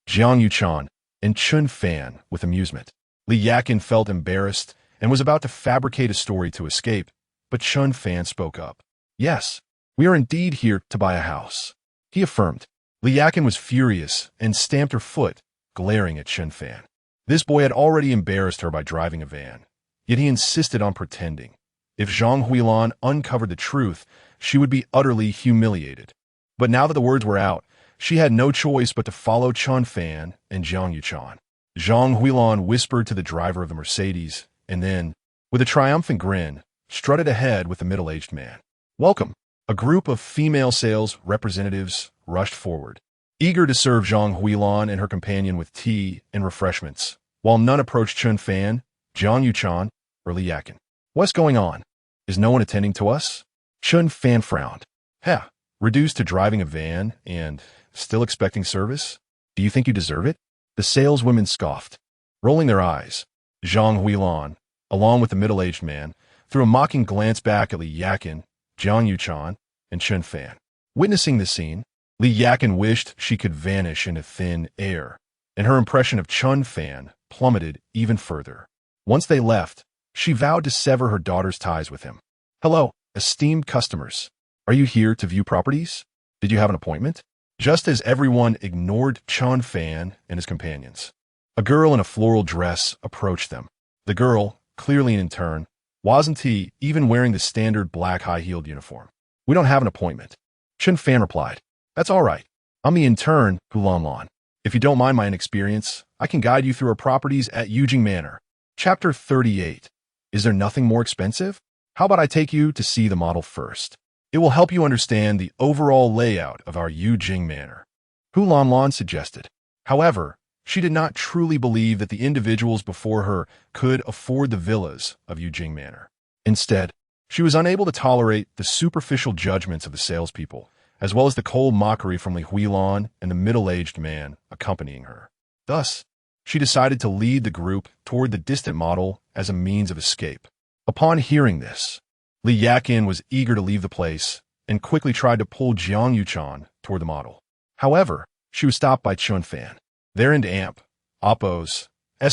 Jiang Yuchan and Chen Fan with amusement. Li Yakin felt embarrassed and was about to fabricate a story to escape, but Chen Fan spoke up. Yes, we are indeed here to buy a house, he affirmed. Li Yakin was furious and stamped her foot, glaring at Chen Fan. This boy had already embarrassed her by driving a van, yet he insisted on pretending. If Zhang Huilan uncovered the truth, she would be utterly humiliated. But now that the words were out, she had no choice but to follow Chen Fan and Jiang Yuchan. Zhang Huilan whispered to the driver of the Mercedes, and then, with a triumphant grin, strutted ahead with the middle-aged man. Welcome. A group of female sales representatives rushed forward, eager to serve Zhang Huilan and her companion with tea and refreshments, while none approached Chen Fan, Jiang Yuchan, or Li Yakin. What's going on? Is no one attending to us? Chen Fan frowned. Heh, reduced to driving a van and still expecting service? Do you think you deserve it? The saleswomen scoffed. Rolling their eyes, Zhang Huilan, along with the middle-aged man, threw a mocking glance back at Li Yakin, Jiang Yuchan, and Chen Fan. Witnessing the scene, Li Yakin wished she could vanish into thin air, and her impression of Chen Fan plummeted even further. Once they left, she vowed to sever her daughter's ties with him. Hello, esteemed customers. Are you here to view properties? Did you have an appointment? Just as everyone ignored Chen Fan and his companions, a girl in a floral dress approached them. The girl, clearly an intern, wasn't he even wearing the standard black high-heeled uniform. We don't have an appointment. Chen Fan replied. That's all right. I'm the intern, Hulan. If you don't mind my inexperience, I can guide you through our properties at Yujing Manor. Chapter 38. Is there nothing more expensive? How about I take you to see the model first? It will help you understand the overall layout of our Yujing Manor. Hulan suggested. However, she did not truly believe that the individuals before her could afford the villas of Yujing Manor. Instead, She was unable to tolerate the superficial judgments of the salespeople, as well as the cold mockery from Hehuan and the middle-aged man accompanying her. Thus, she decided to lead the group toward the distant model as a means of escape. Upon hearing this, Li Yakin was eager to leave the place and quickly tried to pull Jiang Yuchan toward the model. However, she was stopped by Chen Fan. There and amp, oppos,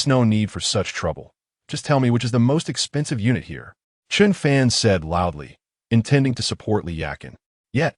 no need for such trouble. Just tell me which is the most expensive unit here. Chen Fan said loudly, intending to support Li Yakin. Yet,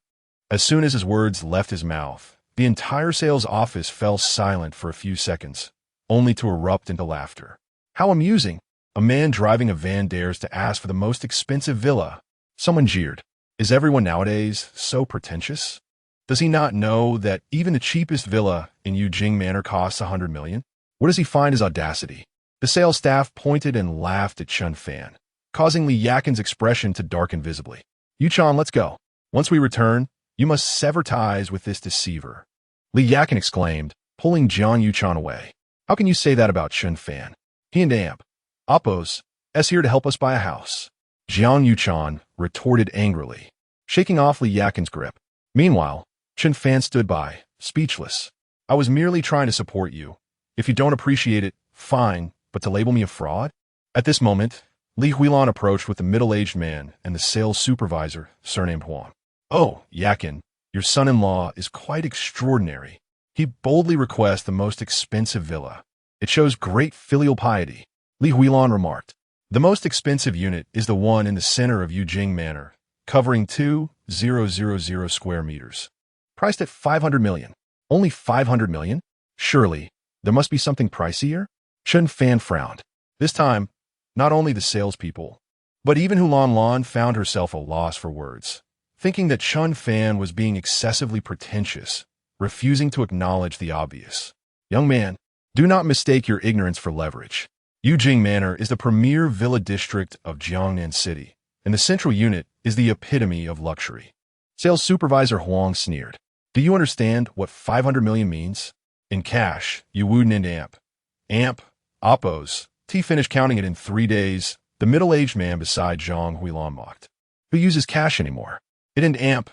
as soon as his words left his mouth, the entire sales office fell silent for a few seconds, only to erupt into laughter. How amusing! A man driving a van dares to ask for the most expensive villa. Someone jeered. Is everyone nowadays so pretentious? Does he not know that even the cheapest villa in Yujing Manor costs 100 million? Where does he find his audacity? The sales staff pointed and laughed at Chen Fan, causing Li Yakin's expression to darken visibly. Yuchan, let's go. Once we return, you must sever ties with this deceiver. Li Yakin exclaimed, pulling Jiang Yuchan away. How can you say that about Chen Fan? He and amp, oppos, here to help us buy a house. Jiang Yuchan retorted angrily, shaking off Li Yakin's grip. Meanwhile, Chen Fan stood by, speechless. I was merely trying to support you. If you don't appreciate it, fine, but to label me a fraud? At this moment, Li Huilan approached with the middle-aged man and the sales supervisor, surnamed Huang. Oh, Yakin, your son-in-law is quite extraordinary. He boldly requests the most expensive villa. It shows great filial piety. Li Huilan remarked. The most expensive unit is the one in the center of Yujing Manor, covering 2,000 square meters. Priced at 500 million. Only 500 million? Surely, there must be something pricier? Chen Fan frowned. This time, not only the salespeople, but even Hulan Lan found herself a loss for words, thinking that Chen Fan was being excessively pretentious, refusing to acknowledge the obvious. Young man, do not mistake your ignorance for leverage. Yujing Manor is the premier villa district of Jiangnan City, and the central unit is the epitome of luxury. Sales supervisor Huang sneered. Do you understand what 500 million means? In cash, you wouldn't amp, oppos. T finished counting it in 3 days. The middle-aged man beside Zhang Huilan mocked. Who uses cash anymore? It and amp,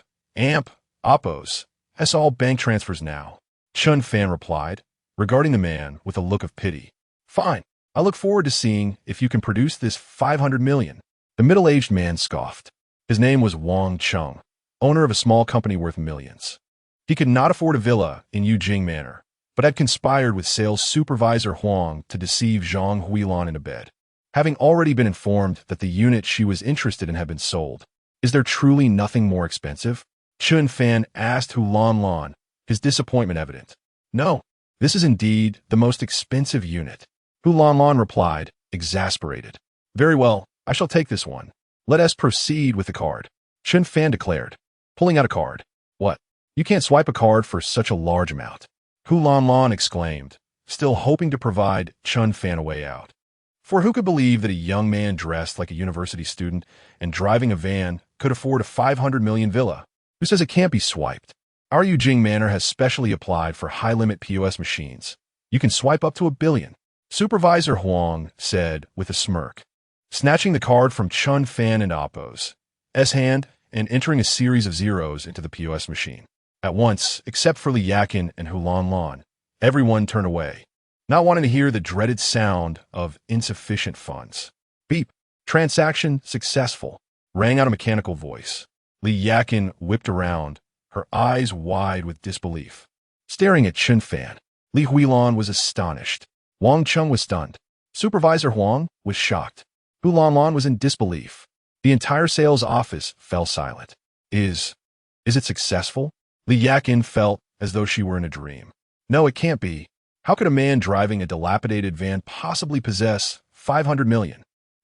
oppos. That's all bank transfers now. Chen Fan replied, regarding the man with a look of pity. Fine. I look forward to seeing if you can produce this 500 million. The middle-aged man scoffed. His name was Wang Cheng, owner of a small company worth millions. He could not afford a villa in Yujing Manor, but had conspired with sales supervisor Huang to deceive Zhang Huilan into bed. Having already been informed that the unit she was interested in had been sold, is there truly nothing more expensive? Chen Fan asked Hulan Lan, his disappointment evident. No, this is indeed the most expensive unit. Hulan Lan replied, exasperated. Very well, I shall take this one. Let us proceed with the card. Chen Fan declared, pulling out a card. What? You can't swipe a card for such a large amount. Hulan Lan exclaimed, still hoping to provide Chen Fan a way out. For who could believe that a young man dressed like a university student and driving a van could afford a 500 million villa? Who says it can't be swiped? Our Yujing Manor has specially applied for high-limit POS machines. You can swipe up to 1 billion. Supervisor Huang said with a smirk, snatching the card from Chen Fan and Oppo's hand and entering a series of zeros into the POS machine. At once, except for Li Yakin and Hulan Lan, everyone turned away, not wanting to hear the dreaded sound of insufficient funds. Beep. Transaction successful, rang out a mechanical voice. Li Yakin whipped around, her eyes wide with disbelief. Staring at Chen Fan, Li Huilan was astonished. Wang Cheng was stunned. Supervisor Huang was shocked. Hulan Lan was in disbelief. The entire sales office fell silent. Is it successful? Li Yakin felt as though she were in a dream. No, it can't be. How could a man driving a dilapidated van possibly possess 500 million?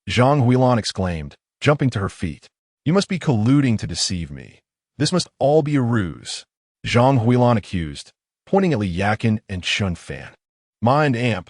Zhang Huilan exclaimed, jumping to her feet. You must be colluding to deceive me. This must all be a ruse. Zhang Huilan accused, pointing at Li Yakin and Chen Fan. Mind amp,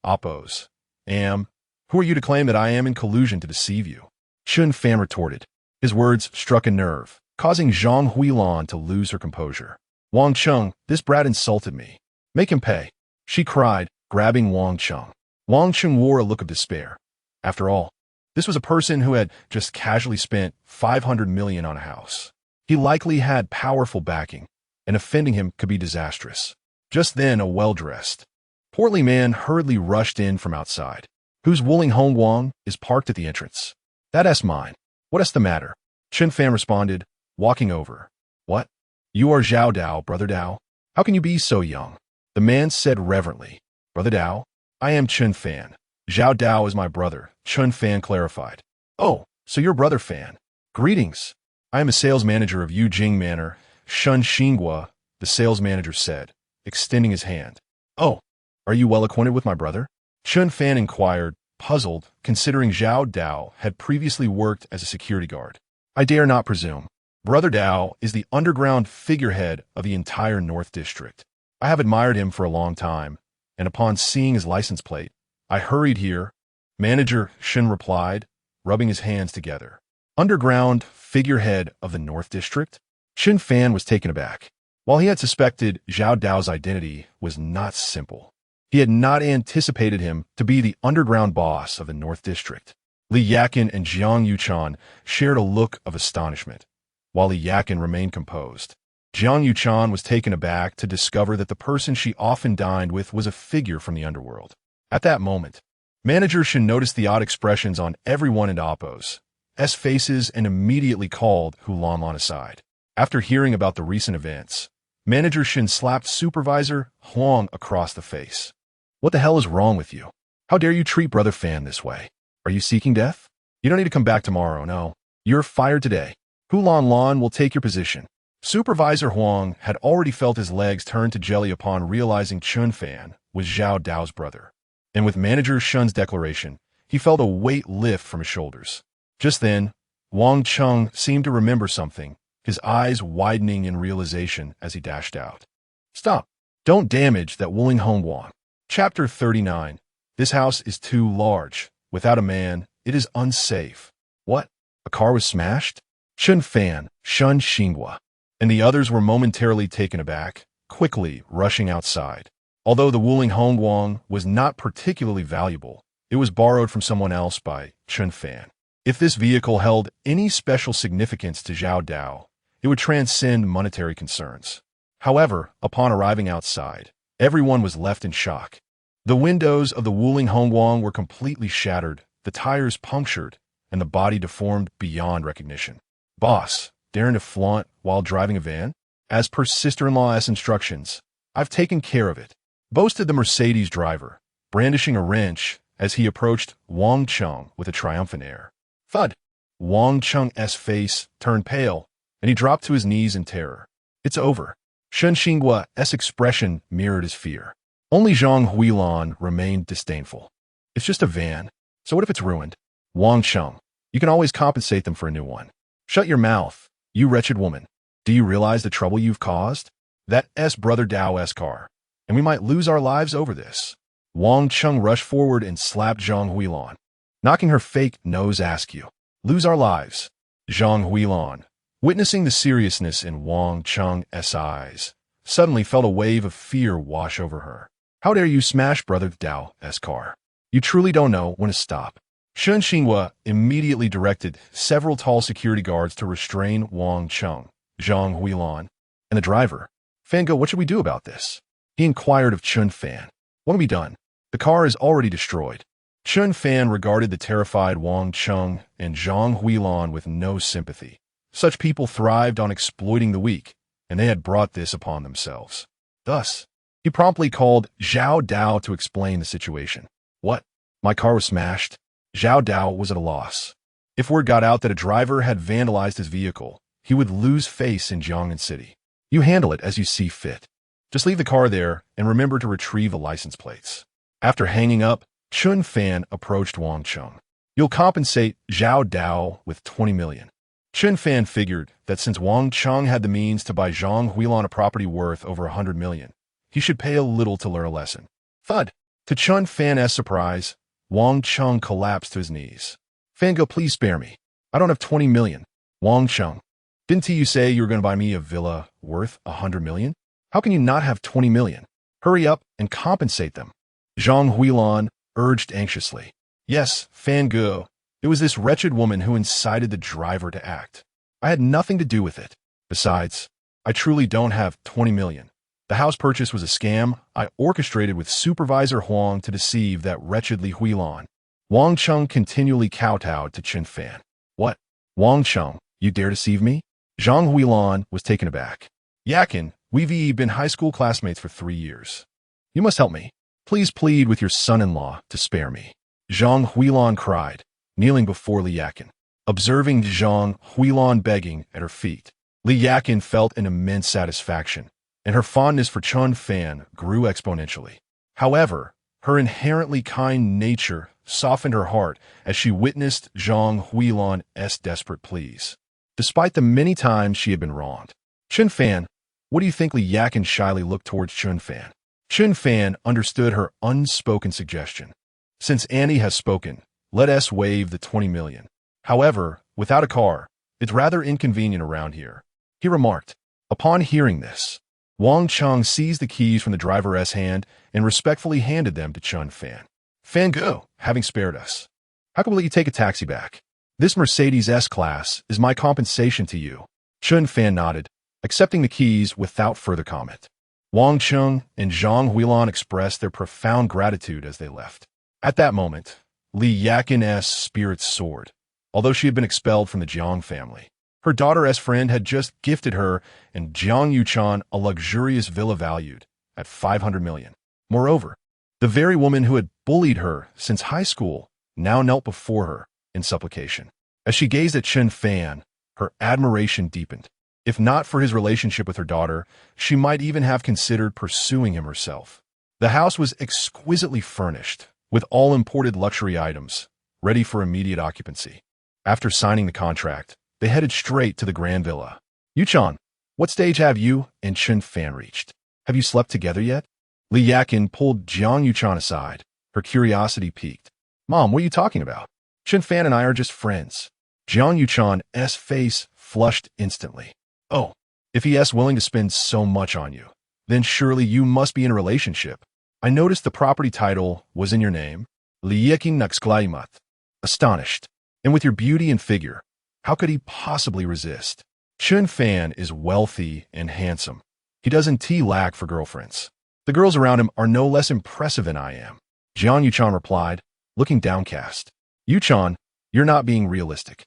oppos. Who are you to claim that I am in collusion to deceive you? Chen Fan retorted. His words struck a nerve, causing Zhang Huilan to lose her composure. Wang Cheng, this brat insulted me. Make him pay, she cried, grabbing Wang Cheng. Wang Cheng wore a look of despair. After all, This was a person who had just casually spent 500 million on a house. He likely had powerful backing, and offending him could be disastrous. Just then, a well-dressed, portly man hurriedly rushed in from outside. Whose Wuling Hongguang is parked at the entrance? That's mine. What's the matter? Chen Fan responded, walking over. What? You are Zhao Dao, Brother Dao? How can you be so young? The man said reverently. Brother Dao? I am Chen Fan. Zhao Dao is my brother, Chen Fan clarified. Oh, so you're Brother Fan. Greetings. I am a sales manager of Yujing Manor, Shun Xinghua, the sales manager said, extending his hand. Oh, are you well acquainted with my brother? Chen Fan inquired, puzzled, considering Zhao Dao had previously worked as a security guard. I dare not presume. Brother Dao is the underground figurehead of the entire North District. I have admired him for a long time, and upon seeing his license plate, I hurried here. Manager Shen replied, rubbing his hands together. Underground figurehead of the North District? Chen Fan was taken aback. While he had suspected Zhao Dao's identity was not simple, he had not anticipated him to be the underground boss of the North District. Li Yakin and Jiang Yuchan shared a look of astonishment, while Li Yakin remained composed. Jiang Yuchan was taken aback to discover that the person she often dined with was a figure from the underworld. At that moment, Manager Shen noticed the odd expressions on everyone in Oppo's faces and immediately called Hehuan aside. After hearing about the recent events, Manager Shen slapped Supervisor Huang across the face. What the hell is wrong with you? How dare you treat Brother Fan this way? Are you seeking death? You don't need to come back tomorrow, no. You're fired today. Hehuan will take your position. Supervisor Huang had already felt his legs turn to jelly upon realizing Chen Fan was Zhao Dao's brother. And with Manager Shen's declaration, he felt a weight lift from his shoulders. Just then, Wang Cheng seemed to remember something, his eyes widening in realization as he dashed out. Stop! Don't damage that Wuling Hongguang. Chapter 39. This house is too large. Without a man, it is unsafe. What? A car was smashed? Chen Fan, Shun Xinghua, and the others were momentarily taken aback, quickly rushing outside. Although the Wuling Hongguang was not particularly valuable, it was borrowed from someone else by Chen Fan. If this vehicle held any special significance to Zhao Dao, it would transcend monetary concerns. However, upon arriving outside, everyone was left in shock. The windows of the Wuling Hongguang were completely shattered, the tires punctured, and the body deformed beyond recognition. Boss, daring to flaunt while driving a van? As per sister-in-law's instructions, I've taken care of it, boasted the Mercedes driver, brandishing a wrench as he approached Wang Cheng with a triumphant air. Thud! Wang Cheng's face turned pale, and he dropped to his knees in terror. It's over. Shen Xinghua's expression mirrored his fear. Only Zhang Huilan remained disdainful. It's just a van, so what if it's ruined? Wang Cheng, you can always compensate them for a new one. Shut your mouth, you wretched woman. Do you realize the trouble you've caused? That's Brother Dao's car, and we might lose our lives over this. Wang Cheng rushed forward and slapped Zhang Huilan, knocking her fake nose askew. Lose our lives. Zhang Huilan, witnessing the seriousness in Wang Cheng's eyes, suddenly felt a wave of fear wash over her. How dare you smash Brother Dao's car? You truly don't know when to stop. Shen Xinghua immediately directed several tall security guards to restrain Wang Cheng, Zhang Huilan, and the driver. Fango, what should we do about this? He inquired of Chen Fan. What can be done? The car is already destroyed. Chen Fan regarded the terrified Wang Cheng and Zhang Huilan with no sympathy. Such people thrived on exploiting the weak, and they had brought this upon themselves. Thus, he promptly called Zhao Dao to explain the situation. What? My car was smashed? Zhao Dao was at a loss. If word got out that a driver had vandalized his vehicle, he would lose face in Jiangnan City. You handle it as you see fit. Just leave the car there and remember to retrieve the license plates. After hanging up, Chen Fan approached Wang Cheng. You'll compensate Zhao Dao with 20 million. Chen Fan figured that since Wang Cheng had the means to buy Zhang Huilan a property worth over 100 million, he should pay a little to learn a lesson. Thud! To Chen Fan's surprise, Wang Cheng collapsed to his knees. Fango, please spare me. I don't have 20 million. Wang Cheng, didn't you say you were going to buy me a villa worth 100 million? How can you not have 20 million? Hurry up and compensate them. Zhang Huilan urged anxiously. Yes, Fango, It was this wretched woman who incited the driver to act. I had nothing to do with it. Besides, I truly don't have 20 million. The house purchase was a scam I orchestrated with Supervisor Huang to deceive that wretched Li Huilan. Wang Cheng continually kowtowed to Chen Fan. What? Wang Cheng, you dare deceive me? Zhang Huilan was taken aback. Yakin, we've been high school classmates for 3 years. You must help me. Please plead with your son-in-law to spare me. Zhang Huilan cried, kneeling before Li Yakin. Observing Zhang Huilan begging at her feet, Li Yakin felt an immense satisfaction, and her fondness for Chen Fan grew exponentially. However, her inherently kind nature softened her heart as she witnessed Zhang Huilan's desperate pleas. Despite the many times she had been wronged. Chen Fan, what do you think? Li Yakin shyly looked towards Chen Fan. Chen Fan understood her unspoken suggestion. Since Annie has spoken, let us waive the 20 million. However, without a car, it's rather inconvenient around here, he remarked. Upon hearing this, Wang Cheng seized the keys from the driver's hand and respectfully handed them to Chen Fan. Fan go, having spared us. How can we let you take a taxi back? This Mercedes S-Class is my compensation to you. Chen Fan nodded, accepting the keys without further comment. Wang Cheng and Zhang Huilan expressed their profound gratitude as they left. At that moment, Li Yakin's spirits soared. Although she had been expelled from the Jiang family, her daughter's friend had just gifted her and Jiang Yuchan a luxurious villa valued at 500 million. Moreover, the very woman who had bullied her since high school now knelt before her in supplication. As she gazed at Chen Fan, her admiration deepened. If not for his relationship with her daughter, she might even have considered pursuing him herself. The house was exquisitely furnished, with all imported luxury items, ready for immediate occupancy. After signing the contract, they headed straight to the grand villa. Yuchan, what stage have you and Chen Fan reached? Have you slept together yet? Li Yakin pulled Jiang Yuchan aside, her curiosity piqued. Mom, what are you talking about? Chen Fan and I are just friends. Jiang Yuchan's face flushed instantly. Oh, if he is willing to spend so much on you, then surely you must be in a relationship. I noticed the property title was in your name. Li Yakin exclaimed, astonished. And with your beauty and figure, how could he possibly resist? Chen Fan is wealthy and handsome. He doesn't lack for girlfriends. The girls around him are no less impressive than I am. Jiang Yuchan replied, looking downcast. Yuchan, you're not being realistic.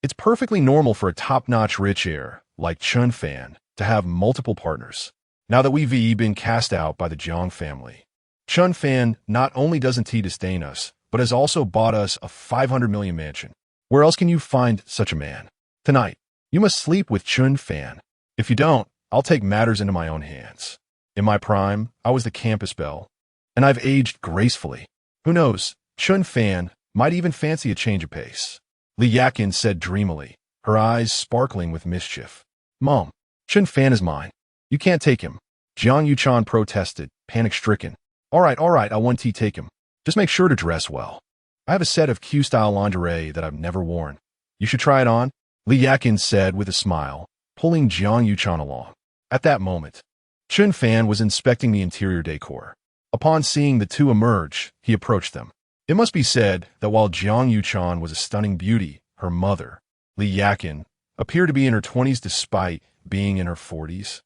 It's perfectly normal for a top-notch rich heir like Chen Fan to have multiple partners. Now that we've been cast out by the Jiang family, Chen Fan not only doesn't disdain us, but has also bought us a 500 million mansion. Where else can you find such a man? Tonight, you must sleep with Chen Fan. If you don't, I'll take matters into my own hands. In my prime, I was the campus belle, and I've aged gracefully. Who knows, Chen Fan might even fancy a change of pace. Li Yakin said dreamily, her eyes sparkling with mischief. Mom, Chen Fan is mine. You can't take him. Jiang Yuchan protested, panic-stricken. All right, I want to take him. Just make sure to dress well. I have a set of Q-style lingerie that I've never worn. You should try it on, Li Yakin said with a smile, pulling Jiang Yuchan along. At that moment, Chen Fan was inspecting the interior decor. Upon seeing the two emerge, he approached them. It must be said that while Jiang Yuchan was a stunning beauty, her mother, Li Yakin, appeared to be in her 20s despite being in her 40s.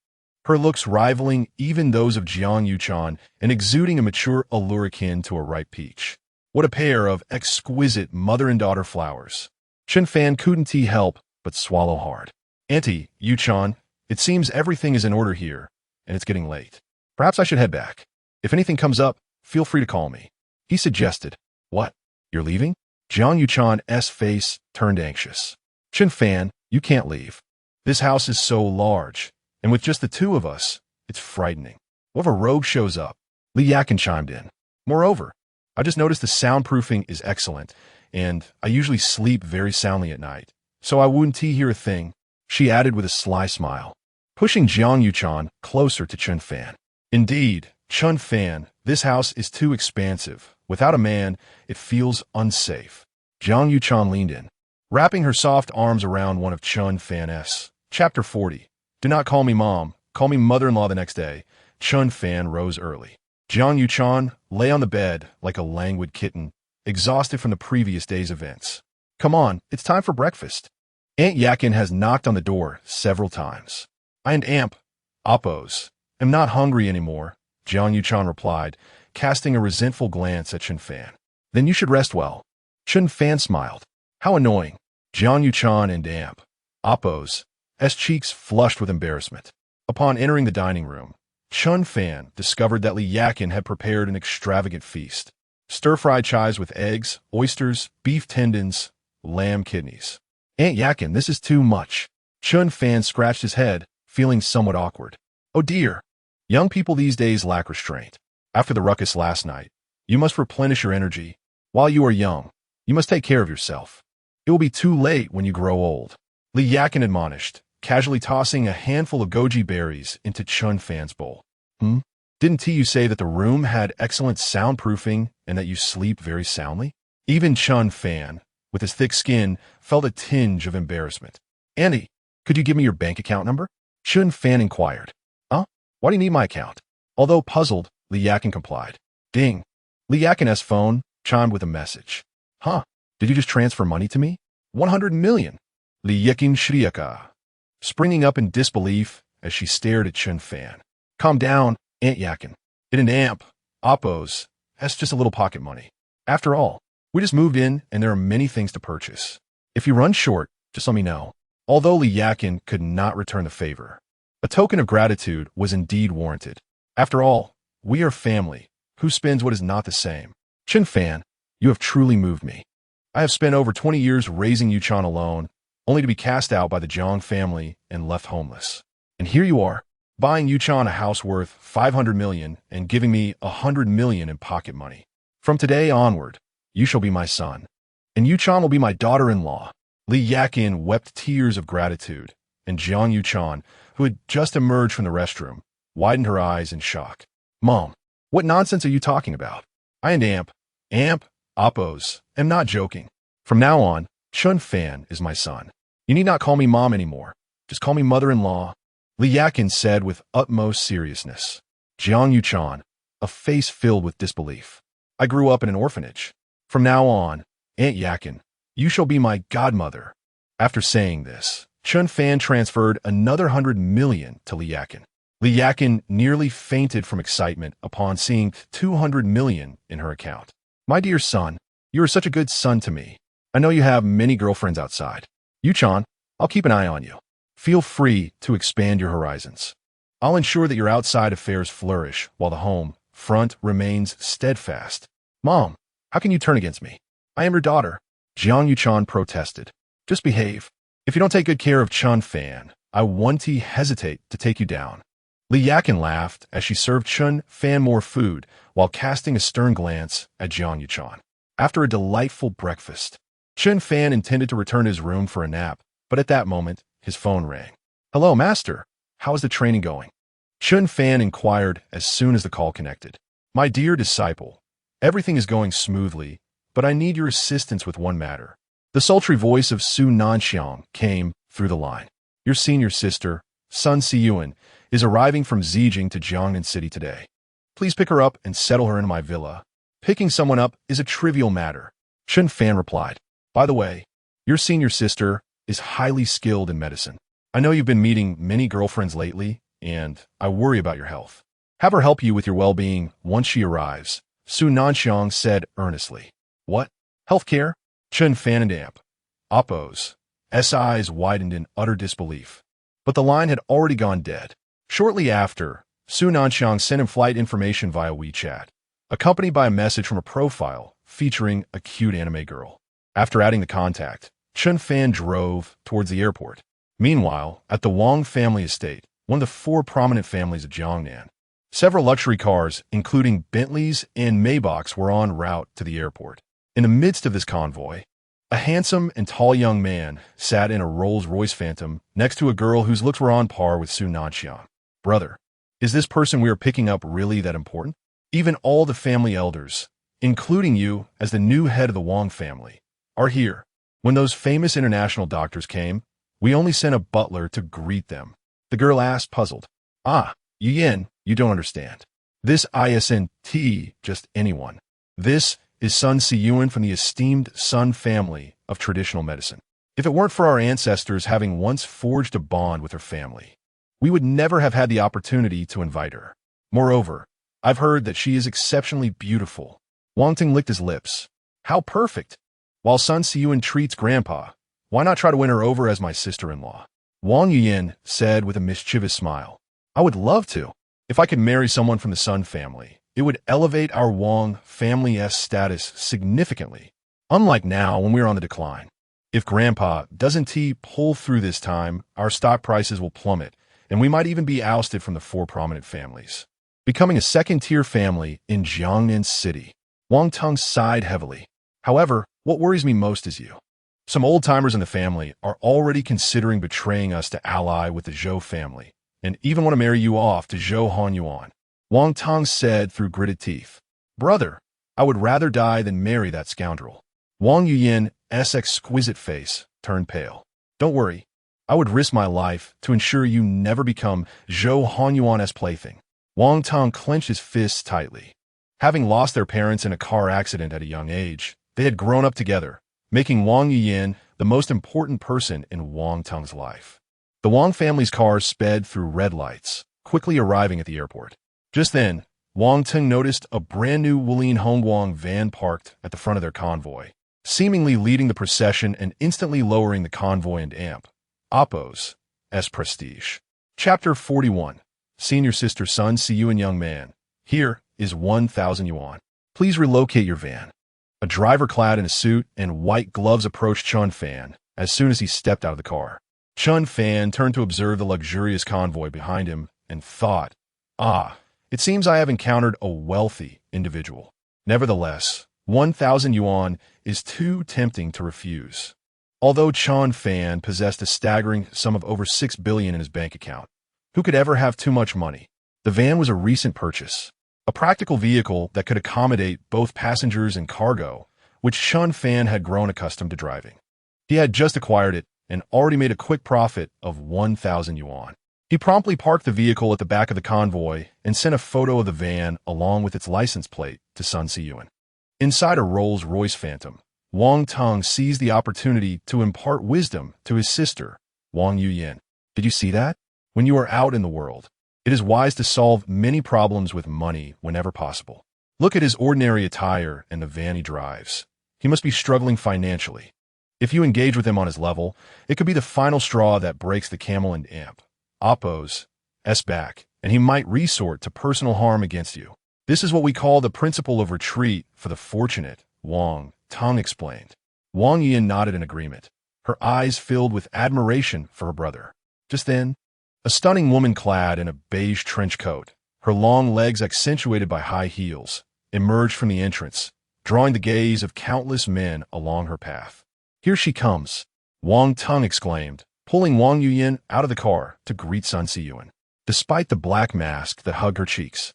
Her looks rivaling even those of Jiang Yuchan and exuding a mature allure akin to a ripe peach. What a pair of exquisite mother and daughter flowers. Chen Fan couldn't help but swallow hard. Auntie, Yuchan, it seems everything is in order here, and it's getting late. Perhaps I should head back. If anything comes up, feel free to call me. He suggested. What? You're leaving? Jiang Yuchan's face turned anxious. Chen Fan, you can't leave. This house is so large, and with just the two of us, it's frightening. What if a rogue shows up? Li Yakin chimed in. Moreover, I just noticed the soundproofing is excellent, and I usually sleep very soundly at night, so I wouldn't hear a thing, she added with a sly smile, pushing Jiang Yuchan closer to Chen Fan. Indeed, Chen Fan, this house is too expansive. Without a man, it feels unsafe. Jiang Yuchan leaned in, wrapping her soft arms around one of Chen Fan's. Chapter 40. Do not call me mom, call me mother-in-law the next day. Chen Fan rose early. Jiang Yuchan lay on the bed like a languid kitten, exhausted from the previous day's events. Come on, it's time for breakfast. Aunt Yakin has knocked on the door several times. I and Amp, Oppos, am not hungry anymore, Jiang Yuchan replied, casting a resentful glance at Chen Fan. Then you should rest well. Chen Fan smiled. How annoying. Jiang Yuchan and Amp, Oppos, cheeks flushed with embarrassment. Upon entering the dining room, Chen Fan discovered that Li Yakin had prepared an extravagant feast. Stir-fried chives with eggs, oysters, beef tendons, lamb kidneys. Aunt Yakin, this is too much. Chen Fan scratched his head, feeling somewhat awkward. Oh dear. Young people these days lack restraint. After the ruckus last night, you must replenish your energy. While you are young, you must take care of yourself. It will be too late when you grow old. Li Yakin admonished, casually tossing a handful of goji berries into Chen Fan's bowl. Didn't T.U. say that the room had excellent soundproofing and that you sleep very soundly? Even Chen Fan, with his thick skin, felt a tinge of embarrassment. Andy, could you give me your bank account number? Chen Fan inquired. Huh? Why do you need my account? Although puzzled, Li Yakin complied. Ding. Li Yakin's phone chimed with a message. Huh? Did you just transfer money to me? 100 million. Li Yakin shrieka, springing up in disbelief as she stared at Chen Fan. Calm down, Aunt Yakin. It an amp, Oppos, that's just a little pocket money. After all, we just moved in and there are many things to purchase. If you run short, just let me know. Although Li Yakin could not return the favor, a token of gratitude was indeed warranted. After all, we are family. Who spends what is not the same? Chen Fan, you have truly moved me. I have spent over 20 years raising Yuchan alone, only to be cast out by the Jiang family and left homeless. And here you are, buying Yuchan a house worth 500 million and giving me 100 million in pocket money. From today onward, you shall be my son, and Yuchan will be my daughter-in-law. Li Yakin wept tears of gratitude, and Jiang Yuchan, who had just emerged from the restroom, widened her eyes in shock. Mom, what nonsense are you talking about? I and Amp, Oppos, am not joking. From now on, Chen Fan is my son. You need not call me mom anymore. Just call me mother-in-law, Li Yakin said with utmost seriousness. Jiang Yuchan, a face filled with disbelief. I grew up in an orphanage. From now on, Aunt Yakin, you shall be my godmother. After saying this, Chen Fan transferred another 100 million to Li Yakin. Li Yakin nearly fainted from excitement upon seeing 200 million in her account. My dear son, you are such a good son to me. I know you have many girlfriends outside. Yuchan, I'll keep an eye on you. Feel free to expand your horizons. I'll ensure that your outside affairs flourish while the home front remains steadfast. Mom, how can you turn against me? I am your daughter. Jiang Yuchan protested. Just behave. If you don't take good care of Chen Fan, I won't hesitate to take you down. Li Yakin laughed as she served Chen Fan more food while casting a stern glance at Jiang Yuchan. After a delightful breakfast, Chen Fan intended to return to his room for a nap, but at that moment, his phone rang. Hello, master. How is the training going? Chen Fan inquired as soon as the call connected. My dear disciple, everything is going smoothly, but I need your assistance with one matter. The sultry voice of Su Nanxiang came through the line. Your senior sister, Sun Siyuan, is arriving from Zijing to Jiangnan City today. Please pick her up and settle her in my villa. Picking someone up is a trivial matter. Chen Fan replied. By the way, your senior sister is highly skilled in medicine. I know you've been meeting many girlfriends lately, and I worry about your health. Have her help you with your well-being once she arrives, Su Nanxiang said earnestly. What? Healthcare? Chen Fan and Amp, Oppos, eyes widened in utter disbelief. But the line had already gone dead. Shortly after, Su Nanxiang sent him flight information via WeChat, accompanied by a message from a profile featuring a cute anime girl. After adding the contact, Chen Fan drove towards the airport. Meanwhile, at the Wang family estate, one of the 4 prominent families of Jiangnan, several luxury cars, including Bentleys and Maybachs, were en route to the airport. In the midst of this convoy, a handsome and tall young man sat in a Rolls-Royce Phantom next to a girl whose looks were on par with Su Nanxiang. Brother, is this person we are picking up really that important? Even all the family elders, including you as the new head of the Wang family, are here. When those famous international doctors came, we only sent a butler to greet them. The girl asked, puzzled. Ah, Yin, you don't understand. This isn't just anyone. This is Sun Siyuan from the esteemed Sun family of traditional medicine. If it weren't for our ancestors having once forged a bond with her family, we would never have had the opportunity to invite her. Moreover, I've heard that she is exceptionally beautiful. Wang Ting licked his lips. How perfect! While Sun Siyuan treats Grandpa, why not try to win her over as my sister-in-law? Wang Yuyin said with a mischievous smile. I would love to. If I could marry someone from the Sun family, it would elevate our Wang family's status significantly, unlike now when we're on the decline. If Grandpa doesn't pull through this time, our stock prices will plummet, and we might even be ousted from the four prominent families, becoming a second-tier family in Jiangnan City. Wang Tung sighed heavily. However, what worries me most is you. Some old-timers in the family are already considering betraying us to ally with the Zhou family, and even want to marry you off to Zhou Hanyuan. Wang Tung said through gritted teeth. Brother, I would rather die than marry that scoundrel. Wang Yuyin's exquisite face turned pale. Don't worry, I would risk my life to ensure you never become Zhou Hanyuan's plaything. Wang Tung clenched his fists tightly. Having lost their parents in a car accident at a young age, they had grown up together, making Wang Yuyin the most important person in Wang Tung's life. The Wang family's cars sped through red lights, quickly arriving at the airport. Just then, Wang Tung noticed a brand-new Wulin Hongguang van parked at the front of their convoy, seemingly leading the procession and instantly lowering the convoy and amp. Oppo's prestige. Chapter 41. Senior Sister Sun Siyuan Young Man. Here is 1,000 yuan. Please relocate your van. A driver clad in a suit and white gloves approached Chen Fan as soon as he stepped out of the car. Chen Fan turned to observe the luxurious convoy behind him and thought, it seems I have encountered a wealthy individual. Nevertheless, 1,000 yuan is too tempting to refuse. Although Chen Fan possessed a staggering sum of over 6 billion in his bank account, who could ever have too much money? The van was a recent purchase, a practical vehicle that could accommodate both passengers and cargo, which Chen Fan had grown accustomed to driving. He had just acquired it and already made a quick profit of 1,000 yuan. He promptly parked the vehicle at the back of the convoy and sent a photo of the van along with its license plate to Sun Siyuan. Inside a Rolls-Royce Phantom, Wang Tung seized the opportunity to impart wisdom to his sister, Wang Yuyin. Did you see that? When you are out in the world, it is wise to solve many problems with money whenever possible. Look at his ordinary attire and the van he drives. He must be struggling financially. If you engage with him on his level, it could be the final straw that breaks the camel and amp. Oppo's back, and he might resort to personal harm against you. This is what we call the principle of retreat for the fortunate, Wang Tung explained. Wang Yin nodded in agreement, her eyes filled with admiration for her brother. Just then, a stunning woman clad in a beige trench coat, her long legs accentuated by high heels, emerged from the entrance, drawing the gaze of countless men along her path. Here she comes, Wang Tung exclaimed, pulling Wang Yuyin out of the car to greet Sun Siyuan. Despite the black mask that hugged her cheeks,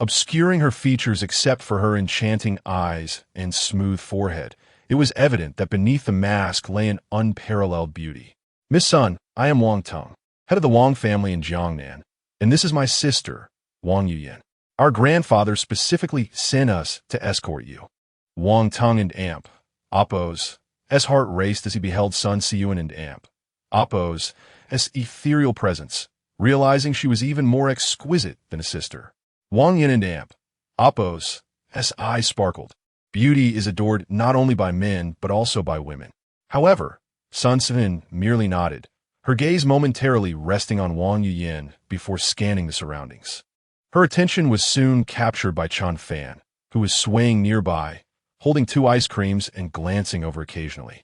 obscuring her features except for her enchanting eyes and smooth forehead, it was evident that beneath the mask lay an unparalleled beauty. Miss Sun, I am Wang Tung, head of the Wang family in Jiangnan, and this is my sister, Wang Yuyin. Our grandfather specifically sent us to escort you. Wang Tung and Amp, Oppo's heart raced as he beheld Sun Siyuan and Amp, Oppo's ethereal presence, realizing she was even more exquisite than a sister. Wang Yin and Amp, Oppo's eyes sparkled. Beauty is adored not only by men but also by women. However, Sun Siyuan merely nodded, her gaze momentarily resting on Wang Yuyin before scanning the surroundings. Her attention was soon captured by Chen Fan, who was swaying nearby, holding 2 ice creams and glancing over occasionally.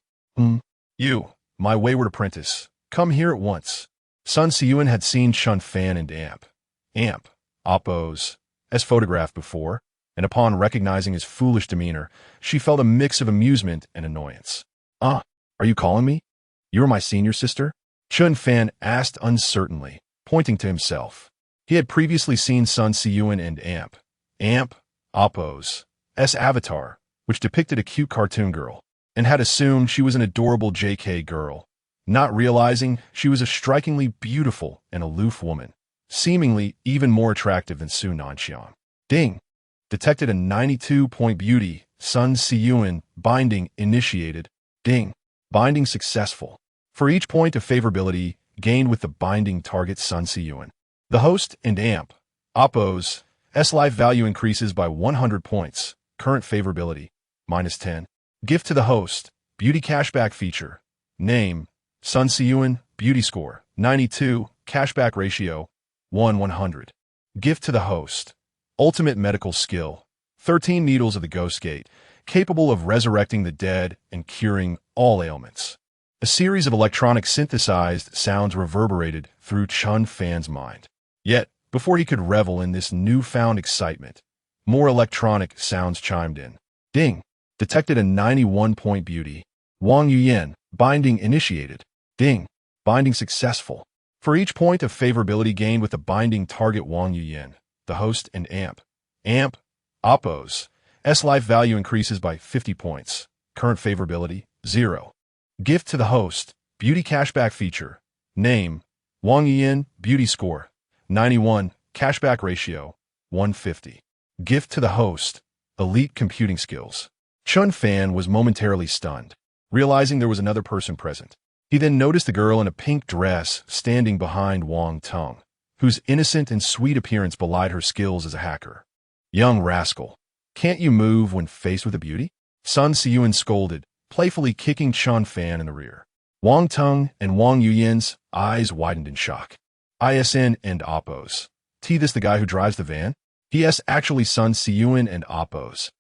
You, my wayward apprentice, come here at once. Sun Siyuan had seen Chen Fan and Amp, Oppo's photograph before, and upon recognizing his foolish demeanor, she felt a mix of amusement and annoyance. Are you calling me? You are my senior sister? Chen Fan asked uncertainly, pointing to himself. He had previously seen Sun Siyuan and Amp, Oppo's avatar, which depicted a cute cartoon girl, and had assumed she was an adorable JK girl, not realizing she was a strikingly beautiful and aloof woman, seemingly even more attractive than Su Nanxiang. Ding! Detected a 92-point beauty Sun Siyuan, binding initiated. Ding. Binding successful. For each point of favorability gained with the binding target Sun Siyuan, the host and amp, Oppo's, life value increases by 100 points. Current favorability, -10. Gift to the host, beauty cashback feature. Name, Sun Siyuan, beauty score, 92, cashback ratio, 1/100. Gift to the host, ultimate medical skill, 13 needles of the ghost gate, capable of resurrecting the dead and curing all ailments. A series of electronic synthesized sounds reverberated through Chen Fan's mind. Yet, before he could revel in this newfound excitement, more electronic sounds chimed in. Ding! Detected a 91-point beauty. Wang Yuyan, binding initiated. Ding! Binding successful. For each point of favorability gained with the binding target Wang Yuyan, the host and amp, Oppo's, life value increases by 50 points. Current favorability, 0. Gift to the host, beauty cashback feature. Name, Wang Yuyan, beauty score, 91, cashback ratio, 150. Gift to the host, elite computing skills. Chen Fan was momentarily stunned, realizing there was another person present. He then noticed the girl in a pink dress standing behind Wang Tung, whose innocent and sweet appearance belied her skills as a hacker. Young rascal, can't you move when faced with a beauty? Sun Siyuan scolded, playfully kicking Chen Fan in the rear. Wang Tung and Wang Yuyan's eyes widened in shock. ISN and Oppo's. This the guy who drives the van? Yes, actually Sun Siyuan and Oppo's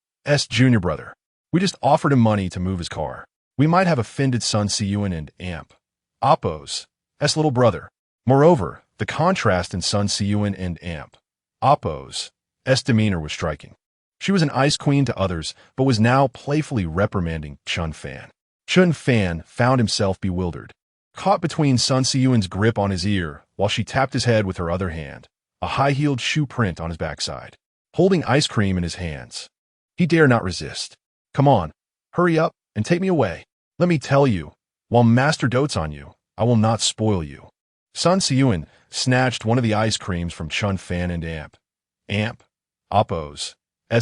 junior brother. We just offered him money to move his car. We might have offended Sun Siyuan and amp, Oppo's little brother. Moreover, the contrast in Sun Siyuan and amp, Oppo's demeanor was striking. She was an ice queen to others, but was now playfully reprimanding Chen Fan. Chen Fan found himself bewildered, caught between Sun Siyuan's grip on his ear while she tapped his head with her other hand, a high-heeled shoe print on his backside, holding ice cream in his hands. He dare not resist. Come on, hurry up and take me away. Let me tell you, while Master dotes on you, I will not spoil you. Sun Siyuan snatched one of the ice creams from Chen Fan and amp, Oppo's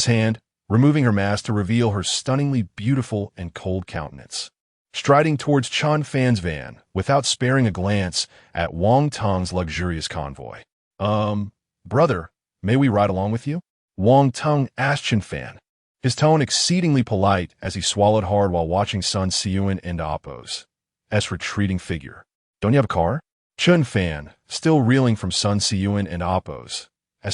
hand, removing her mask to reveal her stunningly beautiful and cold countenance. Striding towards Chen Fan's van, without sparing a glance at Wang Tung's luxurious convoy. Brother, may we ride along with you? Wang Tung asked Chen Fan, his tone exceedingly polite as he swallowed hard while watching Sun Siyuan and Oppo's retreating figure. Don't you have a car? Chen Fan, still reeling from Sun Siyuan and Oppo's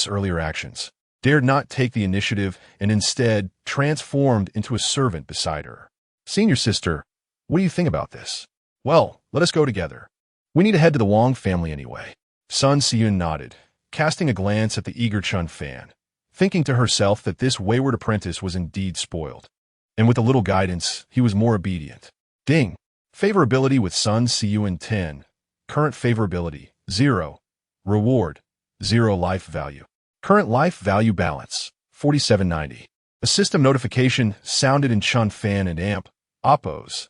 earlier actions, dared not take the initiative and instead transformed into a servant beside her. Senior sister, what do you think about this? Well, let us go together. We need to head to the Wang family anyway. Sun Siyuan nodded, casting a glance at the eager Chen Fan, thinking to herself that this wayward apprentice was indeed spoiled. And with a little guidance, he was more obedient. Ding! Favorability with Sun Siyuan 10. Current favorability, 0. Reward, 0 life value. Current life value balance, 4790. A system notification sounded in Chen Fan and amp, Oppo's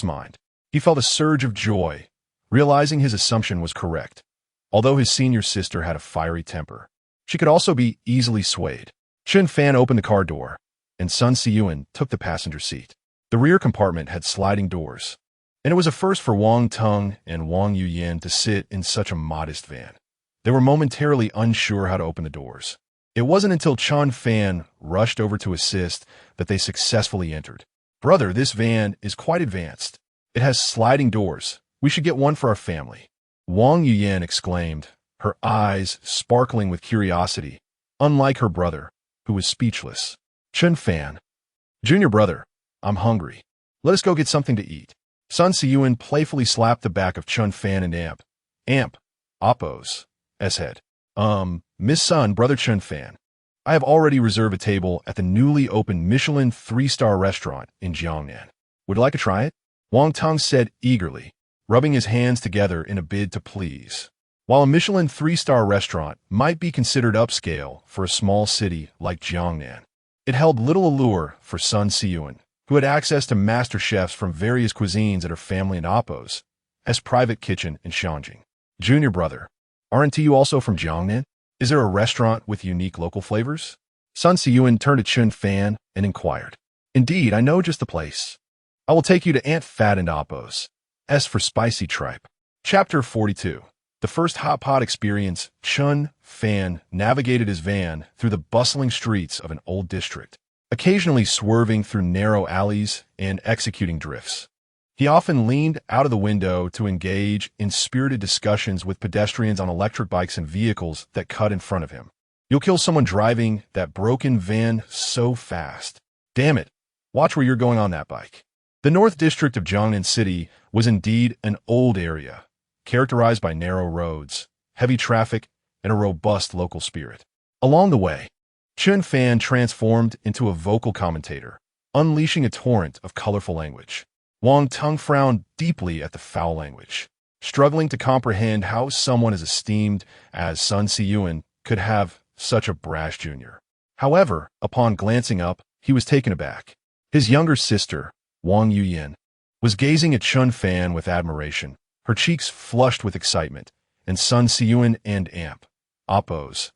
mind. He felt a surge of joy, realizing his assumption was correct. Although his senior sister had a fiery temper, she could also be easily swayed. Chen Fan opened the car door, and Sun Siyuan took the passenger seat. The rear compartment had sliding doors, and it was a first for Wang Tung and Wang Yuyan to sit in such a modest van. They were momentarily unsure how to open the doors. It wasn't until Chen Fan rushed over to assist that they successfully entered. Brother, this van is quite advanced. It has sliding doors. We should get one for our family. Wang Yuyan exclaimed, her eyes sparkling with curiosity, unlike her brother, who was speechless. Chen Fan, junior brother, I'm hungry. Let us go get something to eat. Sun Siyuan playfully slapped the back of Chen Fan and amp, Oppo's head. Miss Sun, brother Chen Fan, I have already reserved a table at the newly opened Michelin 3-star restaurant in Jiangnan. Would you like to try it? Wang Tung said eagerly, rubbing his hands together in a bid to please. While a Michelin 3-star restaurant might be considered upscale for a small city like Jiangnan, it held little allure for Sun Siyuan, who had access to master chefs from various cuisines at her family and Oppo's private kitchen in Shanjing. Junior brother, aren't you also from Jiangnan? Is there a restaurant with unique local flavors? Sun Siyuan turned to Chen Fan and inquired. Indeed, I know just the place. I will take you to Aunt Fat and Oppo's. S for spicy tripe. Chapter 42. The first hot pot experience. Chen Fan navigated his van through the bustling streets of an old district, occasionally swerving through narrow alleys and executing drifts. He often leaned out of the window to engage in spirited discussions with pedestrians on electric bikes and vehicles that cut in front of him. You'll kill someone driving that broken van so fast. Damn it, watch where you're going on that bike. The North District of Jiangnan City was indeed an old area, characterized by narrow roads, heavy traffic, and a robust local spirit. Along the way, Chen Fan transformed into a vocal commentator, unleashing a torrent of colorful language. Wang Tung frowned deeply at the foul language, struggling to comprehend how someone as esteemed as Sun Siyuan could have such a brash junior. However, upon glancing up, he was taken aback. His younger sister, Wang Yuyin, was gazing at Chen Fan with admiration, her cheeks flushed with excitement, and Sun Siyuan and Amp, Oppo's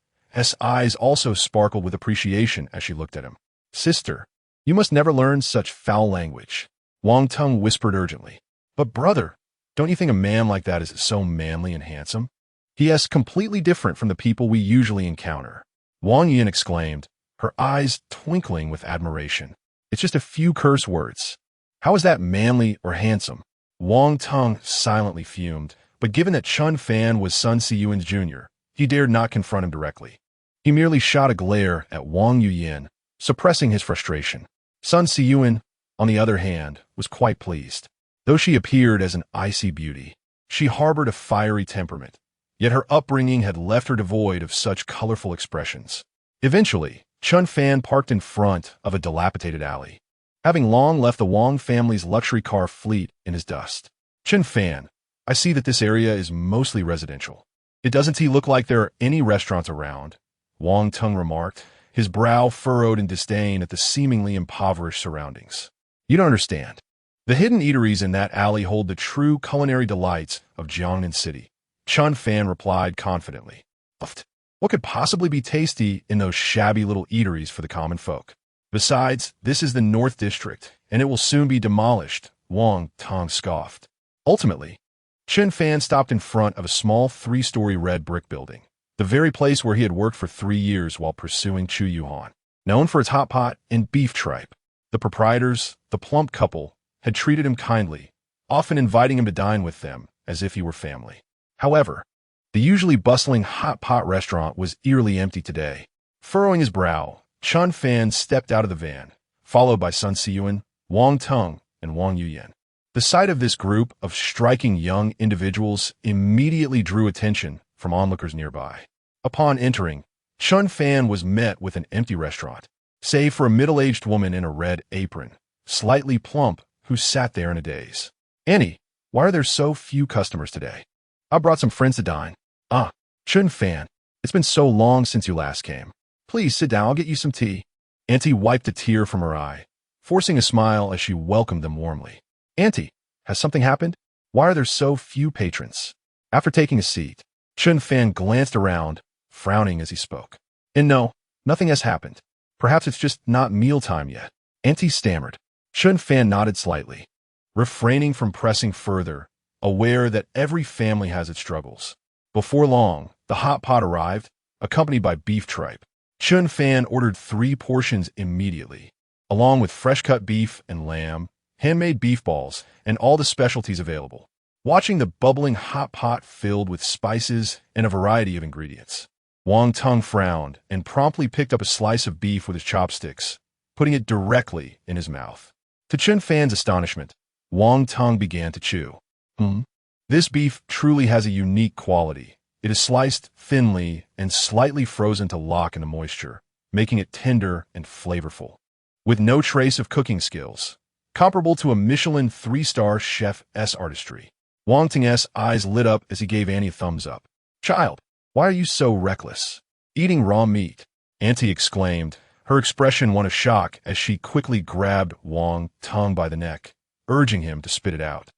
eyes also sparkled with appreciation as she looked at him. Sister, you must never learn such foul language, Wang Tung whispered urgently. But brother, don't you think a man like that is so manly and handsome? He is completely different from the people we usually encounter, Wang Yin exclaimed, her eyes twinkling with admiration. It's just a few curse words. How is that manly or handsome? Wang Tung silently fumed, but given that Chen Fan was Sun Siyuan's junior, he dared not confront him directly. He merely shot a glare at Wang Yuyin, suppressing his frustration. Sun Siyuan, on the other hand, was quite pleased. Though she appeared as an icy beauty, she harbored a fiery temperament, yet her upbringing had left her devoid of such colorful expressions. Eventually, Chen Fan parked in front of a dilapidated alley, having long left the Wang family's luxury car fleet in his dust. Chen Fan, I see that this area is mostly residential. It doesn't look like there are any restaurants around, Wang Tung remarked, his brow furrowed in disdain at the seemingly impoverished surroundings. You don't understand. The hidden eateries in that alley hold the true culinary delights of Jiangnan City, Chen Fan replied confidently. What could possibly be tasty in those shabby little eateries for the common folk? Besides, this is the North District, and it will soon be demolished, Wang Tung scoffed. Ultimately, Chen Fan stopped in front of a small 3-story red brick building, the very place where he had worked for 3 years while pursuing Hehuan. Known for its hot pot and beef tripe, the proprietors, the plump couple, had treated him kindly, often inviting him to dine with them as if he were family. However, the usually bustling hot pot restaurant was eerily empty today. Furrowing his brow, Chen Fan stepped out of the van, followed by Sun Siyuan, Wang Tung, and Wang Yuyin. The sight of this group of striking young individuals immediately drew attention from onlookers nearby. Upon entering, Chen Fan was met with an empty restaurant, save for a middle-aged woman in a red apron, slightly plump, who sat there in a daze. Annie, why are there so few customers today? I brought some friends to dine. Chen Fan, it's been so long since you last came. Please sit down, I'll get you some tea. Auntie wiped a tear from her eye, forcing a smile as she welcomed them warmly. Auntie, has something happened? Why are there so few patrons? After taking a seat, Chen Fan glanced around, frowning as he spoke. And no, nothing has happened. Perhaps it's just not mealtime yet. Auntie stammered. Chen Fan nodded slightly, refraining from pressing further, aware that every family has its struggles. Before long, the hot pot arrived, accompanied by beef tripe. Chen Fan ordered 3 portions immediately, along with fresh-cut beef and lamb, handmade beef balls, and all the specialties available. Watching the bubbling hot pot filled with spices and a variety of ingredients, Wang Tung frowned and promptly picked up a slice of beef with his chopsticks, putting it directly in his mouth. To Chen Fan's astonishment, Wang Tung began to chew. This beef truly has a unique quality. It is sliced thinly and slightly frozen to lock in the moisture, making it tender and flavorful. With no trace of cooking skills, comparable to a Michelin 3-star chef's artistry. Wang Tung's eyes lit up as he gave Annie a thumbs up. Child, why are you so reckless? Eating raw meat, Auntie exclaimed, her expression one of shock as she quickly grabbed Wang Tung by the neck, urging him to spit it out.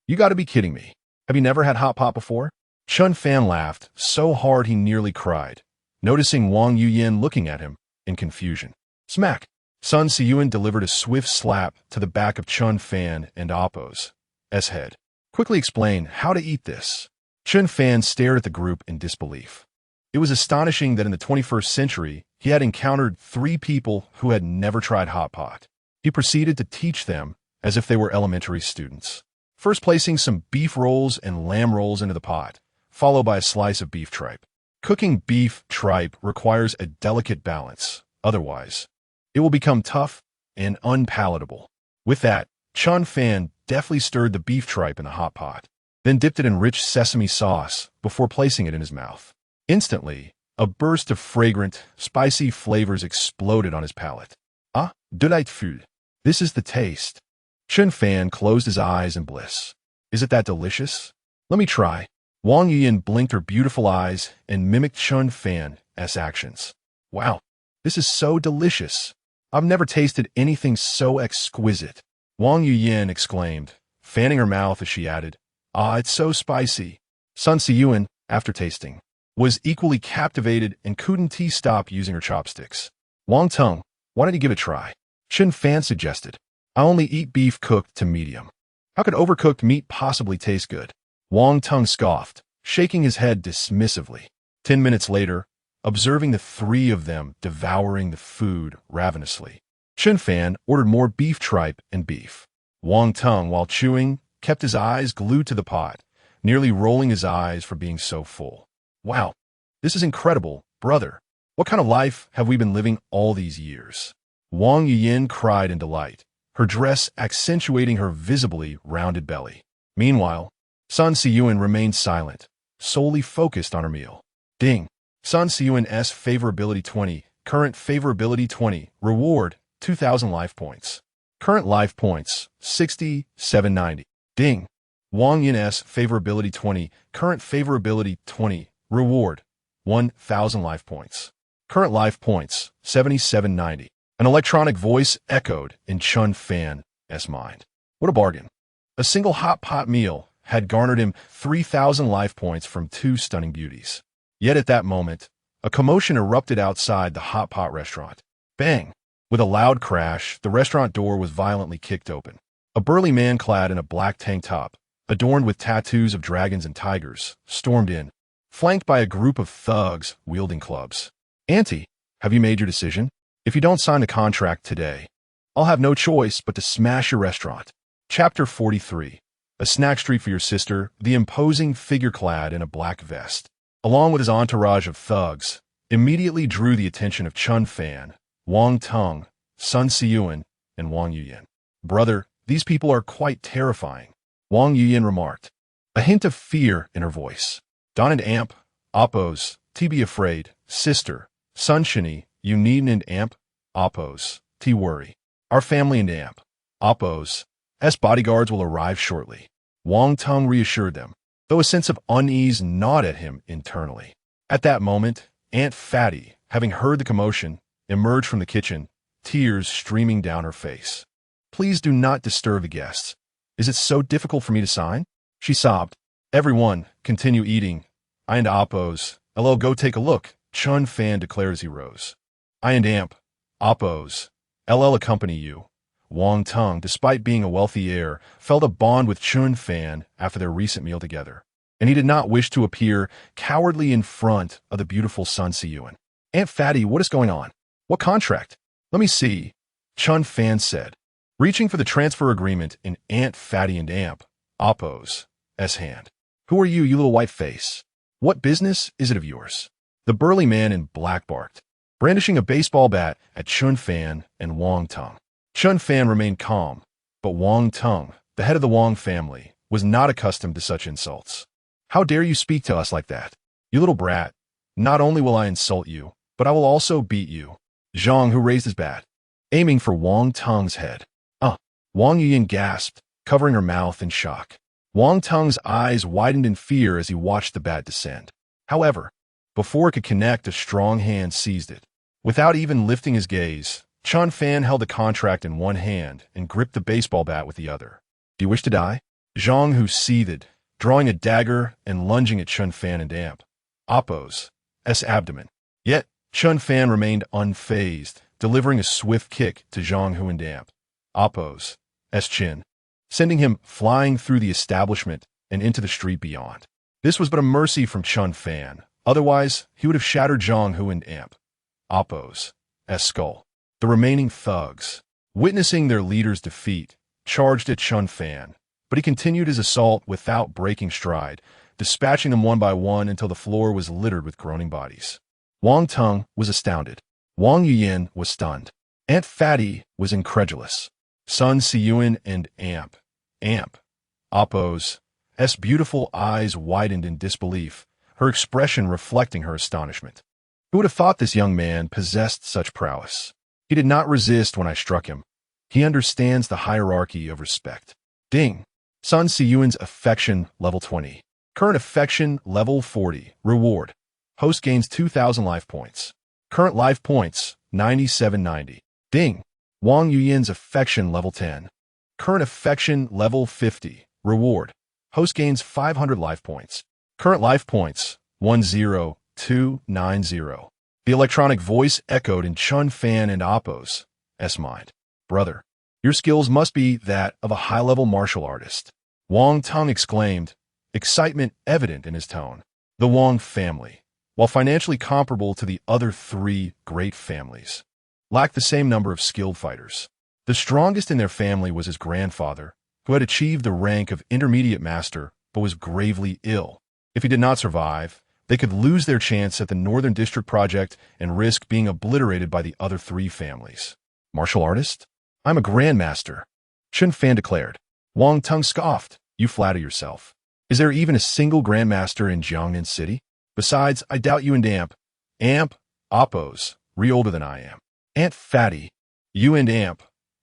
You gotta be kidding me. Have you never had hot pot before? Chen Fan laughed so hard he nearly cried, noticing Wang Yuyin looking at him in confusion. Smack! Sun Siyuan delivered a swift slap to the back of Chen Fan and Appo's head. Quickly explain how to eat this. Chen Fan stared at the group in disbelief. It was astonishing that in the 21st century, he had encountered 3 people who had never tried hot pot. He proceeded to teach them as if they were elementary students. First placing some beef rolls and lamb rolls into the pot, followed by a slice of beef tripe. Cooking beef tripe requires a delicate balance, otherwise, it will become tough and unpalatable. With that, Chen Fan deftly stirred the beef tripe in the hot pot, then dipped it in rich sesame sauce before placing it in his mouth. Instantly, a burst of fragrant, spicy flavors exploded on his palate. Ah, delightful. This is the taste. Chen Fan closed his eyes in bliss. Is it that delicious? Let me try. Wang Yuyin blinked her beautiful eyes and mimicked Chen Fan's actions. Wow, this is so delicious. I've never tasted anything so exquisite. Wang Yuyin exclaimed, fanning her mouth as she added, Ah, it's so spicy. Sun Siyuan, after tasting, was equally captivated and couldn't stop using her chopsticks. Wang Tung, why don't you give it a try? Chen Fan suggested. I only eat beef cooked to medium. How could overcooked meat possibly taste good? Wang Tung scoffed, shaking his head dismissively. 10 minutes later, observing the 3 of them devouring the food ravenously, Chen Fan ordered more beef tripe and beef. Wang Tung, while chewing, kept his eyes glued to the pot, nearly rolling his eyes for being so full. Wow, this is incredible, brother. What kind of life have we been living all these years? Wang Yuyin cried in delight, her dress accentuating her visibly rounded belly. Meanwhile, Sun Siyuan remained silent, solely focused on her meal. Ding. Sun Siyuan's favorability 20, current favorability 20, reward 2,000 life points. Current life points 6790. Ding. Wang Yin's favorability 20, current favorability 20, reward 1,000 life points. Current life points 7790. An electronic voice echoed in Chen Fan's mind. What a bargain. A single hot pot meal had garnered him 3,000 life points from 2 stunning beauties. Yet at that moment, a commotion erupted outside the hot pot restaurant. Bang! With a loud crash, the restaurant door was violently kicked open. A burly man clad in a black tank top, adorned with tattoos of dragons and tigers, stormed in, flanked by a group of thugs wielding clubs. Auntie, have you made your decision? If you don't sign the contract today, I'll have no choice but to smash your restaurant. Chapter 43. A snack treat for your sister, the imposing figure clad in a black vest, along with his entourage of thugs, immediately drew the attention of Chen Fan, Wang Tung, Sun Siyuan, and Wang Yuyin. Brother, these people are quite terrifying, Wang Yuyin remarked, a hint of fear in her voice. Don and Amp, Appo's, be afraid, sister, Sun Shini, you needn't Amp, Appo's, worry. Our family and Amp, Appo's, bodyguards will arrive shortly. Wang Tung reassured them, though a sense of unease gnawed at him internally. At that moment, Aunt Fatty, having heard the commotion, emerged from the kitchen, tears streaming down her face. Please do not disturb the guests. Is it so difficult for me to sign? She sobbed. Everyone, continue eating. I and Appo's, LL go take a look, Chen Fan declared as he rose. I and Amp, Appo's, LL accompany you. Wang Tung, despite being a wealthy heir, felt a bond with Chen Fan after their recent meal together, and he did not wish to appear cowardly in front of the beautiful Sun Siyuan. Aunt Fatty, what is going on? What contract? Let me see, Chen Fan said, reaching for the transfer agreement in Aunt Fatty and Amp, Appo's, hand. Who are you little white face? What business is it of yours? The burly man in black barked, brandishing a baseball bat at Chen Fan and Wang Tung. Chen Fan remained calm, but Wang Tung, the head of the Wang family, was not accustomed to such insults. How dare you speak to us like that? You little brat. Not only will I insult you, but I will also beat you. Zhang, who raised his bat, aiming for Wang Tung's head. Wang Yuyin gasped, covering her mouth in shock. Wang Tung's eyes widened in fear as he watched the bat descend. However, before it could connect, a strong hand seized it. Without even lifting his gaze, Chen Fan held the contract in one hand and gripped the baseball bat with the other. Do you wish to die? Zhang, who seethed, drawing a dagger and lunging at Chen Fan and Amp, Appo's, abdomen. Yet, Chen Fan remained unfazed, delivering a swift kick to Zhang Huandamp, Oppo's chin, sending him flying through the establishment and into the street beyond. This was but a mercy from Chen Fan. Otherwise, he would have shattered Zhang Huandamp, Oppo's skull. The remaining thugs, witnessing their leader's defeat, charged at Chen Fan, but he continued his assault without breaking stride, dispatching them one by one until the floor was littered with groaning bodies. Wang Tung was astounded. Wang Yuyan was stunned. Aunt Fatty was incredulous. Sun Siyuan and Oppo's beautiful eyes widened in disbelief, her expression reflecting her astonishment. Who would have thought this young man possessed such prowess? He did not resist when I struck him. He understands the hierarchy of respect. Ding. Sun Siyuan's affection level 20. Current affection level 40. Reward. Host gains 2,000 life points. Current life points 9790. Ding. Wang Yuyan's affection level 10. Current affection level 50. Reward. Host gains 500 life points. Current life points 10290. The electronic voice echoed in Chen Fan and Oppo's mind. Brother, your skills must be that of a high-level martial artist. Wang Tung exclaimed, excitement evident in his tone. The Wang family, while financially comparable to the other three great families, lacked the same number of skilled fighters. The strongest in their family was his grandfather, who had achieved the rank of intermediate master but was gravely ill. If he did not survive, they could lose their chance at the Northern District project and risk being obliterated by the other three families. Martial artist? I'm a grandmaster, Chen Fan declared. Wang Tung scoffed. You flatter yourself. Is there even a single grandmaster in Jiangnan City? Besides, I doubt you and Oppo's older than I am. Aunt Fatty, you and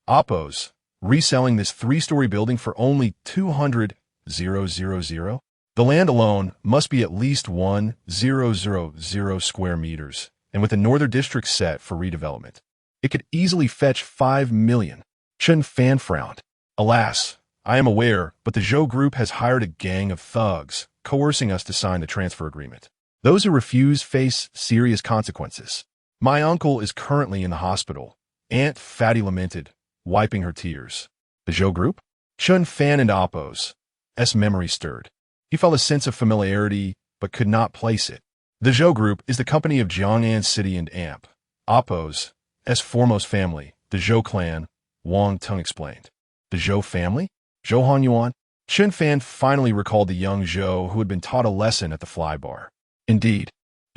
Oppo's reselling this 3-story building for only 200,000? The land alone must be at least 1,000 square meters, and with the Northern District set for redevelopment, it could easily fetch 5 million. Chen Fan frowned. Alas, I am aware, but the Zhou Group has hired a gang of thugs, coercing us to sign the transfer agreement. Those who refuse face serious consequences. My uncle is currently in the hospital, Aunt Fatty lamented, wiping her tears. The Zhou Group? Chen Fan and Oppo's memory stirred. He felt a sense of familiarity, but could not place it. The Zhou Group is the company of Jiangnan City and Oppo's foremost family, the Zhou clan, Wang Tung explained. The Zhou family? Zhou Hanyuan? Chen Fan finally recalled the young Zhou who had been taught a lesson at the fly bar. Indeed,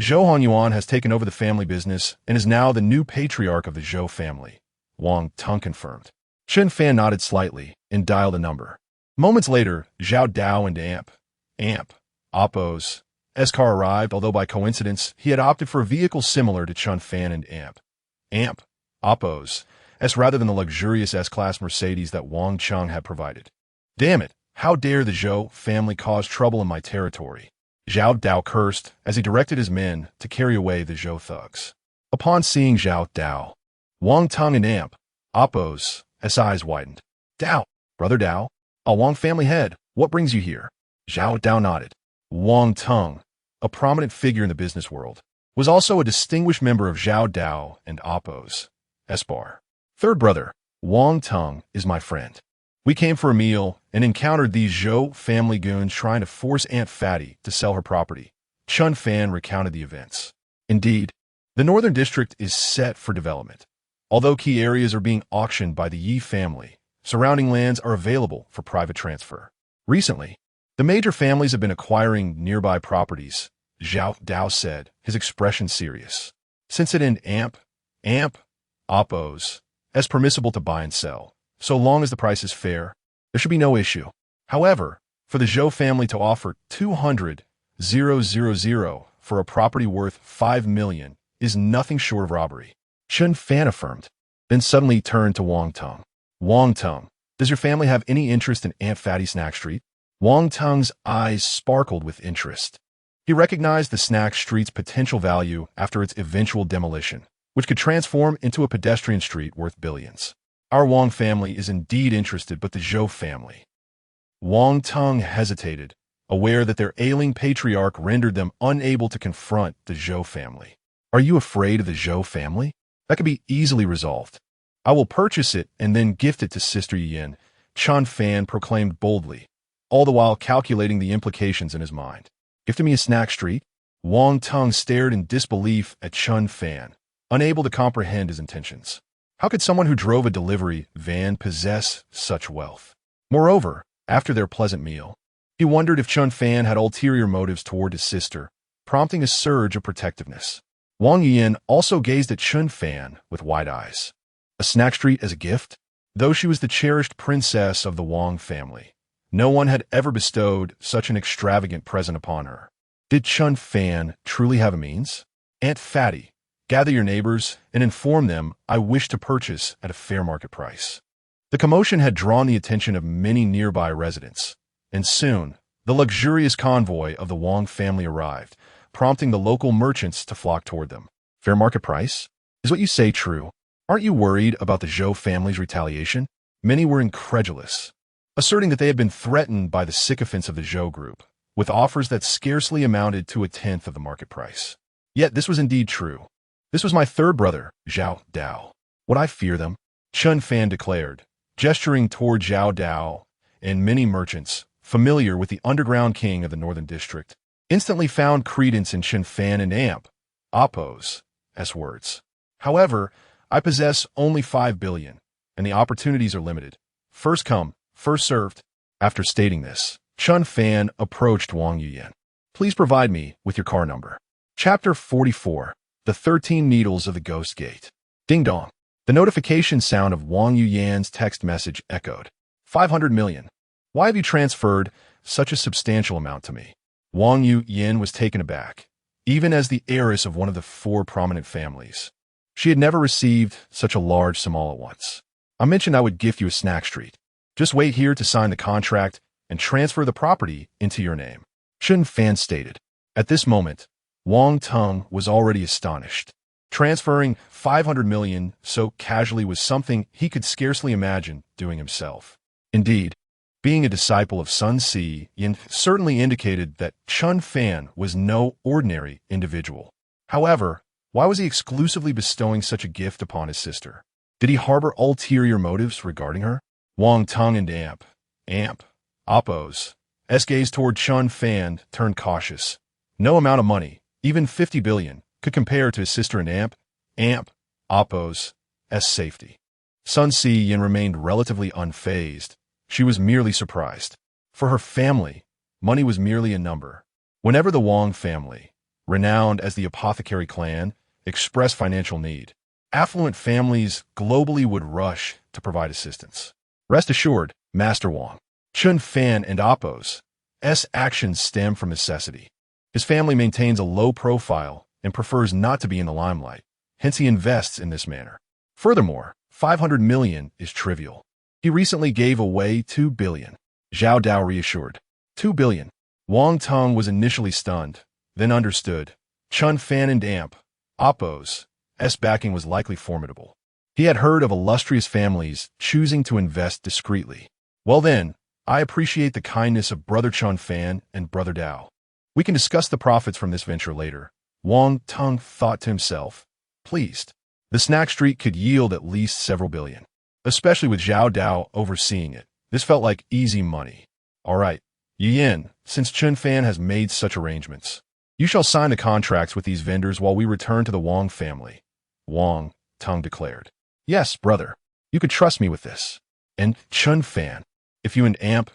Zhou Hanyuan has taken over the family business and is now the new patriarch of the Zhou family, Wang Tung confirmed. Chen Fan nodded slightly and dialed a number. Moments later, Zhao Dao and Oppo's car arrived, although by coincidence, he had opted for a vehicle similar to Chen Fan and Oppo's rather than the luxurious S-Class Mercedes that Wang Chung had provided. Damn it, how dare the Zhou family cause trouble in my territory? Zhao Dao cursed as he directed his men to carry away the Zhou thugs. Upon seeing Zhao Dao, Wang Tung and Oppo's eyes widened. Dao, brother Dao, a Wang family head, what brings you here? Zhao Dao nodded. Wang Tung, a prominent figure in the business world, was also a distinguished member of Zhao Dao and Oppo's bar. Third brother, Wang Tung, is my friend. We came for a meal and encountered these Zhou family goons trying to force Aunt Fatty to sell her property. Chen Fan recounted the events. Indeed, the Northern District is set for development. Although key areas are being auctioned by the Yi family, surrounding lands are available for private transfer. Recently, the major families have been acquiring nearby properties, Zhao Dao said, his expression serious. Since it in Oppo's permissible to buy and sell, so long as the price is fair, there should be no issue. However, for the Zhou family to offer 200,000 for a property worth 5 million is nothing short of robbery. Chen Fan affirmed, then suddenly turned to Wang Tung. Wang Tung, does your family have any interest in Aunt Fatty Snack Street? Wang Tung's eyes sparkled with interest. He recognized the snack street's potential value after its eventual demolition, which could transform into a pedestrian street worth billions. Our Wang family is indeed interested, but the Zhou family. Wang Tung hesitated, aware that their ailing patriarch rendered them unable to confront the Zhou family. Are you afraid of the Zhou family? That could be easily resolved. I will purchase it and then gift it to Sister Yin, Chen Fan proclaimed boldly, all the while calculating the implications in his mind. Gifting me a snack street? Wang Tung stared in disbelief at Chen Fan, unable to comprehend his intentions. How could someone who drove a delivery van possess such wealth? Moreover, after their pleasant meal, he wondered if Chen Fan had ulterior motives toward his sister, prompting a surge of protectiveness. Wang Yin also gazed at Chen Fan with wide eyes. A snack street as a gift? Though she was the cherished princess of the Wang family, no one had ever bestowed such an extravagant present upon her. Did Chen Fan truly have a means? Aunt Fatty, gather your neighbors and inform them I wish to purchase at a fair market price. The commotion had drawn the attention of many nearby residents, and soon the luxurious convoy of the Wang family arrived, prompting the local merchants to flock toward them. Fair market price? Is what you say true? Aren't you worried about the Zhou family's retaliation? Many were incredulous, asserting that they had been threatened by the sycophants of the Zhou group, with offers that scarcely amounted to a tenth of the market price. Yet this was indeed true. This was my third brother, Zhao Dao. Would I fear them? Chen Fan declared, gesturing toward Zhao Dao, and many merchants, familiar with the underground king of the northern district, instantly found credence in Chen Fan and Amp, Oppo's, S words. However, I possess only 5 billion, and the opportunities are limited. First come, first served. After stating this, Chen Fan approached Wang Yuyan. Please provide me with your car number. Chapter 44. The 13 Needles of the Ghost Gate. Ding dong. The notification sound of Wang Yuyan's text message echoed. 500 million. Why have you transferred such a substantial amount to me? Wang Yuyan was taken aback, even as the heiress of one of the 4 prominent families. She had never received such a large sum all at once. I mentioned I would gift you a snack street. Just wait here to sign the contract and transfer the property into your name. Chen Fan stated. At this moment, Wang Tung was already astonished. Transferring 500 million so casually was something he could scarcely imagine doing himself. Indeed, being a disciple of Sun Si Yin certainly indicated that Chen Fan was no ordinary individual. However, why was he exclusively bestowing such a gift upon his sister? Did he harbor ulterior motives regarding her? Wang Tung and Amp, Oppo's, gaze toward Chen Fan turned cautious. No amount of money, even 50 billion, could compare to his sister and Amp, Oppo's, safety. Sun Si Yin remained relatively unfazed. She was merely surprised. For her family, money was merely a number. Whenever the Wang family, renowned as the apothecary clan, expressed financial need, affluent families globally would rush to provide assistance. Rest assured, Master Wang, Chen Fan and Oppo's actions stem from necessity. His family maintains a low profile and prefers not to be in the limelight, hence he invests in this manner. Furthermore, 500 million is trivial. He recently gave away 2 billion. Zhao Dao reassured. 2 billion. Wang Tung was initially stunned, then understood. Chen Fan and Oppo's backing was likely formidable. He had heard of illustrious families choosing to invest discreetly. Well then, I appreciate the kindness of Brother Chen Fan and Brother Dao. We can discuss the profits from this venture later. Wang Tung thought to himself, pleased. The snack street could yield at least several billion. Especially with Zhao Dao overseeing it. This felt like easy money. All right, Yin, since Chen Fan has made such arrangements, you shall sign the contracts with these vendors while we return to the Wang family, Wang Tung declared. Yes, brother, you could trust me with this. And Chen Fan, if you and Amp,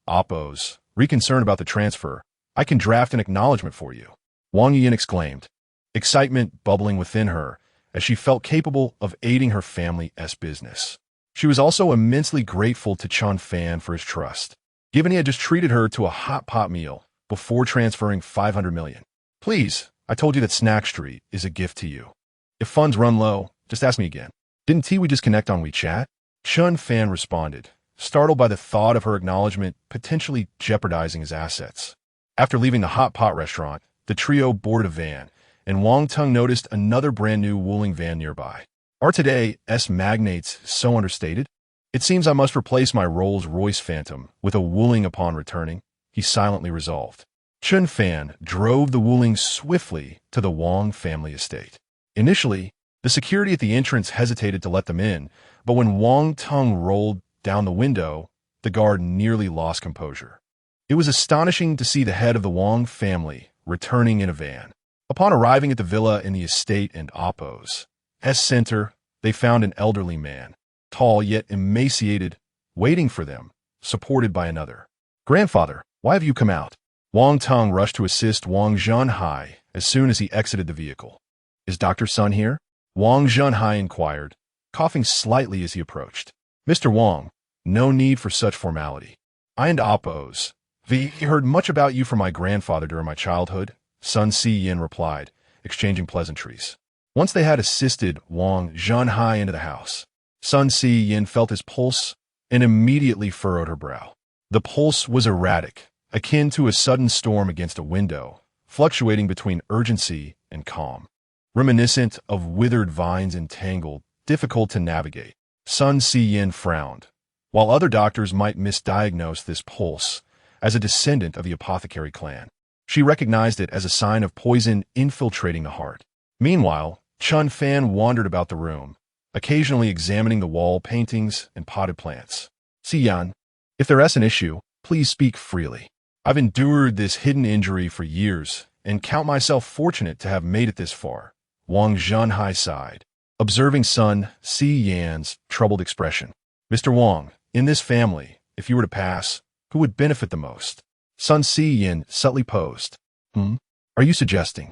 Oppo's, reconcern about the transfer, I can draft an acknowledgement for you. Wang Yin exclaimed, excitement bubbling within her as she felt capable of aiding her family's business. She was also immensely grateful to Chen Fan for his trust, given he had just treated her to a hot pot meal before transferring 500 million. Please, I told you that Snack Street is a gift to you. If funds run low, just ask me again. Didn't we just connect on WeChat? Chen Fan responded, startled by the thought of her acknowledgement potentially jeopardizing his assets. After leaving the hot pot restaurant, the trio boarded a van, and Wang Tung noticed another brand new Wuling van nearby. Are today's magnates so understated? It seems I must replace my Rolls-Royce Phantom with a Wuling upon returning, he silently resolved. Chen Fan drove the Wuling swiftly to the Wang family estate. Initially, The security at the entrance hesitated to let them in, but when Wang Tung rolled down the window, the guard nearly lost composure. It was astonishing to see the head of the Wang family returning in a van. Upon arriving at the villa in the estate and Oppo's center, they found an elderly man, tall yet emaciated, waiting for them, supported by another. "Grandfather, why have you come out?" Wang Tung rushed to assist Wang Zhenhai as soon as he exited the vehicle. "Is Dr. Sun here?" Wang Zhenhai inquired, coughing slightly as he approached. "Mr. Wang, no need for such formality. I and Oppo's heard much about you from my grandfather during my childhood," Sun Si-yin replied, exchanging pleasantries. Once they had assisted Wang Zhenhai into the house, Sun Si-yin felt his pulse and immediately furrowed her brow. The pulse was erratic, akin to a sudden storm against a window, fluctuating between urgency and calm. Reminiscent of withered vines entangled, difficult to navigate. Sun Si-yin frowned. While other doctors might misdiagnose this pulse as a descendant of the apothecary clan, she recognized it as a sign of poison infiltrating the heart. Meanwhile, Chen Fan wandered about the room, occasionally examining the wall paintings and potted plants. "Si-yan, if there's an issue, please speak freely. I've endured this hidden injury for years and count myself fortunate to have made it this far," Wang Zhenhai sighed, observing Sun Si-yan's troubled expression. "Mr. Wang, in this family, if you were to pass, who would benefit the most?" Sun Si-yin subtly posed. Are you suggesting?"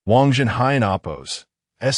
Wang Zhenhai and Oppo's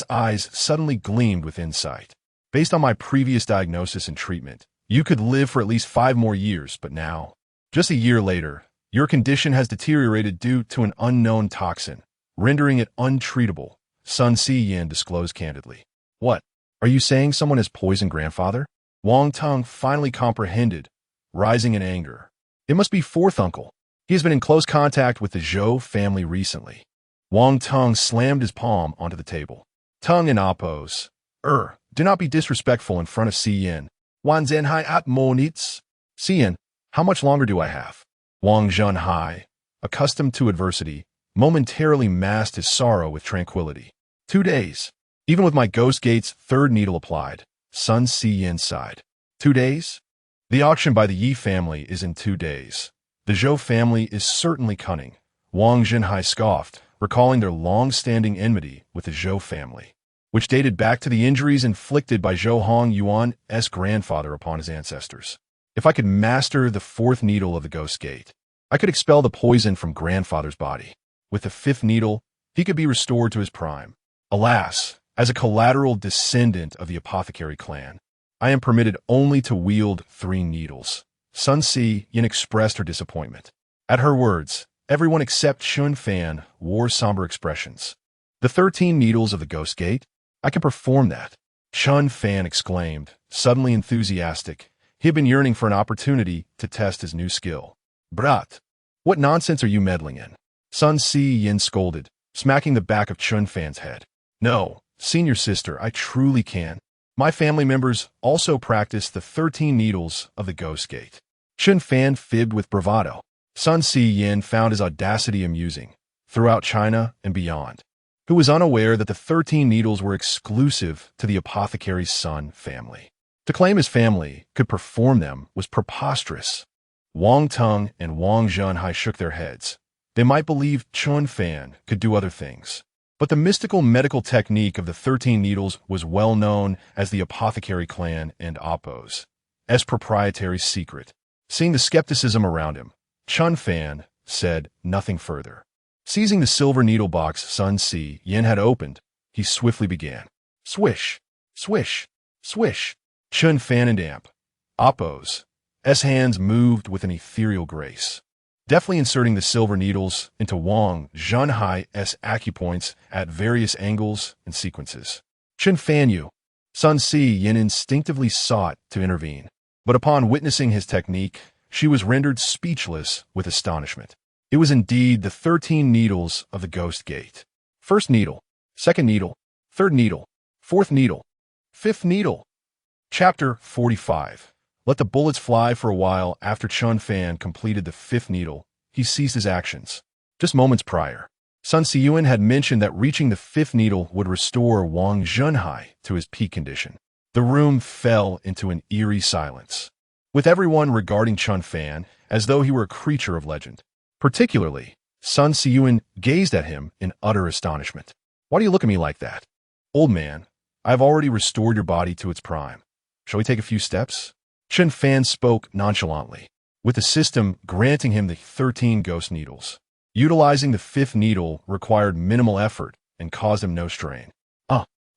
eyes suddenly gleamed with insight. "Based on my previous diagnosis and treatment, you could live for at least 5 more years, but now, just a year later, your condition has deteriorated due to an unknown toxin, rendering it untreatable," Sun Si-yin disclosed candidly. "What? Are you saying someone has poisoned grandfather?" Wang Tung finally comprehended, rising in anger. "It must be fourth uncle. He has been in close contact with the Zhou family recently." Wang Tung slammed his palm onto the table. "Tung and Oppo's, do not be disrespectful in front of Si-yin. Wan Zhenhai at monits. Si-yin, how much longer do I have?" Wang Zhenhai, accustomed to adversity, momentarily masked his sorrow with tranquility. 2 days. Even with my Ghost Gate's 3rd needle applied, Sun Si-yin sighed. 2 days? The auction by the Yi family is in 2 days. The Zhou family is certainly cunning, Wang Zhenhai scoffed, recalling their long-standing enmity with the Zhou family, which dated back to the injuries inflicted by Zhou Hongyuan's grandfather upon his ancestors. "If I could master the 4th needle of the Ghost Gate, I could expel the poison from grandfather's body. With the 5th needle, he could be restored to his prime. Alas, as a collateral descendant of the apothecary clan, I am permitted only to wield 3 needles." Sun Si-yin expressed her disappointment. At her words, everyone except Chen Fan wore somber expressions. "The 13 needles of the Ghost Gate? I can perform that," Chen Fan exclaimed, suddenly enthusiastic. He had been yearning for an opportunity to test his new skill. "Brat, what nonsense are you meddling in?" Sun Si-yin scolded, smacking the back of Chen Fan's head. "No, senior sister, I truly can. My family members also practice the 13 needles of the Ghost Gate." Chen Fan fibbed with bravado. Sun Si-yin found his audacity amusing, throughout China and beyond. Who was unaware that the 13 needles were exclusive to the apothecary's son family? To claim his family could perform them was preposterous. Wang Tung and Wang Zhenhai shook their heads. They might believe Chen Fan could do other things, but the mystical medical technique of the 13 needles was well known as the apothecary clan and Oppo's proprietary secret. Seeing the skepticism around him, Chen Fan said nothing further. Seizing the silver needle box Sun Si-yin had opened, he swiftly began. Swish, swish, swish. Chen Fan and Oppo's hands moved with an ethereal grace, deftly inserting the silver needles into Wang Zhenhai's acupoints at various angles and sequences. "Chen Fan you!" Sun Si-yin instinctively sought to intervene, but upon witnessing his technique, she was rendered speechless with astonishment. It was indeed the 13 needles of the Ghost Gate. 1st needle, 2nd needle, 3rd needle, 4th needle, 5th needle. Chapter 45. Let the bullets fly. For a while after Chen Fan completed the 5th needle, he ceased his actions. Just moments prior, Sun Siyuan had mentioned that reaching the fifth needle would restore Wang Zhenhai to his peak condition. The room fell into an eerie silence, with everyone regarding Chen Fan as though he were a creature of legend. Particularly, Sun Siyuan gazed at him in utter astonishment. "Why do you look at me like that?" "Old man, I have already restored your body to its prime. Shall we take a few steps?" Chen Fan spoke nonchalantly, with the system granting him the 13 ghost needles. Utilizing the fifth needle required minimal effort and caused him no strain.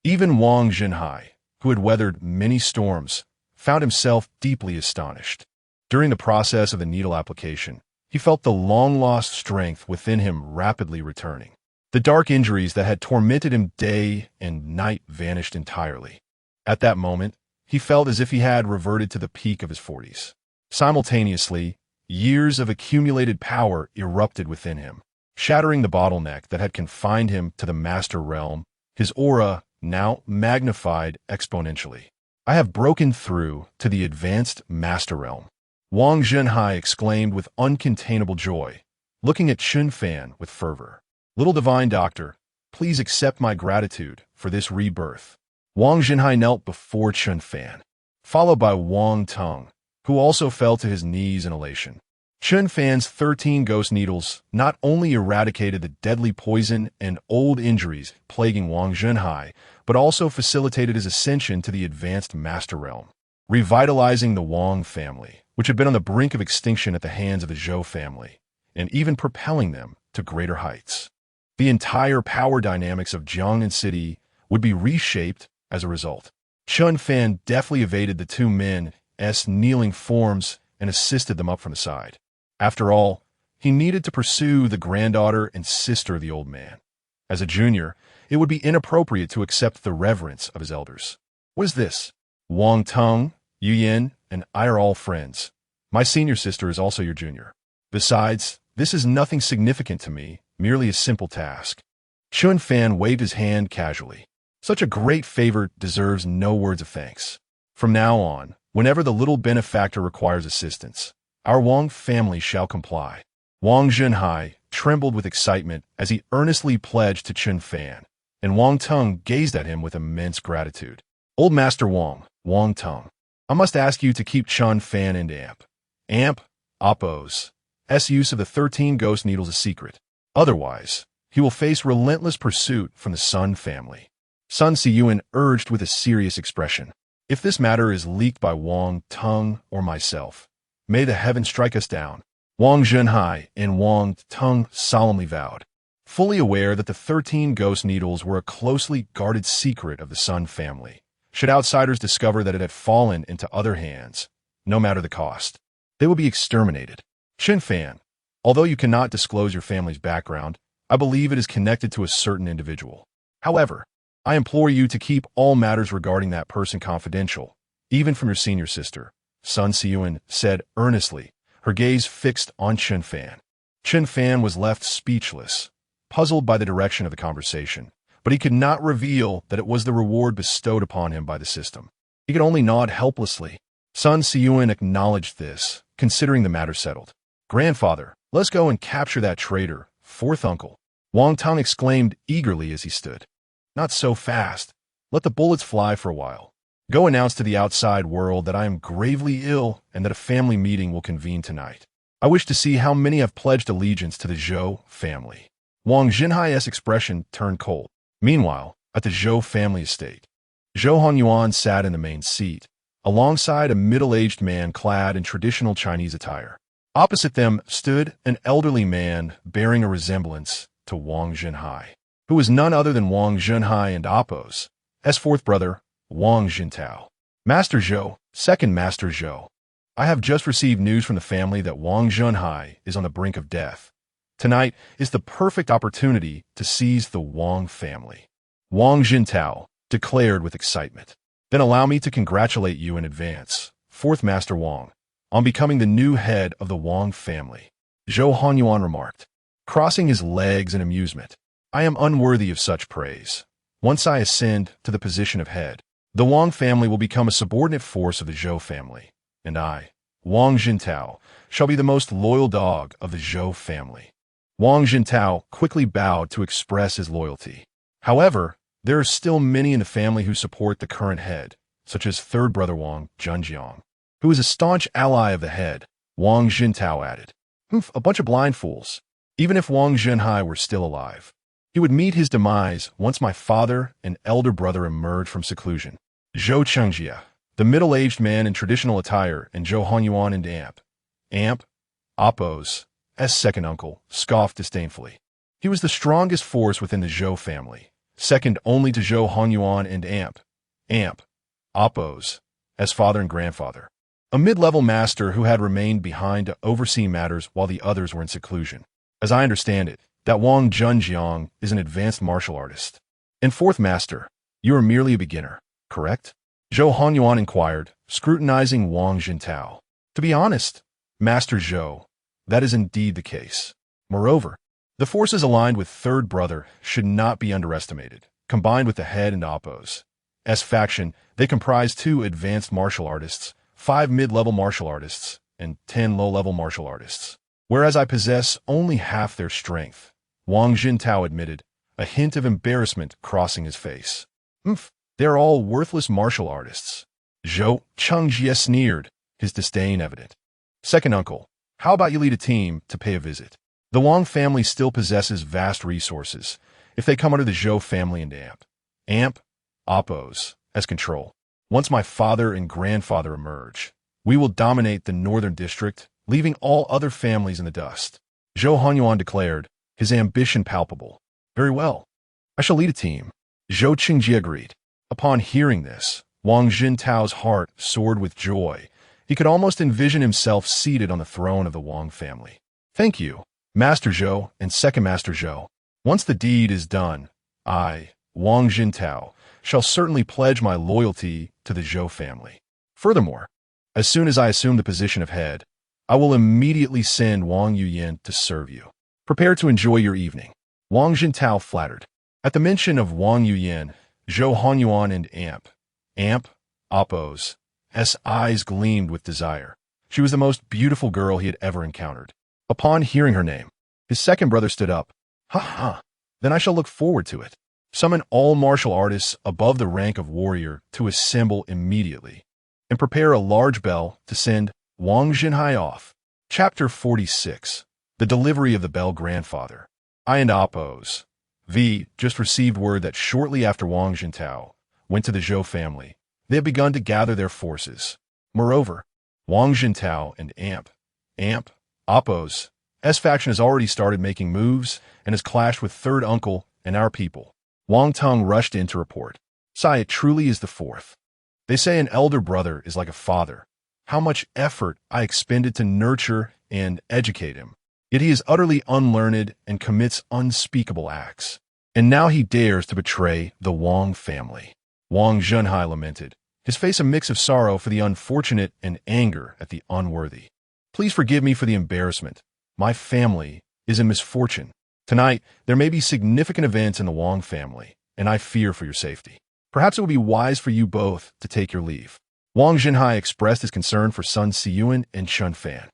Even Wang Zhenhai, who had weathered many storms, found himself deeply astonished. During the process of the needle application, he felt the long-lost strength within him rapidly returning. The dark injuries that had tormented him day and night vanished entirely. At that moment, he felt as if he had reverted to the peak of his 40s. Simultaneously, years of accumulated power erupted within him, shattering the bottleneck that had confined him to the master realm, his aura now magnified exponentially. "I have broken through to the advanced master realm," Wang Zhenhai exclaimed with uncontainable joy, looking at Chen Fan with fervor. "Little divine doctor, please accept my gratitude for this rebirth." Wang Zhenhai knelt before Chen Fan, followed by Wang Teng, who also fell to his knees in elation. Chen Fan's 13 ghost needles not only eradicated the deadly poison and old injuries plaguing Wang Zhenhai, but also facilitated his ascension to the advanced master realm, revitalizing the Wang family, which had been on the brink of extinction at the hands of the Zhou family, and even propelling them to greater heights. The entire power dynamics of Jiangnan City would be reshaped as a result. Chen Fan deftly evaded the two men's kneeling forms and assisted them up from the side. After all, he needed to pursue the granddaughter and sister of the old man. As a junior, it would be inappropriate to accept the reverence of his elders. "What is this? Wang Teng, Yu Yin, and I are all friends. My senior sister is also your junior. Besides, this is nothing significant to me, merely a simple task." Chen Fan waved his hand casually. Such a great favor deserves no words of thanks. From now on, whenever the little benefactor requires assistance, our Wang family shall comply. Wang Zhenhai trembled with excitement as he earnestly pledged to Chen Fan, and Wang Teng gazed at him with immense gratitude. "Old Master Wang Teng, I must ask you to keep Chen Fan and Appo's use of the 13 ghost needles a secret. Otherwise, he will face relentless pursuit from the Sun family." Sun Siyuan urged with a serious expression. "If this matter is leaked by Wang Teng or myself, may the heavens strike us down." Wang Zhenhai and Wang Teng solemnly vowed, fully aware that the 13 ghost needles were a closely guarded secret of the Sun family. Should outsiders discover that it had fallen into other hands, no matter the cost, they would be exterminated. "Chen Fan, although you cannot disclose your family's background, I believe it is connected to a certain individual. However, I implore you to keep all matters regarding that person confidential, even from your senior sister," Sun Siyuan said earnestly, her gaze fixed on Chen Fan. Chen Fan was left speechless, puzzled by the direction of the conversation, but he could not reveal that it was the reward bestowed upon him by the system. He could only nod helplessly. Sun Siyuan acknowledged this, considering the matter settled. "Grandfather, let's go and capture that traitor, fourth uncle," Wang Tang exclaimed eagerly as he stood. "Not so fast. Let the bullets fly for a while. Go announce to the outside world that I am gravely ill and that a family meeting will convene tonight. I wish to see how many have pledged allegiance to the Zhou family." Wang Zhenhai's expression turned cold. Meanwhile, at the Zhou family estate, Zhou Hehuan sat in the main seat, alongside a middle-aged man clad in traditional Chinese attire. Opposite them stood an elderly man bearing a resemblance to Wang Zhenhai, who was none other than Wang Zhenhai and Appo's fourth brother, Wang Jintao. "Master Zhou, second Master Zhou, I have just received news from the family that Wang Zhenhai is on the brink of death. Tonight is the perfect opportunity to seize the Wang family," Wang Jintao declared with excitement. "Then allow me to congratulate you in advance, fourth Master Wang, on becoming the new head of the Wang family," Zhou Hehuan remarked, crossing his legs in amusement. "I am unworthy of such praise. Once I ascend to the position of head, the Wang family will become a subordinate force of the Zhou family, and I, Wang Jintao, shall be the most loyal dog of the Zhou family." Wang Jintao quickly bowed to express his loyalty. However, there are still many in the family who support the current head, such as third brother Wang Junjiang, who is a staunch ally of the head. Wang Jintao added, a bunch of blind fools. Even if Wang Zhenhai were still alive, he would meet his demise once my father and elder brother emerged from seclusion. Zhou Chengjia, the middle-aged man in traditional attire, and Zhou Hehuan and Amp, Appo's second uncle, scoffed disdainfully. He was the strongest force within the Zhou family, second only to Zhou Hehuan and Amp, Appo's father and grandfather. A mid-level master who had remained behind to oversee matters while the others were in seclusion. As I understand it, that Wang Junjiang is an advanced martial artist. And fourth master, you are merely a beginner, correct? Zhou Henyuan inquired, scrutinizing Wang Jintao. To be honest, Master Zhou, that is indeed the case. Moreover, the forces aligned with third brother should not be underestimated. Combined with the head and Appo's faction, they comprise 2 advanced martial artists, 5 mid-level martial artists, and 10 low-level martial artists. Whereas I possess only half their strength, Wang Jintao admitted, a hint of embarrassment crossing his face. They are all worthless martial artists. Zhou Chengjie sneered, his disdain evident. Second uncle, how about you lead a team to pay a visit? The Wang family still possesses vast resources, if they come under the Zhou family and Appo's control. Once my father and grandfather emerge, we will dominate the northern district, leaving all other families in the dust. Zhou Henyuan declared, his ambition palpable. Very well. I shall lead a team. Zhou Qingji agreed. Upon hearing this, Wang Jintao's heart soared with joy. He could almost envision himself seated on the throne of the Wang family. Thank you, Master Zhou and Second Master Zhou. Once the deed is done, I, Wang Jintao, shall certainly pledge my loyalty to the Zhou family. Furthermore, as soon as I assume the position of head, I will immediately send Wang Yuyan to serve you. Prepare to enjoy your evening. Wang Jintao flattered. At the mention of Wang Yuyan, Zhou Henyuan and Appo's eyes gleamed with desire. She was the most beautiful girl he had ever encountered. Upon hearing her name, his second brother stood up. Then I shall look forward to it. Summon all martial artists above the rank of warrior to assemble immediately, and prepare a large bell to send Wang Zhenhai off. Chapter 46. The Delivery of the Bell Grandfather. I and Appo's just received word that shortly after Wang Jintao went to the Zhou family, they had begun to gather their forces. Moreover, Wang Jintao and Appo's faction has already started making moves and has clashed with third uncle and our people. Wang Tong rushed in to report. It truly is the fourth. They say an elder brother is like a father. How much effort I expended to nurture and educate him. Yet he is utterly unlearned and commits unspeakable acts. And now he dares to betray the Wang family. Wang Zhenhai lamented, his face a mix of sorrow for the unfortunate and anger at the unworthy. Please forgive me for the embarrassment. My family is in misfortune. Tonight, there may be significant events in the Wang family, and I fear for your safety. Perhaps it would be wise for you both to take your leave. Wang Zhenhai expressed his concern for Sun Siyuan and Chen Fan.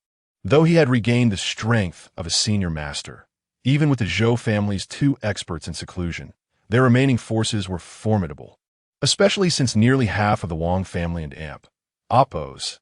Though he had regained the strength of a senior master, even with the Zhou family's 2 experts in seclusion, their remaining forces were formidable, especially since nearly half of the Wang family and Appo's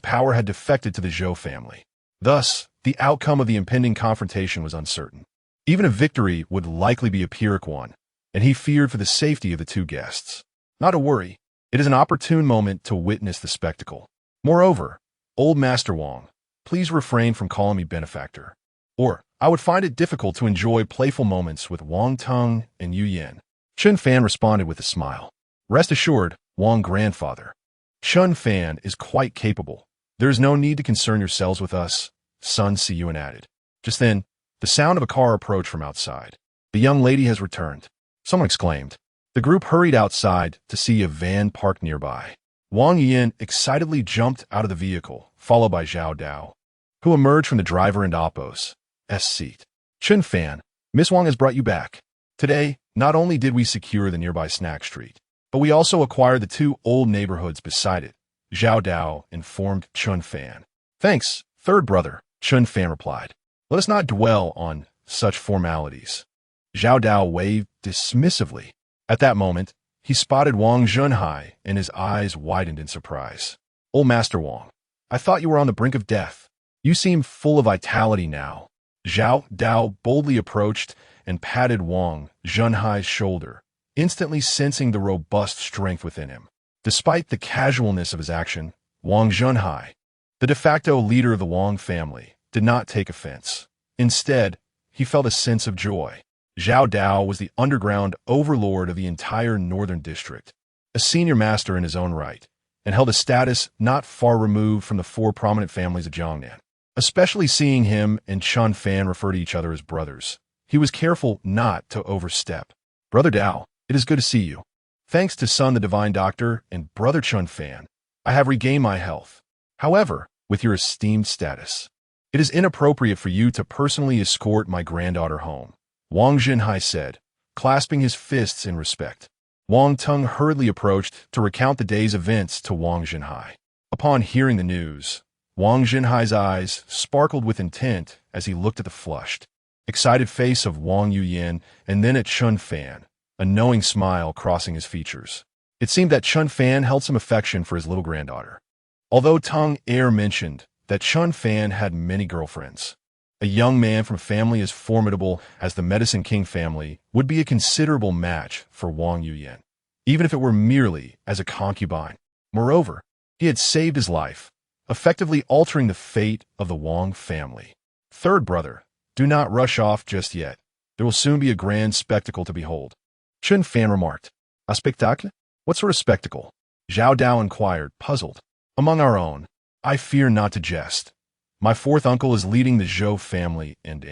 power had defected to the Zhou family. Thus, the outcome of the impending confrontation was uncertain. Even a victory would likely be a Pyrrhic one, and he feared for the safety of the 2 guests. Not to worry, it is an opportune moment to witness the spectacle. Moreover, old Master Wang, please refrain from calling me benefactor, or I would find it difficult to enjoy playful moments with Wang Tong and Yu Yan. Chen Fan responded with a smile. Rest assured, Wang grandfather. Chen Fan is quite capable. There is no need to concern yourselves with us, Sun Siyuan added. Just then, the sound of a car approached from outside. The young lady has returned, someone exclaimed. The group hurried outside to see a van parked nearby. Wang Yin excitedly jumped out of the vehicle, followed by Zhao Dao, who emerged from the driver and Appo's seat. Chen Fan, Miss Wang has brought you back. Today, not only did we secure the nearby snack street, but we also acquired the 2 old neighborhoods beside it, Zhao Dao informed Chen Fan. Thanks, third brother, Chen Fan replied. Let us not dwell on such formalities. Zhao Dao waved dismissively. At that moment, he spotted Wang Zhenhai, and his eyes widened in surprise. "Old Master Wang, I thought you were on the brink of death. You seem full of vitality now." Zhao Dao boldly approached and patted Wang Zhenhai's shoulder, instantly sensing the robust strength within him. Despite the casualness of his action, Wang Zhenhai, the de facto leader of the Wang family, did not take offense. Instead, he felt a sense of joy. Zhao Dao was the underground overlord of the entire northern district, a senior master in his own right, and held a status not far removed from the four prominent families of Jiangnan. Especially seeing him and Chen Fan refer to each other as brothers, he was careful not to overstep. "Brother Dao, it is good to see you. Thanks to Sun the Divine Doctor and Brother Chen Fan, I have regained my health. However, with your esteemed status, it is inappropriate for you to personally escort my granddaughter home," Wang Zhenhai said, clasping his fists in respect. Wang Tung hurriedly approached to recount the day's events to Wang Zhenhai. Upon hearing the news, Wang Zhenhai's eyes sparkled with intent as he looked at the flushed, excited face of Wang Yuyan and then at Chen Fan, a knowing smile crossing his features. It seemed that Chen Fan held some affection for his little granddaughter. Although Tung Air mentioned that Chen Fan had many girlfriends, a young man from a family as formidable as the Medicine King family would be a considerable match for Wang Yuyan, even if it were merely as a concubine. Moreover, he had saved his life, effectively altering the fate of the Wang family. "Third brother, do not rush off just yet. There will soon be a grand spectacle to behold," Chen Fan remarked. "A spectacle? What sort of spectacle?" Zhao Dao inquired, puzzled. "Among our own, I fear not to jest. My fourth uncle is leading the Zhou family and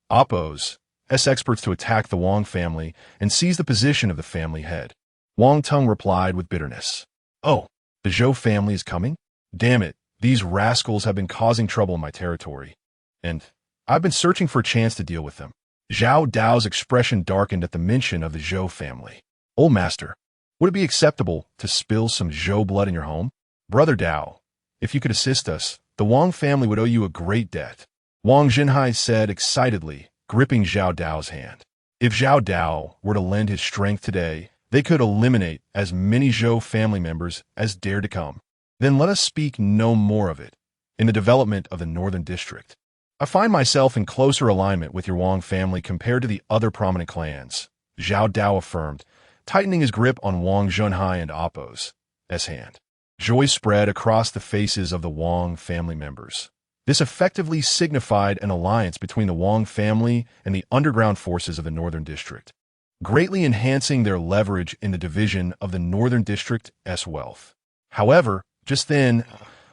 Oppos experts to attack the Wang family and seize the position of the family head." Wang Tung replied with bitterness. "Oh, the Zhou family is coming? Damn it, these rascals have been causing trouble in my territory, and I've been searching for a chance to deal with them." Zhao Dao's expression darkened at the mention of the Zhou family. "Old Master, would it be acceptable to spill some Zhou blood in your home? Brother Dao, if you could assist us, the Wang family would owe you a great debt," Wang Zhenhai said excitedly, gripping Zhao Dao's hand. If Zhao Dao were to lend his strength today, they could eliminate as many Zhou family members as dared to come. Then let us speak no more of it. In the development of the northern district, I find myself in closer alignment with your Wang family compared to the other prominent clans, Zhao Dao affirmed, tightening his grip on Wang Zhenhai and Oppos' hand. Joy spread across the faces of the Wang family members. This effectively signified an alliance between the Wang family and the underground forces of the northern district, greatly enhancing their leverage in the division of the northern district's wealth. However, just then,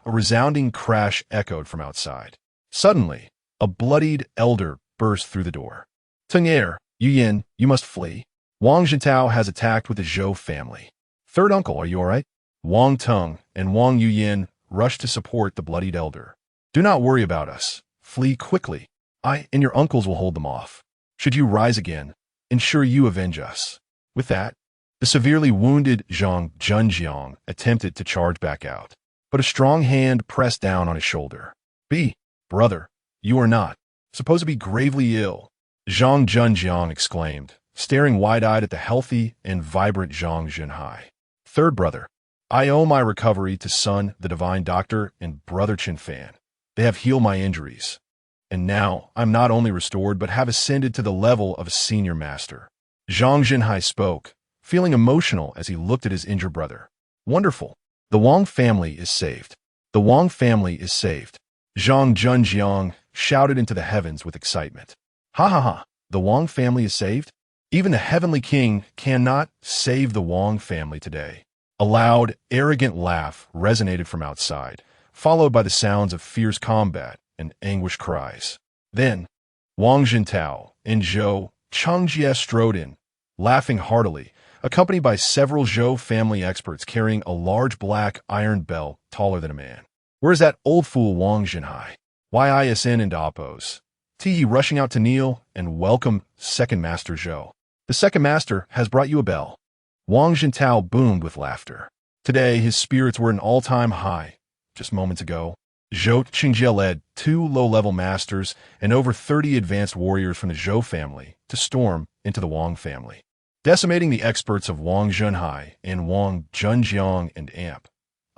a resounding crash echoed from outside. Suddenly, a bloodied elder burst through the door. "Tung Er, Yuyan, you must flee. Wang Zhentao has attacked with the Zhou family." "Third uncle, are you all right?" Wang Tung and Wang Yuyan rushed to support the bloodied elder. "Do not worry about us. Flee quickly. I and your uncles will hold them off. Should you rise again, ensure you avenge us." With that, the severely wounded Zhang Zhenjiang attempted to charge back out, but a strong hand pressed down on his shoulder. "Brother, you are not supposed to be gravely ill," Zhang Zhenjiang exclaimed, staring wide-eyed at the healthy and vibrant Zhang Zhenhai. "Third brother, I owe my recovery to Sun the Divine Doctor and Brother Chen Fan. They have healed my injuries, and now I'm not only restored but have ascended to the level of a senior master." Zhang Zhenhai spoke, feeling emotional as he looked at his injured brother. "Wonderful. The Wang family is saved. The Wang family is saved." Zhang Zhenjiang shouted into the heavens with excitement. "Ha ha ha! The Wang family is saved? Even the Heavenly King cannot save the Wang family today." A loud, arrogant laugh resonated from outside, followed by the sounds of fierce combat and anguished cries. Then, Wang Zhentao and Zhou Chengjie strode in, laughing heartily, accompanied by several Zhou family experts carrying a large black iron bell taller than a man. "Where's that old fool Wang Zhenhai? YISN and Oppos. Te rushing out to kneel and welcome Second Master Zhou. The Second Master has brought you a bell." Wang Zhentao boomed with laughter. Today, his spirits were at an all-time high. Just moments ago, Zhou Qingjie led 2 low-level masters and over 30 advanced warriors from the Zhou family to storm into the Wang family, decimating the experts of Wang Zhenhai and Wang Zhenjiang and Amp,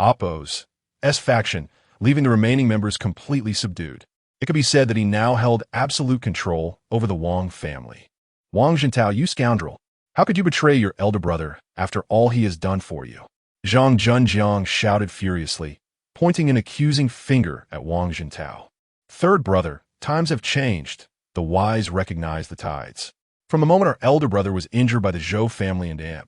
Oppo's S faction, leaving the remaining members completely subdued. It could be said that he now held absolute control over the Wang family. Wang Jintao, you scoundrel! How could you betray your elder brother after all he has done for you? Zhang Zhenjiang shouted furiously, pointing an accusing finger at Wang Jintao. Third brother, times have changed. The wise recognize the tides. From the moment our elder brother was injured by the Zhou family and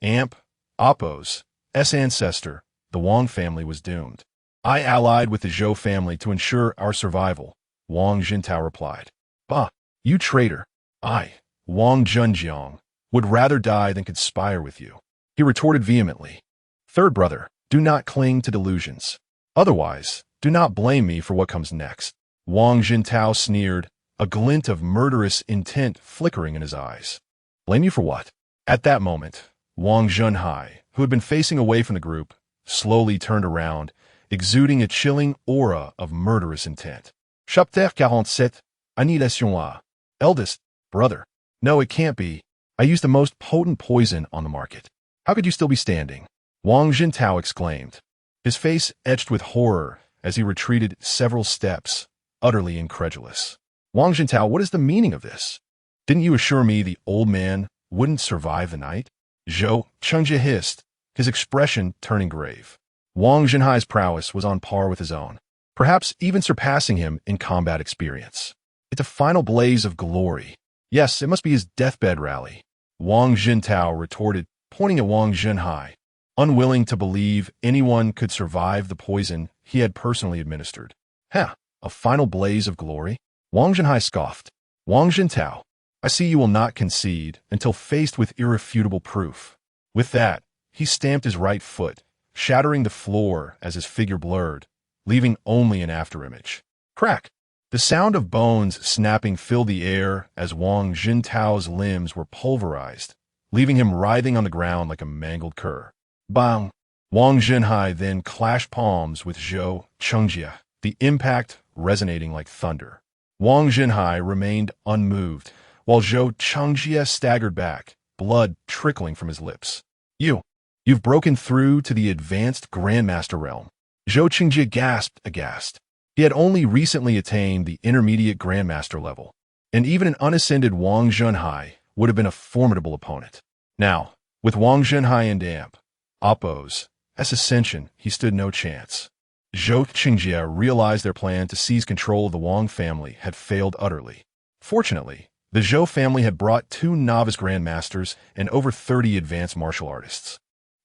Amp, Oppo's S ancestor, the Wang family was doomed. I allied with the Zhou family to ensure our survival, Wang Jintao replied. Bah, you traitor! I, Wang Zhenjiang, would rather die than conspire with you, he retorted vehemently. Third brother, do not cling to delusions. Otherwise, do not blame me for what comes next. Wang Jintao sneered, a glint of murderous intent flickering in his eyes. Blame you for what? At that moment, Wang Zhenhai, who had been facing away from the group, slowly turned around, exuding a chilling aura of murderous intent. Chapter 47, Annihilation. Eldest brother. No, it can't be. I used the most potent poison on the market. How could you still be standing? Wang Jintao exclaimed, his face etched with horror as he retreated several steps, utterly incredulous. Wang Jintao, what is the meaning of this? Didn't you assure me the old man wouldn't survive the night? Zhou Qingjie hissed, his expression turning grave. Wang Zhenhai's prowess was on par with his own, perhaps even surpassing him in combat experience. It's a final blaze of glory. Yes, it must be his deathbed rally, Wang Jintao retorted, pointing at Wang Zhenhai, unwilling to believe anyone could survive the poison he had personally administered. Huh, a final blaze of glory? Wang Zhenhai scoffed. Wang Jintao, I see you will not concede until faced with irrefutable proof. With that, he stamped his right foot, shattering the floor as his figure blurred, leaving only an afterimage. Crack! The sound of bones snapping filled the air as Wang Jintao's limbs were pulverized, leaving him writhing on the ground like a mangled cur. Bang! Wang Zhenhai then clashed palms with Zhou Qingjie, the impact resonating like thunder. Wang Zhenhai remained unmoved, while Zhou Qingjie staggered back, blood trickling from his lips. You've broken through to the advanced Grandmaster realm. Zhou Qingjie gasped aghast. He had only recently attained the intermediate Grandmaster level, and even an unascended Wang Zhenhai would have been a formidable opponent. Now, with Wang Zhenhai and Amp, Oppo's S ascension, he stood no chance. Zhou Qingjie realized their plan to seize control of the Wang family had failed utterly. Fortunately, the Zhou family had brought 2 novice grandmasters and over 30 advanced martial artists.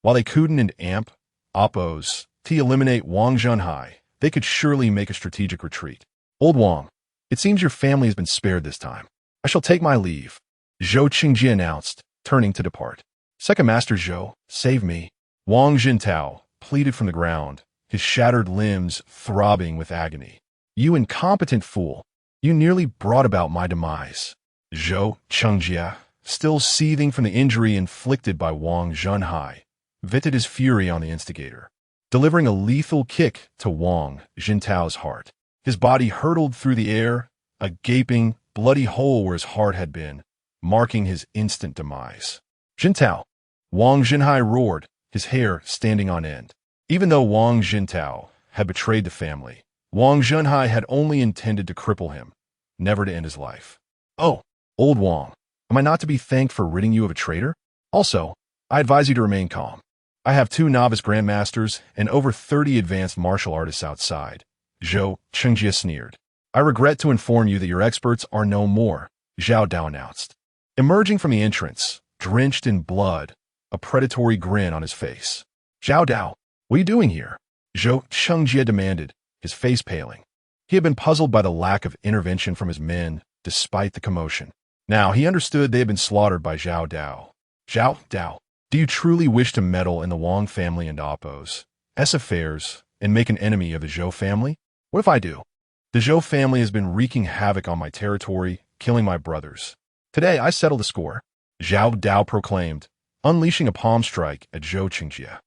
While they couldn't and Amp, Oppo's, to eliminate Wang Zhenhai, they could surely make a strategic retreat. Old Wang, it seems your family has been spared this time. I shall take my leave, Zhou Qingjie announced, turning to depart. Second Master Zhou, save me. Wang Jintao pleaded from the ground, his shattered limbs throbbing with agony. You incompetent fool, you nearly brought about my demise. Zhou Qingjie, still seething from the injury inflicted by Wang Zhenhai, vented his fury on the instigator, delivering a lethal kick to Wang Jintao's heart. His body hurtled through the air, a gaping, bloody hole where his heart had been, marking his instant demise. Jintao! Wang Zhenhai roared, his hair standing on end. Even though Wang Jintao had betrayed the family, Wang Zhenhai had only intended to cripple him, never to end his life. Oh, old Wang, am I not to be thanked for ridding you of a traitor? Also, I advise you to remain calm. I have 2 novice grandmasters and over 30 advanced martial artists outside. Zhou Qingjie sneered. I regret to inform you that your experts are no more, Zhao Dao announced. Emerging from the entrance, drenched in blood, a predatory grin on his face. Zhao Dao, what are you doing here? Zhou Qingjie demanded, his face paling. He had been puzzled by the lack of intervention from his men, despite the commotion. Now he understood they had been slaughtered by Zhao Dao. Zhao Dao, do you truly wish to meddle in the Wang family and Oppo's S affairs and make an enemy of the Zhou family? What if I do? The Zhou family has been wreaking havoc on my territory, killing my brothers. Today I settle the score, Zhao Dao proclaimed, unleashing a palm strike at Zhou Qingjie.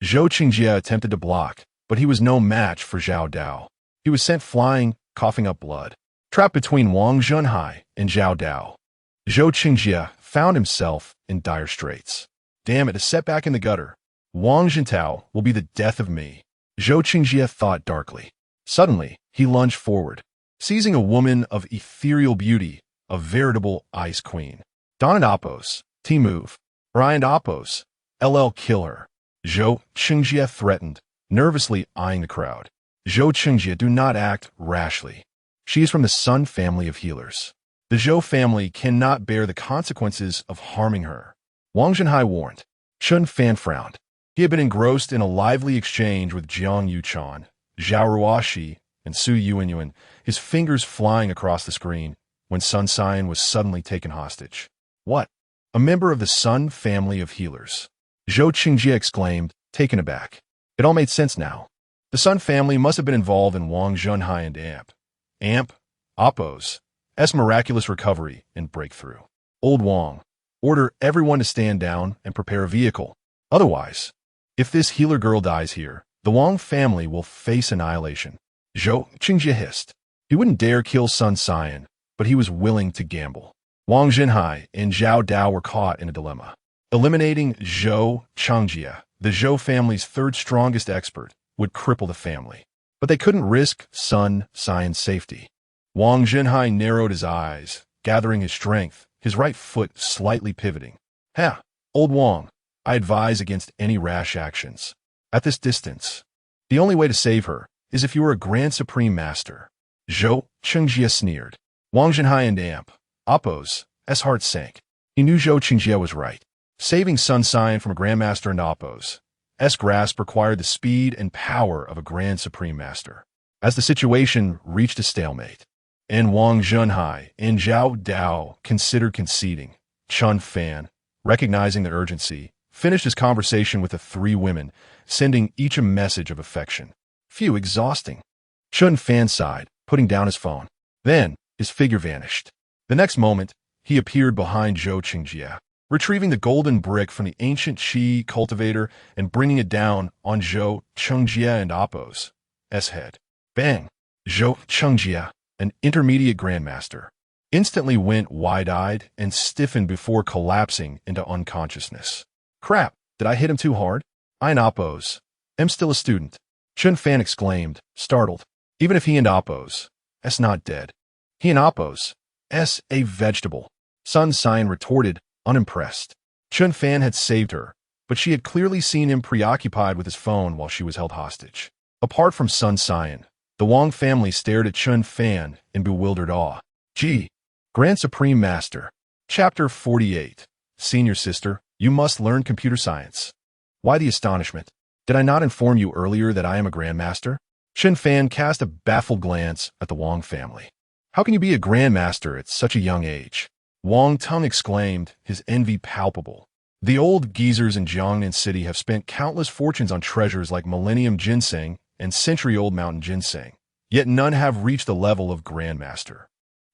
Zhou Qingjie attempted to block, but he was no match for Zhao Dao. He was sent flying, coughing up blood. Trapped between Wang Zhenhai and Zhao Dao, Zhou Qingjie found himself in dire straits. Damn it, a setback in the gutter. Wang Zhentao will be the death of me, Zhou Qingjie thought darkly. Suddenly, he lunged forward, seizing a woman of ethereal beauty, a veritable ice queen. Don and Oppos, T-move. Brian Oppos, LL kill her. Zhou Qingjie threatened, nervously eyeing the crowd. Zhou Qingjie, do not act rashly. She is from the Sun family of healers. The Zhou family cannot bear the consequences of harming her. Wang Zhenhai warned. Chen Fan frowned. He had been engrossed in a lively exchange with Jiang Yuchan, Zhao Ruoxi, and Su Yuanyuan, his fingers flying across the screen, when Sun Xian was suddenly taken hostage. What? A member of the Sun family of healers. Zhou Qingjie exclaimed, taken aback. It all made sense now. The Sun family must have been involved in Wang Zhenhai and Amp, Oppos' miraculous recovery and breakthrough. Old Wang, order everyone to stand down and prepare a vehicle. Otherwise, if this healer girl dies here, the Wang family will face annihilation. Zhou Qingjie hissed. He wouldn't dare kill Sun Xian, but he was willing to gamble. Wang Zhenhai and Zhao Dao were caught in a dilemma. Eliminating Zhou Qingjie, the Zhou family's third strongest expert, would cripple the family. But they couldn't risk Sun Xian's safety. Wang Zhenhai narrowed his eyes, gathering his strength, his right foot slightly pivoting. Ha! Old Wang, I advise against any rash actions. At this distance, the only way to save her is if you are a Grand Supreme Master. Zhou Qingjie sneered. Wang Zhenhai and Oppos' heart sank. He knew Zhou Qingjie was right. Saving Sun Xian from a Grandmaster and Oppos' grasp required the speed and power of a Grand Supreme Master. As the situation reached a stalemate, and Wang Zhenhai and Zhao Dao considered conceding, Chen Fan, recognizing the urgency, finished his conversation with the three women, sending each a message of affection. Phew, exhausting. Chen Fan sighed, putting down his phone. Then, his figure vanished. The next moment, he appeared behind Zhou Qingjie, retrieving the golden brick from the ancient Qi cultivator and bringing it down on Zhou Qingjie and Oppos' head. Bang! Zhou Qingjie, an intermediate grandmaster, instantly went wide-eyed and stiffened before collapsing into unconsciousness. Crap, did I hit him too hard? I and Oppos' am still a student. Chen Fan exclaimed, startled. Even if he and Oppos' not dead. He and Oppos' a vegetable. Sun Xian retorted, unimpressed. Chen Fan had saved her, but she had clearly seen him preoccupied with his phone while she was held hostage. Apart from Sun Xian, the Wang family stared at Chen Fan in bewildered awe. Gee, Grand Supreme Master. Chapter 48. Senior sister, you must learn computer science. Why the astonishment? Did I not inform you earlier that I am a Grandmaster? Chen Fan cast a baffled glance at the Wang family. How can you be a Grandmaster at such a young age? Wang Tung exclaimed, his envy palpable. The old geezers in Jiangnan City have spent countless fortunes on treasures like Millennium Ginseng and Century-Old Mountain Ginseng, yet none have reached the level of Grandmaster.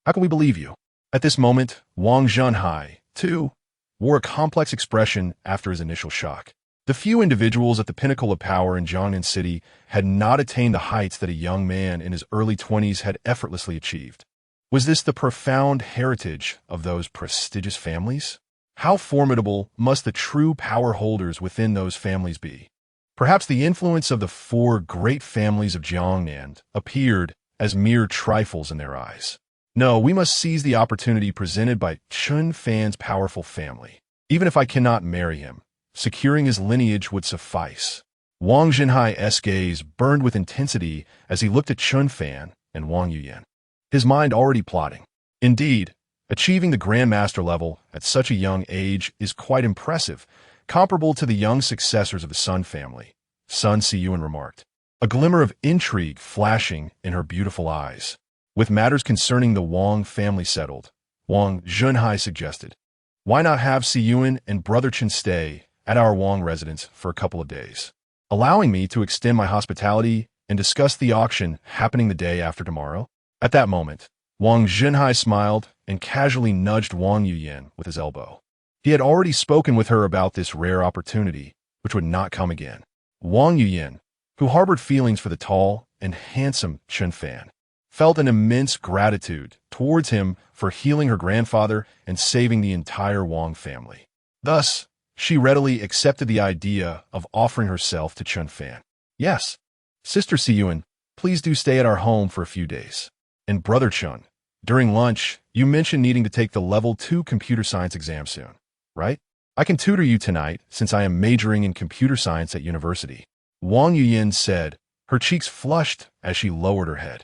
How can we believe you? At this moment, Wang Zhenhai, too, wore a complex expression after his initial shock. The few individuals at the pinnacle of power in Jiangnan City had not attained the heights that a young man in his early 20s had effortlessly achieved. Was this the profound heritage of those prestigious families? How formidable must the true power holders within those families be? Perhaps the influence of the four great families of Jiangnan appeared as mere trifles in their eyes. No, we must seize the opportunity presented by Chen Fan's powerful family. Even if I cannot marry him, securing his lineage would suffice. Wang Zhenhai's gaze burned with intensity as he looked at Chen Fan and Wang Yuyan, his mind already plotting. Indeed, achieving the Grandmaster level at such a young age is quite impressive, comparable to the young successors of the Sun family, Sun Siyuan remarked, a glimmer of intrigue flashing in her beautiful eyes. With matters concerning the Wang family settled, Wang Zhenhai suggested, why not have Siyuan and Brother Chen stay at our Wang residence for a couple of days, allowing me to extend my hospitality and discuss the auction happening the day after tomorrow? At that moment, Wang Zhenhai smiled and casually nudged Wang Yuyan with his elbow. He had already spoken with her about this rare opportunity, which would not come again. Wang Yuyan, who harbored feelings for the tall and handsome Chen Fan, felt an immense gratitude towards him for healing her grandfather and saving the entire Wang family. Thus, she readily accepted the idea of offering herself to Chen Fan. Yes, Sister Hehuan, please do stay at our home for a few days. And Brother Chen, during lunch, you mentioned needing to take the Level 2 computer science exam soon, right? I can tutor you tonight since I am majoring in computer science at university. Wang Yuyin said, her cheeks flushed as she lowered her head.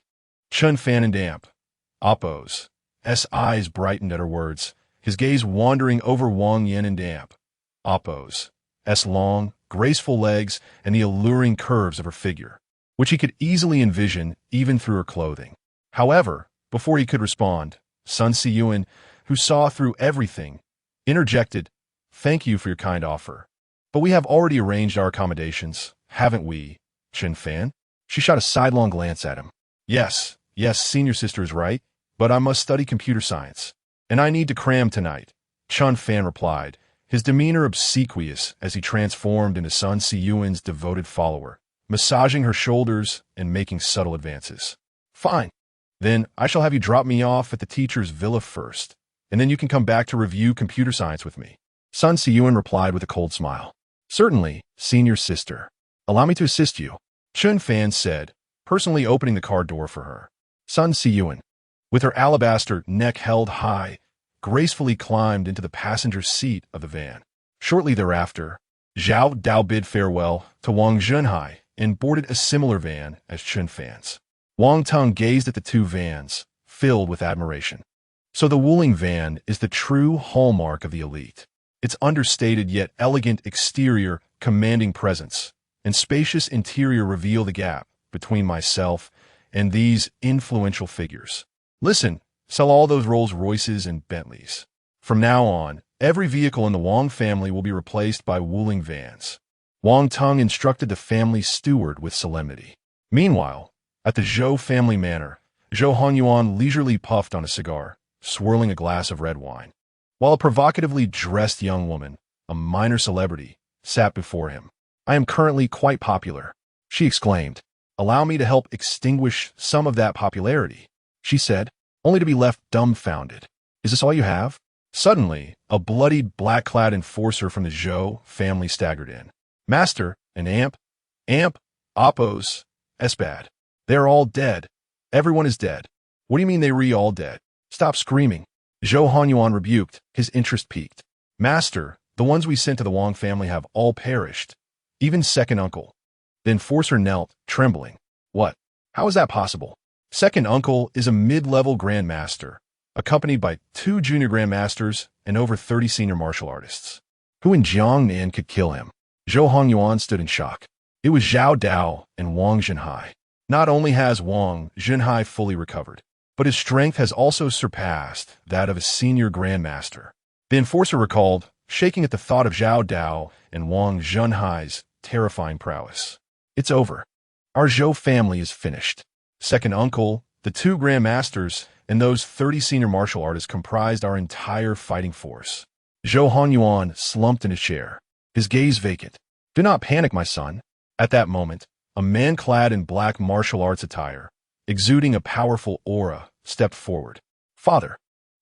Chen Fan and Damp, Oppo's eyes brightened at her words, his gaze wandering over Wang Yin and Damp, Oppo's long, graceful legs and the alluring curves of her figure, which he could easily envision even through her clothing. However, before he could respond, Sun Hehuan, who saw through everything, interjected, "Thank you for your kind offer. But we have already arranged our accommodations, haven't we, Chen Fan?" She shot a sidelong glance at him. Yes, senior sister is right, but I must study computer science. And I need to cram tonight, Chen Fan replied, his demeanor obsequious as he transformed into Sun Hehuan's devoted follower, massaging her shoulders and making subtle advances. Fine. Then I shall have you drop me off at the teacher's villa first, and then you can come back to review computer science with me. Sun Hehuan replied with a cold smile. Certainly, senior sister. Allow me to assist you, Chen Fan said, personally opening the car door for her. Sun Hehuan, with her alabaster neck held high, gracefully climbed into the passenger seat of the van. Shortly thereafter, Zhao Dao bid farewell to Wang Zhenhai and boarded a similar van as Chen Fan's. Wang Tong gazed at the two vans, filled with admiration. So the Wuling van is the true hallmark of the elite. Its understated yet elegant exterior, commanding presence, and spacious interior reveal the gap between myself and these influential figures. Listen, sell all those Rolls-Royces and Bentleys. From now on, every vehicle in the Wang family will be replaced by Wuling vans. Wang Tong instructed the family steward with solemnity. Meanwhile, at the Zhou family manor, Zhou Hehuan leisurely puffed on a cigar, swirling a glass of red wine, while a provocatively dressed young woman, a minor celebrity, sat before him. I am currently quite popular, she exclaimed. Allow me to help extinguish some of that popularity, she said, only to be left dumbfounded. Is this all you have? Suddenly, a bloodied, black-clad enforcer from the Zhou family staggered in. Master, an amp, Oppos, Esbad. They are all dead. Everyone is dead. What do you mean they all dead? Stop screaming. Zhou Hehuan rebuked, his interest piqued. Master, the ones we sent to the Wang family have all perished. Even second uncle. The enforcer knelt, trembling. What? How is that possible? Second uncle is a mid-level grandmaster, accompanied by 2 junior grandmasters and over 30 senior martial artists. Who in Jiangnan could kill him? Zhou Hehuan stood in shock. It was Zhao Dao and Wang Zhenhai. Not only has Wang Zhenhai fully recovered, but his strength has also surpassed that of a senior grandmaster. The enforcer recalled, shaking at the thought of Zhao Dao and Wang Zhenhai's terrifying prowess. It's over. Our Zhou family is finished. Second uncle, the 2 grandmasters, and those 30 senior martial artists comprised our entire fighting force. Zhou Hehuan slumped in his chair, his gaze vacant. Do not panic, my son. At that moment, a man clad in black martial arts attire, exuding a powerful aura, stepped forward. Father,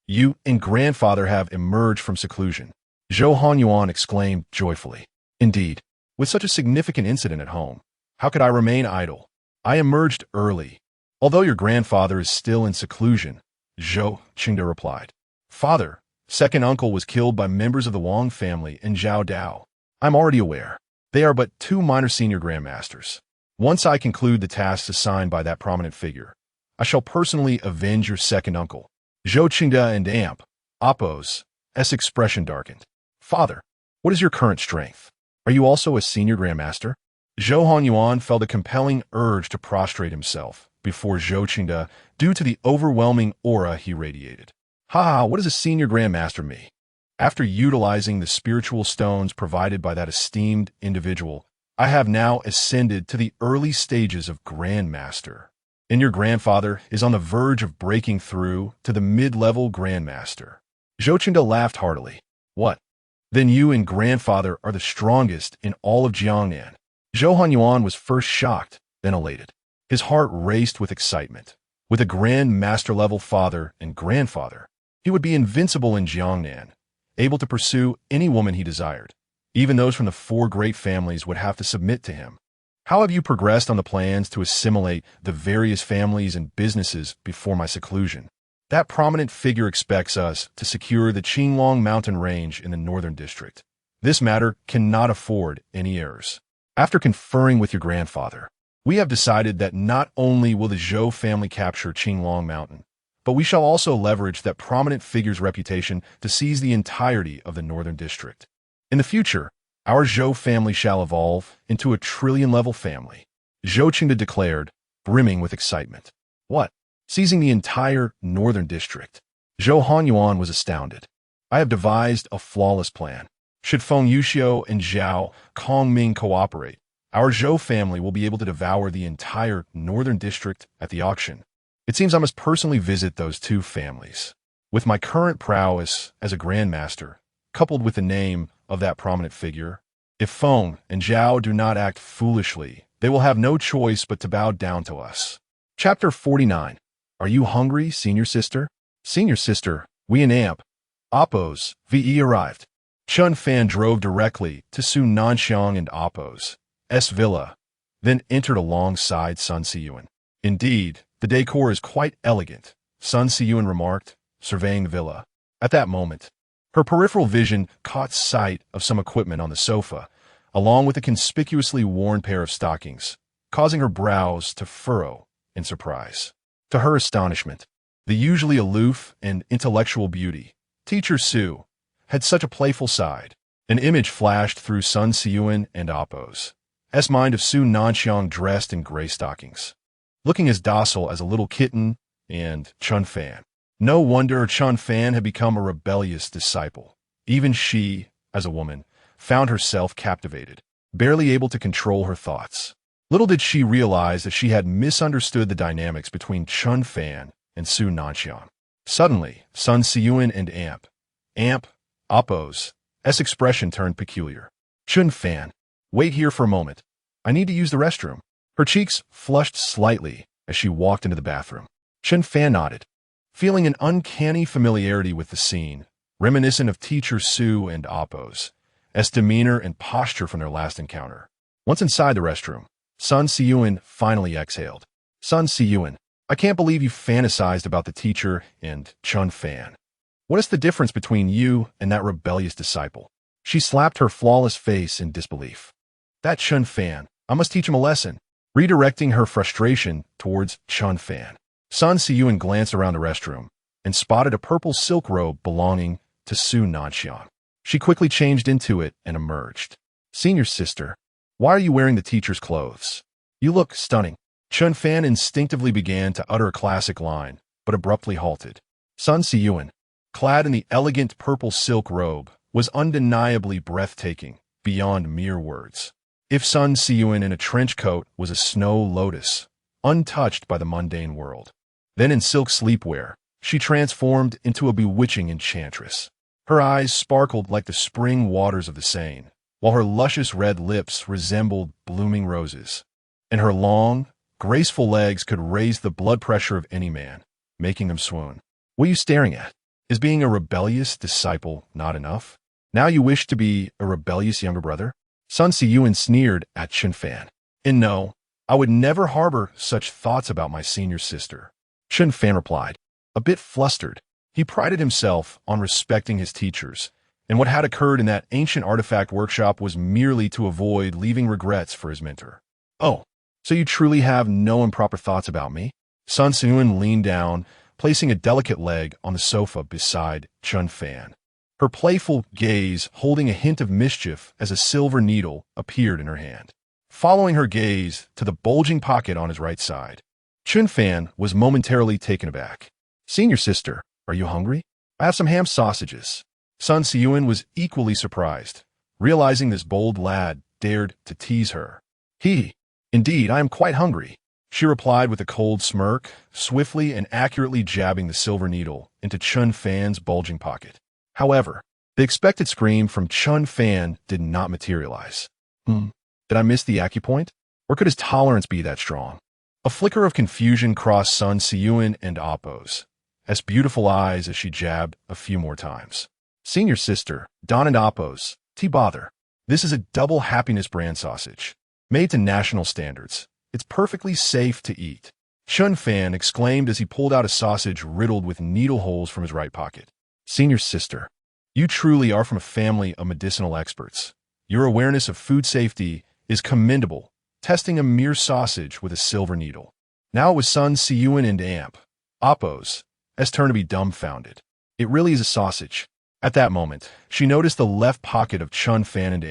you and grandfather have emerged from seclusion. Zhou Hehuan exclaimed joyfully. Indeed, with such a significant incident at home, how could I remain idle? I emerged early. Although your grandfather is still in seclusion, Zhou Qingde replied. Father, second uncle was killed by members of the Wang family and Zhao Dao. I'm already aware. They are but 2 minor senior grandmasters. Once I conclude the tasks assigned by that prominent figure, I shall personally avenge your second uncle. Zhou Qingde and Amp, Oppos, expression darkened. Father, what is your current strength? Are you also a senior grandmaster? Zhou Hehuan felt a compelling urge to prostrate himself before Zhou Qingde due to the overwhelming aura he radiated. What does a senior grandmaster mean? After utilizing the spiritual stones provided by that esteemed individual, I have now ascended to the early stages of grandmaster. And your grandfather is on the verge of breaking through to the mid-level grandmaster. Zhou Qingde laughed heartily. What? Then you and grandfather are the strongest in all of Jiangnan. Hehuan was first shocked, then elated. His heart raced with excitement. With a grand master-level father and grandfather, he would be invincible in Jiangnan, able to pursue any woman he desired. Even those from the four great families would have to submit to him. How have you progressed on the plans to assimilate the various families and businesses before my seclusion? That prominent figure expects us to secure the Qinglong mountain range in the northern district. This matter cannot afford any errors. After conferring with your grandfather, we have decided that not only will the Zhou family capture Qinglong Mountain, but we shall also leverage that prominent figure's reputation to seize the entirety of the northern district. In the future, our Zhou family shall evolve into a trillion-level family, Zhou Qingde declared, brimming with excitement. What? Seizing the entire northern district? Zhou Hehuan was astounded. I have devised a flawless plan. Should Feng Yuxiu and Zhao Kongming cooperate, our Zhou family will be able to devour the entire northern district at the auction. It seems I must personally visit those two families. With my current prowess as a grandmaster, coupled with the name of that prominent figure, if Feng and Zhao do not act foolishly, they will have no choice but to bow down to us. Chapter 49. Are you hungry, senior sister? Senior sister, we and Amp, Appo's, VE arrived. Chen Fan drove directly to Su Nanxiang and Appo's villa, then entered alongside Sun Siyuan. Indeed, the decor is quite elegant, Sun Siyuan remarked, surveying the villa. At that moment, her peripheral vision caught sight of some equipment on the sofa, along with a conspicuously worn pair of stockings, causing her brows to furrow in surprise. To her astonishment, the usually aloof and intellectual beauty, Teacher Su, had such a playful side. An image flashed through Sun Siyuan and Appo's mind of Su Nanxiang dressed in gray stockings, looking as docile as a little kitten, and Chen Fan. No wonder Chen Fan had become a rebellious disciple. Even she, as a woman, found herself captivated, barely able to control her thoughts. Little did she realize that she had misunderstood the dynamics between Chen Fan and Su Nanxiang. Suddenly, Sun Siyuan and Amp, Appo's expression turned peculiar. Chen Fan, wait here for a moment. I need to use the restroom. Her cheeks flushed slightly as she walked into the bathroom. Chen Fan nodded, feeling an uncanny familiarity with the scene, reminiscent of Teacher Su and Appo's demeanor and posture from their last encounter. Once inside the restroom, Sun Siyuan finally exhaled. Sun Siyuan, I can't believe you fantasized about the teacher and Chen Fan. What is the difference between you and that rebellious disciple? She slapped her flawless face in disbelief. That Chen Fan, I must teach him a lesson. Redirecting her frustration towards Chen Fan, Sun Siyuan glanced around the restroom and spotted a purple silk robe belonging to Su Nanxiang. She quickly changed into it and emerged. Senior sister, why are you wearing the teacher's clothes? You look stunning. Chen Fan instinctively began to utter a classic line, but abruptly halted. Sun Siyuan, clad in the elegant purple silk robe, was undeniably breathtaking, beyond mere words. If Sun Siyuan in a trench coat was a snow lotus, untouched by the mundane world, then in silk sleepwear, she transformed into a bewitching enchantress. Her eyes sparkled like the spring waters of the Seine, while her luscious red lips resembled blooming roses, and her long, graceful legs could raise the blood pressure of any man, making them swoon. What are you staring at? Is being a rebellious disciple not enough? Now you wish to be a rebellious younger brother? Sun Siyuan sneered at Chen Fan. And no, I would never harbor such thoughts about my senior sister. Chen Fan replied, a bit flustered. He prided himself on respecting his teachers, and what had occurred in that ancient artifact workshop was merely to avoid leaving regrets for his mentor. Oh, so you truly have no improper thoughts about me? Sun Siyuan leaned down, placing a delicate leg on the sofa beside Chen Fan, her playful gaze holding a hint of mischief as a silver needle appeared in her hand. Following her gaze to the bulging pocket on his right side, Chen Fan was momentarily taken aback. Senior sister, are you hungry? I have some ham sausages. Sun Siyuan was equally surprised, realizing this bold lad dared to tease her. Indeed, I am quite hungry, she replied with a cold smirk, swiftly and accurately jabbing the silver needle into Chen Fan's bulging pocket. However, the expected scream from Chen Fan did not materialize. Did I miss the acupoint? Or could his tolerance be that strong? A flicker of confusion crossed Sun Siyuan and Appo's as beautiful eyes as she jabbed a few more times. Senior sister, Don and Appo's, bother. This is a double happiness brand sausage. Made to national standards. It's perfectly safe to eat. Chen Fan exclaimed as he pulled out a sausage riddled with needle holes from his right pocket. Senior sister, you truly are from a family of medicinal experts. Your awareness of food safety is commendable, testing a mere sausage with a silver needle. Now it was Sun Siyuan and Appo's turn to be dumbfounded. It really is a sausage. At that moment, she noticed the left pocket of Chen Fan and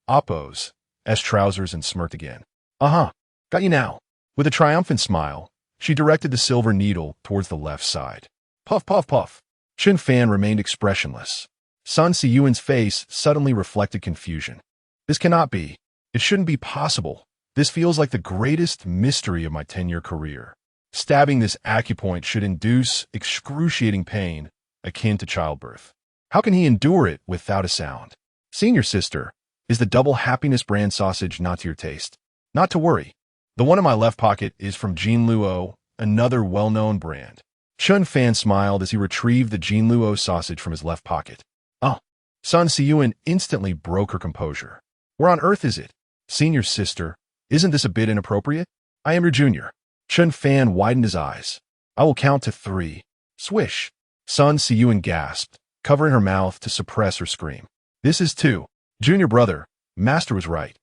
Appo's trousers and smirked again. Uh-huh, got you now. With a triumphant smile, she directed the silver needle towards the left side. Puff, puff, puff. Chen Fan remained expressionless. Sun Siyuan's face suddenly reflected confusion. This cannot be. It shouldn't be possible. This feels like the greatest mystery of my 10-year career. Stabbing this acupoint should induce excruciating pain akin to childbirth. How can he endure it without a sound? Senior sister, is the double happiness brand sausage not to your taste? Not to worry. The one in my left pocket is from Jinluo, another well-known brand. Chen Fan smiled as he retrieved the Jinluo sausage from his left pocket. Oh. Sun Siyuan instantly broke her composure. Where on earth is it? Senior sister, isn't this a bit inappropriate? I am your junior. Chen Fan widened his eyes. I will count to 3. Swish. Sun Siyuan gasped, covering her mouth to suppress her scream. This is 2. Junior brother, master was right.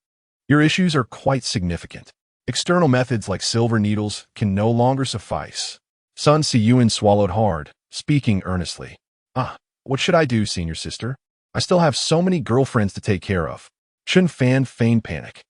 Your issues are quite significant. External methods like silver needles can no longer suffice. Sun Siyuan swallowed hard, speaking earnestly. What should I do, senior sister? I still have so many girlfriends to take care of. Chen Fan feigned panic.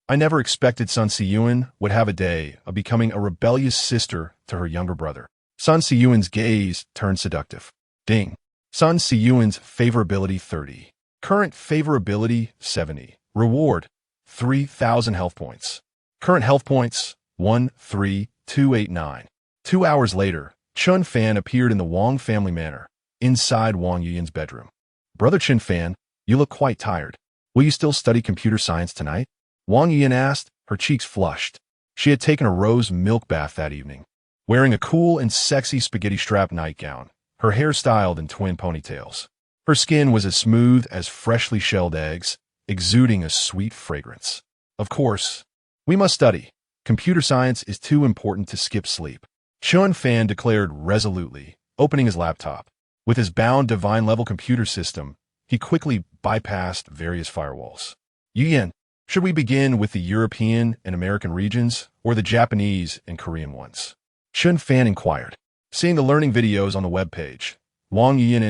I never expected Sun Siyuan would have a day of becoming a rebellious sister to her younger brother. Sun Siyuan's gaze turned seductive. Ding. Sun Siyuan's favorability 30. Current favorability 70. Reward 3,000 health points. Current health points 13289. 2 hours later, Chen Fan appeared in the Wang family manor, inside Wang Yiyan's bedroom. Brother Chen Fan, you look quite tired. Will you still study computer science tonight? Wang Yiyan asked, her cheeks flushed. She had taken a rose milk bath that evening. Wearing a cool and sexy spaghetti-strap nightgown, her hair styled in twin ponytails. Her skin was as smooth as freshly shelled eggs, exuding a sweet fragrance. Of course, we must study. Computer science is too important to skip sleep. Chen Fan declared resolutely, opening his laptop. With his bound divine-level computer system, he quickly bypassed various firewalls. Yiyan, should we begin with the European and American regions, or the Japanese and Korean ones? Chen Fan inquired. Seeing the learning videos on the webpage, Wang Yiyan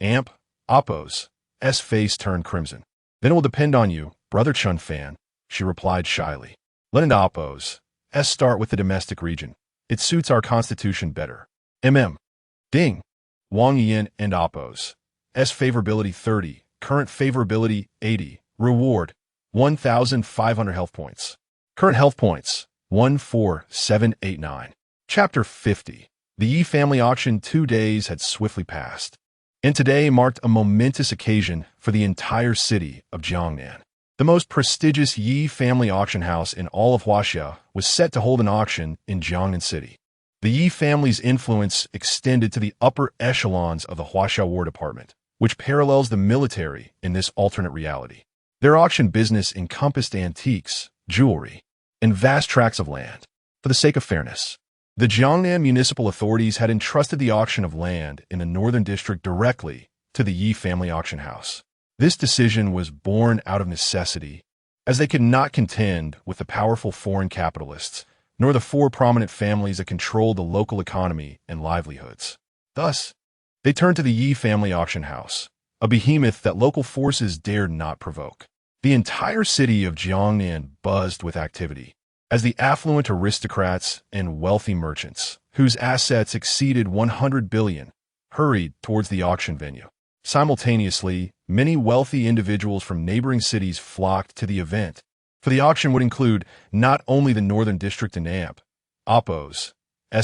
and Appo's face turned crimson. Then it will depend on you, brother Chen Fan, she replied shyly. Let Appo's start with the domestic region. It suits our constitution better. Ding. Wang Yiyan and Appo's favorability 30, current favorability 80, reward 1,500 health points. Current health points 14789. Chapter 50. The Yi family auction 2 days had swiftly passed, and today marked a momentous occasion for the entire city of Jiangnan. The most prestigious Yi family auction house in all of Huaxia was set to hold an auction in Jiangnan City. The Yi family's influence extended to the upper echelons of the Huaxia War Department, which parallels the military in this alternate reality. Their auction business encompassed antiques, jewelry, and vast tracts of land. For the sake of fairness, the Jiangnan municipal authorities had entrusted the auction of land in the northern district directly to the Yi family auction house. This decision was born out of necessity, as they could not contend with the powerful foreign capitalists, nor the 4 prominent families that controlled the local economy and livelihoods. Thus, they turned to the Yi family auction house, a behemoth that local forces dared not provoke. The entire city of Jiangnan buzzed with activity, as the affluent aristocrats and wealthy merchants, whose assets exceeded 100 billion, hurried towards the auction venue. Simultaneously, many wealthy individuals from neighboring cities flocked to the event, for the auction would include not only the northern district and Appo's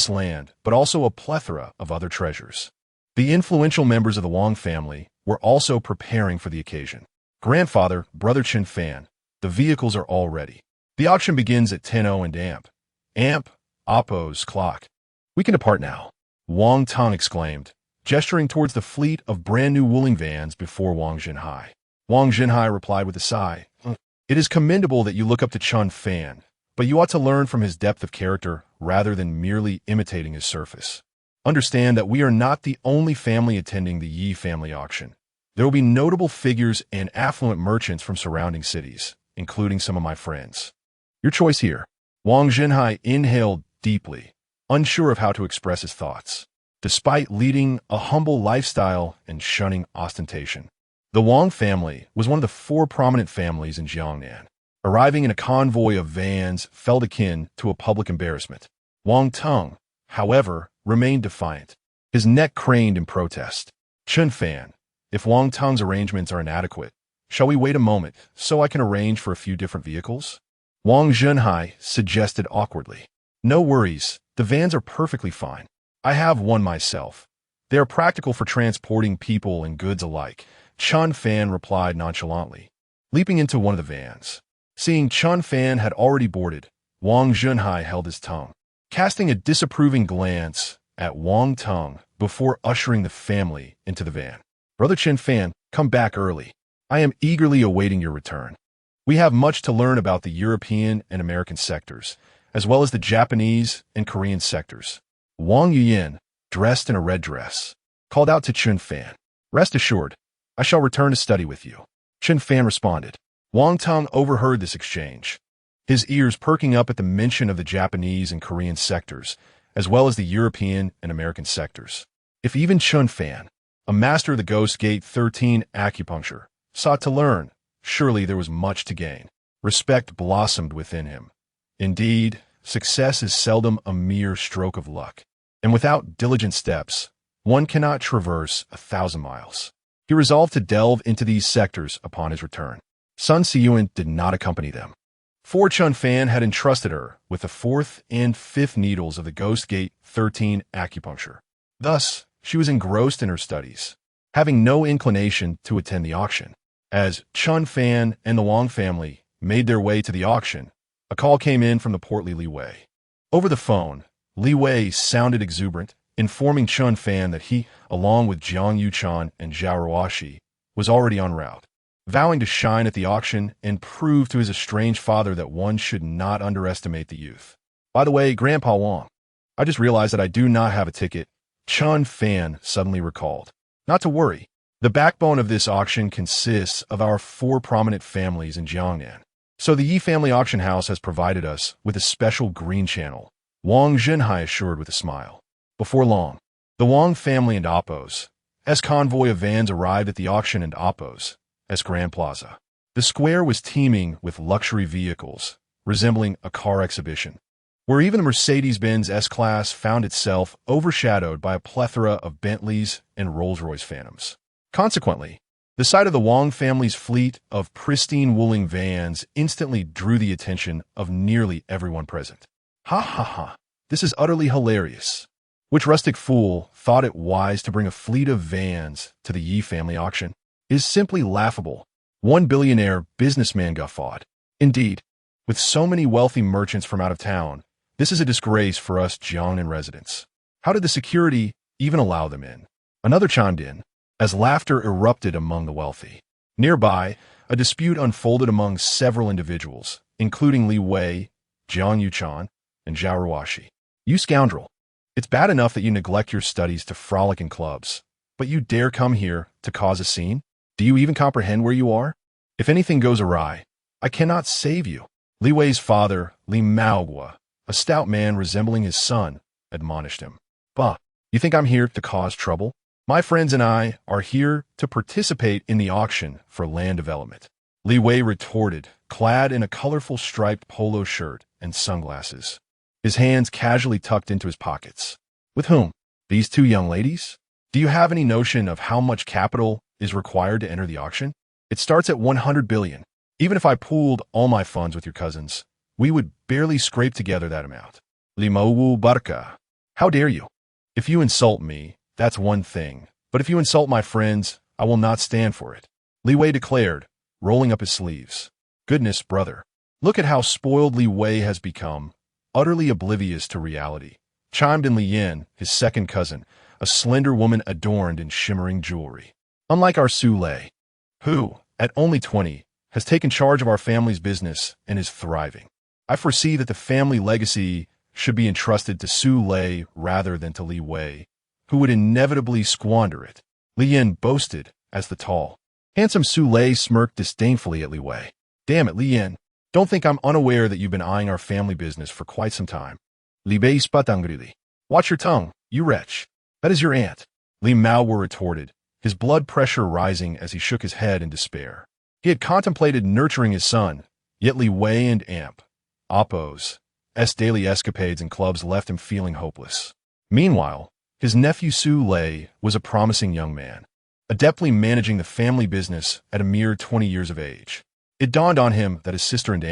land, but also a plethora of other treasures. The influential members of the Wang family were also preparing for the occasion. Grandfather, brother Chen Fan, The vehicles are all ready. The auction begins at 10:00 and Amp, Oppo's clock. We can depart now, Wang Tong exclaimed, gesturing towards the fleet of brand-new Wuling vans before Wang Zhenhai. Wang Zhenhai replied with a sigh. It is commendable that you look up to Chen Fan, but you ought to learn from his depth of character rather than merely imitating his surface. Understand that we are not the only family attending the Yi family auction. There will be notable figures and affluent merchants from surrounding cities, including some of my friends. Your choice here. Wang Zhenhai inhaled deeply, unsure of how to express his thoughts. Despite leading a humble lifestyle and shunning ostentation, the Wang family was one of the 4 prominent families in Jiangnan. Arriving in a convoy of vans felt akin to a public embarrassment. Wang Tong, however, remained defiant. His neck craned in protest. Chen Fan, if Wang Tong's arrangements are inadequate, shall we wait a moment so I can arrange for a few different vehicles? Wang Zhenhai suggested awkwardly. No worries, the vans are perfectly fine. I have one myself. They are practical for transporting people and goods alike, Chen Fan replied nonchalantly, leaping into one of the vans. Seeing Chen Fan had already boarded, Wang Zhenhai held his tongue, casting a disapproving glance at Wang Tong before ushering the family into the van. Brother Chen Fan, come back early. I am eagerly awaiting your return. We have much to learn about the European and American sectors, as well as the Japanese and Korean sectors. Wang Yuyan, dressed in a red dress, called out to Chen Fan. Rest assured, I shall return to study with you. Chen Fan responded. Wang Tong overheard this exchange, his ears perking up at the mention of the Japanese and Korean sectors, as well as the European and American sectors. If even Chen Fan, a master of the Ghost Gate 13 acupuncture, sought to learn, surely there was much to gain. Respect blossomed within him. Indeed, success is seldom a mere stroke of luck, and without diligent steps, one cannot traverse 1,000 miles. He resolved to delve into these sectors upon his return. Sun Siyuan did not accompany them, for Chen Fan had entrusted her with the 4th and 5th needles of the Ghost Gate 13 acupuncture. Thus, she was engrossed in her studies, having no inclination to attend the auction. As Chen Fan and the Wang family made their way to the auction, a call came in from the portly Li Wei. Over the phone, Li Wei sounded exuberant, informing Chen Fan that he, along with Jiang Yuchan and Zhao Ruoshi, was already en route, vowing to shine at the auction and prove to his estranged father that one should not underestimate the youth. By the way, Grandpa Wang, I just realized that I do not have a ticket, Chen Fan suddenly recalled. Not to worry. The backbone of this auction consists of our 4 prominent families in Jiangnan. So the Yi family auction house has provided us with a special green channel, Wang Zhenhai assured with a smile. Before long, the Wang family and Oppo's convoy of vans arrived at the auction and Oppo's Grand Plaza. The square was teeming with luxury vehicles, resembling a car exhibition, where even the Mercedes-Benz S-Class found itself overshadowed by a plethora of Bentleys and Rolls-Royce Phantoms. Consequently, the sight of the Wang family's fleet of pristine Wuling vans instantly drew the attention of nearly everyone present. Ha ha ha, this is utterly hilarious. Which rustic fool thought it wise to bring a fleet of vans to the Yi family auction? It is simply laughable. One billionaire businessman guffawed. Indeed, with so many wealthy merchants from out of town, this is a disgrace for us Jiangnan residents. How did the security even allow them in? Another chimed in, as laughter erupted among the wealthy. Nearby, a dispute unfolded among several individuals, including Li Wei, Jiang Yuchan, and Zhao Ruoshi. You scoundrel! It's bad enough that you neglect your studies to frolic in clubs, but you dare come here to cause a scene? Do you even comprehend where you are? If anything goes awry, I cannot save you. Li Wei's father, Li Maogua, a stout man resembling his son, admonished him. Bah, you think I'm here to cause trouble? My friends and I are here to participate in the auction for land development. Li Wei retorted, clad in a colorful striped polo shirt and sunglasses, his hands casually tucked into his pockets. With whom? These 2 young ladies? Do you have any notion of how much capital is required to enter the auction? It starts at 100 billion. Even if I pooled all my funds with your cousins, we would barely scrape together that amount. Limowu Barca. How dare you? If you insult me, that's one thing, but if you insult my friends, I will not stand for it, Li Wei declared, rolling up his sleeves. Goodness, brother. Look at how spoiled Li Wei has become, utterly oblivious to reality. Chimed in Li Yin, his second cousin, a slender woman adorned in shimmering jewelry. Unlike our Su Lei, who, at only 20, has taken charge of our family's business and is thriving. I foresee that the family legacy should be entrusted to Su Lei rather than to Li Wei, who would inevitably squander it. Li Yin boasted as the tall, handsome Su Lei smirked disdainfully at Li Wei. Damn it, Li Yin. Don't think I'm unaware that you've been eyeing our family business for quite some time. Li Bei spat angrily. Watch your tongue, you wretch. That is your aunt. Li Maoguo retorted, his blood pressure rising as he shook his head in despair. He had contemplated nurturing his son, yet Li Wei and Amp, Oppo's daily escapades and clubs left him feeling hopeless. Meanwhile, his nephew Su Lei was a promising young man, adeptly managing the family business at a mere 20 years of age. It dawned on him that his sister and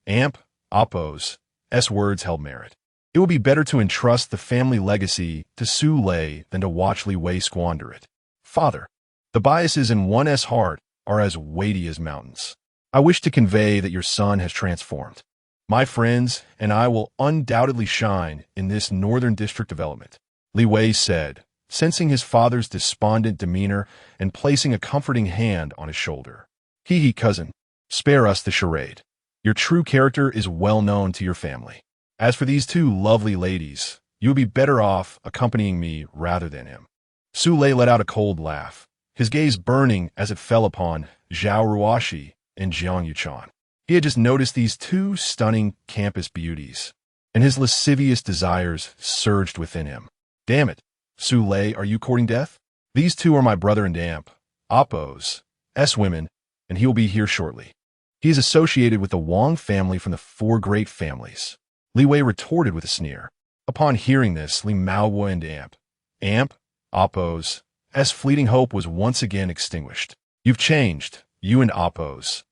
Amp, Oppo's words held merit. It would be better to entrust the family legacy to Su Lei than to watch Li Wei squander it. Father, the biases in one's heart are as weighty as mountains. I wish to convey that your son has transformed. My friends and I will undoubtedly shine in this Northern District development, Li Wei said, sensing his father's despondent demeanor and placing a comforting hand on his shoulder. Hee, cousin, spare us the charade. Your true character is well known to your family. As for these two lovely ladies, you would be better off accompanying me rather than him. Su Lei let out a cold laugh, his gaze burning as it fell upon Zhao Ruoshi and Jiang Yuchan. He had just noticed these two stunning campus beauties, and his lascivious desires surged within him. Damn it, Su Lei, are you courting death? These two are my brother and Amp, Oppo's women, and he will be here shortly. He is associated with the Wang family from the Four Great Families. Li Wei retorted with a sneer. Upon hearing this, Li Maoguo and Amp, Oppo's fleeting hope was once again extinguished. You've changed, you and Oppo's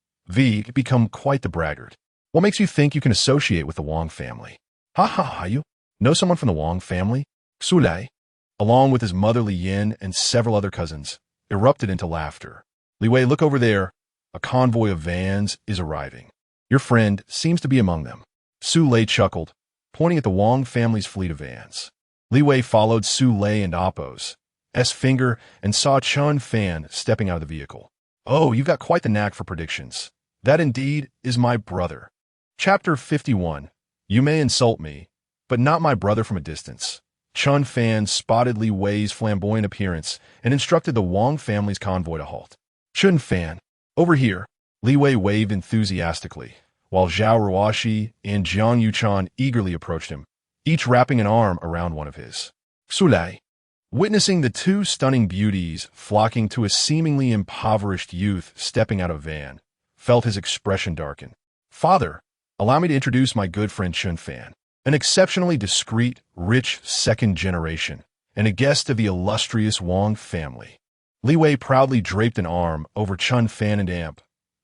become quite the braggart. What makes you think you can associate with the Wang family? You know someone from the Wang family? Su Lei, along with his mother Li Yin and several other cousins, erupted into laughter. Li Wei, look over there. A convoy of vans is arriving. Your friend seems to be among them. Su Lei chuckled, pointing at the Wang family's fleet of vans. Li Wei followed Su Lei and Oppo's finger and saw Chen Fan stepping out of the vehicle. Oh, you've got quite the knack for predictions. That indeed is my brother. Chapter 51. You may insult me, but not my brother from a distance. Chen Fan spotted Li Wei's flamboyant appearance and instructed the Wang family's convoy to halt. Chen Fan, over here. Li Wei waved enthusiastically, while Zhao Ruoshi and Jiang Yuchan eagerly approached him, each wrapping an arm around one of his. Su Lei, witnessing the two stunning beauties flocking to a seemingly impoverished youth stepping out of a van, felt his expression darken. Father, allow me to introduce my good friend Chen Fan, an exceptionally discreet, rich second generation, and a guest of the illustrious Wang family. Li Wei proudly draped an arm over Chen Fan and Amp,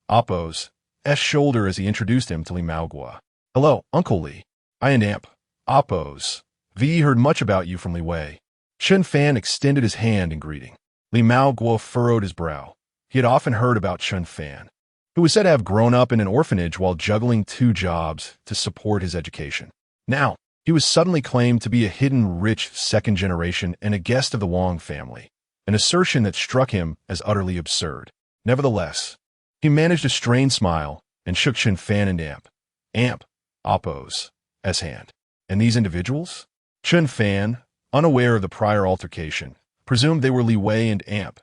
Oppo's shoulder as he introduced him to Li Maoguo. Hello, Uncle Li. I and Amp, Oppo's heard much about you from Li Wei. Chen Fan extended his hand in greeting. Li Maoguo furrowed his brow. He had often heard about Chen Fan, who was said to have grown up in an orphanage while juggling two jobs to support his education. Now, he was suddenly claimed to be a hidden rich second generation and a guest of the Wang family, an assertion that struck him as utterly absurd. Nevertheless, he managed a strained smile and shook Chen Fan and Amp, Oppo's hand. And these individuals? Chen Fan, unaware of the prior altercation, presumed they were Li Wei and Amp,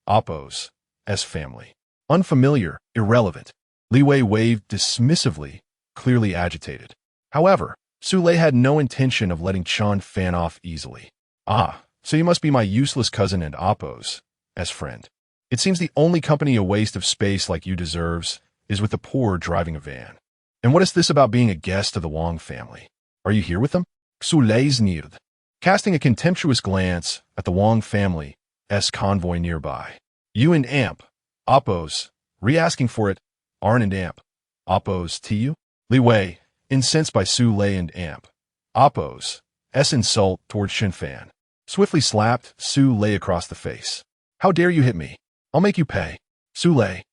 Oppo's family. Unfamiliar, irrelevant. Li Wei waved dismissively, clearly agitated. However, Su Lei had no intention of letting Chen Fan off easily. So you must be my useless cousin and Oppo's friend. It seems the only company a waste of space like you deserves is with the poor driving a van. And what is this about being a guest of the Wang family? Are you here with them? Su Lei sneered, casting a contemptuous glance at the Wang family's convoy nearby. You and Amp, Oppo's, re-asking for it, aren't and Amp, Oppo's to you? Li Wei, incensed by Su Lei and Amp, Oppo's insult towards Chen Fan, swiftly slapped Su Lei across the face. How dare you hit me? I'll make you pay. Su Lei,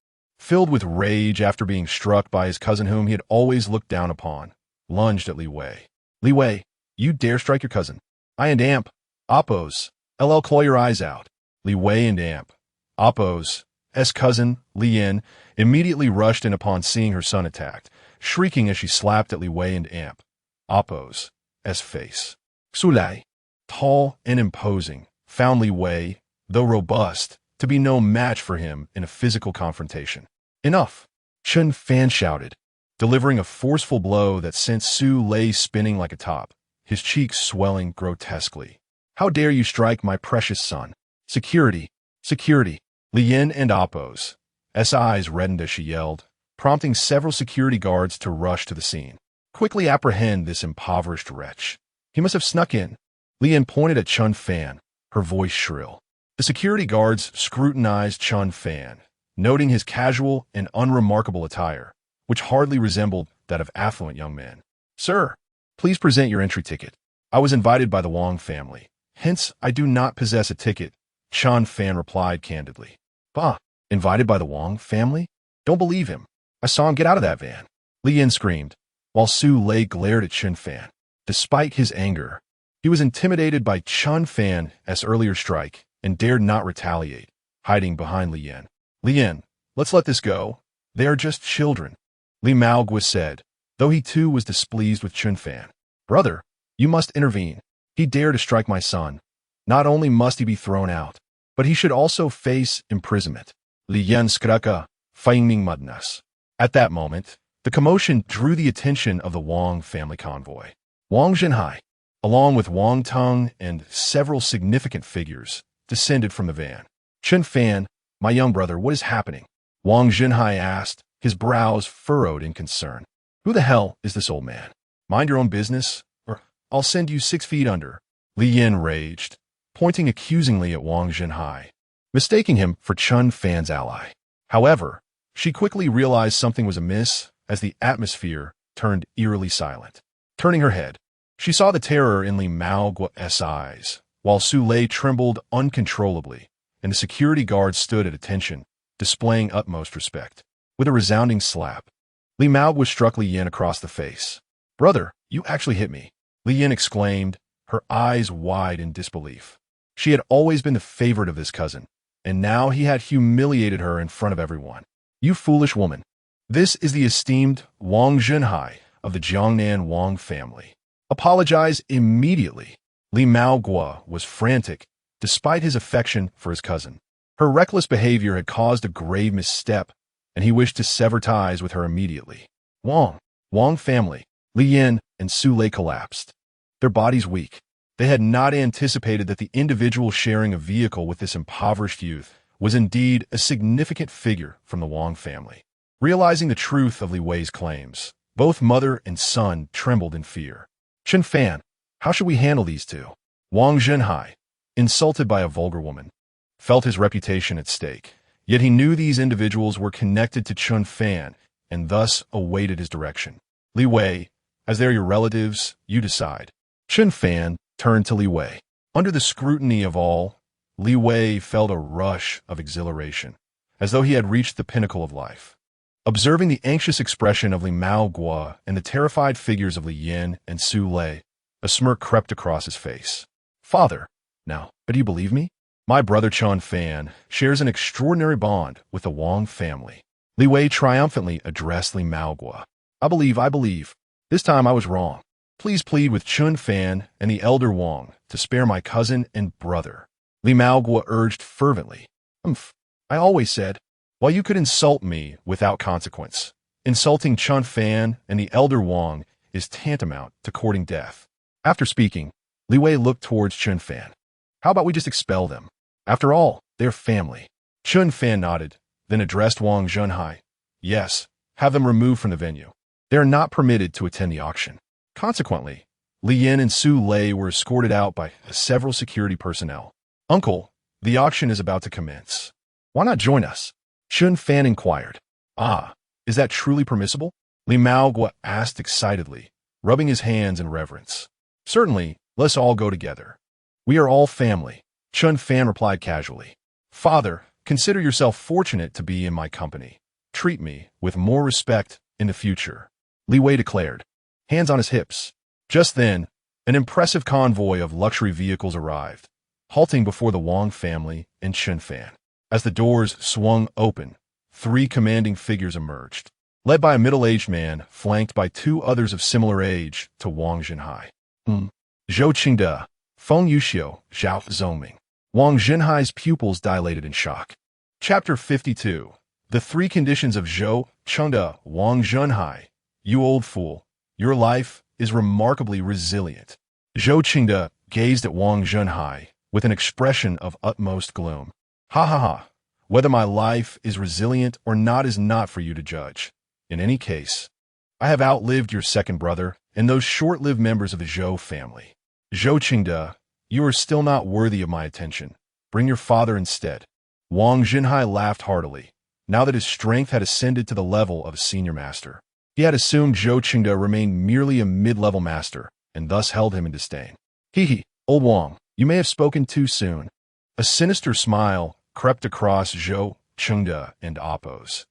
filled with rage after being struck by his cousin whom he had always looked down upon, lunged at Li Wei. Li Wei, you dare strike your cousin? I and Amp. Oppos. LL, claw your eyes out. Li Wei and Amp. Oppos. S cousin, Li Yin, immediately rushed in upon seeing her son attacked, shrieking as she slapped at Li Wei and Amp. Oppos. S face. Xulai, tall and imposing, found Li Wei, though robust, to be no match for him in a physical confrontation. Enough! Chen Fan shouted, delivering a forceful blow that sent Su Lei spinning like a top, his cheeks swelling grotesquely. How dare you strike my precious son? Security! Security! Li Yin and Oppos. S eyes reddened as she yelled, prompting several security guards to rush to the scene. Quickly apprehend this impoverished wretch. He must have snuck in. Li Yin pointed at Chen Fan, her voice shrill. The security guards scrutinized Chen Fan, noting his casual and unremarkable attire, which hardly resembled that of affluent young men. Sir, please present your entry ticket. I was invited by the Wang family. Hence, I do not possess a ticket, Chen Fan replied candidly. Bah, invited by the Wang family? Don't believe him. I saw him get out of that van. Li Yin screamed, while Su Lei glared at Chen Fan. Despite his anger, he was intimidated by Chen Fan's earlier strike and dared not retaliate, hiding behind Li Yin. Li Yin, let's let this go. They are just children, Li Maogua said, though he too was displeased with Chen Fan. Brother, you must intervene. He dared to strike my son. Not only must he be thrown out, but he should also face imprisonment. Li Yin skraka, Fangming Mudnas. At that moment, the commotion drew the attention of the Wang family convoy. Wang Zhenhai, along with Wang Tong and several significant figures, descended from the van. Chen Fan, my young brother, what is happening? Wang Zhenhai asked, his brows furrowed in concern. Who the hell is this old man? Mind your own business, or I'll send you 6 feet under. Li Yin raged, pointing accusingly at Wang Zhenhai, mistaking him for Chen Fan's ally. However, she quickly realized something was amiss as the atmosphere turned eerily silent. Turning her head, she saw the terror in Li Maogua's eyes, while Su Lei trembled uncontrollably, and the security guards stood at attention, displaying utmost respect. With a resounding slap, Li Maogua struck Li Yin across the face. Brother, you actually hit me, Li Yin exclaimed, her eyes wide in disbelief. She had always been the favorite of this cousin, and now he had humiliated her in front of everyone. You foolish woman. This is the esteemed Wang Zhenhai of the Jiangnan Wang family. Apologize immediately. Li Maogua was frantic, despite his affection for his cousin. Her reckless behavior had caused a grave misstep, and he wished to sever ties with her immediately. Wang family, Li Yin and Su Lei collapsed, their bodies weak. They had not anticipated that the individual sharing a vehicle with this impoverished youth was indeed a significant figure from the Wang family. Realizing the truth of Li Wei's claims, both mother and son trembled in fear. Chen Fan, how should we handle these two? Wang Zhenhai, insulted by a vulgar woman, felt his reputation at stake, yet he knew these individuals were connected to Chen Fan and thus awaited his direction. Li Wei, as they're your relatives, you decide. Chen Fan turned to Li Wei. Under the scrutiny of all, Li Wei felt a rush of exhilaration, as though he had reached the pinnacle of life. Observing the anxious expression of Li Maogua and the terrified figures of Li Yin and Su Lei, a smirk crept across his face. Father, now, but do you believe me? My brother Chen Fan shares an extraordinary bond with the Wang family. Li Wei triumphantly addressed Li Maogua. I believe. This time I was wrong. Please plead with Chen Fan and the elder Wang to spare my cousin and brother. Li Maogua urged fervently. I always said, while you could insult me without consequence, insulting Chen Fan and the elder Wang is tantamount to courting death. After speaking, Li Wei looked towards Chen Fan. How about we just expel them? After all, they're family. Chen Fan nodded, then addressed Wang Zhenhai. Yes, have them removed from the venue. They are not permitted to attend the auction. Consequently, Li Yin and Su Lei were escorted out by several security personnel. Uncle, the auction is about to commence. Why not join us? Chen Fan inquired. Is that truly permissible? Li Maogua asked excitedly, rubbing his hands in reverence. Certainly, let's all go together. We are all family, Chen Fan replied casually. Father, consider yourself fortunate to be in my company. treat me with more respect in the future," Li Wei declared, hands on his hips. Just then, an impressive convoy of luxury vehicles arrived, halting before the Wang family and Chen Fan. As the doors swung open, 3 commanding figures emerged, led by a middle-aged man flanked by 2 others of similar age to Wang Zhenhai. Zhou Qingde, Feng Yuxiu, Zhao Zongming. Wang Zhenhai's pupils dilated in shock. Chapter 52. The 3 conditions of Zhou Qingde. Wang Zhenhai, you old fool, your life is remarkably resilient. Zhou Qingde gazed at Wang Zhenhai with an expression of utmost gloom. Ha ha ha, whether my life is resilient or not is not for you to judge. In any case, I have outlived your second brother and those short-lived members of the Zhou family. Zhou Qingde, you are still not worthy of my attention. Bring your father instead. Wang Zhenhai laughed heartily, now that his strength had ascended to the level of a senior master. He had assumed Zhou Qingde remained merely a mid-level master, and thus held him in disdain. Hee, old Wang, you may have spoken too soon. A sinister smile crept across Zhou Qingde and Appo's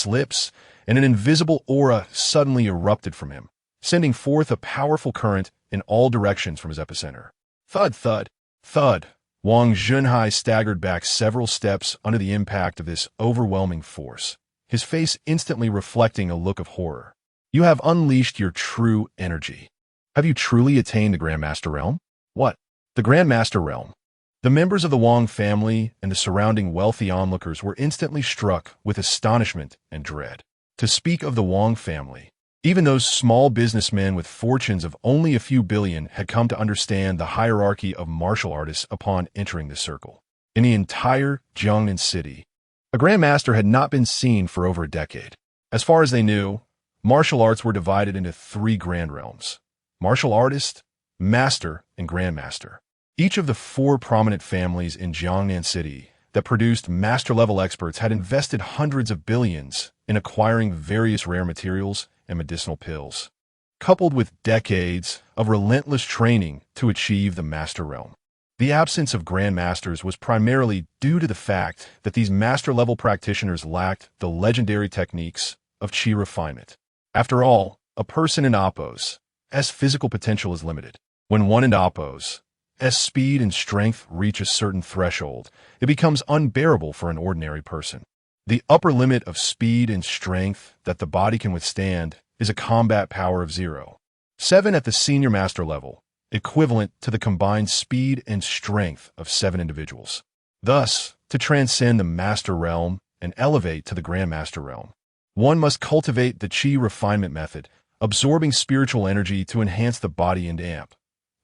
lips, and an invisible aura suddenly erupted from him, sending forth a powerful current in all directions from his epicenter. Thud, thud, thud. Wang Zhenhai staggered back several steps under the impact of this overwhelming force, his face instantly reflecting a look of horror. You have unleashed your true energy. Have you truly attained the Grandmaster Realm? What? The Grandmaster Realm? The members of the Wang family and the surrounding wealthy onlookers were instantly struck with astonishment and dread. To speak of the Wang family, even those small businessmen with fortunes of only a few billion had come to understand the hierarchy of martial artists upon entering the circle. In the entire Jiangnan city, a Grandmaster had not been seen for over a decade. As far as they knew, martial arts were divided into 3 grand realms: martial artist, master, and grandmaster. Each of the 4 prominent families in Jiangnan City that produced master-level experts had invested hundreds of billions in acquiring various rare materials and medicinal pills, coupled with decades of relentless training to achieve the master realm. The absence of grandmasters was primarily due to the fact that these master-level practitioners lacked the legendary techniques of qi refinement. After all, a person in Appo's physical potential is limited. When one in Appo's speed and strength reach a certain threshold, it becomes unbearable for an ordinary person. The upper limit of speed and strength that the body can withstand is a combat power of 0.7 at the senior master level, equivalent to the combined speed and strength of 7 individuals. Thus, to transcend the master realm and elevate to the grandmaster realm, one must cultivate the qi refinement method, absorbing spiritual energy to enhance the body and amp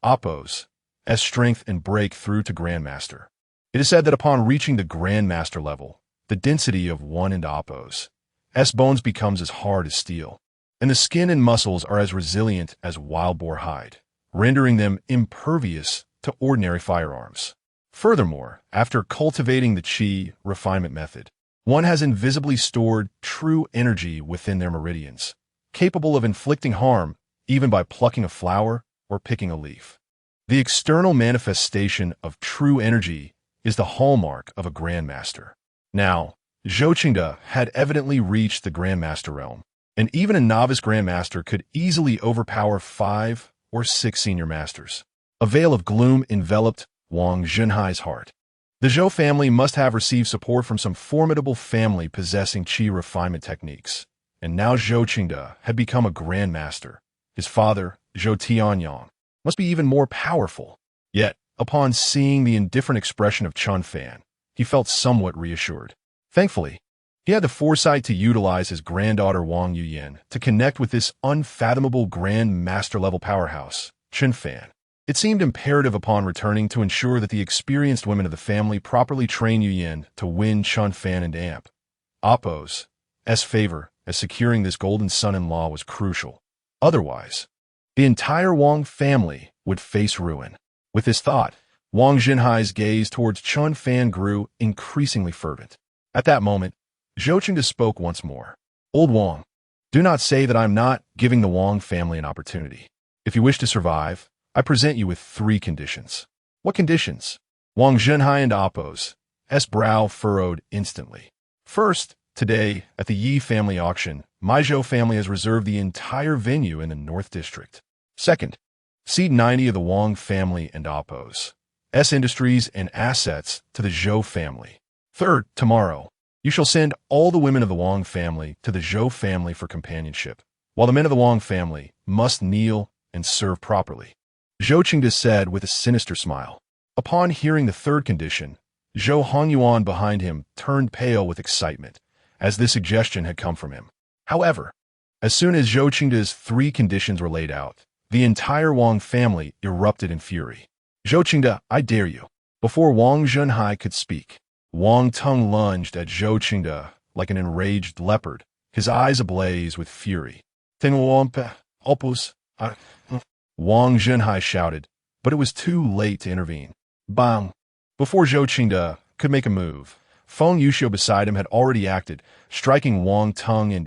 Appo's strength and break through to grandmaster. It is said that upon reaching the grandmaster level, the density of one in Appo's bones becomes as hard as steel, and the skin and muscles are as resilient as wild boar hide, rendering them impervious to ordinary firearms. Furthermore, after cultivating the qi refinement method, one has invisibly stored true energy within their meridians, capable of inflicting harm even by plucking a flower or picking a leaf. The external manifestation of true energy is the hallmark of a grandmaster. Now, Zhou Qingde had evidently reached the grandmaster realm, and even a novice grandmaster could easily overpower 5 or 6 senior masters. A veil of gloom enveloped Wang Zhenhai's heart. The Zhou family must have received support from some formidable family possessing qi refinement techniques, and now Zhou Qingde had become a grandmaster. His father, Zhou Tianyang, must be even more powerful. Yet, upon seeing the indifferent expression of Chen Fan, he felt somewhat reassured. Thankfully, he had the foresight to utilize his granddaughter Wang Yuyan to connect with this unfathomable grand master-level powerhouse, Chen Fan. It seemed imperative upon returning to ensure that the experienced women of the family properly train Yuyan to win Chen Fan and amp Appo's favor, as securing this golden son-in-law was crucial. Otherwise, the entire Wang family would face ruin. With this thought, Wang Zhenhai's gaze towards Chen Fan grew increasingly fervent. At that moment, Zhou Qingde spoke once more. Old Wang, do not say that I am not giving the Wang family an opportunity. If you wish to survive, I present you with 3 conditions. What conditions? Wang Zhenhai and Appo's brow furrowed instantly. First, Today, at the Yi family auction, my Zhou family has reserved the entire venue in the North District. Second, cede 90 of the Wang family and Oppo's industries and assets to the Zhou family. Third, tomorrow, you shall send all the women of the Wang family to the Zhou family for companionship, while the men of the Wang family must kneel and serve properly. Zhou Qingde said with a sinister smile. Upon hearing the third condition, Zhou Hehuan behind him turned pale with excitement, as this suggestion had come from him. However, as soon as Zhou Qingde's 3 conditions were laid out, the entire Wang family erupted in fury. Zhou Qingde, I dare you. Before Wang Zhenhai could speak, Wang Teng lunged at Zhou Qingde like an enraged leopard, his eyes ablaze with fury. Opus, Wang Zhenhai shouted, but it was too late to intervene. Bang! Before Zhou Qingde could make a move, Feng Yuxiu beside him had already acted, striking Wang Teng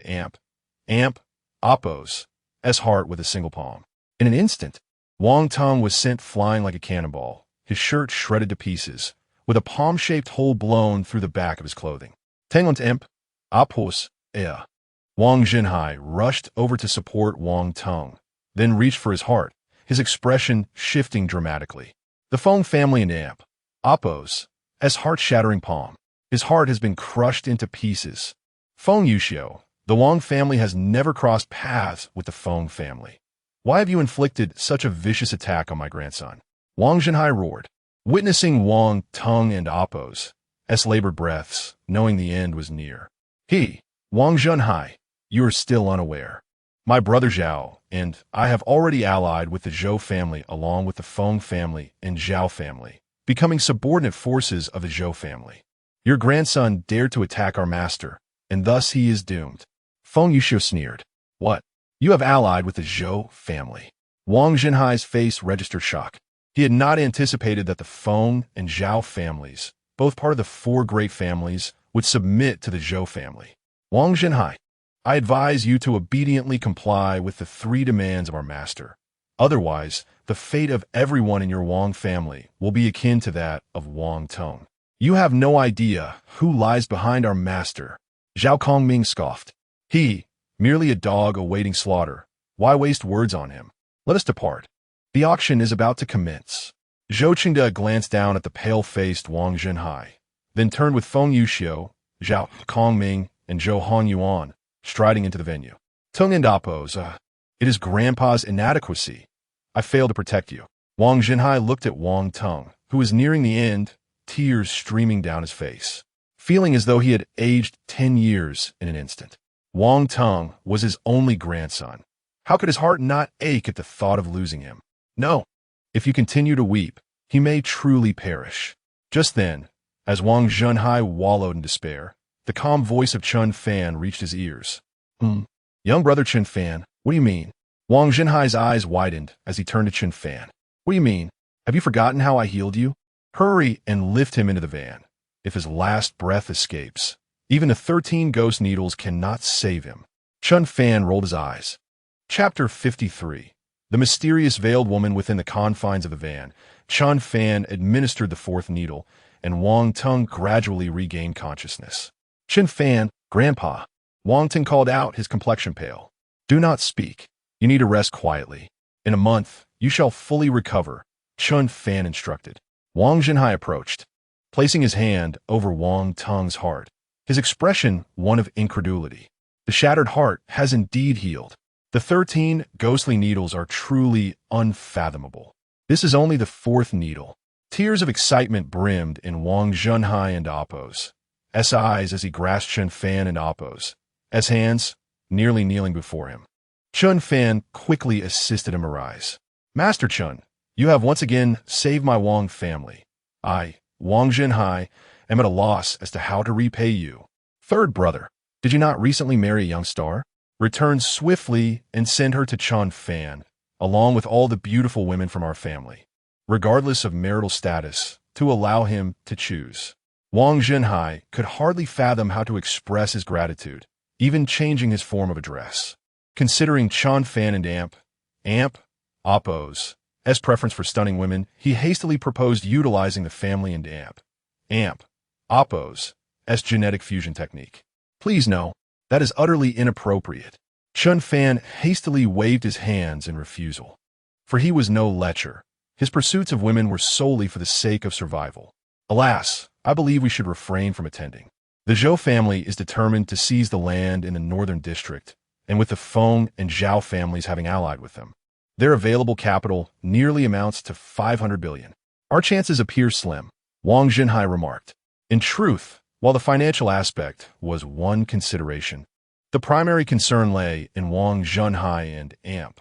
and Oppo's heart with a single palm. In an instant, Wang Teng was sent flying like a cannonball, his shirt shredded to pieces, with a palm-shaped hole blown through the back of his clothing. Teng und Oppo's Wang Zhenhai rushed over to support Wang Teng, then reached for his heart, his expression shifting dramatically. The Feng family and Oppo's heart-shattering palm. His heart has been crushed into pieces. Feng Yuxiu, the Wang family has never crossed paths with the Feng family. Why have you inflicted such a vicious attack on my grandson? Wang Zhenhai roared. Witnessing Wang Teng and Oppo's labored breaths, knowing the end was near. Wang Zhenhai, you are still unaware. My brother Zhao and I have already allied with the Zhou family along with the Feng family and Zhao family, becoming subordinate forces of the Zhou family. Your grandson dared to attack our master, and thus he is doomed. Feng Yuxiu sneered. What? You have allied with the Zhou family. Wang Zhenhai's face registered shock. He had not anticipated that the Feng and Zhao families, both part of the 4 great families, would submit to the Zhou family. Wang Zhenhai, I advise you to obediently comply with the 3 demands of our master. Otherwise, the fate of everyone in your Wang family will be akin to that of Wang Teng. You have no idea who lies behind our master. Zhao Kongming scoffed. He, merely a dog awaiting slaughter. Why waste words on him? Let us depart. The auction is about to commence. Zhou Qingde glanced down at the pale-faced Wang Zhenhai, then turned with Feng Yuxiu, Zhao Kongming, and Zhou Henyuan, striding into the venue. Teng and Oppo's, it is Grandpa's inadequacy. I failed to protect you. Wang Zhenhai looked at Wang Teng, who was nearing the end, tears streaming down his face, feeling as though he had aged 10 years in an instant. Wang Teng was his only grandson. How could his heart not ache at the thought of losing him? No. If you continue to weep, he may truly perish. Just then, as Wang Zhenhai wallowed in despair, the calm voice of Chen Fan reached his ears. Young brother Chen Fan, what do you mean? Wang Zhenhai's eyes widened as he turned to Chen Fan. What do you mean? Have you forgotten how I healed you? Hurry and lift him into the van. If his last breath escapes, even the 13 ghost needles cannot save him. Chen Fan rolled his eyes. Chapter 53. The mysterious veiled woman within the confines of the van. Chen Fan administered the 4th needle, and Wang Teng gradually regained consciousness. Chen Fan, Grandpa. Wang Teng called out, his complexion pale. Do not speak. You need to rest quietly. In a month, you shall fully recover, Chen Fan instructed. Wang Zhenhai approached, placing his hand over Wang Teng's heart, his expression one of incredulity. The shattered heart has indeed healed. The 13 ghostly needles are truly unfathomable. This is only the 4th needle. Tears of excitement brimmed in Wang Zhenhai and Oppo's eyes as he grasped Chen Fan and Oppo's hands, nearly kneeling before him. Chen Fan quickly assisted him arise. Master Chen, you have once again saved my Wang family. I, Wang Zhenhai, am at a loss as to how to repay you. Third brother, did you not recently marry a young star? Return swiftly and send her to Chen Fan, along with all the beautiful women from our family, regardless of marital status, to allow him to choose. Wang Zhenhai could hardly fathom how to express his gratitude, even changing his form of address. Considering Chen Fan and Oppo's preference for stunning women, he hastily proposed utilizing the family and Oppo's genetic fusion technique. Please no, that is utterly inappropriate. Chen Fan hastily waved his hands in refusal. For he was no lecher. His pursuits of women were solely for the sake of survival. Alas, I believe we should refrain from attending. The Zhou family is determined to seize the land in the northern district, and with the Feng and Zhao families having allied with them, their available capital nearly amounts to 500 billion. Our chances appear slim, Wang Jinhai remarked. In truth, while the financial aspect was one consideration, the primary concern lay in Wang Zhenhai and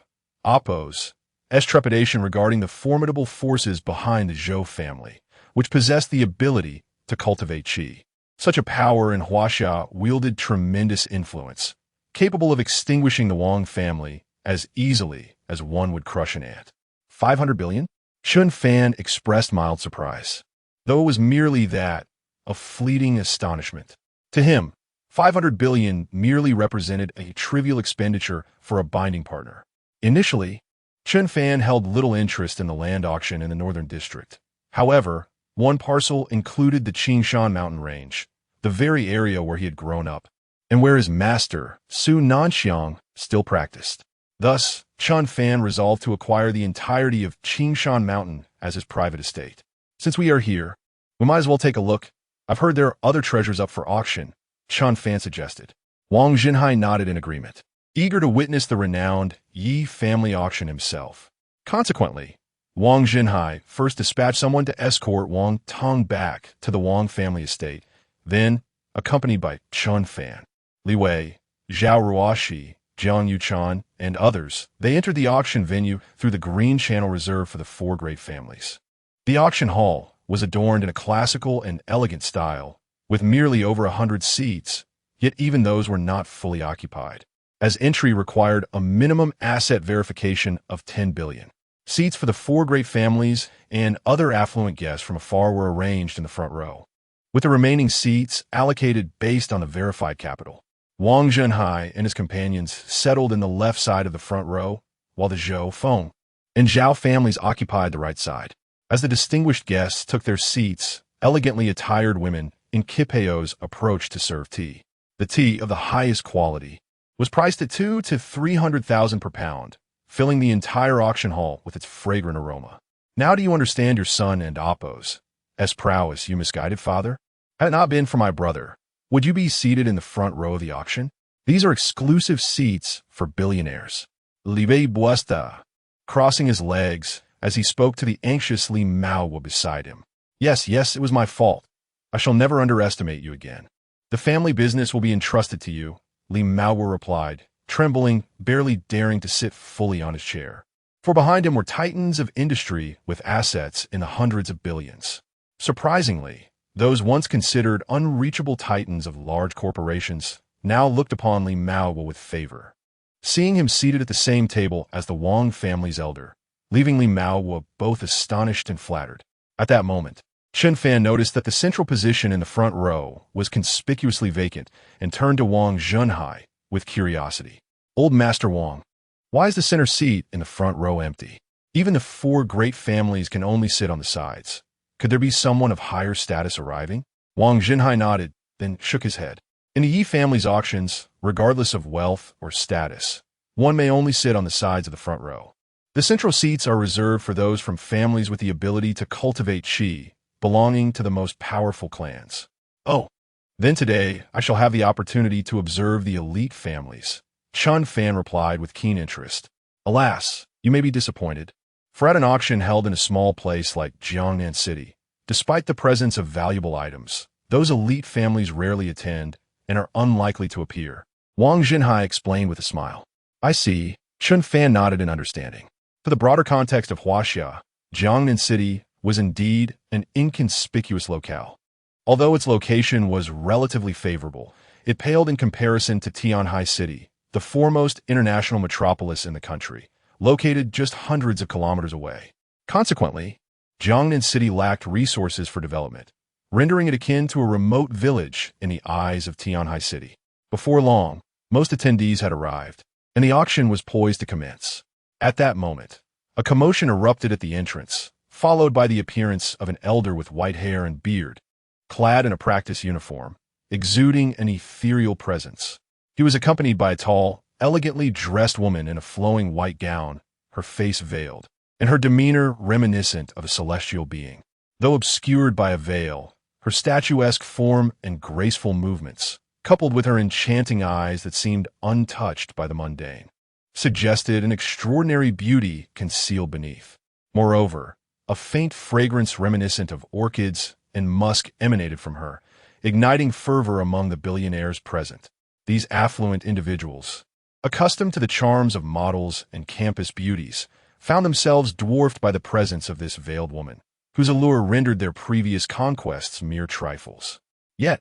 Oppo's trepidation regarding the formidable forces behind the Zhou family, which possessed the ability to cultivate qi. Such a power in Huaxia wielded tremendous influence, capable of extinguishing the Wang family as easily as one would crush an ant. 500 billion? Chen Fan expressed mild surprise, though it was merely that of fleeting astonishment. To him, 500 billion merely represented a trivial expenditure for a binding partner. Initially, Chen Fan held little interest in the land auction in the northern district. However, one parcel included the Qingshan mountain range, the very area where he had grown up, and where his master, Su Nanxiang, still practiced. Thus, Chen Fan resolved to acquire the entirety of Qingshan Mountain as his private estate. Since we are here, we might as well take a look. I've heard there are other treasures up for auction, Chen Fan suggested. Wang Jinhai nodded in agreement, eager to witness the renowned Yi family auction himself. Consequently, Wang Jinhai first dispatched someone to escort Wang Tong back to the Wang family estate. Then, accompanied by Chen Fan, Li Wei, Zhao Ruoxi, Jiang Yuchan, and others, they entered the auction venue through the green channel reserved for the four great families. The auction hall was adorned in a classical and elegant style, with merely over 100 seats, yet even those were not fully occupied, as entry required a minimum asset verification of 10 billion. Seats for the four great families and other affluent guests from afar were arranged in the front row, with the remaining seats allocated based on the verified capital. Wang Zhenhai and his companions settled in the left side of the front row, while the Zhou, Feng, and Zhao families occupied the right side. As the distinguished guests took their seats, elegantly attired women in kipeos approached to serve tea. The tea of the highest quality was priced at 200,000 to 300,000 per pound, filling the entire auction hall with its fragrant aroma. Now do you understand your son and Oppo's prowess, you misguided father? Had it not been for my brother, would you be seated in the front row of the auction? These are exclusive seats for billionaires. Libe Buesta, crossing his legs as he spoke to the anxious Li Maowa beside him. Yes, it was my fault. I shall never underestimate you again. The family business will be entrusted to you, Li Maowa replied, trembling, barely daring to sit fully on his chair. For behind him were titans of industry with assets in the hundreds of billions. Surprisingly, those once considered unreachable titans of large corporations now looked upon Li Maowa with favor, seeing him seated at the same table as the Wang family's elder, leaving Li Maowa both astonished and flattered. At that moment, Chen Fan noticed that the central position in the front row was conspicuously vacant and turned to Wang Zhenhai with curiosity. Old Master Wang, why is the center seat in the front row empty? Even the four great families can only sit on the sides. Could there be someone of higher status arriving? Wang Zhenhai nodded, then shook his head. In the Yi family's auctions, regardless of wealth or status, one may only sit on the sides of the front row. The central seats are reserved for those from families with the ability to cultivate qi, belonging to the most powerful clans. Oh, then today I shall have the opportunity to observe the elite families, Chen Fan replied with keen interest. Alas, you may be disappointed. For at an auction held in a small place like Jiangnan City, despite the presence of valuable items, those elite families rarely attend and are unlikely to appear. Wang Jinhai explained with a smile. I see, Chen Fan nodded in understanding. For the broader context of Huaxia, Jiangnan City was indeed an inconspicuous locale. Although its location was relatively favorable, it paled in comparison to Tianhai City, the foremost international metropolis in the country, located just hundreds of kilometers away. Consequently, Jiangnan City lacked resources for development, rendering it akin to a remote village in the eyes of Tianhai City. Before long, most attendees had arrived, and the auction was poised to commence. At that moment, a commotion erupted at the entrance, followed by the appearance of an elder with white hair and beard, clad in a practice uniform, exuding an ethereal presence. He was accompanied by a tall, elegantly dressed woman in a flowing white gown, her face veiled, and her demeanor reminiscent of a celestial being. Though obscured by a veil, her statuesque form and graceful movements, coupled with her enchanting eyes that seemed untouched by the mundane, suggested an extraordinary beauty concealed beneath. Moreover, a faint fragrance reminiscent of orchids and musk emanated from her, igniting fervor among the billionaires present. These affluent individuals, accustomed to the charms of models and campus beauties, found themselves dwarfed by the presence of this veiled woman, whose allure rendered their previous conquests mere trifles. Yet,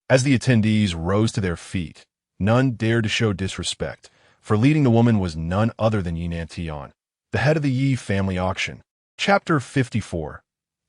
as the attendees rose to their feet, none dared to show disrespect, for leading the woman was none other than Yi Nantian, the head of the Yi family auction. Chapter 54.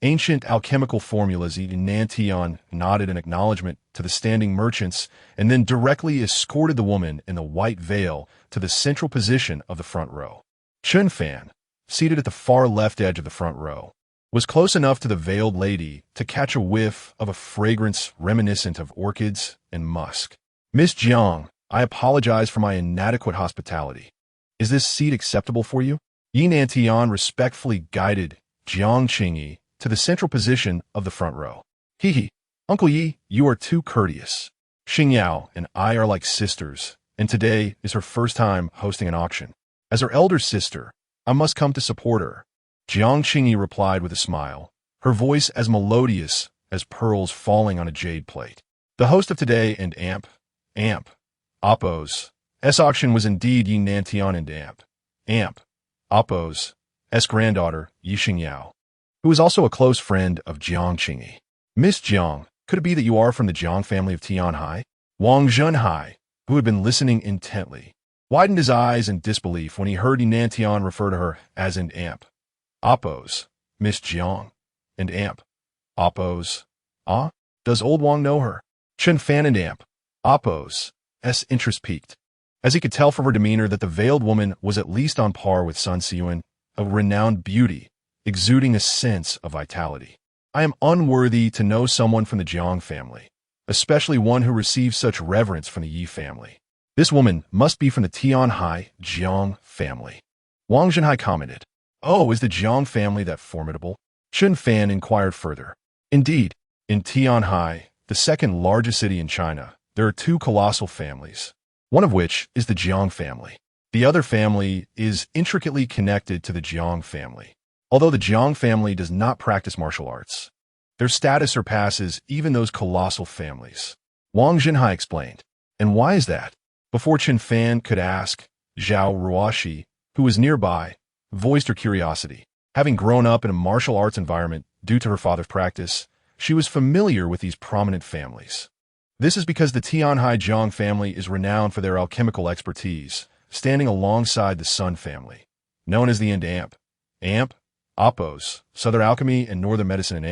Ancient alchemical formulas. Yi Nantian nodded in acknowledgement to the standing merchants and then directly escorted the woman in the white veil to the central position of the front row. Chen Fan, seated at the far left edge of the front row, was close enough to the veiled lady to catch a whiff of a fragrance reminiscent of orchids and musk. "Miss Jiang, I apologize for my inadequate hospitality. Is this seat acceptable for you?" Yi Nantian respectfully guided Jiang Qingyi to the central position of the front row. "Hee, Uncle Yi, you are too courteous. Xingyao and I are like sisters, and today is her first time hosting an auction. As her elder sister, I must come to support her." Jiang Qingyi replied with a smile, her voice as melodious as pearls falling on a jade plate. The host of today and Oppo's auction was indeed Yi Nantian and Oppo's granddaughter, Yi Xingyao, who was also a close friend of Jiang Qingyi. "Miss Jiang, could it be that you are from the Jiang family of Tianhai?" Wang Zhenhai, who had been listening intently, widened his eyes in disbelief when he heard Yi Nantian refer to her as an Oppo's, Miss Jiang, and Oppo's. Ah, does old Wang know her? Chen Fan and Oppo's interest piqued, as he could tell from her demeanor that the veiled woman was at least on par with Sun Siyuan, a renowned beauty, exuding a sense of vitality. "I am unworthy to know someone from the Jiang family, especially one who receives such reverence from the Yi family. This woman must be from the Tianhai Jiang family." Wang Zhenhai commented. "Oh, is the Jiang family that formidable?" Chen Fan inquired further. "Indeed, in Tianhai, the second largest city in China, there are two colossal families, one of which is the Jiang family. The other family is intricately connected to the Jiang family. Although the Jiang family does not practice martial arts, their status surpasses even those colossal families," Wang Zhenhai explained. "And why is that?" Before Chen Fan could ask, Zhao Ruoxi, who was nearby, voiced her curiosity. Having grown up in a martial arts environment due to her father's practice, she was familiar with these prominent families. This is because the Tianhai Jiang family is renowned for their alchemical expertise, standing alongside the Sun family, known as the Oppo's, Southern Alchemy and Northern Medicine,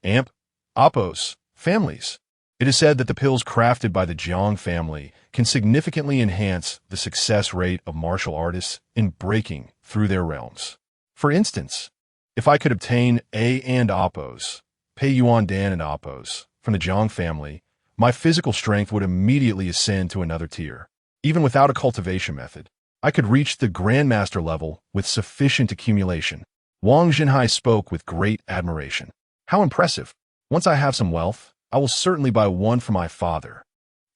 and Oppo's families. It is said that the pills crafted by the Jiang family can significantly enhance the success rate of martial artists in breaking through their realms. For instance, if I could obtain Oppo's, Hehuan Dan and Oppo's, from the Jiang family, my physical strength would immediately ascend to another tier. Even without a cultivation method, I could reach the Grandmaster level with sufficient accumulation. Wang Zhenhai spoke with great admiration. "How impressive! Once I have some wealth, I will certainly buy one for my father."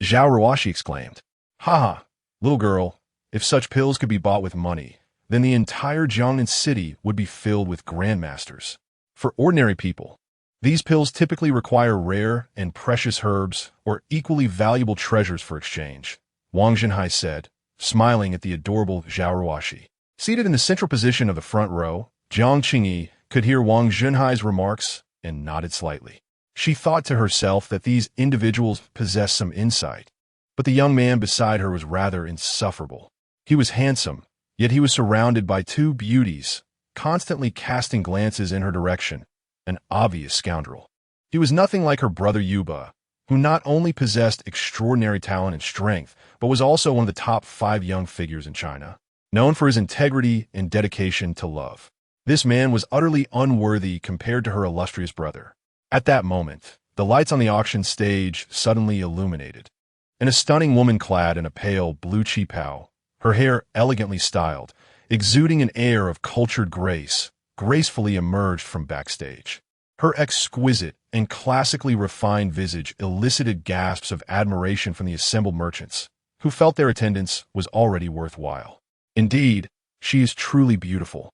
Zhao Ruoxi exclaimed. "Ha! Little girl, if such pills could be bought with money, then the entire Jiangnan city would be filled with grandmasters. For ordinary people, these pills typically require rare and precious herbs or equally valuable treasures for exchange," Wang Zhenhai said, smiling at the adorable Zhao Ruoxi. Seated in the central position of the front row, Jiang Qingyi could hear Wang Zhenhai's remarks and nodded slightly. She thought to herself that these individuals possessed some insight, but the young man beside her was rather insufferable. He was handsome, yet he was surrounded by two beauties, constantly casting glances in her direction, an obvious scoundrel. He was nothing like her brother Yuba, who not only possessed extraordinary talent and strength, but was also one of the top 5 young figures in China, known for his integrity and dedication to love. This man was utterly unworthy compared to her illustrious brother. At that moment, the lights on the auction stage suddenly illuminated. And a stunning woman clad in a pale blue qipao, her hair elegantly styled, exuding an air of cultured grace, gracefully emerged from backstage. Her exquisite and classically refined visage elicited gasps of admiration from the assembled merchants, who felt their attendance was already worthwhile. Indeed, she is truly beautiful.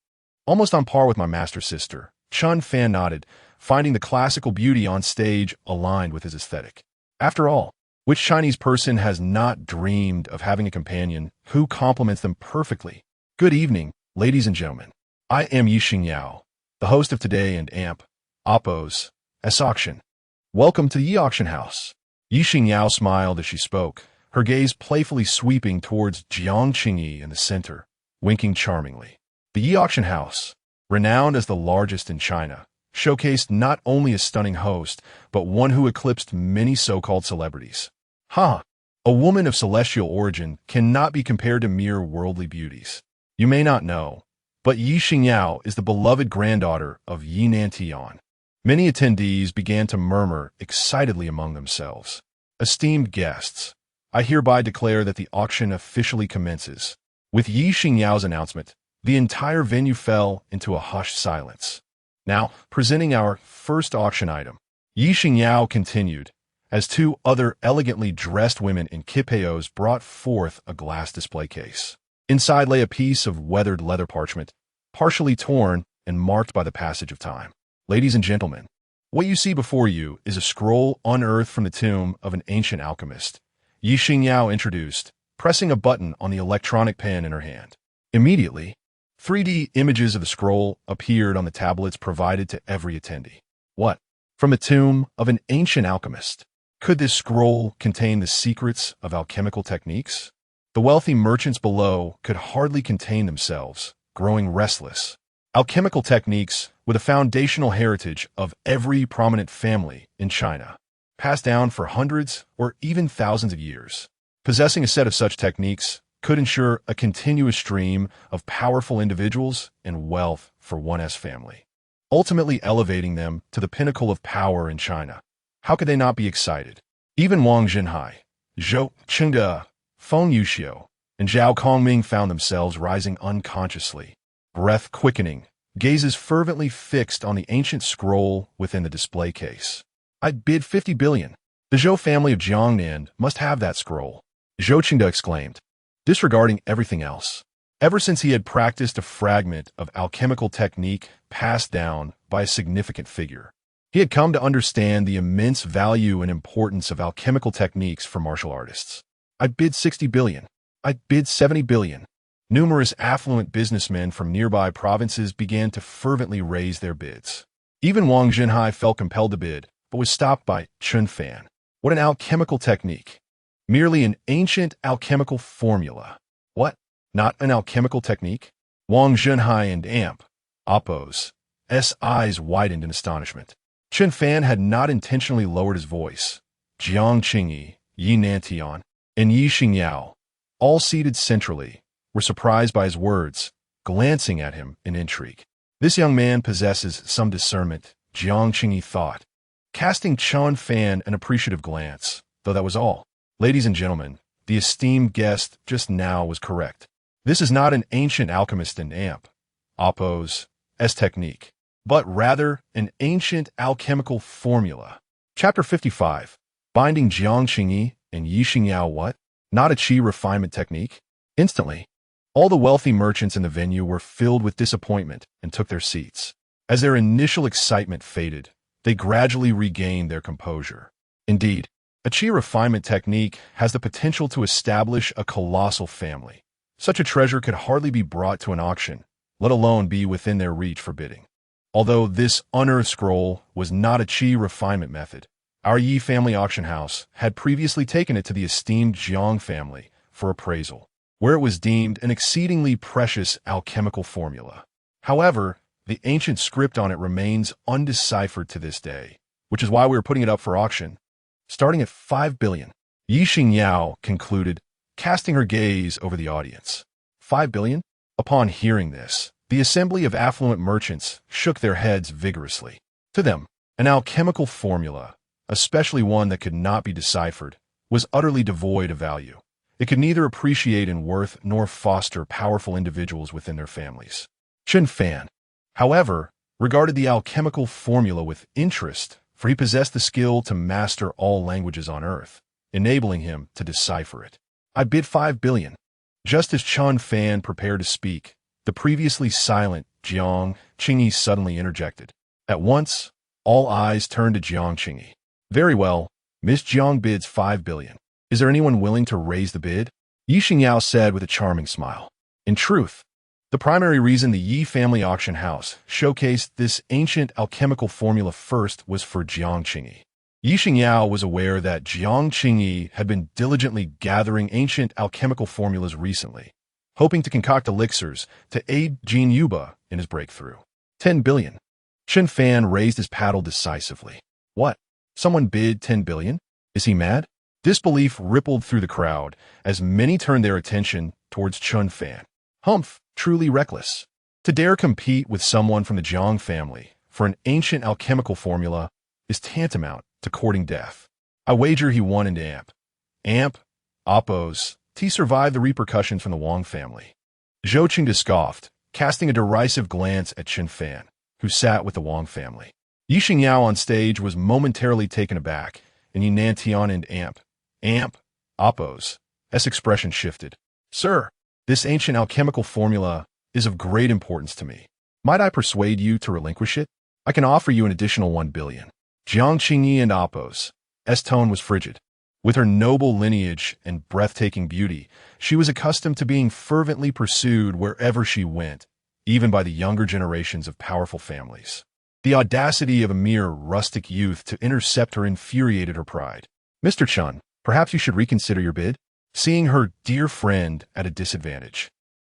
Almost on par with my master sister, Chen Fan nodded, finding the classical beauty on stage aligned with his aesthetic. After all, which Chinese person has not dreamed of having a companion who complements them perfectly? Good evening, ladies and gentlemen. I am Yixing Yao, the host of Today and AMP, Oppos, S Auction. Welcome to the Yi Auction House. Yixing Yao smiled as she spoke, her gaze playfully sweeping towards Jiang Qingyi in the center, winking charmingly. The Yi Auction House, renowned as the largest in China, showcased not only a stunning host, but one who eclipsed many so-called celebrities. A woman of celestial origin cannot be compared to mere worldly beauties. You may not know, but Yi Xingyao is the beloved granddaughter of Yi Nantian. Many attendees began to murmur excitedly among themselves. Esteemed guests, I hereby declare that the auction officially commences. With Yi Xingyao's announcement, the entire venue fell into a hushed silence. Now, presenting our first auction item, Yi Xingyao continued, as two other elegantly dressed women in qipeos brought forth a glass display case. Inside lay a piece of weathered leather parchment, partially torn and marked by the passage of time. Ladies and gentlemen, what you see before you is a scroll unearthed from the tomb of an ancient alchemist, Yi Xingyao introduced, pressing a button on the electronic pen in her hand. Immediately, 3D images of the scroll appeared on the tablets provided to every attendee. What? From the tomb of an ancient alchemist? Could this scroll contain the secrets of alchemical techniques? The wealthy merchants below could hardly contain themselves, growing restless. Alchemical techniques were the foundational heritage of every prominent family in China, passed down for hundreds or even thousands of years. Possessing a set of such techniques could ensure a continuous stream of powerful individuals and wealth for one's family, ultimately elevating them to the pinnacle of power in China. How could they not be excited? Even Wang Jinhai, Zhou Qingde, Feng Yuxiu, and Zhao Kongming found themselves rising unconsciously, breath quickening, gazes fervently fixed on the ancient scroll within the display case. I'd bid 50 billion. The Zhou family of Jiangnan must have that scroll, Zhou Qingde exclaimed, disregarding everything else. Ever since he had practiced a fragment of alchemical technique passed down by a significant figure, he had come to understand the immense value and importance of alchemical techniques for martial artists. I bid 60 billion. I bid 70 billion. Numerous affluent businessmen from nearby provinces began to fervently raise their bids. Even Wang Jinhai felt compelled to bid, but was stopped by Chen Fan. What an alchemical technique! Merely an ancient alchemical formula. What? Not an alchemical technique? Wang Jinhai and AMP, Oppos, S eyes widened in astonishment. Chen Fan had not intentionally lowered his voice. Jiang Qingyi, Yi Nantian, and Yi Xingyao, all seated centrally, were surprised by his words, glancing at him in intrigue. This young man possesses some discernment, Jiang Qingyi thought, casting Chen Fan an appreciative glance, though that was all. Ladies and gentlemen, the esteemed guest just now was correct. This is not an ancient alchemist in AMP, Oppos, S technique, but rather an ancient alchemical formula. Chapter 55, Binding Jiang Qingyi and Yi Xingyao what? Not a qi refinement technique? Instantly, all the wealthy merchants in the venue were filled with disappointment and took their seats. As their initial excitement faded, they gradually regained their composure. Indeed, a qi refinement technique has the potential to establish a colossal family. Such a treasure could hardly be brought to an auction, let alone be within their reach for bidding. Although this unearthed scroll was not a qi refinement method, our Yi family auction house had previously taken it to the esteemed Jiang family for appraisal, where it was deemed an exceedingly precious alchemical formula. However, the ancient script on it remains undeciphered to this day, which is why we are putting it up for auction, starting at 5 billion. Yi Xingyao concluded, casting her gaze over the audience. 5 billion? Upon hearing this, the assembly of affluent merchants shook their heads vigorously. To them, an alchemical formula, especially one that could not be deciphered, was utterly devoid of value. It could neither appreciate in worth nor foster powerful individuals within their families. Chen Fan, however, regarded the alchemical formula with interest, for he possessed the skill to master all languages on earth, enabling him to decipher it. I bid 5 billion. Just as Chen Fan prepared to speak, the previously silent Jiang Qingyi suddenly interjected. At once, all eyes turned to Jiang Qingyi. Very well, Miss Jiang bids 5 billion. Is there anyone willing to raise the bid? Yi Xingyao said with a charming smile. In truth, the primary reason the Yi family auction house showcased this ancient alchemical formula first was for Jiang Qingyi. Yi Xingyao was aware that Jiang Qingyi had been diligently gathering ancient alchemical formulas recently, hoping to concoct elixirs to aid Jin Yuba in his breakthrough. 10 billion. Chen Fan raised his paddle decisively. What? Someone bid 10 billion? Is he mad? Disbelief rippled through the crowd as many turned their attention towards Chen Fan. Humph, truly reckless. To dare compete with someone from the Jiang family for an ancient alchemical formula is tantamount to courting death. I wager he won into Amp. Amp, Oppos, T survived the repercussions from the Wang family. Zhou Qingda scoffed, casting a derisive glance at Chen Fan, who sat with the Wang family. Yi Xingyao on stage was momentarily taken aback, and Yinan Tian and Amp, Oppos, S expression shifted. Sir, this ancient alchemical formula is of great importance to me. Might I persuade you to relinquish it? I can offer you an additional 1 billion. Jiang Qingyi and Oppos, S tone was frigid. With her noble lineage and breathtaking beauty, she was accustomed to being fervently pursued wherever she went, even by the younger generations of powerful families. The audacity of a mere rustic youth to intercept her infuriated her pride. Mr. Chen, perhaps you should reconsider your bid? Seeing her dear friend at a disadvantage.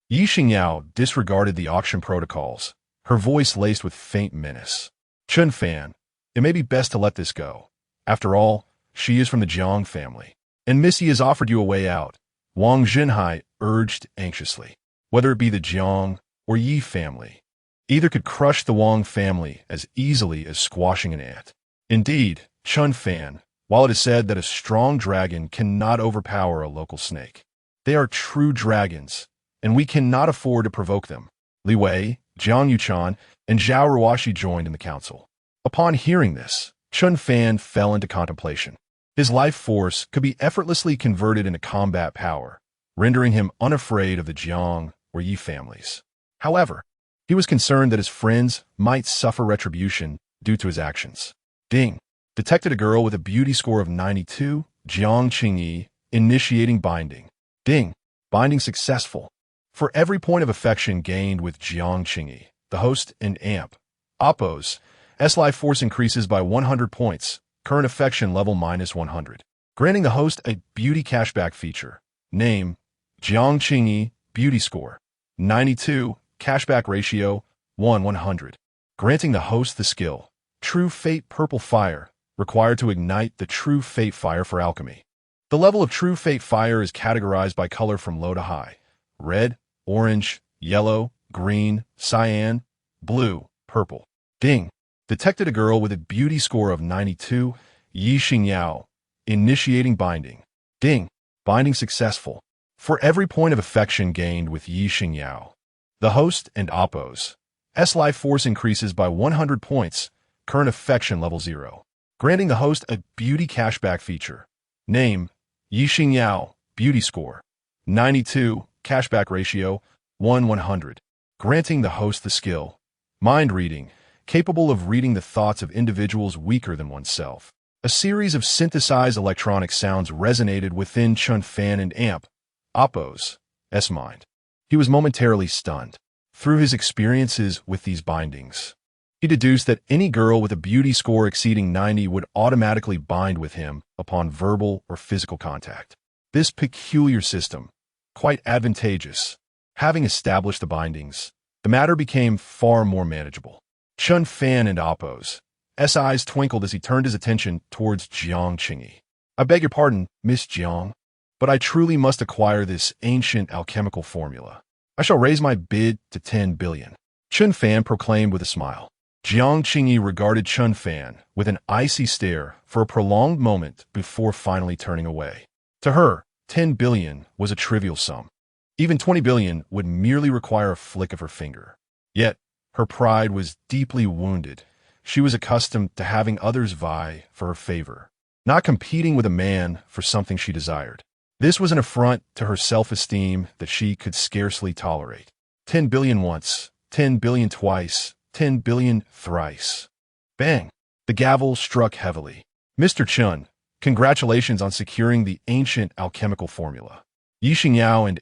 Yi Xingyao disregarded the auction protocols, her voice laced with faint menace. Chen Fan, it may be best to let this go. After all, she is from the Jiang family, and Missy has offered you a way out, Wang Zhenhai urged anxiously. Whether it be the Jiang or Yi family, either could crush the Wang family as easily as squashing an ant. Indeed, Chen Fan, while it is said that a strong dragon cannot overpower a local snake, they are true dragons, and we cannot afford to provoke them. Li Wei, Jiang Yuchan, and Zhao Ruoxi joined in the council. Upon hearing this, Chen Fan fell into contemplation. His life force could be effortlessly converted into combat power, rendering him unafraid of the Jiang or Yi families. However, he was concerned that his friends might suffer retribution due to his actions. Ding. Detected a girl with a beauty score of 92, Jiang Qingyi, initiating binding. Ding. Binding successful. For every point of affection gained with Jiang Qingyi, the host and Amp, Oppos, S life force increases by 100 points, current affection level minus 100. Granting the host a beauty cashback feature. Name, Jiang Qingyi, beauty score, 92, cashback ratio, 1/100. Granting the host the skill, True Fate Purple Fire, required to ignite the True Fate Fire for alchemy. The level of True Fate Fire is categorized by color from low to high: red, orange, yellow, green, cyan, blue, purple. Ding. Detected a girl with a beauty score of 92, Yi Xingyao, initiating binding. Ding. Binding successful. For every point of affection gained with Yi Xingyao, the host and Oppos, S life force increases by 100 points, current affection level 0. Granting the host a beauty cashback feature. Name, Yi Xingyao, beauty score, 92, cashback ratio, 1/100. Granting the host the skill, mind reading, capable of reading the thoughts of individuals weaker than oneself. A series of synthesized electronic sounds resonated within Chen Fan and Amp, Oppos, S mind. He was momentarily stunned. Through his experiences with these bindings, he deduced that any girl with a beauty score exceeding 90 would automatically bind with him upon verbal or physical contact. This peculiar system, quite advantageous. Having established the bindings, the matter became far more manageable. Chen Fan and Oppos, S eyes twinkled as he turned his attention towards Jiang Qingyi. I beg your pardon, Miss Jiang, but I truly must acquire this ancient alchemical formula. I shall raise my bid to 10 billion. Chen Fan proclaimed with a smile. Jiang Qingyi regarded Chen Fan with an icy stare for a prolonged moment before finally turning away. To her, 10 billion was a trivial sum. Even 20 billion would merely require a flick of her finger. Yet, her pride was deeply wounded. She was accustomed to having others vie for her favor, not competing with a man for something she desired. This was an affront to her self-esteem that she could scarcely tolerate. 10 billion once, 10 billion twice, 10 billion thrice. Bang! The gavel struck heavily. Mr. Chen, congratulations on securing the ancient alchemical formula. Yi Xingyao and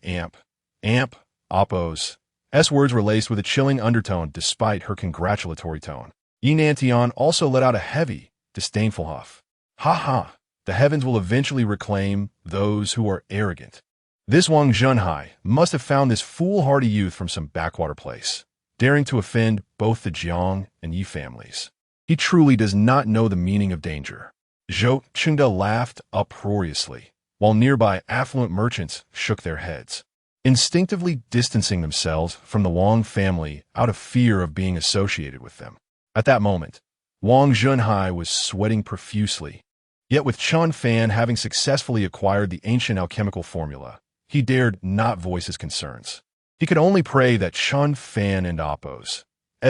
Amp, Oppos. S words were laced with a chilling undertone despite her congratulatory tone. Yi Nantian also let out a heavy, disdainful huff. Ha ha! The heavens will eventually reclaim those who are arrogant. This Wang Zhenhai must have found this foolhardy youth from some backwater place, daring to offend both the Jiang and Yi families. He truly does not know the meaning of danger. Zhou Chengde laughed uproariously, while nearby affluent merchants shook their heads, instinctively distancing themselves from the Wang family out of fear of being associated with them. At that moment, Wang Zhenhai was sweating profusely. Yet with Chen Fan having successfully acquired the ancient alchemical formula, he dared not voice his concerns. He could only pray that Chen Fan and Oppos'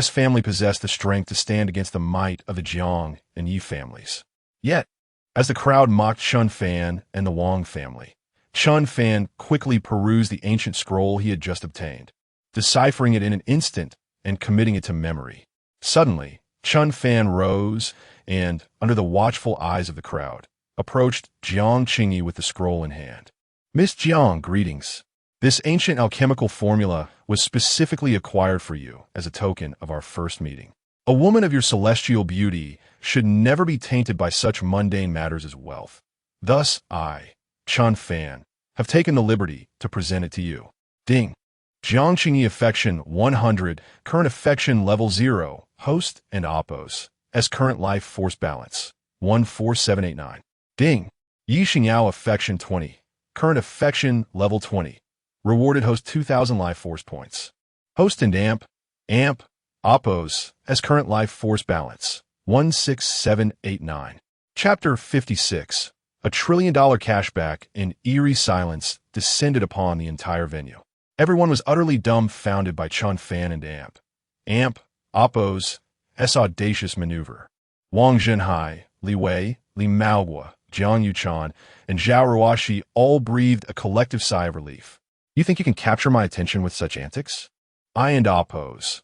family possessed the strength to stand against the might of the Jiang and Yi families. Yet, as the crowd mocked Chen Fan and the Wang family, Chen Fan quickly perused the ancient scroll he had just obtained, deciphering it in an instant and committing it to memory. Suddenly, Chen Fan rose and, under the watchful eyes of the crowd, approached Jiang Qingyi with the scroll in hand. Miss Jiang, greetings. This ancient alchemical formula was specifically acquired for you as a token of our first meeting. A woman of your celestial beauty should never be tainted by such mundane matters as wealth. Thus, I, Chen Fan, have taken the liberty to present it to you. Ding. Jiang Qingyi affection 100, current affection level 0, host and Oppos. Current life force balance 14789. Ding. Yi Xingyao affection 20, current affection level 20. Rewarded host 2000 life force points. Host and Amp, Oppos, current life force balance 16789. Chapter 56. A $1 trillion cashback in eerie silence descended upon the entire venue. Everyone was utterly dumbfounded by Chen Fan and Amp, Oppos' audacious maneuver. Wang Zhenhai, Li Wei, Li Maogua, Jiang Yuchan, and Zhao Ruoxi all breathed a collective sigh of relief. You think you can capture my attention with such antics? I and Oppos,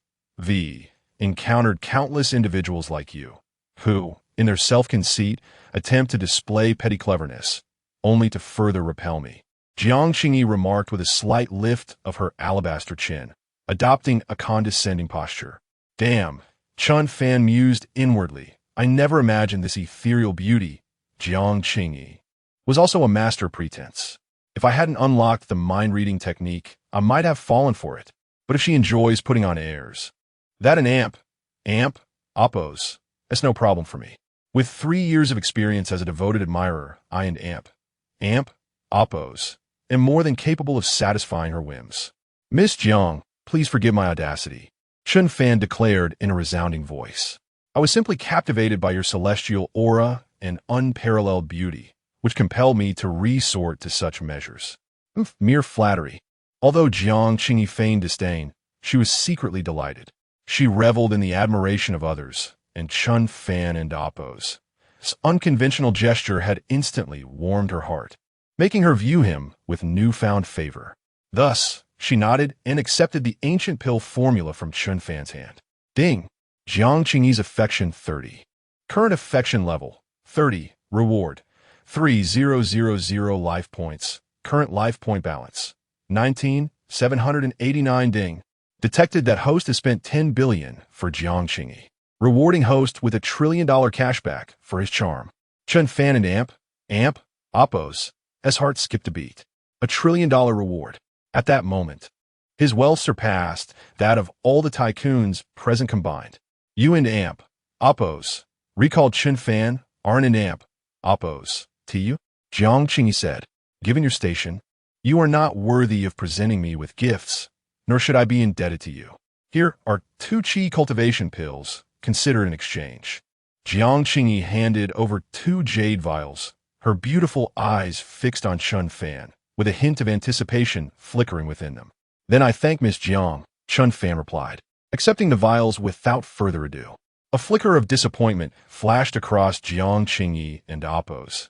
encountered countless individuals like you, who, in their self-conceit, attempt to display petty cleverness, only to further repel me. Jiang Qingyi remarked with a slight lift of her alabaster chin, adopting a condescending posture. Damn, Chen Fan mused inwardly. I never imagined this ethereal beauty, Jiang Qingyi, was also a master of pretense. If I hadn't unlocked the mind-reading technique, I might have fallen for it. But if she enjoys putting on airs, that an Amp, Oppos, that's no problem for me. With 3 years of experience as a devoted admirer, I and Amp, Oppos, am more than capable of satisfying her whims. Miss Jiang, please forgive my audacity, Chen Fan declared in a resounding voice. I was simply captivated by your celestial aura and unparalleled beauty, which compelled me to resort to such measures. Mere flattery. Although Jiang Qingyi feigned disdain, she was secretly delighted. She reveled in the admiration of others, and Chen Fan and Oppos' unconventional gesture had instantly warmed her heart, making her view him with newfound favor. Thus, she nodded and accepted the ancient pill formula from Chen Fan's hand. Ding. Jiang Qingyi's affection 30. Current affection level 30. Reward 3000 life points. Current life point balance 19,789. Ding. Detected that host has spent 10 billion for Jiang Qingyi, rewarding host with $1 trillion cashback for his charm. Chen Fan and Amp, Oppos' heart skipped a beat. $1 trillion reward. At that moment, his wealth surpassed that of all the tycoons present combined. You and Amp, Oppos, recalled Chen Fan, aren't an Amp, Oppos, to you? Jiang Qingyi said, given your station, you are not worthy of presenting me with gifts, nor should I be indebted to you. Here are 2 qi cultivation pills, consider an exchange. Jiang Qingyi handed over 2 jade vials, her beautiful eyes fixed on Chen Fan, with a hint of anticipation flickering within them. Then I thank Miss Jiang, Chen Fan replied, accepting the vials without further ado. A flicker of disappointment flashed across Jiang Qingyi and Appo's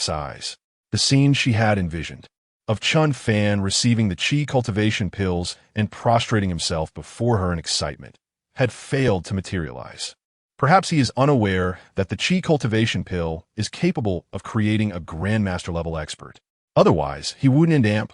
eyes. The scene she had envisioned, of Chen Fan receiving the qi cultivation pills and prostrating himself before her in excitement, had failed to materialize. Perhaps he is unaware that the qi cultivation pill is capable of creating a grandmaster-level expert. Otherwise, he wouldn't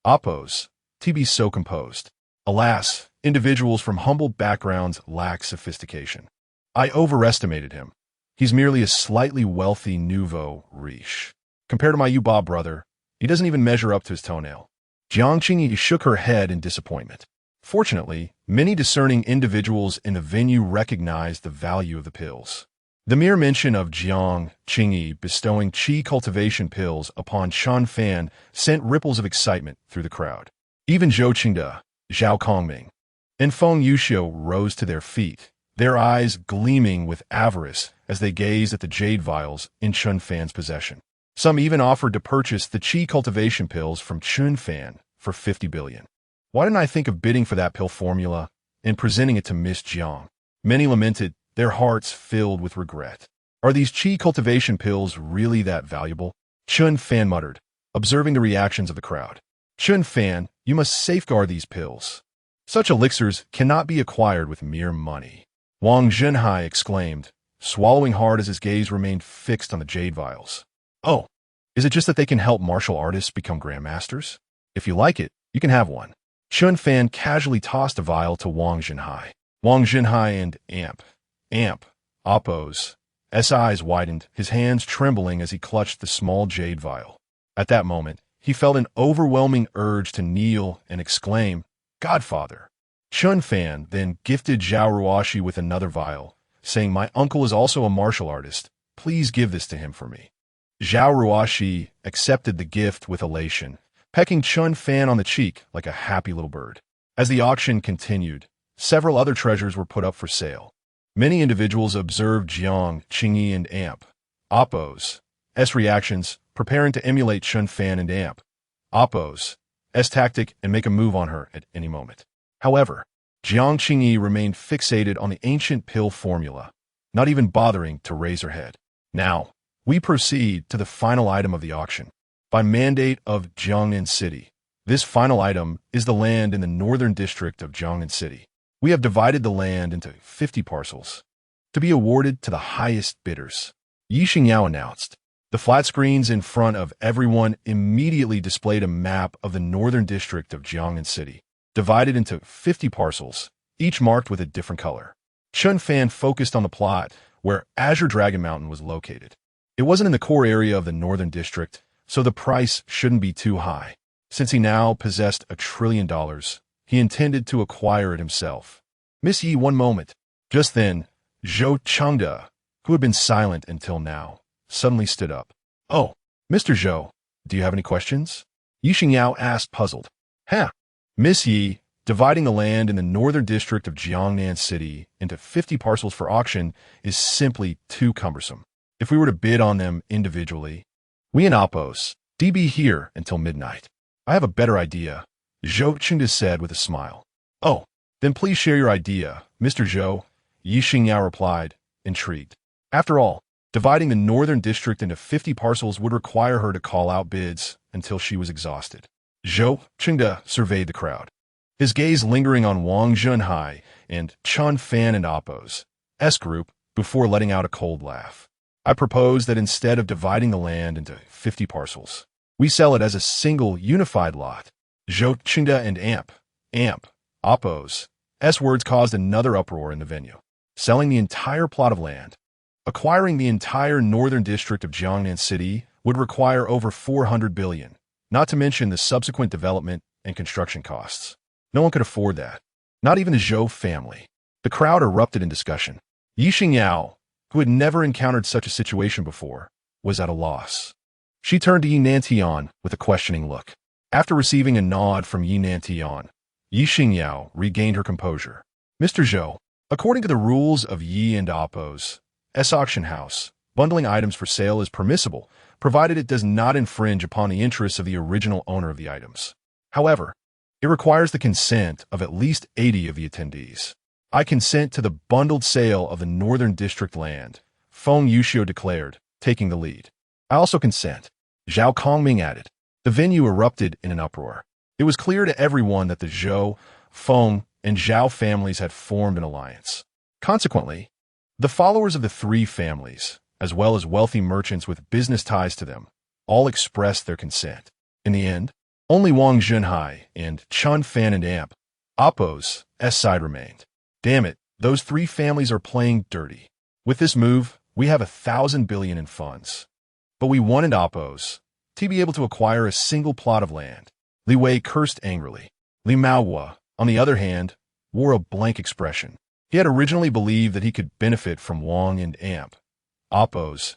Appo's to be so composed. Alas, individuals from humble backgrounds lack sophistication. I overestimated him. He's merely a slightly wealthy nouveau riche. Compared to my Yuba brother, he doesn't even measure up to his toenail. Jiang Qingyi shook her head in disappointment. Fortunately, many discerning individuals in the venue recognized the value of the pills. The mere mention of Jiang Qingyi bestowing qi cultivation pills upon Chen Fan sent ripples of excitement through the crowd. Even Zhou Qingde, Zhao Kongming, and Feng Yuxiu rose to their feet, their eyes gleaming with avarice as they gazed at the jade vials in Chen Fan's possession. Some even offered to purchase the qi cultivation pills from Chen Fan for 50 billion. Why didn't I think of bidding for that pill formula and presenting it to Miss Jiang? Many lamented, their hearts filled with regret. Are these qi cultivation pills really that valuable? Chen Fan muttered, observing the reactions of the crowd. Chen Fan, you must safeguard these pills. Such elixirs cannot be acquired with mere money. Wang Zhenhai exclaimed, swallowing hard as his gaze remained fixed on the jade vials. Oh, is it just that they can help martial artists become grandmasters? If you like it, you can have one. Chen Fan casually tossed a vial to Wang Zhenhai. Wang Zhenhai and Appo's eyes widened, his hands trembling as he clutched the small jade vial. At that moment, he felt an overwhelming urge to kneel and exclaim, Godfather. Chen Fan then gifted Zhao Ruoshi with another vial, saying, my uncle is also a martial artist. Please give this to him for me. Zhao Ruoshi accepted the gift with elation, pecking Chen Fan on the cheek like a happy little bird. As the auction continued, several other treasures were put up for sale. Many individuals observed Jiang Qingyi and Appo's reactions, preparing to emulate Chen Fan and Appo's tactic and make a move on her at any moment. However, Jiang Qingyi remained fixated on the ancient pill formula, not even bothering to raise her head. Now, we proceed to the final item of the auction. By mandate of Jiangnan City, this final item is the land in the northern district of Jiangnan City. We have divided the land into 50 parcels, to be awarded to the highest bidders. Yi Xingyao announced. The flat screens in front of everyone immediately displayed a map of the northern district of Jiangnan City, divided into 50 parcels, each marked with a different color. Chen Fan focused on the plot where Azure Dragon Mountain was located. It wasn't in the core area of the northern district, so the price shouldn't be too high. Since he now possessed $1 trillion, he intended to acquire it himself. Miss Yi, one moment. Just then, Zhou Chengde, who had been silent until now, suddenly stood up. Oh, Mr. Zhou, do you have any questions? Yi Xingyao asked, puzzled. Huh? Miss Yi, dividing the land in the northern district of Jiangnan City into 50 parcels for auction is simply too cumbersome. If we were to bid on them individually, we and Appo's be here until midnight. I have a better idea, Zhou Chengde said with a smile. Oh, then please share your idea, Mr. Zhou, Yi Xingyao replied, intrigued. After all, dividing the northern district into 50 parcels would require her to call out bids until she was exhausted. Zhou Chengde surveyed the crowd, his gaze lingering on Wang Zhenhai and Chen Fan and Appo's group before letting out a cold laugh. I propose that instead of dividing the land into 50 parcels, we sell it as a single unified lot. Zhou Chengde and Appo's words caused another uproar in the venue. Selling the entire plot of land, acquiring the entire northern district of Jiangnan City would require over 400 billion, not to mention the subsequent development and construction costs. No one could afford that, not even the Zhou family. The crowd erupted in discussion. Yi Xingyao, who had never encountered such a situation before, was at a loss. She turned to Yi Nantian with a questioning look. After receiving a nod from Yi Nantian, Yi Xingyao regained her composure. Mr. Zhou, According to the rules of Yi and Appo's auction house, bundling items for sale is permissible, provided it does not infringe upon the interests of the original owner of the items. However, it requires the consent of at least 80 of the attendees. I consent to the bundled sale of the Northern District land, Feng Yuxiu declared, taking the lead. I also consent, Zhao Kongming added. The venue erupted in an uproar. It was clear to everyone that the Zhou, Feng, and Zhao families had formed an alliance. Consequently, the followers of the three families, as well as wealthy merchants with business ties to them, all expressed their consent. In the end, only Wang Zhenhai and Chen Fan and Appo's side remained. Damn it, those three families are playing dirty. With this move, we have 1,000 billion in funds. But we wanted Appo's to be able to acquire a single plot of land. Li Wei cursed angrily. Li Maohua, on the other hand, wore a blank expression. He had originally believed that he could benefit from Wang and Appo's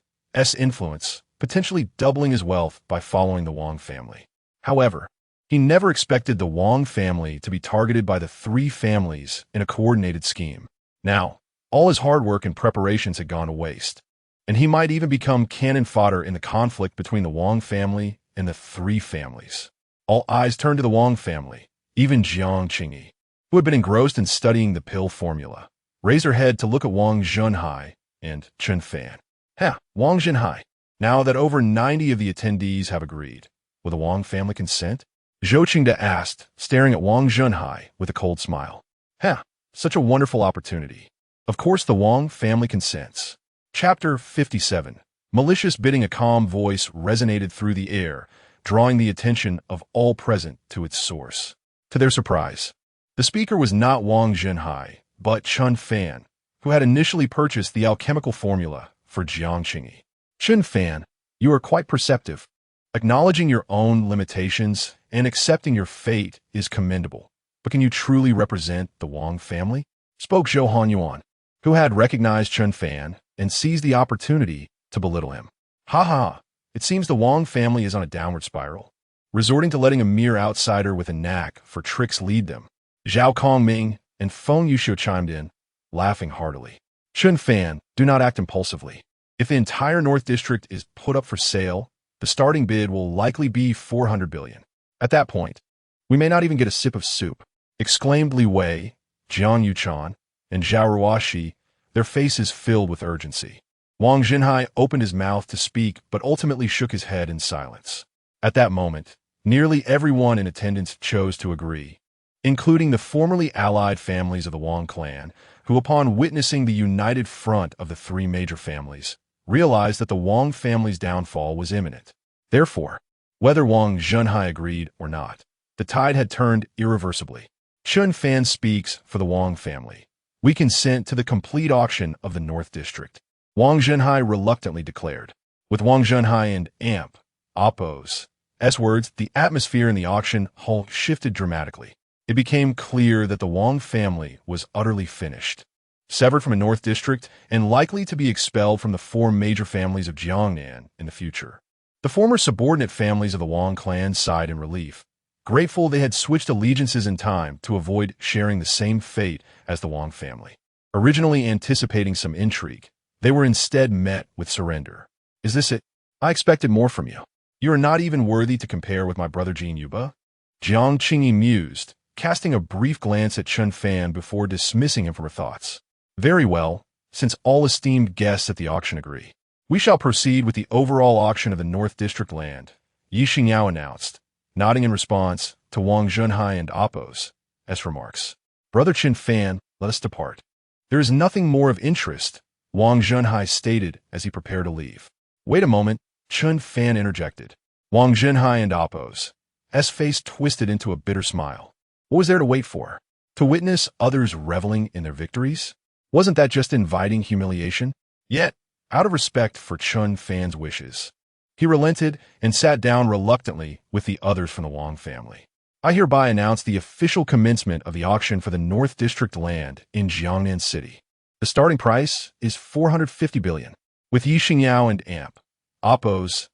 influence, potentially doubling his wealth by following the Wang family. However, he never expected the Wang family to be targeted by the three families in a coordinated scheme. Now, all his hard work and preparations had gone to waste, and he might even become cannon fodder in the conflict between the Wang family and the three families. All eyes turned to the Wang family. Even Jiang Qingyi, who had been engrossed in studying the pill formula, raised her head to look at Wang Zhenhai and Chen Fan. Wang Zhenhai. Now that over 90 of the attendees have agreed, will the Wang family consent? Zhou Qingda asked, staring at Wang Zhenhai with a cold smile. Such a wonderful opportunity. Of course the Wang family consents. Chapter 57. Malicious bidding. A calm voice resonated through the air, drawing the attention of all present to its source. To their surprise, the speaker was not Wang Zhenhai, but Chen Fan, who had initially purchased the alchemical formula for Jiang Qingyi. Chen Fan, you are quite perceptive. Acknowledging your own limitations and accepting your fate is commendable. But can you truly represent the Wang family? Spoke Zhou Hanyuan, who had recognized Chen Fan and seized the opportunity to belittle him. It seems the Wang family is on a downward spiral, resorting to letting a mere outsider with a knack for tricks lead them. Zhao Kongming and Feng Yuxiu chimed in, laughing heartily. Chen Fan, do not act impulsively. If the entire North District is put up for sale, the starting bid will likely be 400 billion. At that point, we may not even get a sip of soup, exclaimed Li Wei, Jiang Yuchan, and Zhao Ruoshi, their faces filled with urgency. Wang Zhenhai opened his mouth to speak but ultimately shook his head in silence. At that moment, nearly everyone in attendance chose to agree, including the formerly allied families of the Wang clan, who upon witnessing the united front of the three major families, realized that the Wang family's downfall was imminent. Therefore, whether Wang Zhenhai agreed or not, the tide had turned irreversibly. Chen Fan speaks for the Wang family. We consent to the complete auction of the North District. Wang Zhenhai reluctantly declared. With Wang Zhenhai and Appo's words, the atmosphere in the auction hall shifted dramatically. It became clear that the Wang family was utterly finished. Severed from a North District and likely to be expelled from the four major families of Jiangnan in the future. The former subordinate families of the Wang clan sighed in relief, grateful they had switched allegiances in time to avoid sharing the same fate as the Wang family. Originally anticipating some intrigue, they were instead met with surrender. Is this it? I expected more from you. You are not even worthy to compare with my brother Jin Yuba? Jiang Qingyi mused, casting a brief glance at Chen Fan before dismissing him from her thoughts. Very well, since all esteemed guests at the auction agree. We shall proceed with the overall auction of the North District land, Yi Xingyao announced, nodding in response to Wang Zhenhai and Appo's remarks. Brother Chen Fan, let us depart. There is nothing more of interest, Wang Zhenhai stated as he prepared to leave. Wait a moment, Chen Fan interjected. Wang Zhenhai and Appo's face twisted into a bitter smile. What was there to wait for? To witness others reveling in their victories? Wasn't that just inviting humiliation? Yet, out of respect for Chen Fan's wishes, he relented and sat down reluctantly with the others from the Wang family. I hereby announce the official commencement of the auction for the North District land in Jiangnan City. The starting price is 450 billion. With Yi Xingyao and Appo's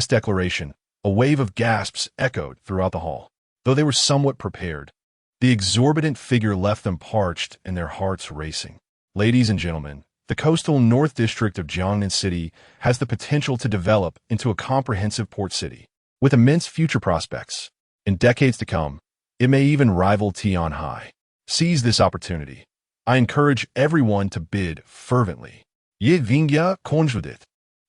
declaration, a wave of gasps echoed throughout the hall. Though they were somewhat prepared, the exorbitant figure left them parched and their hearts racing. Ladies and gentlemen, the coastal North District of Jiangnan City has the potential to develop into a comprehensive port city with immense future prospects. In decades to come, it may even rival Tianhai. Seize this opportunity. I encourage everyone to bid fervently. Ye Vingya Konjudit.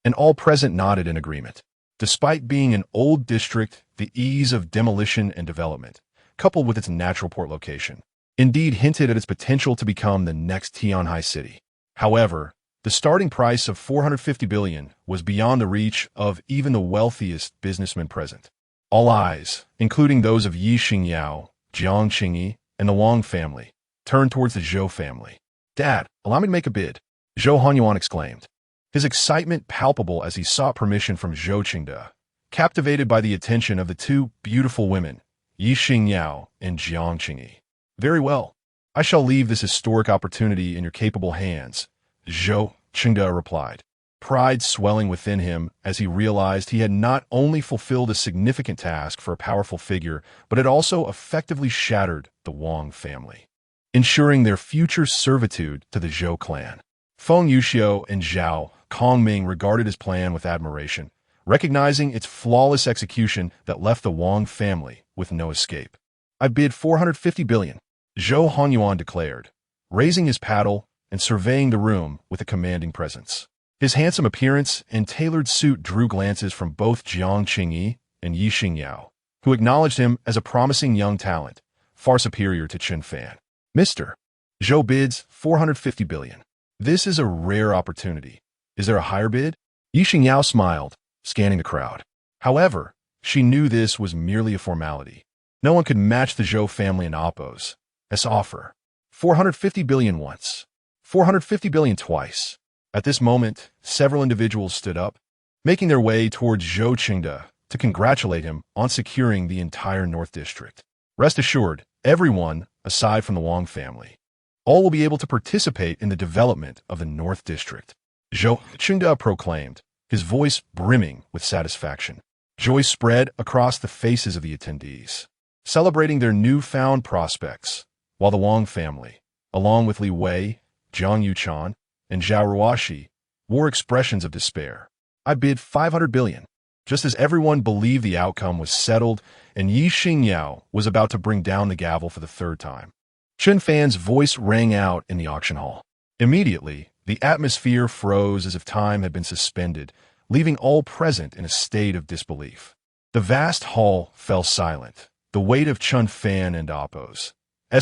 And all present nodded in agreement. Despite being an old district, the ease of demolition and development, coupled with its natural port location, indeed hinted at its potential to become the next Tianhai city. However, the starting price of 450 billion was beyond the reach of even the wealthiest businessmen present. All eyes, including those of Yi Xingyao, Jiang Qingyi, and the Wang family, turned towards the Zhou family. "Dad, allow me to make a bid," Zhou Hehuan exclaimed, his excitement palpable as he sought permission from Zhou Qingde, captivated by the attention of the two beautiful women, Yi Xingyao and Jiang Qingyi. "Very well. I shall leave this historic opportunity in your capable hands," Zhou Qingde replied, pride swelling within him as he realized he had not only fulfilled a significant task for a powerful figure, but had also effectively shattered the Wang family, ensuring their future servitude to the Zhou clan. Feng Yuxiu and Zhao Kongming regarded his plan with admiration, recognizing its flawless execution that left the Wang family with no escape. "I bid 450 billion, Zhou Henyuan declared, raising his paddle and surveying the room with a commanding presence. His handsome appearance and tailored suit drew glances from both Jiang Qingyi and Yi Xingyao, who acknowledged him as a promising young talent, far superior to Chen Fan. "Mr. Zhou bids 450 billion. This is a rare opportunity. Is there a higher bid?" Yi Xingyao smiled, scanning the crowd. However, she knew this was merely a formality. No one could match the Zhou family in Oppo's offer. 450 billion once. 450 billion twice. At this moment, several individuals stood up, making their way towards Zhou Qingde to congratulate him on securing the entire North District. Rest assured, everyone, aside from the Wang family, all will be able to participate in the development of the North District, Zhou Qingde proclaimed, his voice brimming with satisfaction. Joy spread across the faces of the attendees, celebrating their newfound prospects, while the Wang family, along with Li Wei, Zhang Yuchan, and Zhao Ruoshi, wore expressions of despair. "I bid 500 billion. Just as everyone believed the outcome was settled and Yi Xingyao was about to bring down the gavel for the third time, Chen Fan's voice rang out in the auction hall. Immediately, the atmosphere froze as if time had been suspended, leaving all present in a state of disbelief. The vast hall fell silent, the weight of Chen Fan and Oppo's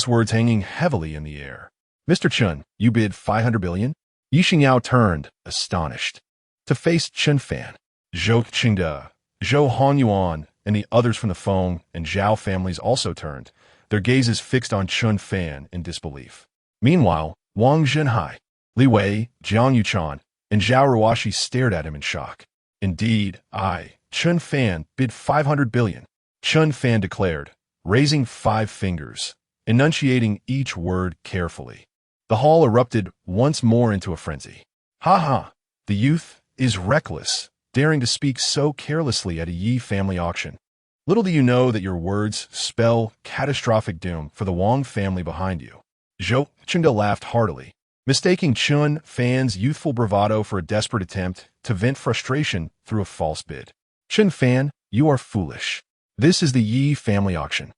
words hanging heavily in the air. "Mr. Chen, you bid 500 billion? Yi Xingyao turned, astonished, to face Chen Fan. Zhou Qingde, Zhou Henyuan, and the others from the Feng and Zhao families also turned, their gazes fixed on Chen Fan in disbelief. Meanwhile, Wang Zhenhai, Li Wei, Jiang Yuchan, and Zhao Ruoshi stared at him in shock. "Indeed, I, Chen Fan, bid 500 billion, Chen Fan declared, raising 5 fingers, enunciating each word carefully. The hall erupted once more into a frenzy. "Ha ha! The youth is reckless, daring to speak so carelessly at a Yi family auction. Little do you know that your words spell catastrophic doom for the Wang family behind you." Zhou Qingde laughed heartily, mistaking Chen Fan's youthful bravado for a desperate attempt to vent frustration through a false bid. "Chen Fan, you are foolish. This is the Yi family auction.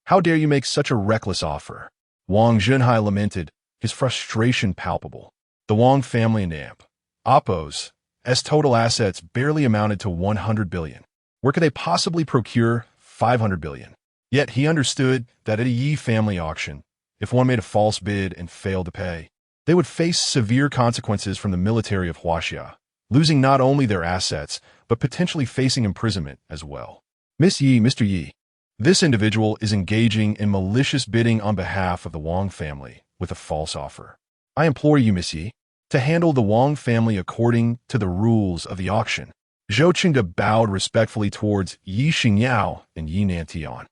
How dare you make such a reckless offer?" Wang Zhenhai lamented, his frustration palpable. The Wang family and Oppo's total assets barely amounted to 100 billion. Where could they possibly procure 500 billion? Yet he understood that at a Yi family auction, if one made a false bid and failed to pay, they would face severe consequences from the military of Huaxia, losing not only their assets, but potentially facing imprisonment as well. "Miss Yi, Mr. Yi, this individual is engaging in malicious bidding on behalf of the Wang family with a false offer. I implore you, Miss Yi, to handle the Wang family according to the rules of the auction." Zhou Qingde bowed respectfully towards Yi Xingyao and Yi Nantian.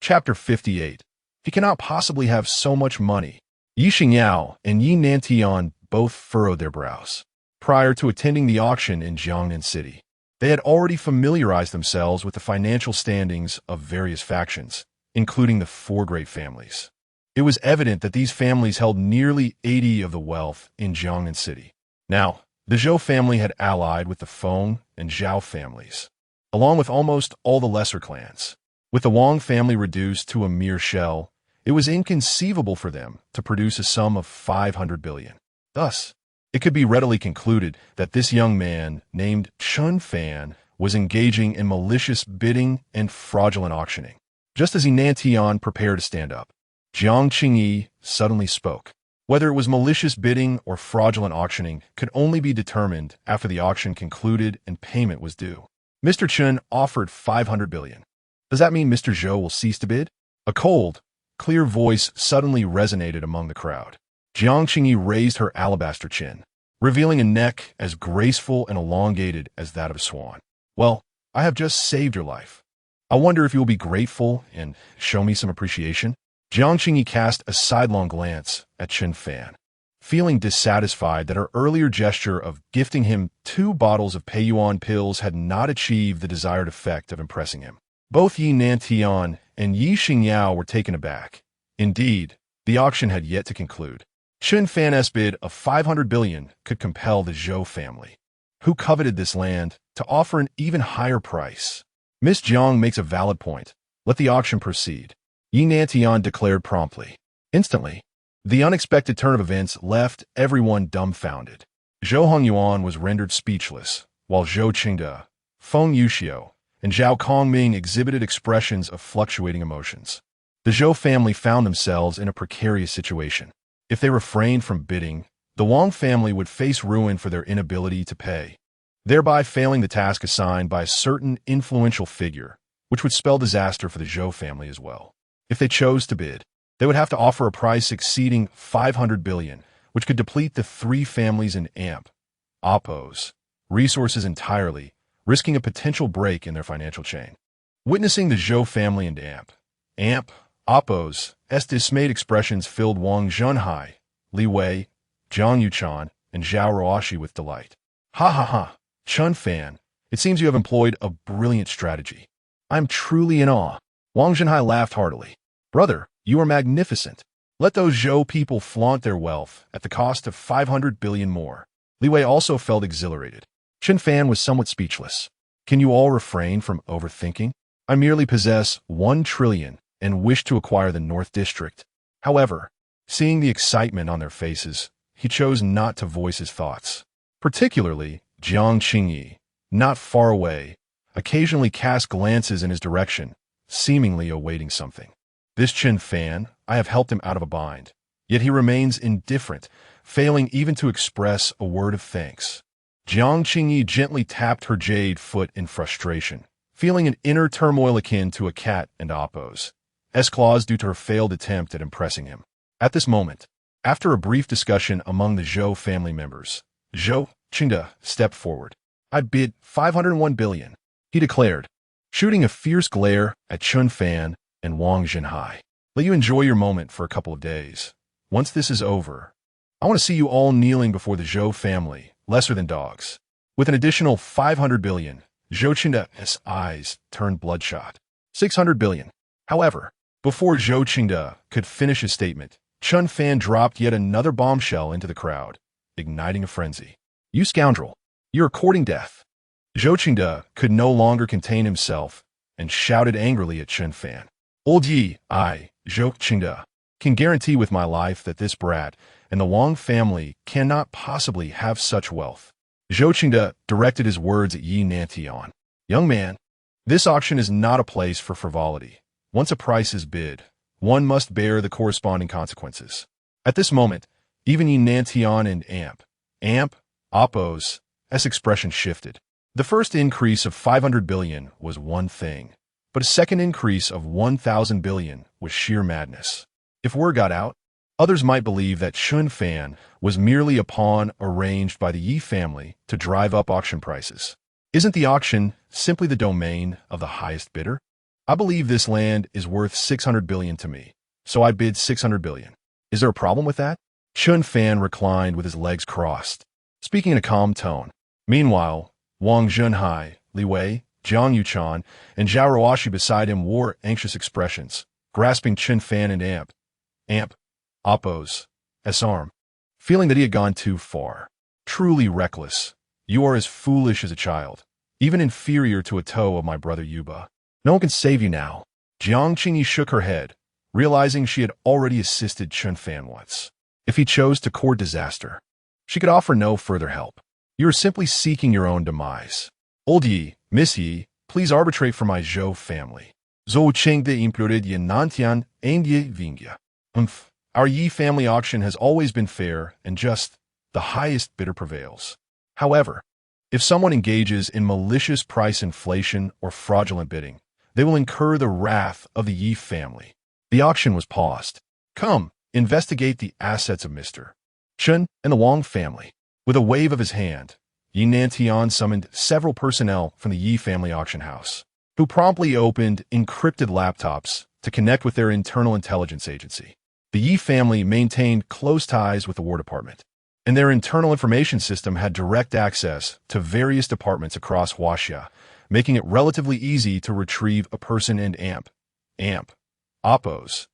Chapter 58. He cannot possibly have so much money. Yi Xingyao and Yi Nantian both furrowed their brows. Prior to attending the auction in Jiangnan City, they had already familiarized themselves with the financial standings of various factions, including the 4 great families. It It was evident that these families held nearly 80% of the wealth in Jiangnan City. Now, the Zhou family had allied with the Feng and Zhao families, along with almost all the lesser clans. With the Wang family reduced to a mere shell, it was inconceivable for them to produce a sum of 500 billion. Thus, it could be readily concluded that this young man, named Chen Fan, was engaging in malicious bidding and fraudulent auctioning. Just as Henan Tian prepared to stand up, Jiang Qingyi suddenly spoke. Whether it was malicious bidding or fraudulent auctioning could only be determined after the auction concluded and payment was due. Mr. Chen offered 500 billion. Does that mean Mr. Zhou will cease to bid? A cold, clear voice suddenly resonated among the crowd. Jiang Qingyi raised her alabaster chin, revealing a neck as graceful and elongated as that of a swan. Well, I have just saved your life. I wonder if you will be grateful and show me some appreciation. Jiang Qingyi cast a sidelong glance at Chen Fan, feeling dissatisfied that her earlier gesture of gifting him 2 bottles of Hehuan pills had not achieved the desired effect of impressing him. Both Yi Nantian and Yi Xingyao were taken aback. Indeed, the auction had yet to conclude. Chen Fan's bid of 500 billion could compel the Zhou family, who coveted this land, to offer an even higher price. Miss Jiang makes a valid point. Let the auction proceed, Yi Nantian declared promptly. Instantly, the unexpected turn of events left everyone dumbfounded. Zhou Hongyuan was rendered speechless, while Zhou Qingde, Feng Yuxiu, and Zhao Kongming exhibited expressions of fluctuating emotions. The Zhou family found themselves in a precarious situation. If they refrained from bidding, the Wang family would face ruin for their inability to pay, thereby failing the task assigned by a certain influential figure, which would spell disaster for the Zhou family as well. If they chose to bid, they would have to offer a price exceeding 500 billion, which could deplete the 3 families in Oppo's resources entirely, risking a potential break in their financial chain. Witnessing the Zhou family and Oppo's dismayed expressions filled Wang Zhenhai, Li Wei, Zhang Yuchan, and Zhao Ruoxi with delight. Ha ha ha, Chen Fan, it seems you have employed a brilliant strategy. I am truly in awe. Wang Zhenhai laughed heartily. Brother, you are magnificent. Let those Zhou people flaunt their wealth at the cost of 500 billion more. Li Wei also felt exhilarated. Chen Fan was somewhat speechless. Can you all refrain from overthinking? I merely possess 1 trillion and wish to acquire the North District. However, seeing the excitement on their faces, he chose not to voice his thoughts. Particularly, Jiang Qingyi, not far away, occasionally cast glances in his direction, seemingly awaiting something. This Chen Fan, I have helped him out of a bind, yet he remains indifferent, failing even to express a word of thanks. Jiang Qingyi gently tapped her jade foot in frustration, feeling an inner turmoil akin to a cat and Oppo's claws due to her failed attempt at impressing him. At this moment, after a brief discussion among the Zhou family members, Zhou Qingde stepped forward. I bid 501 billion, he declared, shooting a fierce glare at Chen Fan and Wang Zhenhai. Let you enjoy your moment for a couple of days. Once this is over, I want to see you all kneeling before the Zhou family, lesser than dogs. With an additional 500 billion, Zhou Qingde's eyes turned bloodshot. 600 billion. However, before Zhou Qingde could finish his statement, Chen Fan dropped yet another bombshell into the crowd, igniting a frenzy. You scoundrel! You are courting death! Zhou Qingde could no longer contain himself and shouted angrily at Chen Fan. Old Yi, Zhou Qingde, can guarantee with my life that this brat and the Wang family cannot possibly have such wealth. Zhou Qingde directed his words at Yi Nantian. Young man, this auction is not a place for frivolity. Once a price is bid, one must bear the corresponding consequences. At this moment, even Yi Nantian and Oppo's expression shifted. The first increase of 500 billion was one thing, but a second increase of 1,000 billion was sheer madness. If word got out, others might believe that Chen Fan was merely a pawn arranged by the Yi family to drive up auction prices. Isn't the auction simply the domain of the highest bidder? I believe this land is worth 600 billion to me, so I bid 600 billion. Is there a problem with that? Chen Fan reclined with his legs crossed, speaking in a calm tone. Meanwhile, Wang Zhenhai, Li Wei, Zhang Yuchan, and Zhao Ruoxi beside him wore anxious expressions, grasping Chen Fan and Amp. Oppose. S-arm. Feeling that he had gone too far. Truly reckless. You are as foolish as a child, even inferior to a toe of my brother Yuba. No one can save you now. Jiang Qingyi shook her head, realizing she had already assisted Chen Fan once. If he chose to court disaster, she could offer no further help. You are simply seeking your own demise. Old Yi, Miss Yi, please arbitrate for my Zhou family. Zhou Qing de implored ye nantian and ye vingya. Our Yi family auction has always been fair and just. The highest bidder prevails. However, if someone engages in malicious price inflation or fraudulent bidding, they will incur the wrath of the Yi family. The auction was paused. Come, investigate the assets of Mr. Chen and the Wang family. With a wave of his hand, Yi Nantian summoned several personnel from the Yi family auction house, who promptly opened encrypted laptops to connect with their internal intelligence agency. The Yi family maintained close ties with the War Department, and their internal information system had direct access to various departments across Huaxia, making it relatively easy to retrieve a person and Oppo's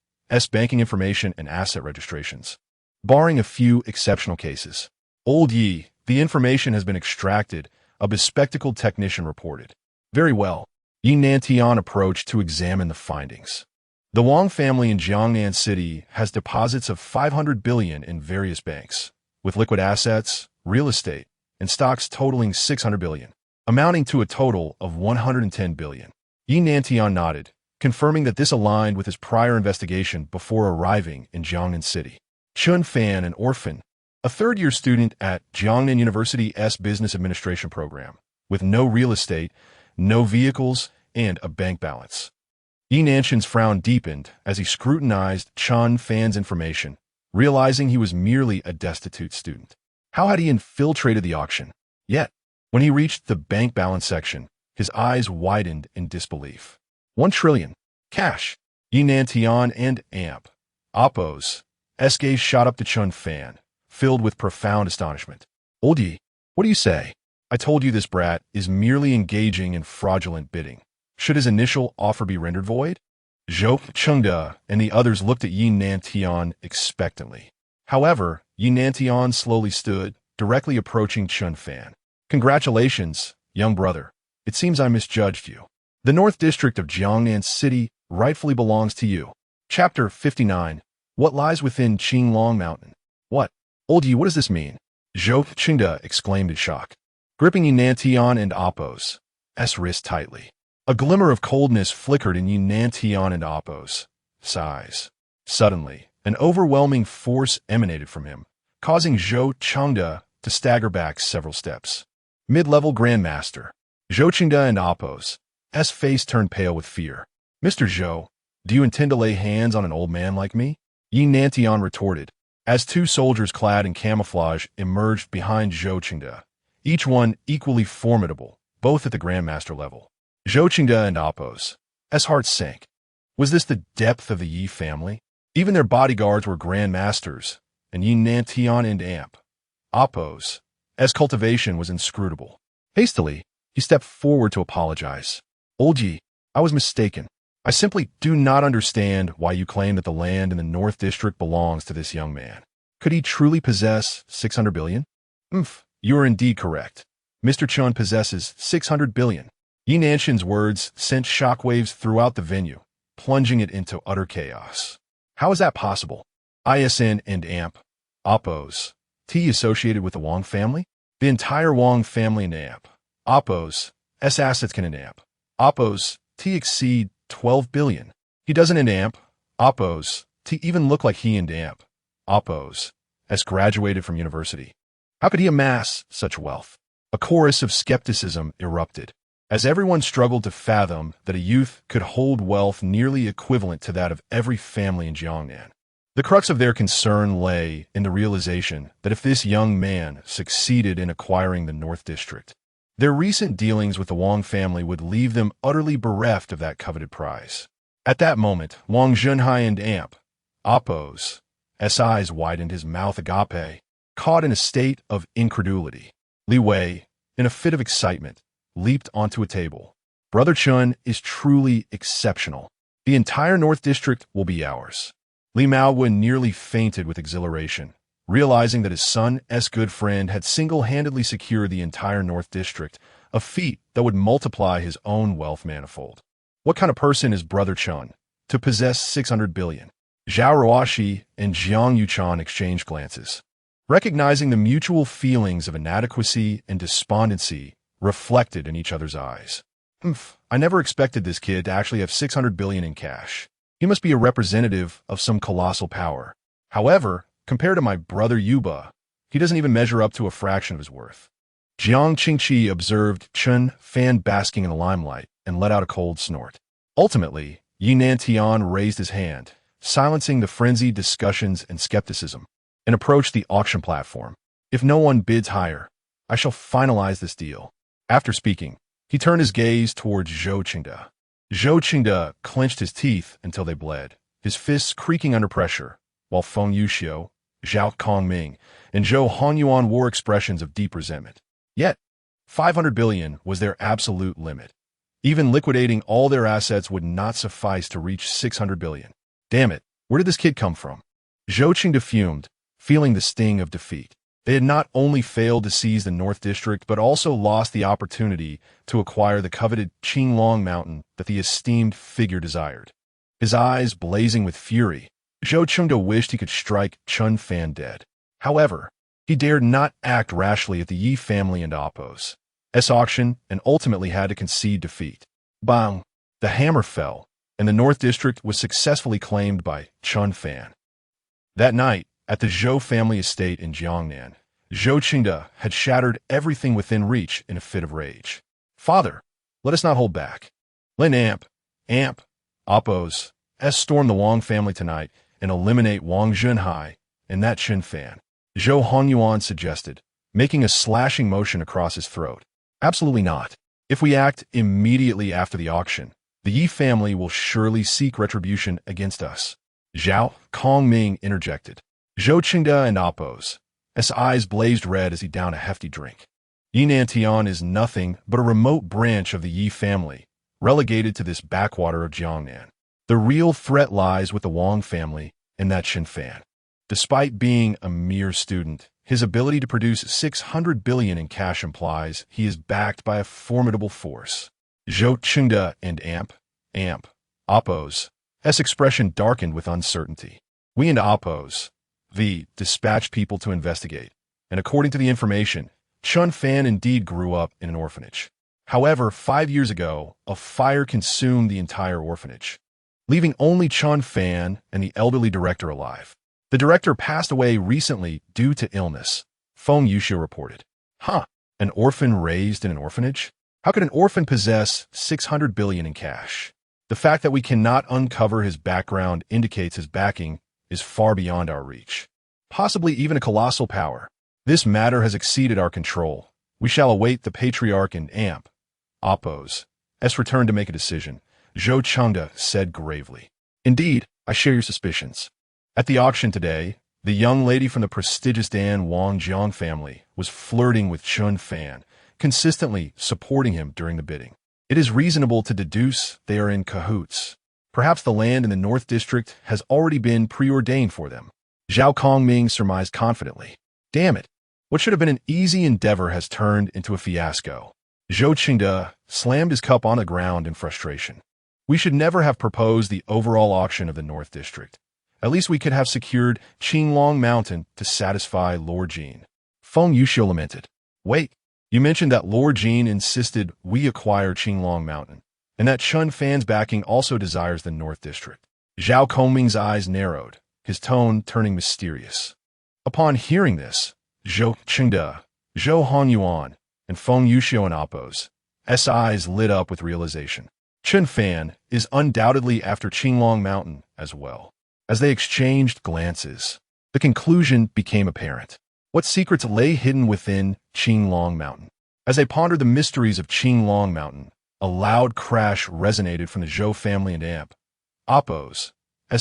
banking information and asset registrations. Barring a few exceptional cases. Old Yi, the information has been extracted, a bespectacled technician reported. Very well. Yi Nantian approached to examine the findings. The Wang family in Jiangnan City has deposits of 500 billion in various banks, with liquid assets, real estate, and stocks totaling 600 billion, amounting to a total of 110 billion. Yi Nantian nodded, confirming that this aligned with his prior investigation before arriving in Jiangnan City. Chen Fan, an orphan, a third-year student at Jiangnan University's Business Administration program, with no real estate, no vehicles, and a bank balance. Yi Nantian's frown deepened as he scrutinized Chen Fan's information, realizing he was merely a destitute student. How had he infiltrated the auction? Yet, when he reached the bank balance section, his eyes widened in disbelief. 1 trillion. Cash. Yi Nantian and Oppo's gaze shot up to Chen Fan, filled with profound astonishment. Old Yi, what do you say? I told you this brat is merely engaging in fraudulent bidding. Should his initial offer be rendered void? Zhou Chengde and the others looked at Yi Nantian expectantly. However, Yi Nantian slowly stood, directly approaching Chen Fan. Congratulations, young brother. It seems I misjudged you. The North District of Jiangnan City rightfully belongs to you. Chapter 59. What lies within Qinglong Mountain? What? Old Yi, what does this mean? Zhou Chengde exclaimed in shock, gripping Yi Nantian and Oppo's wrist tightly. A glimmer of coldness flickered in Yi Nantian and Oppo's eyes. Suddenly, an overwhelming force emanated from him, causing Zhou Chengde to stagger back several steps. Mid-level Grandmaster. Zhou Chengde and Oppo's face turned pale with fear. Mr. Zhou, do you intend to lay hands on an old man like me? Yi Nantian retorted, as two soldiers clad in camouflage emerged behind Zhou Chengde, each one equally formidable, both at the Grandmaster level. Zhou Chengde and Oppo's hearts sank. Was this the depth of the Yi family? Even their bodyguards were Grandmasters, and Yi Nantian and Oppo's cultivation was inscrutable. Hastily, he stepped forward to apologize. Old Yi, I was mistaken. I simply do not understand why you claim that the land in the North District belongs to this young man. Could he truly possess 600 billion? You are indeed correct. Mr. Chen possesses 600 billion. Yi Nantian's words sent shockwaves throughout the venue, plunging it into utter chaos. How is that possible? ISN and Oppo's associated with the Wang family? The entire Wang family and Oppo's assets can in Oppo's exceed 12 billion. He doesn't in Oppo's even look like he and Oppo's graduated from university. How could he amass such wealth? A chorus of skepticism erupted, as everyone struggled to fathom that a youth could hold wealth nearly equivalent to that of every family in Jiangnan. The crux of their concern lay in the realization that if this young man succeeded in acquiring the North District, their recent dealings with the Wang family would leave them utterly bereft of that coveted prize. At that moment, Wang Zhenhai and Oppo's eyes widened, his mouth agape, caught in a state of incredulity. Li Wei, in a fit of excitement, leaped onto a table. Brother Chen is truly exceptional. The entire North District will be ours. Li Maowen nearly fainted with exhilaration, realizing that his son's good friend had single-handedly secured the entire North District, a feat that would multiply his own wealth manifold. What kind of person is Brother Chen to possess 600 billion? Zhao Ruoxi and Jiang Yuchan exchanged glances, recognizing the mutual feelings of inadequacy and despondency reflected in each other's eyes. I never expected this kid to actually have 600 billion in cash. He must be a representative of some colossal power. However, compared to my brother Yuba, he doesn't even measure up to a fraction of his worth. Jiang Qingqi observed Chen Fan basking in the limelight and let out a cold snort. Ultimately, Yi Nantian raised his hand, silencing the frenzied discussions and skepticism, and approached the auction platform. If no one bids higher, I shall finalize this deal. After speaking, he turned his gaze towards Zhou Qingde. Zhou Qingde clenched his teeth until they bled, his fists creaking under pressure, while Feng Yuxiu, Zhao Kongming, and Zhou Hanyuan wore expressions of deep resentment. Yet, 500 billion was their absolute limit. Even liquidating all their assets would not suffice to reach 600 billion. Damn it, where did this kid come from? Zhou Qingde fumed, feeling the sting of defeat. They had not only failed to seize the North District, but also lost the opportunity to acquire the coveted Qinglong Mountain that the esteemed figure desired. His eyes blazing with fury, Zhou Qingde wished he could strike Chen Fan dead. However, he dared not act rashly at the Yi family and Oppo's auction and ultimately had to concede defeat. Bang! The hammer fell, and the North District was successfully claimed by Chen Fan. That night, at the Zhou family estate in Jiangnan, Zhou Qingde had shattered everything within reach in a fit of rage. Father, let us not hold back. Let Amp, Oppo's storm the Wang family tonight and eliminate Wang Zhenhai and that Chen Fan. Zhou Hanyuan suggested, making a slashing motion across his throat. Absolutely not. If we act immediately after the auction, the Yi family will surely seek retribution against us. Zhao Kongming interjected. Zhou Qingde and Oppo's eyes blazed red as he downed a hefty drink. Yi Nantian is nothing but a remote branch of the Yi family, relegated to this backwater of Jiangnan. The real threat lies with the Wang family and that Chen Fan. Despite being a mere student, his ability to produce 600 billion in cash implies he is backed by a formidable force. Zhou Qingde and Amp, Oppo's expression darkened with uncertainty. We and Oppo's dispatched people to investigate, and according to the information, Chen Fan indeed grew up in an orphanage. However, 5 years ago, a fire consumed the entire orphanage, leaving only Chen Fan and the elderly director alive. The director passed away recently due to illness, Feng Yuxiu reported. An orphan raised in an orphanage? How could an orphan possess 600 billion in cash? The fact that we cannot uncover his background indicates his backing is far beyond our reach. Possibly even a colossal power. This matter has exceeded our control. We shall await the patriarch and Oppo's return to make a decision, Zhou Qingde said gravely. Indeed, I share your suspicions. At the auction today, the young lady from the prestigious Dan Wangjiang family was flirting with Chen Fan, consistently supporting him during the bidding. It is reasonable to deduce they are in cahoots. Perhaps the land in the North District has already been preordained for them. Zhao Kongming surmised confidently. Damn it! What should have been an easy endeavor has turned into a fiasco. Zhou Qingde slammed his cup on the ground in frustration. We should never have proposed the overall auction of the North District. At least we could have secured Qinglong Mountain to satisfy Lord Jin. Feng Yuxiu lamented. Wait, you mentioned that Lord Jin insisted we acquire Qinglong Mountain, and that Chen Fan's backing also desires the North District. Zhao Kongming's eyes narrowed, his tone turning mysterious. Upon hearing this, Zhou Qingde, Zhou Hanyuan, and Feng Yuxiu and Oppo's eyes lit up with realization. Chen Fan is undoubtedly after Qinglong Mountain as well. As they exchanged glances, the conclusion became apparent. What secrets lay hidden within Qinglong Mountain? As they pondered the mysteries of Qinglong Mountain, a loud crash resonated from the Zhou family and Oppo's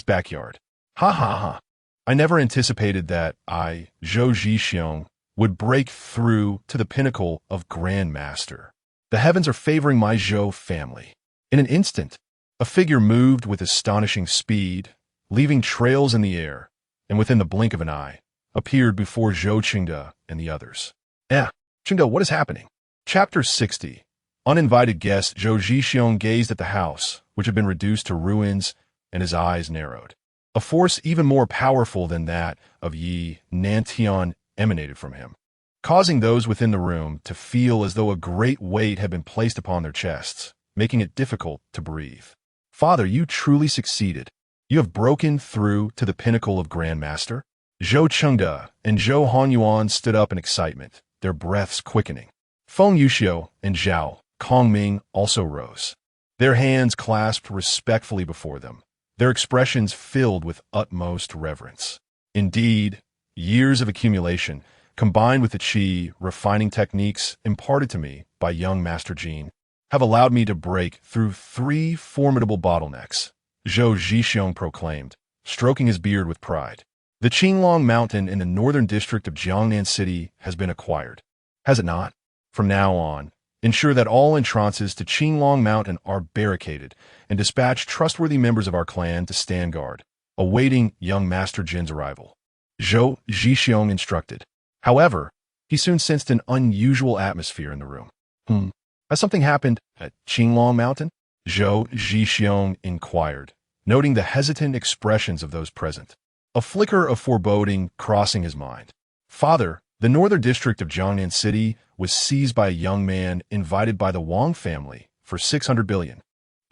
backyard. Ha ha ha. I never anticipated that I, Zhou Zhixiong, would break through to the pinnacle of Grand Master. The heavens are favoring my Zhou family. In an instant, a figure moved with astonishing speed, leaving trails in the air, and within the blink of an eye, appeared before Zhou Qingde and the others. Qingde, what is happening? Chapter 60. Uninvited guest Zhou Zhixiong gazed at the house, which had been reduced to ruins, and his eyes narrowed. A force even more powerful than that of Yi Nantian emanated from him, causing those within the room to feel as though a great weight had been placed upon their chests, making it difficult to breathe. Father, you truly succeeded. You have broken through to the pinnacle of Grandmaster. Zhou Qingde and Zhou Hehuan stood up in excitement, their breaths quickening. Feng Yuxiu and Zhao Kongming also rose, their hands clasped respectfully before them, their expressions filled with utmost reverence. Indeed, years of accumulation, combined with the qi refining techniques imparted to me by young Master Jin, have allowed me to break through 3 formidable bottlenecks, Zhou Zhixiong proclaimed, stroking his beard with pride. The Qinglong Mountain in the northern district of Jiangnan City has been acquired, has it not? From now on, ensure that all entrances to Qinglong Mountain are barricaded and dispatch trustworthy members of our clan to stand guard, awaiting young Master Jin's arrival. Zhou Zhixiong instructed. However, he soon sensed an unusual atmosphere in the room. Has something happened at Qinglong Mountain? Zhou Zhixiong inquired, noting the hesitant expressions of those present, a flicker of foreboding crossing his mind. Father, the northern district of Jiangnan City was seized by a young man invited by the Wang family for 600 billion.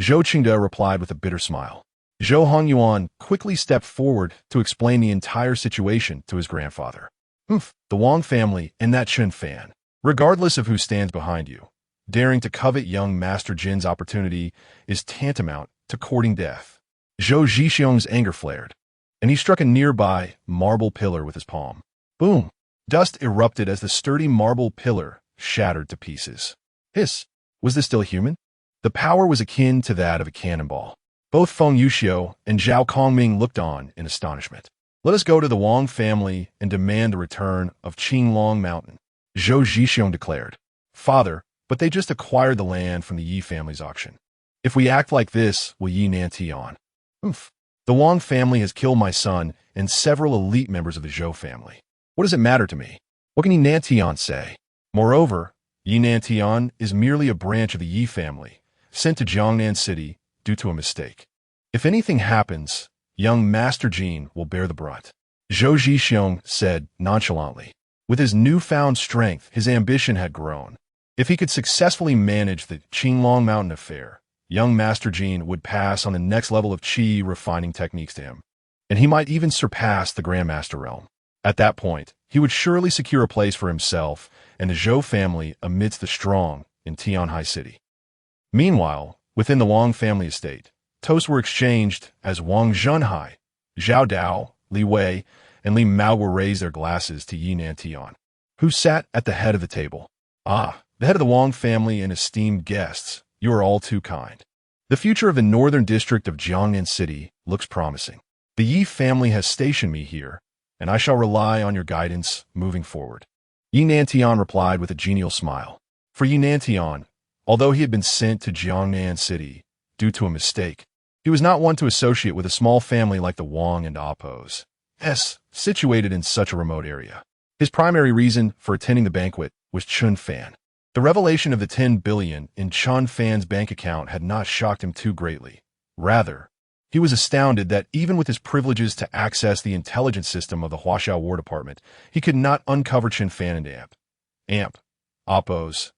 Zhou Qingde replied with a bitter smile. Zhou Hehuan quickly stepped forward to explain the entire situation to his grandfather. The Wang family and that Chen Fan, regardless of who stands behind you, daring to covet young Master Jin's opportunity is tantamount to courting death. Zhou Zhixiong's anger flared, and he struck a nearby marble pillar with his palm. Boom! Dust erupted as the sturdy marble pillar shattered to pieces. Hiss! Was this still human? The power was akin to that of a cannonball. Both Feng Yuxiu and Zhao Kongming looked on in astonishment. Let us go to the Wang family and demand the return of Qinglong Mountain, Zhou Zhixiong declared. Father, but they just acquired the land from the Yi family's auction. If we act like this, will Yi Nantian? The Wang family has killed my son and several elite members of the Zhou family. What does it matter to me? What can Yi Nantian say? Moreover, Yi Nantian is merely a branch of the Yi family, sent to Jiangnan City due to a mistake. If anything happens, young Master Jin will bear the brunt. Zhou Zhixiong said nonchalantly. With his newfound strength, his ambition had grown. If he could successfully manage the Qinglong Mountain affair, young Master Jin would pass on the next level of qi refining techniques to him, and he might even surpass the Grandmaster realm. At that point, he would surely secure a place for himself and the Zhou family amidst the strong in Tianhai City. Meanwhile, within the Wang family estate, toasts were exchanged as Wang Zhenhai, Zhao Dao, Li Wei, and Li Mao were raised their glasses to Yi Nantian, who sat at the head of the table. The head of the Wang family and esteemed guests, you are all too kind. The future of the northern district of Jiangnan City looks promising. The Yi family has stationed me here, and I shall rely on your guidance moving forward. Yi Nantian replied with a genial smile. For Yi Nantian, although he had been sent to Jiangnan City due to a mistake, he was not one to associate with a small family like the Wang and Appos, situated in such a remote area. His primary reason for attending the banquet was Chen Fan. The revelation of the 10 billion in Chen Fan's bank account had not shocked him too greatly. Rather, he was astounded that even with his privileges to access the intelligence system of the Huaxiao War Department, he could not uncover Chen Fan and Appos'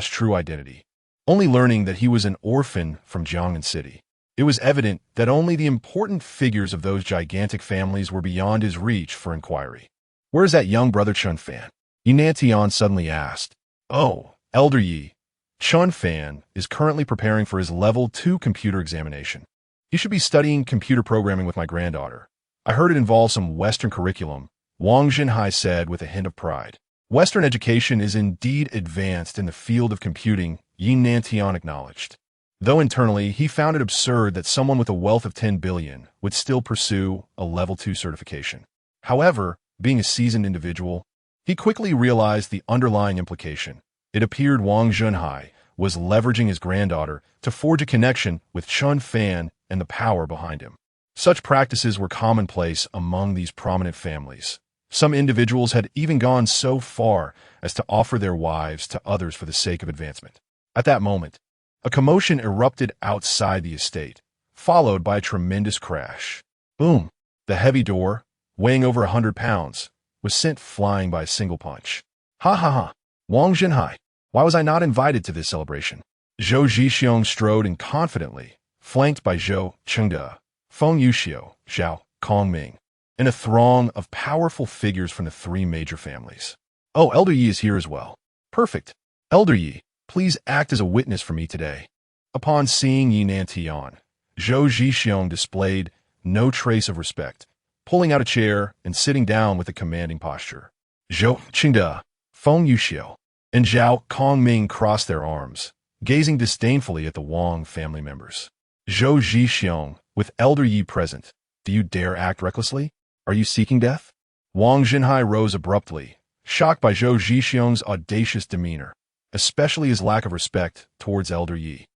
true identity. Only learning that he was an orphan from Jiangnan City, it was evident that only the important figures of those gigantic families were beyond his reach for inquiry. Where is that young brother Chen Fan? Yi Nantian suddenly asked. Elder Yi, Chen Fan is currently preparing for his Level 2 computer examination. He should be studying computer programming with my granddaughter. I heard it involves some Western curriculum, Wang Zhenhai said with a hint of pride. Western education is indeed advanced in the field of computing, Yi Nantian acknowledged. Though internally, he found it absurd that someone with a wealth of 10 billion would still pursue a Level 2 certification. However, being a seasoned individual, he quickly realized the underlying implication. It appeared Wang Zhenhai was leveraging his granddaughter to forge a connection with Chen Fan and the power behind him. Such practices were commonplace among these prominent families. Some individuals had even gone so far as to offer their wives to others for the sake of advancement. At that moment, a commotion erupted outside the estate, followed by a tremendous crash. Boom! The heavy door, weighing over 100 pounds, was sent flying by a single punch. Ha ha ha! Wang Zhenhai, why was I not invited to this celebration? Zhou Zhixiong strode in confidently, flanked by Zhou Chengde, Feng Yuxiu, Zhao Kongming, and a throng of powerful figures from the three major families. Oh, Elder Yi is here as well. Perfect. Elder Yi, please act as a witness for me today. Upon seeing Yi Nantian, Zhou Zhixiong displayed no trace of respect, pulling out a chair and sitting down with a commanding posture. Zhou Chengde, Feng Yuxiu, and Zhao Kongming crossed their arms, gazing disdainfully at the Wang family members. Zhou Zhixiong, with Elder Yi present, do you dare act recklessly? Are you seeking death? Wang Zhenhai rose abruptly, shocked by Zhou Zhixiong's audacious demeanor, especially his lack of respect towards Elder Yi.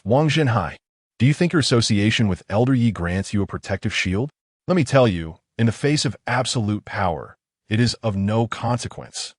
Wang Zhenhai, do you think your association with Elder Yi grants you a protective shield? Let me tell you, in the face of absolute power, it is of no consequence.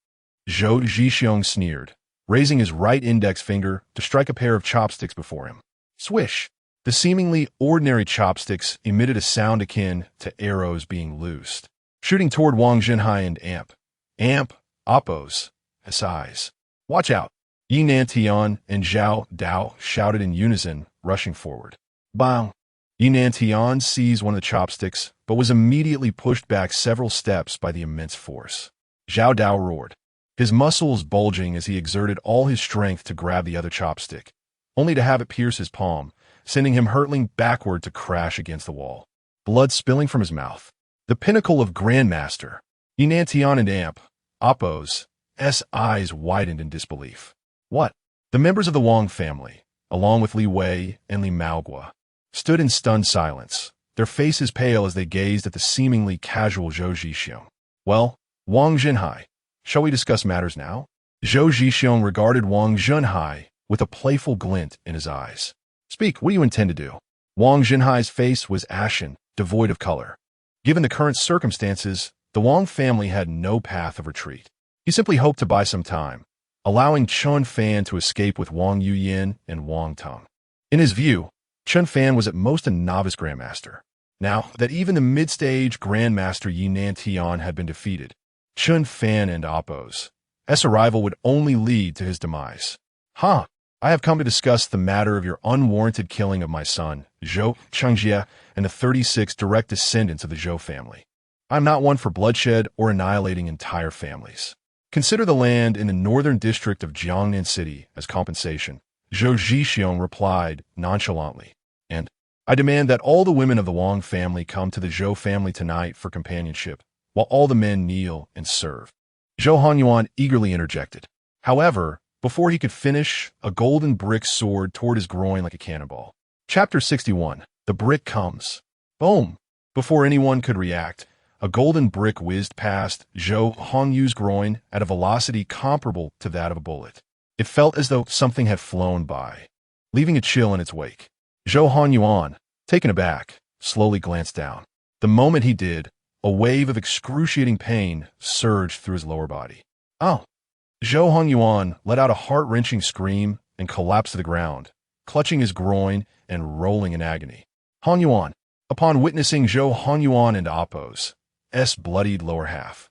Zhou Zhixiong sneered, raising his right index finger to strike a pair of chopsticks before him. Swish! The seemingly ordinary chopsticks emitted a sound akin to arrows being loosed, shooting toward Wang Zhenhai and Amp. Amp, Oppos, Size. Watch out! Yi Nantian and Zhao Dao shouted in unison, rushing forward. Bang! Yi Nantian seized one of the chopsticks, but was immediately pushed back several steps by the immense force. Zhao Dao roared, his muscles bulging as he exerted all his strength to grab the other chopstick, only to have it pierce his palm, sending him hurtling backward to crash against the wall. Blood spilling from his mouth. The pinnacle of Grandmaster. Yi Nantian and Amp, Oppos, eyes widened in disbelief. What? The members of the Wang family, along with Li Wei and Li Maogua, stood in stunned silence, their faces pale as they gazed at the seemingly casual Zhou Zhixiong. Well, Wang Zhenhai, shall we discuss matters now? Zhou Zhixiong regarded Wang Zhenhai with a playful glint in his eyes. Speak, what do you intend to do? Wang Zhenhai's face was ashen, devoid of color. Given the current circumstances, the Wang family had no path of retreat. He simply hoped to buy some time, allowing Chen Fan to escape with Wang Yuyin and Wang Tong. In his view, Chen Fan was at most a novice grandmaster. Now that even the mid-stage grandmaster Yi Nantian had been defeated, Chen Fan and Oppos' arrival would only lead to his demise. I have come to discuss the matter of your unwarranted killing of my son, Zhou Chengjie, and the 36 direct descendants of the Zhou family. I am not one for bloodshed or annihilating entire families. Consider the land in the northern district of Jiangnan City as compensation, Zhou Zhixiong replied nonchalantly. And I demand that all the women of the Wang family come to the Zhou family tonight for companionship, while all the men kneel and serve. Zhou Hanyuan eagerly interjected. However, before he could finish, a golden brick soared toward his groin like a cannonball. Chapter 61. The brick comes. Boom! Before anyone could react, a golden brick whizzed past Zhou Hongyu's groin at a velocity comparable to that of a bullet. It felt as though something had flown by, leaving a chill in its wake. Zhou Hanyuan, taken aback, slowly glanced down. The moment he did, a wave of excruciating pain surged through his lower body. Oh! Zhou Hongyuan let out a heart-wrenching scream and collapsed to the ground, clutching his groin and rolling in agony. Hongyuan, upon witnessing Zhou Hanyuan and Oppos' bloodied lower half,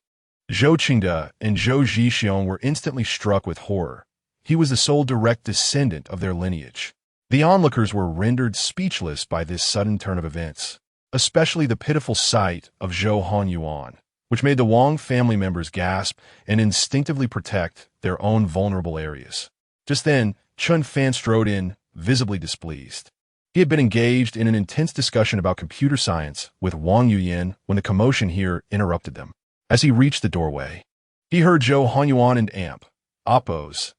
Zhou Chengde and Zhou Zhixiong were instantly struck with horror. He was the sole direct descendant of their lineage. The onlookers were rendered speechless by this sudden turn of events, especially the pitiful sight of Zhou Hanyuan, which made the Wang family members gasp and instinctively protect their own vulnerable areas. Just then, Chen Fan strode in, visibly displeased. He had been engaged in an intense discussion about computer science with Wang Yuyin when the commotion here interrupted them. As he reached the doorway, he heard Zhou Hanyuan and Amp, Oppos'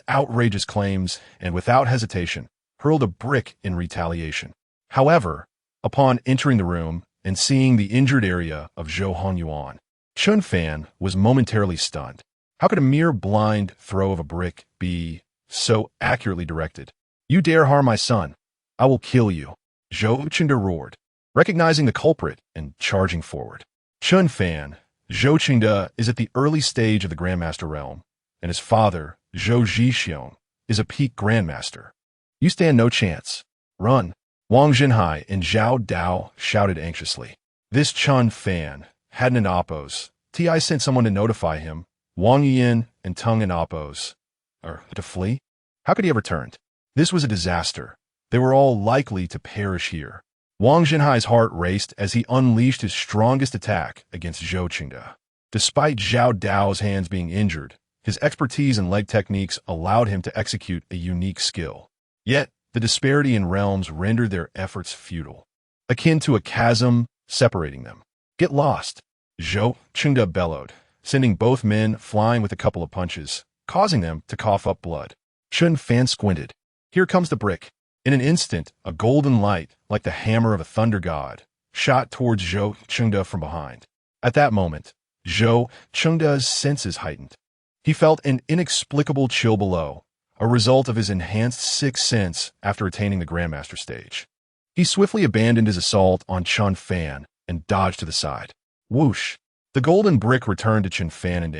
outrageous claims and, without hesitation, hurled a brick in retaliation. However, upon entering the room and seeing the injured area of Zhou Hanyuan, Chen Fan was momentarily stunned. How could a mere blind throw of a brick be so accurately directed? You dare harm my son, I will kill you, Zhou Chengde roared. recognizing the culprit and charging forward. Chen Fan, Zhou Qingde, is at the early stage of the Grandmaster realm, and his father, Zhou Zhixiong, is a peak Grandmaster. You stand no chance. Run. Wang Jinhai and Zhao Dao shouted anxiously. This Chen Fan hadn't an oppose. Ti sent someone to notify him, Wang Yin and Tung an oppose. To flee? How could he have returned? This was a disaster. They were all likely to perish here. Wang Jinhai's heart raced as he unleashed his strongest attack against Zhou Qingde. Despite Zhao Dao's hands being injured, his expertise in leg techniques allowed him to execute a unique skill. Yet, the disparity in realms rendered their efforts futile, akin to a chasm separating them. Get lost, Zhou Qingde bellowed, sending both men flying with a couple of punches, causing them to cough up blood. Chen Fan squinted. Here comes the brick. In an instant, a golden light, like the hammer of a thunder god, shot towards Zhou Qingde from behind. At that moment, Zhou Qingde's senses heightened. He felt an inexplicable chill below, a result of his enhanced sixth sense after attaining the Grandmaster stage. He swiftly abandoned his assault on Chen Fan and dodged to the side. Whoosh! The golden brick returned to Chen Fan and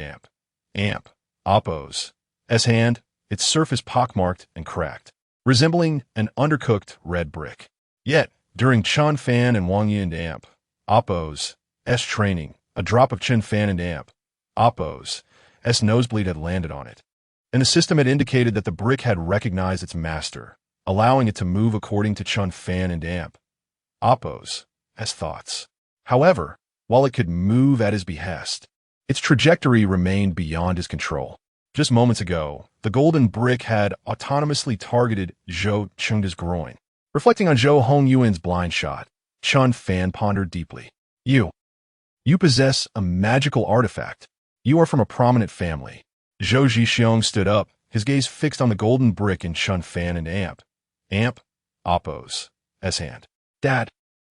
Amp. Oppo's hand, its surface pockmarked and cracked, resembling an undercooked red brick. Yet, during Chen Fan and Wang Yi and Oppo's training, a drop of Chen Fan and Oppo's nosebleed had landed on it, and the system had indicated that the brick had recognized its master, allowing it to move according to Chen Fan and Oppo's thoughts. However, while it could move at his behest, its trajectory remained beyond his control. Just moments ago, the golden brick had autonomously targeted Zhou Qingde's groin. Reflecting on Zhou Hongyuan's blind shot, Chen Fan pondered deeply. You possess a magical artifact. You are from a prominent family. Zhou Zhixiong stood up, his gaze fixed on the golden brick in Chen Fan and Oppo's hand. Dad,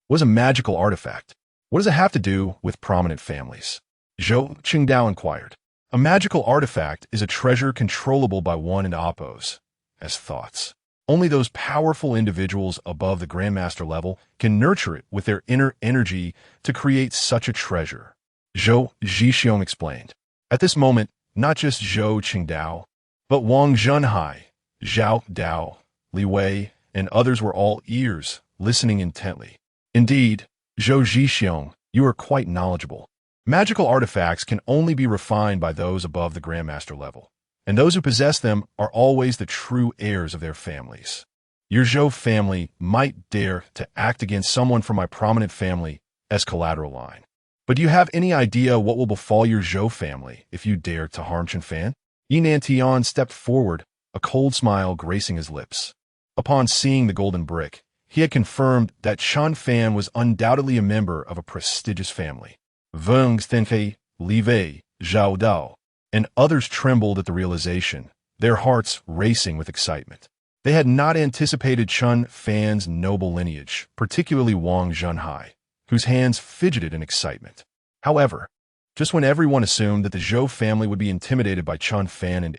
what is a magical artifact? What does it have to do with prominent families? Zhou Qingdao inquired. A magical artifact is a treasure controllable by one and Oppo's thoughts. Only those powerful individuals above the Grandmaster level can nurture it with their inner energy to create such a treasure, Zhou Zhixiong explained. At this moment, not just Zhou Qingdao, but Wang Zhenhai, Zhao Dao, Li Wei, and others were all ears, listening intently. Indeed, Zhou Zhixiong, you are quite knowledgeable. Magical artifacts can only be refined by those above the Grandmaster level, and those who possess them are always the true heirs of their families. Your Zhou family might dare to act against someone from my prominent family as collateral line. But do you have any idea what will befall your Zhou family if you dare to harm Chen Fan? Yi Nantian stepped forward, a cold smile gracing his lips. Upon seeing the golden brick, he had confirmed that Chen Fan was undoubtedly a member of a prestigious family. Wang Stenfei, Li Wei, Zhao Dao, and others trembled at the realization, their hearts racing with excitement. They had not anticipated Chen Fan's noble lineage, particularly Wang Zhenhai, whose hands fidgeted in excitement. However, just when everyone assumed that the Zhou family would be intimidated by Chen Fan and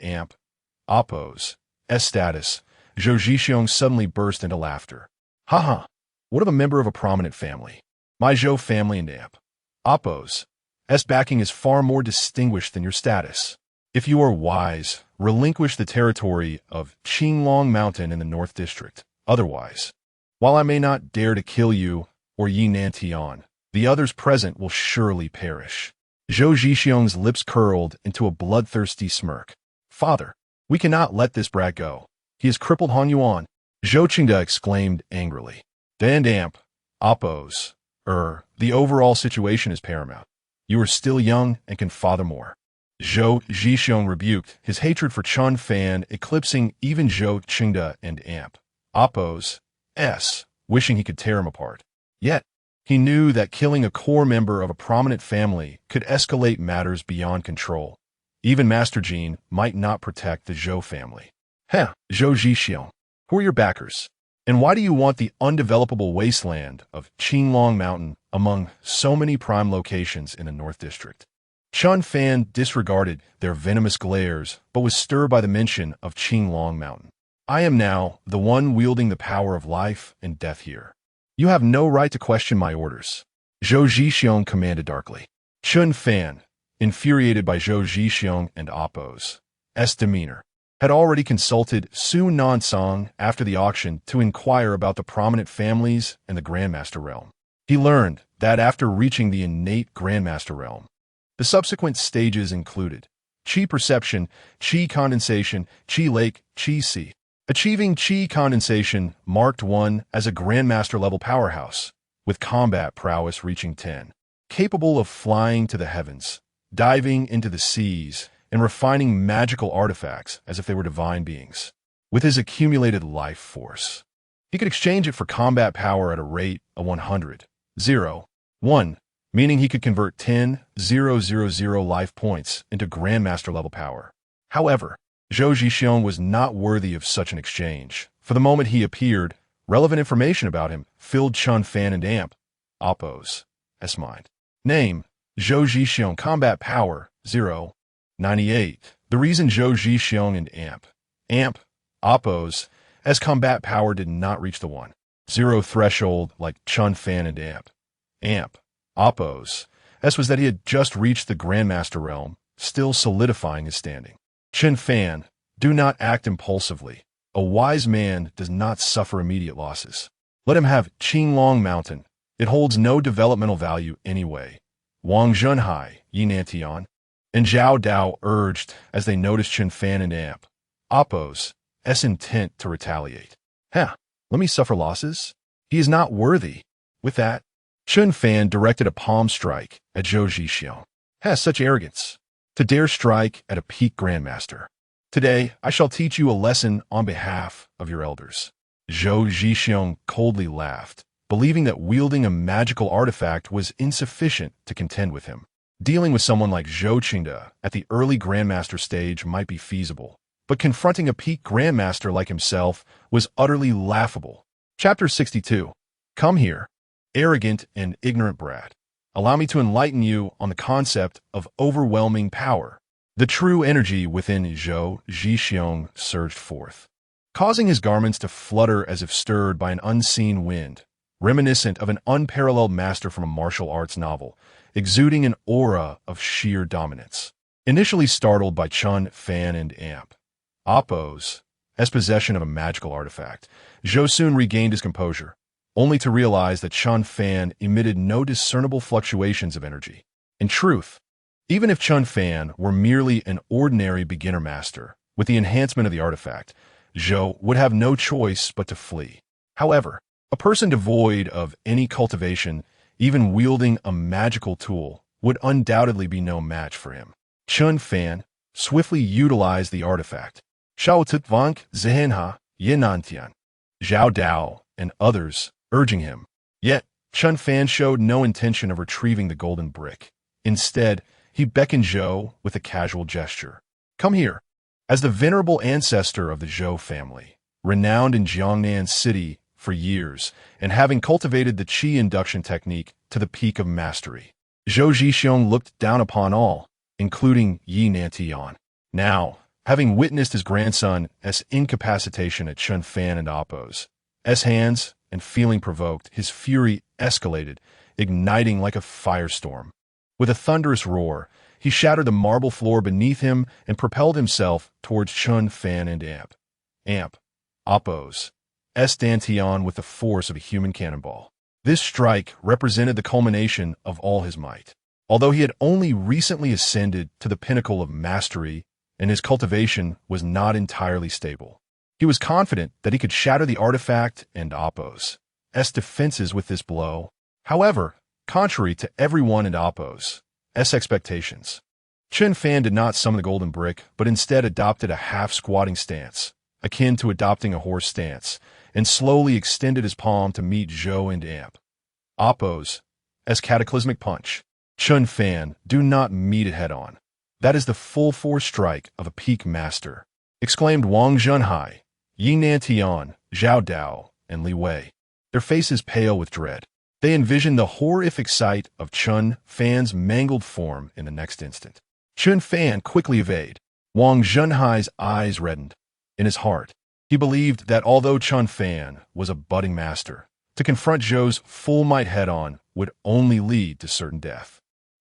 Oppo's status, Zhou Zhixiong suddenly burst into laughter. Haha, what of a member of a prominent family? My Zhou family and Oppo's backing is far more distinguished than your status. If you are wise, relinquish the territory of Qinglong Mountain in the North District. Otherwise, while I may not dare to kill you or Yi Nantian, the others present will surely perish. Zhou Zhixiong's lips curled into a bloodthirsty smirk. Father, we cannot let this brat go. He has crippled Hehuan. Zhou Qingde exclaimed angrily. Dan Oppo's, the overall situation is paramount. You are still young and can father more. Zhou Zhixiong rebuked, his hatred for Chen Fan eclipsing even Zhou Qingde and Oppo's, wishing he could tear him apart. Yet, he knew that killing a core member of a prominent family could escalate matters beyond control. Even Master Jin might not protect the Zhou family. Zhou Zhixiong, who are your backers? And why do you want the undevelopable wasteland of Qinglong Mountain among so many prime locations in the North District? Chen Fan disregarded their venomous glares, but was stirred by the mention of Qinglong Mountain. I am now the one wielding the power of life and death here. You have no right to question my orders, Zhou Zhixiong commanded darkly. Chen Fan, infuriated by Zhou Zhixiong and Appo's demeanor, had already consulted Su Nansong after the auction to inquire about the prominent families and the Grandmaster realm. He learned that after reaching the innate Grandmaster realm, the subsequent stages included Qi perception, Qi condensation, Qi lake, Qi sea. Achieving Qi condensation marked one as a Grandmaster-level powerhouse, with combat prowess reaching 10. Capable of flying to the heavens, diving into the seas, and refining magical artifacts as if they were divine beings. With his accumulated life force, he could exchange it for combat power at a rate of 100,001, meaning he could convert 10,000 life points into Grandmaster-level power. However, Zhou Zhixiong was not worthy of such an exchange. For the moment he appeared, relevant information about him filled Chen Fan and Appo's mind. Name: Zhou Zhixiong. Combat power: 0.98. The reason Zhou Zhixiong and Appo's combat power did not reach the 1.0 threshold like Chen Fan and Appo's was that he had just reached the Grandmaster realm, still solidifying his standing. Chen Fan, do not act impulsively. A wise man does not suffer immediate losses. Let him have Qinglong Mountain. It holds no developmental value anyway. Wang Zhenhai, Yinantian, and Zhao Dao urged as they noticed Chen Fan and Appo's intent to retaliate. Let me suffer losses? He is not worthy. With that, Chen Fan directed a palm strike at Zhou Zhixiong. Such arrogance. To dare strike at a peak Grandmaster. Today, I shall teach you a lesson on behalf of your elders. Zhou Zhixiong coldly laughed, believing that wielding a magical artifact was insufficient to contend with him. Dealing with someone like Zhou Qingde at the early Grandmaster stage might be feasible, but confronting a peak Grandmaster like himself was utterly laughable. Chapter 62. Come here, arrogant and ignorant brat. Allow me to enlighten you on the concept of overwhelming power. The true energy within Zhou Zhixiong surged forth, causing his garments to flutter as if stirred by an unseen wind, reminiscent of an unparalleled master from a martial arts novel, exuding an aura of sheer dominance. Initially startled by Chen Fan and Appo's possession of a magical artifact, Zhou soon regained his composure, only to realize that Chen Fan emitted no discernible fluctuations of energy. In truth, even if Chen Fan were merely an ordinary beginner master, with the enhancement of the artifact, Zhou would have no choice but to flee. However, a person devoid of any cultivation, even wielding a magical tool, would undoubtedly be no match for him. Chen Fan swiftly utilized the artifact. Shao Tutvank Zihenha Yinantian, Zhao Dao, and others urging him. Yet, Chen Fan showed no intention of retrieving the golden brick. Instead, he beckoned Zhou with a casual gesture. Come here. As the venerable ancestor of the Zhou family, renowned in Jiangnan City for years, and having cultivated the Qi induction technique to the peak of mastery, Zhou Zhixiong looked down upon all, including Yi Nantian. Now, having witnessed his grandson's incapacitation at Chen Fan and Appo's hands, and feeling provoked, his fury escalated, igniting like a firestorm. With a thunderous roar, he shattered the marble floor beneath him and propelled himself towards Chen Fan and Appo's dantian with the force of a human cannonball. This strike represented the culmination of all his might. Although he had only recently ascended to the pinnacle of mastery and his cultivation was not entirely stable, he was confident that he could shatter the artifact and Appo's defenses with this blow. However, contrary to everyone in Appo's expectations, Chen Fan did not summon the golden brick, but instead adopted a half-squatting stance, akin to adopting a horse stance, and slowly extended his palm to meet Zhou and Appo's cataclysmic punch. Chen Fan, do not meet it head-on. That is the full-force strike of a peak master, exclaimed Wang Zhenhai, Yi Nantian, Zhao Dao, and Li Wei, their faces pale with dread. They envisioned the horrific sight of Chen Fan's mangled form in the next instant. Chen Fan quickly evaded. Wang Zhenhai's eyes reddened. In his heart, he believed that although Chen Fan was a budding master, To confront Zhou's full might head-on would only lead to certain death.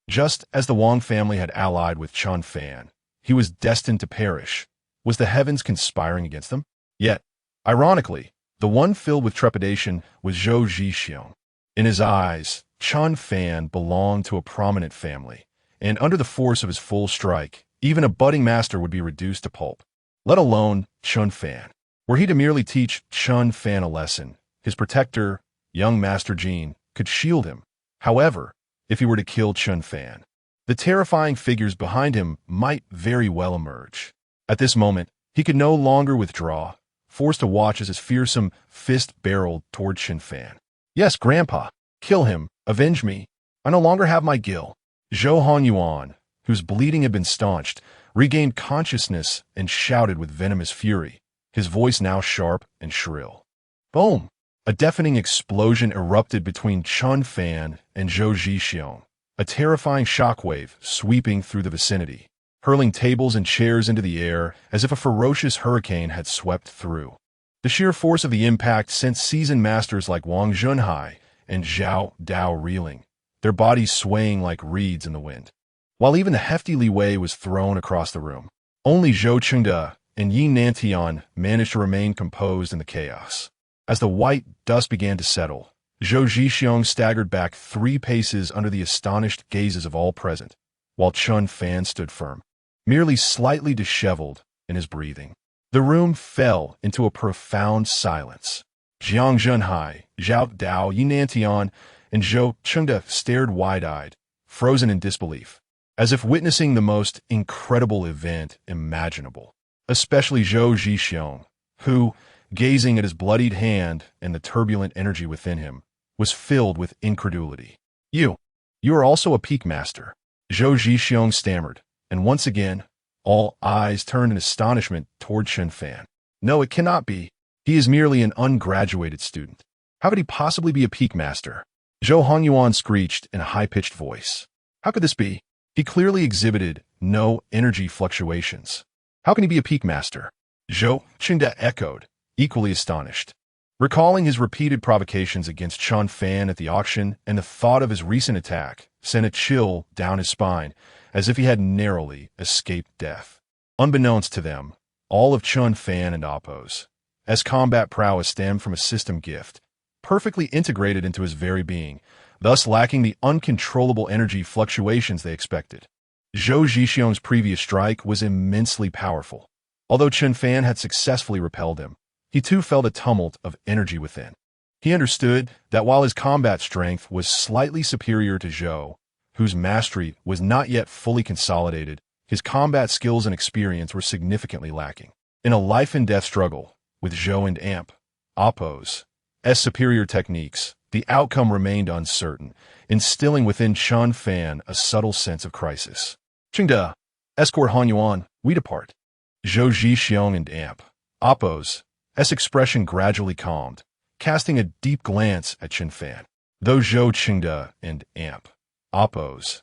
Just as the Wang family had allied with Chen Fan, he was destined to perish. Was the heavens conspiring against them? Yet, ironically, the one filled with trepidation was Zhou Zhixiong. In his eyes, Chen Fan belonged to a prominent family, and under the force of his full strike, even a budding master would be reduced to pulp. Let alone Chen Fan. Were he to merely teach Chen Fan a lesson, his protector, young Master Jin, could shield him. However, if he were to kill Chen Fan, the terrifying figures behind him might very well emerge. At this moment, he could no longer withdraw, forced to watch as his fearsome fist barreled toward Chen Fan. Yes, Grandpa, kill him, avenge me. I no longer have my gil. Zhou Hehuan, whose bleeding had been staunched, regained consciousness and shouted with venomous fury, his voice now sharp and shrill. Boom! A deafening explosion erupted between Chen Fan and Zhou Zhixiong, a terrifying shockwave sweeping through the vicinity, hurling tables and chairs into the air as if a ferocious hurricane had swept through. The sheer force of the impact sent seasoned masters like Wang Junhai and Zhao Dao reeling, their bodies swaying like reeds in the wind. While even the hefty Li Wei was thrown across the room, only Zhou Chengde and Yi Nantian managed to remain composed in the chaos. As the white dust began to settle, Zhou Zhixiong staggered back 3 paces under the astonished gazes of all present, while Chen Fan stood firm, merely slightly disheveled in his breathing. The room fell into a profound silence. Jiang Junhai, Zhao Dao, Yi Nantian, and Zhou Chengde stared wide-eyed, frozen in disbelief, as if witnessing the most incredible event imaginable. Especially Zhou Zhixiong, who, gazing at his bloodied hand and the turbulent energy within him, was filled with incredulity. You are also a peak master, Zhou Zhixiong stammered, and once again, all eyes turned in astonishment toward Chen Fan. No, it cannot be. He is merely an ungraduated student. How could he possibly be a peak master? Zhou Hehuan screeched in a high-pitched voice. How could this be? He clearly exhibited no energy fluctuations. How can he be a peak master? Zhou Chengde echoed, equally astonished. Recalling his repeated provocations against Chen Fan at the auction and the thought of his recent attack sent a chill down his spine, as if he had narrowly escaped death. Unbeknownst to them, all of Chen Fan and Appo's combat prowess stemmed from a system gift, perfectly integrated into his very being, thus lacking the uncontrollable energy fluctuations they expected. Zhou Zhixiong's previous strike was immensely powerful. Although Chen Fan had successfully repelled him, he too felt a tumult of energy within. He understood that while his combat strength was slightly superior to Zhou, whose mastery was not yet fully consolidated, his combat skills and experience were significantly lacking. In a life-and-death struggle with Zhou and Appo's superior techniques, the outcome remained uncertain, instilling within Chen Fan a subtle sense of crisis. Chengde, escort Hehuan, we depart. Zhou Zhixiong and Appo's expression gradually calmed, casting a deep glance at Chen Fan. Though Zhou Chengde and Appo's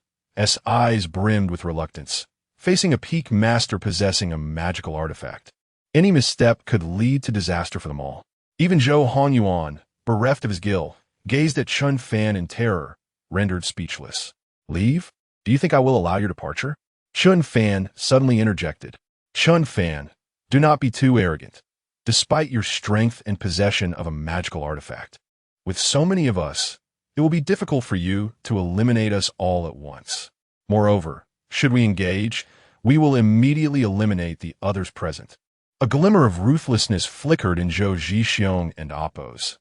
eyes brimmed with reluctance, facing a peak master possessing a magical artifact. Any misstep could lead to disaster for them all. Even Zhou Hehuan, bereft of his gil, gazed at Chen Fan in terror, rendered speechless. Leave? Do you think I will allow your departure? Chen Fan suddenly interjected. Chen Fan, do not be too arrogant. Despite your strength and possession of a magical artifact, with so many of us, it will be difficult for you to eliminate us all at once. Moreover, should we engage, we will immediately eliminate the others present. A glimmer of ruthlessness flickered in Zhou Zhixiong and Appo's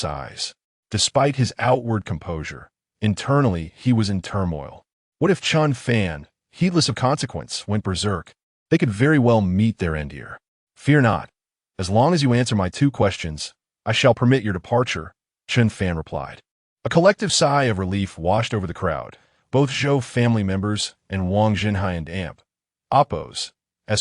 eyes. Despite his outward composure, internally he was in turmoil. What if Chen Fan, heedless of consequence, went berserk? They could very well meet their end here. Fear not. As long as you answer my 2 questions, I shall permit your departure, Chen Fan replied. A collective sigh of relief washed over the crowd, both Zhou family members and Wang Junhai and Appo's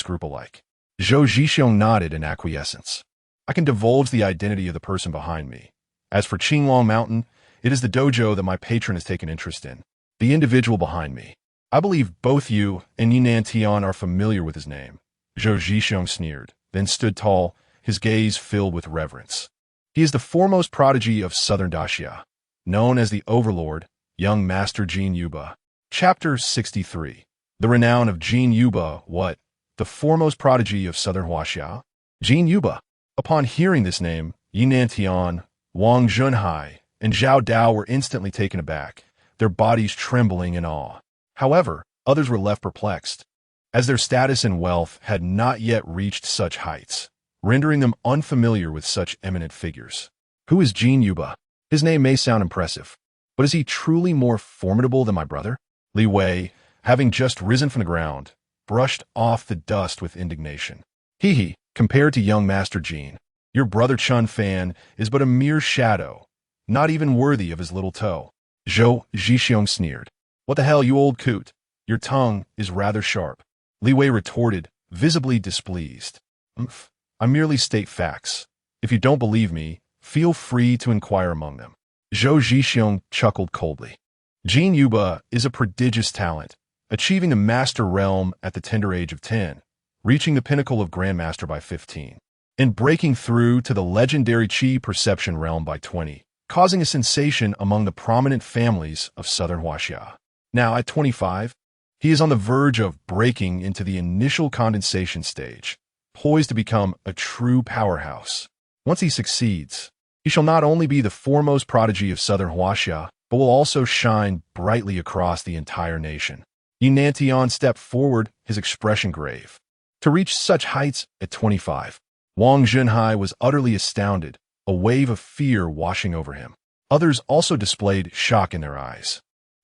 group alike. Zhou Zhixiong nodded in acquiescence. I can divulge the identity of the person behind me. As for Qinglong Mountain, it is the dojo that my patron has taken interest in. The individual behind me. I believe both you and Yi Nantian are familiar with his name. Zhou Zhixiong sneered, then stood tall, his gaze filled with reverence. He is the foremost prodigy of southern Daxia, known as the Overlord, young Master Jin Yuba. Chapter 63. The renown of Jin Yuba, what? The foremost prodigy of southern Huaxia? Jin Yuba. Upon hearing this name, Yinan Tian, Wang Junhai, and Zhao Dao were instantly taken aback, their bodies trembling in awe. However, others were left perplexed, as their status and wealth had not yet reached such heights, rendering them unfamiliar with such eminent figures. Who is Jin Yuba? His name may sound impressive, but is he truly more formidable than my brother? Li Wei, having just risen from the ground, brushed off the dust with indignation. Hee, compared to young Master Jin, your brother Chen Fan is but a mere shadow, not even worthy of his little toe. Zhou Zhixiong sneered. What the hell, you old coot? Your tongue is rather sharp. Li Wei retorted, visibly displeased. I merely state facts. If you don't believe me, feel free to inquire among them. Zhou Zhixiong chuckled coldly. Jin Yuba is a prodigious talent, achieving the master realm at the tender age of 10, reaching the pinnacle of Grandmaster by 15, and breaking through to the legendary Qi perception realm by 20, causing a sensation among the prominent families of southern Huaxia. Now, at 25, he is on the verge of breaking into the initial condensation stage, poised to become a true powerhouse. Once he succeeds, he shall not only be the foremost prodigy of southern Huaxia, but will also shine brightly across the entire nation. Yinan Tian stepped forward, his expression grave. To reach such heights at 25, Wang Junhai was utterly astounded, a wave of fear washing over him. Others also displayed shock in their eyes.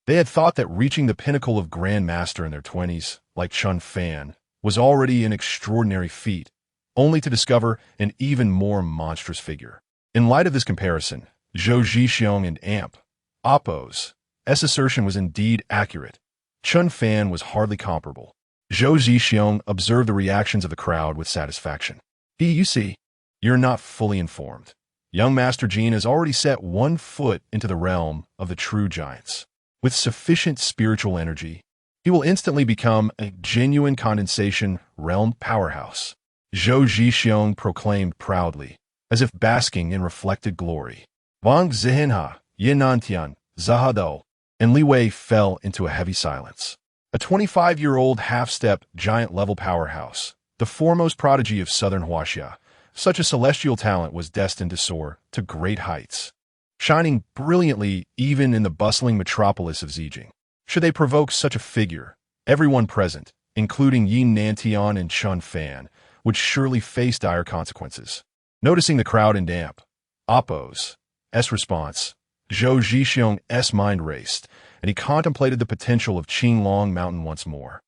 They had thought that reaching the pinnacle of Grand Master in their 20s, like Chen Fan, was already an extraordinary feat, only to discover an even more monstrous figure. In light of this comparison, Zhou Zhixiong and Oppo's assertion was indeed accurate. Chen Fan was hardly comparable. Zhou Zhixiong observed the reactions of the crowd with satisfaction. You see, you're not fully informed. Young Master Jin has already set one foot into the realm of the true giants. With sufficient spiritual energy, he will instantly become a genuine condensation realm powerhouse. Zhou Zhixiong proclaimed proudly, as if basking in reflected glory. Wang Zihinha, Yinantian, Zahado, and Li Wei fell into a heavy silence. A 25-year-old half-step giant-level powerhouse, the foremost prodigy of southern Huaxia, such a celestial talent was destined to soar to great heights, shining brilliantly even in the bustling metropolis of Zijing. Should they provoke such a figure, everyone present, including Yinan Tian and Chen Fan, would surely face dire consequences. Noticing the crowd in Oppo's response, Zhou Zhixiong's mind raced, and he contemplated the potential of Qinglong Mountain once more.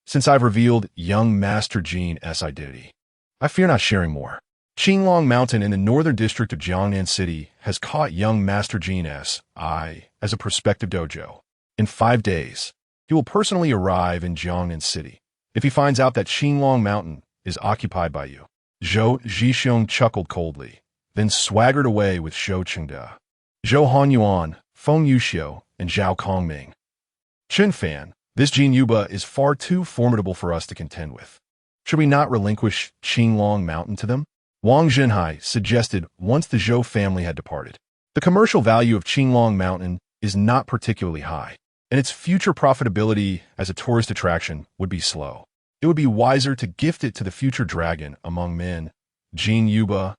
Since I've revealed young Master Jin's identity, I fear not sharing more. Qinglong Mountain in the northern district of Jiangnan City has caught young Master Jin's eye as a prospective dojo. In 5 days, he will personally arrive in Jiangnan City. If he finds out that Qinglong Mountain is occupied by you, Zhou Zhixiong chuckled coldly, then swaggered away with Shou Chengde, Zhou Hanyuan, Feng Yuxiu, and Zhao Kongming. Chen Fan, this Jin Yuba is far too formidable for us to contend with. Should we not relinquish Qinglong Mountain to them? Wang Junhai suggested once the Zhou family had departed. The commercial value of Qinglong Mountain is not particularly high, and its future profitability as a tourist attraction would be slow. It would be wiser to gift it to the future dragon among men, Jin Yuba,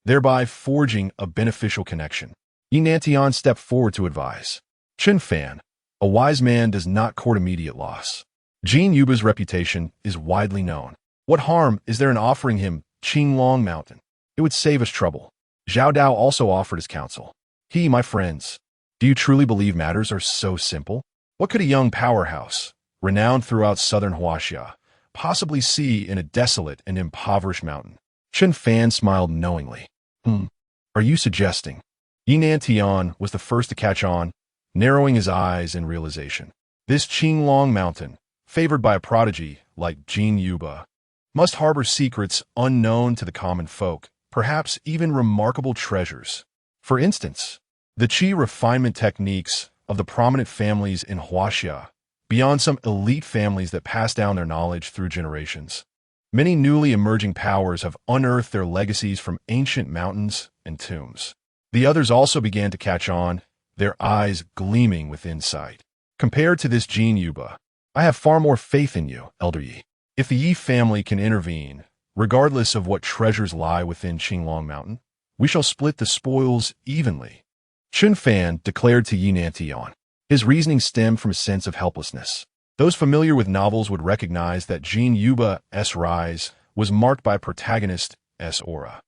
thereby forging a beneficial connection. Yinan Tian stepped forward to advise. Chen Fan, a wise man does not court immediate loss. Jin Yuba's reputation is widely known. What harm is there in offering him Qinglong Mountain? It would save us trouble. Zhao Dao also offered his counsel. My friends, do you truly believe matters are so simple? What could a young powerhouse, renowned throughout southern Huaxia, possibly see in a desolate and impoverished mountain? Chen Fan smiled knowingly. Are you suggesting? Yinan Tian was the first to catch on, narrowing his eyes in realization. This Qinglong Mountain, favored by a prodigy like Jin Yuba, must harbor secrets unknown to the common folk, perhaps even remarkable treasures. For instance, the Qi refinement techniques of the prominent families in Huaxia, beyond some elite families that pass down their knowledge through generations. Many newly emerging powers have unearthed their legacies from ancient mountains and tombs. The others also began to catch on, their eyes gleaming with insight. Compared to this Jin Yuba, I have far more faith in you, Elder Yi. If the Yi family can intervene, regardless of what treasures lie within Qinglong Mountain, we shall split the spoils evenly. Chen Fan declared to Yi Nantian. His reasoning stemmed from a sense of helplessness. Those familiar with novels would recognize that Jin Yuba's rise was marked by protagonist's aura.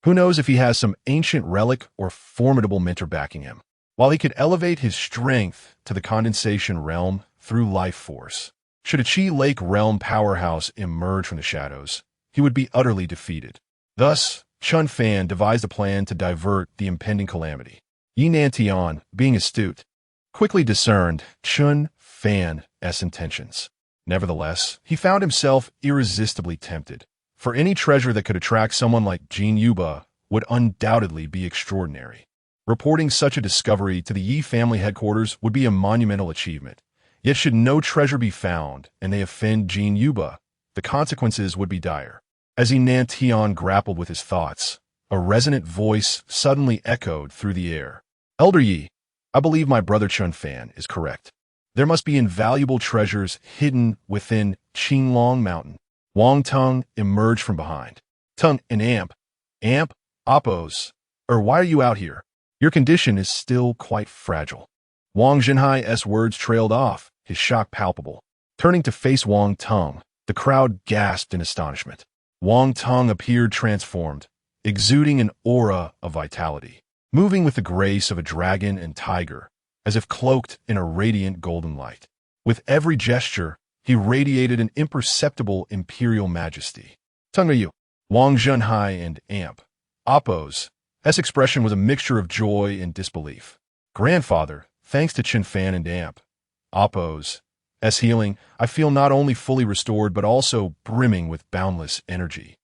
Who knows if he has some ancient relic or formidable mentor backing him? While he could elevate his strength to the condensation realm through life force, should a Qi Lake realm powerhouse emerge from the shadows, he would be utterly defeated. Thus, Chen Fan devised a plan to divert the impending calamity. Yi Nantian, being astute, quickly discerned Chen Fan's intentions. Nevertheless, he found himself irresistibly tempted, for any treasure that could attract someone like Jin Yuba would undoubtedly be extraordinary. Reporting such a discovery to the Yi family headquarters would be a monumental achievement. Yet should no treasure be found and they offend Jin Yuba, the consequences would be dire. As Yi Nantian grappled with his thoughts, a resonant voice suddenly echoed through the air. Elder Yi, I believe my brother Chen Fan is correct. There must be invaluable treasures hidden within Qinglong Mountain. Wang Tung emerged from behind. Tung and Amp, Oppos, why are you out here? Your condition is still quite fragile. Wang Zhenhai's words trailed off, his shock palpable. Turning to face Wang Tung, the crowd gasped in astonishment. Wang Tung appeared transformed, exuding an aura of vitality, moving with the grace of a dragon and tiger, as if cloaked in a radiant golden light. With every gesture, he radiated an imperceptible imperial majesty. Tung are you? Wang Zhenhai and Amp, Oppos' expression was a mixture of joy and disbelief. Grandfather, thanks to Chen Fan and Amp, Oppos' healing, I feel not only fully restored but also brimming with boundless energy.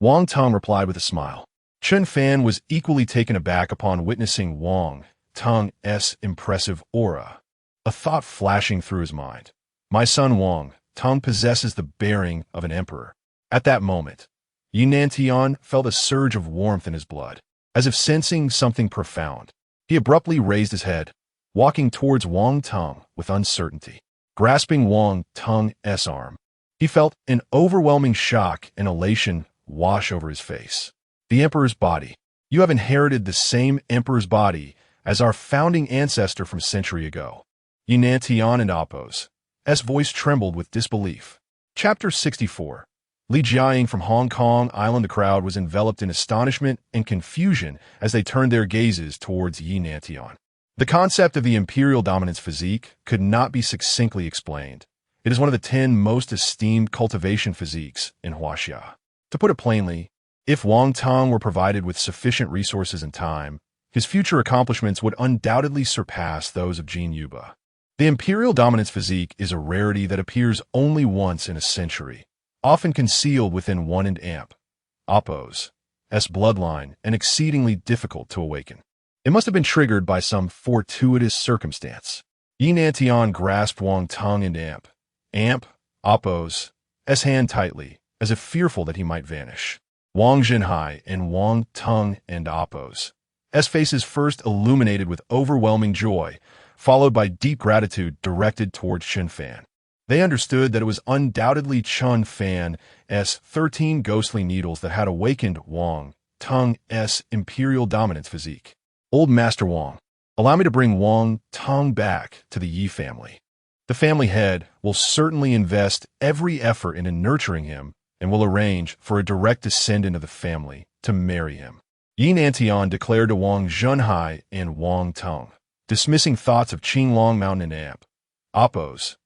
Wang Tung replied with a smile. Chen Fan was equally taken aback upon witnessing Wang Tung's impressive aura. A thought flashing through his mind. My son Wang Tung possesses the bearing of an emperor. At that moment, Yi Nantian felt a surge of warmth in his blood. As if sensing something profound, he abruptly raised his head, walking towards Wang Tung with uncertainty. Grasping Wang Tung's arm, he felt an overwhelming shock and elation wash over his face. The Emperor's body. You have inherited the same Emperor's body as our founding ancestor from a century ago. Yi Nantian and Oppos' voice trembled with disbelief. Chapter 64. Li Jiaying from Hong Kong Island. The crowd was enveloped in astonishment and confusion as they turned their gazes towards Yi Nantian. The concept of the imperial dominance physique could not be succinctly explained. It is one of the 10 most esteemed cultivation physiques in Huaxia. To put it plainly, if Wang Tung were provided with sufficient resources and time, his future accomplishments would undoubtedly surpass those of Jin Yuba. The imperial dominance physique is a rarity that appears only once in a century, often concealed within one and Amp, Oppos' bloodline, and exceedingly difficult to awaken. It must have been triggered by some fortuitous circumstance. Yi Nantian grasped Wang Tung and Amp, Oppos' hand tightly, as if fearful that he might vanish. Wang Zhenhai and Wang Tung and Oppos' faces first illuminated with overwhelming joy, followed by deep gratitude directed towards Chen Fan. They understood that it was undoubtedly Chen Fan's 13 ghostly needles that had awakened Wang Tung's imperial dominance physique. Old Master Wang, allow me to bring Wang Tung back to the Yi family. The family head will certainly invest every effort into nurturing him and will arrange for a direct descendant of the family to marry him. Yi Nantian declared to Wang Zhenhai and Wang Tung, dismissing thoughts of Qinglong Mountain and Amp, Oppos'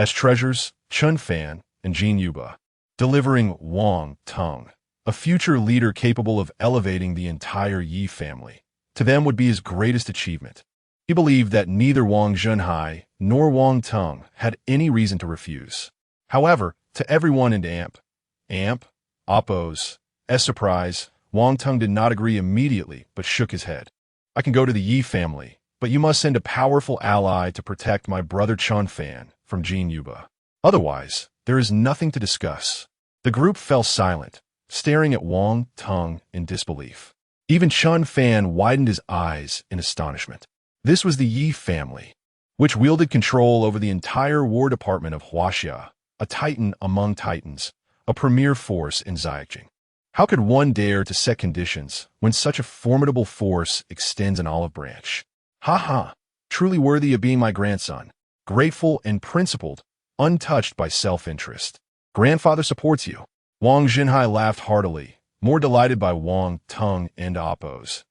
treasures, Chen Fan, and Jin Yuba, delivering Wang Tung, a future leader capable of elevating the entire Yi family. To them would be his greatest achievement. He believed that neither Wang Zhenhai nor Wang Tung had any reason to refuse. However, to everyone in Amp, Oppos' surprise, Wang Tung did not agree immediately, but shook his head. I can go to the Yi family, but you must send a powerful ally to protect my brother Chen Fan from Jin Yuba. Otherwise, there is nothing to discuss. The group fell silent, staring at Wang Tung in disbelief. Even Chen Fan widened his eyes in astonishment. This was the Yi family, which wielded control over the entire war department of Huaxia, a titan among titans, a premier force in Xiaqing. How could one dare to set conditions when such a formidable force extends an olive branch? Ha ha! Truly worthy of being my grandson, grateful and principled, untouched by self-interest. Grandfather supports you. Wang Jinhai laughed heartily, more delighted by Wang Tung and Appo's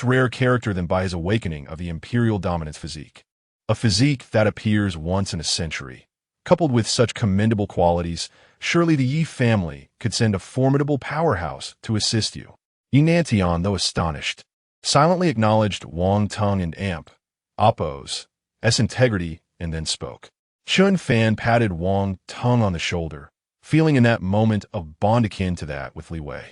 rare character than by his awakening of the imperial dominance physique. A physique that appears once in a century. Coupled with such commendable qualities, surely the Yi family could send a formidable powerhouse to assist you. Yi Nantian, though astonished, silently acknowledged Wang Tung and Appo's integrity and then spoke. Chen Fan patted Wang Tung on the shoulder, feeling in that moment a bond akin to that with Li Wei.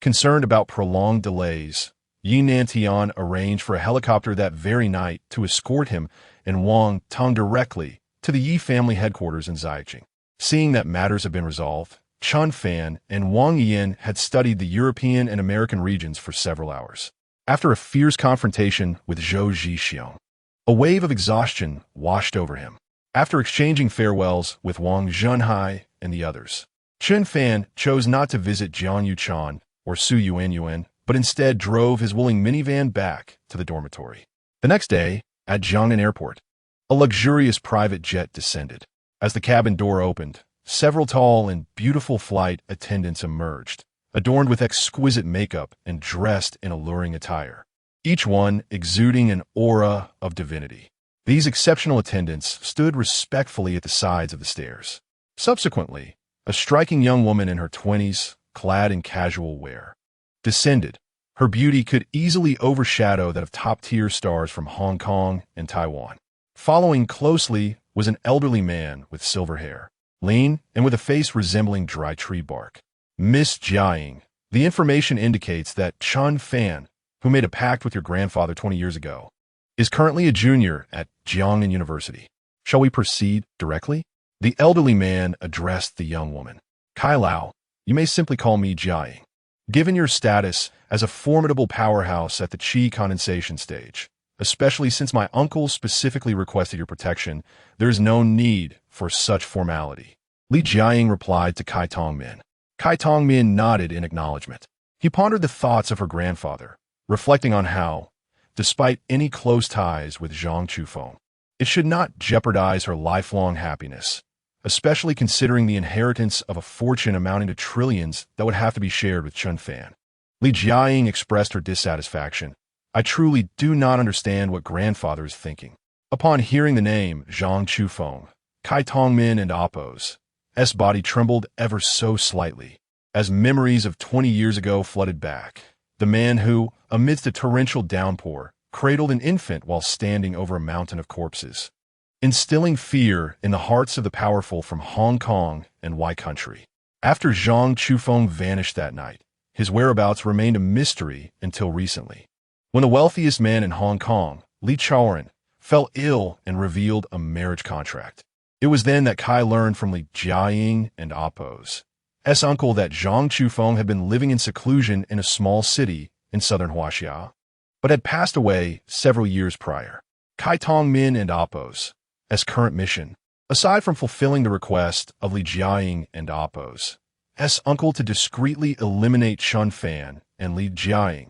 Concerned about prolonged delays, Yi Nantian arranged for a helicopter that very night to escort him and Wang Tung directly to the Yi family headquarters in Xiaqing. Seeing that matters had been resolved, Chen Fan and Wang Yin had studied the European and American regions for several hours. After a fierce confrontation with Zhou Zhixiong, a wave of exhaustion washed over him. After exchanging farewells with Wang Zhenhai and the others, Chen Fan chose not to visit Jiang Yuchan or Su Yuanyuan, but instead drove his willing minivan back to the dormitory. The next day, at Jiangnan Airport, a luxurious private jet descended. As the cabin door opened, several tall and beautiful flight attendants emerged, adorned with exquisite makeup and dressed in alluring attire, each one exuding an aura of divinity. These exceptional attendants stood respectfully at the sides of the stairs. Subsequently, a striking young woman in her 20s, clad in casual wear, descended. Her beauty could easily overshadow that of top-tier stars from Hong Kong and Taiwan. Following closely was an elderly man with silver hair, lean and with a face resembling dry tree bark. Miss Jiaying, the information indicates that Chen Fan, who made a pact with your grandfather 20 years ago, is currently a junior at Jiangnan University. Shall we proceed directly? The elderly man addressed the young woman. Kai Lao, you may simply call me Jiaying. Given your status as a formidable powerhouse at the Qi condensation stage, especially since my uncle specifically requested your protection, there is no need for such formality. Li Jiaying replied to Kai Tongmin. Kai Tongmin nodded in acknowledgement. He pondered the thoughts of her grandfather, reflecting on how, despite any close ties with Zhang Chufeng, it should not jeopardize her lifelong happiness, especially considering the inheritance of a fortune amounting to trillions that would have to be shared with Chen Fan. Li Jiaying expressed her dissatisfaction. I truly do not understand what grandfather is thinking. Upon hearing the name Zhang Chufeng, Kai Tongmin and Appo's body trembled ever so slightly, as memories of 20 years ago flooded back. The man who, amidst a torrential downpour, cradled an infant while standing over a mountain of corpses, instilling fear in the hearts of the powerful from Hong Kong and Y country. After Zhang Chufeng vanished that night, his whereabouts remained a mystery until recently, when the wealthiest man in Hong Kong, Li Chaoran, fell ill and revealed a marriage contract. It was then that Kai learned from Li Jiaying and Appo's uncle that Zhang Chufeng had been living in seclusion in a small city in southern Huaxia, but had passed away several years prior. Kai Tongmin and Appo's current mission, aside from fulfilling the request of Li Jiaying and Appo's uncle to discreetly eliminate Chen Fan and Li Jiaying,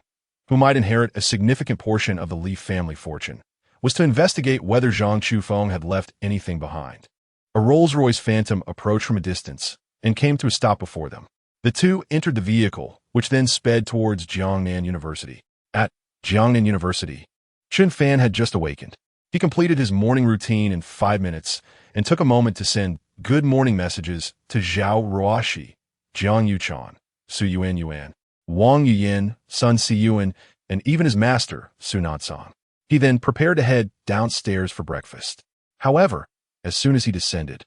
who might inherit a significant portion of the Li family fortune, was to investigate whether Zhang Chufeng had left anything behind. A Rolls-Royce Phantom approached from a distance and came to a stop before them. The two entered the vehicle, which then sped towards Jiangnan University. At Jiangnan University, Chen Fan had just awakened. He completed his morning routine in 5 minutes and took a moment to send good morning messages to Zhao Ruoxi, Jiang Yuchan, Su Yuanyuan, Wang Yuyin, Sun Siyuan, and even his master, Su Nansong. He then prepared to head downstairs for breakfast. However, as soon as he descended,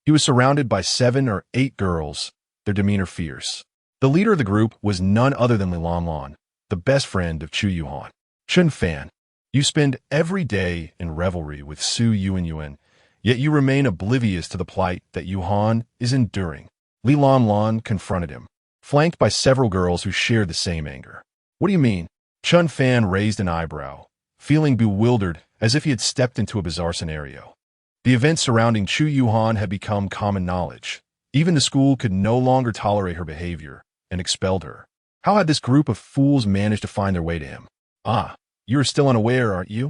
he was surrounded by 7 or 8 girls, their demeanor fierce. The leader of the group was none other than Li Lanlan, the best friend of Chu Yuhan. Chen Fan, you spend every day in revelry with Su Yuanyuan, yet you remain oblivious to the plight that Yuhan is enduring. Li Lanlan confronted him, flanked by several girls who shared the same anger. What do you mean? Chen Fan raised an eyebrow, feeling bewildered as if he had stepped into a bizarre scenario. The events surrounding Chu Yuhan had become common knowledge. Even the school could no longer tolerate her behavior and expelled her. How had this group of fools managed to find their way to him? Ah, you are still unaware, aren't you?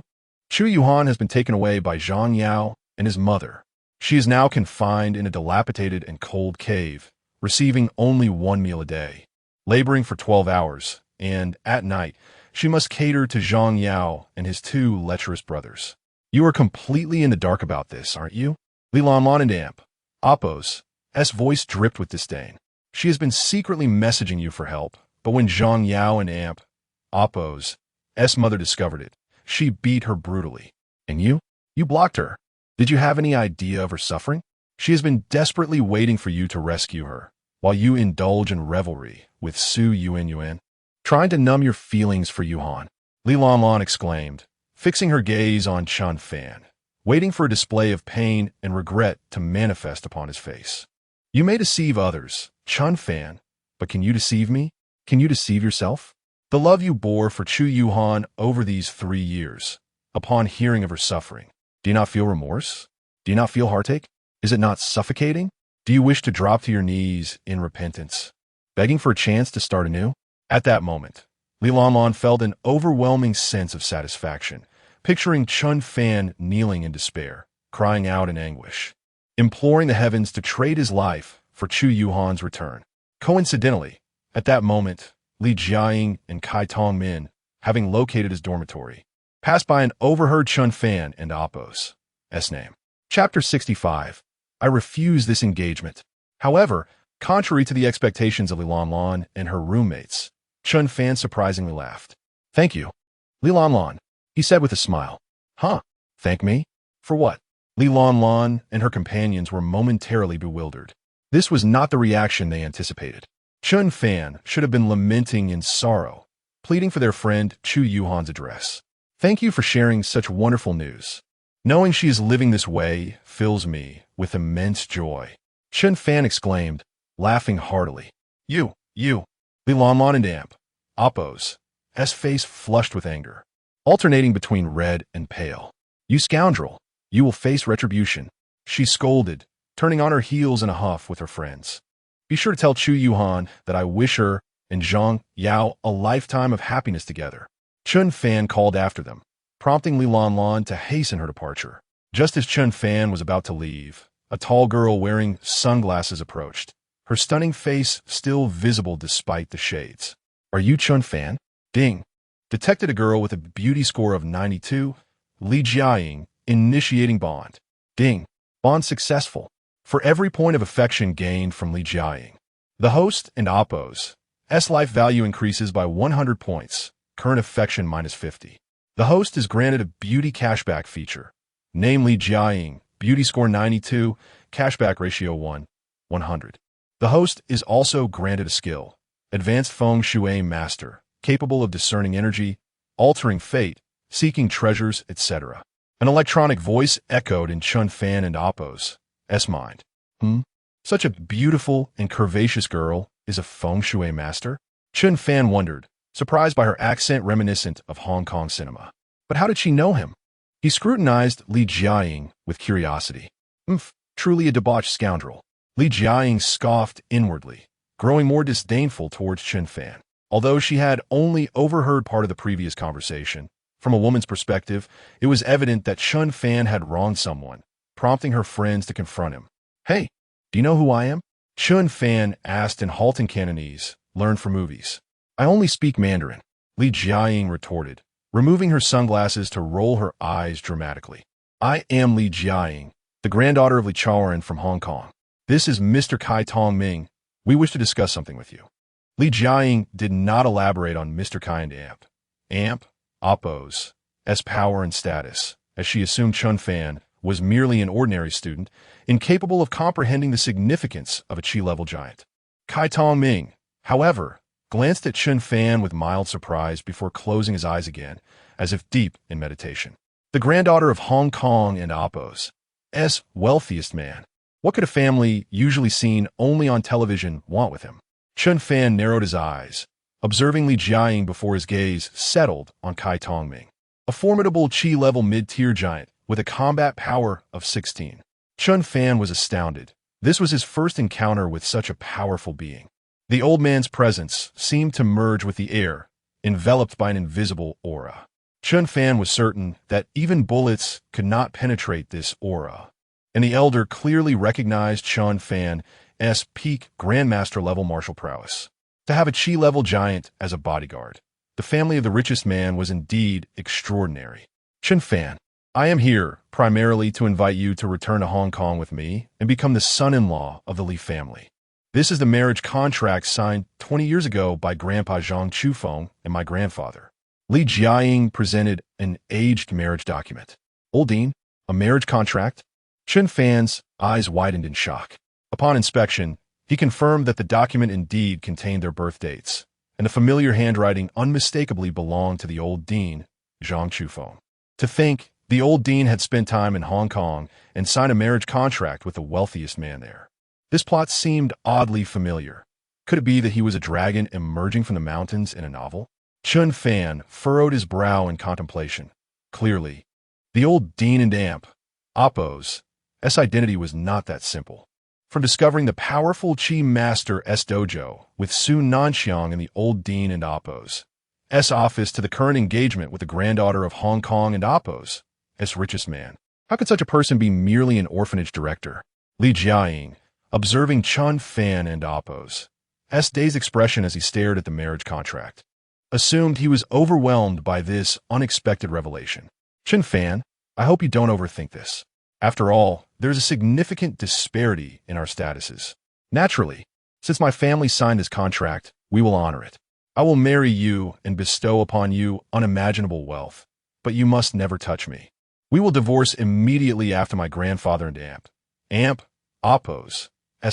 Chu Yuhan has been taken away by Zhang Yao and his mother. She is now confined in a dilapidated and cold cave, receiving only one meal a day, laboring for 12 hours, and, at night, she must cater to Zhang Yao and his two lecherous brothers. You are completely in the dark about this, aren't you? Li Lanlan and Amp, Appo's voice dripped with disdain. She has been secretly messaging you for help, but when Zhang Yao and Amp, Appo's mother discovered it, she beat her brutally. And you? You blocked her. Did you have any idea of her suffering? She has been desperately waiting for you to rescue her, while you indulge in revelry with Su Yuan, trying to numb your feelings for Yuhan. Li Lanlan exclaimed, fixing her gaze on Chen Fan, waiting for a display of pain and regret to manifest upon his face. You may deceive others, Chen Fan, but can you deceive me? Can you deceive yourself? The love you bore for Chu Yuhan over these 3 years, upon hearing of her suffering, do you not feel remorse? Do you not feel heartache? Is it not suffocating? Do you wish to drop to your knees in repentance, begging for a chance to start anew? At that moment, Li Lanlan felt an overwhelming sense of satisfaction, picturing Chen Fan kneeling in despair, crying out in anguish, imploring the heavens to trade his life for Chu Yuhan's return. Coincidentally, at that moment, Li Jiaying and Kai Tongmin, having located his dormitory, passed by and overheard Chen Fan and Appo's name. Chapter 65. I refuse this engagement. However, contrary to the expectations of Li Lanlan and her roommates, Chen Fan surprisingly laughed. Thank you, Li Lanlan, he said with a smile. Huh? Thank me? For what? Li Lanlan and her companions were momentarily bewildered. This was not the reaction they anticipated. Chen Fan should have been lamenting in sorrow, pleading for their friend Chu Yuhan's address. Thank you for sharing such wonderful news. Knowing she is living this way fills me with immense joy. Chen Fan exclaimed, laughing heartily. You, Li Lanlan and Amp, Appo's face flushed with anger, alternating between red and pale. You scoundrel, you will face retribution, she scolded, turning on her heels in a huff with her friends. Be sure to tell Chu Yuhan that I wish her and Zhang Yao a lifetime of happiness together. Chen Fan called after them, prompting Li Lanlan to hasten her departure. Just as Chen Fan was about to leave, a tall girl wearing sunglasses approached, her stunning face still visible despite the shades. Are you Chen Fan? Ding. Detected a girl with a beauty score of 92, Li Jiaying, initiating bond. Ding. Bond successful. For every point of affection gained from Li Jiaying, the host and Appo's life value increases by 100 points, current affection minus 50. The host is granted a beauty cashback feature, namely Jiaying, beauty score 92, cashback ratio 100. The host is also granted a skill, advanced feng shui master, capable of discerning energy, altering fate, seeking treasures, etc. An electronic voice echoed in Chen Fan and Appo's mind. Such a beautiful and curvaceous girl is a feng shui master? Chen Fan wondered, surprised by her accent reminiscent of Hong Kong cinema. But how did she know him? He scrutinized Li Jiaying with curiosity. Truly a debauched scoundrel. Li Jiaying scoffed inwardly, growing more disdainful towards Chen Fan. Although she had only overheard part of the previous conversation, from a woman's perspective, it was evident that Chen Fan had wronged someone, prompting her friends to confront him. Hey, do you know who I am? Chen Fan asked in halting Cantonese, learned from movies. I only speak Mandarin, Li Jiaying retorted, removing her sunglasses to roll her eyes dramatically. I am Li Jiaying, the granddaughter of Li Chaoran from Hong Kong. This is Mr. Kai Tongming. We wish to discuss something with you. Li Jiaying did not elaborate on Mr. Kai and Amp, Appo's power and status, as she assumed Chen Fan was merely an ordinary student, incapable of comprehending the significance of a Qi-level giant. Kai Tongming, however, glanced at Chen Fan with mild surprise before closing his eyes again, as if deep in meditation. The granddaughter of Hong Kong and Appo's wealthiest man. What could a family usually seen only on television want with him? Chen Fan narrowed his eyes, observing Li Jiaying before his gaze settled on Kai Tongming, a formidable Qi-level mid-tier giant with a combat power of 16. Chen Fan was astounded. This was his first encounter with such a powerful being. The old man's presence seemed to merge with the air, enveloped by an invisible aura. Chen Fan was certain that even bullets could not penetrate this aura, and the elder clearly recognized Chen Fan's peak grandmaster-level martial prowess. To have a Qi-level giant as a bodyguard, the family of the richest man was indeed extraordinary. Chen Fan, I am here primarily to invite you to return to Hong Kong with me and become the son-in-law of the Li family. This is the marriage contract signed 20 years ago by Grandpa Zhang Chufeng and my grandfather. Li Jiaying presented an aged marriage document. Old Dean, a marriage contract? Chen Fan's eyes widened in shock. Upon inspection, he confirmed that the document indeed contained their birth dates, and the familiar handwriting unmistakably belonged to the old Dean, Zhang Chufeng. To think, the old Dean had spent time in Hong Kong and signed a marriage contract with the wealthiest man there. This plot seemed oddly familiar. Could it be that he was a dragon emerging from the mountains in a novel? Chen Fan furrowed his brow in contemplation. Clearly, the old Dean and Appo's identity was not that simple. From discovering the powerful Qi Master's dojo with Su Nanxiang in the old Dean and Appo's office to the current engagement with the granddaughter of Hong Kong and Appo's richest man. How could such a person be merely an orphanage director? Li Jiaying, observing Chen Fan and Appo's dazed expression as he stared at the marriage contract, assumed he was overwhelmed by this unexpected revelation. Chen Fan, I hope you don't overthink this. After all, there's a significant disparity in our statuses. Naturally, since my family signed this contract, we will honor it. I will marry you and bestow upon you unimaginable wealth, but you must never touch me. We will divorce immediately after my grandfather and Appo's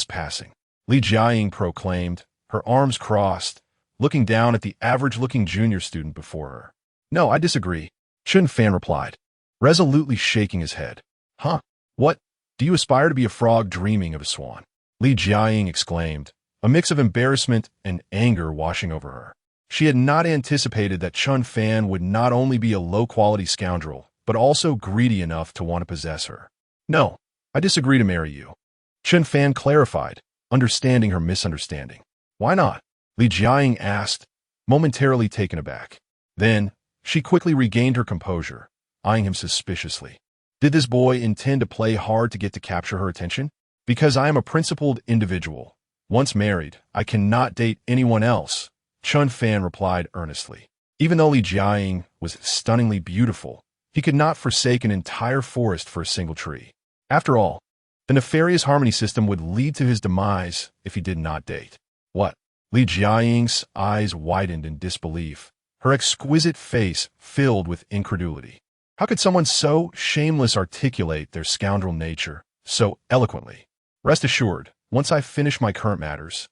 passing. Li Jiaying proclaimed, her arms crossed, looking down at the average-looking junior student before her. No, I disagree, Chen Fan replied, resolutely shaking his head. Huh? What? Do you aspire to be a frog dreaming of a swan? Li Jiaying exclaimed, a mix of embarrassment and anger washing over her. She had not anticipated that Chen Fan would not only be a low-quality scoundrel, but also greedy enough to want to possess her. No, I disagree to marry you, Chen Fan clarified, understanding her misunderstanding. Why not? Li Jiaying asked, momentarily taken aback. Then, she quickly regained her composure, eyeing him suspiciously. Did this boy intend to play hard to get to capture her attention? Because I am a principled individual. Once married, I cannot date anyone else, Chen Fan replied earnestly. Even though Li Jiaying was stunningly beautiful, he could not forsake an entire forest for a single tree. After all, the nefarious harmony system would lead to his demise if he did not date. What? Li Jiaying's eyes widened in disbelief, her exquisite face filled with incredulity. How could someone so shameless articulate their scoundrel nature so eloquently? Rest assured, once I finish my current matters,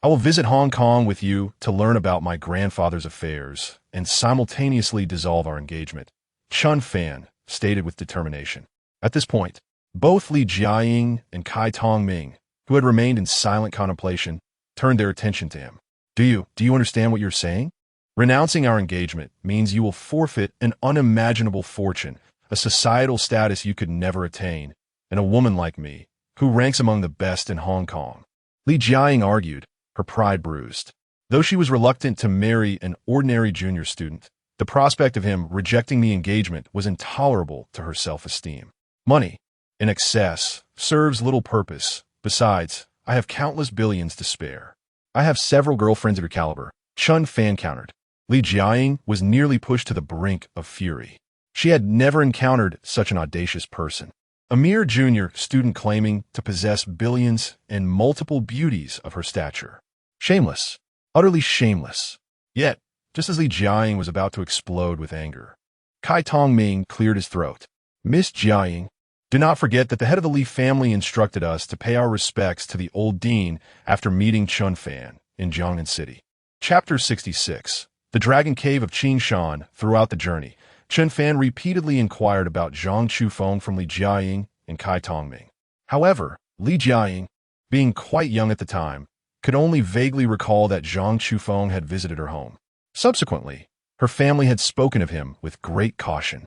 I will visit Hong Kong with you to learn about my grandfather's affairs and simultaneously dissolve our engagement, Chen Fan stated with determination. At this point, both Li Jiaying and Kai Tongming, who had remained in silent contemplation, turned their attention to him. Do you understand what you're saying? Renouncing our engagement means you will forfeit an unimaginable fortune, a societal status you could never attain, and a woman like me, who ranks among the best in Hong Kong. Li Jiaying argued, her pride bruised. Though she was reluctant to marry an ordinary junior student, the prospect of him rejecting the engagement was intolerable to her self-esteem. Money, in excess, serves little purpose. Besides, I have countless billions to spare. I have several girlfriends of your caliber, Chen Fan countered. Li Jiaying was nearly pushed to the brink of fury. She had never encountered such an audacious person. A mere junior student claiming to possess billions and multiple beauties of her stature. Shameless. Utterly shameless. Yet, just as Li Jiaying was about to explode with anger, Kai Tongming cleared his throat. Miss Jiaying, do not forget that the head of the Li family instructed us to pay our respects to the old dean after meeting Chen Fan in Jiangnan City. Chapter 66. The Dragon Cave of Qingshan. Throughout the journey, Chen Fan repeatedly inquired about Zhang Chufeng from Li Jiaying and Kai Tongming. However, Li Jiaying, being quite young at the time, could only vaguely recall that Zhang Chufeng had visited her home. Subsequently, her family had spoken of him with great caution,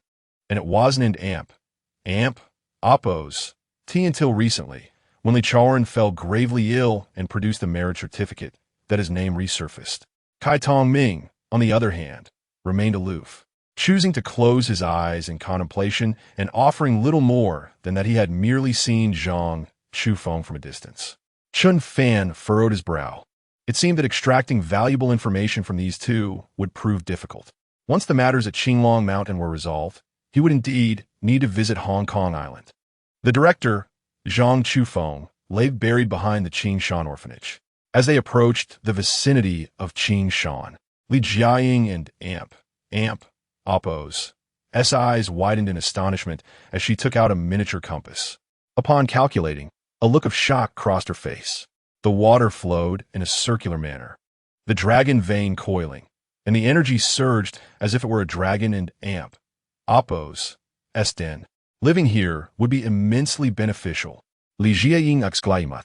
and it wasn't an amp, oppos, T until recently, when Li Chaoren fell gravely ill and produced a marriage certificate, that his name resurfaced. Kai Tongming, on the other hand, remained aloof, choosing to close his eyes in contemplation and offering little more than that he had merely seen Zhang Chufeng from a distance. Chen Fan furrowed his brow. It seemed that extracting valuable information from these two would prove difficult. Once the matters at Qinglong Mountain were resolved, he would indeed need to visit Hong Kong Island. The director, Zhang Chufeng, lay buried behind the Qingshan orphanage. As they approached the vicinity of Qingshan, Li Jiaying and Amp, Oppos, S eyes widened in astonishment as she took out a miniature compass. Upon calculating, a look of shock crossed her face. The water flowed in a circular manner, the dragon vein coiling, and the energy surged as if it were a dragon and Oppos, Esten. Living here would be immensely beneficial. Li Jiaying exclaimed.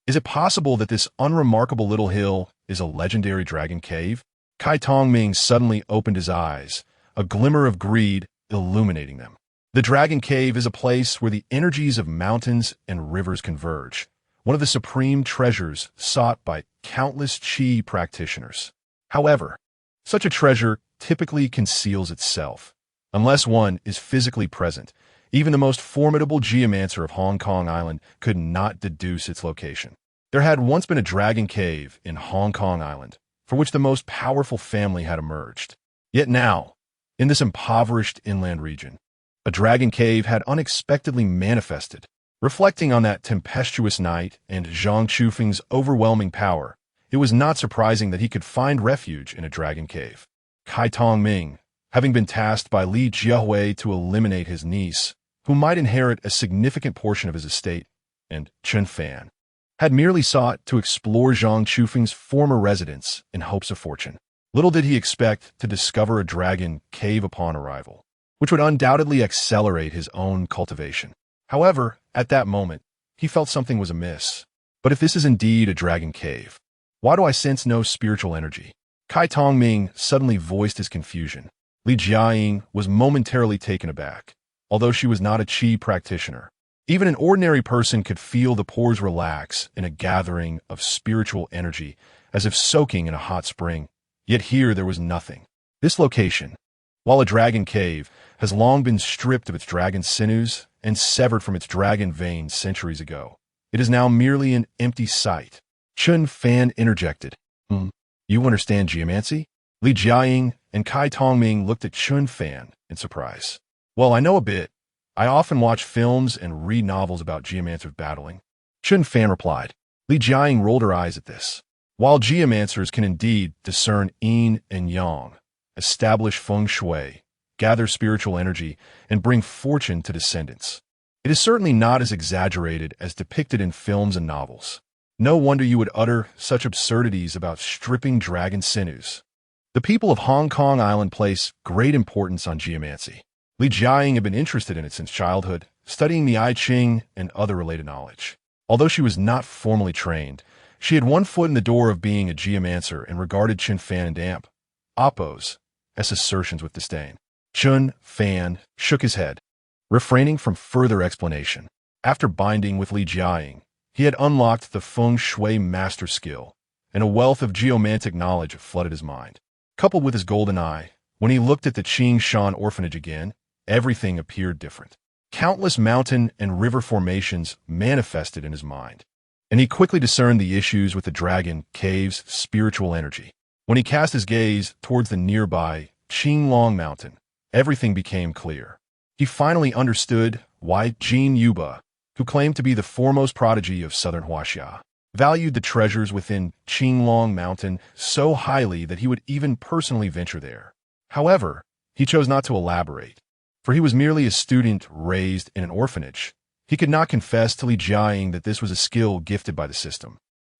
Is it possible that this unremarkable little hill is a legendary dragon cave? Kai Tongming suddenly opened his eyes, a glimmer of greed illuminating them. The dragon cave is a place where the energies of mountains and rivers converge, one of the supreme treasures sought by countless Qi practitioners. However, such a treasure typically conceals itself. Unless one is physically present, even the most formidable geomancer of Hong Kong Island could not deduce its location. There had once been a dragon cave in Hong Kong Island, for which the most powerful family had emerged. Yet now, in this impoverished inland region, a dragon cave had unexpectedly manifested. Reflecting on that tempestuous night and Zhang Chufeng's overwhelming power, it was not surprising that he could find refuge in a dragon cave. Kai Tongming, having been tasked by Li Jiahui to eliminate his niece, who might inherit a significant portion of his estate, and Chen Fan, had merely sought to explore Zhang Chufeng's former residence in hopes of fortune. Little did he expect to discover a dragon cave upon arrival, which would undoubtedly accelerate his own cultivation. However, at that moment, he felt something was amiss. But if this is indeed a dragon cave, why do I sense no spiritual energy? Kai Tongming suddenly voiced his confusion. Li Jiaying was momentarily taken aback. Although she was not a Qi practitioner, even an ordinary person could feel the pores relax in a gathering of spiritual energy, as if soaking in a hot spring. Yet here there was nothing. This location, while a dragon cave, has long been stripped of its dragon sinews and severed from its dragon veins centuries ago. It is now merely an empty site. Chen Fan interjected. You understand geomancy? Li Jiaying and Kai Tongming looked at Chen Fan in surprise. Well, I know a bit. I often watch films and read novels about geomancers battling. Chen Fan replied. Li Jiaying rolled her eyes at this. While geomancers can indeed discern yin and yang, establish feng shui, gather spiritual energy, and bring fortune to descendants, it is certainly not as exaggerated as depicted in films and novels. No wonder you would utter such absurdities about stripping dragon sinews. The people of Hong Kong Island place great importance on geomancy. Li Jiaying had been interested in it since childhood, studying the I Ching and other related knowledge. Although she was not formally trained, she had one foot in the door of being a geomancer and regarded Chen Fan and Oppos as assertions with disdain. Chen Fan shook his head, refraining from further explanation. After binding with Li Jiaying, he had unlocked the feng shui master skill, and a wealth of geomantic knowledge flooded his mind. Coupled with his golden eye, when he looked at the Qingshan orphanage again, everything appeared different. Countless mountain and river formations manifested in his mind, and he quickly discerned the issues with the dragon cave's spiritual energy. When he cast his gaze towards the nearby Qinglong Mountain, everything became clear. He finally understood why Jin Yuba, who claimed to be the foremost prodigy of southern Huaxia, valued the treasures within Qinglong Mountain so highly that he would even personally venture there. However, he chose not to elaborate, for he was merely a student raised in an orphanage. He could not confess to Li Jiaying that this was a skill gifted by the system.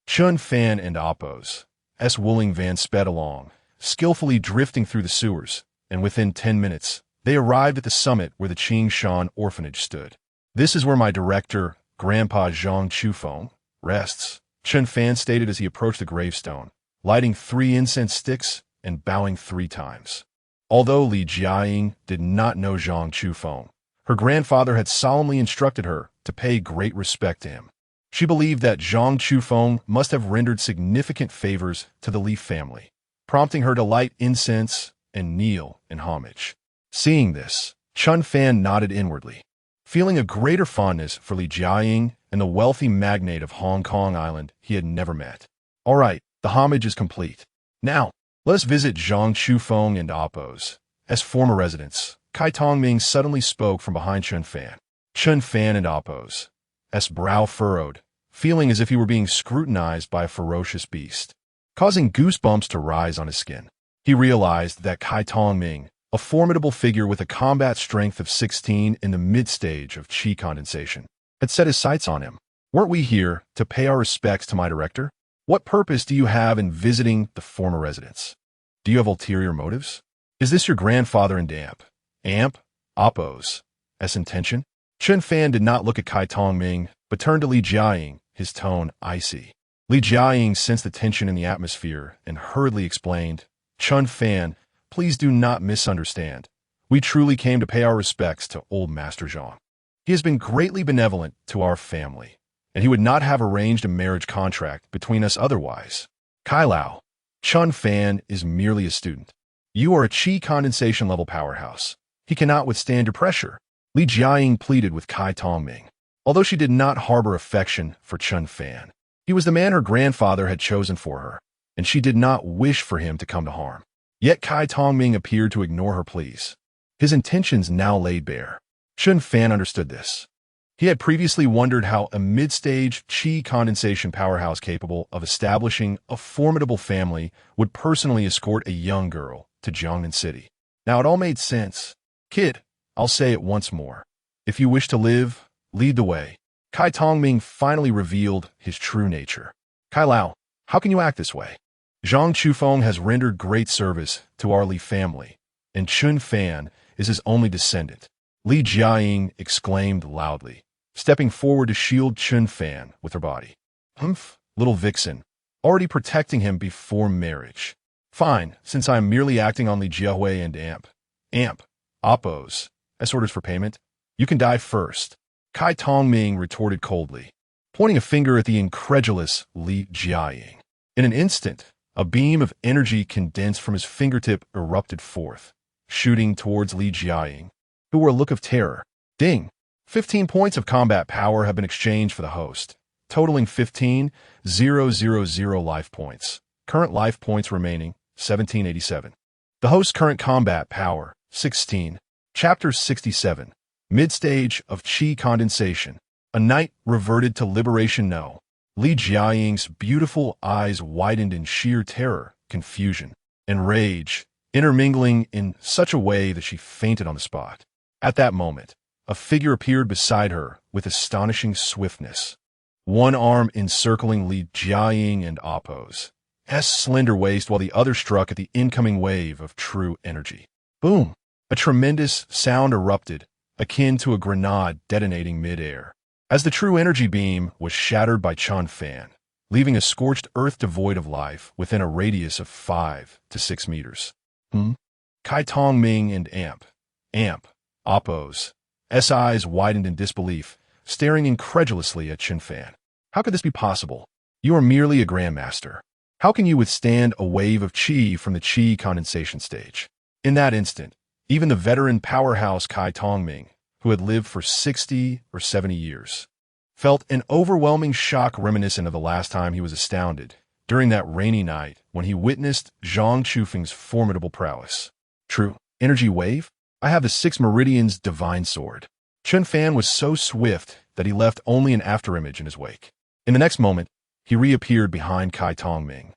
Chen Fan and Oppos, S. Wooling Van sped along, skillfully drifting through the sewers, and within 10 minutes, they arrived at the summit where the Qingshan orphanage stood. This is where my director, Grandpa Zhang Chufeng, rests, Chen Fan stated as he approached the gravestone, lighting 3 incense sticks and bowing 3 times. Although Li Jiaying did not know Zhang Chufeng, her grandfather had solemnly instructed her to pay great respect to him. She believed that Zhang Chufeng must have rendered significant favors to the Li family, prompting her to light incense and kneel in homage. Seeing this, Chen Fan nodded inwardly, feeling a greater fondness for Li Jiaying and the wealthy magnate of Hong Kong Island he had never met. All right, the homage is complete. Now, let us visit Zhang Chufeng and Appo's. As former residents, Kai Tongming suddenly spoke from behind Chen Fan. Chen Fan and Appo's brow furrowed, feeling as if he were being scrutinized by a ferocious beast, causing goosebumps to rise on his skin. He realized that Kai Tongming, a formidable figure with a combat strength of 16 in the mid-stage of qi condensation, had set his sights on him. Weren't we here to pay our respects to my director? What purpose do you have in visiting the former residence? Do you have ulterior motives? Is this your grandfather and Appo's intention? Chen Fan did not look at Kai Tongming, but turned to Li Jiaying, his tone icy. Li Jiaying sensed the tension in the atmosphere and hurriedly explained, Chen Fan, please do not misunderstand. We truly came to pay our respects to old Master Zhang. He has been greatly benevolent to our family, and he would not have arranged a marriage contract between us otherwise. Kai Lao, Chen Fan is merely a student. You are a qi condensation level powerhouse. He cannot withstand your pressure. Li Jiaying pleaded with Kai Tongming. Although she did not harbor affection for Chen Fan, he was the man her grandfather had chosen for her, and she did not wish for him to come to harm. Yet Kai Tongming appeared to ignore her pleas. His intentions now laid bare. Chen Fan understood this. He had previously wondered how a mid-stage qi condensation powerhouse capable of establishing a formidable family would personally escort a young girl to Jiangnan City. Now it all made sense. Kid, I'll say it once more. If you wish to live, lead the way. Kai Tongming finally revealed his true nature. Kai Lao, how can you act this way? Zhang Chufeng has rendered great service to our Li family, and Chen Fan is his only descendant. Li Jiaying exclaimed loudly, stepping forward to shield Chen Fan with her body. Humph, little vixen, already protecting him before marriage. Fine, since I am merely acting on Li Jiahui and Appo's orders for payment, you can die first. Kai Tongming retorted coldly, pointing a finger at the incredulous Li Jiaying. In an instant, a beam of energy condensed from his fingertip erupted forth, shooting towards Li Jiaying, who wore a look of terror. Ding! 15 points of combat power have been exchanged for the host, totaling 15,000 life points. Current life points remaining, 1787. The host's current combat power, 16. Chapter 67. Mid-stage of qi condensation. A night reverted to liberation. No. Li Jiaying's beautiful eyes widened in sheer terror, confusion, and rage, intermingling in such a way that she fainted on the spot. At that moment, a figure appeared beside her with astonishing swiftness, one arm encircling Li Jiaying and Appo's slender waist while the other struck at the incoming wave of true energy. Boom! A tremendous sound erupted, akin to a grenade detonating mid-air, as the true energy beam was shattered by Chen Fan, leaving a scorched earth devoid of life within a radius of 5 to 6 meters. Kai Tongming and Appo's eyes widened in disbelief, staring incredulously at Chen Fan. How could this be possible? You are merely a grandmaster. How can you withstand a wave of qi from the qi condensation stage? In that instant, even the veteran powerhouse Kai Tongming, who had lived for 60 or 70 years, felt an overwhelming shock reminiscent of the last time he was astounded, during that rainy night when he witnessed Zhang Chufeng's formidable prowess. True, energy wave? I have the 6 Meridians divine sword. Chen Fan was so swift that he left only an afterimage in his wake. In the next moment, he reappeared behind Kai Tongming,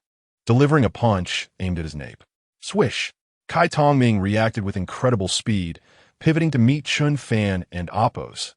delivering a punch aimed at his nape. Swish! Kai Tongming reacted with incredible speed, pivoting to meet Chen Fan and Appo's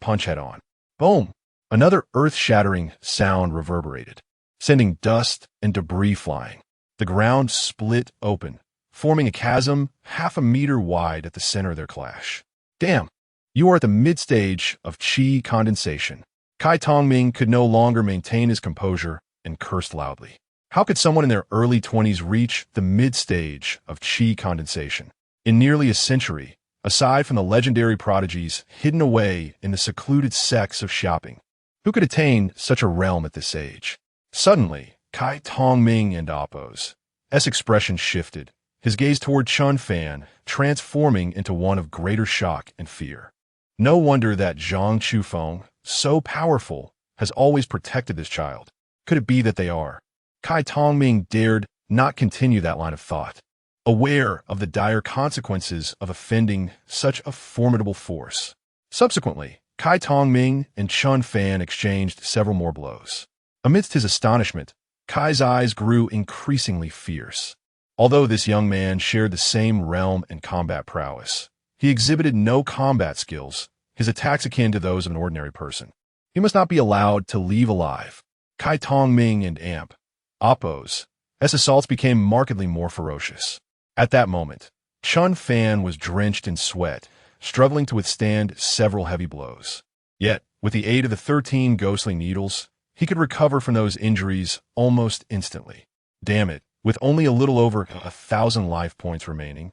punch head-on. Boom! Another earth-shattering sound reverberated, sending dust and debris flying. The ground split open, forming a chasm half a meter wide at the center of their clash. Damn! You are at the mid-stage of qi condensation. Kai Tongming could no longer maintain his composure and cursed loudly. How could someone in their early 20s reach the mid-stage of qi condensation? In nearly a century, aside from the legendary prodigies hidden away in the secluded sects of shopping, who could attain such a realm at this age? Suddenly, Kai Tongming and Appo's expression shifted, his gaze toward Chen Fan transforming into one of greater shock and fear. No wonder that Zhang Chufeng, so powerful, has always protected this child. Could it be that they are? Kai Tongming dared not continue that line of thought, aware of the dire consequences of offending such a formidable force. Subsequently, Kai Tongming and Chen Fan exchanged several more blows. Amidst his astonishment, Kai's eyes grew increasingly fierce. Although this young man shared the same realm and combat prowess, he exhibited no combat skills, his attacks akin to those of an ordinary person. He must not be allowed to leave alive. Kai Tongming and Appo's assaults became markedly more ferocious. At that moment, Chen Fan was drenched in sweat, struggling to withstand several heavy blows. Yet, with the aid of the 13 ghostly needles, he could recover from those injuries almost instantly. Damn it, with only a little over 1,000 life points remaining,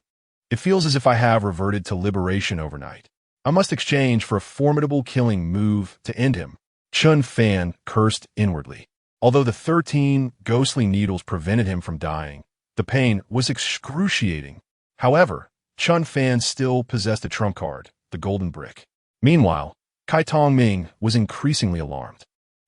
it feels as if I have reverted to liberation overnight. I must exchange for a formidable killing move to end him. Chen Fan cursed inwardly. Although the 13 ghostly needles prevented him from dying, the pain was excruciating. However, Chen Fan still possessed a trump card, the golden brick. Meanwhile, Kai Tongming was increasingly alarmed.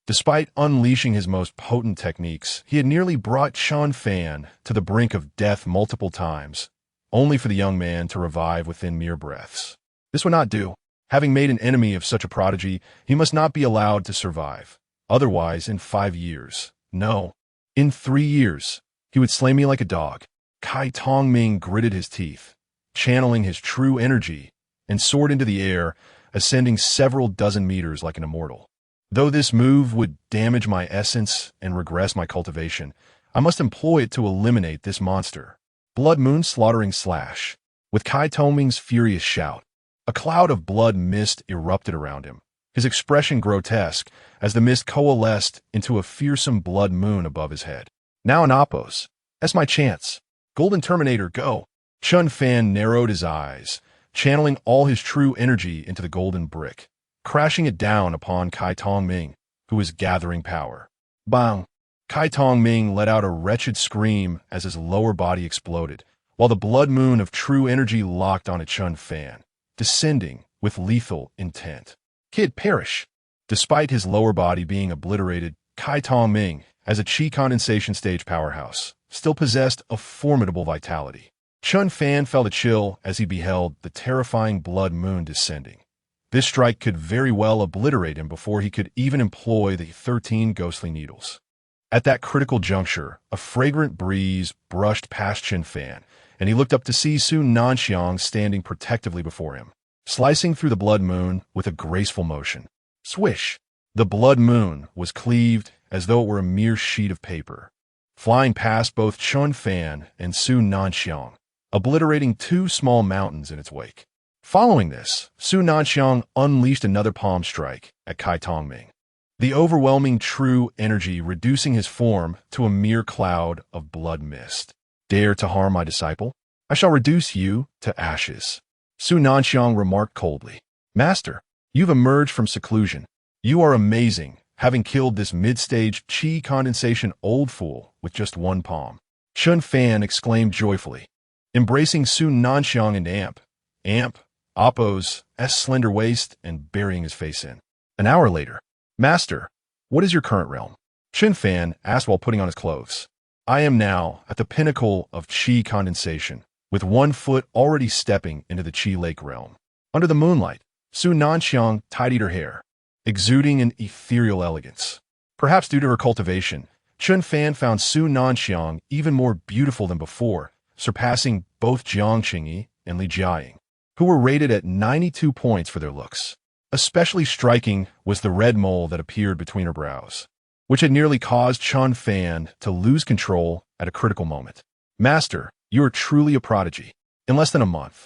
Despite unleashing his most potent techniques, he had nearly brought Chen Fan to the brink of death multiple times, only for the young man to revive within mere breaths. This would not do. Having made an enemy of such a prodigy, he must not be allowed to survive. Otherwise, in 5 years, no, in 3 years, he would slay me like a dog. Kai Tongming gritted his teeth, channeling his true energy, and soared into the air, ascending several dozen meters like an immortal. Though this move would damage my essence and regress my cultivation, I must employ it to eliminate this monster. Blood Moon slaughtering slash. With Kai Tongming's furious shout, a cloud of blood mist erupted around him, his expression grotesque as the mist coalesced into a fearsome blood moon above his head. Now in Appo's. That's my chance. Golden Terminator, go. Chen Fan narrowed his eyes, channeling all his true energy into the golden brick, crashing it down upon Kai Tongming, who was gathering power. Bang! Kai Tongming let out a wretched scream as his lower body exploded, while the blood moon of true energy locked on Chen Fan, descending with lethal intent. Kid, perish! Despite his lower body being obliterated, Kai Tongming, as a qi condensation stage powerhouse, still possessed a formidable vitality. Chen Fan felt a chill as he beheld the terrifying blood moon descending. This strike could very well obliterate him before he could even employ the 13 ghostly needles. At that critical juncture, a fragrant breeze brushed past Chen Fan, and he looked up to see Su Nanxiang standing protectively before him, slicing through the blood moon with a graceful motion. Swish! The blood moon was cleaved as though it were a mere sheet of paper, flying past both Chen Fan and Su Nanxiang, obliterating 2 small mountains in its wake. Following this, Su Nanxiang unleashed another palm strike at Kai Tongming, the overwhelming true energy reducing his form to a mere cloud of blood mist. Dare to harm my disciple? I shall reduce you to ashes. Su Nanxiang remarked coldly. Master, you've emerged from seclusion. You are amazing, having killed this mid-stage qi condensation old fool with just 1 palm. Chen Fan exclaimed joyfully, embracing Su Nanxiang and Appo's slender waist and burying his face in. An hour later, Master, what is your current realm? Chen Fan asked while putting on his clothes. I am now at the pinnacle of qi condensation, with 1 foot already stepping into the qi lake realm. Under the moonlight, Su Nanxiang tidied her hair, exuding an ethereal elegance. Perhaps due to her cultivation, Chen Fan found Su Nanxiang even more beautiful than before, surpassing both Jiang Qingyi and Li Jiaying, who were rated at 92 points for their looks. Especially striking was the red mole that appeared between her brows, which had nearly caused Chen Fan to lose control at a critical moment. Master, you are truly a prodigy. In less than a month,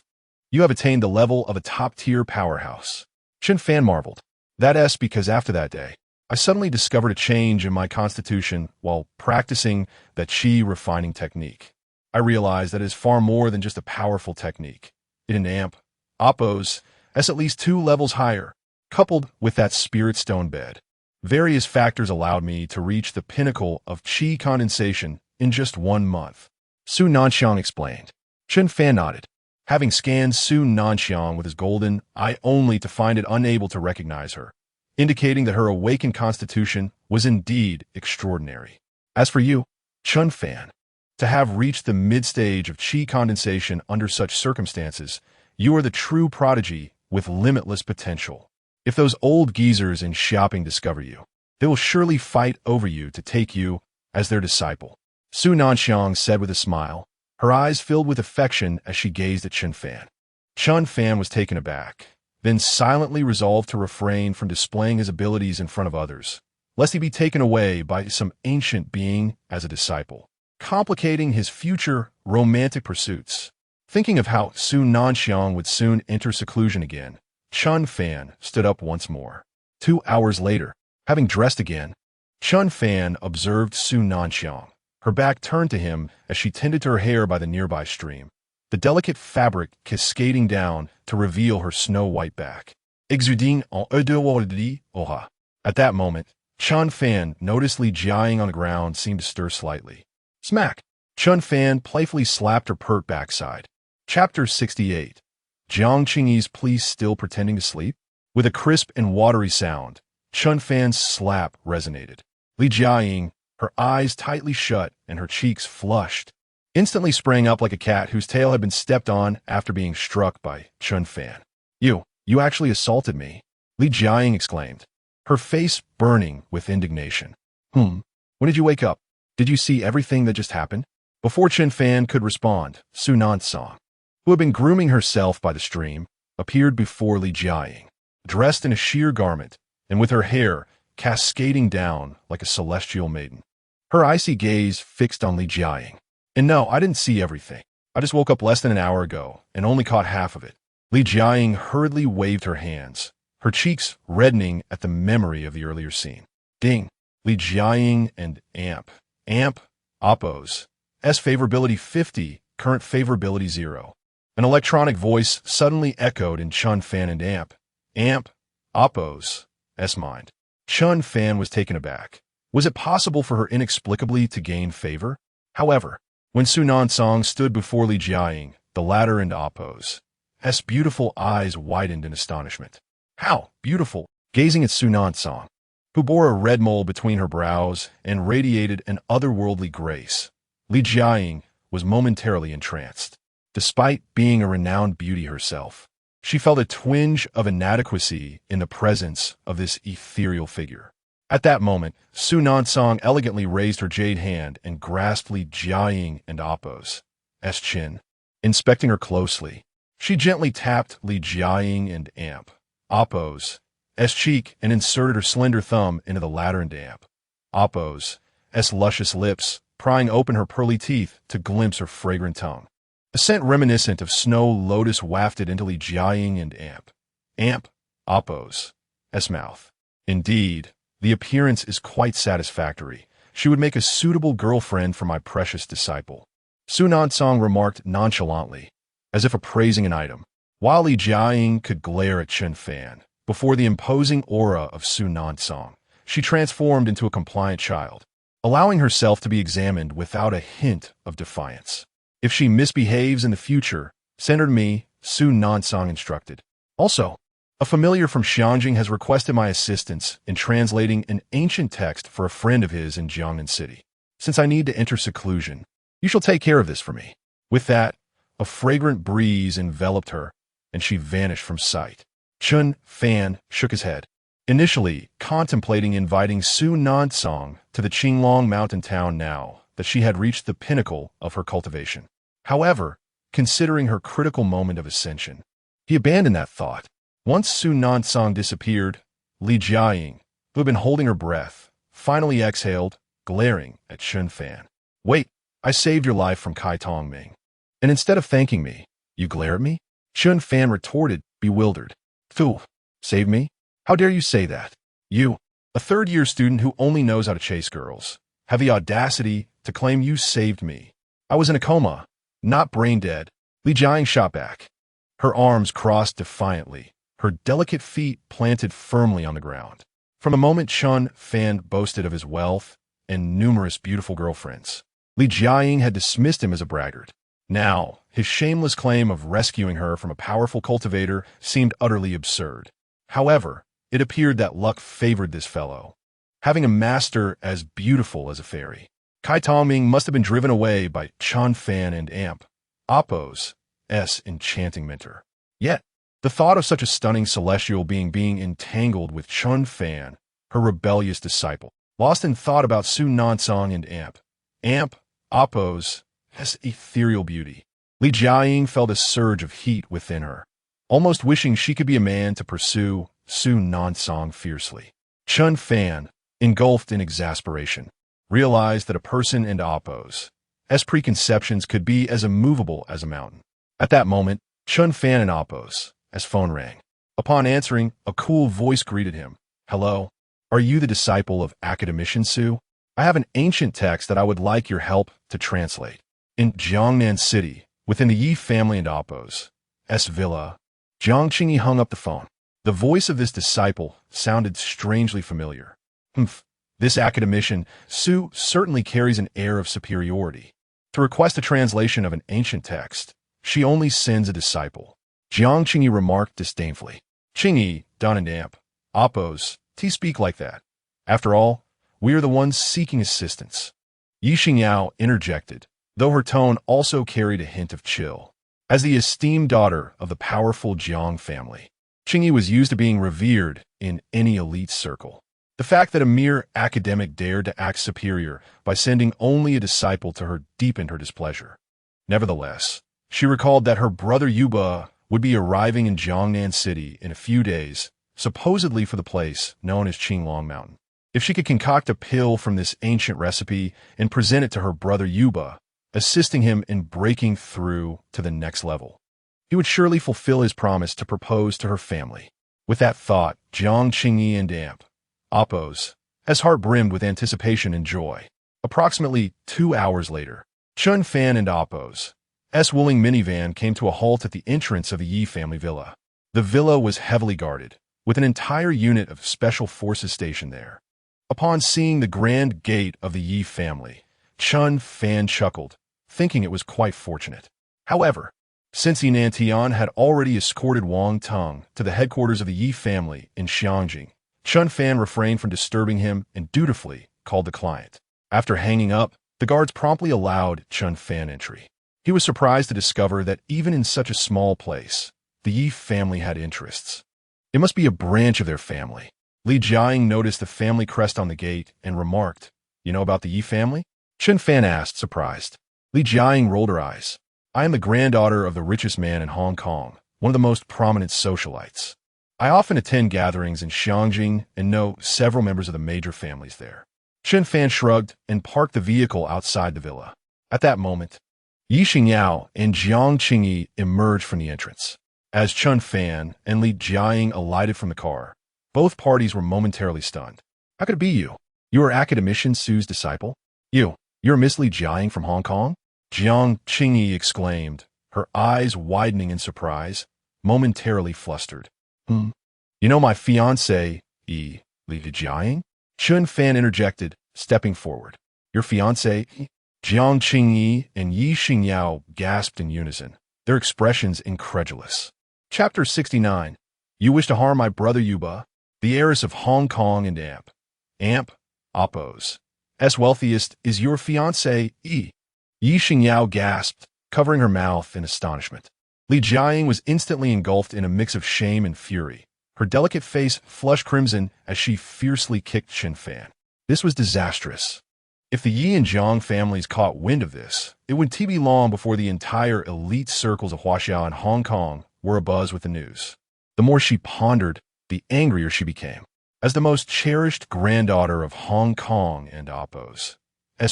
you have attained the level of a top-tier powerhouse. Chen Fan marveled. That is because after that day, I suddenly discovered a change in my constitution while practicing that qi refining technique. I realized that it is far more than just a powerful technique. It an amp, oppos, as at least 2 levels higher, coupled with that spirit stone bed. Various factors allowed me to reach the pinnacle of qi condensation in just 1 month. Su Nanxiang explained. Chen Fan nodded, having scanned Su Nanxiang with his golden eye only to find it unable to recognize her, indicating that her awakened constitution was indeed extraordinary. As for you, Chen Fan, to have reached the mid-stage of qi condensation under such circumstances, you are the true prodigy with limitless potential. If those old geezers in shopping discover you, they will surely fight over you to take you as their disciple. Su Nanxiang said with a smile, her eyes filled with affection as she gazed at Chen Fan. Chen Fan was taken aback, then silently resolved to refrain from displaying his abilities in front of others, lest he be taken away by some ancient being as a disciple, complicating his future romantic pursuits. Thinking of how Su Nanxiang would soon enter seclusion again, Chen Fan stood up once more. 2 hours later, having dressed again, Chen Fan observed Su Nanxiang, her back turned to him as she tended to her hair by the nearby stream, the delicate fabric cascading down to reveal her snow-white back. Exuding en odeur de oha. At that moment, Chen Fan, noticeably jying on the ground, seemed to stir slightly. Smack! Chen Fan playfully slapped her pert backside. Chapter 68. Jiang Qingyi's please still pretending to sleep? With a crisp and watery sound, Chen Fan's slap resonated. Li Jiaying, her eyes tightly shut and her cheeks flushed, instantly sprang up like a cat whose tail had been stepped on after being struck by Chen Fan. You actually assaulted me, Li Jiaying exclaimed, her face burning with indignation. When did you wake up? Did you see everything that just happened? Before Chen Fan could respond, Su Nanxiang, who had been grooming herself by the stream, appeared before Li Jiaying, dressed in a sheer garment and with her hair cascading down like a celestial maiden. Her icy gaze fixed on Li Jiaying. And no, I didn't see everything. I just woke up less than an hour ago and only caught half of it. Li Jiaying hurriedly waved her hands, her cheeks reddening at the memory of the earlier scene. Ding! Li Jiaying and amp, oppos, S favorability 50, current favorability 0. An electronic voice suddenly echoed in Chen Fan and amp, oppos, S mind. Chen Fan was taken aback. Was it possible for her inexplicably to gain favor? However, when Su Nanxiang stood before Li Jiaying, the latter and oppos, S beautiful eyes widened in astonishment. How beautiful! Gazing at Su Nanxiang, who bore a red mole between her brows and radiated an otherworldly grace, Li Jiaying was momentarily entranced. Despite being a renowned beauty herself, she felt a twinge of inadequacy in the presence of this ethereal figure. At that moment, Su Nanxiang elegantly raised her jade hand and grasped Li Jiaying and oppos' chin. Inspecting her closely, she gently tapped Li Jiaying and oppos' cheek and inserted her slender thumb into the latter and oppos' luscious lips, prying open her pearly teeth to glimpse her fragrant tongue. A scent reminiscent of snow lotus wafted into Li Jiaying and oppos' mouth. Indeed, the appearance is quite satisfactory. She would make a suitable girlfriend for my precious disciple. Su Nanxiang remarked nonchalantly, as if appraising an item, while Li Jiaying could glare at Chen Fan. Before the imposing aura of Su Nanxiang, she transformed into a compliant child, allowing herself to be examined without a hint of defiance. If she misbehaves in the future, send her to me, Su Nanxiang instructed. Also, a familiar from Xiangjing has requested my assistance in translating an ancient text for a friend of his in Jiangnan City. Since I need to enter seclusion, you shall take care of this for me. With that, a fragrant breeze enveloped her, and she vanished from sight. Chen Fan shook his head, initially contemplating inviting Su Nanxiang to the Qinglong mountain town now that she had reached the pinnacle of her cultivation. However, considering her critical moment of ascension, he abandoned that thought. Once Su Nanxiang disappeared, Li Jiaying, who had been holding her breath, finally exhaled, glaring at Chen Fan. Wait, I saved your life from Kai Tongming. And instead of thanking me, you glare at me? Chen Fan retorted, bewildered. Phew, save me? How dare you say that? You A third-year student who only knows how to chase girls, have the audacity to claim you saved me. I was in a coma, not brain dead. Li Jiang shot back. Her arms crossed defiantly, her delicate feet planted firmly on the ground. From the moment Chen Fan boasted of his wealth and numerous beautiful girlfriends, Li Jiang had dismissed him as a braggart. Now, his shameless claim of rescuing her from a powerful cultivator seemed utterly absurd. However, it appeared that luck favored this fellow. Having a master as beautiful as a fairy, Kai Tongming must have been driven away by Chen Fan and Amp, Oppo's enchanting mentor. Yet, the thought of such a stunning celestial being entangled with Chen Fan, her rebellious disciple, lost in thought about Su Nansong and Amp, Oppo's ethereal beauty. Li Jiang felt a surge of heat within her, almost wishing she could be a man to pursue Su Nansong fiercely. Chen Fan, engulfed in exasperation, realized that a person and Oppo's preconceptions could be as immovable as a mountain. At that moment, Chen Fan and Oppo's phone rang. Upon answering, a cool voice greeted him. Hello, are you the disciple of academician Su? I have an ancient text that I would like your help to translate. In Jiangnan City, within the Yi family and Oppo's villa, Jiang Qingyi hung up the phone. The voice of this disciple sounded strangely familiar. This academician, Su, certainly carries an air of superiority. To request a translation of an ancient text, she only sends a disciple. Jiang Qingyi remarked disdainfully. Qingyi, Dun and Amp, Oppo's, speak like that. After all, we are the ones seeking assistance. Yi Xingyao interjected, though her tone also carried a hint of chill. As the esteemed daughter of the powerful Jiang family, Qingyi was used to being revered in any elite circle. The fact that a mere academic dared to act superior by sending only a disciple to her deepened her displeasure. Nevertheless, she recalled that her brother Yuba would be arriving in Jiangnan City in a few days, supposedly for the place known as Qinglong Mountain. If she could concoct a pill from this ancient recipe and present it to her brother Yuba, assisting him in breaking through to the next level, he would surely fulfill his promise to propose to her family. With that thought, Jiang Qingyi and Amp, Oppo's, heart brimmed with anticipation and joy. Approximately 2 hours later, Chen Fan and Oppo's wooling minivan came to a halt at the entrance of the Yi family villa. The villa was heavily guarded, with an entire unit of special forces stationed there. Upon seeing the grand gate of the Yi family, Chen Fan chuckled, thinking it was quite fortunate. However, since Yinan Tian had already escorted Wang Tong to the headquarters of the Yi family in Xiangjing, Chen Fan refrained from disturbing him and dutifully called the client. After hanging up, the guards promptly allowed Chen Fan entry. He was surprised to discover that even in such a small place, the Yi family had interests. It must be a branch of their family. Li Jiang noticed the family crest on the gate and remarked, "You know about the Yi family?" Chen Fan asked, surprised. Li Jiang rolled her eyes. "I am the granddaughter of the richest man in Hong Kong, one of the most prominent socialites. I often attend gatherings in Xiangjing and know several members of the major families there." Chen Fan shrugged and parked the vehicle outside the villa. At that moment, Yi Xingyao and Jiang Qingyi emerged from the entrance. As Chen Fan and Li Jiang alighted from the car, both parties were momentarily stunned. "How could it be you? You are academician Su's disciple? You're Miss Li Jiang from Hong Kong?" Jiang Qingyi exclaimed, her eyes widening in surprise, momentarily flustered. You know my fiancé, Li Jiang?" Chen Fan interjected, stepping forward. "Your fiancé?" Jiang Qingyi and Yi Xingyao gasped in unison, their expressions incredulous. Chapter 69. You wish to harm my brother Yuba, the heiress of Hong Kong and Amp, Oppo's wealthiest, is your fiancé, Yi Xingyao gasped, covering her mouth in astonishment. Li Jiang was instantly engulfed in a mix of shame and fury. Her delicate face flushed crimson as she fiercely kicked Chen Fan. This was disastrous. If the Yi and Jiang families caught wind of this, it would be long before the entire elite circles of Huaxia and Hong Kong were abuzz with the news. The more she pondered, the angrier she became. As the most cherished granddaughter of Hong Kong and Oppo's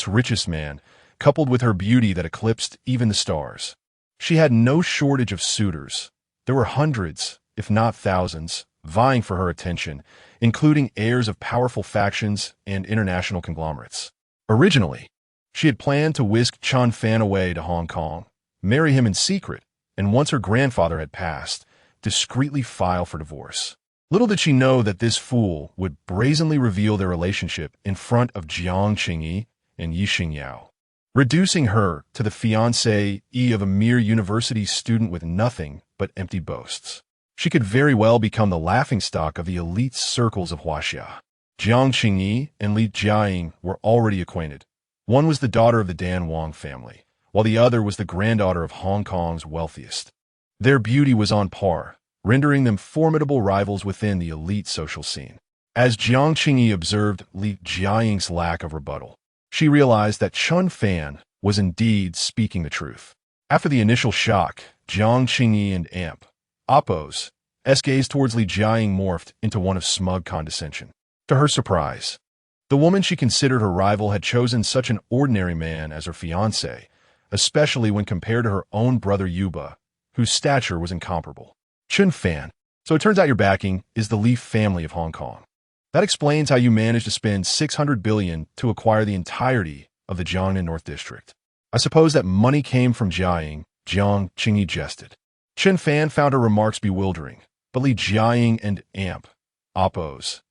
richest man, coupled with her beauty that eclipsed even the stars, she had no shortage of suitors. There were hundreds, if not thousands, vying for her attention, including heirs of powerful factions and international conglomerates. Originally, she had planned to whisk Chen Fan away to Hong Kong, marry him in secret, and once her grandfather had passed, discreetly file for divorce. Little did she know that this fool would brazenly reveal their relationship in front of Jiang Qingyi and Yi Xingyao, reducing her to the fiancée of a mere university student with nothing but empty boasts. She could very well become the laughingstock of the elite circles of Huaxia. Jiang Qingyi and Li Jiaying were already acquainted. One was the daughter of the Dan Wang family, while the other was the granddaughter of Hong Kong's wealthiest. Their beauty was on par, rendering them formidable rivals within the elite social scene. As Jiang Qingyi observed Li Jiaying's lack of rebuttal, she realized that Chen Fan was indeed speaking the truth. After the initial shock, Jiang Qingyi and Amp, Oppo's gaze towards Li Jiaying morphed into one of smug condescension. To her surprise, the woman she considered her rival had chosen such an ordinary man as her fiancé, especially when compared to her own brother Yuba, whose stature was incomparable. Chen Fan. So it turns out your backing is the Li family of Hong Kong. That explains how you managed to spend $600 billion to acquire the entirety of the Jiangnan North District. I suppose that money came from Jiang Qingyi jested. Chen Fan found her remarks bewildering, but Li Jiaying and Amp, Oppo's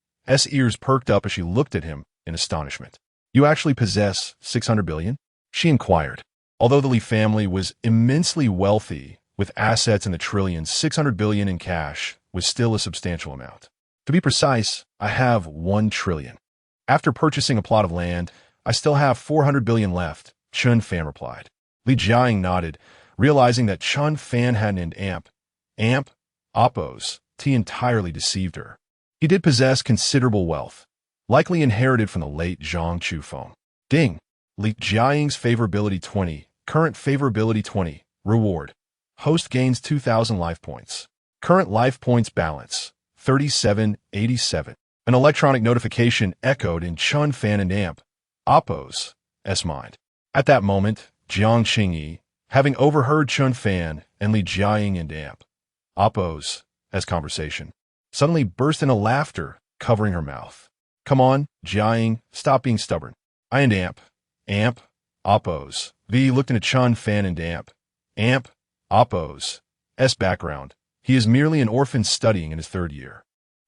ears perked up as she looked at him in astonishment. You actually possess $600 billion? She inquired. Although the Li family was immensely wealthy, with assets in the trillions, $600 billion in cash was still a substantial amount. To be precise, I have $1 trillion. After purchasing a plot of land, I still have $400 billion left, Chen Fan replied. Li Jiaying nodded, realizing that Chen Fan had an Amp, Oppo's entirely deceived her. He did possess considerable wealth, likely inherited from the late Zhang Chufeng. Ding! Li Jiaying's favorability 20, current favorability 20, reward. Host gains 2,000 life points. Current life points balance, 3787. An electronic notification echoed in Chen Fan and Amp, Oppo's mind. At that moment, Jiang Qingyi, having overheard Chen Fan and Li Jiaying and Amp, Oppo's conversation, suddenly burst into laughter, covering her mouth. Come on, Jiaying, stop being stubborn. I and Amp, Oppo's looked into Chen Fan and Amp, Oppo's background. He is merely an orphan studying in his third year.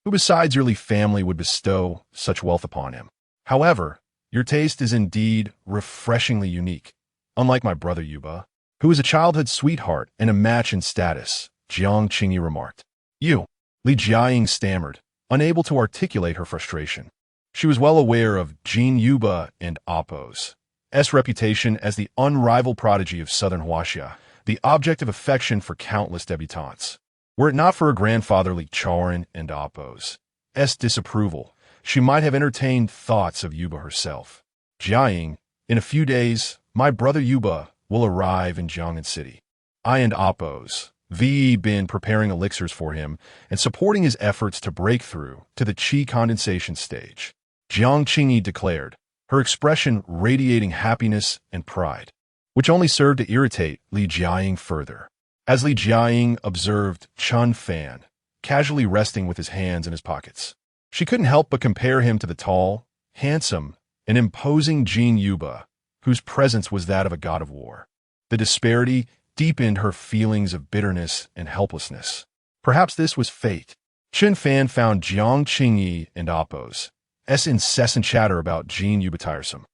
Who besides your Li family would bestow such wealth upon him? However, your taste is indeed refreshingly unique, unlike my brother Yuba, who is a childhood sweetheart and a match in status, Jiang Qingyi remarked. You, Li Jiaying stammered, unable to articulate her frustration. She was well aware of Jean Yuba and Oppo's reputation as the unrivaled prodigy of southern Huaxia, the object of affection for countless debutantes. Were it not for her grandfather Li Chaoran and Oppo's disapproval, she might have entertained thoughts of Yuba herself. Jiaying, in a few days, my brother Yuba will arrive in Jiangnan City. I and Oppo's been preparing elixirs for him and supporting his efforts to break through to the qi condensation stage, Jiang Qingyi declared, her expression radiating happiness and pride, which only served to irritate Li Jiaying further. As Li Jiaying observed Chen Fan, casually resting with his hands in his pockets, she couldn't help but compare him to the tall, handsome, and imposing Jean Yuba, whose presence was that of a god of war. The disparity deepened her feelings of bitterness and helplessness. Perhaps this was fate. Chen Fan found Jiang Qingyi and Oppo's incessant chatter about Jean Yuba tiresome.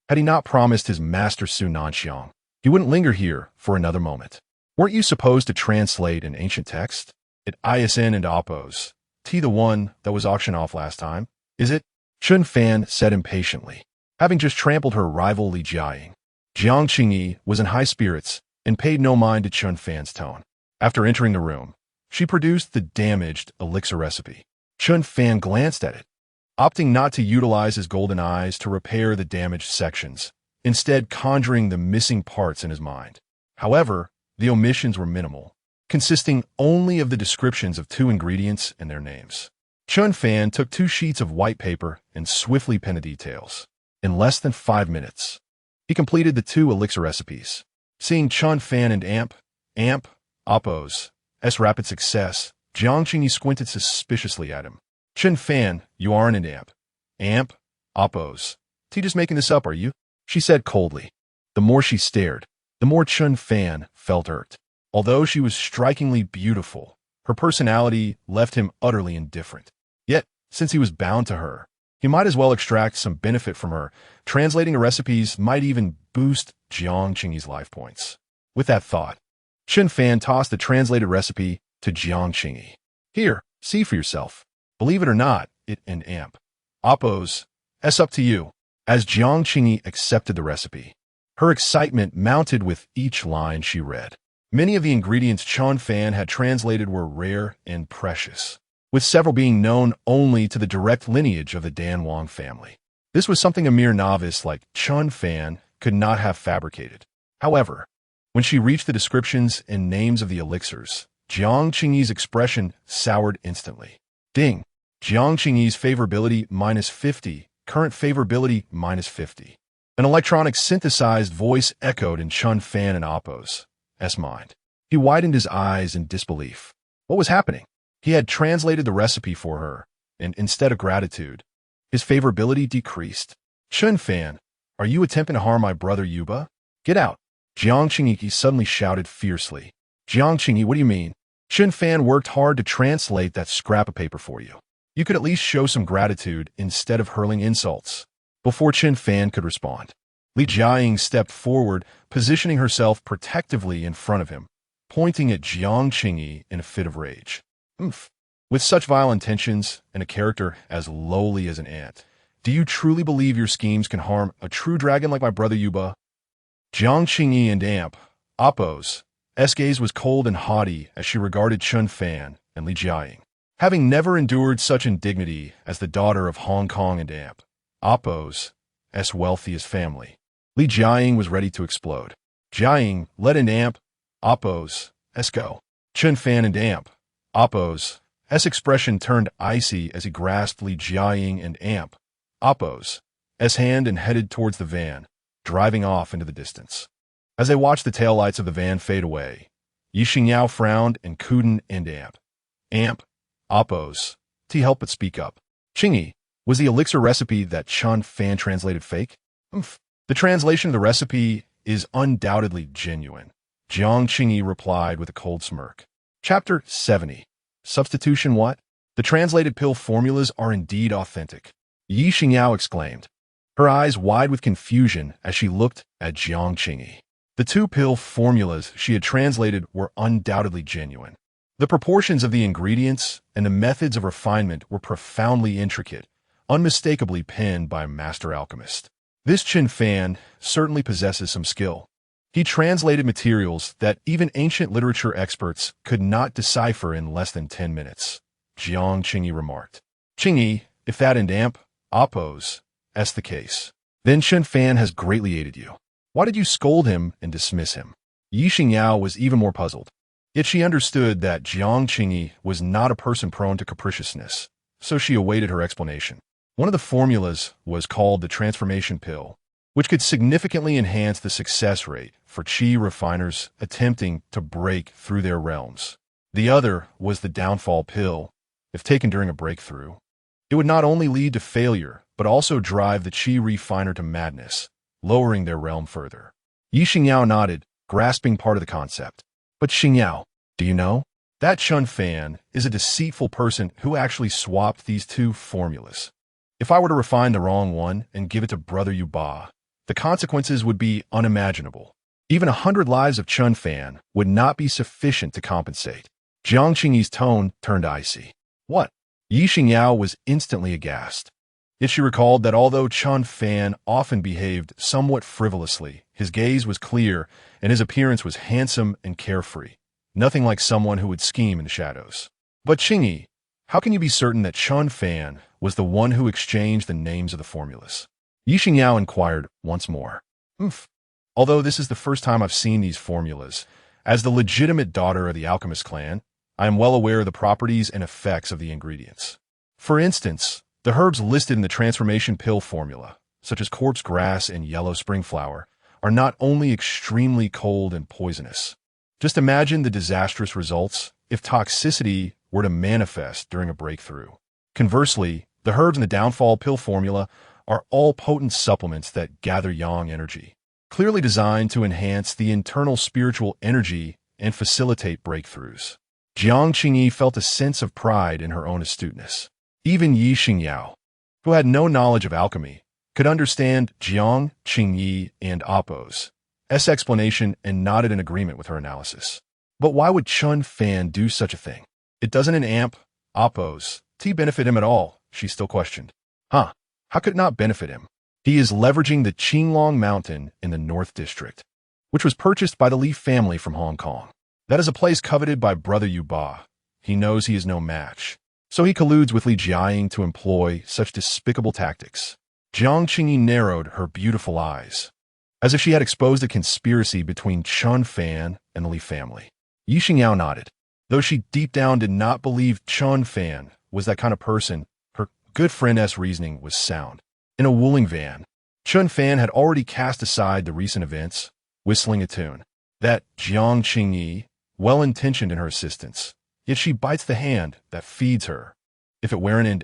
Had he not promised his master Su Nanxiang, he wouldn't linger here for another moment. Weren't you supposed to translate an ancient text? At ISN and Oppo's, the one that was auctioned off last time, is it? Chen Fan said impatiently, having just trampled her rival Li Jiaying. Jiang Qingyi was in high spirits and paid no mind to Chen Fan's tone. After entering the room, she produced the damaged elixir recipe. Chen Fan glanced at it, opting not to utilize his golden eyes to repair the damaged sections, instead conjuring the missing parts in his mind. However, the omissions were minimal, consisting only of the descriptions of 2 ingredients and their names. Chen Fan took 2 sheets of white paper and swiftly penned the details. In less than 5 minutes, he completed the 2 elixir recipes. Seeing Chen Fan and Amp, Oppo's rapid success, Jiang Qingyi squinted suspiciously at him. Chen Fan, you aren't an amp. Amp? Oppos. T just making this up, are you? She said coldly. The more she stared, the more Chen Fan felt irked. Although she was strikingly beautiful, her personality left him utterly indifferent. Yet, since he was bound to her, he might as well extract some benefit from her. Translating her recipes might even boost Jiang Qingyi's life points. With that thought, Chen Fan tossed the translated recipe to Jiang Qingyi. Here, see for yourself. Believe it or not, it an amp. Oppos, S up to you. As Jiang Qingyi accepted the recipe, her excitement mounted with each line she read. Many of the ingredients Chen Fan had translated were rare and precious, with several being known only to the direct lineage of the Dan Wang family. This was something a mere novice like Chen Fan could not have fabricated. However, when she reached the descriptions and names of the elixirs, Jiang Qingyi's expression soured instantly. Ding! Jiang Qingyi's favorability -50, current favorability -50. An electronic synthesized voice echoed in Chen Fan and Oppo's mind. He widened his eyes in disbelief. What was happening? He had translated the recipe for her, and instead of gratitude, his favorability decreased. Chen Fan, are you attempting to harm my brother Yuba? Get out! Jiang Qingyi suddenly shouted fiercely. Jiang Qingyi, what do you mean? Chen Fan worked hard to translate that scrap of paper for you. You could at least show some gratitude instead of hurling insults. Before Chen Fan could respond, Li Jiaying stepped forward, positioning herself protectively in front of him, pointing at Jiang Qingyi in a fit of rage. With such vile intentions and a character as lowly as an ant, do you truly believe your schemes can harm a true dragon like my brother Yuba? Jiang Qingyi and Amp, Oppo's gaze was cold and haughty as she regarded Chen Fan and Li Jiaying. Having never endured such indignity as the daughter of Hong Kong and Amp, Oppo's wealthiest family, Li Jiaying was ready to explode. Jiaying, let in Amp, Oppo's go. Chen Fan and Amp, Oppo's expression turned icy as he grasped Li Jiaying and Amp, Oppo's hand and headed towards the van, driving off into the distance. As they watched the taillights of the van fade away, Yi Xingyao frowned and Kuden and Amp, Oppo's helped but speak up. Qingyi, was the elixir recipe that Chen Fan translated fake? The translation of the recipe is undoubtedly genuine, Jiang Qingyi replied with a cold smirk. Chapter 70. Substitution what? The translated pill formulas are indeed authentic, Yi Xingyao exclaimed, her eyes wide with confusion as she looked at Jiang Qingyi. The two pill formulas she had translated were undoubtedly genuine. The proportions of the ingredients and the methods of refinement were profoundly intricate, unmistakably penned by a master alchemist. This Chen Fan certainly possesses some skill. He translated materials that even ancient literature experts could not decipher in less than 10 minutes, Jiang Qingyi remarked. Qingyi, if that and Amp, Oppo's the case, then Chen Fan has greatly aided you. Why did you scold him and dismiss him? Yi Xingyao was even more puzzled. Yet she understood that Jiang Qingyi was not a person prone to capriciousness, so she awaited her explanation. One of the formulas was called the transformation pill, which could significantly enhance the success rate for qi refiners attempting to break through their realms. The other was the downfall pill. If taken during a breakthrough, it would not only lead to failure, but also drive the qi refiner to madness, lowering their realm further. Yi Xingyao nodded, grasping part of the concept. But Xingyao, do you know? That Chen Fan is a deceitful person who actually swapped these two formulas. If I were to refine the wrong one and give it to Brother Yuba, the consequences would be unimaginable. Even 100 lives of Chen Fan would not be sufficient to compensate. Jiang Qingyi's tone turned icy. What? Yi Xingyao was instantly aghast. Yet she recalled that although Chen Fan often behaved somewhat frivolously, his gaze was clear and his appearance was handsome and carefree, nothing like someone who would scheme in the shadows. But Qingyi, how can you be certain that Chen Fan was the one who exchanged the names of the formulas? Yi Xingyao inquired once more. Although this is the first time I've seen these formulas, as the legitimate daughter of the alchemist clan, I am well aware of the properties and effects of the ingredients. For instance, the herbs listed in the transformation pill formula, such as corpse grass and yellow spring flower, are not only extremely cold and poisonous. Just imagine the disastrous results if toxicity were to manifest during a breakthrough. Conversely, the herbs in the downfall pill formula are all potent supplements that gather yang energy, clearly designed to enhance the internal spiritual energy and facilitate breakthroughs. Jiang Qingyi felt a sense of pride in her own astuteness. Even Yi Xingyao, who had no knowledge of alchemy, could understand Jiang Qingyi and Appo's explanation and nodded in agreement with her analysis. But why would Chen Fan do such a thing? It doesn't an amp, Appo's tea benefit him at all, she still questioned. How could it not benefit him? He is leveraging the Qinglong Mountain in the North District, which was purchased by the Li family from Hong Kong. That is a place coveted by Brother Yu Ba. He knows he is no match, so he colludes with Li Jiaying to employ such despicable tactics. Jiang Qingyi narrowed her beautiful eyes, as if she had exposed a conspiracy between Chen Fan and the Li family. Yi Xingyao nodded. Though she deep down did not believe Chen Fan was that kind of person, her good friend's reasoning was sound. In a Wuling van, Chen Fan had already cast aside the recent events, whistling a tune. That Jiang Qingyi, well-intentioned in her assistance, yet she bites the hand that feeds her. If it weren't an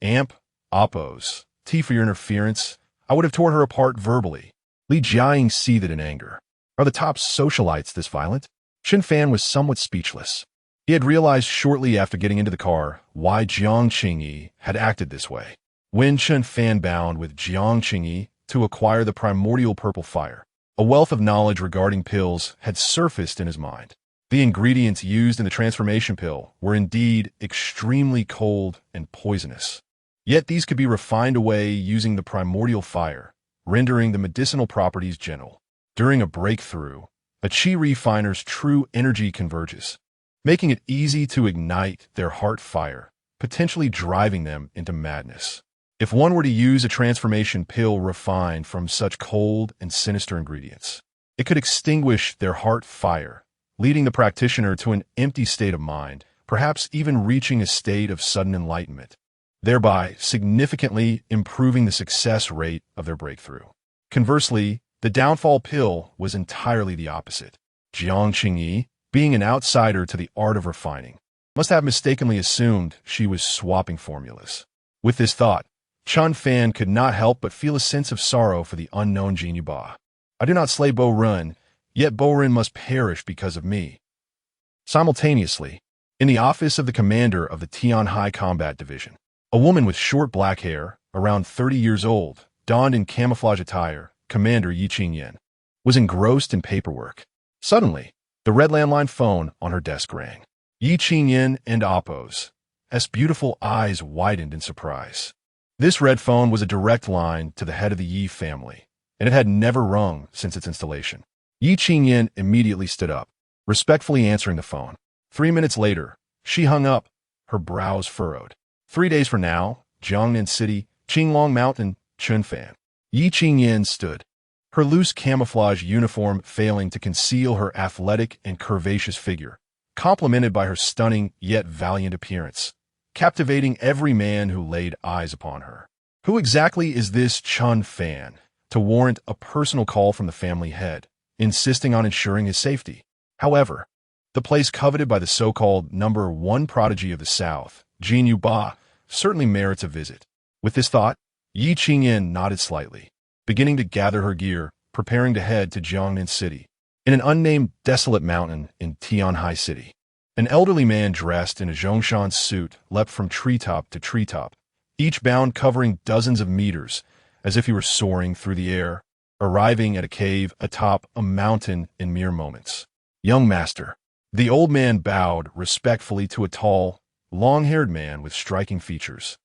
amp, Appo's tea for your interference, I would have torn her apart verbally. Li Jiaying seethed in anger. Are the top socialites this violent? Chen Fan was somewhat speechless. He had realized shortly after getting into the car why Jiang Qingyi had acted this way. When Chen Fan bound with Jiang Qingyi to acquire the primordial purple fire, a wealth of knowledge regarding pills had surfaced in his mind. The ingredients used in the transformation pill were indeed extremely cold and poisonous. Yet these could be refined away using the primordial fire, rendering the medicinal properties gentle. During a breakthrough, a qi refiner's true energy converges, making it easy to ignite their heart fire, potentially driving them into madness. If one were to use a transformation pill refined from such cold and sinister ingredients, it could extinguish their heart fire, leading the practitioner to an empty state of mind, perhaps even reaching a state of sudden enlightenment, thereby significantly improving the success rate of their breakthrough. Conversely, the downfall pill was entirely the opposite. Jiang Qingyi, being an outsider to the art of refining, must have mistakenly assumed she was swapping formulas. With this thought, Chen Fan could not help but feel a sense of sorrow for the unknown Jin Yu Ba. I do not slay Bo Run, yet Bo Run must perish because of me. Simultaneously, in the office of the commander of the Tian High Combat Division, a woman with short black hair, around 30 years old, donned in camouflage attire, Commander Yi Qingyan, was engrossed in paperwork. Suddenly, the red landline phone on her desk rang. Yi Qingyan and Appo's beautiful eyes widened in surprise. This red phone was a direct line to the head of the Yi family, and it had never rung since its installation. Yi Qingyan immediately stood up, respectfully answering the phone. 3 minutes later, she hung up, her brows furrowed. 3 days from now, Jiangnan City, Qinglong Mountain, Chen Fan. Yi Qingyan stood, her loose camouflage uniform failing to conceal her athletic and curvaceous figure, complemented by her stunning yet valiant appearance, captivating every man who laid eyes upon her. Who exactly is this Chen Fan to warrant a personal call from the family head, insisting on ensuring his safety? However, the place coveted by the so-called number one prodigy of the South, Jin Yu Ba, certainly merits a visit. With this thought, Yi Qingyan nodded slightly, beginning to gather her gear, preparing to head to Jiangnan City, in an unnamed desolate mountain in Tianhai City. An elderly man dressed in a Zhongshan suit leapt from treetop to treetop, each bound covering dozens of meters, as if he were soaring through the air, arriving at a cave atop a mountain in mere moments. Young master. The old man bowed respectfully to a tall, long-haired man with striking features,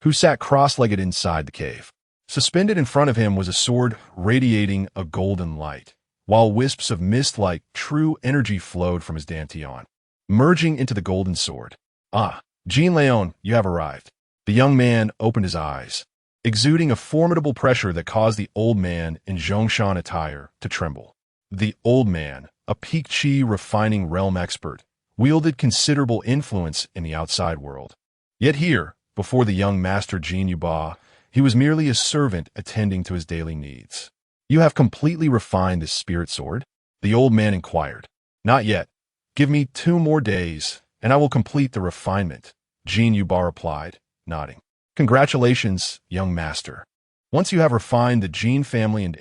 who sat cross-legged inside the cave. Suspended in front of him was a sword radiating a golden light, while wisps of mist-like true energy flowed from his dantian, merging into the golden sword. Ah, Jean Leon, you have arrived. The young man opened his eyes, exuding a formidable pressure that caused the old man in Zhongshan attire to tremble. The old man, a peak chi refining realm expert, wielded considerable influence in the outside world. Yet here, before the young master Jin Yu Ba, he was merely a servant attending to his daily needs. You have completely refined this spirit sword? The old man inquired. Not yet. Give me 2 more days, and I will complete the refinement, Jin Yuba replied, nodding. Congratulations, young master. Once you have refined the Jin family and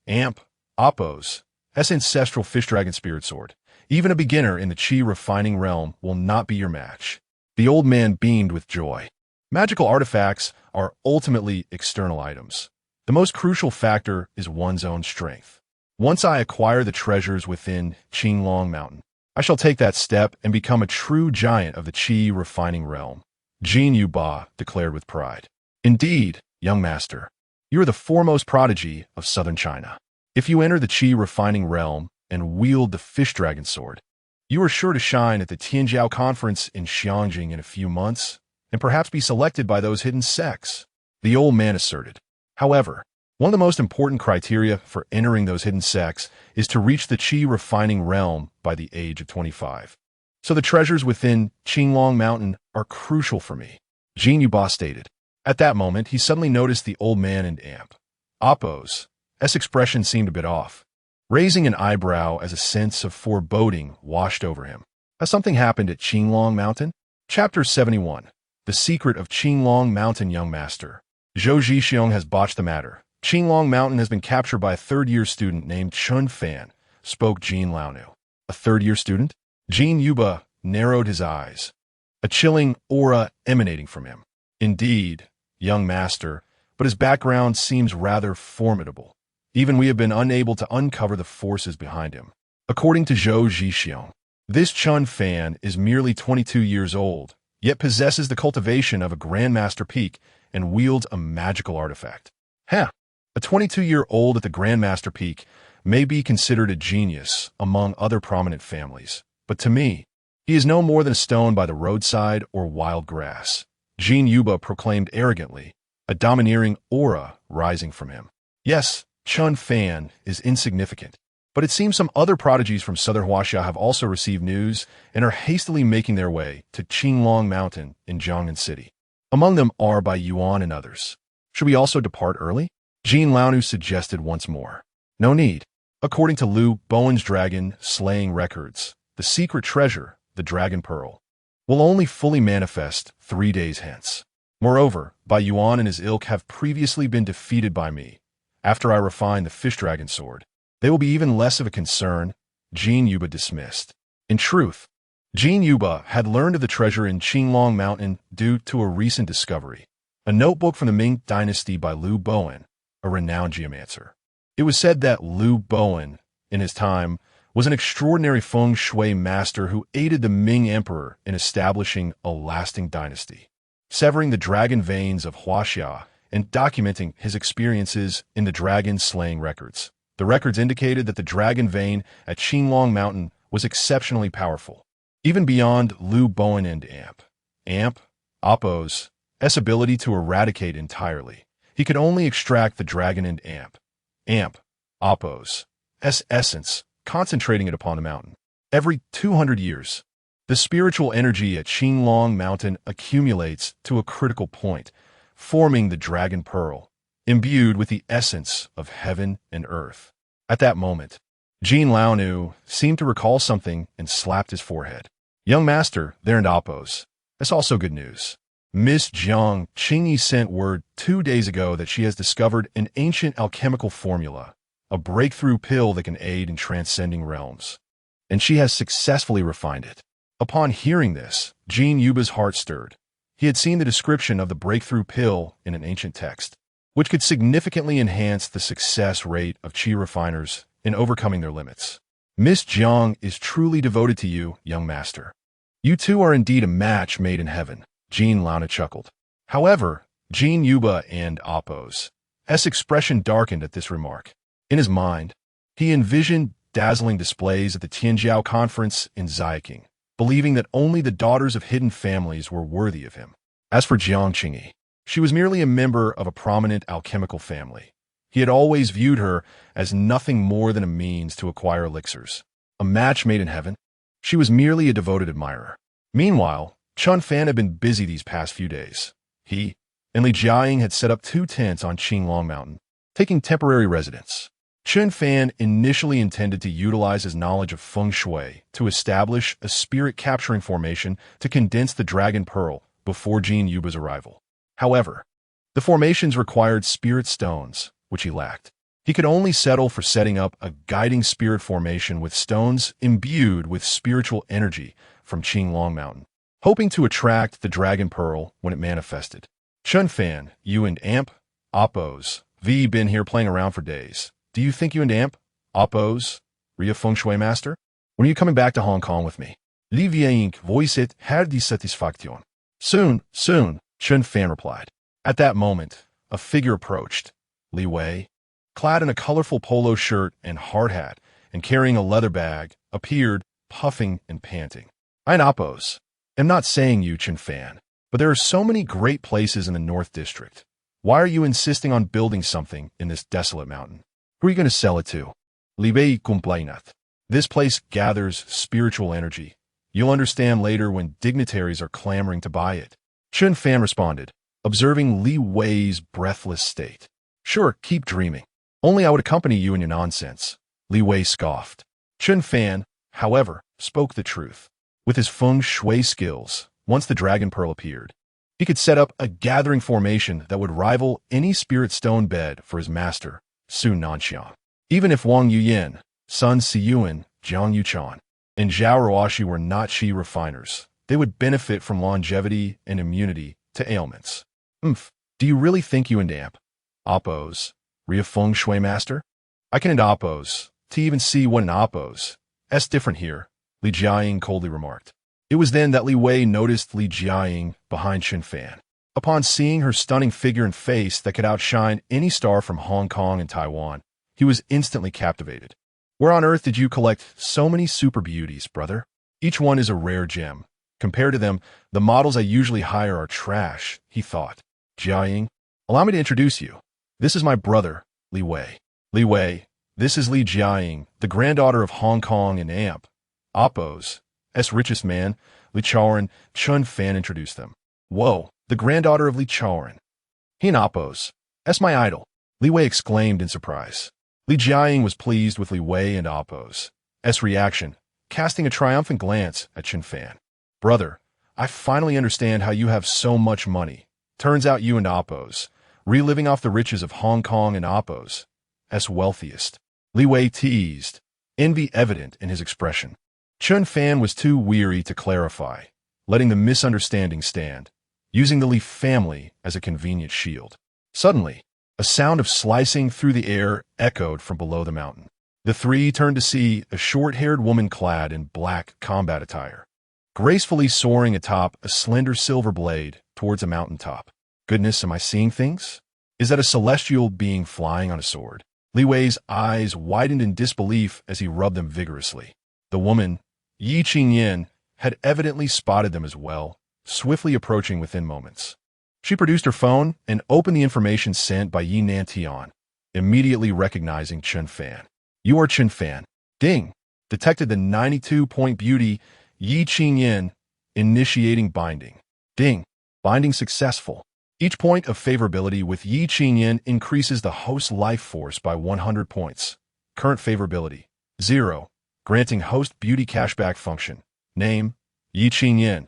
Amp, Appo's, ancestral fish dragon spirit sword, even a beginner in the chi refining realm will not be your match. The old man beamed with joy. Magical artifacts are ultimately external items. The most crucial factor is one's own strength. Once I acquire the treasures within Qinglong Mountain, I shall take that step and become a true giant of the chi refining realm, Jin Yuba declared with pride. Indeed, young master, you are the foremost prodigy of southern China. If you enter the chi refining realm and wield the fish dragon sword, you are sure to shine at the Tianjiao conference in Xiangjing in a few months, and perhaps be selected by those hidden sects, the old man asserted. However, one of the most important criteria for entering those hidden sects is to reach the chi refining realm by the age of 25. So the treasures within Qinglong Mountain are crucial for me, Jin Yuba stated. At that moment, he suddenly noticed the old man and Appo's expression seemed a bit off, raising an eyebrow as a sense of foreboding washed over him. Has something happened at Qinglong Mountain? Chapter 71. The Secret of Qinglong Mountain. Young master, Zhou Zhixiong has botched the matter. Qinglong Mountain has been captured by a third-year student named Chen Fan, spoke Jin Laonu. A third-year student? Jin Yuba narrowed his eyes, a chilling aura emanating from him. Indeed, young master, but his background seems rather formidable. Even we have been unable to uncover the forces behind him. According to Zhou Zhixiong, this Chen Fan is merely 22 years old, yet possesses the cultivation of a Grandmaster Peak and wields a magical artifact. A 22-year-old at the Grandmaster Peak may be considered a genius among other prominent families, but to me, he is no more than a stone by the roadside or wild grass, Jin Yuba proclaimed arrogantly, a domineering aura rising from him. Yes, Chen Fan is insignificant, but it seems some other prodigies from southern Huaxia have also received news and are hastily making their way to Qinglong Mountain in Jiangnan City. Among them are Bai Yuan and others. Should we also depart early? Jin Laonu suggested once more. No need. According to Liu Bowen's dragon slaying records, the secret treasure, the Dragon Pearl, will only fully manifest 3 days hence. Moreover, Bai Yuan and his ilk have previously been defeated by me. After I refine the fish dragon sword, they will be even less of a concern, Jin Yuba dismissed. In truth, Jin Yuba had learned of the treasure in Qinglong Mountain due to a recent discovery, a notebook from the Ming Dynasty by Liu Bowen, a renowned geomancer. It was said that Liu Bowen, in his time, was an extraordinary feng shui master who aided the Ming Emperor in establishing a lasting dynasty, severing the dragon veins of Huaxia and documenting his experiences in the dragon slaying records. The records indicated that the dragon vein at Qinglong Mountain was exceptionally powerful, even beyond Liu Bowen and Appo's ability to eradicate entirely. He could only extract the dragon and Appo's essence, concentrating it upon the mountain. Every 200 years, the spiritual energy at Qinglong Mountain accumulates to a critical point, forming the Dragon Pearl, imbued with the essence of heaven and earth. At that moment, Jin Laonu seemed to recall something and slapped his forehead. Young master, there and Appo's. That's also good news. Miss Jiang Qingyi sent word 2 days ago that she has discovered an ancient alchemical formula, a breakthrough pill that can aid in transcending realms. And she has successfully refined it. Upon hearing this, Jin Yuba's heart stirred. He had seen the description of the breakthrough pill in an ancient text, which could significantly enhance the success rate of chi refiners in overcoming their limits. Miss Jiang is truly devoted to you, young master. You two are indeed a match made in heaven, Jin Laonu chuckled. However, Jin Yuba and Appo's expression darkened at this remark. In his mind, he envisioned dazzling displays at the Tianjiao conference in Xiaoqing, believing that only the daughters of hidden families were worthy of him. As for Jiang Qingyi, she was merely a member of a prominent alchemical family. He had always viewed her as nothing more than a means to acquire elixirs. A match made in heaven? She was merely a devoted admirer. Meanwhile, Chen Fan had been busy these past few days. He and Li Jiaying had set up 2 tents on Qinglong Mountain, taking temporary residence. Chen Fan initially intended to utilize his knowledge of feng shui to establish a spirit-capturing formation to condense the dragon pearl before Jin Yuba's arrival. However, the formations required spirit stones, which he lacked. He could only settle for setting up a guiding spirit formation with stones imbued with spiritual energy from Qinglong Mountain, hoping to attract the dragon pearl when it manifested. Chen Fan, you and Amp, Oppos, V been here playing around for days. Do you think you and Amp, Oppos, Ria Feng Shui Master? When are you coming back to Hong Kong with me? Li Vieng voiced her dissatisfaction. Soon, soon, Chen Fan replied. At that moment, a figure approached. Li Wei, clad in a colorful polo shirt and hard hat and carrying a leather bag, appeared, puffing and panting. I and Oppos am not saying you, Chen Fan, but there are so many great places in the North District. Why are you insisting on building something in this desolate mountain? Who are you going to sell it to? Li Bei complaineth. This place gathers spiritual energy. You'll understand later when dignitaries are clamoring to buy it. Chen Fan responded, observing Li Wei's breathless state. Sure, keep dreaming. Only I would accompany you in your nonsense. Li Wei scoffed. Chen Fan, however, spoke the truth. With his feng shui skills, once the dragon pearl appeared, he could set up a gathering formation that would rival any spirit stone bed for his master, Su Nanxiang. Even if Wang Yuyan, Sun Siyuan, Jiang Yuchan, and Zhao Ruoshi were not qi refiners, they would benefit from longevity and immunity to ailments. Do you really think you and Amp, Oppos, Ria Feng Shui Master? I can end Oppos, to even see what an Oppos. S different here, Li Jiaying coldly remarked. It was then that Li Wei noticed Li Jiaying behind Chen Fan. Upon seeing her stunning figure and face that could outshine any star from Hong Kong and Taiwan, he was instantly captivated. Where on earth did you collect so many super beauties, brother? Each one is a rare gem. Compared to them, the models I usually hire are trash, he thought. Jiaying, allow me to introduce you. This is my brother, Li Wei. Li Wei, this is Li Jiaying, the granddaughter of Hong Kong and Amp. Oppos, S richest man, Li Chaoran. Chen Fan introduced them. Whoa, the granddaughter of Li Chaoran. He and Oppos, S my idol, Li Wei exclaimed in surprise. Li Jiaying was pleased with Li Wei and Oppos' reaction, casting a triumphant glance at Chen Fan. Brother, I finally understand how you have so much money. Turns out you and Oppos, reliving off the riches of Hong Kong and Oppos' wealthiest. Li Wei teased, envy evident in his expression. Chen Fan was too weary to clarify, letting the misunderstanding stand, using the Li family as a convenient shield. Suddenly, a sound of slicing through the air echoed from below the mountain. The three turned to see a short-haired woman clad in black combat attire, gracefully soaring atop a slender silver blade towards a mountaintop. Goodness, am I seeing things? Is that a celestial being flying on a sword? Li Wei's eyes widened in disbelief as he rubbed them vigorously. The woman, Yi Qingyan, had evidently spotted them as well, swiftly approaching within moments. She produced her phone and opened the information sent by Yi Nantian, immediately recognizing Chen Fan. You are Chen Fan. Ding! Detected the 92-point beauty, Yi Qingyan, initiating binding. Ding! Binding successful. Each point of favorability with Yi Qingyan increases the host life force by 100 points. Current favorability, 0. Granting host beauty cashback function. Name, Yi Qingyan.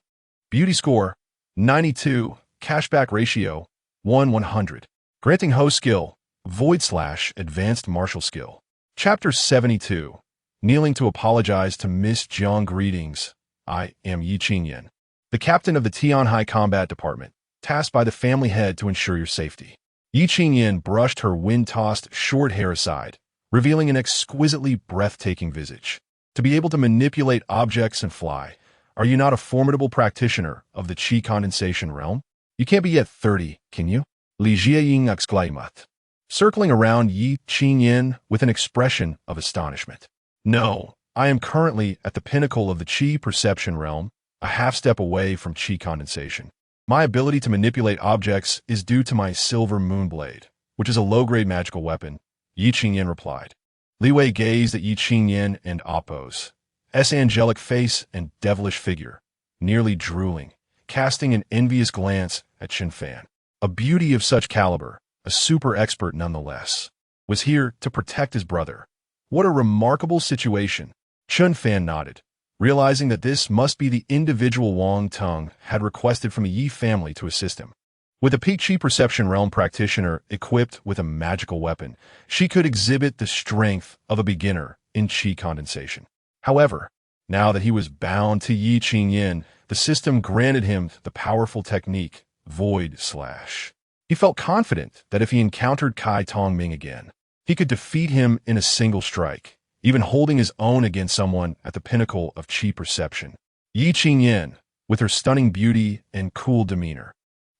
Beauty score, 92. Cashback ratio, 1:100. Granting host skill, /advanced martial skill. Chapter 72. Kneeling to apologize to Miss Jiang. Greetings. I am Yi Qingyan, the captain of the Tianhai Combat Department, tasked by the family head to ensure your safety. Yi Qingyan brushed her wind-tossed short hair aside, revealing an exquisitely breathtaking visage. To be able to manipulate objects and fly, are you not a formidable practitioner of the qi condensation realm? You can't be yet 30, can you? Li Jiaying exclaimed, circling around Yi Qingyan with an expression of astonishment. No, I am currently at the pinnacle of the qi perception realm, a half-step away from qi condensation. My ability to manipulate objects is due to my silver moonblade, which is a low-grade magical weapon, Yi Qingyan replied. Li Wei gazed at Yi Qingyan and Oppos' angelic face and devilish figure, nearly drooling, casting an envious glance at Chen Fan. A beauty of such caliber, a super expert nonetheless. was here to protect his brother. What a remarkable situation. Chen Fan nodded, realizing that this must be the individual Wang Tung had requested from the Yi family to assist him. With a peak Qi Perception Realm practitioner equipped with a magical weapon, she could exhibit the strength of a beginner in Qi condensation. However, now that he was bound to Yi Qingyin, the system granted him the powerful technique, Void Slash. He felt confident that if he encountered Kai Tongming again, he could defeat him in a single strike, even holding his own against someone at the pinnacle of Qi perception. Yi Qingyin, with her stunning beauty and cool demeanor,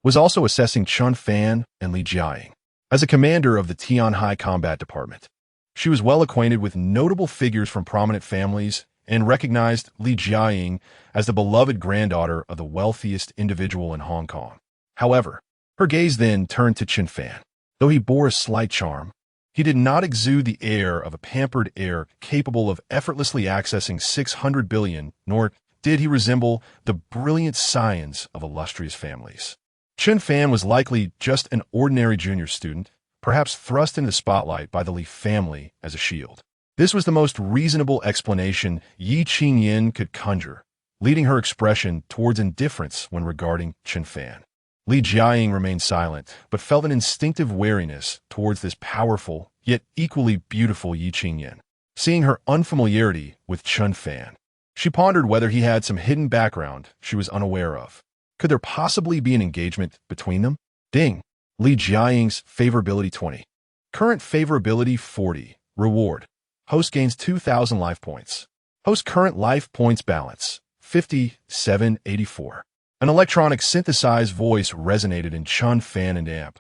was also assessing Chen Fan and Li Jiaying. As a commander of the Tianhai Combat Department, she was well acquainted with notable figures from prominent families and recognized Li Jiaying as the beloved granddaughter of the wealthiest individual in Hong Kong. However, her gaze then turned to Chen Fan. Though he bore a slight charm, he did not exude the air of a pampered heir capable of effortlessly accessing 600 billion, nor did he resemble the brilliant scions of illustrious families. Chen Fan was likely just an ordinary junior student, perhaps thrust into the spotlight by the Li family as a shield. This was the most reasonable explanation Yi Qingyin could conjure, leading her expression towards indifference when regarding Chen Fan. Li Jiaying remained silent, but felt an instinctive wariness towards this powerful, yet equally beautiful Yi Qingyin. Seeing her unfamiliarity with Chen Fan, she pondered whether he had some hidden background she was unaware of. Could there possibly be an engagement between them? Ding. Li Jiaying's favorability 20. Current favorability 40. Reward. Host gains 2,000 life points. Host current life points balance 5784. An electronic synthesized voice resonated in Chen Fan and Amp.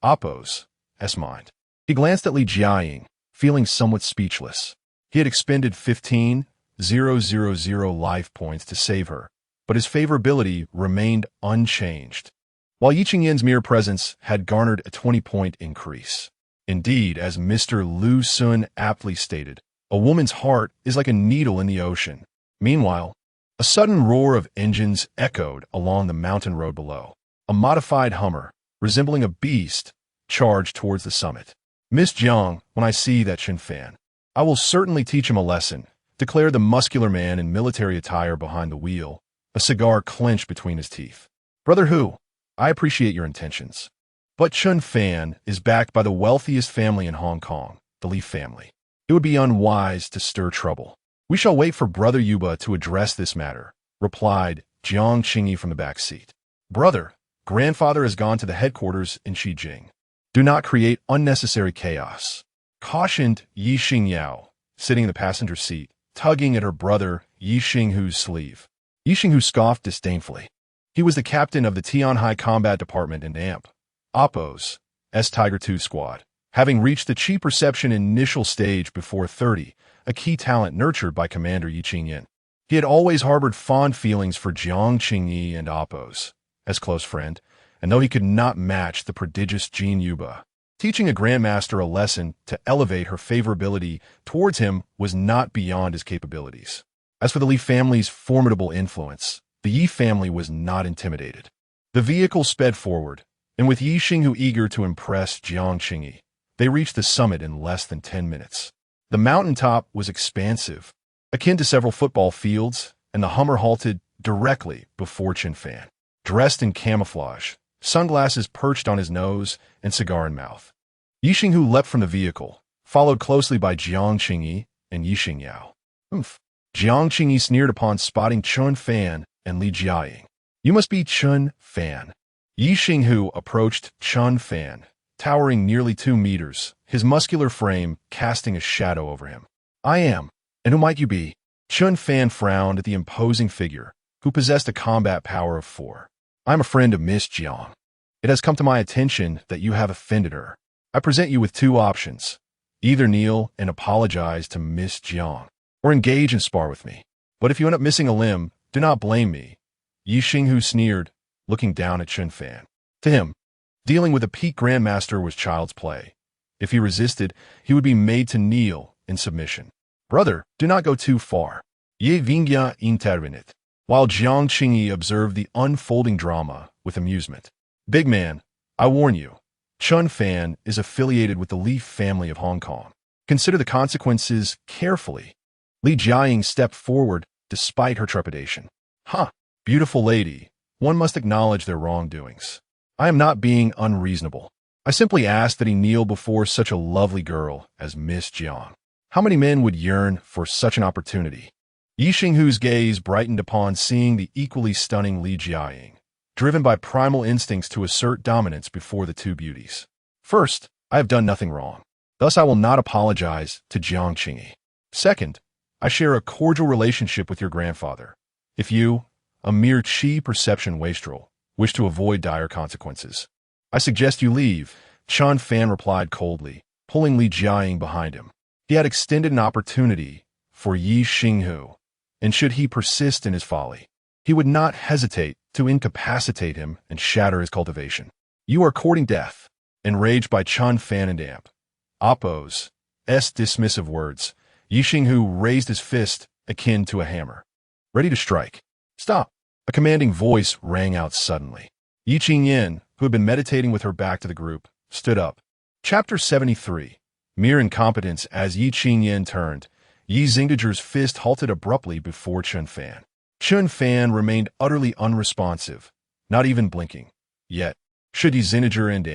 Oppo's mind. He glanced at Li Jiaying, feeling somewhat speechless. He had expended 15,000 life points to save her, but his favorability remained unchanged, while Yi Qingyin's mere presence had garnered a 20-point increase. Indeed, as Mr. Lu Sun aptly stated, a woman's heart is like a needle in the ocean. Meanwhile, a sudden roar of engines echoed along the mountain road below. A modified Hummer, resembling a beast, charged towards the summit. Miss Jiang, when I see that Chen Fan, I will certainly teach him a lesson, declared the muscular man in military attire behind the wheel, a cigar clenched between his teeth. Brother Hu, I appreciate your intentions, but Chen Fan is backed by the wealthiest family in Hong Kong, the Li family. It would be unwise to stir trouble. We shall wait for Brother Yuba to address this matter, replied Jiang Qingyi from the back seat. Brother, grandfather has gone to the headquarters in Xijing. Do not create unnecessary chaos, cautioned Yi Xingyao, sitting in the passenger seat, tugging at her brother Yi Xinghu's sleeve. Yi Xinghu scoffed disdainfully. He was the captain of the Tianhai Combat Department in Amp. Oppo's Tiger 2 Squad, having reached the Qi Perception initial stage before 30, a key talent nurtured by Commander Yi Qingyin. He had always harbored fond feelings for Jiang Qingyi and Oppo's as close friend, and though he could not match the prodigious Jin Yuba, teaching a grandmaster a lesson to elevate her favorability towards him was not beyond his capabilities. As for the Li family's formidable influence, the Yi family was not intimidated. The vehicle sped forward, and with Yi Xinghu eager to impress Jiang Qingyi, they reached the summit in less than 10 minutes. The mountaintop was expansive, akin to several football fields, and the Hummer halted directly before Chen Fan. Dressed in camouflage, sunglasses perched on his nose, and cigar in mouth, Yi Xinghu leapt from the vehicle, followed closely by Jiang Qingyi and Yi Xingyao. Jiang Qingyi sneered upon spotting Chen Fan and Li Jiaying. You must be Chen Fan. Yi Xinghu approached Chen Fan, towering nearly 2 meters, his muscular frame casting a shadow over him. I am. And who might you be? Chen Fan frowned at the imposing figure, who possessed a combat power of 4. I am a friend of Miss Jiang. It has come to my attention that you have offended her. I present you with 2 options. Either kneel and apologize to Miss Jiang, or engage and spar with me. But if you end up missing a limb, do not blame me. Yi Xinghu sneered, looking down at Chen Fan. To him, dealing with a peak grandmaster was child's play. If he resisted, he would be made to kneel in submission. Brother, do not go too far. Ye Vingya intervenit, while Jiang Qingyi observed the unfolding drama with amusement. Big man, I warn you, Chen Fan is affiliated with the Li family of Hong Kong. Consider the consequences carefully. Li Jiaying stepped forward despite her trepidation. Huh, beautiful lady, one must acknowledge their wrongdoings. I am not being unreasonable. I simply ask that he kneel before such a lovely girl as Miss Jiang. How many men would yearn for such an opportunity? Yi Xinghu's gaze brightened upon seeing the equally stunning Li Jiaying, driven by primal instincts to assert dominance before the two beauties. First, I have done nothing wrong. Thus I will not apologize to Jiang Qingyi. Second, I share a cordial relationship with your grandfather. If you, a mere chi perception wastrel, wish to avoid dire consequences, I suggest you leave, Chen Fan replied coldly, pulling Li Jiaying behind him. He had extended an opportunity for Yi Xinghu, and should he persist in his folly, he would not hesitate to incapacitate him and shatter his cultivation. You are courting death. Enraged by Chen Fan and Amp Oppo's dismissive words, Yi Xinghu raised his fist akin to a hammer, ready to strike. Stop! A commanding voice rang out suddenly. Yi Qingyin, who had been meditating with her back to the group, stood up. Chapter 73. Mere incompetence. As Yi Qingyin turned, Yi Xingdager's fist halted abruptly before Chen Fan. Chen Fan remained utterly unresponsive, not even blinking. Yet, should Yi Xingdager and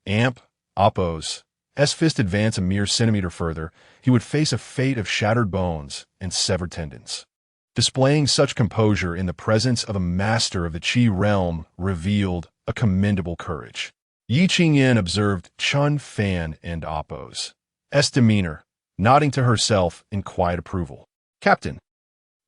Amp Oppo's fist advance a mere centimeter further, he would face a fate of shattered bones and severed tendons. Displaying such composure in the presence of a master of the Qi realm revealed a commendable courage. Yi Qingyin observed Chen Fan and Oppo's demeanor, nodding to herself in quiet approval. Captain.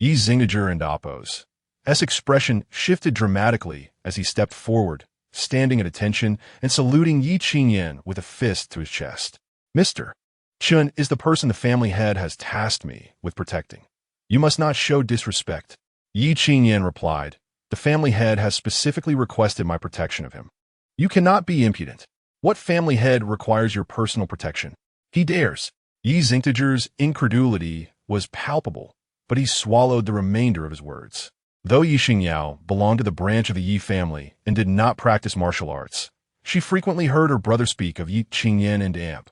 Yi Xingdager and Oppo's expression shifted dramatically as he stepped forward, standing at attention and saluting Yi Qingyin with a fist to his chest. Mr. Chen is the person the family head has tasked me with protecting. You must not show disrespect. Yi Qingyin replied, the family head has specifically requested my protection of him. You cannot be impudent. What family head requires your personal protection? He dares. Yi Xingdager's incredulity was palpable, but he swallowed the remainder of his words. Though Yi Xingyao belonged to the branch of the Yi family and did not practice martial arts, she frequently heard her brother speak of Yi Qingyin and Amp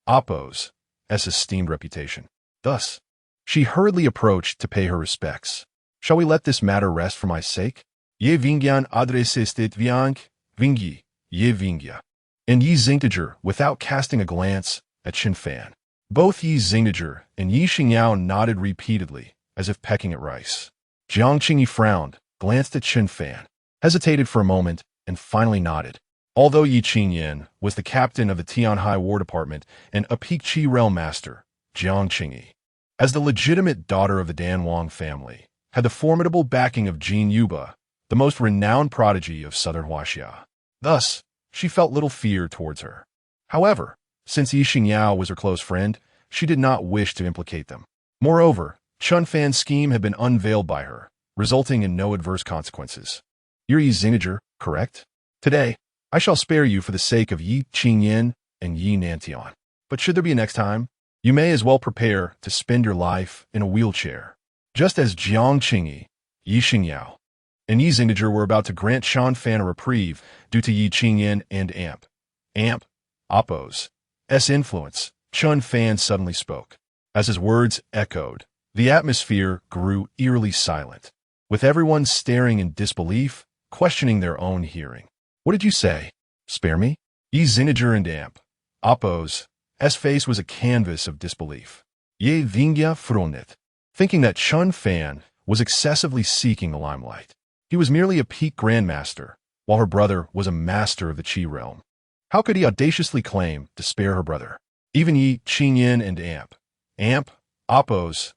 Oppo's esteemed reputation. Thus, she hurriedly approached to pay her respects. Shall we let this matter rest for my sake? Ye Vingyan adresistit Viang, Vingyi, Ye Vingya. And Yi Xingdager, without casting a glance at Chen Fan. Both Yi Xingdager and Yi Xingyao nodded repeatedly, as if pecking at rice. Jiang Qingyi frowned, glanced at Chen Fan, hesitated for a moment, and finally nodded. Although Yi Qingyin was the captain of the Tianhai War Department and a peak Qi realm master, Jiang Qingyi, as the legitimate daughter of the Danwang family, had the formidable backing of Jin Yuba, the most renowned prodigy of southern Huaxia. Thus, she felt little fear towards her. However, since Yi Xingyao was her close friend, she did not wish to implicate them. Moreover, Chen Fan's scheme had been unveiled by her, resulting in no adverse consequences. You're Yi Xingdager, correct? Today, I shall spare you for the sake of Yi Qingyin and Yi Nantian. But should there be a next time, you may as well prepare to spend your life in a wheelchair. Just as Jiang Qingyi, Yi Xingyao, and Yi Xingdager were about to grant Chen Fan a reprieve due to Yi Qingyin and Amp Oppo's influence, Chen Fan suddenly spoke. As his words echoed, the atmosphere grew eerily silent, with everyone staring in disbelief, questioning their own hearing. What did you say? Spare me? Yi Xingdager and Amp Oppo's face was a canvas of disbelief. Ye Vingya Fronit, thinking that Chen Fan was excessively seeking the limelight. He was merely a peak grandmaster, while her brother was a master of the Qi realm. How could he audaciously claim to spare her brother? Even Yi Qingyin and Amp Oppo's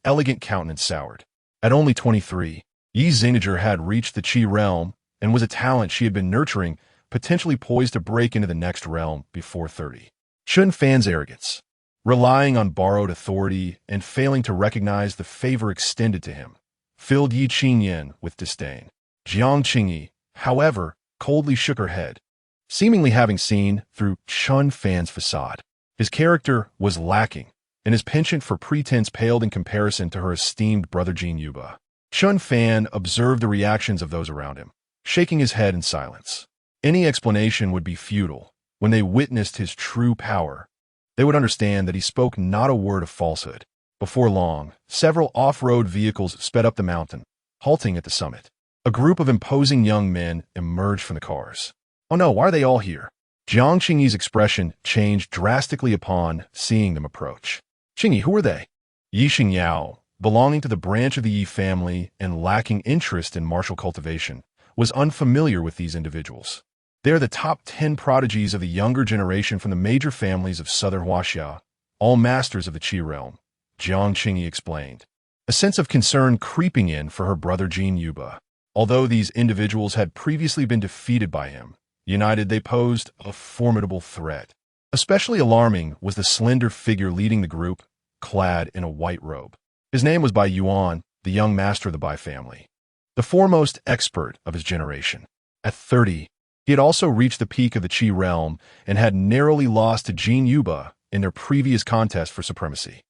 elegant countenance soured. At only 23, Yi Xingdager had reached the Qi realm and was a talent she had been nurturing, potentially poised to break into the next realm before 30. Chen Fan's arrogance, relying on borrowed authority and failing to recognize the favor extended to him, filled Yi Qingyin with disdain. Jiang Qingyi, however, coldly shook her head, seemingly having seen through Chen Fan's facade. His character was lacking, and his penchant for pretense paled in comparison to her esteemed brother Jin Yuba. Chen Fan observed the reactions of those around him, shaking his head in silence. Any explanation would be futile, When they witnessed his true power, they would understand that he spoke not a word of falsehood. Before long, several off-road vehicles sped up the mountain, halting at the summit. A group of imposing young men emerged from the cars. Oh no, why are they all here? Jiang Qingyi's expression changed drastically upon seeing them approach. Qingyi, who are they? Yi Xingyao, belonging to the branch of the Yi family and lacking interest in martial cultivation, was unfamiliar with these individuals. They are the top 10 prodigies of the younger generation from the major families of southern Huaxia, all masters of the Qi realm, Jiang Qingyi explained, a sense of concern creeping in for her brother Jin Yuba. Although these individuals had previously been defeated by him, united they posed a formidable threat. Especially alarming was the slender figure leading the group, clad in a white robe. His name was Bai Yuan, the young master of the Bai family, the foremost expert of his generation. At 30, he had also reached the peak of the Qi realm and had narrowly lost to Jin Yuba in their previous contest for supremacy.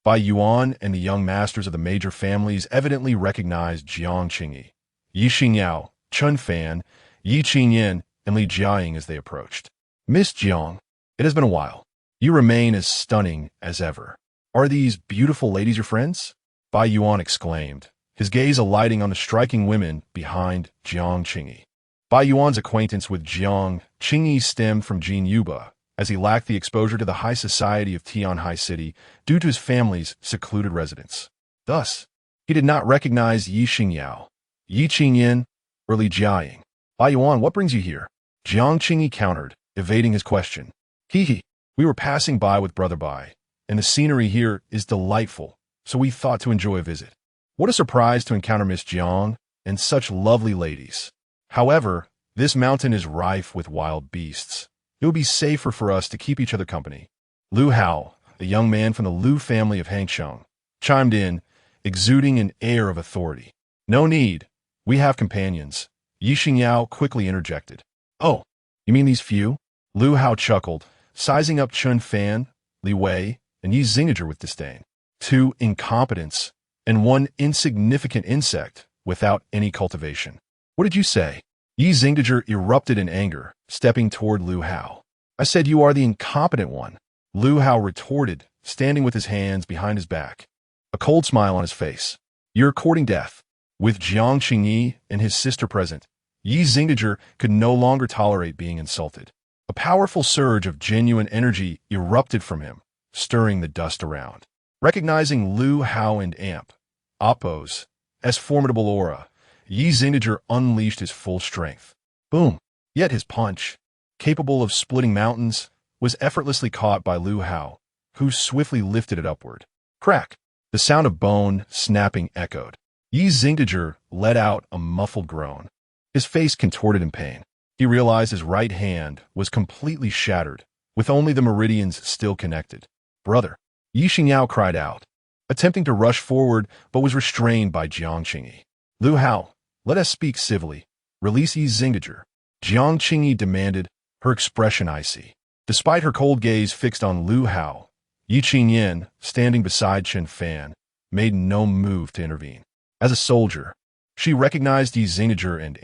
Bai Yuan and the young masters of the major families evidently recognized Jiang Qingyi, Yi Xingyao, Chen Fan, Yi Qingyin, and Li Jiaying as they approached. Miss Jiang, it has been a while. You remain as stunning as ever. Are these beautiful ladies your friends? Bai Yuan exclaimed, his gaze alighting on the striking women behind Jiang Qingyi. Bai Yuan's acquaintance with Jiang Qingyi stemmed from Jin Yuba, as he lacked the exposure to the high society of Tianhai City due to his family's secluded residence. Thus, he did not recognize Yi Xingyao, Yi Qingyin, or Li Jiaying. Bai Yuan, what brings you here? Jiang Qingyi countered, evading his question. We were passing by with Brother Bai, and the scenery here is delightful, so we thought to enjoy a visit. What a surprise to encounter Miss Jiang and such lovely ladies. However, this mountain is rife with wild beasts. It would be safer for us to keep each other company. Lu Hao, a young man from the Lu family of Hangsheng, chimed in, exuding an air of authority. No need. We have companions. Yi Xingyao quickly interjected. Oh, you mean these few? Lu Hao chuckled, sizing up Chen Fan, Li Wei, and Yi Xingdager with disdain. 2 incompetents and 1 insignificant insect without any cultivation. What did you say? Yi Xingdager erupted in anger, stepping toward Lu Hao. I said you are the incompetent one. Lu Hao retorted, standing with his hands behind his back, a cold smile on his face. You're courting death. With Jiang Qingyi and his sister present, Yi Xingdager could no longer tolerate being insulted. A powerful surge of genuine energy erupted from him, stirring the dust around. Recognizing Lu Hao and Amp, Oppo's formidable aura, Yi Xingdager unleashed his full strength. Boom! Yet his punch, capable of splitting mountains, was effortlessly caught by Lu Hao, who swiftly lifted it upward. Crack! The sound of bone snapping echoed. Yi Xingdager let out a muffled groan. His face contorted in pain. He realized his right hand was completely shattered, with only the meridians still connected. Brother! Yi Xingyao cried out, attempting to rush forward but was restrained by Jiang Qingyi. Lu Hao, let us speak civilly. Release Yi Xingdager. Jiang Qingyi demanded, her expression icy. Despite her cold gaze fixed on Lu Hao, Yi Qingyin, standing beside Chen Fan, made no move to intervene. As a soldier, she recognized Yi Xingdager and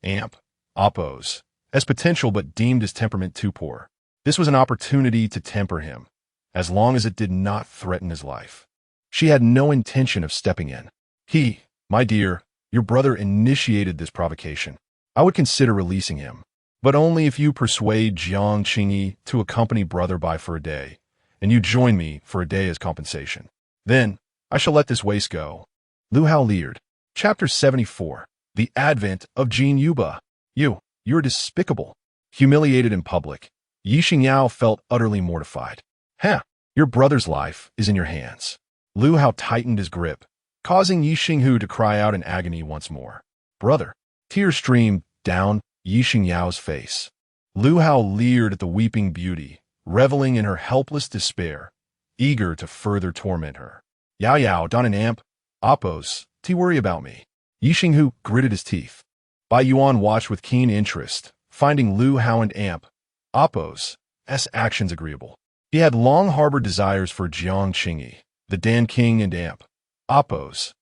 Amp, Oppo's, as potential but deemed his temperament too poor. This was an opportunity to temper him, as long as it did not threaten his life. She had no intention of stepping in. My dear, your brother initiated this provocation. I would consider releasing him, but only if you persuade Jiang Qingyi to accompany Brother Bai for a day, and you join me for a day as compensation. Then, I shall let this waste go. Lu Hao leered. Chapter 74. The Advent of Jin Yuba. You're despicable. Humiliated in public, Yi Xingyao felt utterly mortified. Your brother's life is in your hands. Lu Hao tightened his grip, causing Yi Xinghu to cry out in agony once more. Brother! Tears streamed down Yi Xingyao's face. Lu Hao leered at the weeping beauty, reveling in her helpless despair, eager to further torment her. Yao, Don and Amp, Oppos, worry about me. Yi Xinghu gritted his teeth. Bai Yuan watched with keen interest, finding Lu Hao and Amp, Oppos' actions agreeable. He had long harbored desires for Jiang Qingyi, the Dan King and Amp, Oppos'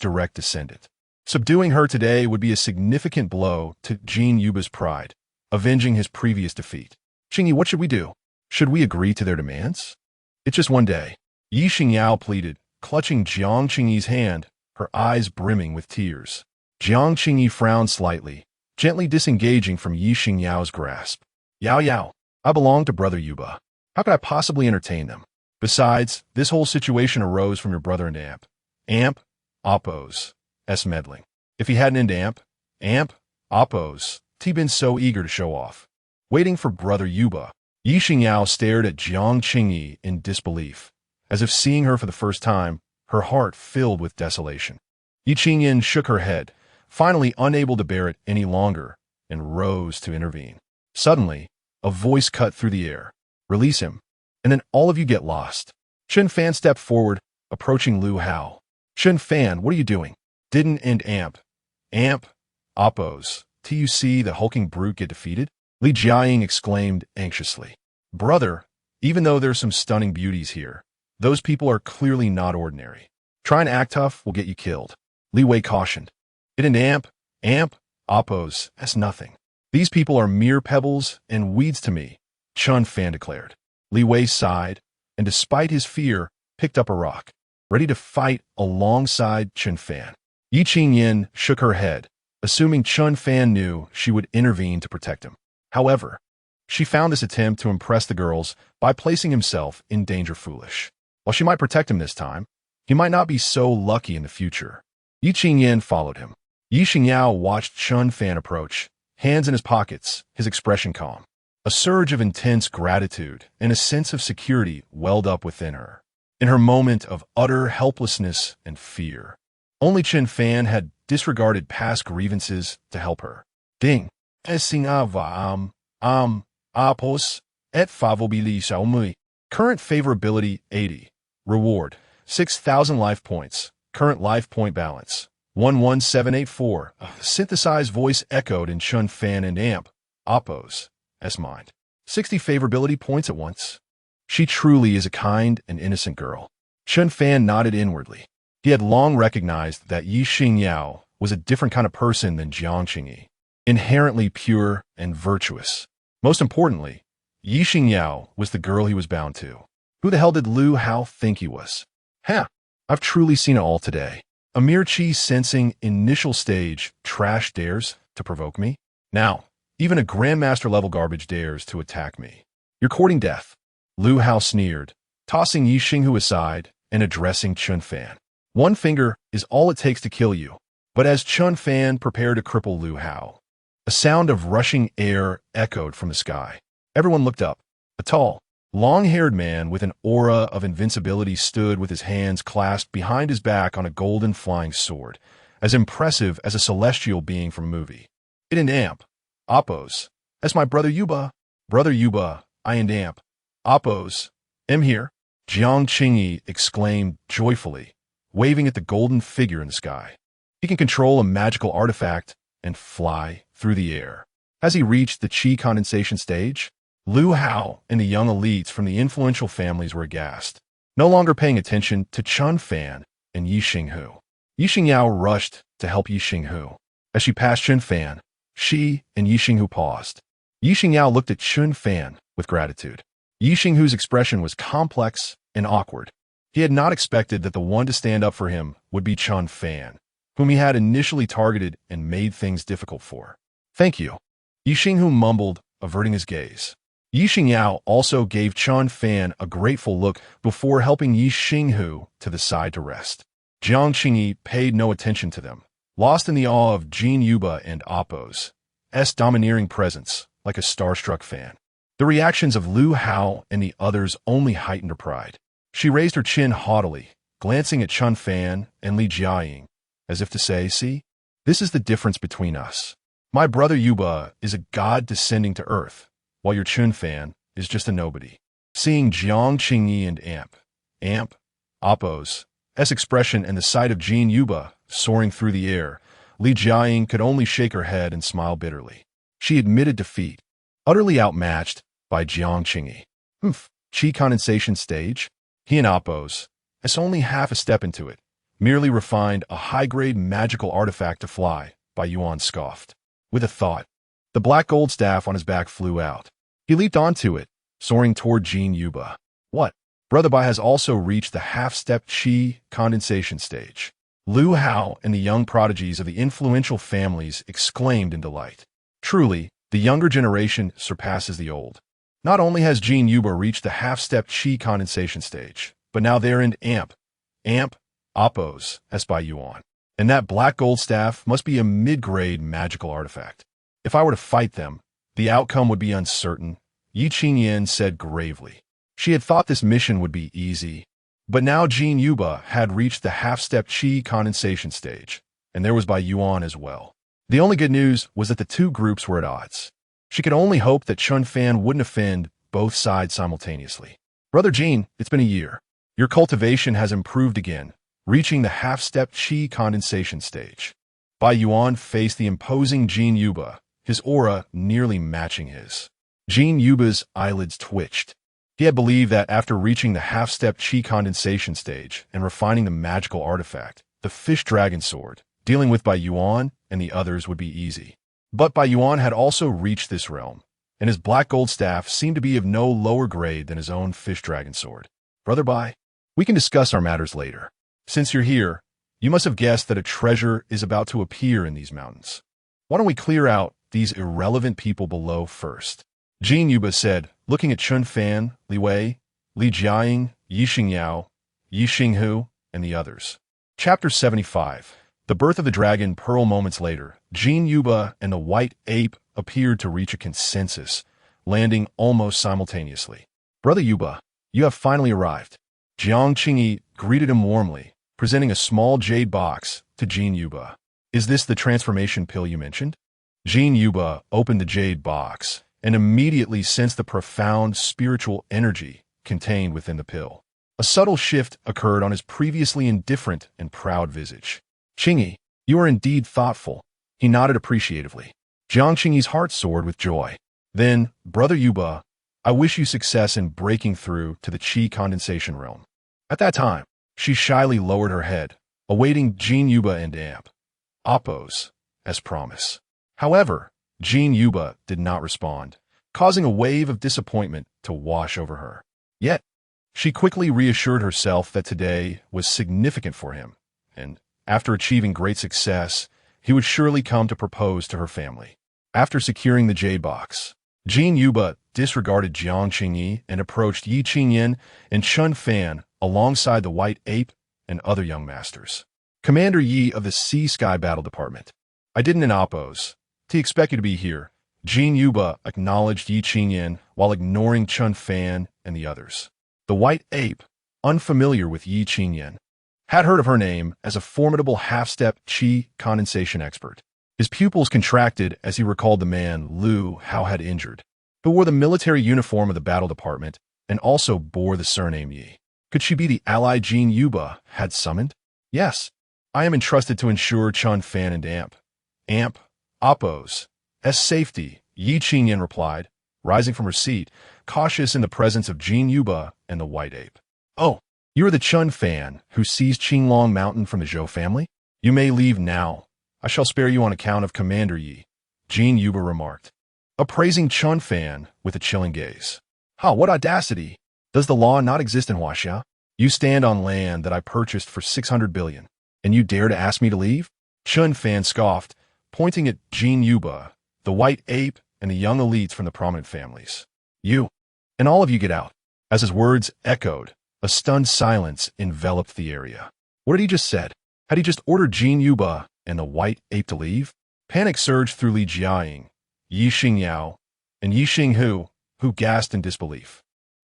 direct descendant. Subduing her today would be a significant blow to Jin Yuba's pride, avenging his previous defeat. Qingyi, what should we do? Should we agree to their demands? It's just one day. Yi Xingyao pleaded, clutching Jiang Qingyi's hand, her eyes brimming with tears. Jiang Qingyi frowned slightly, gently disengaging from Yi Xingyao's grasp. Yao Yao, I belong to Brother Yuba. How could I possibly entertain them? Besides, this whole situation arose from your brother and Amp, Oppo's, meddling. If he hadn't into Amp, Oppo's, he'd been so eager to show off. Waiting for Brother Yuba, Yi Xingyao stared at Jiang Qingyi in disbelief, as if seeing her for the first time, her heart filled with desolation. Yi Qingyin shook her head, finally unable to bear it any longer, and rose to intervene. Suddenly, a voice cut through the air. Release him, and then all of you get lost. Chen Fan stepped forward, approaching Lu Hao. Chen Fan, what are you doing? Didn't Amp, Oppo's, till you see the hulking brute get defeated? Li Jiaying exclaimed anxiously. Brother, even though there's some stunning beauties here, those people are clearly not ordinary. Trying to act tough will get you killed. Li Wei cautioned. It and Amp, Oppo's, that's nothing. These people are mere pebbles and weeds to me, Chen Fan declared. Li Wei sighed, and despite his fear, picked up a rock, ready to fight alongside Chen Fan. Yi Qingyin shook her head, assuming Chen Fan knew she would intervene to protect him. However, she found this attempt to impress the girls by placing himself in danger foolish. While she might protect him this time, he might not be so lucky in the future. Yi Qingyin followed him. Yi Xingyao watched Chen Fan approach, hands in his pockets, his expression calm. A surge of intense gratitude and a sense of security welled up within her, in her moment of utter helplessness and fear. Only Chen Fan had disregarded past grievances to help her. Ding. Appos et favorability. Current favorability 80. Reward 6,000 life points. Current life point balance 11784. A synthesized voice echoed in Chen Fan and Amp, Oppo's, mind. 60 favorability points at once. She truly is a kind and innocent girl. Chen Fan nodded inwardly. He had long recognized that Yi Xingyao was a different kind of person than Jiang Qingyi, inherently pure and virtuous. Most importantly, Yi Xingyao was the girl he was bound to. Who the hell did Lu Hao think he was? I've truly seen it all today. A mere chi-sensing initial stage trash dares to provoke me. Now, even a Grandmaster-level garbage dares to attack me. You're courting death. Lu Hao sneered, tossing Yi Xinghu aside and addressing Chen Fan. One finger is all it takes to kill you. But as Chen Fan prepared to cripple Lu Hao, a sound of rushing air echoed from the sky. Everyone looked up. A tall, long-haired man with an aura of invincibility stood with his hands clasped behind his back on a golden flying sword, as impressive as a celestial being from a movie. It and Amp, Oppo's, as my brother Yuba. Brother Yuba, I and Amp, Oppo's, am here. Jiang Qingyi exclaimed joyfully, waving at the golden figure in the sky. He can control a magical artifact and fly through the air. As he reached the chi condensation stage, Lu Hao and the young elites from the influential families were aghast, no longer paying attention to Chen Fan and Yi Xinghu. Yi Xingyao rushed to help Yi Xinghu. As she passed Chen Fan, she and Yi Xinghu paused. Yi Xingyao looked at Chen Fan with gratitude. Yi Xinghu's expression was complex and awkward. He had not expected that the one to stand up for him would be Chen Fan, whom he had initially targeted and made things difficult for. Thank you. Yi Xinghu mumbled, averting his gaze. Yi Xingyao also gave Chen Fan a grateful look before helping Yi Xinghu to the side to rest. Jiang Qingyi paid no attention to them, lost in the awe of Jin Yuba and Oppo's domineering presence, like a starstruck fan. The reactions of Lu Hao and the others only heightened her pride. She raised her chin haughtily, glancing at Chen Fan and Li Jiaying, as if to say, see, this is the difference between us. My brother Yuba is a god descending to earth, while your Chen Fan is just a nobody. Seeing Jiang Qingyi and Amp, Oppo's expression and the sight of Jin Yuba soaring through the air, Li Jiaying could only shake her head and smile bitterly. She admitted defeat, utterly outmatched by Jiang Qingyi. Chi condensation stage? He and Oppo's, as only half a step into it, merely refined a high-grade magical artifact to fly, Yuan scoffed. With a thought, the black gold staff on his back flew out. He He leaped onto it, soaring toward Jin Yuba. What? Brother Bai has also reached the half-step chi condensation stage. Lu Hao and the young prodigies of the influential families exclaimed in delight. Truly, the younger generation surpasses the old. Not only has Jin Yuba reached the half-step chi condensation stage, but now they're in amp, oppos, as by Yuan. And that black gold staff must be a mid-grade magical artifact. If I were to fight them, the outcome would be uncertain, Yi Qingyan said gravely. She had thought this mission would be easy, but now Jin Yuba had reached the half-step chi condensation stage, and there was Bai Yuan as well. The only good news was that the two groups were at odds. She could only hope that Chen Fan wouldn't offend both sides simultaneously. Brother Jin, it's been a year. Your cultivation has improved again, reaching the half-step chi condensation stage. Bai Yuan faced the imposing Jin Yuba, his aura nearly matching his. Jin Yuba's eyelids twitched. He had believed that after reaching the half-step chi condensation stage and refining the magical artifact, the fish dragon sword, dealing with Bai Yuan and the others would be easy. But Bai Yuan had also reached this realm, and his black gold staff seemed to be of no lower grade than his own fish dragon sword. Brother Bai, we can discuss our matters later. Since you're here, you must have guessed that a treasure is about to appear in these mountains. Why don't we clear out these irrelevant people below first? Jin Yuba said, looking at Chen Fan, Li Wei, Li Jiaying, Yi Xingyao, Yi Xinghu, and the others. Chapter 75. The Birth of the Dragon. Pearl. Moments later, Jin Yuba and the white ape appeared to reach a consensus, landing almost simultaneously. Brother Yuba, you have finally arrived. Jiang Qingyi greeted him warmly, presenting a small jade box to Jin Yuba. Is this the transformation pill you mentioned? Jin Yuba opened the jade box and immediately sensed the profound spiritual energy contained within the pill. A subtle shift occurred on his previously indifferent and proud visage. Qingyi, you are indeed thoughtful. He nodded appreciatively. Jiang Qingyi's heart soared with joy. Then, Brother Yuba, I wish you success in breaking through to the chi condensation realm. At that time, she shyly lowered her head, awaiting Jin Yuba and Amp. Oppos, as promised. However, Jin Yuba did not respond, causing a wave of disappointment to wash over her. Yet, she quickly reassured herself that today was significant for him, and after achieving great success, he would surely come to propose to her family. After securing the jade box, Jin Yuba disregarded Jiang Qingyi and approached Yi Qingyan and Chen Fan alongside the white ape and other young masters. Commander Yi of the Sea Sky Battle Department. I didn't oppose to expect you to be here. Jin Yuba acknowledged Yi Qingyan while ignoring Chen Fan and the others. The white ape, unfamiliar with Yi Qingyan, had heard of her name as a formidable half-step chi condensation expert. His pupils contracted as he recalled the man Lu Hao had injured, who wore the military uniform of the battle department and also bore the surname Yi. Could she be the ally Jin Yuba had summoned? Yes, I am entrusted to ensure Chen Fan and Amp, Oppos, as safety, Yi Qingyan replied, rising from her seat, cautious in the presence of Jin Yuba and the white ape. Oh, you are the Chen Fan who seized Qinglong Mountain from the Zhou family? You may leave now. I shall spare you on account of Commander Yi, Jin Yuba remarked, appraising Chen Fan with a chilling gaze. What audacity! Does the law not exist in Huaxia? You stand on land that I purchased for 600 billion, and you dare to ask me to leave? Chen Fan scoffed, pointing at Jin Yuba, the white ape, and the young elites from the prominent families. You, and all of you get out. As his words echoed, a stunned silence enveloped the area. What had he just said? Had he just ordered Jin Yuba and the white ape to leave? Panic surged through Li Jiaying, Yi Xingyao, and Yi Xinghu, who gasped in disbelief,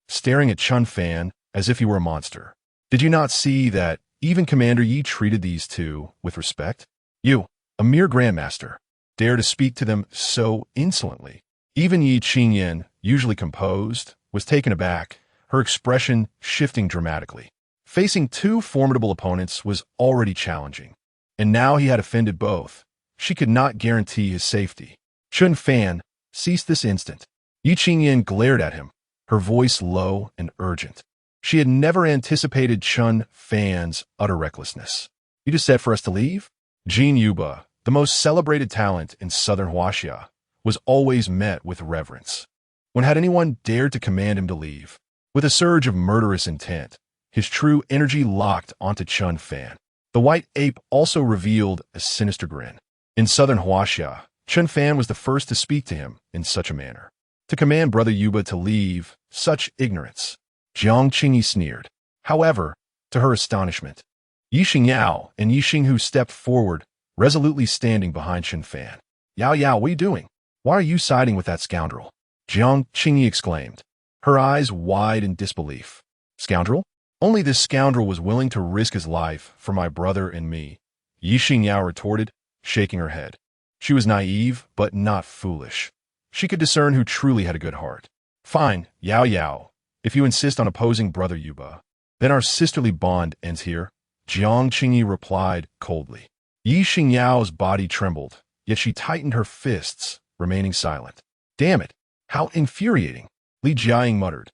staring at Chen Fan as if he were a monster. Did you not see that even Commander Yi treated these two with respect? You, a mere grandmaster, dare to speak to them so insolently. Even Yi Qingyan, usually composed, was taken aback, her expression shifting dramatically. Facing two formidable opponents was already challenging, and now he had offended both. She could not guarantee his safety. Chen Fan ceased this instant. Yi Qingyan glared at him, her voice low and urgent. She had never anticipated Chen Fan's utter recklessness. You just said for us to leave? Jin Yuba, the most celebrated talent in southern Huaxia, was always met with reverence. When had anyone dared to command him to leave? With a surge of murderous intent, his true energy locked onto Chen Fan. The white ape also revealed a sinister grin. In southern Huaxia, Chen Fan was the first to speak to him in such a manner. To command Brother Yuba to leave, such ignorance. Jiang Qingyi sneered. However, to her astonishment, Yi Xingyao and Yi Xinghu stepped forward, resolutely standing behind Chen Fan. Yao Yao, what are you doing? Why are you siding with that scoundrel? Jiang Qingyi exclaimed, her eyes wide in disbelief. Scoundrel? Only this scoundrel was willing to risk his life for my brother and me, Yi Xingyao retorted, shaking her head. She was naive, but not foolish. She could discern who truly had a good heart. Fine, Yao Yao, if you insist on opposing Brother Yuba, then our sisterly bond ends here, Jiang Qingyi replied coldly. Yi Xingyao's body trembled, yet she tightened her fists, remaining silent. Damn it, how infuriating, Li Jiaying muttered,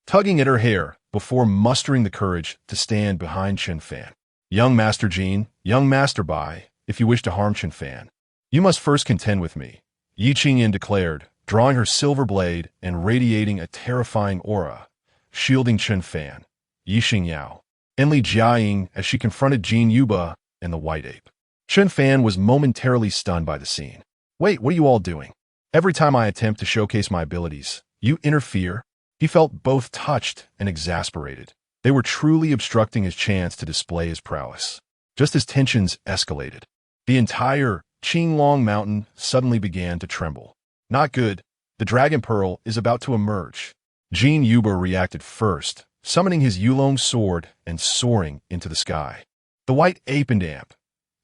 tugging at her hair before mustering the courage to stand behind Chen Fan. Young Master Jin, young Master Bai, if you wish to harm Chen Fan, you must first contend with me, Yi Qingyin declared, drawing her silver blade and radiating a terrifying aura, shielding Chen Fan, Yi Xingyao, and Li Jiaying as she confronted Jin Yuba and the white ape. Chen Fan was momentarily stunned by the scene. Wait, what are you all doing? Every time I attempt to showcase my abilities, you interfere? He felt both touched and exasperated. They were truly obstructing his chance to display his prowess. Just as tensions escalated, the entire Qinglong Mountain suddenly began to tremble. Not good. The dragon pearl is about to emerge. Jin Yuba reacted first, summoning his Yulong sword and soaring into the sky. The white ape and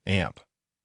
amp,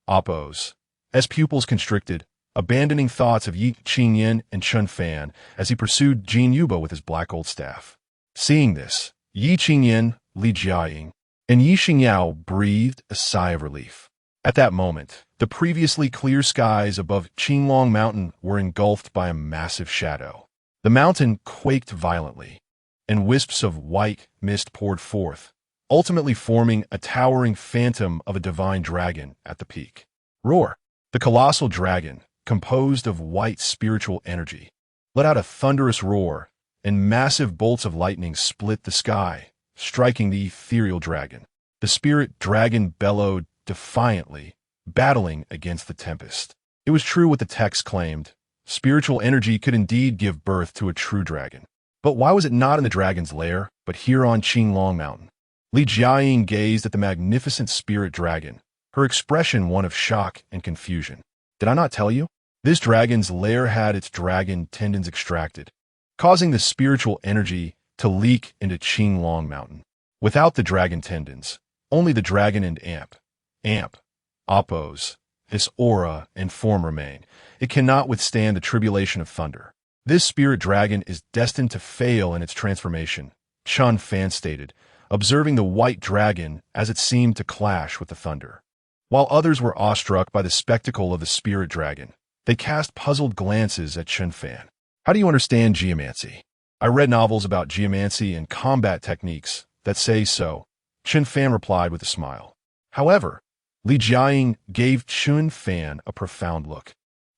oppose, as pupils constricted, abandoning thoughts of Yi Qingyin and Chen Fan as he pursued Jin Yuba with his black gold staff. Seeing this, Yi Qingyin, Li Jiaying, and Yi Xingyao breathed a sigh of relief. At that moment, the previously clear skies above Qinglong Mountain were engulfed by a massive shadow. The mountain quaked violently, and wisps of white mist poured forth, ultimately forming a towering phantom of a divine dragon at the peak. Roar! The colossal dragon, composed of white spiritual energy, let out a thunderous roar, and massive bolts of lightning split the sky, striking the ethereal dragon. The spirit dragon bellowed defiantly, battling against the tempest. It was true what the text claimed. Spiritual energy could indeed give birth to a true dragon. But why was it not in the dragon's lair, but here on Qinglong Mountain? Li Jiaying gazed at the magnificent spirit dragon, her expression one of shock and confusion. Did I not tell you? This dragon's lair had its dragon tendons extracted, causing the spiritual energy to leak into Qinglong Mountain. Without the dragon tendons, only the dragon and amp, oppose, its aura and form remain. It cannot withstand the tribulation of thunder. This spirit dragon is destined to fail in its transformation, Chen Fan stated, observing the white dragon as it seemed to clash with the thunder. While others were awestruck by the spectacle of the spirit dragon, they cast puzzled glances at Chen Fan. How do you understand geomancy? I read novels about geomancy and combat techniques that say so, Chen Fan replied with a smile. However, Li Jiaying gave Chen Fan a profound look,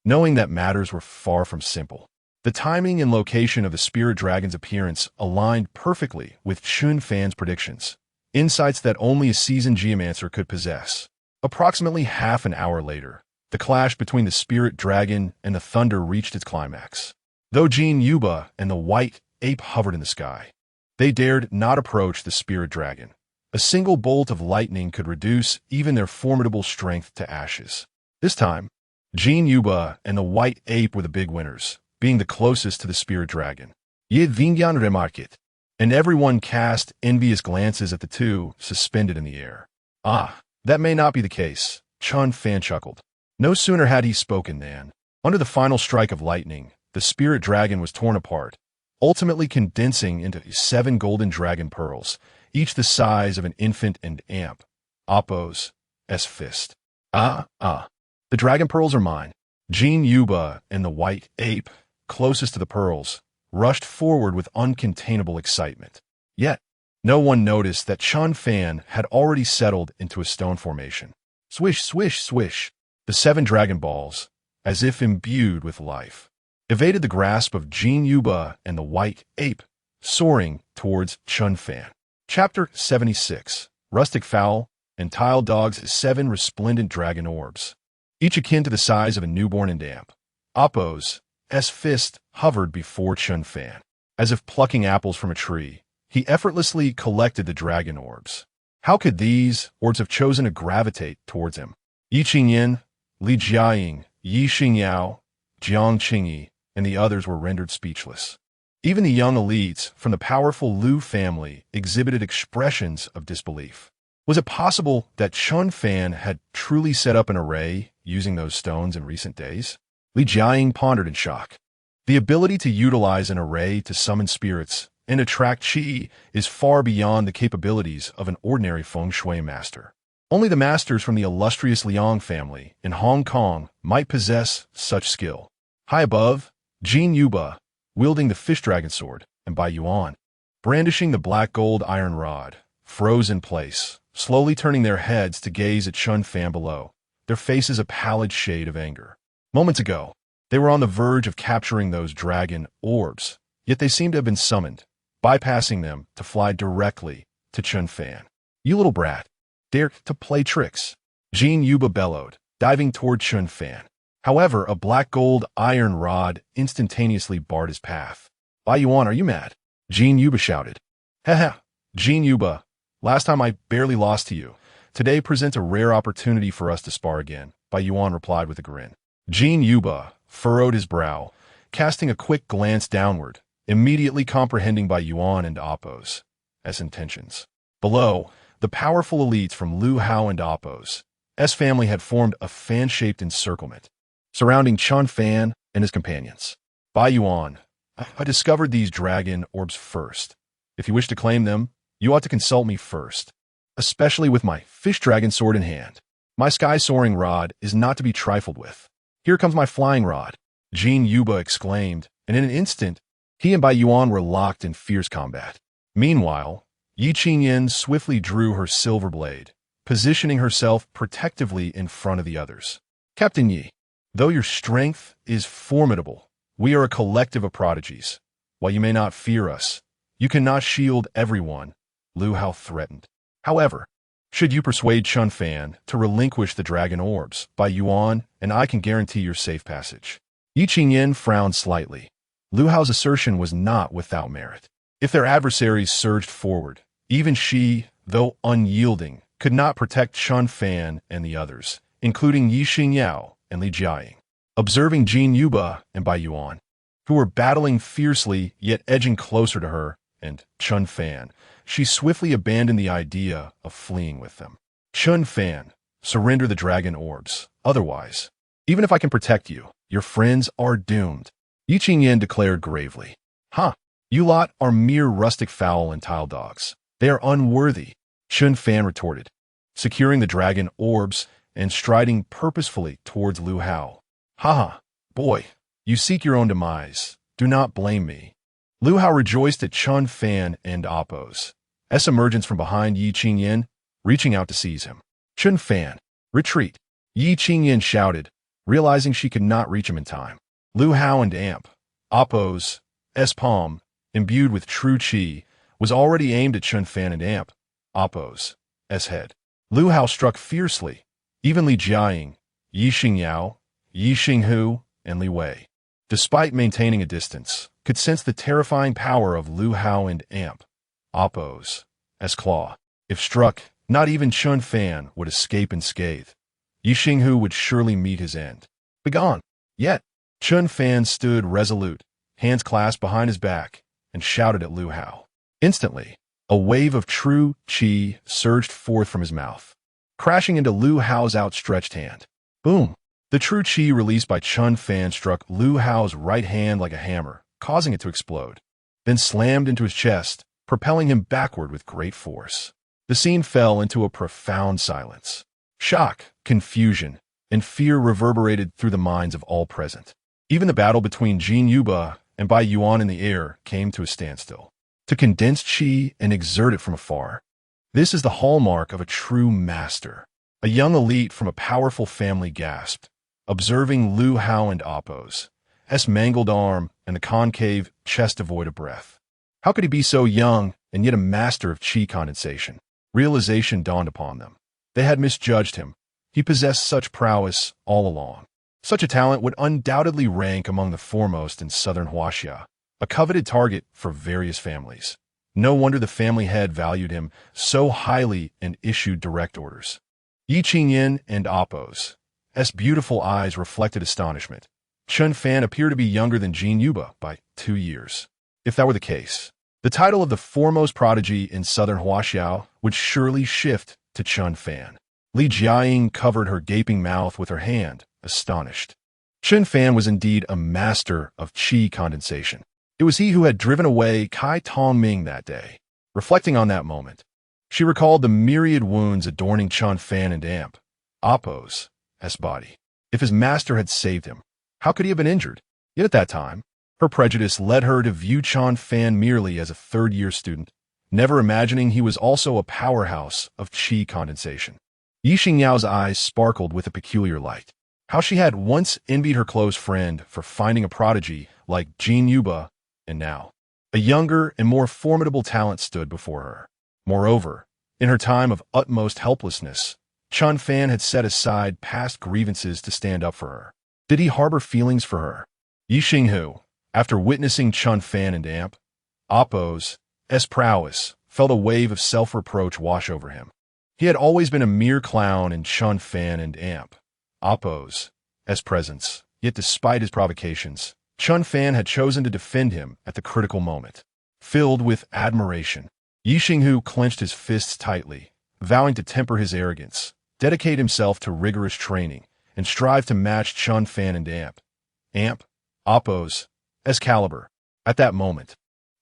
knowing that matters were far from simple. The timing and location of the spirit dragon's appearance aligned perfectly with Chen Fan's predictions, insights that only a seasoned geomancer could possess. Approximately half an hour later, the clash between the spirit dragon and the thunder reached its climax. Though Jin Yuba and the white ape hovered in the sky, they dared not approach the spirit dragon. A single bolt of lightning could reduce even their formidable strength to ashes. This time, Jin Yuba and the white ape were the big winners, being the closest to the spirit dragon. Ye Vingyan remarked, and everyone cast envious glances at the two suspended in the air. Ah, that may not be the case, Chen Fan chuckled. No sooner had he spoken than, under the final strike of lightning, the spirit dragon was torn apart, ultimately condensing into 7 golden dragon pearls, each the size of an infant and Oppo's fist. The dragon pearls are mine. Jin Yuba and the white ape, closest to the pearls, rushed forward with uncontainable excitement. Yet, no one noticed that Chen Fan had already settled into a stone formation. Swish, swish, swish. The 7 dragon balls, as if imbued with life, evaded the grasp of Jin Yuba and the white ape, soaring towards Chen Fan. Chapter 76. Rustic Fowl and Tile Dog's 7 resplendent dragon orbs, each akin to the size of a newborn and damp. Appo's fist hovered before Chen Fan. As if plucking apples from a tree, he effortlessly collected the dragon orbs. How could these orbs have chosen to gravitate towards him? Yi Qingyan, Li Jiaying, Yi Xingyao, Jiang Qingyi, and the others were rendered speechless. Even the young elites from the powerful Lu family exhibited expressions of disbelief. Was it possible that Chen Fan had truly set up an array using those stones in recent days? Li Jiaying pondered in shock. The ability to utilize an array to summon spirits and attract qi is far beyond the capabilities of an ordinary feng shui master. Only the masters from the illustrious Liang family in Hong Kong might possess such skill. High above, Jin Yuba, wielding the fish dragon sword, and Bai Yuan, brandishing the black gold iron rod, froze in place, slowly turning their heads to gaze at Chen Fan below, their faces a pallid shade of anger. Moments ago, they were on the verge of capturing those dragon orbs, yet they seemed to have been summoned, bypassing them to fly directly to Chen Fan. You little brat, dare to play tricks, Jin Yuba bellowed, diving toward Chen Fan. However, a black gold iron rod instantaneously barred his path. Bai Yuan, are you mad? Jin Yuba shouted. Haha, Jin Yuba, last time I barely lost to you. Today presents a rare opportunity for us to spar again, Bai Yuan replied with a grin. Jin Yuba furrowed his brow, casting a quick glance downward, immediately comprehending Bai Yuan and Appo's intentions. Below, the powerful elites from Lu Hao and Appo's family had formed a fan-shaped encirclement, surrounding Chen Fan and his companions. Bai Yuan, I discovered these dragon orbs first. If you wish to claim them, you ought to consult me first, especially with my fish dragon sword in hand. My sky-soaring rod is not to be trifled with. Here comes my flying rod, Jin Yuba exclaimed, and in an instant, he and Bai Yuan were locked in fierce combat. Meanwhile, Yi Qingyan swiftly drew her silver blade, positioning herself protectively in front of the others. Captain Yi, though your strength is formidable, we are a collective of prodigies. While you may not fear us, you cannot shield everyone, Lu Hao threatened. However, should you persuade Chen Fan to relinquish the dragon orbs, Bai Yuan and I can guarantee your safe passage. Yi Qingyan frowned slightly. Lu Hao's assertion was not without merit. If their adversaries surged forward, even she, though unyielding, could not protect Chen Fan and the others, including Yi Xingyao and Li Jiaying. Observing Jin Yuba and Bai Yuan, who were battling fiercely yet edging closer to her, and Chen Fan, she swiftly abandoned the idea of fleeing with them. Chen Fan, surrender the dragon orbs. Otherwise, even if I can protect you, your friends are doomed, Yi Qingyan declared gravely. You lot are mere rustic fowl and tile dogs. They are unworthy, Chen Fan retorted, securing the dragon orbs and striding purposefully towards Lu Hao. Boy, you seek your own demise. Do not blame me. Lu Hao rejoiced at Chen Fan and Appo's emergence from behind Yi Qingyan, reaching out to seize him. Chen Fan, retreat, Yi Qingyan shouted, realizing she could not reach him in time. Lu Hao and Appo's palm, imbued with true qi, was already aimed at Chen Fan and Appo's head. Lu Hao struck fiercely. Even Li Jiaying, Yi Xingyao, Yi Xinghu, and Li Wei, despite maintaining a distance, could sense the terrifying power of Lu Hao and Appo's claw. If struck, not even Chen Fan would escape unscathed. Yi Xinghu would surely meet his end. Begone! Yet, Chen Fan stood resolute, hands clasped behind his back, and shouted at Lu Hao. Instantly, a wave of true qi surged forth from his mouth, crashing into Lu Hao's outstretched hand. Boom! The true qi released by Chen Fan struck Lu Hao's right hand like a hammer, causing it to explode, then slammed into his chest, propelling him backward with great force. The scene fell into a profound silence. Shock, confusion, and fear reverberated through the minds of all present. Even the battle between Jin Yuba and Bai Yuan in the air came to a standstill. To condense qi and exert it from afar. This is the hallmark of a true master. A young elite from a powerful family gasped, observing Lu Hao and Appo's mangled arm and the concave chest devoid of breath. How could he be so young and yet a master of chi condensation? Realization dawned upon them. They had misjudged him. He possessed such prowess all along. Such a talent would undoubtedly rank among the foremost in southern Huaxia, a coveted target for various families. No wonder the family head valued him so highly and issued direct orders. Yi Qingyin and Appo's beautiful eyes reflected astonishment. Chen Fan appeared to be younger than Jin Yuba by 2 years. If that were the case, the title of the foremost prodigy in southern Huaxiao would surely shift to Chen Fan. Li Jiaying covered her gaping mouth with her hand, astonished. Chen Fan was indeed a master of qi condensation. It was he who had driven away Kai Tongming that day. Reflecting on that moment, she recalled the myriad wounds adorning Chen Fan and Appo's body. If his master had saved him, how could he have been injured? Yet at that time, her prejudice led her to view Chen Fan merely as a third-year student, never imagining he was also a powerhouse of qi condensation. Yi Xingyao's eyes sparkled with a peculiar light. How she had once envied her close friend for finding a prodigy like Jin Yuba, and now a younger and more formidable talent stood before her. Moreover, in her time of utmost helplessness, Chen Fan had set aside past grievances to stand up for her. Did he harbor feelings for her? Yi Xinghu, after witnessing Chen Fan and Appo's prowess, felt a wave of self-reproach wash over him. He had always been a mere clown in Chen Fan and Appo's presence, yet despite his provocations, Chen Fan had chosen to defend him at the critical moment. Filled with admiration, Yi Xinghu clenched his fists tightly, vowing to temper his arrogance, dedicate himself to rigorous training, and strive to match Chen Fan and Appo's caliber. At that moment,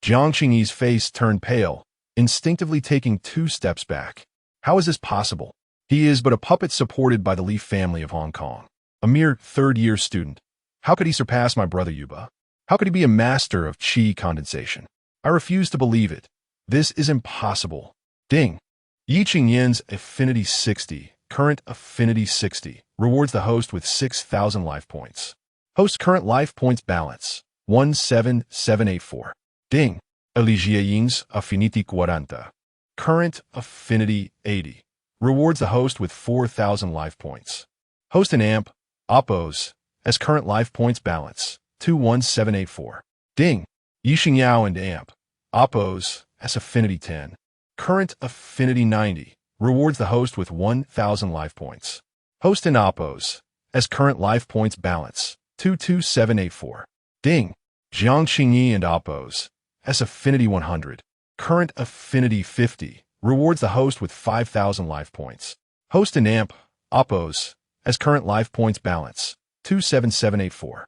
Jiang Qingyi's face turned pale, instinctively taking 2 steps back. How is this possible? He is but a puppet supported by the Li family of Hong Kong, a mere third-year student. How could he surpass my brother Yuba? How could he be a master of qi condensation? I refuse to believe it. This is impossible. Ding. Yi Qingyin's Affinity 60, current Affinity 60, rewards the host with 6,000 life points. Host current life points balance, 17784. Ding. Elijia Ying's Affinity 40, current Affinity 80, rewards the host with 4,000 life points. Host and Appo's current life points balance, 21784. Ding. Yi Xingyao and Appo's Affinity 10, current Affinity 90, rewards the host with 1,000 life points. Host and Appo's current life points balance, 22784. Ding. Jiang Qingyi and Appo's Affinity 100, current Affinity 50, rewards the host with 5,000 life points. Host and Appo's current life points balance, 27784.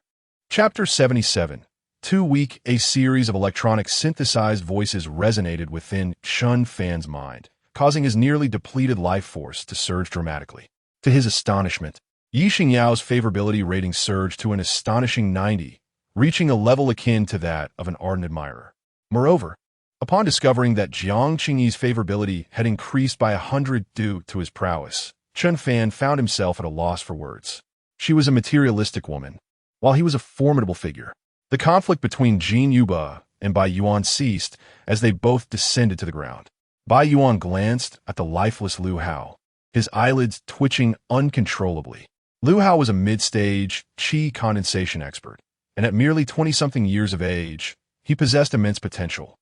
Chapter 77. 2 week, a series of electronic synthesized voices resonated within Chen Fan's mind, causing his nearly depleted life force to surge dramatically. To his astonishment, Yi Xingyao's favorability rating surged to an astonishing 90, reaching a level akin to that of an ardent admirer. Moreover, upon discovering that Jiang Qingyi's favorability had increased by 100 due to his prowess, Chen Fan found himself at a loss for words. She was a materialistic woman, while he was a formidable figure. The conflict between Jin Yuba and Bai Yuan ceased as they both descended to the ground. Bai Yuan glanced at the lifeless Lu Hao, his eyelids twitching uncontrollably. Lu Hao was a mid-stage qi condensation expert, and at merely 20-something years of age, he possessed immense potential.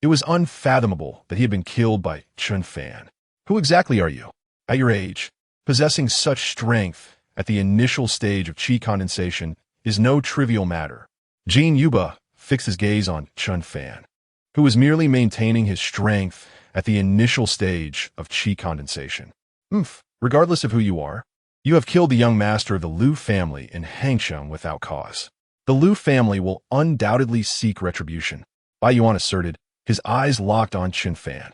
It was unfathomable that he had been killed by Chen Fan. Who exactly are you? At your age, possessing such strength at the initial stage of qi condensation is no trivial matter. Jin Yuba fixed his gaze on Chen Fan, who was merely maintaining his strength at the initial stage of qi condensation. Regardless of who you are, you have killed the young master of the Liu family in Hangsheng without cause. The Liu family will undoubtedly seek retribution, Bai Yuan asserted, his eyes locked on Chen Fan.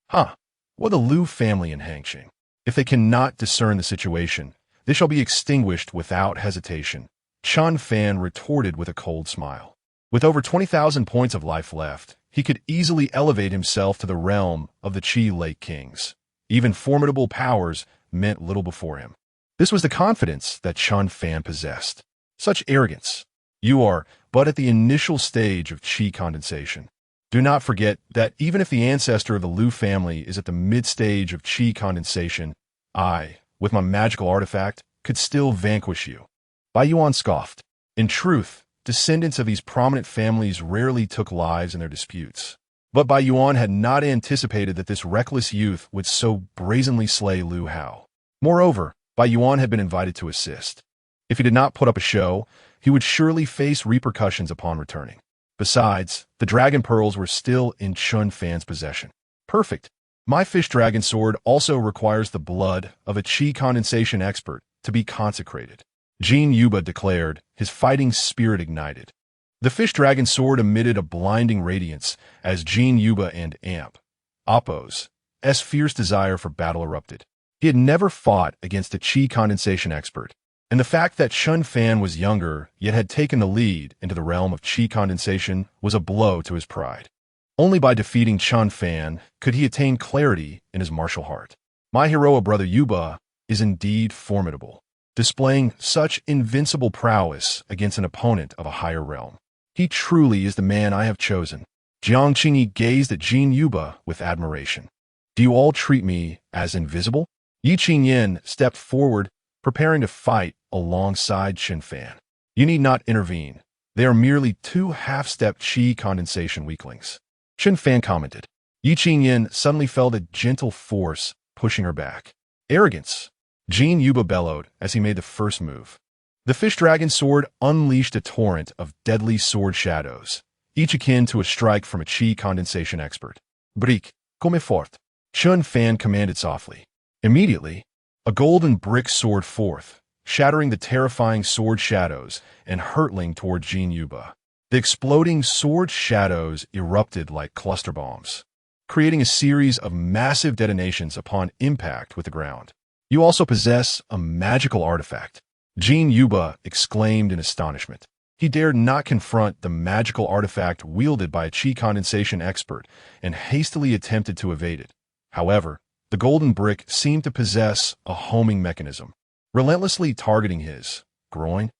What the Liu family in Hangsheng? If they cannot discern the situation, they shall be extinguished without hesitation, Chen Fan retorted with a cold smile. With over 20,000 points of life left, he could easily elevate himself to the realm of the Qi Lake Kings. Even formidable powers meant little before him. This was the confidence that Chen Fan possessed. Such arrogance. You are but at the initial stage of qi condensation. Do not forget that even if the ancestor of the Liu family is at the mid-stage of qi condensation, I, with my magical artifact, could still vanquish you. Bai Yuan scoffed. In truth, descendants of these prominent families rarely took lives in their disputes. But Bai Yuan had not anticipated that this reckless youth would so brazenly slay Liu Hao. Moreover, Bai Yuan had been invited to assist. If he did not put up a show, he would surely face repercussions upon returning. Besides, the dragon pearls were still in Chen Fan's possession. Perfect. My fish dragon sword also requires the blood of a qi condensation expert to be consecrated. Jin Yuba declared, his fighting spirit ignited. The fish dragon sword emitted a blinding radiance as Jin Yuba and Amp, Appo's fierce desire for battle erupted. He had never fought against a qi condensation expert, and the fact that Chen Fan was younger yet had taken the lead into the realm of qi condensation was a blow to his pride. Only by defeating Chen Fan could he attain clarity in his martial heart. My heroic brother Yuba is indeed formidable, displaying such invincible prowess against an opponent of a higher realm. He truly is the man I have chosen. Jiang Qingyi gazed at Jin Yuba with admiration. Do you all treat me as invisible? Yi Qingyan stepped forward, preparing to fight alongside Chen Fan. You need not intervene. They are merely two half-step qi condensation weaklings. Chen Fan commented. Yi Qingyan suddenly felt a gentle force pushing her back. Arrogance. Jin Yuba bellowed as he made the first move. The fish dragon sword unleashed a torrent of deadly sword shadows, each akin to a strike from a qi condensation expert. Brick, come fort. Chen Fan commanded softly. Immediately, a golden brick soared forth, shattering the terrifying sword shadows and hurtling toward Jin Yuba. The exploding sword shadows erupted like cluster bombs, creating a series of massive detonations upon impact with the ground. You also possess a magical artifact. Jin Yuba exclaimed in astonishment. He dared not confront the magical artifact wielded by a qi condensation expert and hastily attempted to evade it. However, the golden brick seemed to possess a homing mechanism, relentlessly targeting his groin.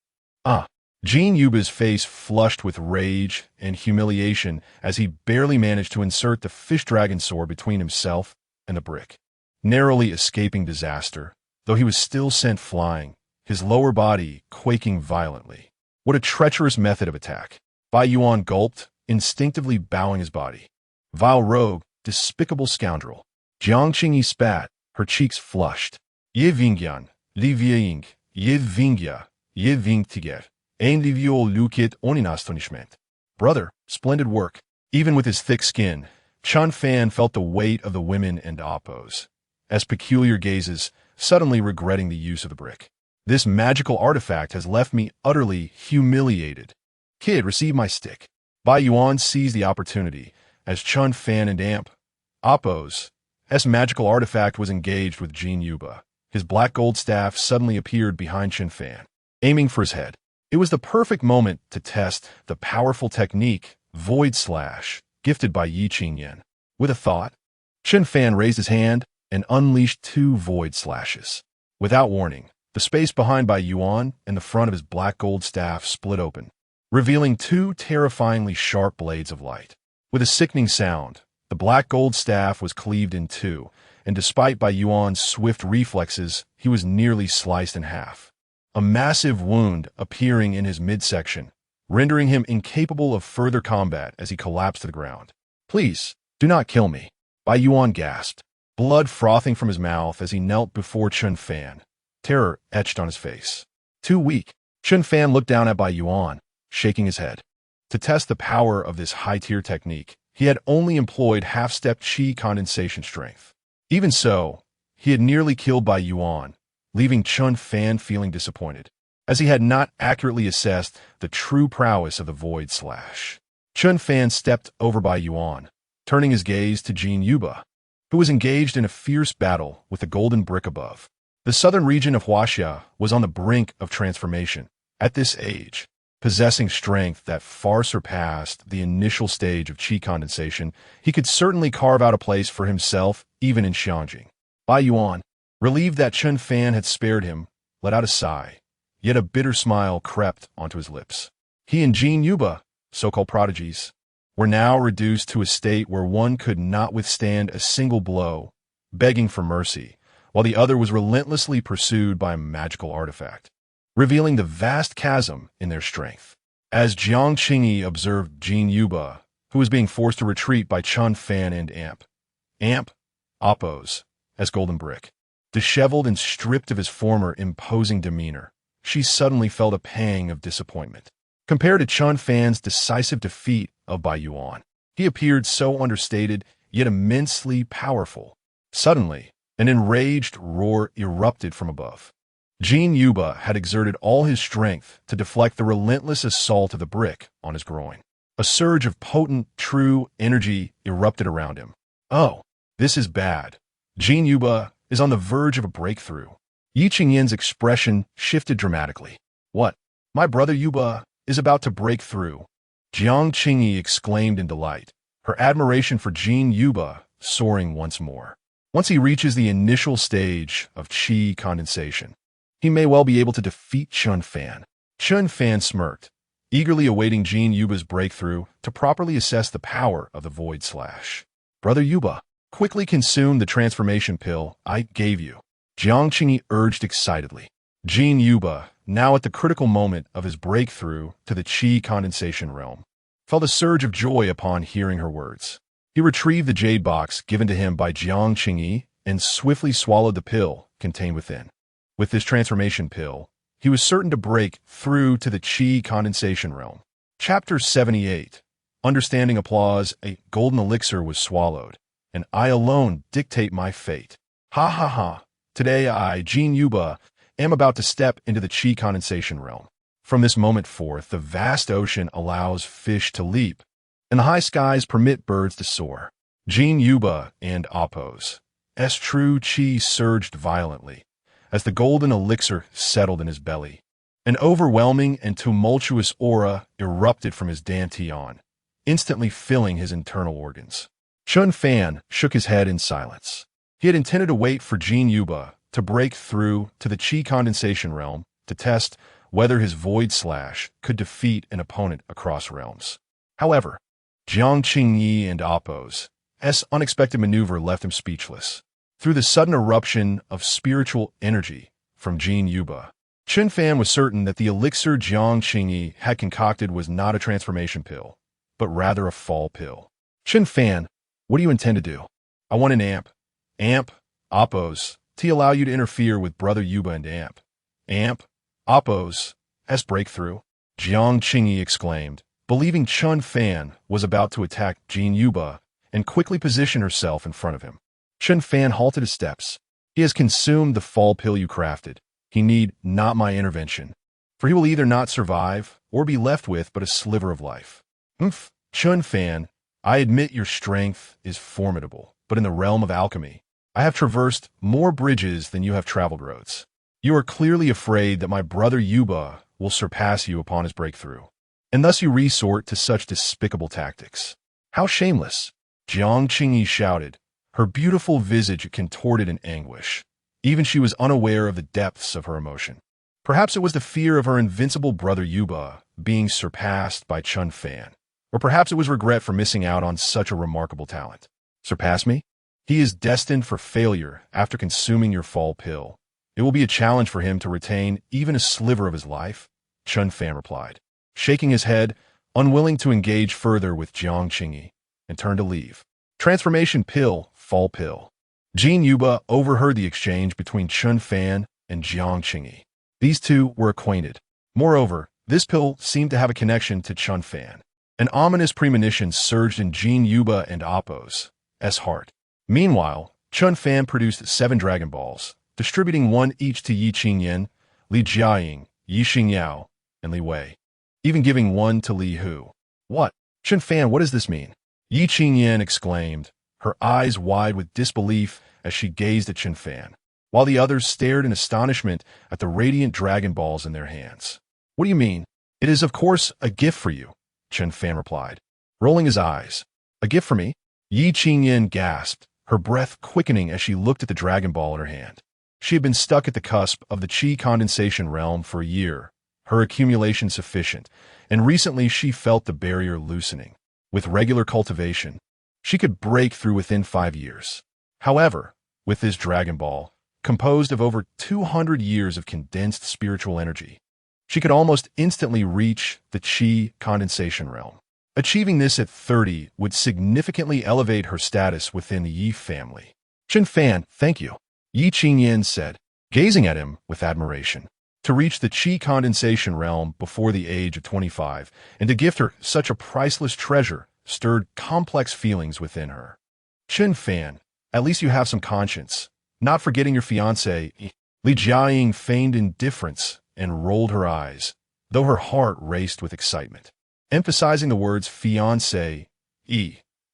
Jin Yuba's face flushed with rage and humiliation as he barely managed to insert the fish dragon sword between himself and the brick, narrowly escaping disaster, though he was still sent flying, his lower body quaking violently. What a treacherous method of attack. Bai Yuan gulped, instinctively bowing his body. Vile rogue, despicable scoundrel. Jiang Qingyi spat, her cheeks flushed. Ye Vingyan, Li Vieying, Ye Vingya, Ye Ving Tiger, Ain Li Vio Lukit Oninastonishment. Brother, splendid work. Even with his thick skin, Chen Fan felt the weight of the women and Appos, as peculiar gazes, suddenly regretting the use of the brick. This magical artifact has left me utterly humiliated. Kid, receive my stick. Bai Yuan seized the opportunity as Chen Fan and Amp, Appos, magical artifact was engaged with Jin Yuba. His black gold staff suddenly appeared behind Chen Fan, aiming for his head. It was the perfect moment to test the powerful technique, Void Slash, gifted by Yi Qingyan. With a thought, Chen Fan raised his hand and unleashed two Void Slashes. Without warning, the space behind Bai Yuan and the front of his black gold staff split open, revealing two terrifyingly sharp blades of light. With a sickening sound, the black gold staff was cleaved in two, and despite Bai Yuan's swift reflexes, he was nearly sliced in half. A massive wound appearing in his midsection, rendering him incapable of further combat as he collapsed to the ground. Please, do not kill me. Bai Yuan gasped, blood frothing from his mouth as he knelt before Chen Fan, terror etched on his face. Too weak. Chen Fan looked down at Bai Yuan, shaking his head. To test the power of this high-tier technique, he had only employed half-step qi condensation strength. Even so, he had nearly killed Bai Yuan, leaving Chen Fan feeling disappointed, as he had not accurately assessed the true prowess of the Void Slash. Chen Fan stepped over Bai Yuan, turning his gaze to Jin Yuba, who was engaged in a fierce battle with the golden brick above. The southern region of Huaxia was on the brink of transformation. At this age, possessing strength that far surpassed the initial stage of qi condensation, he could certainly carve out a place for himself even in Xianjing. Bai Yuan, relieved that Chen Fan had spared him, let out a sigh, yet a bitter smile crept onto his lips. He and Jin Yuba, so-called prodigies, were now reduced to a state where one could not withstand a single blow, begging for mercy, while the other was relentlessly pursued by a magical artifact, revealing the vast chasm in their strength. As Jiang Qingyi observed Jin Yuba, who was being forced to retreat by Chen Fan and Amp, Oppos, as Golden Brick, disheveled and stripped of his former imposing demeanor, she suddenly felt a pang of disappointment. Compared to Chen Fan's decisive defeat of Bai Yuan, he appeared so understated, yet immensely powerful. Suddenly, an enraged roar erupted from above. Jin Yuba had exerted all his strength to deflect the relentless assault of the brick on his groin. A surge of potent, true energy erupted around him. Oh, this is bad. Jin Yuba is on the verge of a breakthrough. Yi Qingyan's expression shifted dramatically. What? My brother Yuba is about to break through. Jiang Qingyi exclaimed in delight, her admiration for Jin Yuba soaring once more. Once he reaches the initial stage of qi condensation, he may well be able to defeat Chen Fan. Chen Fan smirked, eagerly awaiting Jin Yuba's breakthrough to properly assess the power of the Void Slash. Brother Yuba, quickly consume the transformation pill I gave you, Jiang Qingyi urged excitedly. Jin Yuba, now at the critical moment of his breakthrough to the qi condensation realm, felt a surge of joy upon hearing her words. He retrieved the jade box given to him by Jiang Qingyi and swiftly swallowed the pill contained within. With this transformation pill, he was certain to break through to the qi condensation realm. Chapter 78. Understanding applause, a golden elixir was swallowed, and I alone dictate my fate. Ha ha ha. Today I, Jin Yuba, am about to step into the qi condensation realm. From this moment forth, the vast ocean allows fish to leap, and the high skies permit birds to soar. Jin Yuba and Oppos' true qi surged violently as the golden elixir settled in his belly. An overwhelming and tumultuous aura erupted from his dantian, instantly filling his internal organs. Chen Fan shook his head in silence. He had intended to wait for Jin Yuba to break through to the qi condensation realm to test whether his Void Slash could defeat an opponent across realms. However, Jiang Qingyi and Oppos' unexpected maneuver left him speechless. Through the sudden eruption of spiritual energy from Jin Yuba, Chen Fan was certain that the elixir Jiang Qingyi had concocted was not a transformation pill, but rather a fall pill. Chen Fan, what do you intend to do? I want an Amp, Oppos, to allow you to interfere with Brother Yuba and Amp, Oppos' breakthrough, Jiang Qingyi exclaimed, believing Chen Fan was about to attack Jin Yuba and quickly position herself in front of him. Chen Fan halted his steps. He has consumed the fall pill you crafted. He need not my intervention, for he will either not survive or be left with but a sliver of life. Chen Fan, I admit your strength is formidable, but in the realm of alchemy, I have traversed more bridges than you have traveled roads. You are clearly afraid that my brother Yuba will surpass you upon his breakthrough, and thus you resort to such despicable tactics. How shameless! Jiang Qingyi shouted, her beautiful visage contorted in anguish. Even she was unaware of the depths of her emotion. Perhaps it was the fear of her invincible brother Yuba being surpassed by Chen Fan, or perhaps it was regret for missing out on such a remarkable talent. Surpass me? He is destined for failure after consuming your fall pill. It will be a challenge for him to retain even a sliver of his life, Chen Fan replied, shaking his head, unwilling to engage further with Jiang Qingyi, and turned to leave. Transformation pill, fall pill. Jin Yuba overheard the exchange between Chen Fan and Jiang Qingyi. These two were acquainted. Moreover, this pill seemed to have a connection to Chen Fan. An ominous premonition surged in Jin Yuba and Oppos' heart. Meanwhile, Chen Fan produced 7 Dragon Balls, distributing one each to Yi Qingyan, Li Jiaying, Yi Xingyao, and Li Wei, even giving one to Li Hu. What? Chen Fan, what does this mean? Yi Qingyan exclaimed, her eyes wide with disbelief as she gazed at Chen Fan, while the others stared in astonishment at the radiant Dragon Balls in their hands. What do you mean? It is, of course, a gift for you, Chen Fan replied, rolling his eyes. A gift for me? Yi Qingyan gasped, her breath quickening as she looked at the Dragon Ball in her hand. She had been stuck at the cusp of the qi condensation realm for a year, her accumulation sufficient, and recently she felt the barrier loosening. With regular cultivation, she could break through within 5 years. However, with this Dragon Ball, composed of over 200 years of condensed spiritual energy, she could almost instantly reach the Qi condensation realm. Achieving this at 30 would significantly elevate her status within the Yi family. Chen Fan, thank you, Yi Qingyan said, gazing at him with admiration. To reach the Qi condensation realm before the age of 25 and to gift her such a priceless treasure stirred complex feelings within her. Chen Fan, at least you have some conscience. Not forgetting your fiancé. Li Jiaying feigned indifference and rolled her eyes, though her heart raced with excitement. Emphasizing the words fiancé,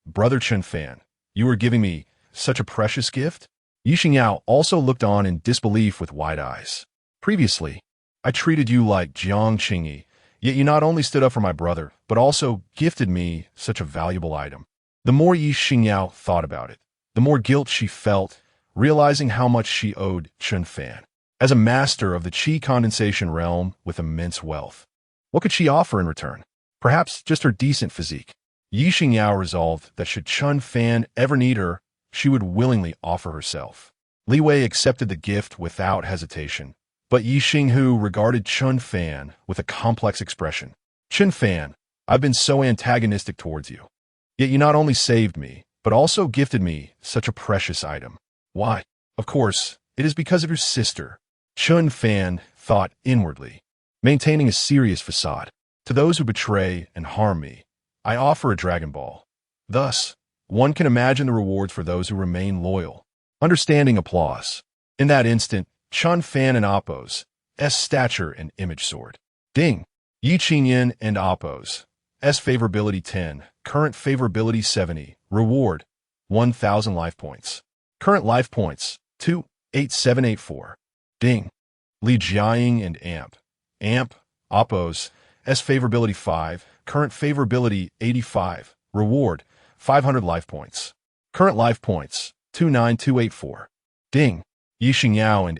brother Chen Fan, you are giving me such a precious gift? Yi Xingyao also looked on in disbelief with wide eyes. Previously, I treated you like Jiang Qingyi, yet you not only stood up for my brother, but also gifted me such a valuable item. The more Yi Xingyao thought about it, the more guilt she felt, realizing how much she owed Chen Fan. As a master of the Qi condensation realm with immense wealth, what could she offer in return? Perhaps just her decent physique. Yi Xingyao resolved that should Chen Fan ever need her, she would willingly offer herself. Li Wei accepted the gift without hesitation, but Yi Xinghu regarded Chen Fan with a complex expression. Chen Fan, I've been so antagonistic towards you. Yet you not only saved me, but also gifted me such a precious item. Why? Of course, it is because of your sister. Chen Fan thought inwardly, maintaining a serious facade. To those who betray and harm me, I offer a Dragon Ball. Thus, one can imagine the rewards for those who remain loyal. Understanding applause. In that instant, Chen Fan and Appo's stature and image soared. Ding! Yi Qingyan and Appo's favorability 10, current favorability 70, reward 1,000 life points. Current life points 28784. Ding! Li Jiaying and Amp, Appo's favorability 5, current favorability 85, reward 500 life points. Current life points 29284. Ding! Yi Xingyao and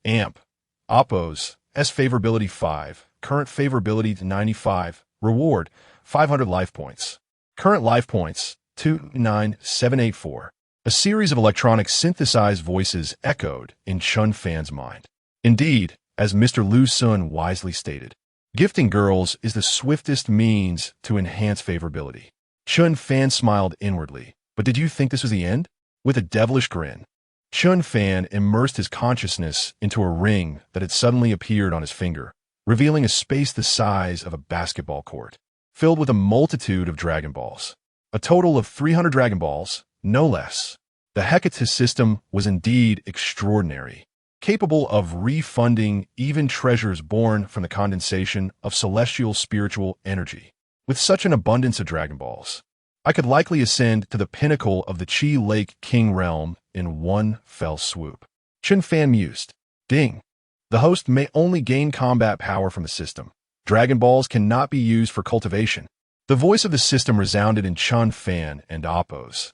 Amp, Appo's favorability 5, current favorability 95, reward 500 life points. Current life points 29784. A series of electronic synthesized voices echoed in Chen Fan's mind. Indeed, as Mr. Lu Sun wisely stated, gifting girls is the swiftest means to enhance favorability. Chen Fan smiled inwardly, but did you think this was the end? With a devilish grin, Chen Fan immersed his consciousness into a ring that had suddenly appeared on his finger, revealing a space the size of a basketball court, filled with a multitude of Dragon Balls. A total of 300 Dragon Balls, no less. The Hecatus system was indeed extraordinary, capable of refunding even treasures born from the condensation of celestial spiritual energy. With such an abundance of Dragon Balls, I could likely ascend to the pinnacle of the Qi Lake King realm in one fell swoop. Chen Fan mused. Ding! The host may only gain combat power from the system. Dragon Balls cannot be used for cultivation. The voice of the system resounded in Chen Fan and Appo's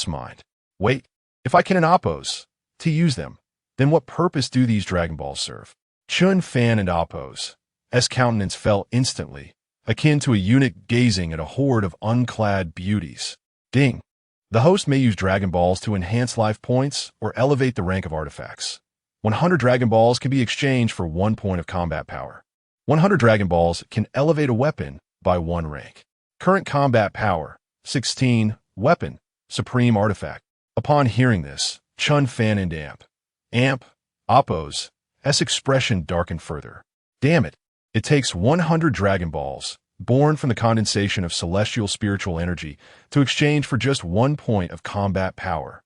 mind. Wait, if I can in Appo's to use them, then what purpose do these Dragon Balls serve? Chen Fan and Appo's countenance fell instantly, akin to a eunuch gazing at a horde of unclad beauties. Ding! The host may use Dragon Balls to enhance life points or elevate the rank of artifacts. 100 Dragon Balls can be exchanged for 1 point of combat power. 100 Dragon Balls can elevate a weapon by 1 rank. Current combat power, 16, weapon, supreme artifact. Upon hearing this, Chen Fan and Amp, Appo's expression darkened further. Damn it! It takes 100 Dragon Balls, born from the condensation of celestial spiritual energy, to exchange for just 1 point of combat power.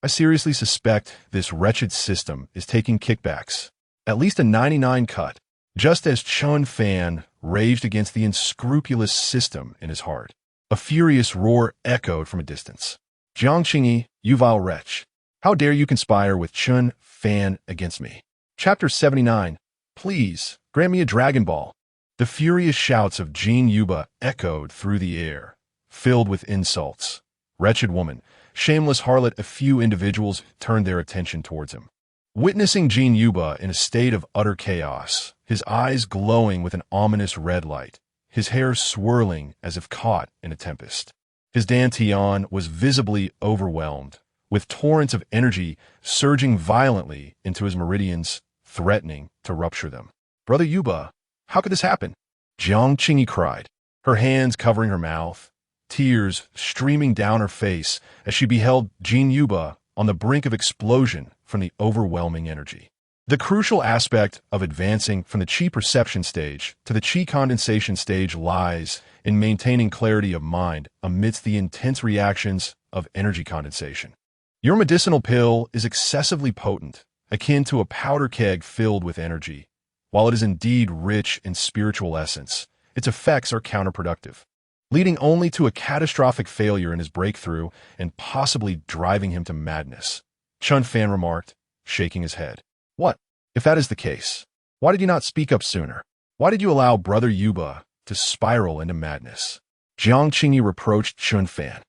I seriously suspect this wretched system is taking kickbacks. At least a 99 cut, just as Chen Fan raged against the unscrupulous system in his heart. A furious roar echoed from a distance. Jiang Qingyi, you vile wretch! How dare you conspire with Chen Fan against me? Chapter 79. Please, grant me a Dragon Ball. The furious shouts of Jin Yuba echoed through the air, filled with insults. Wretched woman, shameless harlot. A few individuals turned their attention towards him. Witnessing Jin Yuba in a state of utter chaos, his eyes glowing with an ominous red light, his hair swirling as if caught in a tempest. His dantian was visibly overwhelmed, with torrents of energy surging violently into his meridians, threatening to rupture them. "Brother Yuba, how could this happen?" Jiang Qingyi cried, her hands covering her mouth, tears streaming down her face as she beheld Jin Yuba on the brink of explosion from the overwhelming energy. The crucial aspect of advancing from the qi perception stage to the qi condensation stage lies in maintaining clarity of mind amidst the intense reactions of energy condensation. Your medicinal pill is excessively potent, akin to a powder keg filled with energy. While it is indeed rich in spiritual essence, its effects are counterproductive, leading only to a catastrophic failure in his breakthrough and possibly driving him to madness. Chen Fan remarked, shaking his head. "What? If that is the case, why did you not speak up sooner? Why did you allow Brother Yuba to spiral into madness?" Jiang Qingyi reproached Chen Fan.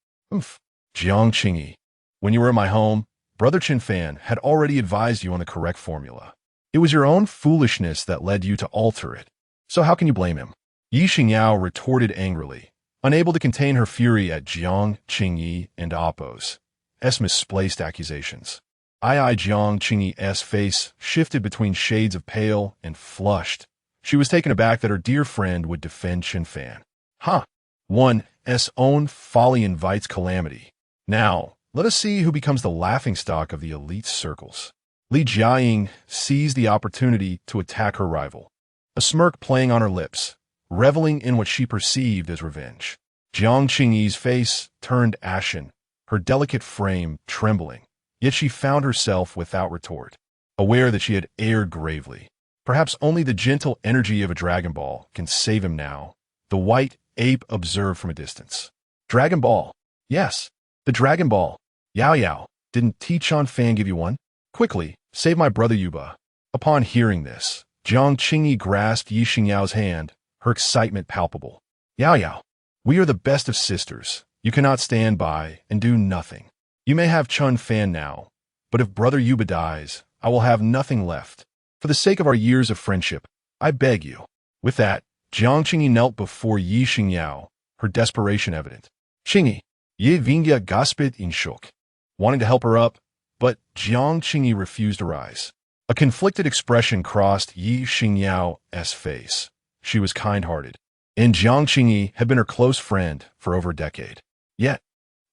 Jiang Qingyi, when you were in my home, Brother Chen Fan had already advised you on the correct formula. It was your own foolishness that led you to alter it. So how can you blame him? Yi Xingyao retorted angrily, unable to contain her fury at Jiang Qingyi and Appo's misplaced accusations. Jiang Qingyi's face shifted between shades of pale and flushed. She was taken aback that her dear friend would defend Chen Fan. One's own folly invites calamity. Now, let us see who becomes the laughingstock of the elite circles. Li Jiaying seized the opportunity to attack her rival, a smirk playing on her lips, reveling in what she perceived as revenge. Jiang Qingyi's face turned ashen, her delicate frame trembling, yet she found herself without retort, aware that she had erred gravely. Perhaps only the gentle energy of a Dragon Ball can save him now, the white ape observed from a distance. Dragon Ball. Yes, the Dragon Ball. Yao Yao, didn't Chen Fan give you one? Quickly, save my brother Yuba. Upon hearing this, Jiang Qingyi grasped Yi Xingyao's hand, her excitement palpable. Yao Yao, we are the best of sisters. You cannot stand by and do nothing. You may have Chen Fan now, but if Brother Yuba dies, I will have nothing left. For the sake of our years of friendship, I beg you. With that, Jiang Qingyi knelt before Yi Xingyao, her desperation evident. Qingyi, ye vinga gaspit in shock. Wanting to help her up, but Jiang Qingyi refused to rise. A conflicted expression crossed Yi Xingyao's face. She was kind-hearted, and Jiang Qingyi had been her close friend for over a decade. Yet,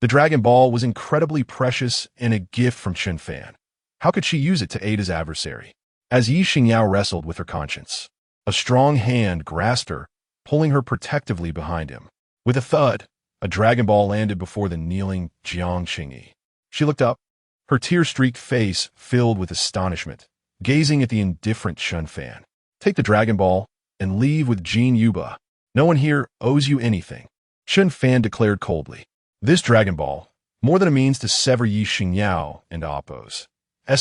the Dragon Ball was incredibly precious and a gift from Chen Fan. How could she use it to aid his adversary? As Yi Xingyao wrestled with her conscience, a strong hand grasped her, pulling her protectively behind him. With a thud, a Dragon Ball landed before the kneeling Jiang Qingyi. She looked up, her tear-streaked face filled with astonishment, gazing at the indifferent Chen Fan. Take the Dragon Ball and leave with Jin Yuba. No one here owes you anything, Chen Fan declared coldly. This Dragon Ball, more than a means to sever Yi Xingyao and Appo's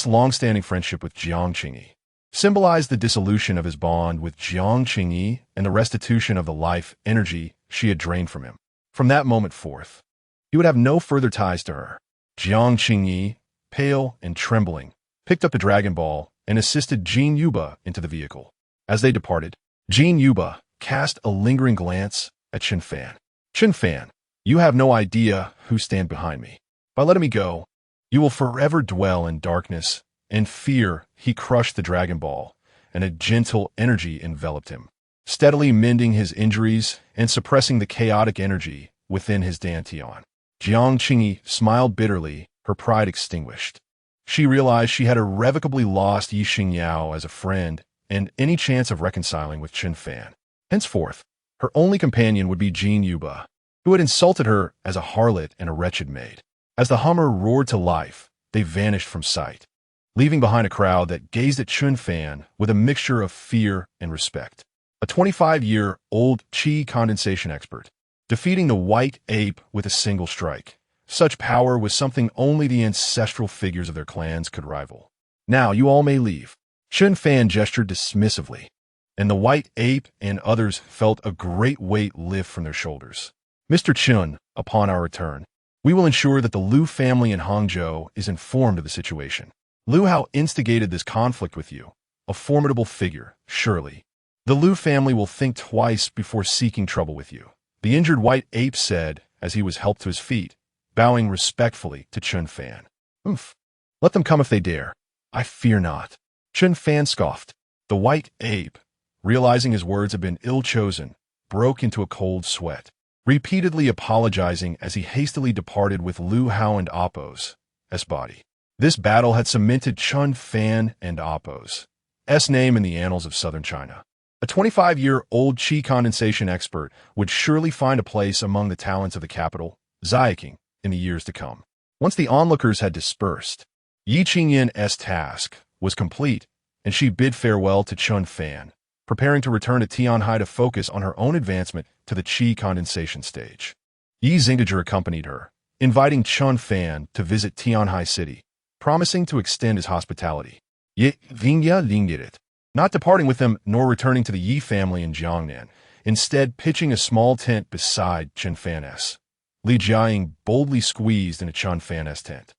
long-standing friendship with Jiang Qingyi, symbolized the dissolution of his bond with Jiang Qingyi and the restitution of the life energy she had drained from him. From that moment forth, he would have no further ties to her. Jiang Qingyi, pale and trembling, picked up the Dragon Ball and assisted Jin Yuba into the vehicle. As they departed, Jin Yuba cast a lingering glance at Chen Fan. Chen Fan, you have no idea who stand behind me. By letting me go, you will forever dwell in darkness and fear. He crushed the Dragon Ball, and a gentle energy enveloped him, steadily mending his injuries and suppressing the chaotic energy within his dantian. Jiang Qingyi smiled bitterly, her pride extinguished. She realized she had irrevocably lost Yi Xingyao as a friend and any chance of reconciling with Chen Fan. Henceforth, her only companion would be Jin Yuba, who had insulted her as a harlot and a wretched maid. As the Hummer roared to life, they vanished from sight, leaving behind a crowd that gazed at Chen Fan with a mixture of fear and respect. A 25-year-old qi condensation expert, defeating the white ape with a single strike. Such power was something only the ancestral figures of their clans could rival. Now you all may leave. Chen Fan gestured dismissively, and the white ape and others felt a great weight lift from their shoulders. Mr. Chen, upon our return, we will ensure that the Liu family in Hangzhou is informed of the situation. Lu Hao instigated this conflict with you. A formidable figure, surely. The Lu family will think twice before seeking trouble with you. The injured white ape said as he was helped to his feet, bowing respectfully to Chen Fan. Oomph. Let them come if they dare. I fear not. Chen Fan scoffed. The white ape, realizing his words had been ill-chosen, broke into a cold sweat, repeatedly apologizing as he hastily departed with Lu Hao and Appo's body. This battle had cemented Chen Fan and Appo's name in the annals of southern China. A 25-year-old qi condensation expert would surely find a place among the talents of the capital, Xiaking, in the years to come. Once the onlookers had dispersed, Yi Qingyin's task was complete, and she bid farewell to Chen Fan, preparing to return to Tianhai to focus on her own advancement to the qi condensation stage. Yi Xingdager accompanied her, inviting Chen Fan to visit Tianhai City, promising to extend his hospitality. Yi Xingya Lingyirit, not departing with them nor returning to the Yi family in Jiangnan, instead pitching a small tent beside Chen Fan's. Li Jiaying boldly squeezed into Chen Fan's tent.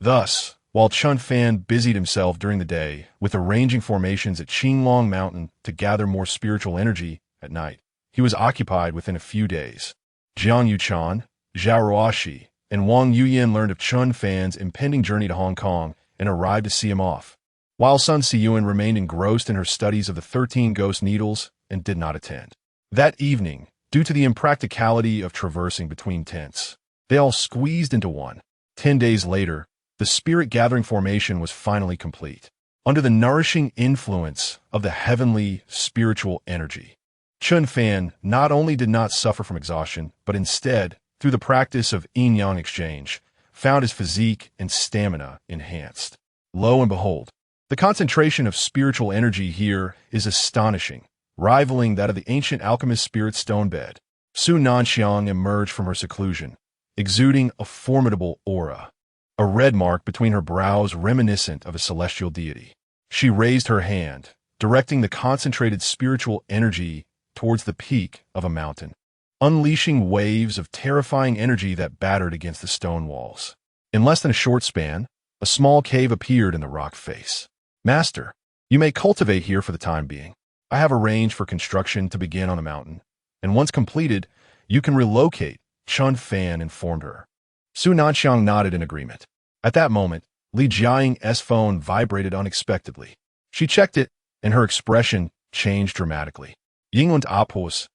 Thus, while Chen Fan busied himself during the day with arranging formations at Qinglong Mountain to gather more spiritual energy at night, he was occupied within a few days. Jiang Yuchan, Zhao Ruoxi, and Wang Yuyan learned of Chen Fan's impending journey to Hong Kong and arrived to see him off, while Sun Siyuan remained engrossed in her studies of the 13 ghost needles and did not attend. That evening, due to the impracticality of traversing between tents, they all squeezed into one. 10 days later, the spirit-gathering formation was finally complete. Under the nourishing influence of the heavenly spiritual energy, Chen Fan not only did not suffer from exhaustion, but instead, through the practice of yin-yang exchange, found his physique and stamina enhanced. Lo and behold, the concentration of spiritual energy here is astonishing, rivaling that of the ancient alchemist spirit stone bed. Su Nanxiang emerged from her seclusion, exuding a formidable aura, a red mark between her brows reminiscent of a celestial deity. She raised her hand, directing the concentrated spiritual energy towards the peak of a mountain, unleashing waves of terrifying energy that battered against the stone walls. In less than a short span, a small cave appeared in the rock face. Master, you may cultivate here for the time being. I have arranged for construction to begin on the mountain, and once completed, you can relocate, Chen Fan informed her. Su Nanxiang nodded in agreement. At that moment, Li Jiaying's phone vibrated unexpectedly. She checked it, and her expression changed dramatically. Ying und Apos,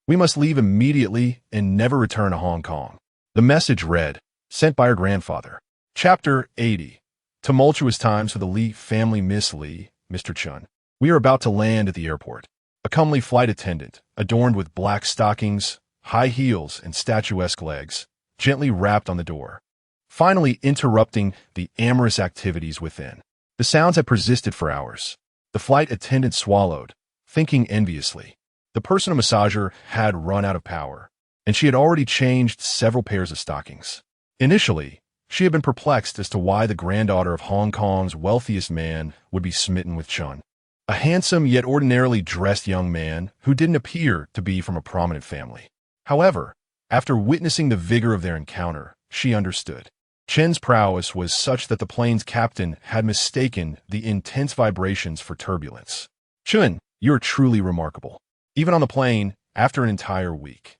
we must leave immediately and never return to Hong Kong. The message read, sent by her grandfather. Chapter 80. Tumultuous times for the Li family. Miss Li, Mr. Chen. We are about to land at the airport. A comely flight attendant, adorned with black stockings, high heels, and statuesque legs, gently rapped on the door, finally interrupting the amorous activities within. The sounds had persisted for hours. The flight attendant swallowed, thinking enviously. The personal massager had run out of power, and she had already changed several pairs of stockings. Initially, she had been perplexed as to why the granddaughter of Hong Kong's wealthiest man would be smitten with Chen, a handsome yet ordinarily dressed young man who didn't appear to be from a prominent family. However, after witnessing the vigor of their encounter, she understood. Chen's prowess was such that the plane's captain had mistaken the intense vibrations for turbulence. Chen, you are truly remarkable. Even on the plane, after an entire week.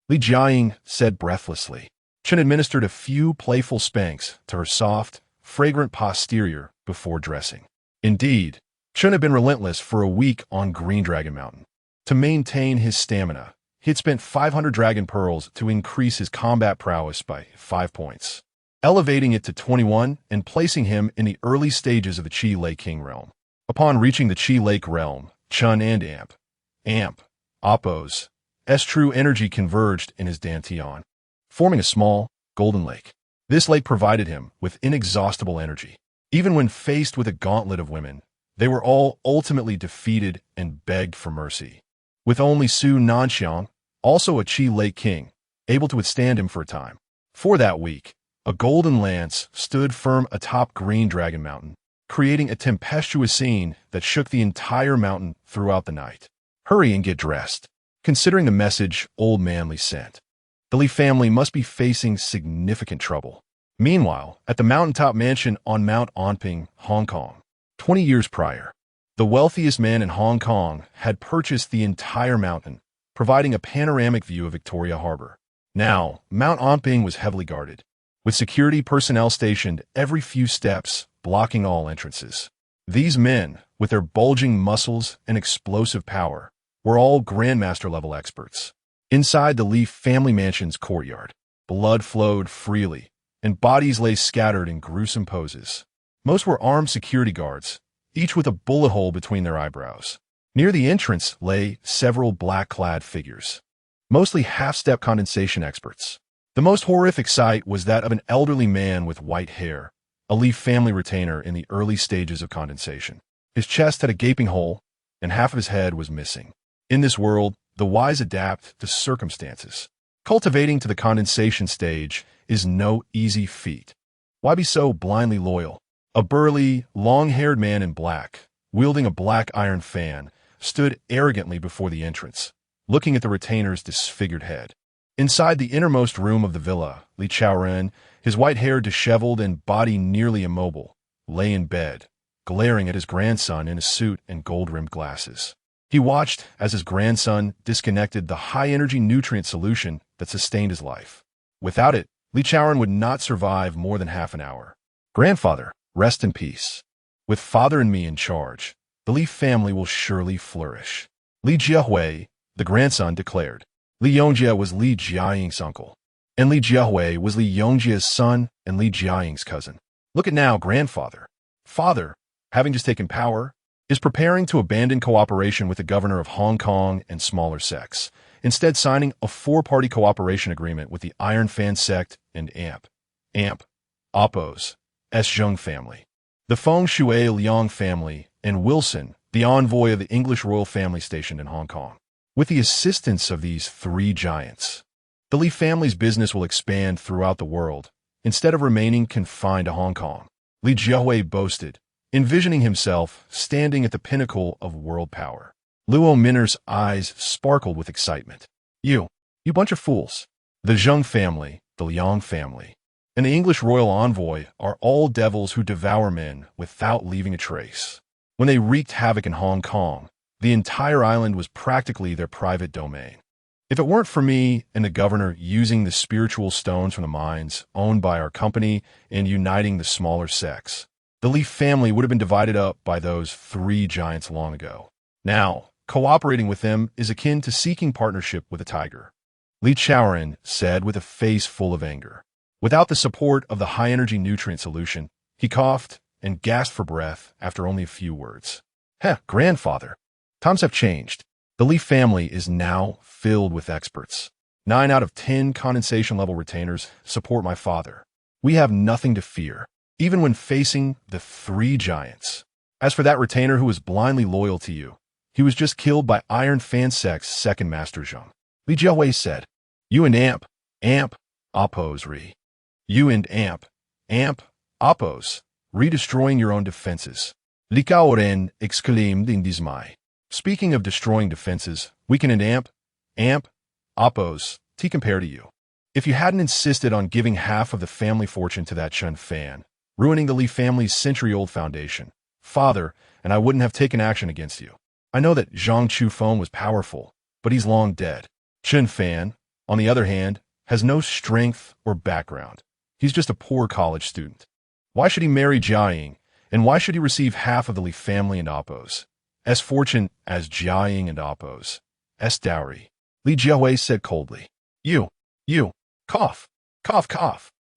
Li Jiaying said breathlessly. Chen administered a few playful spanks to her soft, fragrant posterior before dressing. Indeed, Chen had been relentless for a week on Green Dragon Mountain. To maintain his stamina, he had spent 500 dragon pearls to increase his combat prowess by 5 points, elevating it to 21 and placing him in the early stages of the Qi Lake King realm. Upon reaching the Qi Lake realm, Chen and Appo's true energy converged in his dantian, forming a small, golden lake. This lake provided him with inexhaustible energy. Even when faced with a gauntlet of women, they were all ultimately defeated and begged for mercy. With only Su Nanxiang, also a Qi Lake King, able to withstand him for a time. For that week, a golden lance stood firm atop Green Dragon Mountain, creating a tempestuous scene that shook the entire mountain throughout the night. Hurry and get dressed. Considering the message Old Man Li sent, the Li family must be facing significant trouble. Meanwhile, at the mountaintop mansion on Mount Onping, Hong Kong, 20 years prior, the wealthiest man in Hong Kong had purchased the entire mountain, providing a panoramic view of Victoria Harbor. Now, Mount Onping was heavily guarded, with security personnel stationed every few steps, blocking all entrances. These men, with their bulging muscles and explosive power, were all Grandmaster-level experts. Inside the Li family mansion's courtyard, blood flowed freely, and bodies lay scattered in gruesome poses. Most were armed security guards, each with a bullet hole between their eyebrows. Near the entrance lay several black-clad figures, mostly half-step condensation experts. The most horrific sight was that of an elderly man with white hair, a Li family retainer in the early stages of condensation. His chest had a gaping hole, and half of his head was missing. In this world, the wise adapt to circumstances. Cultivating to the condensation stage is no easy feat. Why be so blindly loyal? A burly, long-haired man in black, wielding a black iron fan, stood arrogantly before the entrance, looking at the retainer's disfigured head. Inside the innermost room of the villa, Li Chaoren, his white hair disheveled and body nearly immobile, lay in bed, glaring at his grandson in a suit and gold-rimmed glasses. He watched as his grandson disconnected the high-energy nutrient solution that sustained his life. Without it, Li Chaoren would not survive more than half an hour. Grandfather, rest in peace. With father and me in charge, the Li family will surely flourish. Li Jiahui, the grandson, declared. Li Yongjie was Li Jiaying's uncle, and Li Jiahui was Li Yongjie's son and Li Jiaying's cousin. Look at now, grandfather. Father, having just taken power, is preparing to abandon cooperation with the governor of Hong Kong and smaller sects, instead signing a four-party cooperation agreement with the Iron Fan sect and AMP, Oppos, S. Zheng family, the Feng Shui Liang family, and Wilson, the envoy of the English royal family stationed in Hong Kong. With the assistance of these three giants, the Li family's business will expand throughout the world, instead of remaining confined to Hong Kong. Li Jiahui boasted, envisioning himself standing at the pinnacle of world power. Luo Minner's eyes sparkled with excitement. You bunch of fools. The Zheng family, the Liang family, and the English royal envoy are all devils who devour men without leaving a trace. When they wreaked havoc in Hong Kong, the entire island was practically their private domain. If it weren't for me and the governor using the spiritual stones from the mines owned by our company and uniting the smaller sects, the Li family would have been divided up by those three giants long ago. Now, cooperating with them is akin to seeking partnership with a tiger. Li Chaoren said with a face full of anger. Without the support of the high-energy nutrient solution, he coughed and gasped for breath after only a few words. Grandfather. Times have changed. The Li family is now filled with experts. 9 out of 10 condensation-level retainers support my father. We have nothing to fear, even when facing the three giants. As for that retainer who was blindly loyal to you, he was just killed by Iron Fan Sect's second master Zheng. Li Jiahui said, You and AMP, Oppos re. You and AMP, Oppos, redestroying your own defenses. Li Chaoren exclaimed in dismay. Speaking of destroying defenses, we can and AMP, Oppos, to compare to you. If you hadn't insisted on giving half of the family fortune to that Chen Fan, ruining the Li family's century-old foundation, father, and I wouldn't have taken action against you. I know that Zhang Chufeng was powerful, but he's long dead. Chen Fan, on the other hand, has no strength or background. He's just a poor college student. Why should he marry Jiaying, and why should he receive half of the Li family and Oppos? As fortune as Jiaying and Oppos. S dowry. Li Jiahui said coldly. You, cough.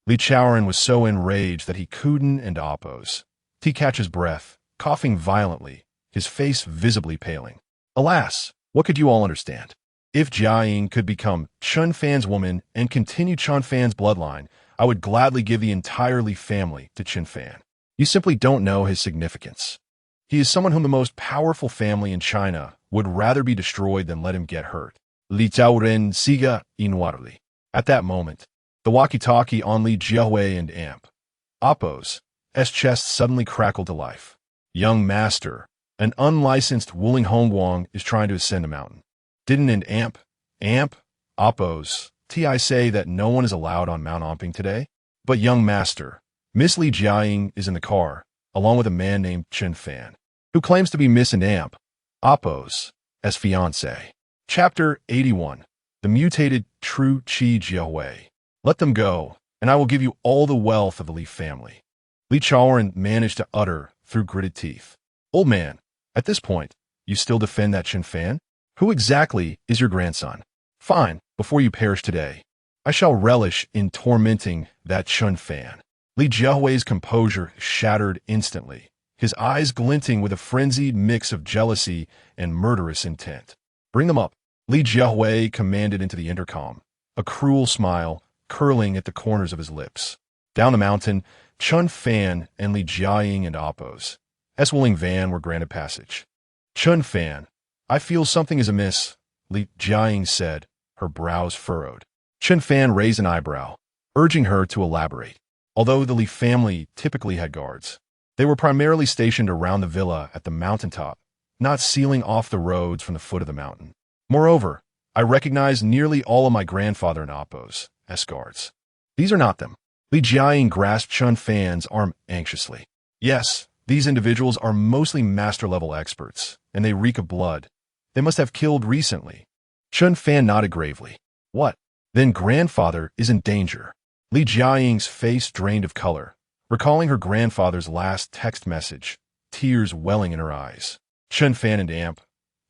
Li Chaoren was so enraged that he couldn't and Oppos. He catch his breath, coughing violently, his face visibly paling. Alas, what could you all understand? If Jiaying could become Chen Fan's woman and continue Chen Fan's bloodline, I would gladly give the entire Li family to Chen Fan. You simply don't know his significance. He is someone whom the most powerful family in China would rather be destroyed than let him get hurt. Li Chaoren siga inwarly. At that moment, the walkie-talkie on Li Jiahui and AMP, Oppos, S chest suddenly crackled to life. Young master, an unlicensed Wuling Hongguang is trying to ascend a mountain. Didn't an AMP, Oppos, Ti say that no one is allowed on Mount Onping today? But young master, Miss Li Jiaying is in the car, along with a man named Chen Fan, who claims to be Miss and Amp, Appo's, as fiancé. Chapter 81. The Mutated True Qi Jiahui. Let them go, and I will give you all the wealth of the Li family. Li Chaoran managed to utter through gritted teeth. Old man, at this point, you still defend that Chen Fan? Who exactly is your grandson? Fine, before you perish today, I shall relish in tormenting that Chen Fan. Li Jiahui's composure shattered instantly, his eyes glinting with a frenzied mix of jealousy and murderous intent. Bring them up, Li Jiahui commanded into the intercom, a cruel smile curling at the corners of his lips. Down the mountain, Chen Fan and Li Jiaying and Appo's S-Willing van were granted passage. Chen Fan, I feel something is amiss, Li Jiaying said, her brows furrowed. Chen Fan raised an eyebrow, urging her to elaborate. Although the Li family typically had guards, they were primarily stationed around the villa at the mountaintop, not sealing off the roads from the foot of the mountain. Moreover, I recognize nearly all of my grandfather and Appo's guards. These are not them. Li Jiaying grasped Chen Fan's arm anxiously. Yes, these individuals are mostly master-level experts, and they reek of blood. They must have killed recently. Chen Fan nodded gravely. What? Then grandfather is in danger. Li Jiaying's face drained of color, recalling her grandfather's last text message, tears welling in her eyes. Chen Fan and Amp,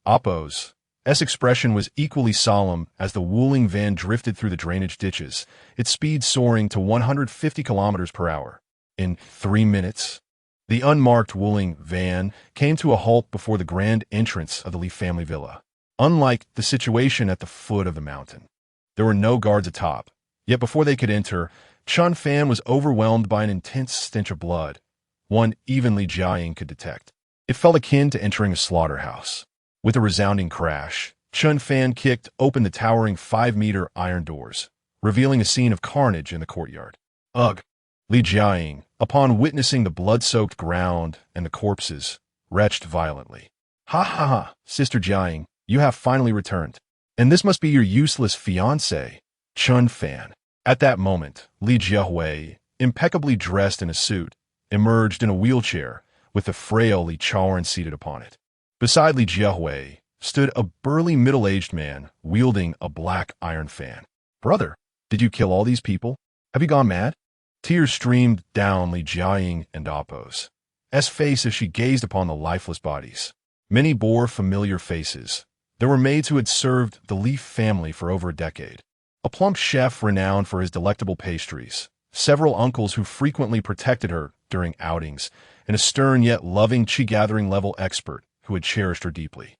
Appo's expression was equally solemn as the Wuling van drifted through the drainage ditches, its speed soaring to 150 kilometers per hour. In 3 minutes, the unmarked Wuling van came to a halt before the grand entrance of the Li family villa. Unlike the situation at the foot of the mountain, there were no guards atop, yet before they could enter, Chen Fan was overwhelmed by an intense stench of blood, one even Li Jiaying could detect. It felt akin to entering a slaughterhouse. With a resounding crash, Chen Fan kicked open the towering 5-meter iron doors, revealing a scene of carnage in the courtyard. Ugh! Li Jiaying, upon witnessing the blood-soaked ground and the corpses, retched violently. Ha ha ha, Sister Jiaying, you have finally returned. And this must be your useless fiancé, Chen Fan. At that moment, Li Jiahui, impeccably dressed in a suit, emerged in a wheelchair with the frail Li Chaoran seated upon it. Beside Li Jiahui stood a burly middle-aged man wielding a black iron fan. Brother, did you kill all these people? Have you gone mad? Tears streamed down Li Jiaying and Appo's face as she gazed upon the lifeless bodies. Many bore familiar faces. There were maids who had served the Li family for over a decade, a plump chef renowned for his delectable pastries, several uncles who frequently protected her during outings, and a stern yet loving Qi-gathering level expert who had cherished her deeply.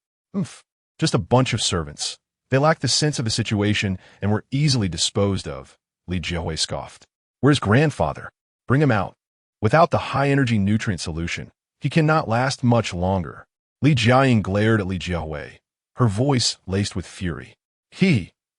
Just a bunch of servants. They lacked the sense of the situation and were easily disposed of, Li Jiahui scoffed. Where's grandfather? Bring him out. Without the high-energy nutrient solution, he cannot last much longer. Li Jiaying glared at Li Jiahui, her voice laced with fury.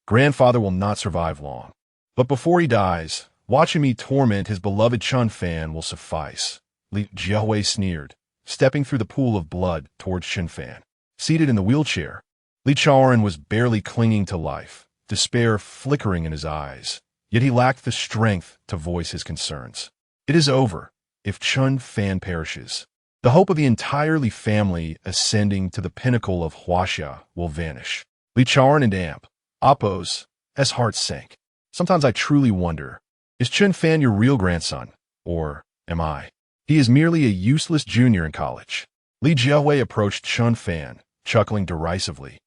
Grandfather will not survive long. But before he dies, watching me torment his beloved Chen Fan will suffice. Li Jiahui sneered, stepping through the pool of blood towards Chen Fan. Seated in the wheelchair, Li Chaoran was barely clinging to life, despair flickering in his eyes, yet he lacked the strength to voice his concerns. It is over, if Chen Fan perishes. The hope of the entire Li family ascending to the pinnacle of Huaxia will vanish. Li Chaoran and Amp, Appo's heart sank. Sometimes I truly wonder, is Chen Fan your real grandson, or am I? He is merely a useless junior in college. Li Jiahui approached Chen Fan, chuckling derisively,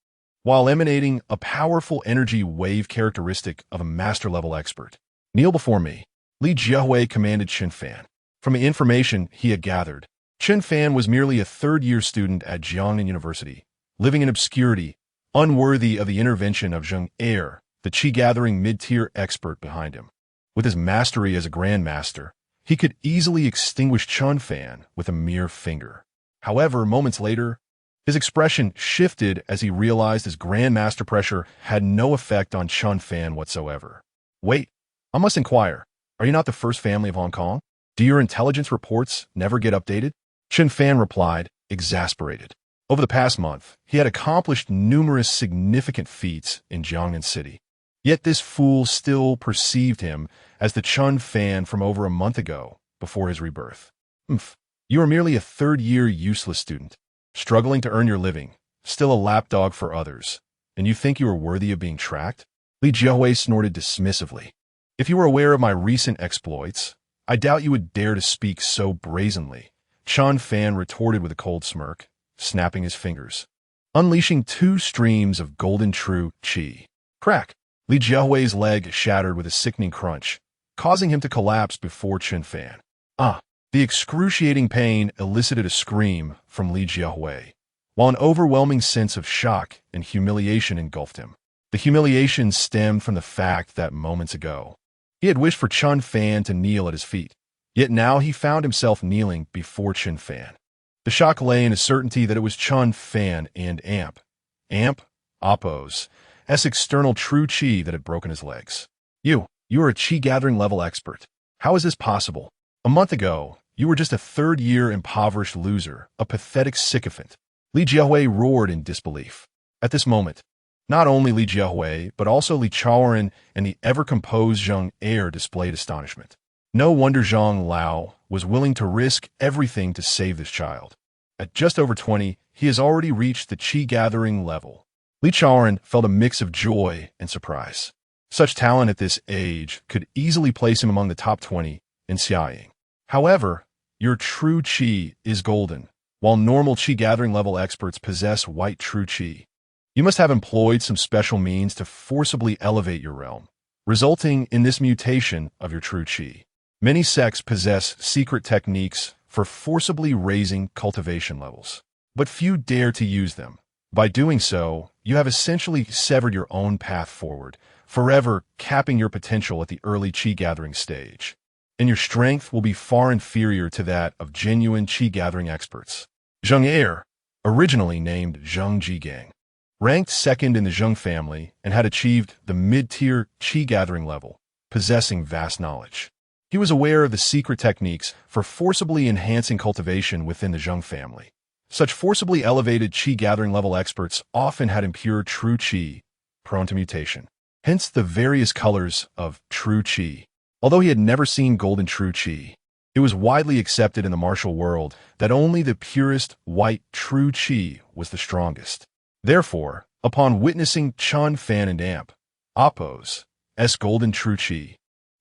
while emanating a powerful energy wave characteristic of a master-level expert. Kneel before me, Li Jiahui commanded Chen Fan. From the information he had gathered, Chen Fan was merely a third-year student at Jiangnan University, living in obscurity, unworthy of the intervention of Zheng Er, the Qi-gathering mid-tier expert behind him. With his mastery as a grandmaster, he could easily extinguish Chen Fan with a mere finger. However, moments later, his expression shifted as he realized his grandmaster pressure had no effect on Chen Fan whatsoever. Wait, I must inquire, are you not the first family of Hong Kong? Do your intelligence reports never get updated? Chen Fan replied, exasperated. Over the past month, he had accomplished numerous significant feats in Jiangnan City. Yet this fool still perceived him as the Chen Fan from over a month ago, before his rebirth. You are merely a third-year useless student, struggling to earn your living, still a lapdog for others, and you think you are worthy of being tracked? Li Jiahui snorted dismissively. If you were aware of my recent exploits, I doubt you would dare to speak so brazenly, Chen Fan retorted with a cold smirk, snapping his fingers, unleashing 2 streams of golden true qi. Crack! Li Jiahui's leg shattered with a sickening crunch, causing him to collapse before Chen Fan. The excruciating pain elicited a scream from Li Jiahui, while an overwhelming sense of shock and humiliation engulfed him. The humiliation stemmed from the fact that moments ago, he had wished for Chen Fan to kneel at his feet, yet now he found himself kneeling before Chen Fan. The shock lay in his certainty that it was Chen Fan and Appo's external true qi that had broken his legs. You are a qi-gathering level expert. How is this possible? A month ago, you were just a third-year impoverished loser, a pathetic sycophant. Li Jiahui roared in disbelief. At this moment, not only Li Jiahui, but also Li Chaoran and the ever-composed Zheng Er displayed astonishment. No wonder Zhang Lao was willing to risk everything to save this child. At just over 20, he has already reached the qi-gathering level. Li Chaoran felt a mix of joy and surprise. Such talent at this age could easily place him among the top 20 in Xiaoying. However, your true qi is golden, while normal qi-gathering level experts possess white true qi. You must have employed some special means to forcibly elevate your realm, resulting in this mutation of your true qi. Many sects possess secret techniques for forcibly raising cultivation levels, but few dare to use them. By doing so, you have essentially severed your own path forward, forever capping your potential at the early qi-gathering stage. And your strength will be far inferior to that of genuine qi-gathering experts. Zheng Er, originally named Zheng Jigang, ranked second in the Zheng family and had achieved the mid-tier qi-gathering level, possessing vast knowledge. He was aware of the secret techniques for forcibly enhancing cultivation within the Zheng family. Such forcibly elevated qi-gathering level experts often had impure true qi, prone to mutation. Hence the various colors of true qi. Although he had never seen golden true qi, it was widely accepted in the martial world that only the purest white true qi was the strongest. Therefore, upon witnessing Chen Fan and Appo's golden true qi,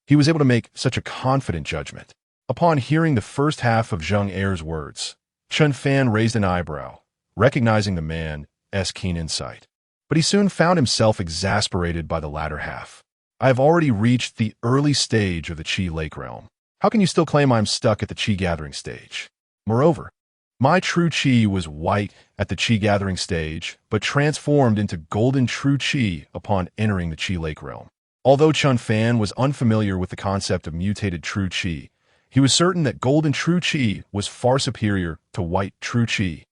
he was able to make such a confident judgment. Upon hearing the first half of Zheng Er's words, Chen Fan raised an eyebrow, recognizing the man's keen insight. But he soon found himself exasperated by the latter half. I have already reached the early stage of the Qi Lake realm. How can you still claim I'm stuck at the Qi gathering stage? Moreover, my true Qi was white at the Qi gathering stage, but transformed into golden true Qi upon entering the Qi Lake realm. Although Chen Fan was unfamiliar with the concept of mutated true Qi, he was certain that golden true Qi was far superior to white true Qi.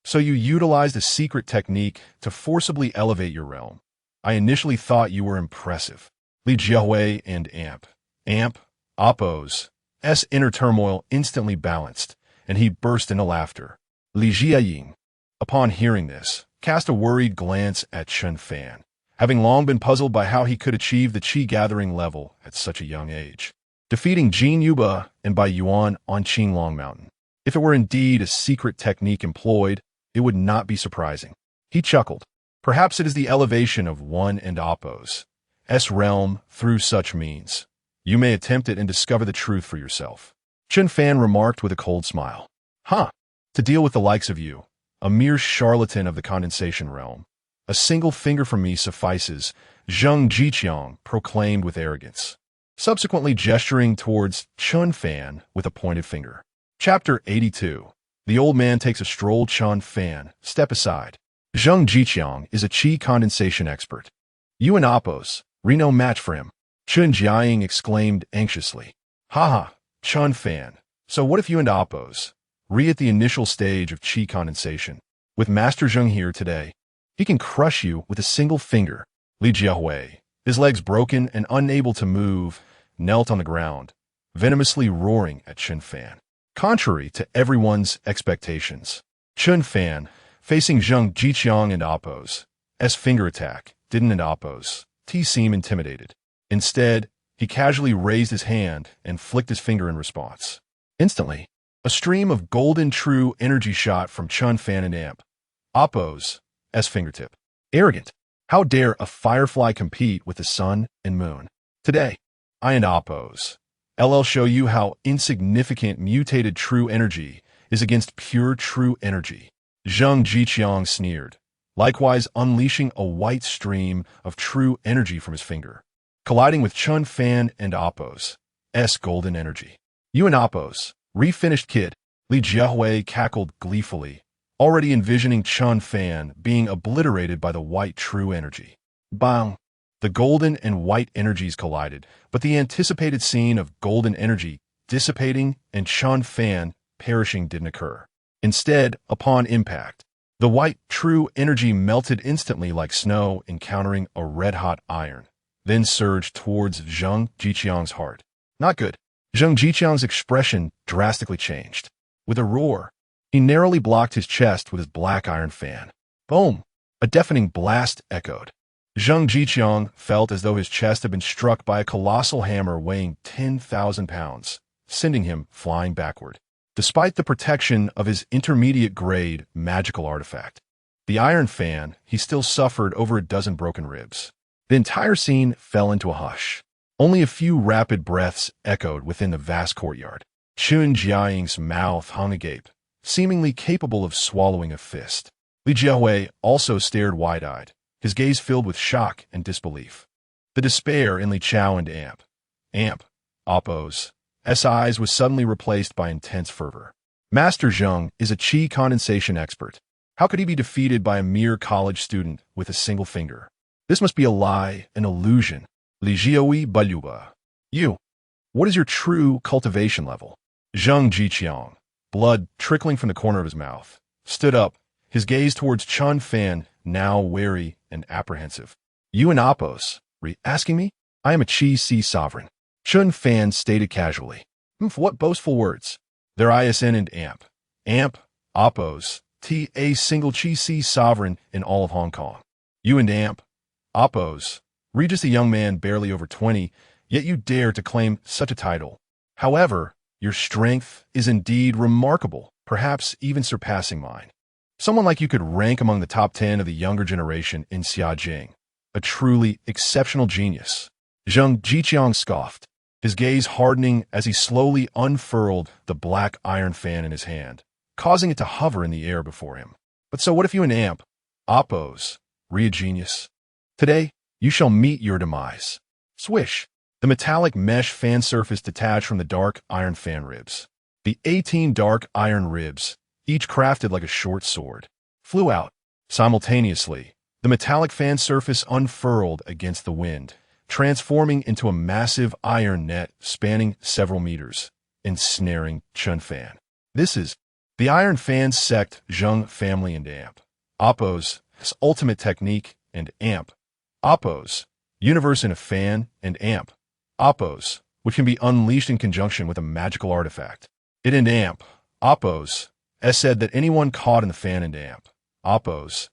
So you utilized a secret technique to forcibly elevate your realm. I initially thought you were impressive. Li Jiahui and Appo's inner turmoil instantly balanced, and he burst into laughter. Li Jiaying, upon hearing this, cast a worried glance at Chen Fan, having long been puzzled by how he could achieve the qi-gathering level at such a young age, defeating Jin Yuba and Bai Yuan on Qinglong Mountain. If it were indeed a secret technique employed, it would not be surprising. He chuckled. Perhaps it is the elevation of one and Appo's realm through such means. You may attempt it and discover the truth for yourself. Chen Fan remarked with a cold smile. To deal with the likes of you, a mere charlatan of the condensation realm, a single finger from me suffices, Zheng Jiqiang proclaimed with arrogance, subsequently gesturing towards Chen Fan with a pointed finger. Chapter 82. The old man takes a stroll. Chen Fan, step aside. Zheng Jiqiang is a qi condensation expert. You and Appo's, no match for him. Chen Jiaying exclaimed anxiously. Chen Fan. So what if you and Appo's, at the initial stage of qi condensation? With Master Zheng here today, he can crush you with a single finger. Li Jiahui, his legs broken and unable to move, knelt on the ground, venomously roaring at Chen Fan. Contrary to everyone's expectations, Chen Fan, facing Zheng Jiqiang and Appo's finger attack, didn't and Appo's seem intimidated. Instead, he casually raised his hand and flicked his finger in response. Instantly, a stream of golden true energy shot from Chen Fan and Amp. Oppo's fingertip. Arrogant. How dare a firefly compete with the sun and moon? Today, I and Oppo's LL show you how insignificant mutated true energy is against pure true energy. Zheng Jiqiang sneered, likewise unleashing a white stream of true energy from his finger, colliding with Chen Fan and Oppo's golden energy. You and Oppo's refinished kid, Li Jiahui cackled gleefully, already envisioning Chen Fan being obliterated by the white true energy. Bang! The golden and white energies collided, but the anticipated scene of golden energy dissipating and Chen Fan perishing didn't occur. Instead, upon impact, the white true energy melted instantly like snow encountering a red-hot iron, then surged towards Zheng Jiqiang's heart. Not good. Zheng Jiqiang's expression drastically changed. With a roar, he narrowly blocked his chest with his black iron fan. Boom! A deafening blast echoed. Zheng Jiqiang felt as though his chest had been struck by a colossal hammer weighing 10,000 pounds, sending him flying backward. Despite the protection of his intermediate-grade magical artifact, the iron fan, he still suffered over a dozen broken ribs. The entire scene fell into a hush. Only a few rapid breaths echoed within the vast courtyard. Chun Jiaying's mouth hung agape, seemingly capable of swallowing a fist. Li Jiahui also stared wide-eyed, his gaze filled with shock and disbelief. The despair in Li Chao and Amp, Oppo's eyes was suddenly replaced by intense fervor. Master Zheng is a qi condensation expert. How could he be defeated by a mere college student with a single finger? This must be a lie, an illusion. Li Jiahui Baluba. You. What is your true cultivation level? Zheng Jiqiang, blood trickling from the corner of his mouth, stood up, his gaze towards Chen Fan, now wary and apprehensive. You and Oppo's, asking me? I am a Qi Sea sovereign. Chen Fan stated casually. What boastful words. Their ISN and Amp, Oppo's, a single Qi Sea sovereign in all of Hong Kong. You and Amp, Oppo's, just a young man barely over 20, yet you dare to claim such a title. However, your strength is indeed remarkable, perhaps even surpassing mine. Someone like you could rank among the top 10 of the younger generation in Xiajing, a truly exceptional genius. Zheng Jiqiang scoffed, his gaze hardening as he slowly unfurled the black iron fan in his hand, causing it to hover in the air before him. But so what if you and Amp, Oppo's, a genius? Today, you shall meet your demise. Swish! The metallic mesh fan surface detached from the dark iron fan ribs. The 18 dark iron ribs, each crafted like a short sword, flew out. Simultaneously, the metallic fan surface unfurled against the wind, transforming into a massive iron net spanning several meters, ensnaring Chen Fan. This is the Iron Fan Sect Zheng family and Amp. Oppo's ultimate technique and Amp. Oppo's universe in a fan and Amp. Oppo's, which can be unleashed in conjunction with a magical artifact. It and Amp. Oppo's said that anyone caught in the fan and Amp. Oppo's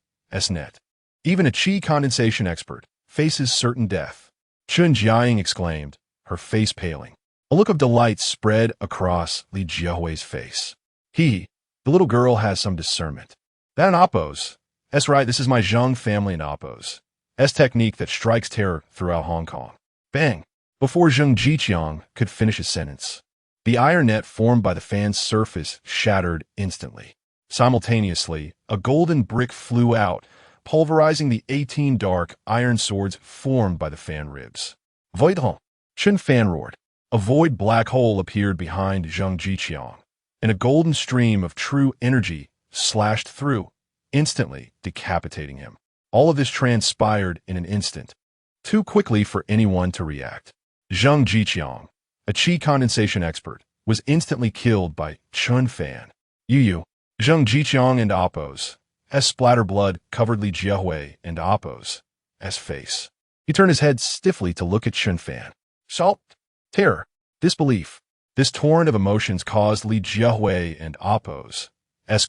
net. Even a Qi condensation expert faces certain death. Chun Jiaying exclaimed, her face paling. A look of delight spread across Li Jiahui's face. The little girl has some discernment. That and Oppo's. That's right, this is my Zheng family and Oppo's technique that strikes terror throughout Hong Kong. Bang! Before Zheng Jiqiang could finish his sentence, the iron net formed by the fan's surface shattered instantly. Simultaneously, a golden brick flew out, pulverizing the 18 dark iron swords formed by the fan ribs. Void home! Chen Fan roared. A void black hole appeared behind Zheng Jiqiang, and a golden stream of true energy slashed through, instantly decapitating him. All of this transpired in an instant, too quickly for anyone to react. Zheng Jiqiang, a Qi condensation expert, was instantly killed by Chen Fan. Zheng Jiqiang and Oppo's splatter blood covered Li Jiahui and Oppo's face. He turned his head stiffly to look at Chen Fan. Salt, terror, disbelief. This torrent of emotions caused Li Jiahui and Oppo's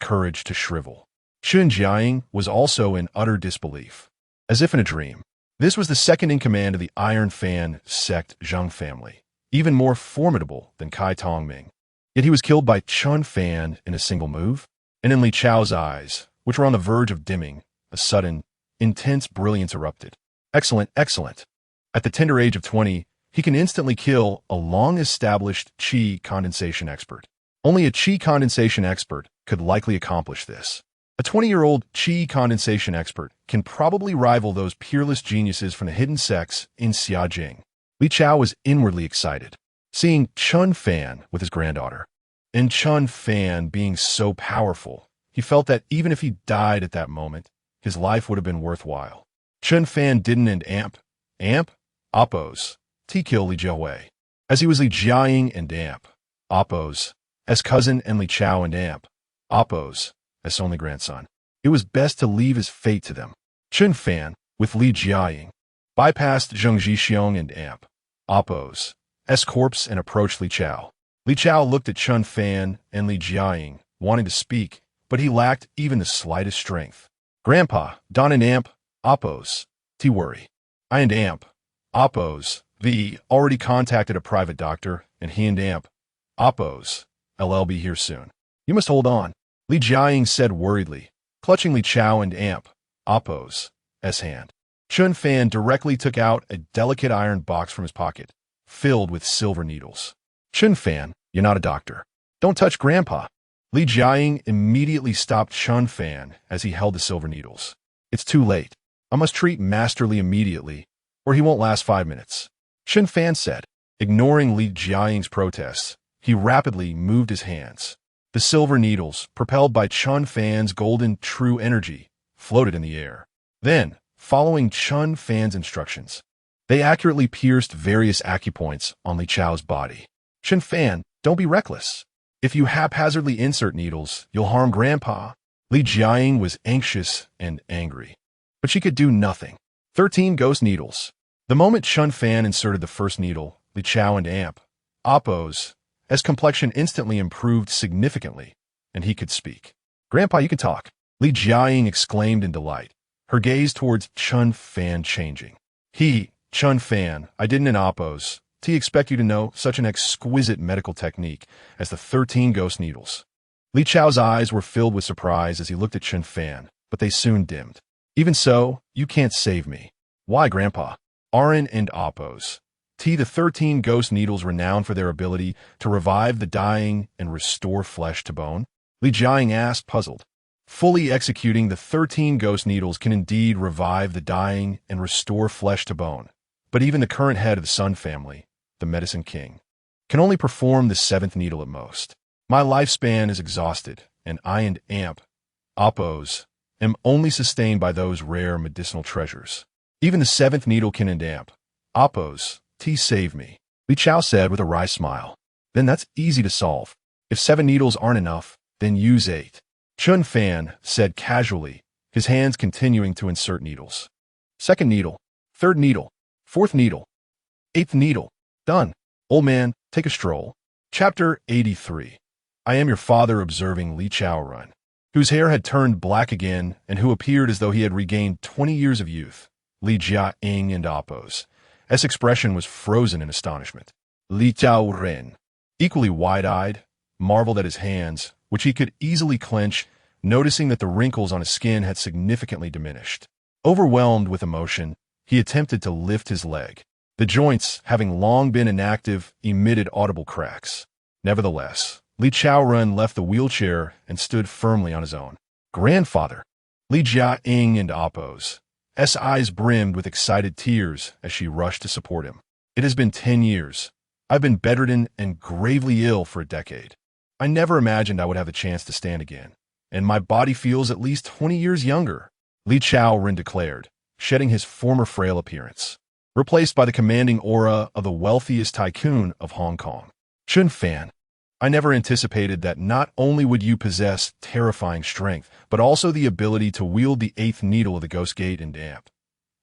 courage to shrivel. Chun Jiaying was also in utter disbelief. As if in a dream, This was the second in command of the Iron Fan sect Zhang family, even more formidable than Kai Tongming. Yet he was killed by Chen Fan in a single move, and in Li Chao's eyes, which were on the verge of dimming, a sudden, intense brilliance erupted. Excellent, excellent. At the tender age of 20, he can instantly kill a long-established qi condensation expert. Only a qi condensation expert could likely accomplish this. A 20-year-old qi condensation expert can probably rival those peerless geniuses from the hidden sects in Xiajing. Li Chao was inwardly excited, seeing Chen Fan with his granddaughter. And Chen Fan being so powerful, he felt that even if he died at that moment, his life would have been worthwhile. Chen Fan didn't and Oppose, kill Li Jiahui. As he was Li Jiaying and Oppose, as cousin and Li Chao and Oppose, as only grandson. It was best to leave his fate to them. Chen Fan, with Li Jiaying, bypassed Zheng Zhixiong and Oppose, as corpse and approached Li Chao. Li Chao looked at Chen Fan and Li Jiaying, wanting to speak, but he lacked even the slightest strength. Grandpa, Don and Oppose, worry. I and Oppose, already contacted a private doctor, and he and Oppose, LL be here soon. You must hold on, Li Jiaying said worriedly, clutching Li Chao and Oppose, hand. Chen Fan directly took out a delicate iron box from his pocket, filled with silver needles. Chen Fan, you're not a doctor. Don't touch Grandpa. Li Jiaying immediately stopped Chen Fan as he held the silver needles. It's too late. I must treat Master Li immediately, or he won't last 5 minutes. Chen Fan said, ignoring Li Jiaying's protests. He rapidly moved his hands. The silver needles, propelled by Chen Fan's golden true energy, floated in the air. Then, following Chen Fan's instructions, they accurately pierced various acupoints on Li Chao's body. Chen Fan, don't be reckless. If you haphazardly insert needles, you'll harm Grandpa. Li Jiaying was anxious and angry, but she could do nothing. 13 ghost needles. The moment Chen Fan inserted the first needle, Li Chao and Oppose, as complexion instantly improved significantly, and he could speak. Grandpa, you can talk. Li Jiaying exclaimed in delight, her gaze towards Chen Fan changing. Chen Fan, I didn't Oppose. Expect you to know such an exquisite medical technique as the 13 ghost needles. Li Chao's eyes were filled with surprise as he looked at Chen Fan, but they soon dimmed. Even so, you can't save me. Why, Grandpa? Arin and Oppose. The 13 ghost needles renowned for their ability to revive the dying and restore flesh to bone? Li Jiaying asked, puzzled. Fully executing the 13 ghost needles can indeed revive the dying and restore flesh to bone. But even the current head of the Sun family, the Medicine King, can only perform the 7th needle at most. My lifespan is exhausted, and I and Oppose, am only sustained by those rare medicinal treasures. Even the 7th needle can and Oppose, save me, Li Chao said with a wry smile. Then that's easy to solve. If 7 needles aren't enough, then use 8. Chen Fan said casually, his hands continuing to insert needles. 2nd needle, 3rd needle, 4th needle, 8th needle. Done. Old man, take a stroll. Chapter 83. I am your father observing Li Chao run, whose hair had turned black again and who appeared as though he had regained 20 years of youth. Li Jiaying and Oppose. S expression was frozen in astonishment. Li Chao Ren, equally wide-eyed, marveled at his hands, which he could easily clench, noticing that the wrinkles on his skin had significantly diminished. Overwhelmed with emotion, he attempted to lift his leg. The joints, having long been inactive, emitted audible cracks. Nevertheless, Li Chao Ren left the wheelchair and stood firmly on his own. Grandfather! Li Jiaying and Oppose. S eyes brimmed with excited tears as she rushed to support him. It has been 10 years. I've been bedridden and gravely ill for a decade. I never imagined I would have the chance to stand again, and my body feels at least 20 years younger, Li Chao Ren declared, shedding his former frail appearance, replaced by the commanding aura of the wealthiest tycoon of Hong Kong. Chen Fan, I never anticipated that not only would you possess terrifying strength, but also the ability to wield the 8th needle of the Ghost Gate and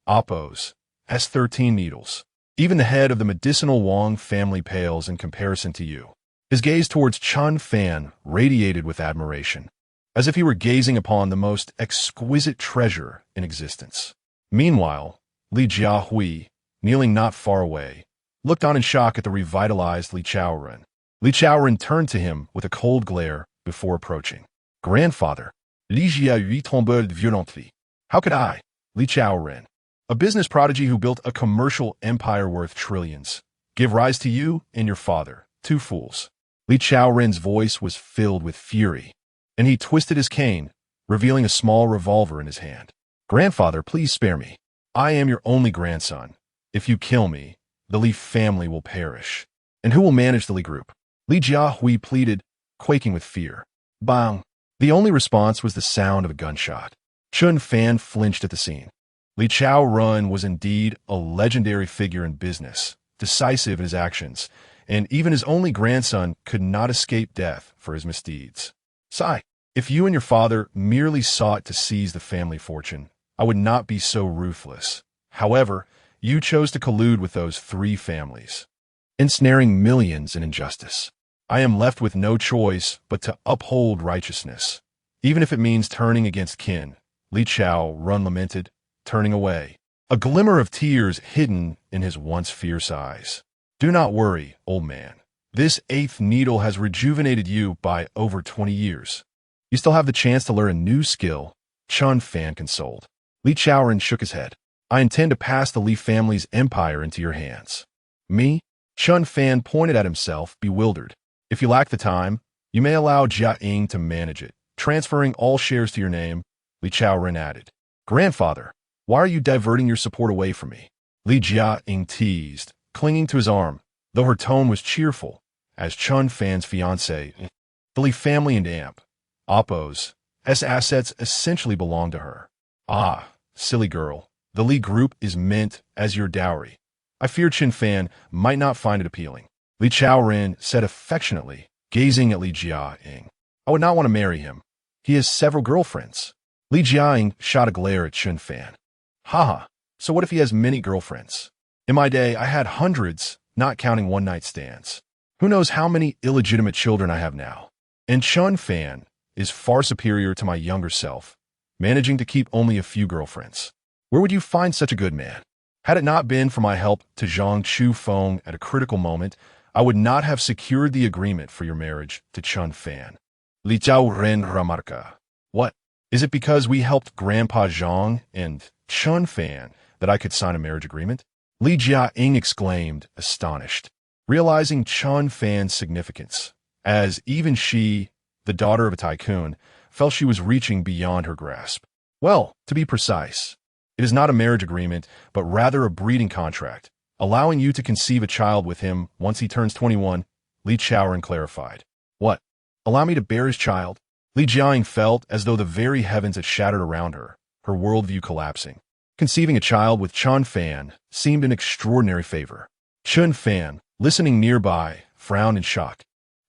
Oppose. S13 needles. Even the head of the medicinal Wang family pales in comparison to you. His gaze towards Chen Fan radiated with admiration, as if he were gazing upon the most exquisite treasure in existence. Meanwhile, Li Jiahui, kneeling not far away, looked on in shock at the revitalized Li Chaoren. Li Chaoren turned to him with a cold glare before approaching. Grandfather, Li Jiahui tombeau violentement. How could I, Li Chaoren, a business prodigy who built a commercial empire worth trillions, give rise to you and your father, two fools? Li Chaoren's voice was filled with fury, and he twisted his cane, revealing a small revolver in his hand. Grandfather, please spare me. I am your only grandson. If you kill me, the Li family will perish. And who will manage the Li group? Li Jiahui pleaded, quaking with fear. Bang! The only response was the sound of a gunshot. Chen Fan flinched at the scene. Li Chaoren was indeed a legendary figure in business, decisive in his actions, and even his only grandson could not escape death for his misdeeds. Sigh, if you and your father merely sought to seize the family fortune, I would not be so ruthless. However, you chose to collude with those three families, ensnaring millions in injustice. I am left with no choice but to uphold righteousness, even if it means turning against kin. Li Chaoren lamented, turning away, a glimmer of tears hidden in his once fierce eyes. Do not worry, old man. This eighth needle has rejuvenated you by over 20 years. You still have the chance to learn a new skill, Chen Fan consoled. Li Chaoren shook his head. I intend to pass the Li family's empire into your hands. Me? Chen Fan pointed at himself, bewildered. If you lack the time, you may allow Jia Ying to manage it, transferring all shares to your name, Li Chaoren added. Grandfather, why are you diverting your support away from me? Li Jia Ying teased, clinging to his arm, though her tone was cheerful, as Chen Fan's fiancé. The Li family and Oppo's assets essentially belong to her. Ah, silly girl, the Li group is meant as your dowry. I fear Chen Fan might not find it appealing. Li Chaoren said affectionately, gazing at Li Jiaying. I would not want to marry him. He has several girlfriends. Li Jiaying shot a glare at Chen Fan. Haha, so what if he has many girlfriends? In my day, I had hundreds, not counting one-night stands. Who knows how many illegitimate children I have now? And Chen Fan is far superior to my younger self, managing to keep only a few girlfriends. Where would you find such a good man? Had it not been for my help to Zhang Chufeng at a critical moment, I would not have secured the agreement for your marriage to Chen Fan. Li Chaoren remarca. What? Is it because we helped Grandpa Zhang and Chen Fan that I could sign a marriage agreement? Li Jiaying exclaimed, astonished, realizing Chen Fan's significance, as even she, the daughter of a tycoon, felt she was reaching beyond her grasp. Well, to be precise, it is not a marriage agreement, but rather a breeding contract, allowing you to conceive a child with him once he turns 21, Li Chaoren clarified. What? Allow me to bear his child? Li Jiaying felt as though the very heavens had shattered around her, her worldview collapsing. Conceiving a child with Chen Fan seemed an extraordinary favor. Chen Fan, listening nearby, frowned in shock,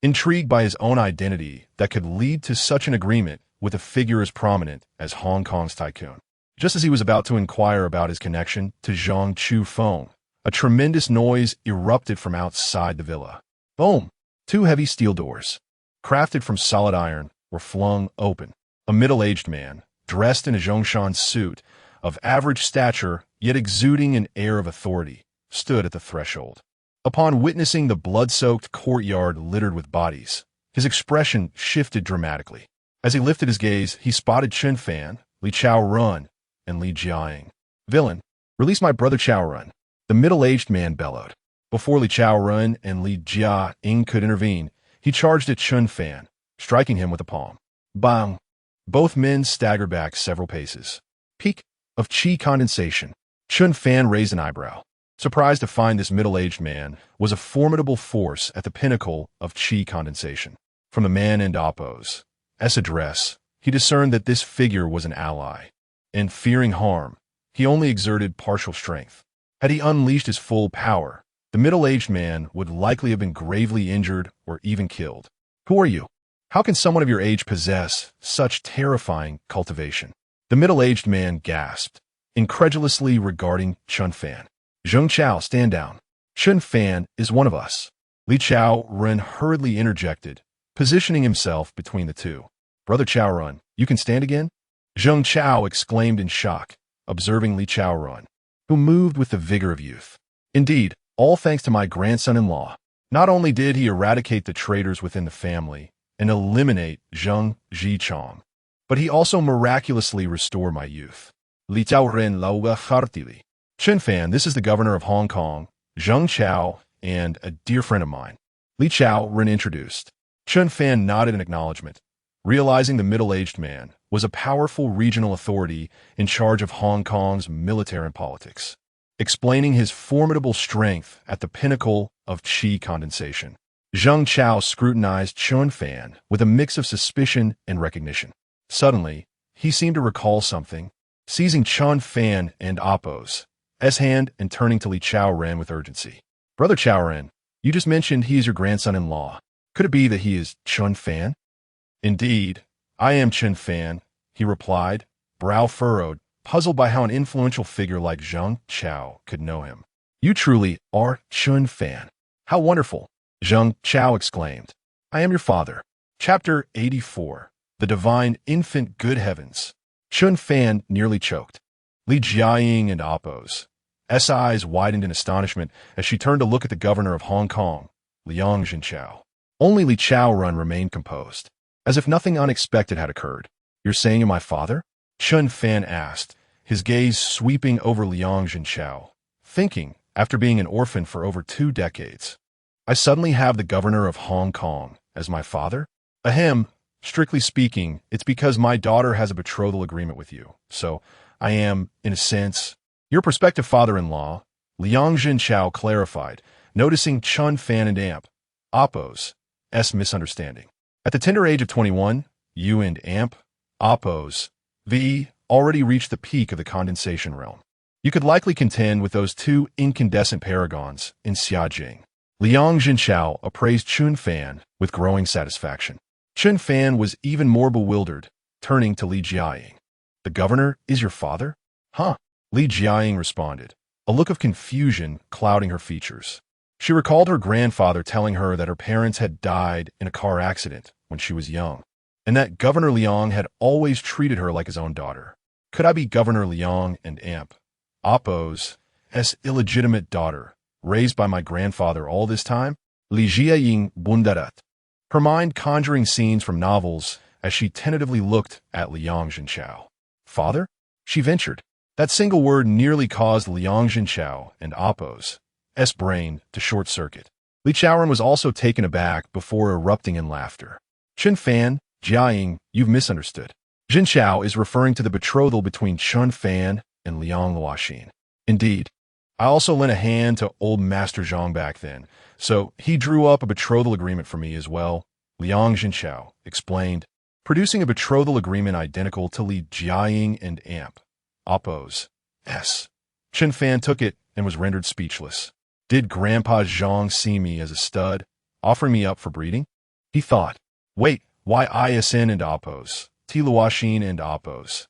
intrigued by his own identity that could lead to such an agreement with a figure as prominent as Hong Kong's tycoon. Just as he was about to inquire about his connection to Zhang Chufeng, a tremendous noise erupted from outside the villa. Boom! Two heavy steel doors, crafted from solid iron, were flung open. A middle-aged man, dressed in a Zhongshan suit, of average stature, yet exuding an air of authority, stood at the threshold. Upon witnessing the blood-soaked courtyard littered with bodies, his expression shifted dramatically. As he lifted his gaze, he spotted Chen Fan, Li Chaoren, and Li Jiaying. Villain, release my brother Chaoren, the middle-aged man bellowed. Before Li Chaoren and Li Jiaying could intervene, he charged at Chen Fan, striking him with a palm. Bang! Both men staggered back several paces. Peak of qi condensation. Chen Fan raised an eyebrow, surprised to find this middle-aged man was a formidable force at the pinnacle of qi condensation. From the man and Oppo's address, he discerned that this figure was an ally, and fearing harm, he only exerted partial strength. Had he unleashed his full power, the middle-aged man would likely have been gravely injured or even killed. Who are you? How can someone of your age possess such terrifying cultivation? The middle-aged man gasped, incredulously regarding Chen Fan. Zheng Chao, stand down. Chen Fan is one of us. Li Chaoren hurriedly interjected, positioning himself between the two. Brother Chaoren, you can stand again? Zheng Chao exclaimed in shock, observing Li Chaoren. who moved with the vigor of youth. Indeed, all thanks to my grandson-in-law. Not only did he eradicate the traitors within the family and eliminate Zheng Zhichong, but he also miraculously restored my youth. Li Chao Ren Laoga Khartili. Chen Fan, this is the governor of Hong Kong, Zheng Chao, and a dear friend of mine. Li Chao Ren introduced. Chen Fan nodded in acknowledgement, realizing the middle-aged man was a powerful regional authority in charge of Hong Kong's military and politics, explaining his formidable strength at the pinnacle of qi condensation. Zheng Chao scrutinized Chen Fan with a mix of suspicion and recognition. Suddenly, he seemed to recall something, seizing Chen Fan and Appo's hand and turning to Li Chao Ren with urgency. Brother Chao Ren, you just mentioned he is your grandson-in-law. Could it be that he is Chen Fan? Indeed, I am Chen Fan, he replied, brow furrowed, puzzled by how an influential figure like Zheng Chao could know him. You truly are Chen Fan. How wonderful, Zheng Chao exclaimed. I am your father. Chapter 84. The Divine Infant Good Heavens. Chen Fan nearly choked. Li Jiaying and Appo's eyes widened in astonishment as she turned to look at the governor of Hong Kong, Liang Zhenchao. Only Li Chao Ren remained composed, as if nothing unexpected had occurred. You're saying you're my father? Chen Fan asked, his gaze sweeping over Liang Zhenchao, thinking, after being an orphan for over 2 decades, I suddenly have the governor of Hong Kong as my father? Ahem, strictly speaking, it's because my daughter has a betrothal agreement with you, so I am, in a sense, your prospective father-in-law, Liang Zhenchao clarified, noticing Chen Fan and Appo's misunderstanding. At the tender age of 21, you and Appo's already reached the peak of the condensation realm. You could likely contend with those 2 incandescent paragons in Xiajing. Liang Zhenchao appraised Chen Fan with growing satisfaction. Chen Fan was even more bewildered, turning to Li Jiaying. The governor is your father? Huh? Li Jiaying responded, a look of confusion clouding her features. She recalled her grandfather telling her that her parents had died in a car accident when she was young, and that Governor Liang had always treated her like his own daughter. Could I be Governor Liang and Appo's illegitimate daughter, raised by my grandfather all this time? Li Jiaying bundarat, her mind conjuring scenes from novels as she tentatively looked at Liang Zhenchao. Father? She ventured. That single word nearly caused Liang Zhenchao and Appo's brain to short-circuit. Li Chaoren was also taken aback before erupting in laughter. Chen Fan, Jiaying, you've misunderstood. Zhenchao is referring to the betrothal between Chen Fan and Liang Luoxin. Indeed, I also lent a hand to old Master Zhang back then, so he drew up a betrothal agreement for me as well, Liang Zhenchao explained, producing a betrothal agreement identical to Li Jiaying and Appo's. Chen Fan took it and was rendered speechless. Did Grandpa Zhang see me as a stud, offering me up for breeding? He thought, wait, why ISN and Appo's, T Luoxin and Appo's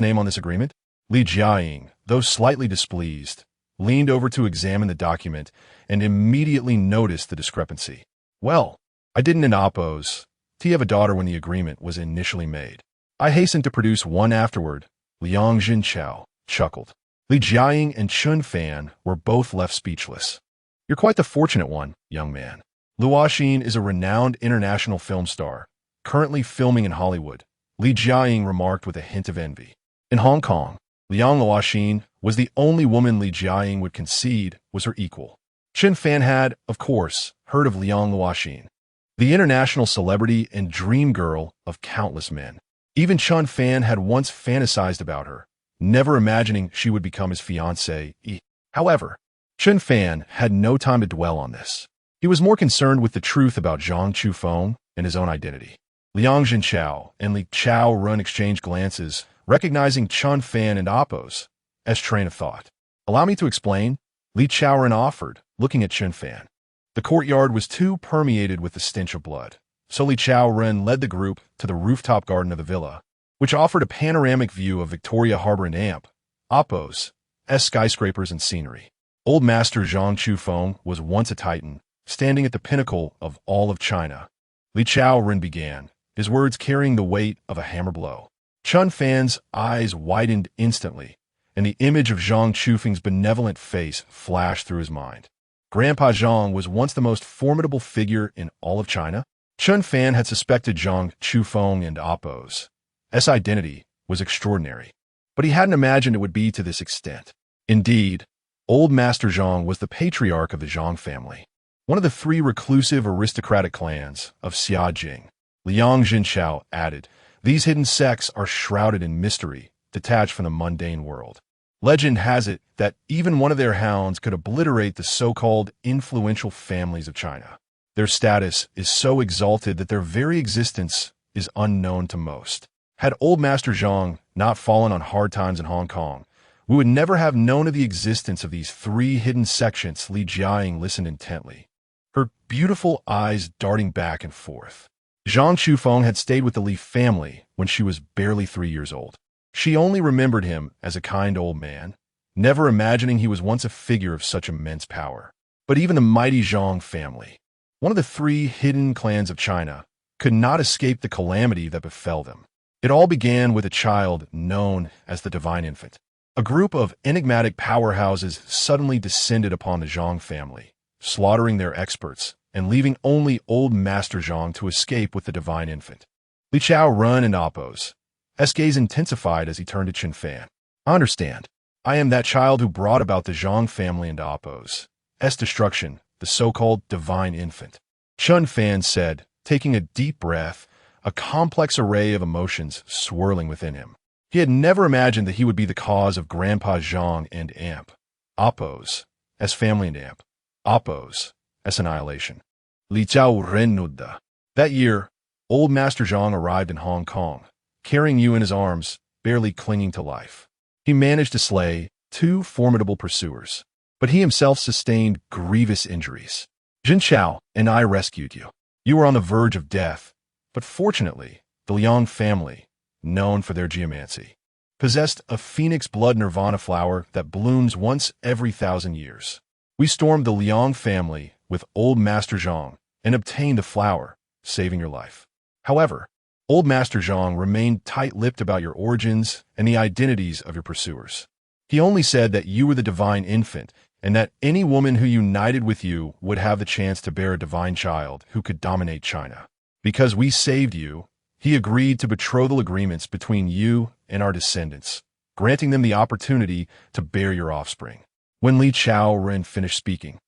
name on this agreement? Li Jiaying, though slightly displeased, leaned over to examine the document and immediately noticed the discrepancy. Well, I didn't in Appo's have a daughter when the agreement was initially made. I hastened to produce one afterward. Liang Zhenchao chuckled. Li Jiaying and Chen Fan were both left speechless. You're quite the fortunate one, young man. Luoxin is a renowned international film star, currently filming in Hollywood, Li Jiaying remarked with a hint of envy. In Hong Kong, Liang Luoxin was the only woman Li Jiaying would concede was her equal. Chen Fan had, of course, heard of Liang Luoxin, the international celebrity and dream girl of countless men. Even Chen Fan had once fantasized about her, never imagining she would become his fiancée. However, Chen Fan had no time to dwell on this. He was more concerned with the truth about Zhang Chufeng and his own identity. Liang Zhenchao and Li Chao Ren exchanged glances, recognizing Chen Fan and Appo's train of thought. Allow me to explain, Li Chao Ren offered, looking at Chen Fan. The courtyard was too permeated with the stench of blood, so Li Chao Ren led the group to the rooftop garden of the villa, which offered a panoramic view of Victoria Harbor and Appo's skyscrapers and scenery. Old Master Zhang Chufeng was once a titan, standing at the pinnacle of all of China. Li Chao Ren began, his words carrying the weight of a hammer blow. Chen Fan's eyes widened instantly, and the image of Zhang Chufeng's benevolent face flashed through his mind. Grandpa Zhang was once the most formidable figure in all of China. Chen Fan had suspected Zhang Chufeng and Appo's identity was extraordinary, but he hadn't imagined it would be to this extent. Indeed, old Master Zhang was the patriarch of the Zhang family, one of the three reclusive aristocratic clans of Xiajing. Liang Jinchao added, "These hidden sects are shrouded in mystery, detached from the mundane world. Legend has it that even one of their hounds could obliterate the so-called influential families of China. Their status is so exalted that their very existence is unknown to most. Had old Master Zhang not fallen on hard times in Hong Kong, we would never have known of the existence of these three hidden sections." Li Jiaying listened intently, her beautiful eyes darting back and forth. Zhang Chufeng had stayed with the Li family when she was barely 3 years old. She only remembered him as a kind old man, never imagining he was once a figure of such immense power. But even the mighty Zhang family, one of the three hidden clans of China, could not escape the calamity that befell them. It all began with a child known as the Divine Infant. A group of enigmatic powerhouses suddenly descended upon the Zhang family, slaughtering their experts and leaving only old Master Zhang to escape with the Divine Infant. Li Chao Run and Appo's gaze intensified as he turned to Chen Fan. "I understand. I am that child who brought about the Zhang family and Appo's destruction, the so-called Divine Infant," Chen Fan said, taking a deep breath, a complex array of emotions swirling within him. He had never imagined that he would be the cause of Grandpa Zhang and Appo's family and Appo's annihilation. Li Chao Renudda. That year, old Master Zhang arrived in Hong Kong, carrying you in his arms, barely clinging to life. He managed to slay 2 formidable pursuers, but he himself sustained grievous injuries. Jin Chao and I rescued you. You were on the verge of death, but fortunately, the Liang family, known for their geomancy, possessed a phoenix blood nirvana flower that blooms once every 1,000 years. We stormed the Liang family with old Master Zhang and obtained the flower, saving your life. However, old Master Zhang remained tight-lipped about your origins and the identities of your pursuers. He only said that you were the Divine Infant and that any woman who united with you would have the chance to bear a divine child who could dominate China. Because we saved you, he agreed to betrothal agreements between you and our descendants, granting them the opportunity to bear your offspring. When Li Chao Ren finished speaking,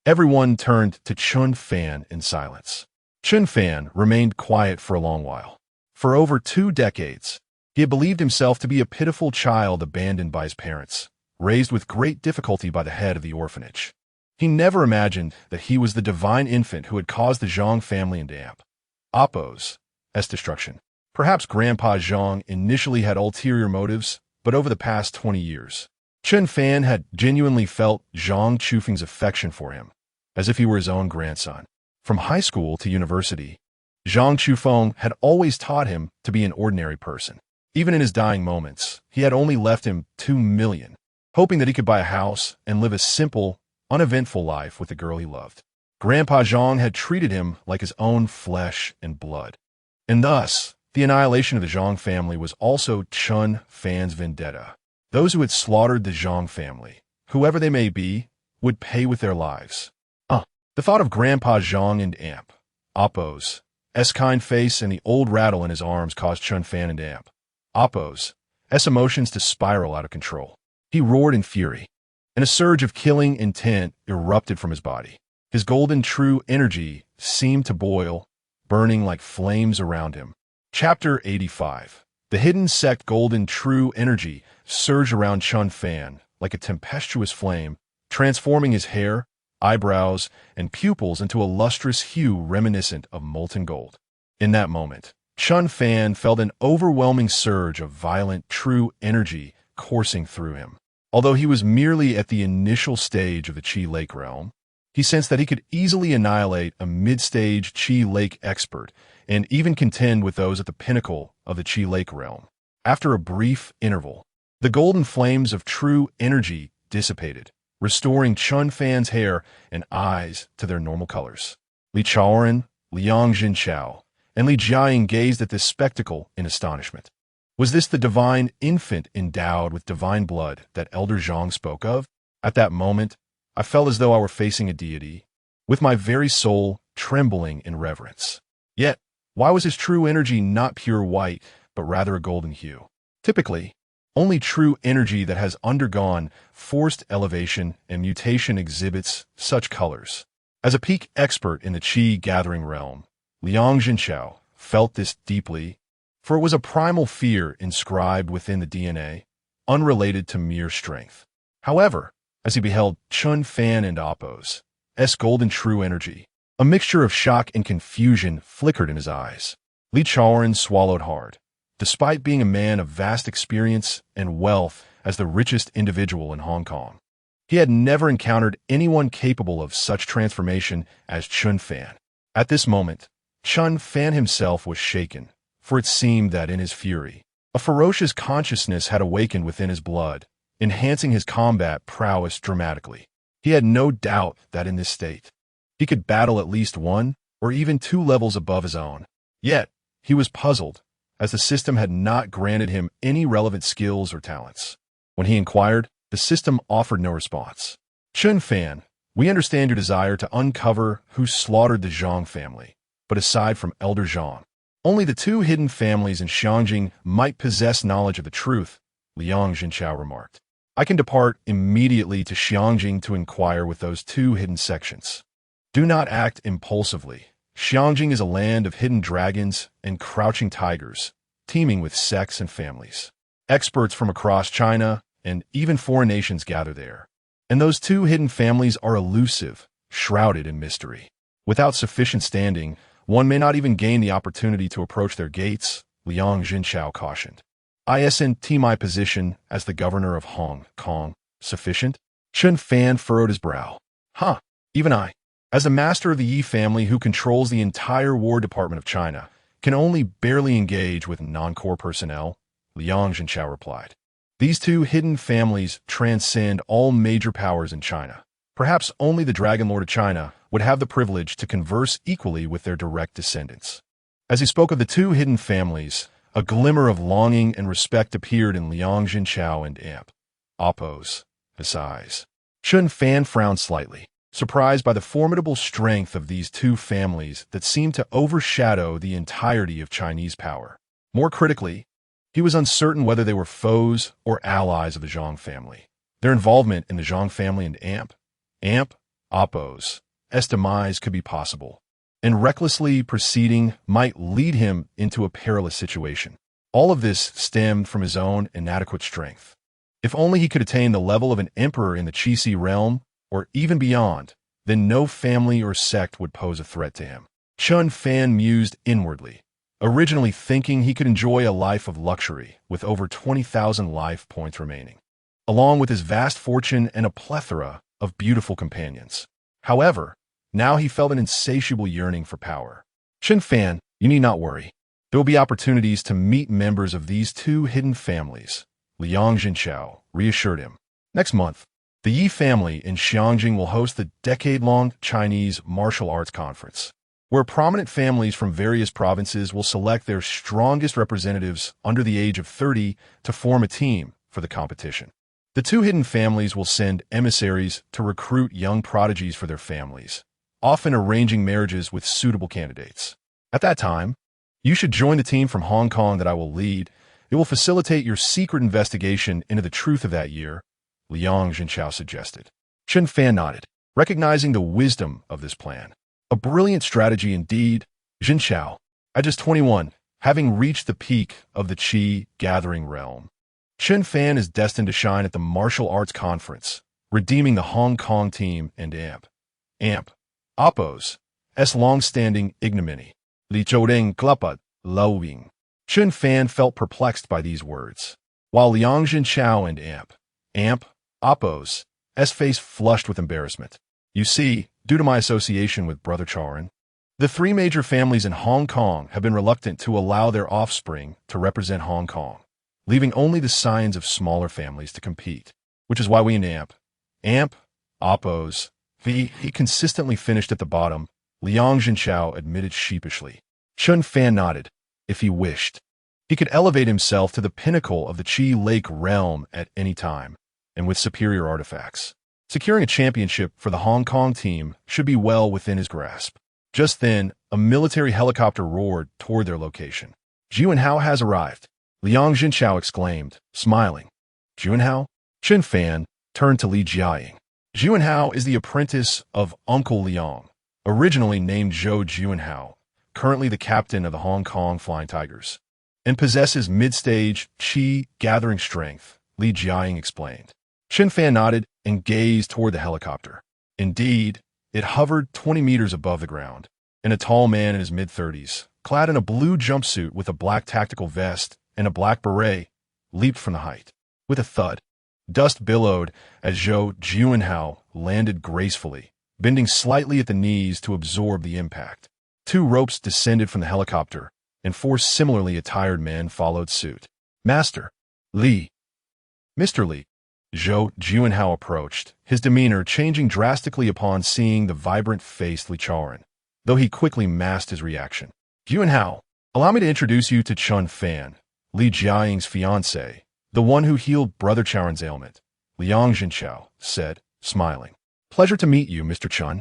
everyone turned to Chen Fan in silence. Chen Fan remained quiet for a long while. For over 2 decades, he had believed himself to be a pitiful child abandoned by his parents, raised with great difficulty by the head of the orphanage. He never imagined that he was the Divine Infant who had caused the Zhang family and Appo's destruction. Perhaps Grandpa Zhang initially had ulterior motives, but over the past 20 years, Chen Fan had genuinely felt Zhang Chufeng's affection for him, as if he were his own grandson. From high school to university, Zhang Chufeng had always taught him to be an ordinary person. Even in his dying moments, he had only left him 2 million, hoping that he could buy a house and live a simple, uneventful life with the girl he loved. Grandpa Zhang had treated him like his own flesh and blood. And thus, the annihilation of the Zhang family was also Chen Fan's vendetta. Those who had slaughtered the Zhang family, whoever they may be, would pay with their lives. The thought of Grandpa Zhang and Appo's kind face and the old rattle in his arms caused Chen Fan and Appo's emotions to spiral out of control. He roared in fury, and a surge of killing intent erupted from his body. His golden true energy seemed to boil, burning like flames around him. Chapter 85. The hidden sect golden true energy surged around Chen Fan like a tempestuous flame, transforming his hair, eyebrows, and pupils into a lustrous hue reminiscent of molten gold. In that moment, Chen Fan felt an overwhelming surge of violent true energy coursing through him. Although he was merely at the initial stage of the Qi Lake realm, he sensed that he could easily annihilate a mid-stage Qi Lake expert and even contend with those at the pinnacle of the Qi Lake realm. After a brief interval, the golden flames of true energy dissipated, restoring Chen Fan's hair and eyes to their normal colors. Li Chaoren, Liang Jinchao, and Li Jiaying gazed at this spectacle in astonishment. Was this the divine infant endowed with divine blood that Elder Zhang spoke of? At that moment, I felt as though I were facing a deity, with my very soul trembling in reverence. Yet, why was his true energy not pure white, but rather a golden hue? Typically, only true energy that has undergone forced elevation and mutation exhibits such colors. As a peak expert in the Qi gathering realm, Liang Jinchao felt this deeply, for it was a primal fear inscribed within the DNA, unrelated to mere strength. However, as he beheld Chen Fan and Appo's golden true energy, a mixture of shock and confusion flickered in his eyes. Li Chaoran swallowed hard. Despite being a man of vast experience and wealth as the richest individual in Hong Kong, he had never encountered anyone capable of such transformation as Chen Fan. At this moment, Chen Fan himself was shaken, for it seemed that in his fury, a ferocious consciousness had awakened within his blood, enhancing his combat prowess dramatically. He had no doubt that in this state, he could battle at least one or even two levels above his own. Yet, he was puzzled, as the system had not granted him any relevant skills or talents. When he inquired, the system offered no response. Chen Fan, we understand your desire to uncover who slaughtered the Zhang family, but aside from Elder Zhang, only the two hidden families in Xiangjing might possess knowledge of the truth, Liang Jinchao remarked. I can depart immediately to Xiangjing to inquire with those two hidden sections. Do not act impulsively. Xiangjing is a land of hidden dragons and crouching tigers, teeming with sects and families. Experts from across China and even foreign nations gather there. And those two hidden families are elusive, shrouded in mystery. Without sufficient standing, one may not even gain the opportunity to approach their gates, Liang Jinchao cautioned. Isn't my position as the governor of Hong Kong sufficient? Chen Fan furrowed his brow. Even I, as the master of the Yi family who controls the entire War Department of China, can only barely engage with non-core personnel, Liang Jinchao replied. These two hidden families transcend all major powers in China. Perhaps only the Dragon Lord of China would have the privilege to converse equally with their direct descendants. As he spoke of the two hidden families, a glimmer of longing and respect appeared in Liang Jinchao and Appo's eyes. Chen Fan frowned slightly, surprised by the formidable strength of these two families that seemed to overshadow the entirety of Chinese power. More critically, he was uncertain whether they were foes or allies of the Zhang family. Their involvement in the Zhang family and Appo's demise could be possible, and recklessly proceeding might lead him into a perilous situation. All of this stemmed from his own inadequate strength. If only he could attain the level of an emperor in the Qi realm, or even beyond, then no family or sect would pose a threat to him. Chen Fan mused inwardly, originally thinking he could enjoy a life of luxury with over 20,000 life points remaining, along with his vast fortune and a plethora of beautiful companions. However, now he felt an insatiable yearning for power. Chen Fan, you need not worry. There will be opportunities to meet members of these two hidden families, Liang Jinchao reassured him. Next month, the Yi family in Xiangjing will host the decade-long Chinese Martial Arts Conference, where prominent families from various provinces will select their strongest representatives under the age of 30 to form a team for the competition. The two hidden families will send emissaries to recruit young prodigies for their families, often arranging marriages with suitable candidates. At that time, you should join the team from Hong Kong that I will lead. It will facilitate your secret investigation into the truth of that year, Liang Jinchao suggested. Chen Fan nodded, recognizing the wisdom of this plan. A brilliant strategy indeed, Jinchao. At just 21, having reached the peak of the Qi gathering realm, Chen Fan is destined to shine at the Martial Arts Conference, redeeming the Hong Kong team and Appo's long-standing ignominy. Li Zhouring Klapat Lowing. Chen Fan felt perplexed by these words, while Liang Jinchao and Appo's face flushed with embarrassment. You see, due to my association with Brother Chaoran, the three major families in Hong Kong have been reluctant to allow their offspring to represent Hong Kong, leaving only the scions of smaller families to compete, which is why we in Appo's he consistently finished at the bottom, Liang Jinchao admitted sheepishly. Chen Fan nodded. If he wished, He could elevate himself to the pinnacle of the Qi Lake realm at any time, and with superior artifacts. Securing a championship for the Hong Kong team should be well within his grasp. Just then, a military helicopter roared toward their location. Juanhao has arrived, Liang Jinchao exclaimed, smiling. Juanhao? Chen Fan turned to Li Jiaying. Juanhao is the apprentice of Uncle Liang, originally named Zhou Juanhao, currently the captain of the Hong Kong Flying Tigers, and possesses mid-stage Qi gathering strength, Li Jiaying explained. Chen Fan nodded and gazed toward the helicopter. Indeed, it hovered 20 meters above the ground, and a tall man in his mid-30s, clad in a blue jumpsuit with a black tactical vest and a black beret, leaped from the height. With a thud, dust billowed as Zhou Juanhao landed gracefully, bending slightly at the knees to absorb the impact. 2 ropes descended from the helicopter, and 4 similarly attired men followed suit. Master, Li. Mr. Li. Zhou Juanhao approached, his demeanor changing drastically upon seeing the vibrant-faced Li Chaoran, though he quickly masked his reaction. Juanhao, allow me to introduce you to Chen Fan, Li Jiaying's fiancé, the one who healed Brother Chaoran's ailment, Liang Jinchao said, smiling. Pleasure to meet you, Mr. Chen.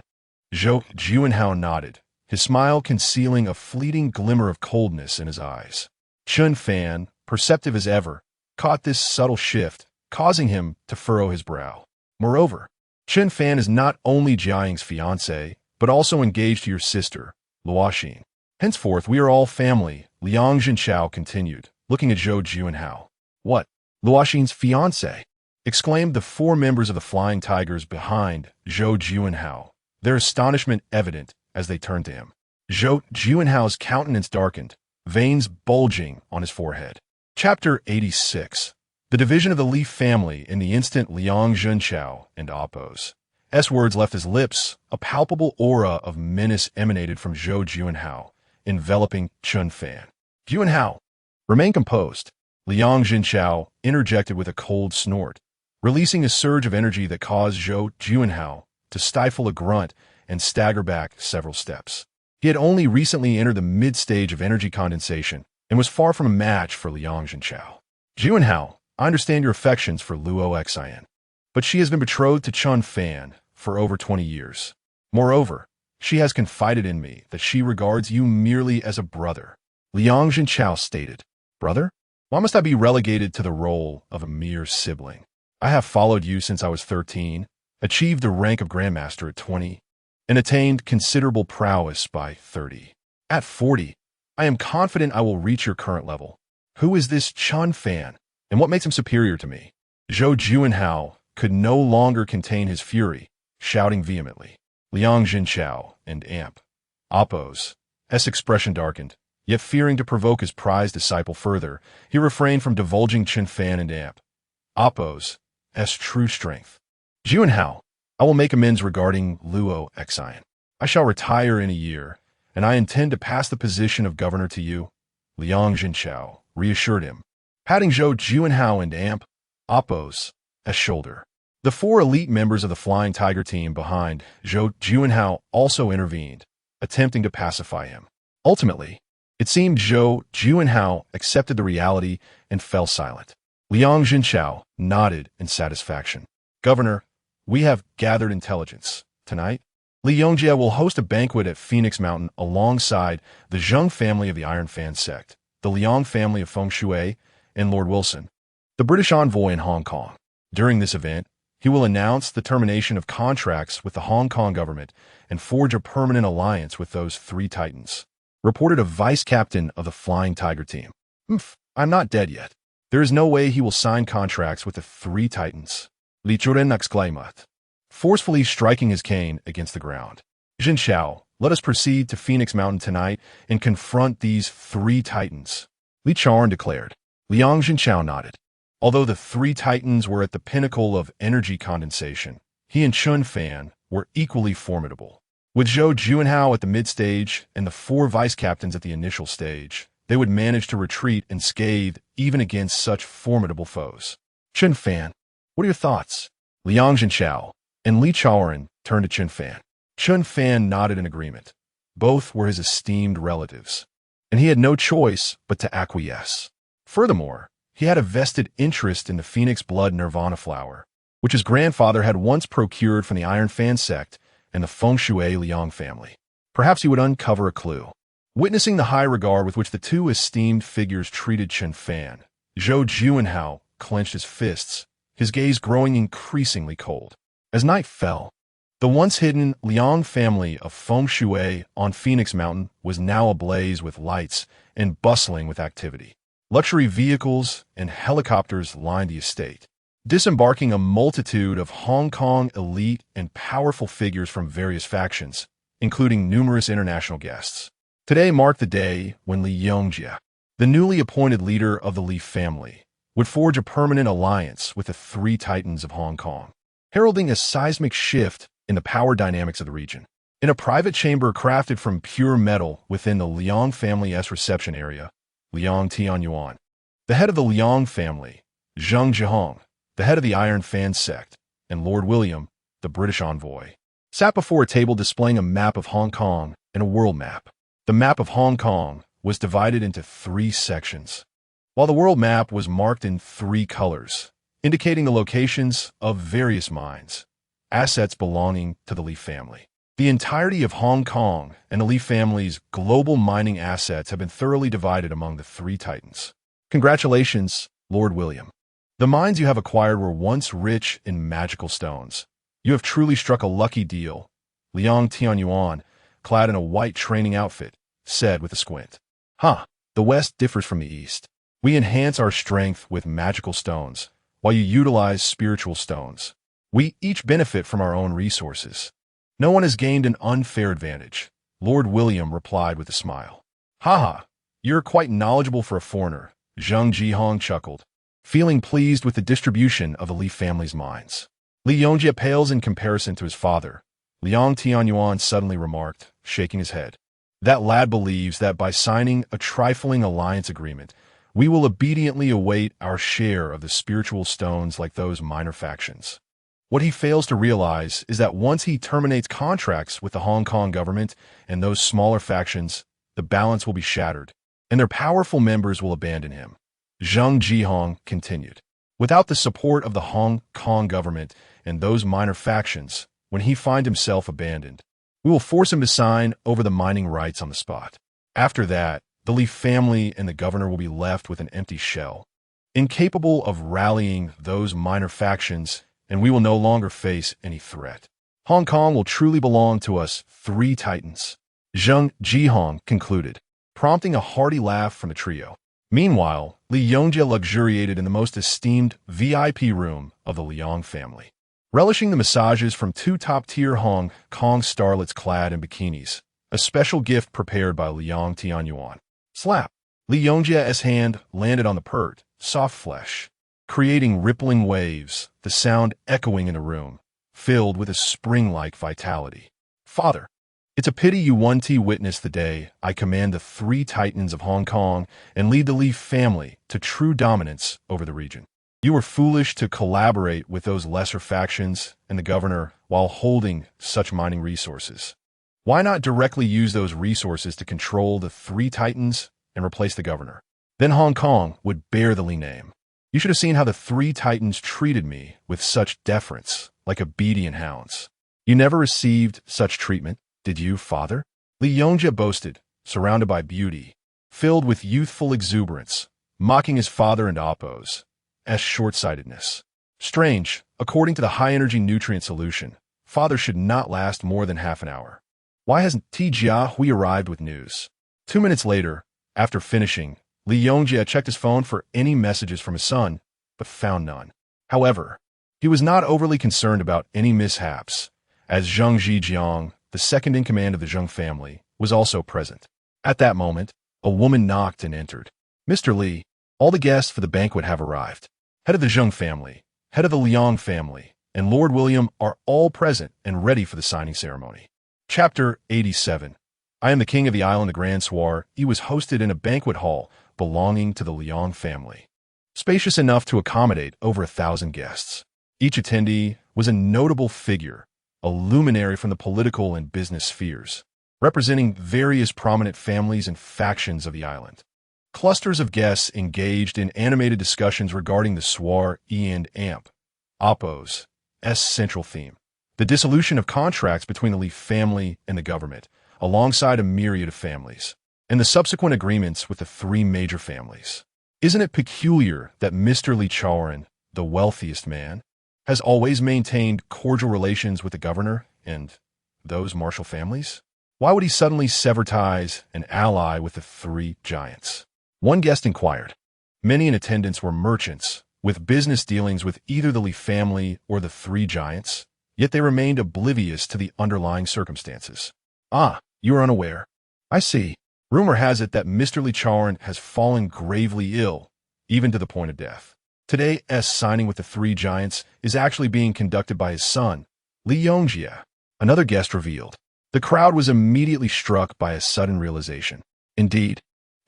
Zhou Juanhao nodded, his smile concealing a fleeting glimmer of coldness in his eyes. Chen Fan, perceptive as ever, caught this subtle shift, causing him to furrow his brow. Moreover, Chen Fan is not only Jiaying's fiancé, but also engaged to your sister, Luoxin. Henceforth, we are all family, Liang Jinchao continued, looking at Zhou Juanhao. What? Luoxin's fiancé? Exclaimed the 4 members of the Flying Tigers behind Zhou Juanhao, their astonishment evident as they turned to him. Zhou Juanhao's countenance darkened, veins bulging on his forehead. Chapter 86. The division of the Li family in the instant Liang Jinchao and Appo's words left his lips, a palpable aura of menace emanated from Zhou Juanhao, enveloping Chen Fan. Juanhao, remain composed, Liang Jinchao interjected with a cold snort, releasing a surge of energy that caused Zhou Juanhao to stifle a grunt and stagger back several steps. He had only recently entered the mid-stage of energy condensation and was far from a match for Liang Jinchao. Juanhao, I understand your affections for Luo Xian, but she has been betrothed to Chen Fan for over 20 years. Moreover, she has confided in me that she regards you merely as a brother. Liang Jinchao stated, Brother? Why must I be relegated to the role of a mere sibling? I have followed you since I was 13, achieved the rank of Grandmaster at 20, and attained considerable prowess by 30. At 40, I am confident I will reach your current level. Who is this Chen Fan, and what makes him superior to me? Zhou Juanhao could no longer contain his fury, shouting vehemently. Liang Jinchao and Appo's expression darkened, yet fearing to provoke his prized disciple further, he refrained from divulging Chen Fan and Appo's true strength. Juanhao, I will make amends regarding Luo Xian. I shall retire in a year, and I intend to pass the position of governor to you, Liang Jinchao reassured him, patting Zhou Juanhao and Appo's shoulder. The 4 elite members of the Flying Tiger team behind Zhou Juanhao also intervened, attempting to pacify him. Ultimately, it seemed Zhou Juanhao accepted the reality and fell silent. Liang Jinchao nodded in satisfaction. Governor, we have gathered intelligence. Tonight, Li Yongjie will host a banquet at Phoenix Mountain alongside the Zheng family of the Iron Fan sect, the Liang family of Feng Shui, and Lord Wilson, the British envoy in Hong Kong. During this event, he will announce the termination of contracts with the Hong Kong government and forge a permanent alliance with those 3 titans. Reported a vice-captain of the Flying Tiger team. I'm not dead yet. There is no way he will sign contracts with the 3 titans. Li Churen exclaimed, forcefully striking his cane against the ground. Jinchao, let us proceed to Phoenix Mountain tonight and confront these 3 titans. Li Chaoran declared. Liang Jinchao nodded. Although the 3 titans were at the pinnacle of energy condensation, he and Chen Fan were equally formidable. With Zhou Juanhao at the mid-stage and the 4 vice-captains at the initial stage, they would manage to retreat unscathed even against such formidable foes. Chen Fan, what are your thoughts? Liang Jinchao and Li Chaoran turned to Chen Fan. Chen Fan nodded in agreement. Both were his esteemed relatives, and he had no choice but to acquiesce. Furthermore, he had a vested interest in the phoenix blood nirvana flower, which his grandfather had once procured from the Iron Fan sect and the Feng Shui Liang family. Perhaps he would uncover a clue. Witnessing the high regard with which the two esteemed figures treated Chen Fan, Zhou Juanhao clenched his fists, his gaze growing increasingly cold. As night fell, the once hidden Liang family of Feng Shui on Phoenix Mountain was now ablaze with lights and bustling with activity. Luxury vehicles and helicopters lined the estate, disembarking a multitude of Hong Kong elite and powerful figures from various factions, including numerous international guests. Today marked the day when Li Yongjie, the newly appointed leader of the Li family, would forge a permanent alliance with the three titans of Hong Kong, heralding a seismic shift in the power dynamics of the region. In a private chamber crafted from pure metal within the Liang family's reception area, Liang Tianyuan, the head of the Liang family, Zheng Zhihong, the head of the Iron Fan sect, and Lord William, the British envoy, sat before a table displaying a map of Hong Kong and a world map. The map of Hong Kong was divided into 3 sections, while the world map was marked in 3 colors, indicating the locations of various mines, assets belonging to the Li family. The entirety of Hong Kong and the Li family's global mining assets have been thoroughly divided among the 3 titans. Congratulations, Lord William. The mines you have acquired were once rich in magical stones. You have truly struck a lucky deal, Liang Tianyuan, clad in a white training outfit, said with a squint. The West differs from the East. We enhance our strength with magical stones, while you utilize spiritual stones. We each benefit from our own resources. No one has gained an unfair advantage, Lord William replied with a smile. You're quite knowledgeable for a foreigner, Zheng Zhihong chuckled, feeling pleased with the distribution of the Li family's mines. Li Yongjie pales in comparison to his father, Liang Tianyuan suddenly remarked, shaking his head. That lad believes that by signing a trifling alliance agreement, we will obediently await our share of the spiritual stones like those minor factions. What he fails to realize is that once he terminates contracts with the Hong Kong government and those smaller factions, the balance will be shattered, and their powerful members will abandon him. Zheng Zhihong continued. Without the support of the Hong Kong government and those minor factions, when he finds himself abandoned, we will force him to sign over the mining rights on the spot. After that, the Li family and the governor will be left with an empty shell, incapable of rallying those minor factions, and we will no longer face any threat. Hong Kong will truly belong to us 3 titans, Zheng Zhihong concluded, prompting a hearty laugh from the trio. Meanwhile, Li Yongjie luxuriated in the most esteemed VIP room of the Liang family, relishing the massages from 2 top-tier Hong Kong starlets clad in bikinis, a special gift prepared by Liang Tianyuan. Slap! Li Yongjie's hand landed on the pert, soft flesh, creating rippling waves, the sound echoing in the room, filled with a spring-like vitality. Father, it's a pity you won't witness the day I command the 3 titans of Hong Kong and lead the Li family to true dominance over the region. You were foolish to collaborate with those lesser factions and the governor while holding such mining resources. Why not directly use those resources to control the 3 titans and replace the governor? Then Hong Kong would bear the Li name. You should have seen how the 3 titans treated me with such deference, like obedient hounds. You never received such treatment, did you, father? Li Yongjie boasted, surrounded by beauty, filled with youthful exuberance, mocking his father and Appo's short-sightedness. Strange, according to the high-energy nutrient solution, father should not last more than half an hour. Why hasn't Hui arrived with news? 2 minutes later, after finishing, Li Yongjie checked his phone for any messages from his son, but found none. However, he was not overly concerned about any mishaps, as Zheng Zhijiang, the second in command of the Zheng family, was also present. At that moment, a woman knocked and entered. Mr. Li, all the guests for the banquet have arrived. Head of the Zheng family, head of the Liang family, and Lord William are all present and ready for the signing ceremony. Chapter 87. I am the king of the island of Grand Soir. He was hosted in a banquet hall belonging to the Liang family, spacious enough to accommodate over 1,000 guests. Each attendee was a notable figure, a luminary from the political and business spheres, representing various prominent families and factions of the island. Clusters of guests engaged in animated discussions regarding the soir and amp, Oppo's central theme, the dissolution of contracts between the Leaf family and the government, alongside a myriad of families, and the subsequent agreements with the three major families. Isn't it peculiar that Mr. Li Chaoran, the wealthiest man, has always maintained cordial relations with the governor and those martial families? Why would he suddenly sever ties and ally with the three giants? One guest inquired. Many in attendance were merchants, with business dealings with either the Li family or the three giants, yet they remained oblivious to the underlying circumstances. Ah, you are unaware. I see. Rumor has it that Mr. Li Chaoran has fallen gravely ill, even to the point of death. Today's signing with the three giants is actually being conducted by his son, Li Yongjie, another guest revealed. The crowd was immediately struck by a sudden realization. Indeed,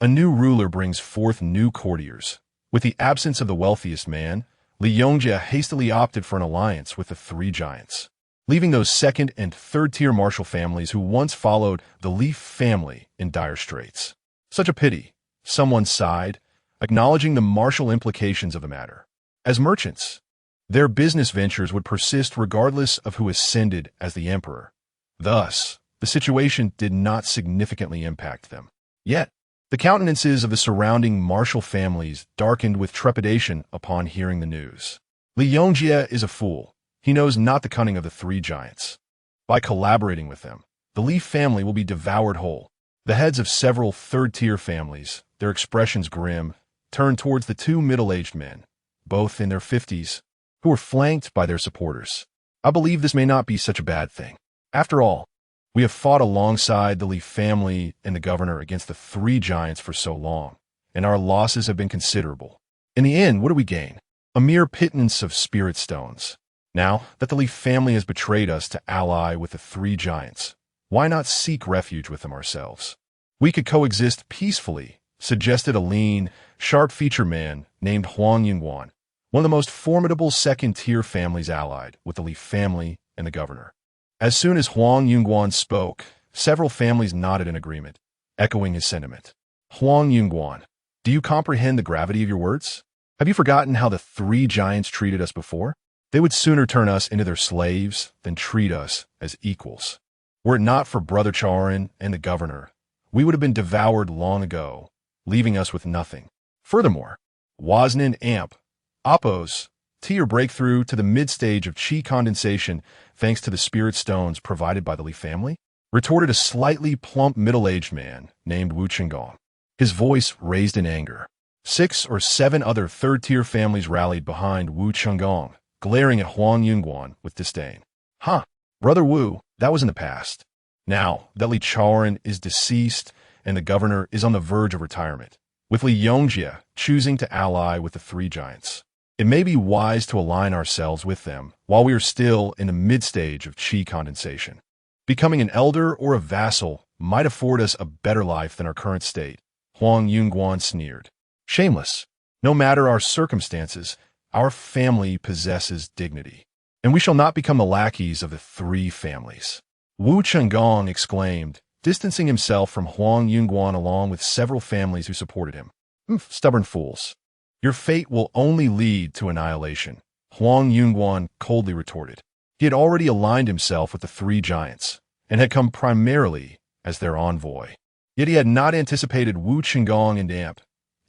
a new ruler brings forth new courtiers. With the absence of the wealthiest man, Li Yongjie hastily opted for an alliance with the three giants, leaving those second and third-tier martial families who once followed the Leaf family in dire straits. Such a pity, someone sighed, acknowledging the martial implications of the matter. As merchants, their business ventures would persist regardless of who ascended as the emperor. Thus, the situation did not significantly impact them. Yet, the countenances of the surrounding martial families darkened with trepidation upon hearing the news. Li Yongjie is a fool. He knows not the cunning of the three giants. By collaborating with them, the Li family will be devoured whole. The heads of several third-tier families, their expressions grim, turned towards the two middle-aged men, both in their 50s, who were flanked by their supporters. I believe this may not be such a bad thing. After all, we have fought alongside the Li family and the governor against the three giants for so long, and our losses have been considerable. In the end, what do we gain? A mere pittance of spirit stones. Now that the Li family has betrayed us to ally with the three giants, why not seek refuge with them ourselves? We could coexist peacefully, suggested a lean, sharp-featured man named Huang Yunguan, one of the most formidable second-tier families allied with the Li family and the governor. As soon as Huang Yunguan spoke, several families nodded in agreement, echoing his sentiment. Huang Yunguan, do you comprehend the gravity of your words? Have you forgotten how the three giants treated us before? They would sooner turn us into their slaves than treat us as equals. Were it not for Brother Chaoran and the governor, we would have been devoured long ago, leaving us with nothing. Furthermore, Wasnin Amp, Oppo's tier breakthrough to the mid-stage of chi condensation thanks to the spirit stones provided by the Li family, retorted a slightly plump middle-aged man named Wu Chenggong, his voice raised in anger. 6 or 7 other third-tier families rallied behind Wu Chenggong, glaring at Huang Yunguan with disdain. Huh, Brother Wu, that was in the past. Now that Li Chaoran is deceased and the governor is on the verge of retirement, with Li Yongjie choosing to ally with the three giants, it may be wise to align ourselves with them while we are still in the mid-stage of chi condensation. Becoming an elder or a vassal might afford us a better life than our current state, Huang Yunguan sneered. Shameless. No matter our circumstances, our family possesses dignity, and we shall not become the lackeys of the three families. Wu Chenggong exclaimed, distancing himself from Huang Yunguan along with several families who supported him. Stubborn fools. Your fate will only lead to annihilation, Huang Yunguan coldly retorted. He had already aligned himself with the three giants, and had come primarily as their envoy. Yet he had not anticipated Wu Chenggong and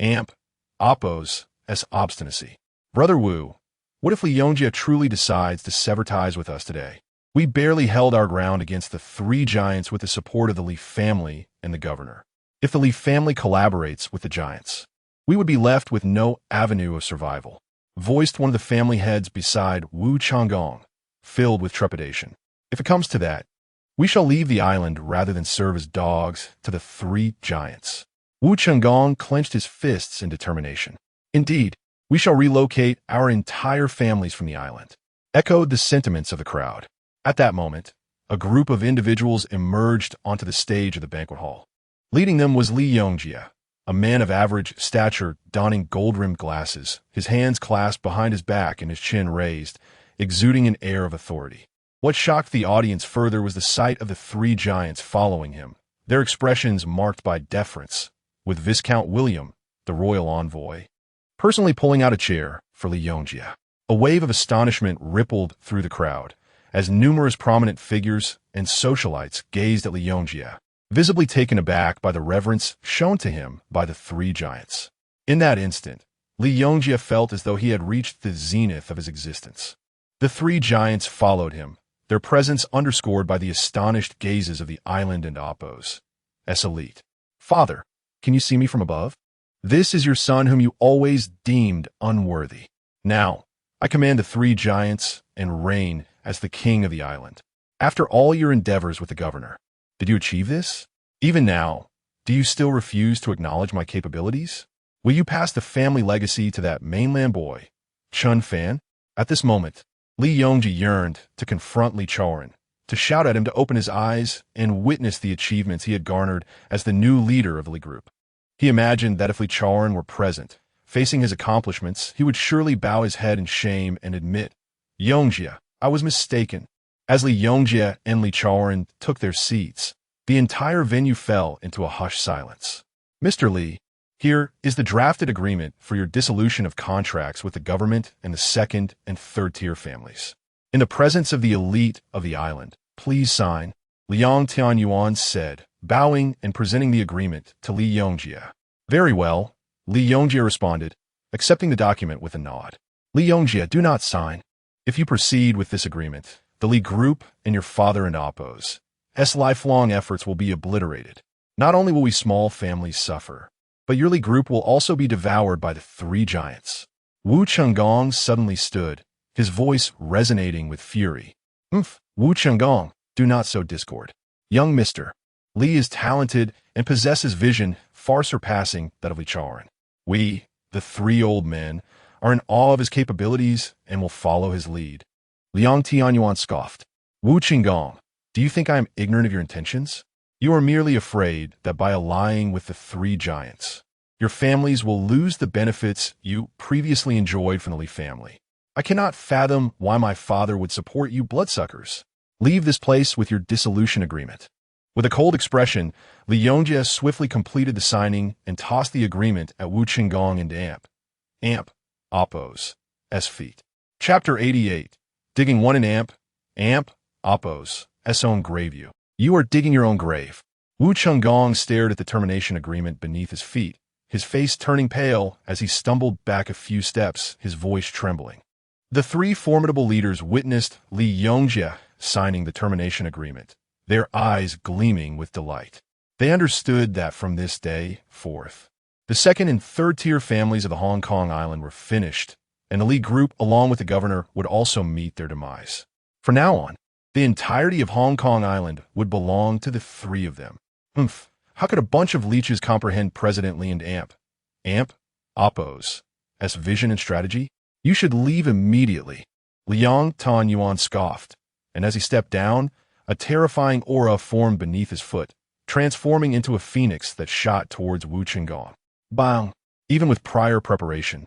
Amp, Oppo's obstinacy. Brother Wu, what if Li Yongjie truly decides to sever ties with us today? We barely held our ground against the three giants with the support of the Li family and the governor. If the Li family collaborates with the giants, we would be left with no avenue of survival, voiced one of the family heads beside Wu Chenggong, filled with trepidation. If it comes to that, we shall leave the island rather than serve as dogs to the three giants. Wu Chenggong clenched his fists in determination. Indeed, we shall relocate our entire families from the island, echoed the sentiments of the crowd. At that moment, a group of individuals emerged onto the stage of the banquet hall. Leading them was Li Yongjie, a man of average stature donning gold-rimmed glasses, his hands clasped behind his back and his chin raised, exuding an air of authority. What shocked the audience further was the sight of the three giants following him, their expressions marked by deference, with Viscount William the royal envoy, personally pulling out a chair for Li Yongjie. A wave of astonishment rippled through the crowd as numerous prominent figures and socialites gazed at Li Yongjie, visibly taken aback by the reverence shown to him by the three giants. In that instant, Li Yongjie felt as though he had reached the zenith of his existence. The three giants followed him, their presence underscored by the astonished gazes of the island and Appos. Elite. Father, can you see me from above? This is your son whom you always deemed unworthy. Now, I command the three giants and reign as the king of the island. After all your endeavors with the governor, did you achieve this? Even now, do you still refuse to acknowledge my capabilities? Will you pass the family legacy to that mainland boy, Chen Fan? At this moment, Li Yongjie yearned to confront Li Chaoran, to shout at him to open his eyes and witness the achievements he had garnered as the new leader of the Li group. He imagined that if Li Chaoran were present, facing his accomplishments, he would surely bow his head in shame and admit, Yongjie, I was mistaken. As Li Yongjie and Li Chaoran took their seats, the entire venue fell into a hushed silence. Mr. Li, here is the drafted agreement for your dissolution of contracts with the government and the second and third tier families. In the presence of the elite of the island, please sign, Liang Tianyuan said, bowing and presenting the agreement to Li Yongjie. Very well, Li Yongjie responded, accepting the document with a nod. Li Yongjie, do not sign. If you proceed with this agreement, the Li group and your father and Appos' lifelong efforts will be obliterated. Not only will we small families suffer, but your Li group will also be devoured by the three giants. Wu Chenggong suddenly stood, his voice resonating with fury. Wu Chenggong, do not sow discord. Young mister, Li is talented and possesses vision far surpassing that of Li Chaoran. We, the three old men, are in awe of his capabilities and will follow his lead. Liang Tianyuan scoffed. Wu Chenggong, do you think I am ignorant of your intentions? You are merely afraid that by allying with the three giants, your families will lose the benefits you previously enjoyed from the Li family. I cannot fathom why my father would support you bloodsuckers. Leave this place with your dissolution agreement. With a cold expression, Li Yongjie swiftly completed the signing and tossed the agreement at Wu Chenggong and Appos' feet. Chapter 88. Digging one in Appos' own grave. You are digging your own grave. Wu Chenggong stared at the termination agreement beneath his feet, his face turning pale as he stumbled back a few steps, his voice trembling. The three formidable leaders witnessed Li Yongjie signing the termination agreement, their eyes gleaming with delight. They understood that from this day forth, the second and third tier families of the Hong Kong island were finished, and the Li group, along with the governor, would also meet their demise. From now on, the entirety of Hong Kong island would belong to the three of them. How could a bunch of leeches comprehend President Li and Appos' vision and strategy? You should leave immediately. Liang Tianyuan scoffed, and as he stepped down, a terrifying aura formed beneath his foot, transforming into a phoenix that shot towards Wu Chenggong. Bang! Even with prior preparation,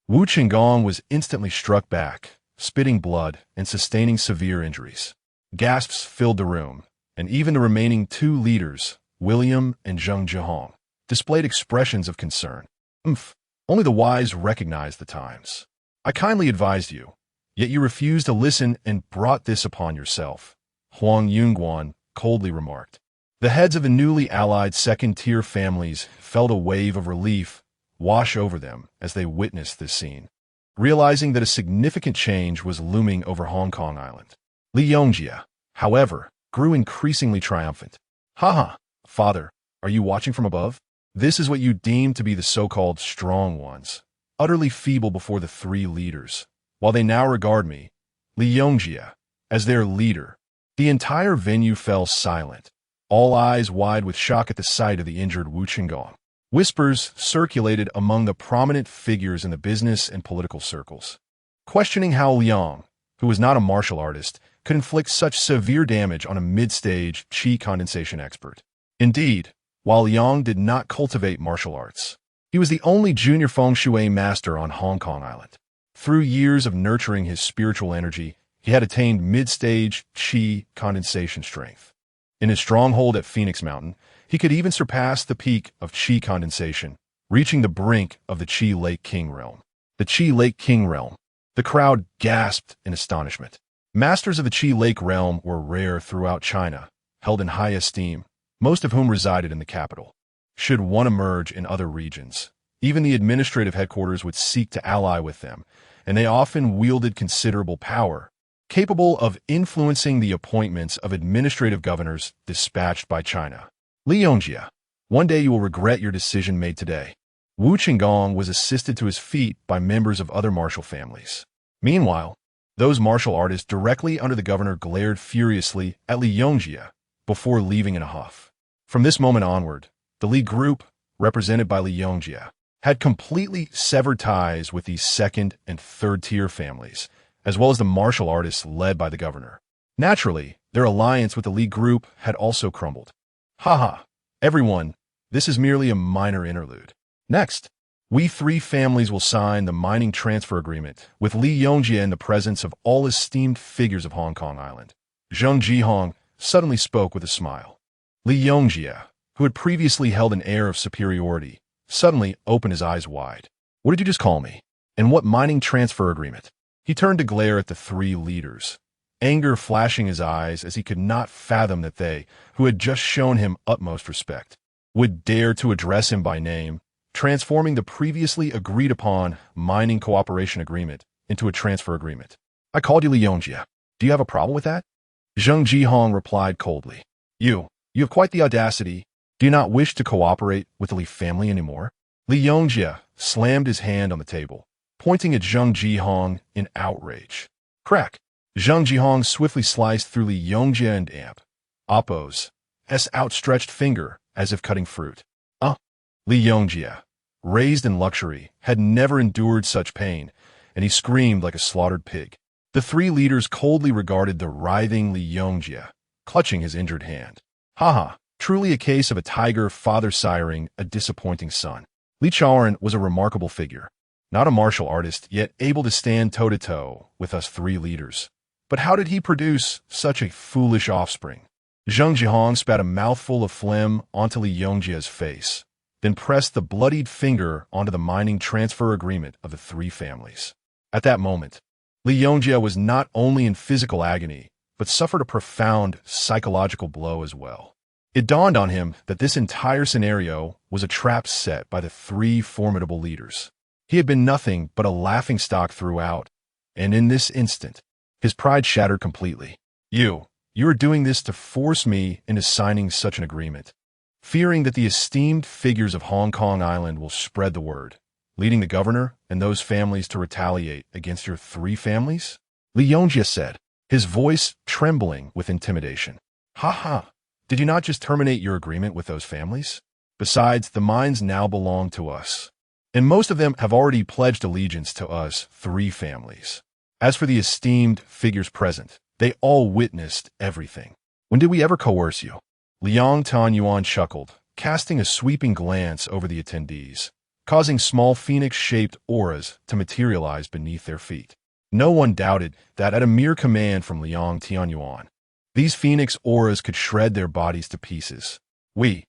Wu Chenggong was instantly struck back, spitting blood and sustaining severe injuries. Gasps filled the room, and even the remaining two leaders, William and Zheng Zhihong, displayed expressions of concern. Only the wise recognize the times. I kindly advised you, yet you refused to listen and brought this upon yourself, Huang Yunguan coldly remarked. The heads of the newly allied second-tier families felt a wave of relief wash over them as they witnessed this scene, realizing that a significant change was looming over Hong Kong island. Li Yongjie, however, grew increasingly triumphant. Father, are you watching from above? This is what you deem to be the so-called strong ones, utterly feeble before the three leaders, while they now regard me, Li Yongjie, as their leader. The entire venue fell silent, all eyes wide with shock at the sight of the injured Wu Chenggong. Whispers circulated among the prominent figures in the business and political circles, questioning how Liang, who was not a martial artist, could inflict such severe damage on a mid-stage qi condensation expert. Indeed, while Liang did not cultivate martial arts, he was the only junior feng shui master on Hong Kong island. Through years of nurturing his spiritual energy, he had attained mid-stage qi condensation strength. In his stronghold at Phoenix Mountain, he could even surpass the peak of qi condensation, reaching the brink of the Qi Lake King realm. The Qi Lake King realm. The crowd gasped in astonishment. Masters of the Qi Lake realm were rare throughout China, held in high esteem, most of whom resided in the capital. Should one emerge in other regions, even the administrative headquarters would seek to ally with them, and they often wielded considerable power, capable of influencing the appointments of administrative governors dispatched by China. Li Yongjie, one day you will regret your decision made today. Wu Qinggong was assisted to his feet by members of other martial families. Meanwhile, those martial artists directly under the governor glared furiously at Li Yongjie before leaving in a huff. From this moment onward, the Li group, represented by Li Yongjie, had completely severed ties with these second and third-tier families, as well as the martial artists led by the governor. Naturally, their alliance with the Li group had also crumbled. Haha, everyone, this is merely a minor interlude. Next, we three families will sign the mining transfer agreement with Li Yongjie in the presence of all esteemed figures of Hong Kong Island. Zheng Jihong suddenly spoke with a smile. Li Yongjie, who had previously held an air of superiority, suddenly opened his eyes wide. What did you just call me? And what mining transfer agreement? He turned to glare at the three leaders, anger flashing his eyes as he could not fathom that they, who had just shown him utmost respect, would dare to address him by name, transforming the previously agreed-upon mining cooperation agreement into a transfer agreement. I called you Li Yongjie. Do you have a problem with that? Zheng Jihong replied coldly. You have quite the audacity. Do you not wish to cooperate with the Li family anymore? Li Yongjie slammed his hand on the table, pointing at Zheng Jihong in outrage. Crack! Zheng Jihong swiftly sliced through Li Yongjie and Oppo's outstretched finger as if cutting fruit. Li Yongjie, raised in luxury, had never endured such pain, and he screamed like a slaughtered pig. The three leaders coldly regarded the writhing Li Yongjie, clutching his injured hand. Haha, truly a case of a tiger father siring a disappointing son. Li Chaoran was a remarkable figure. Not a martial artist, yet able to stand toe-to-toe with us three leaders. But how did he produce such a foolish offspring? Zheng Jihong spat a mouthful of phlegm onto Li Yongjie's face, then pressed the bloodied finger onto the mining transfer agreement of the three families. At that moment, Li Yongjie was not only in physical agony, but suffered a profound psychological blow as well. It dawned on him that this entire scenario was a trap set by the three formidable leaders. He had been nothing but a laughingstock throughout, and in this instant, his pride shattered completely. You are doing this to force me into signing such an agreement. Fearing that the esteemed figures of Hong Kong Island will spread the word, leading the governor and those families to retaliate against your three families? Li Yongjie said, his voice trembling with intimidation. Ha! Did you not just terminate your agreement with those families? Besides, the mines now belong to us, and most of them have already pledged allegiance to us three families. As for the esteemed figures present, they all witnessed everything. When did we ever coerce you? Liang Tanyuan chuckled, casting a sweeping glance over the attendees, causing small phoenix-shaped auras to materialize beneath their feet. No one doubted that at a mere command from Liang Tianyuan, these phoenix auras could shred their bodies to pieces. We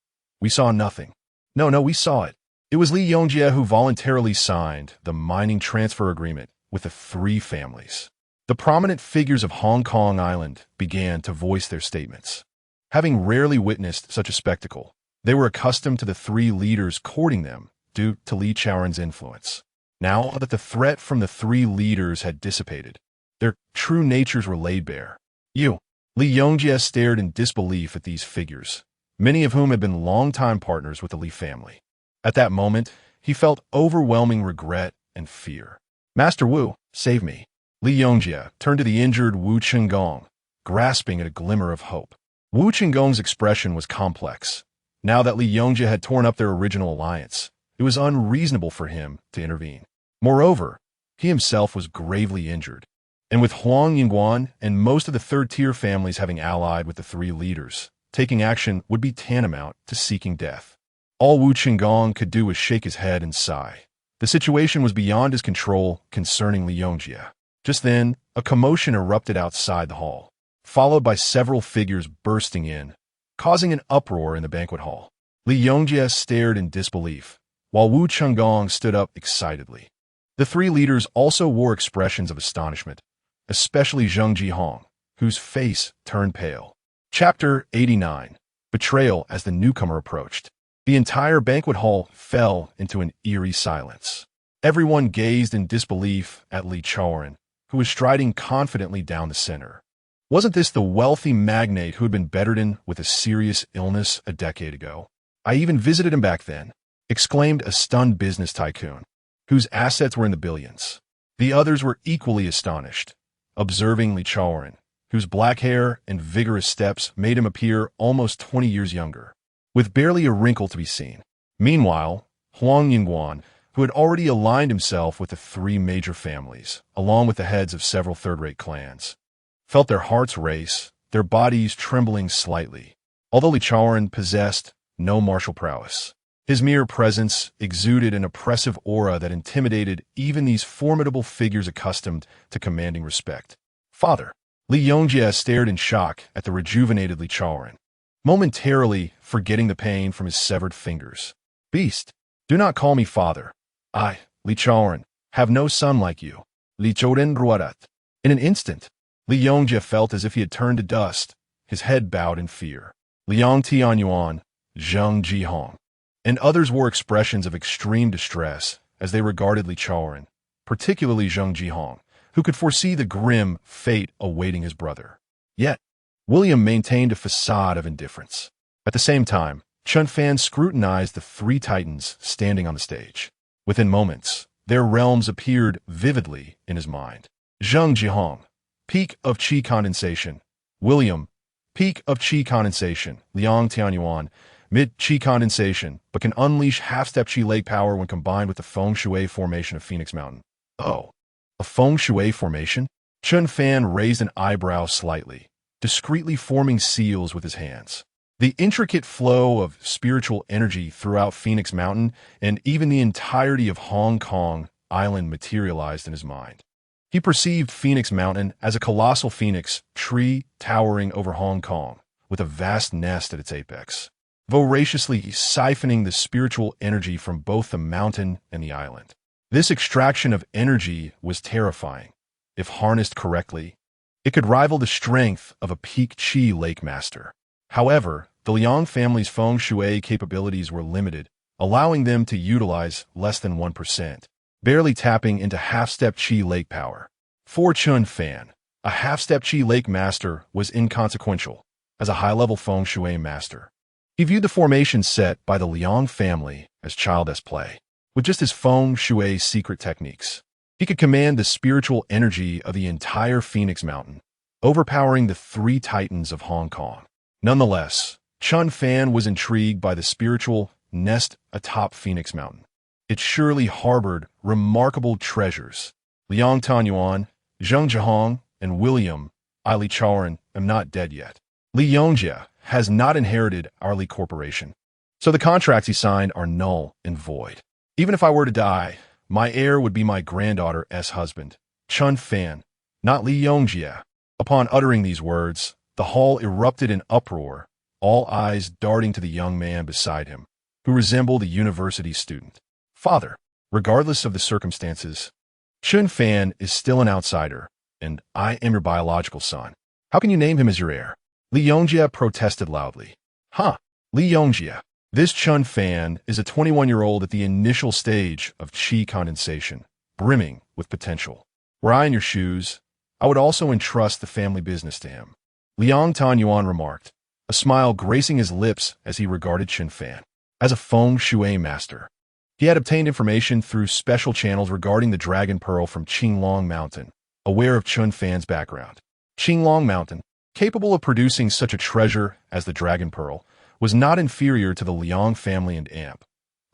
saw nothing. No, we saw it. It was Li Yongjie who voluntarily signed the mining transfer agreement with the three families. The prominent figures of Hong Kong Island began to voice their statements. Having rarely witnessed such a spectacle, they were accustomed to the three leaders courting them due to Li Chaoran's influence. Now that the threat from the three leaders had dissipated, their true natures were laid bare. Li Yongjie stared in disbelief at these figures, many of whom had been longtime partners with the Li family. At that moment, he felt overwhelming regret and fear. Master Wu, save me. Li Yongjie turned to the injured Wu Qinggong, grasping at a glimmer of hope. Wu Qinggong's expression was complex. Now that Li Yongjie had torn up their original alliance, it was unreasonable for him to intervene. Moreover, he himself was gravely injured, and with Huang Yingguan and most of the third-tier families having allied with the three leaders, taking action would be tantamount to seeking death. All Wu Qinggong could do was shake his head and sigh. The situation was beyond his control concerning Li Yongjie. Just then, a commotion erupted outside the hall, followed by several figures bursting in, causing an uproar in the banquet hall. Li Yongjie stared in disbelief, while Wu Chengong stood up excitedly. The three leaders also wore expressions of astonishment, especially Zheng Jihong, whose face turned pale. Chapter 89. Betrayal. As the newcomer approached, the entire banquet hall fell into an eerie silence. Everyone gazed in disbelief at Li Chaoran, who was striding confidently down the center. Wasn't this the wealthy magnate who had been bedridden with a serious illness a decade ago? I even visited him back then, exclaimed a stunned business tycoon, whose assets were in the billions. The others were equally astonished, observing Li Chaoran, whose black hair and vigorous steps made him appear almost 20 years younger, with barely a wrinkle to be seen. Meanwhile, Huang Yingguan, who had already aligned himself with the three major families, along with the heads of several third-rate clans, felt their hearts race, their bodies trembling slightly. Although Li Chaoran possessed no martial prowess, his mere presence exuded an oppressive aura that intimidated even these formidable figures accustomed to commanding respect. Father. Li Yongjie stared in shock at the rejuvenated Li Chaoran, momentarily forgetting the pain from his severed fingers. Beast, do not call me father. I, Li Chaoran, have no son like you. Li Chaoran Ruarat. In an instant, Li Yongjie felt as if he had turned to dust, his head bowed in fear. Liang Tianyuan, Zheng Jihong, and others wore expressions of extreme distress as they regarded Li Chaoran, particularly Zheng Jihong, who could foresee the grim fate awaiting his brother. Yet, William maintained a facade of indifference. At the same time, Chen Fan scrutinized the three titans standing on the stage. Within moments, their realms appeared vividly in his mind. Zheng Jihong, peak of qi condensation. William, peak of qi condensation. Liang Tianyuan, mid-qi condensation, but can unleash half-step qi lake power when combined with the feng shui formation of Phoenix Mountain. Oh, a feng shui formation? Chen Fan raised an eyebrow slightly, discreetly forming seals with his hands. The intricate flow of spiritual energy throughout Phoenix Mountain and even the entirety of Hong Kong Island materialized in his mind. He perceived Phoenix Mountain as a colossal phoenix tree towering over Hong Kong, with a vast nest at its apex, voraciously siphoning the spiritual energy from both the mountain and the island. This extraction of energy was terrifying. If harnessed correctly, it could rival the strength of a peak qi lake master. However, the Liang family's feng shui capabilities were limited, allowing them to utilize less than 1%, barely tapping into half-step qi lake power. For Chen Fan, a half-step qi lake master was inconsequential as a high-level feng shui master. He viewed the formation set by the Liang family as childish play. With just his feng shui secret techniques, he could command the spiritual energy of the entire Phoenix Mountain, overpowering the three titans of Hong Kong. Nonetheless, Chen Fan was intrigued by the spiritual nest atop Phoenix Mountain. It surely harbored remarkable treasures. Liang Tanyuan, Zheng Jihong, and William, Li Chaoran, am not dead yet. Li Yongjie has not inherited our Li Corporation, so the contracts he signed are null and void. Even if I were to die, my heir would be my granddaughter's husband, Chen Fan, not Li Yongjie. Upon uttering these words, the hall erupted in uproar, all eyes darting to the young man beside him, who resembled a university student. Father, regardless of the circumstances, Chen Fan is still an outsider, and I am your biological son. How can you name him as your heir? Li Yongjie protested loudly. Li Yongjie. This Chen Fan is a 21-year-old at the initial stage of qi condensation, brimming with potential. Were I in your shoes, I would also entrust the family business to him. Liang Tanyuan remarked, a smile gracing his lips as he regarded Chen Fan. As a feng shui master, he had obtained information through special channels regarding the Dragon Pearl from Qinglong Mountain, aware of Chen Fan's background. Qinglong Mountain, capable of producing such a treasure as the Dragon Pearl, was not inferior to the Liang family and Amp,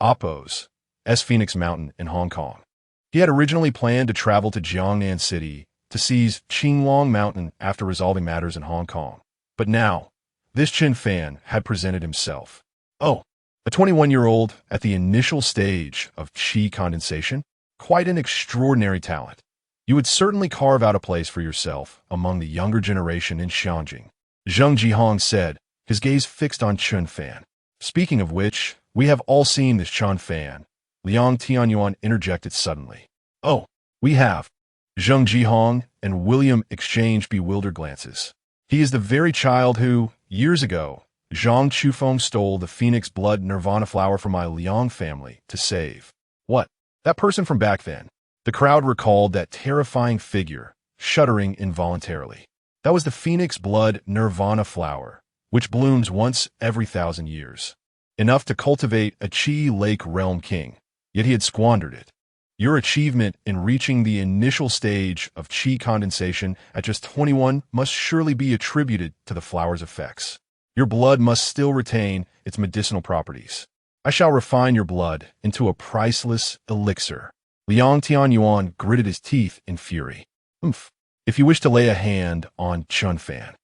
Oppo's, Phoenix Mountain in Hong Kong. He had originally planned to travel to Jiangnan City to seize Qinglong Mountain after resolving matters in Hong Kong. But now, this Chen Fan had presented himself. Oh, a 21-year-old at the initial stage of qi condensation? Quite an extraordinary talent. You would certainly carve out a place for yourself among the younger generation in Xianjing, Zheng Jihong said, his gaze fixed on Chen Fan. Speaking of which, we have all seen this Chen Fan, Liang Tianyuan interjected suddenly. Oh, we have. Zheng Jihong and William exchanged bewildered glances. He is the very child who, years ago, Zhang Chufeng stole the phoenix blood nirvana flower from my Liang family to save. What? That person from back then. The crowd recalled that terrifying figure, shuddering involuntarily. That was the phoenix blood nirvana flower, which blooms once every 1,000 years. Enough to cultivate a Qi Lake realm king, yet he had squandered it. Your achievement in reaching the initial stage of Qi condensation at just 21 must surely be attributed to the flower's effects. Your blood must still retain its medicinal properties. I shall refine your blood into a priceless elixir. Liang Tianyuan gritted his teeth in fury. If you wish to lay a hand on Chen Fan,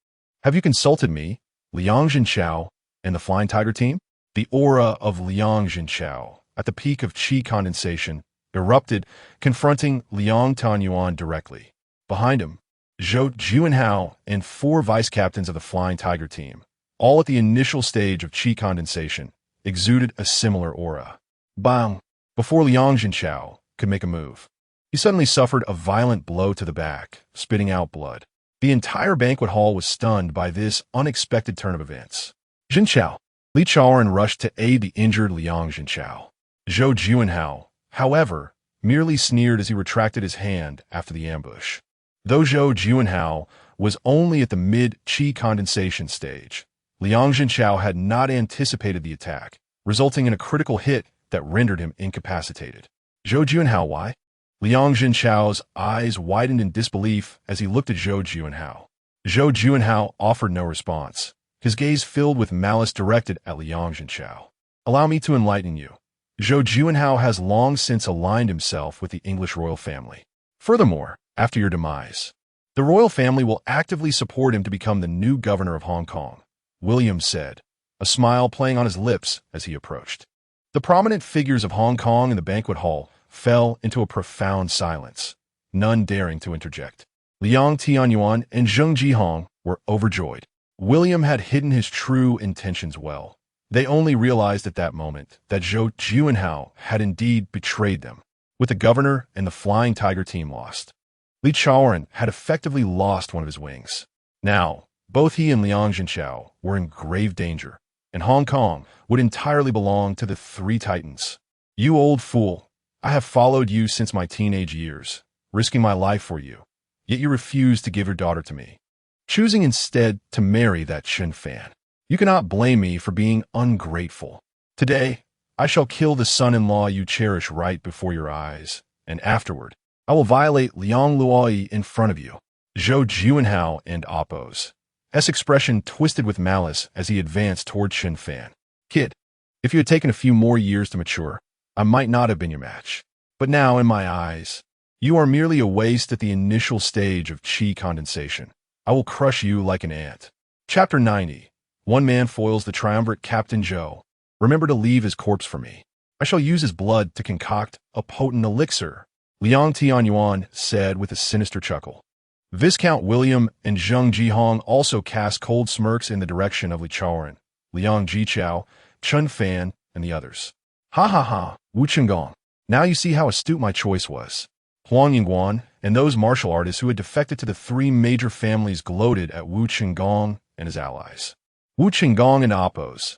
have you consulted me, Liang Jinchao, and the Flying Tiger team? The aura of Liang Jinchao, at the peak of Qi condensation, erupted, confronting Liang Tianyuan directly. Behind him, Zhou Juanhao and 4 vice-captains of the Flying Tiger team, all at the initial stage of Qi condensation, exuded a similar aura. Bang! Before Liang Jinchao could make a move, he suddenly suffered a violent blow to the back, spitting out blood. The entire banquet hall was stunned by this unexpected turn of events. Jinchao. Li Chaoran rushed to aid the injured Liang Jinchao. Zhou Juanhao, however, merely sneered as he retracted his hand after the ambush. Though Zhou Juanhao was only at the mid-Qi condensation stage, Liang Jinchao had not anticipated the attack, resulting in a critical hit that rendered him incapacitated. Zhou Juanhao, why? Liang Jinchao's eyes widened in disbelief as he looked at Zhou Juanhao. Zhou Juanhao offered no response, his gaze filled with malice directed at Liang Jinchao. Allow me to enlighten you. Zhou Juanhao has long since aligned himself with the English royal family. Furthermore, after your demise, the royal family will actively support him to become the new governor of Hong Kong, William said, a smile playing on his lips as he approached. The prominent figures of Hong Kong in the banquet hall fell into a profound silence, none daring to interject. Liang Tianyuan and Zheng Jihong were overjoyed. William had hidden his true intentions well. They only realized at that moment that Zhou Juanhao had indeed betrayed them. With the governor and the Flying Tiger team lost, Li Chaoran had effectively lost one of his wings. Now, both he and Liang Jinchao were in grave danger, and Hong Kong would entirely belong to the 3 titans. You old fool, I have followed you since my teenage years, risking my life for you, yet you refuse to give your daughter to me, choosing instead to marry that Chen Fan. You cannot blame me for being ungrateful. Today, I shall kill the son-in-law you cherish right before your eyes, and afterward, I will violate Liang Luoyi in front of you. Zhou Juanhao and Appo's expression twisted with malice as he advanced toward Chen Fan. Kid, if you had taken a few more years to mature, I might not have been your match. But now, in my eyes, you are merely a waste at the initial stage of Qi condensation. I will crush you like an ant. Chapter 90. One man foils the triumvirate Captain Zhou. Remember to leave his corpse for me. I shall use his blood to concoct a potent elixir, Liang Tianyuan said with a sinister chuckle. Viscount William and Zheng Jihong also cast cold smirks in the direction of Li Chaoran, Liang Jichao, Chen Fan, and the others. Ha ha ha, Wu Chenggong. Now you see how astute my choice was. Huang Yingguan and those martial artists who had defected to the 3 major families gloated at Wu Chenggong and his allies. Wu Chenggong and Appo's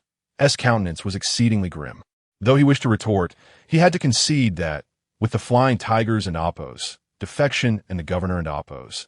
countenance was exceedingly grim. Though he wished to retort, he had to concede that, with the Flying Tigers and Appo's defection and the governor and Appo's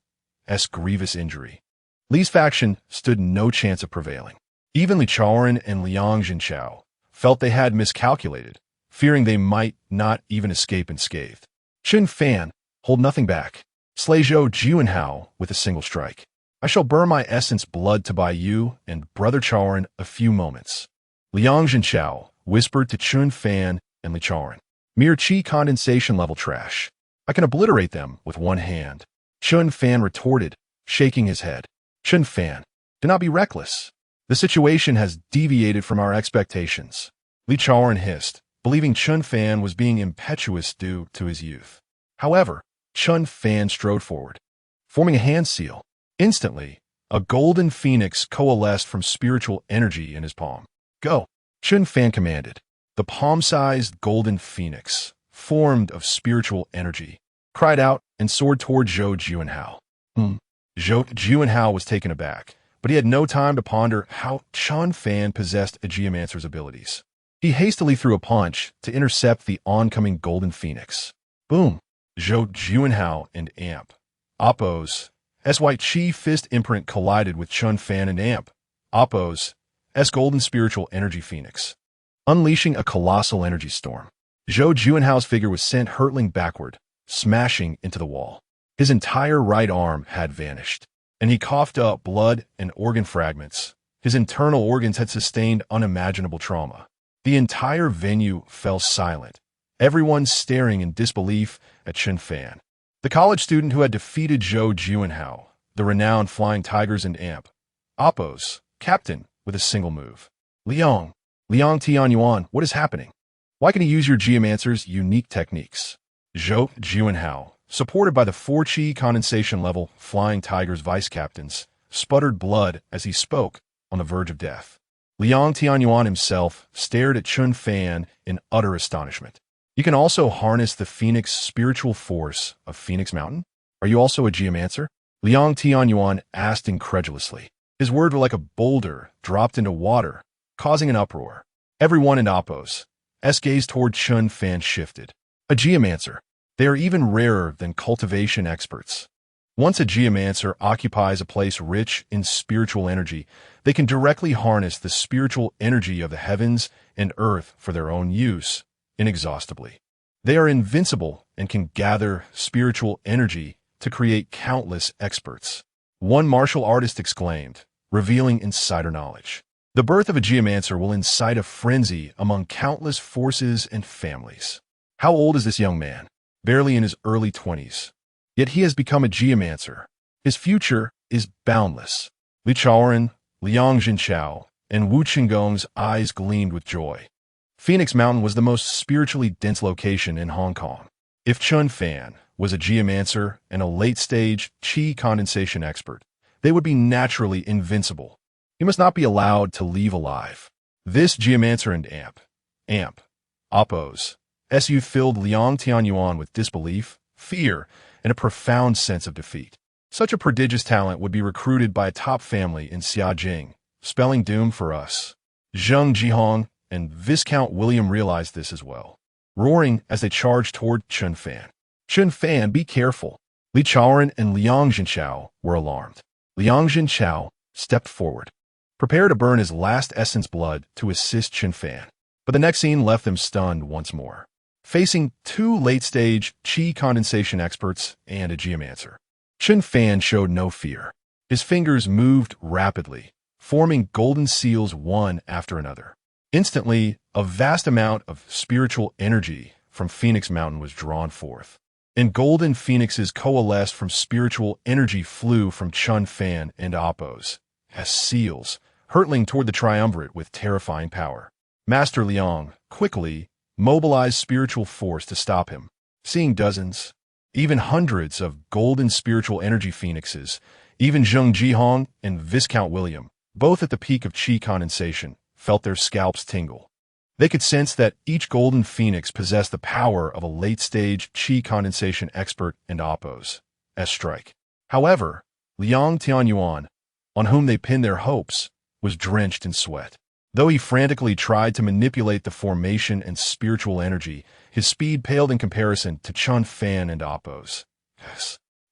grievous injury, Li's faction stood no chance of prevailing. Even Li Chaoran and Liang Jinchao felt they had miscalculated, fearing they might not even escape unscathed. Chen Fan, hold nothing back. Slay Zhou Juanhao with a single strike. I shall burn my essence blood to buy you and Brother Chaoran a few moments. Liang Jinchao whispered to Chen Fan and Li Chaoran. Mere Qi condensation level trash. I can obliterate them with one hand. Chen Fan retorted, shaking his head. Chen Fan, do not be reckless. The situation has deviated from our expectations. Li Chaoran hissed, believing Chen Fan was being impetuous due to his youth. However, Chen Fan strode forward, forming a hand seal. Instantly, a golden phoenix coalesced from spiritual energy in his palm. Go, Chen Fan commanded. The palm-sized golden phoenix, formed of spiritual energy, cried out and soared toward Zhou Juanhao. Zhou Juanhao was taken aback, but he had no time to ponder how Chen Fan possessed a geomancer's abilities. He hastily threw a punch to intercept the oncoming golden phoenix. Boom! Zhou Juanhao and Amp. Oppo's S-White Chi fist imprint collided with Chen Fan and Amp. Oppo's S-Golden Spiritual Energy Phoenix, unleashing a colossal energy storm. Zhou Juanhao's figure was sent hurtling backward, smashing into the wall. His entire right arm had vanished, and he coughed up blood and organ fragments. His internal organs had sustained unimaginable trauma. The entire venue fell silent, everyone staring in disbelief at Chen Fan, the college student who had defeated Zhou Juanhao, the renowned Flying Tigers and Amp. Oppo's captain with a single move. Liang Tianyuan, what is happening? Why can he use your geomancer's unique techniques? Zhou Juanhao, supported by the 4 Chi condensation level Flying Tigers vice captains, sputtered blood as he spoke, on the verge of death. Liang Tianyuan himself stared at Chen Fan in utter astonishment. You can also harness the Phoenix spiritual force of Phoenix Mountain? Are you also a geomancer? Liang Tianyuan asked incredulously. His words were like a boulder dropped into water, causing an uproar. Everyone in Oppo's gaze toward Chen Fan shifted. A geomancer. They are even rarer than cultivation experts. Once a geomancer occupies a place rich in spiritual energy, they can directly harness the spiritual energy of the heavens and earth for their own use, inexhaustibly. They are invincible and can gather spiritual energy to create countless experts. One martial artist exclaimed, revealing insider knowledge. The birth of a geomancer will incite a frenzy among countless forces and families. How old is this young man? Barely in his early 20s. Yet he has become a geomancer. His future is boundless. Li Chaoren, Liang Jinchao, and Wu Qinggong's eyes gleamed with joy. Phoenix Mountain was the most spiritually dense location in Hong Kong. If Chen Fan was a geomancer and a late-stage Chi condensation expert, they would be naturally invincible. He must not be allowed to leave alive. This geomancer and Amp, Oppo's SU filled Liang Tianyuan with disbelief, fear, and a profound sense of defeat. Such a prodigious talent would be recruited by a top family in Xiajing, spelling doom for us. Zheng Jihong and Viscount William realized this as well, roaring as they charged toward Chen Fan. Chen Fan, be careful. Li Chaoren and Liang Jinchao were alarmed. Liang Jinchao stepped forward, prepared to burn his last essence blood to assist Chen Fan. But the next scene left them stunned once more, facing 2 late-stage Chi condensation experts and a geomancer. Chen Fan showed no fear. His fingers moved rapidly, forming golden seals one after another. Instantly, a vast amount of spiritual energy from Phoenix Mountain was drawn forth, and golden phoenixes coalesced from spiritual energy flew from Chen Fan and Oppo's as seals, hurtling toward the triumvirate with terrifying power. Master Liang quickly mobilized spiritual force to stop him. Seeing dozens, even hundreds of golden spiritual energy phoenixes, even Zheng Jihong and Viscount William, both at the peak of Chi condensation, felt their scalps tingle. They could sense that each golden phoenix possessed the power of a late-stage Chi condensation expert and Oppo's strike. However, Liang Tianyuan, on whom they pinned their hopes, was drenched in sweat. Though he frantically tried to manipulate the formation and spiritual energy, his speed paled in comparison to Chen Fan and Oppo's.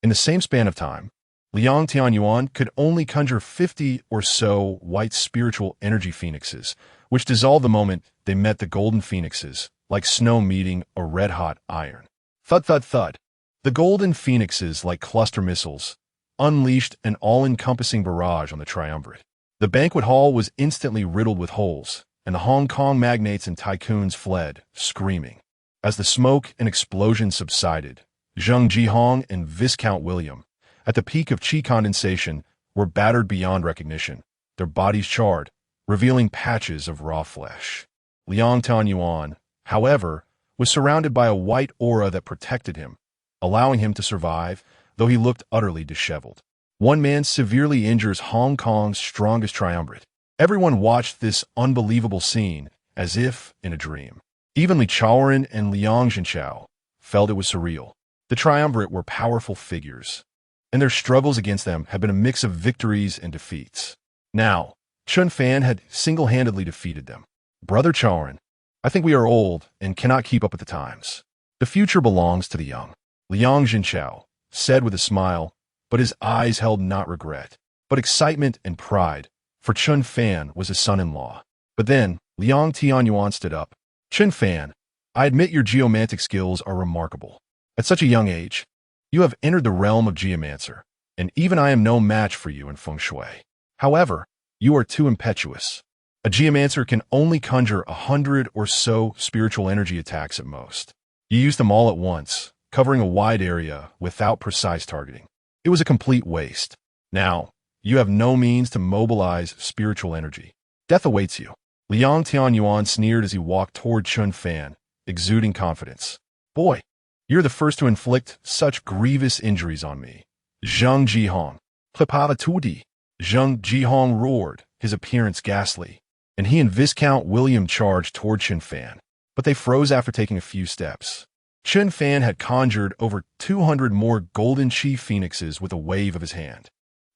In the same span of time, Liang Tianyuan could only conjure 50 or so white spiritual energy phoenixes, which dissolved the moment they met the golden phoenixes, like snow meeting a red-hot iron. Thud, thud, thud. The golden phoenixes, like cluster missiles, unleashed an all-encompassing barrage on the triumvirate. The banquet hall was instantly riddled with holes, and the Hong Kong magnates and tycoons fled, screaming. As the smoke and explosion subsided, Zheng Jihong and Viscount William, at the peak of Chi condensation, were battered beyond recognition, their bodies charred, revealing patches of raw flesh. Liang Tianyuan, however, was surrounded by a white aura that protected him, allowing him to survive, though he looked utterly disheveled. One man severely injures Hong Kong's strongest triumvirate. Everyone watched this unbelievable scene as if in a dream. Even Li Chaoren and Liang Zhenchao felt it was surreal. The triumvirate were powerful figures, and their struggles against them had been a mix of victories and defeats. Now, Chen Fan had single-handedly defeated them. Brother Chaoren, I think we are old and cannot keep up with the times. The future belongs to the young. Liang Zhenchao said with a smile, but his eyes held not regret, but excitement and pride, for Chen Fan was his son-in-law. But then, Liang Tianyuan stood up. Chen Fan, I admit your geomantic skills are remarkable. At such a young age, you have entered the realm of geomancer, and even I am no match for you in feng shui. However, you are too impetuous. A geomancer can only conjure 100 or so spiritual energy attacks at most. You use them all at once, covering a wide area without precise targeting. It was a complete waste. Now, you have no means to mobilize spiritual energy. Death awaits you. Liang Tianyuan sneered as he walked toward Chen Fan, exuding confidence. Boy, you're the first to inflict such grievous injuries on me. Zheng Jihong. Plipava tudi. Zheng Jihong roared, his appearance ghastly, and he and Viscount William charged toward Chen Fan, but they froze after taking a few steps. Chen Fan had conjured over 200 more golden chi phoenixes with a wave of his hand.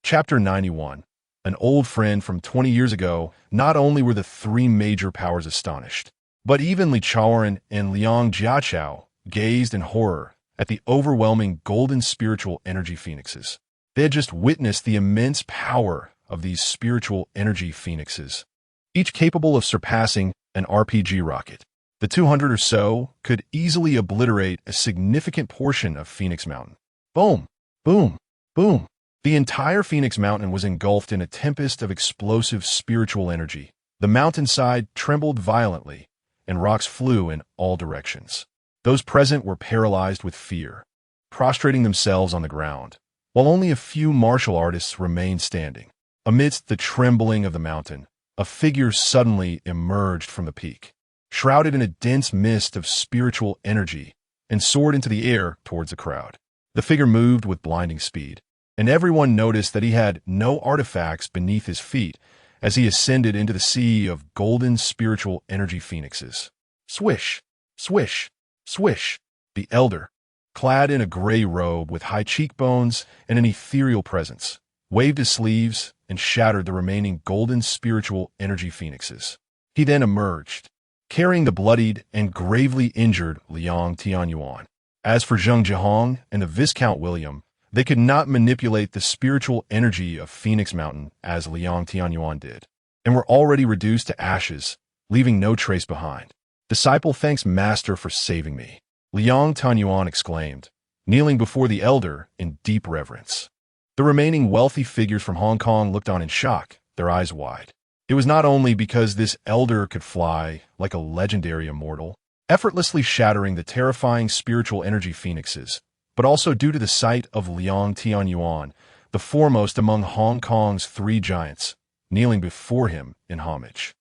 Chapter 91. An old friend from 20 years ago. Not only were the three major powers astonished, but even Li Chaoren and Liang Jiachao gazed in horror at the overwhelming golden spiritual energy phoenixes. They had just witnessed the immense power of these spiritual energy phoenixes, each capable of surpassing an RPG rocket. The 200 or so could easily obliterate a significant portion of Phoenix Mountain. Boom, boom, boom. The entire Phoenix Mountain was engulfed in a tempest of explosive spiritual energy. The mountainside trembled violently, and rocks flew in all directions. Those present were paralyzed with fear, prostrating themselves on the ground, while only a few martial artists remained standing. Amidst the trembling of the mountain, a figure suddenly emerged from the peak, shrouded in a dense mist of spiritual energy, and soared into the air towards the crowd. The figure moved with blinding speed, and everyone noticed that he had no artifacts beneath his feet as he ascended into the sea of golden spiritual energy phoenixes. Swish, swish, swish. The elder, clad in a gray robe with high cheekbones and an ethereal presence, waved his sleeves and shattered the remaining golden spiritual energy phoenixes. He then emerged, carrying the bloodied and gravely injured Liang Tianyuan. As for Zheng Jihong and the Viscount William, they could not manipulate the spiritual energy of Phoenix Mountain as Liang Tianyuan did, and were already reduced to ashes, leaving no trace behind. Disciple thanks Master for saving me, Liang Tianyuan exclaimed, kneeling before the elder in deep reverence. The remaining wealthy figures from Hong Kong looked on in shock, their eyes wide. It was not only because this elder could fly like a legendary immortal, effortlessly shattering the terrifying spiritual energy phoenixes, but also due to the sight of Liang Tianyuan, the foremost among Hong Kong's three giants, kneeling before him in homage.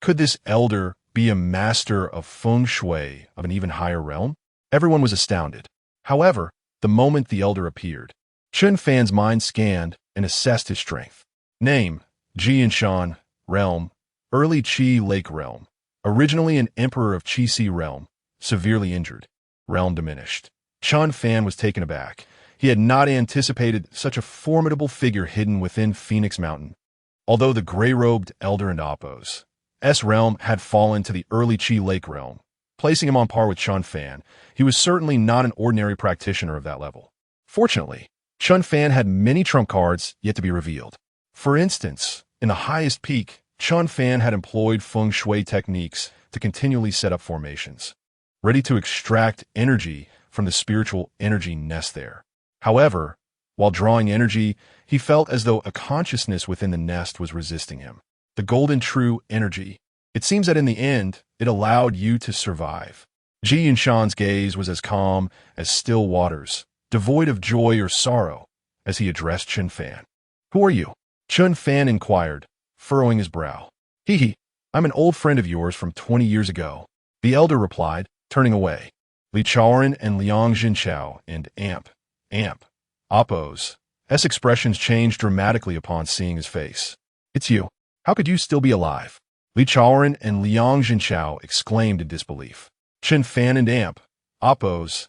Could this elder be a master of feng shui of an even higher realm? Everyone was astounded. However, the moment the elder appeared, Chen Fan's mind scanned and assessed his strength. Name, Jianshan, realm, early Qi Lake realm, originally an emperor of Qi Si realm, severely injured, realm diminished. Chen Fan was taken aback. He had not anticipated such a formidable figure hidden within Phoenix Mountain. Although the gray-robed elder and Appo's realm had fallen to the early Qi Lake realm, placing him on par with Chen Fan, he was certainly not an ordinary practitioner of that level. Fortunately, Chen Fan had many trump cards yet to be revealed. For instance, in the highest peak, Chen Fan had employed feng shui techniques to continually set up formations, ready to extract energy from the spiritual energy nest there. However, while drawing energy, he felt as though a consciousness within the nest was resisting him. The golden true energy. It seems that in the end, it allowed you to survive. Ji Yunshan's gaze was as calm as still waters, devoid of joy or sorrow, as he addressed Chen Fan. Who are you? Chen Fan inquired, furrowing his brow. I'm an old friend of yours from 20 years ago. The elder replied, turning away. Li Chaoren and Liang Zhenchao and Appo's expressions changed dramatically upon seeing his face. It's you. How could you still be alive? Li Chaoran and Liang Jinchao exclaimed in disbelief. Chen Fan and Amp, Oppo's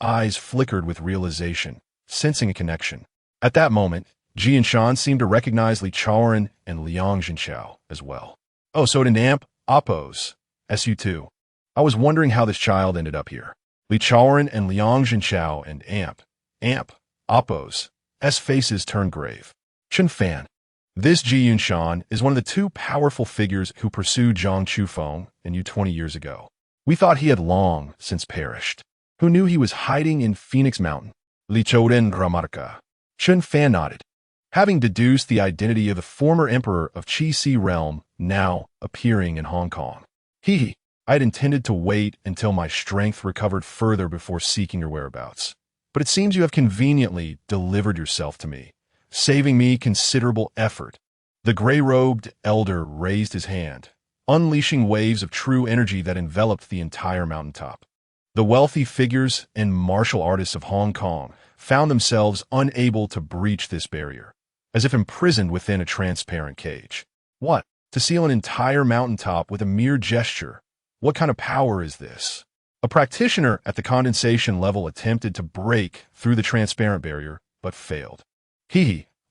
eyes flickered with realization, sensing a connection. At that moment, Ji and Shan seemed to recognize Li Chaoran and Liang Jinchao as well. Oh, so it an Amp, Oppo's you too. I was wondering how this child ended up here. Li Chaoran and Liang Jinchao and Amp, Oppo's faces turned grave. Chen Fan. This Ji Yunshan is one of the two powerful figures who pursued Zhang Chufeng and you 20 years ago. We thought he had long since perished. Who knew he was hiding in Phoenix Mountain? Li Choden Ramarka. Chen Fan nodded. Having deduced the identity of the former emperor of Qi Si realm now appearing in Hong Kong. I had intended to wait until my strength recovered further before seeking your whereabouts. But it seems you have conveniently delivered yourself to me, saving me considerable effort. The gray-robed elder raised his hand, unleashing waves of true energy that enveloped the entire mountaintop. The wealthy figures and martial artists of Hong Kong found themselves unable to breach this barrier, as if imprisoned within a transparent cage. What? To seal an entire mountaintop with a mere gesture? What kind of power is this? A practitioner at the condensation level attempted to break through the transparent barrier, but failed.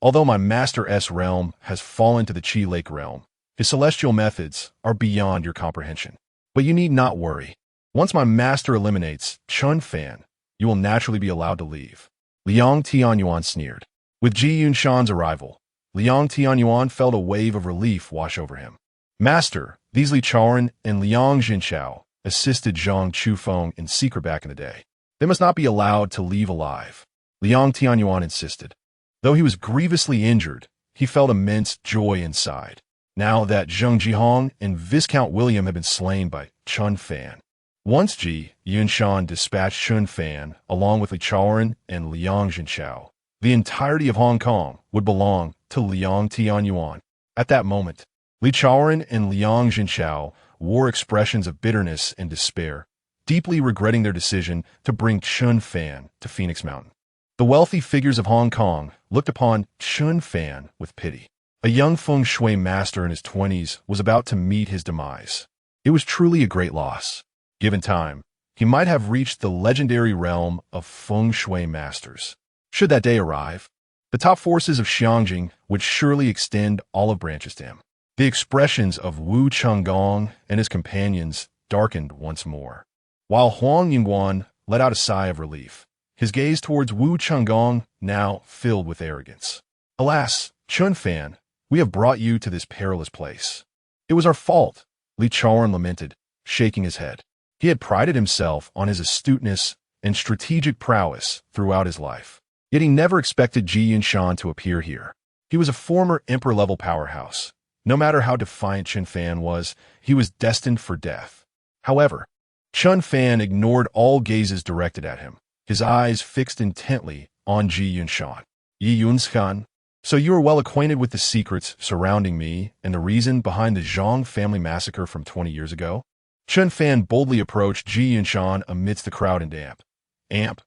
Although my Master S realm has fallen to the Qi Lake realm, his celestial methods are beyond your comprehension. But you need not worry. Once my master eliminates Chen Fan, you will naturally be allowed to leave. Liang Tianyuan sneered. With Ji Yunshan's arrival, Liang Tianyuan felt a wave of relief wash over him. Master, these Li Chaoran and Liang Jinchao assisted Zhang Chufeng in secret back in the day. They must not be allowed to leave alive. Liang Tianyuan insisted. Though he was grievously injured, he felt immense joy inside, now that Zheng Jihong and Viscount William had been slain by Chen Fan. Once Ji Yunshan dispatched Chen Fan along with Li Chaoran and Liang Jinchao, the entirety of Hong Kong would belong to Liang Tianyuan. At that moment, Li Chaoran and Liang Jinchao wore expressions of bitterness and despair, deeply regretting their decision to bring Chen Fan to Phoenix Mountain. The wealthy figures of Hong Kong looked upon Chen Fan with pity. A young feng shui master in his 20s was about to meet his demise. It was truly a great loss. Given time, he might have reached the legendary realm of feng shui masters. Should that day arrive, the top forces of Xiangjing would surely extend olive branches to him. The expressions of Wu Chenggong and his companions darkened once more, while Huang Yingguan let out a sigh of relief, his gaze towards Wu Chenggong now filled with arrogance. Alas, Chen Fan, we have brought you to this perilous place. It was our fault, Li Chaoran lamented, shaking his head. He had prided himself on his astuteness and strategic prowess throughout his life. Yet he never expected Ji Yunshan to appear here. He was a former emperor-level powerhouse. No matter how defiant Chen Fan was, he was destined for death. However, Chen Fan ignored all gazes directed at him, his eyes fixed intently on Ji Yunshan. Yi Yunshan, so you are well acquainted with the secrets surrounding me and the reason behind the Zhang family massacre from 20 years ago? Chen Fan boldly approached Ji Yunshan amidst the crowd and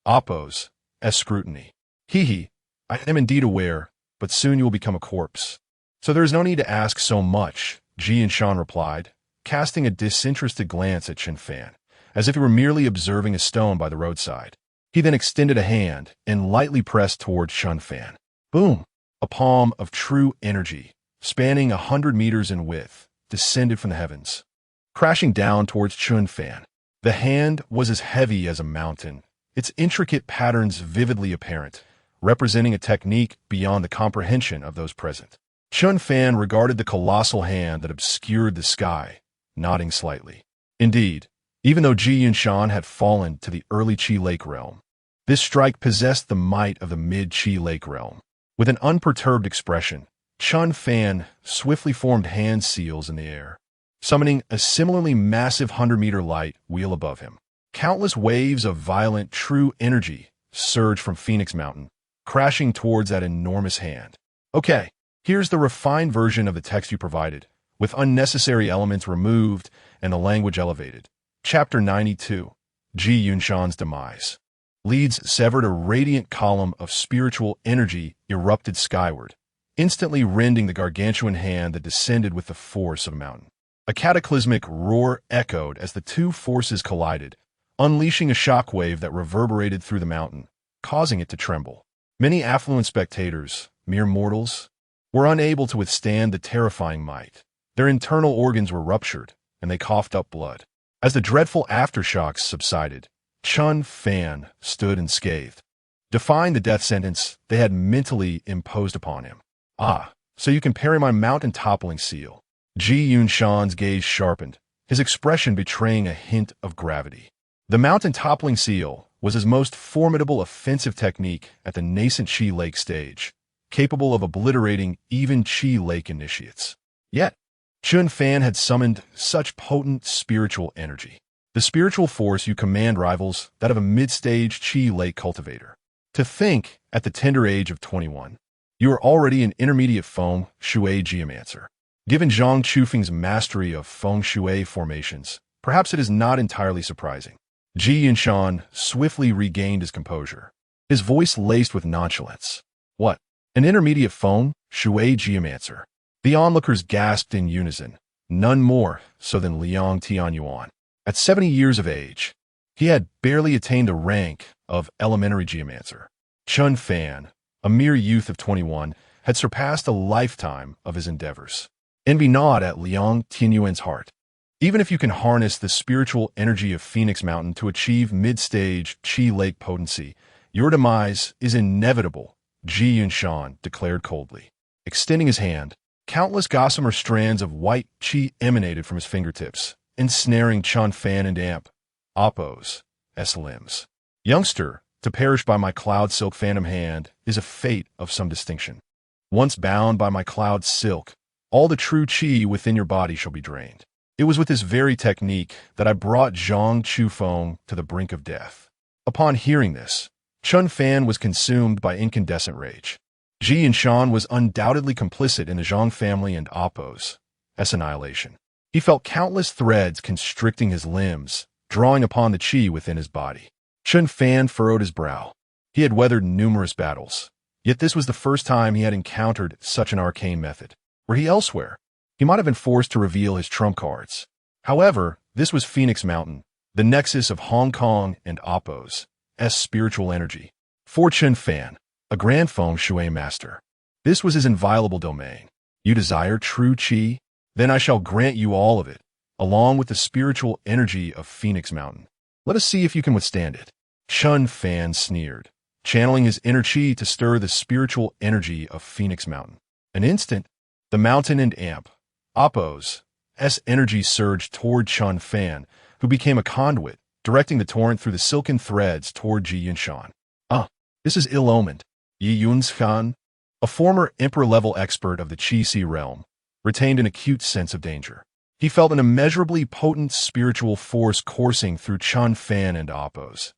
Oppo's scrutiny. I am indeed aware, but soon you will become a corpse. So there is no need to ask so much, Ji Yunshan replied, casting a disinterested glance at Chen Fan, as if he were merely observing a stone by the roadside. He then extended a hand and lightly pressed towards Chen Fan. Boom! A palm of true energy, spanning 100 meters in width, descended from the heavens, crashing down towards Chen Fan. The hand was as heavy as a mountain, its intricate patterns vividly apparent, representing a technique beyond the comprehension of those present. Chen Fan regarded the colossal hand that obscured the sky, nodding slightly. Indeed, even though Ji Yunshan had fallen to the early Qi Lake realm, this strike possessed the might of the mid-Qi Lake realm. With an unperturbed expression, Chen Fan swiftly formed hand seals in the air, summoning a similarly massive 100-meter light wheel above him. Countless waves of violent, true energy surged from Phoenix Mountain, crashing towards that enormous hand. Okay, here's the refined version of the text you provided, with unnecessary elements removed and the language elevated. Chapter 92, Ji Yunshan's Demise. Leads severed a radiant column of spiritual energy erupted skyward, instantly rending the gargantuan hand that descended with the force of a mountain. A cataclysmic roar echoed as the two forces collided, unleashing a shockwave that reverberated through the mountain, causing it to tremble. Many affluent spectators, mere mortals, were unable to withstand the terrifying might. Their internal organs were ruptured, and they coughed up blood. As the dreadful aftershocks subsided, Chen Fan stood unscathed, defying the death sentence they had mentally imposed upon him. "Ah, so you can parry my mountain-toppling seal." Ji Yunshan's gaze sharpened, his expression betraying a hint of gravity. The mountain-toppling seal was his most formidable offensive technique at the nascent Qi Lake stage, capable of obliterating even Qi Lake initiates. Yet, Chen Fan had summoned such potent spiritual energy. The spiritual force you command rivals that of a mid-stage Qi Lake cultivator. To think, at the tender age of 21, you are already an intermediate feng shui geomancer. Given Zhang Chufeng's mastery of feng shui formations, perhaps it is not entirely surprising. Ji Yunshan swiftly regained his composure, his voice laced with nonchalance. "What? An intermediate feng shui geomancer?" The onlookers gasped in unison, none more so than Liang Tianyuan. At 70 years of age, he had barely attained the rank of elementary geomancer. Chen Fan, a mere youth of 21, had surpassed a lifetime of his endeavors. Envy gnawed at Liang Tianyuan's heart. Even if you can harness the spiritual energy of Phoenix Mountain to achieve mid-stage Qi Lake potency, your demise is inevitable, Ji Yunshan declared coldly. Extending his hand, countless gossamer strands of white Qi emanated from his fingertips, ensnaring Chen Fan and Appo's limbs. "Youngster, to perish by my cloud silk phantom hand is a fate of some distinction. Once bound by my cloud silk, all the true Qi within your body shall be drained." It was with this very technique that I brought Zhang Chufeng to the brink of death. Upon hearing this, Chen Fan was consumed by incandescent rage. Ji Yunshan was undoubtedly complicit in the Zhang family and Appo's annihilation. He felt countless threads constricting his limbs, drawing upon the Qi within his body. Chen Fan furrowed his brow. He had weathered numerous battles, yet this was the first time he had encountered such an arcane method. Were he elsewhere, he might have been forced to reveal his trump cards. However, this was Phoenix Mountain, the nexus of Hong Kong and Appo's spiritual energy. For Chen Fan, a grand feng shui master, this was his inviolable domain. You desire true Qi? Then I shall grant you all of it, along with the spiritual energy of Phoenix Mountain. Let us see if you can withstand it. Chen Fan sneered, channeling his inner Qi to stir the spiritual energy of Phoenix Mountain. An instant, the mountain and Appo's energy surged toward Chen Fan, who became a conduit, directing the torrent through the silken threads toward Ji Yunshan. "Ah, this is ill-omened." Yi Yunshan, a former emperor-level expert of the Qi realm, retained an acute sense of danger. He felt an immeasurably potent spiritual force coursing through Chen Fan and Appo's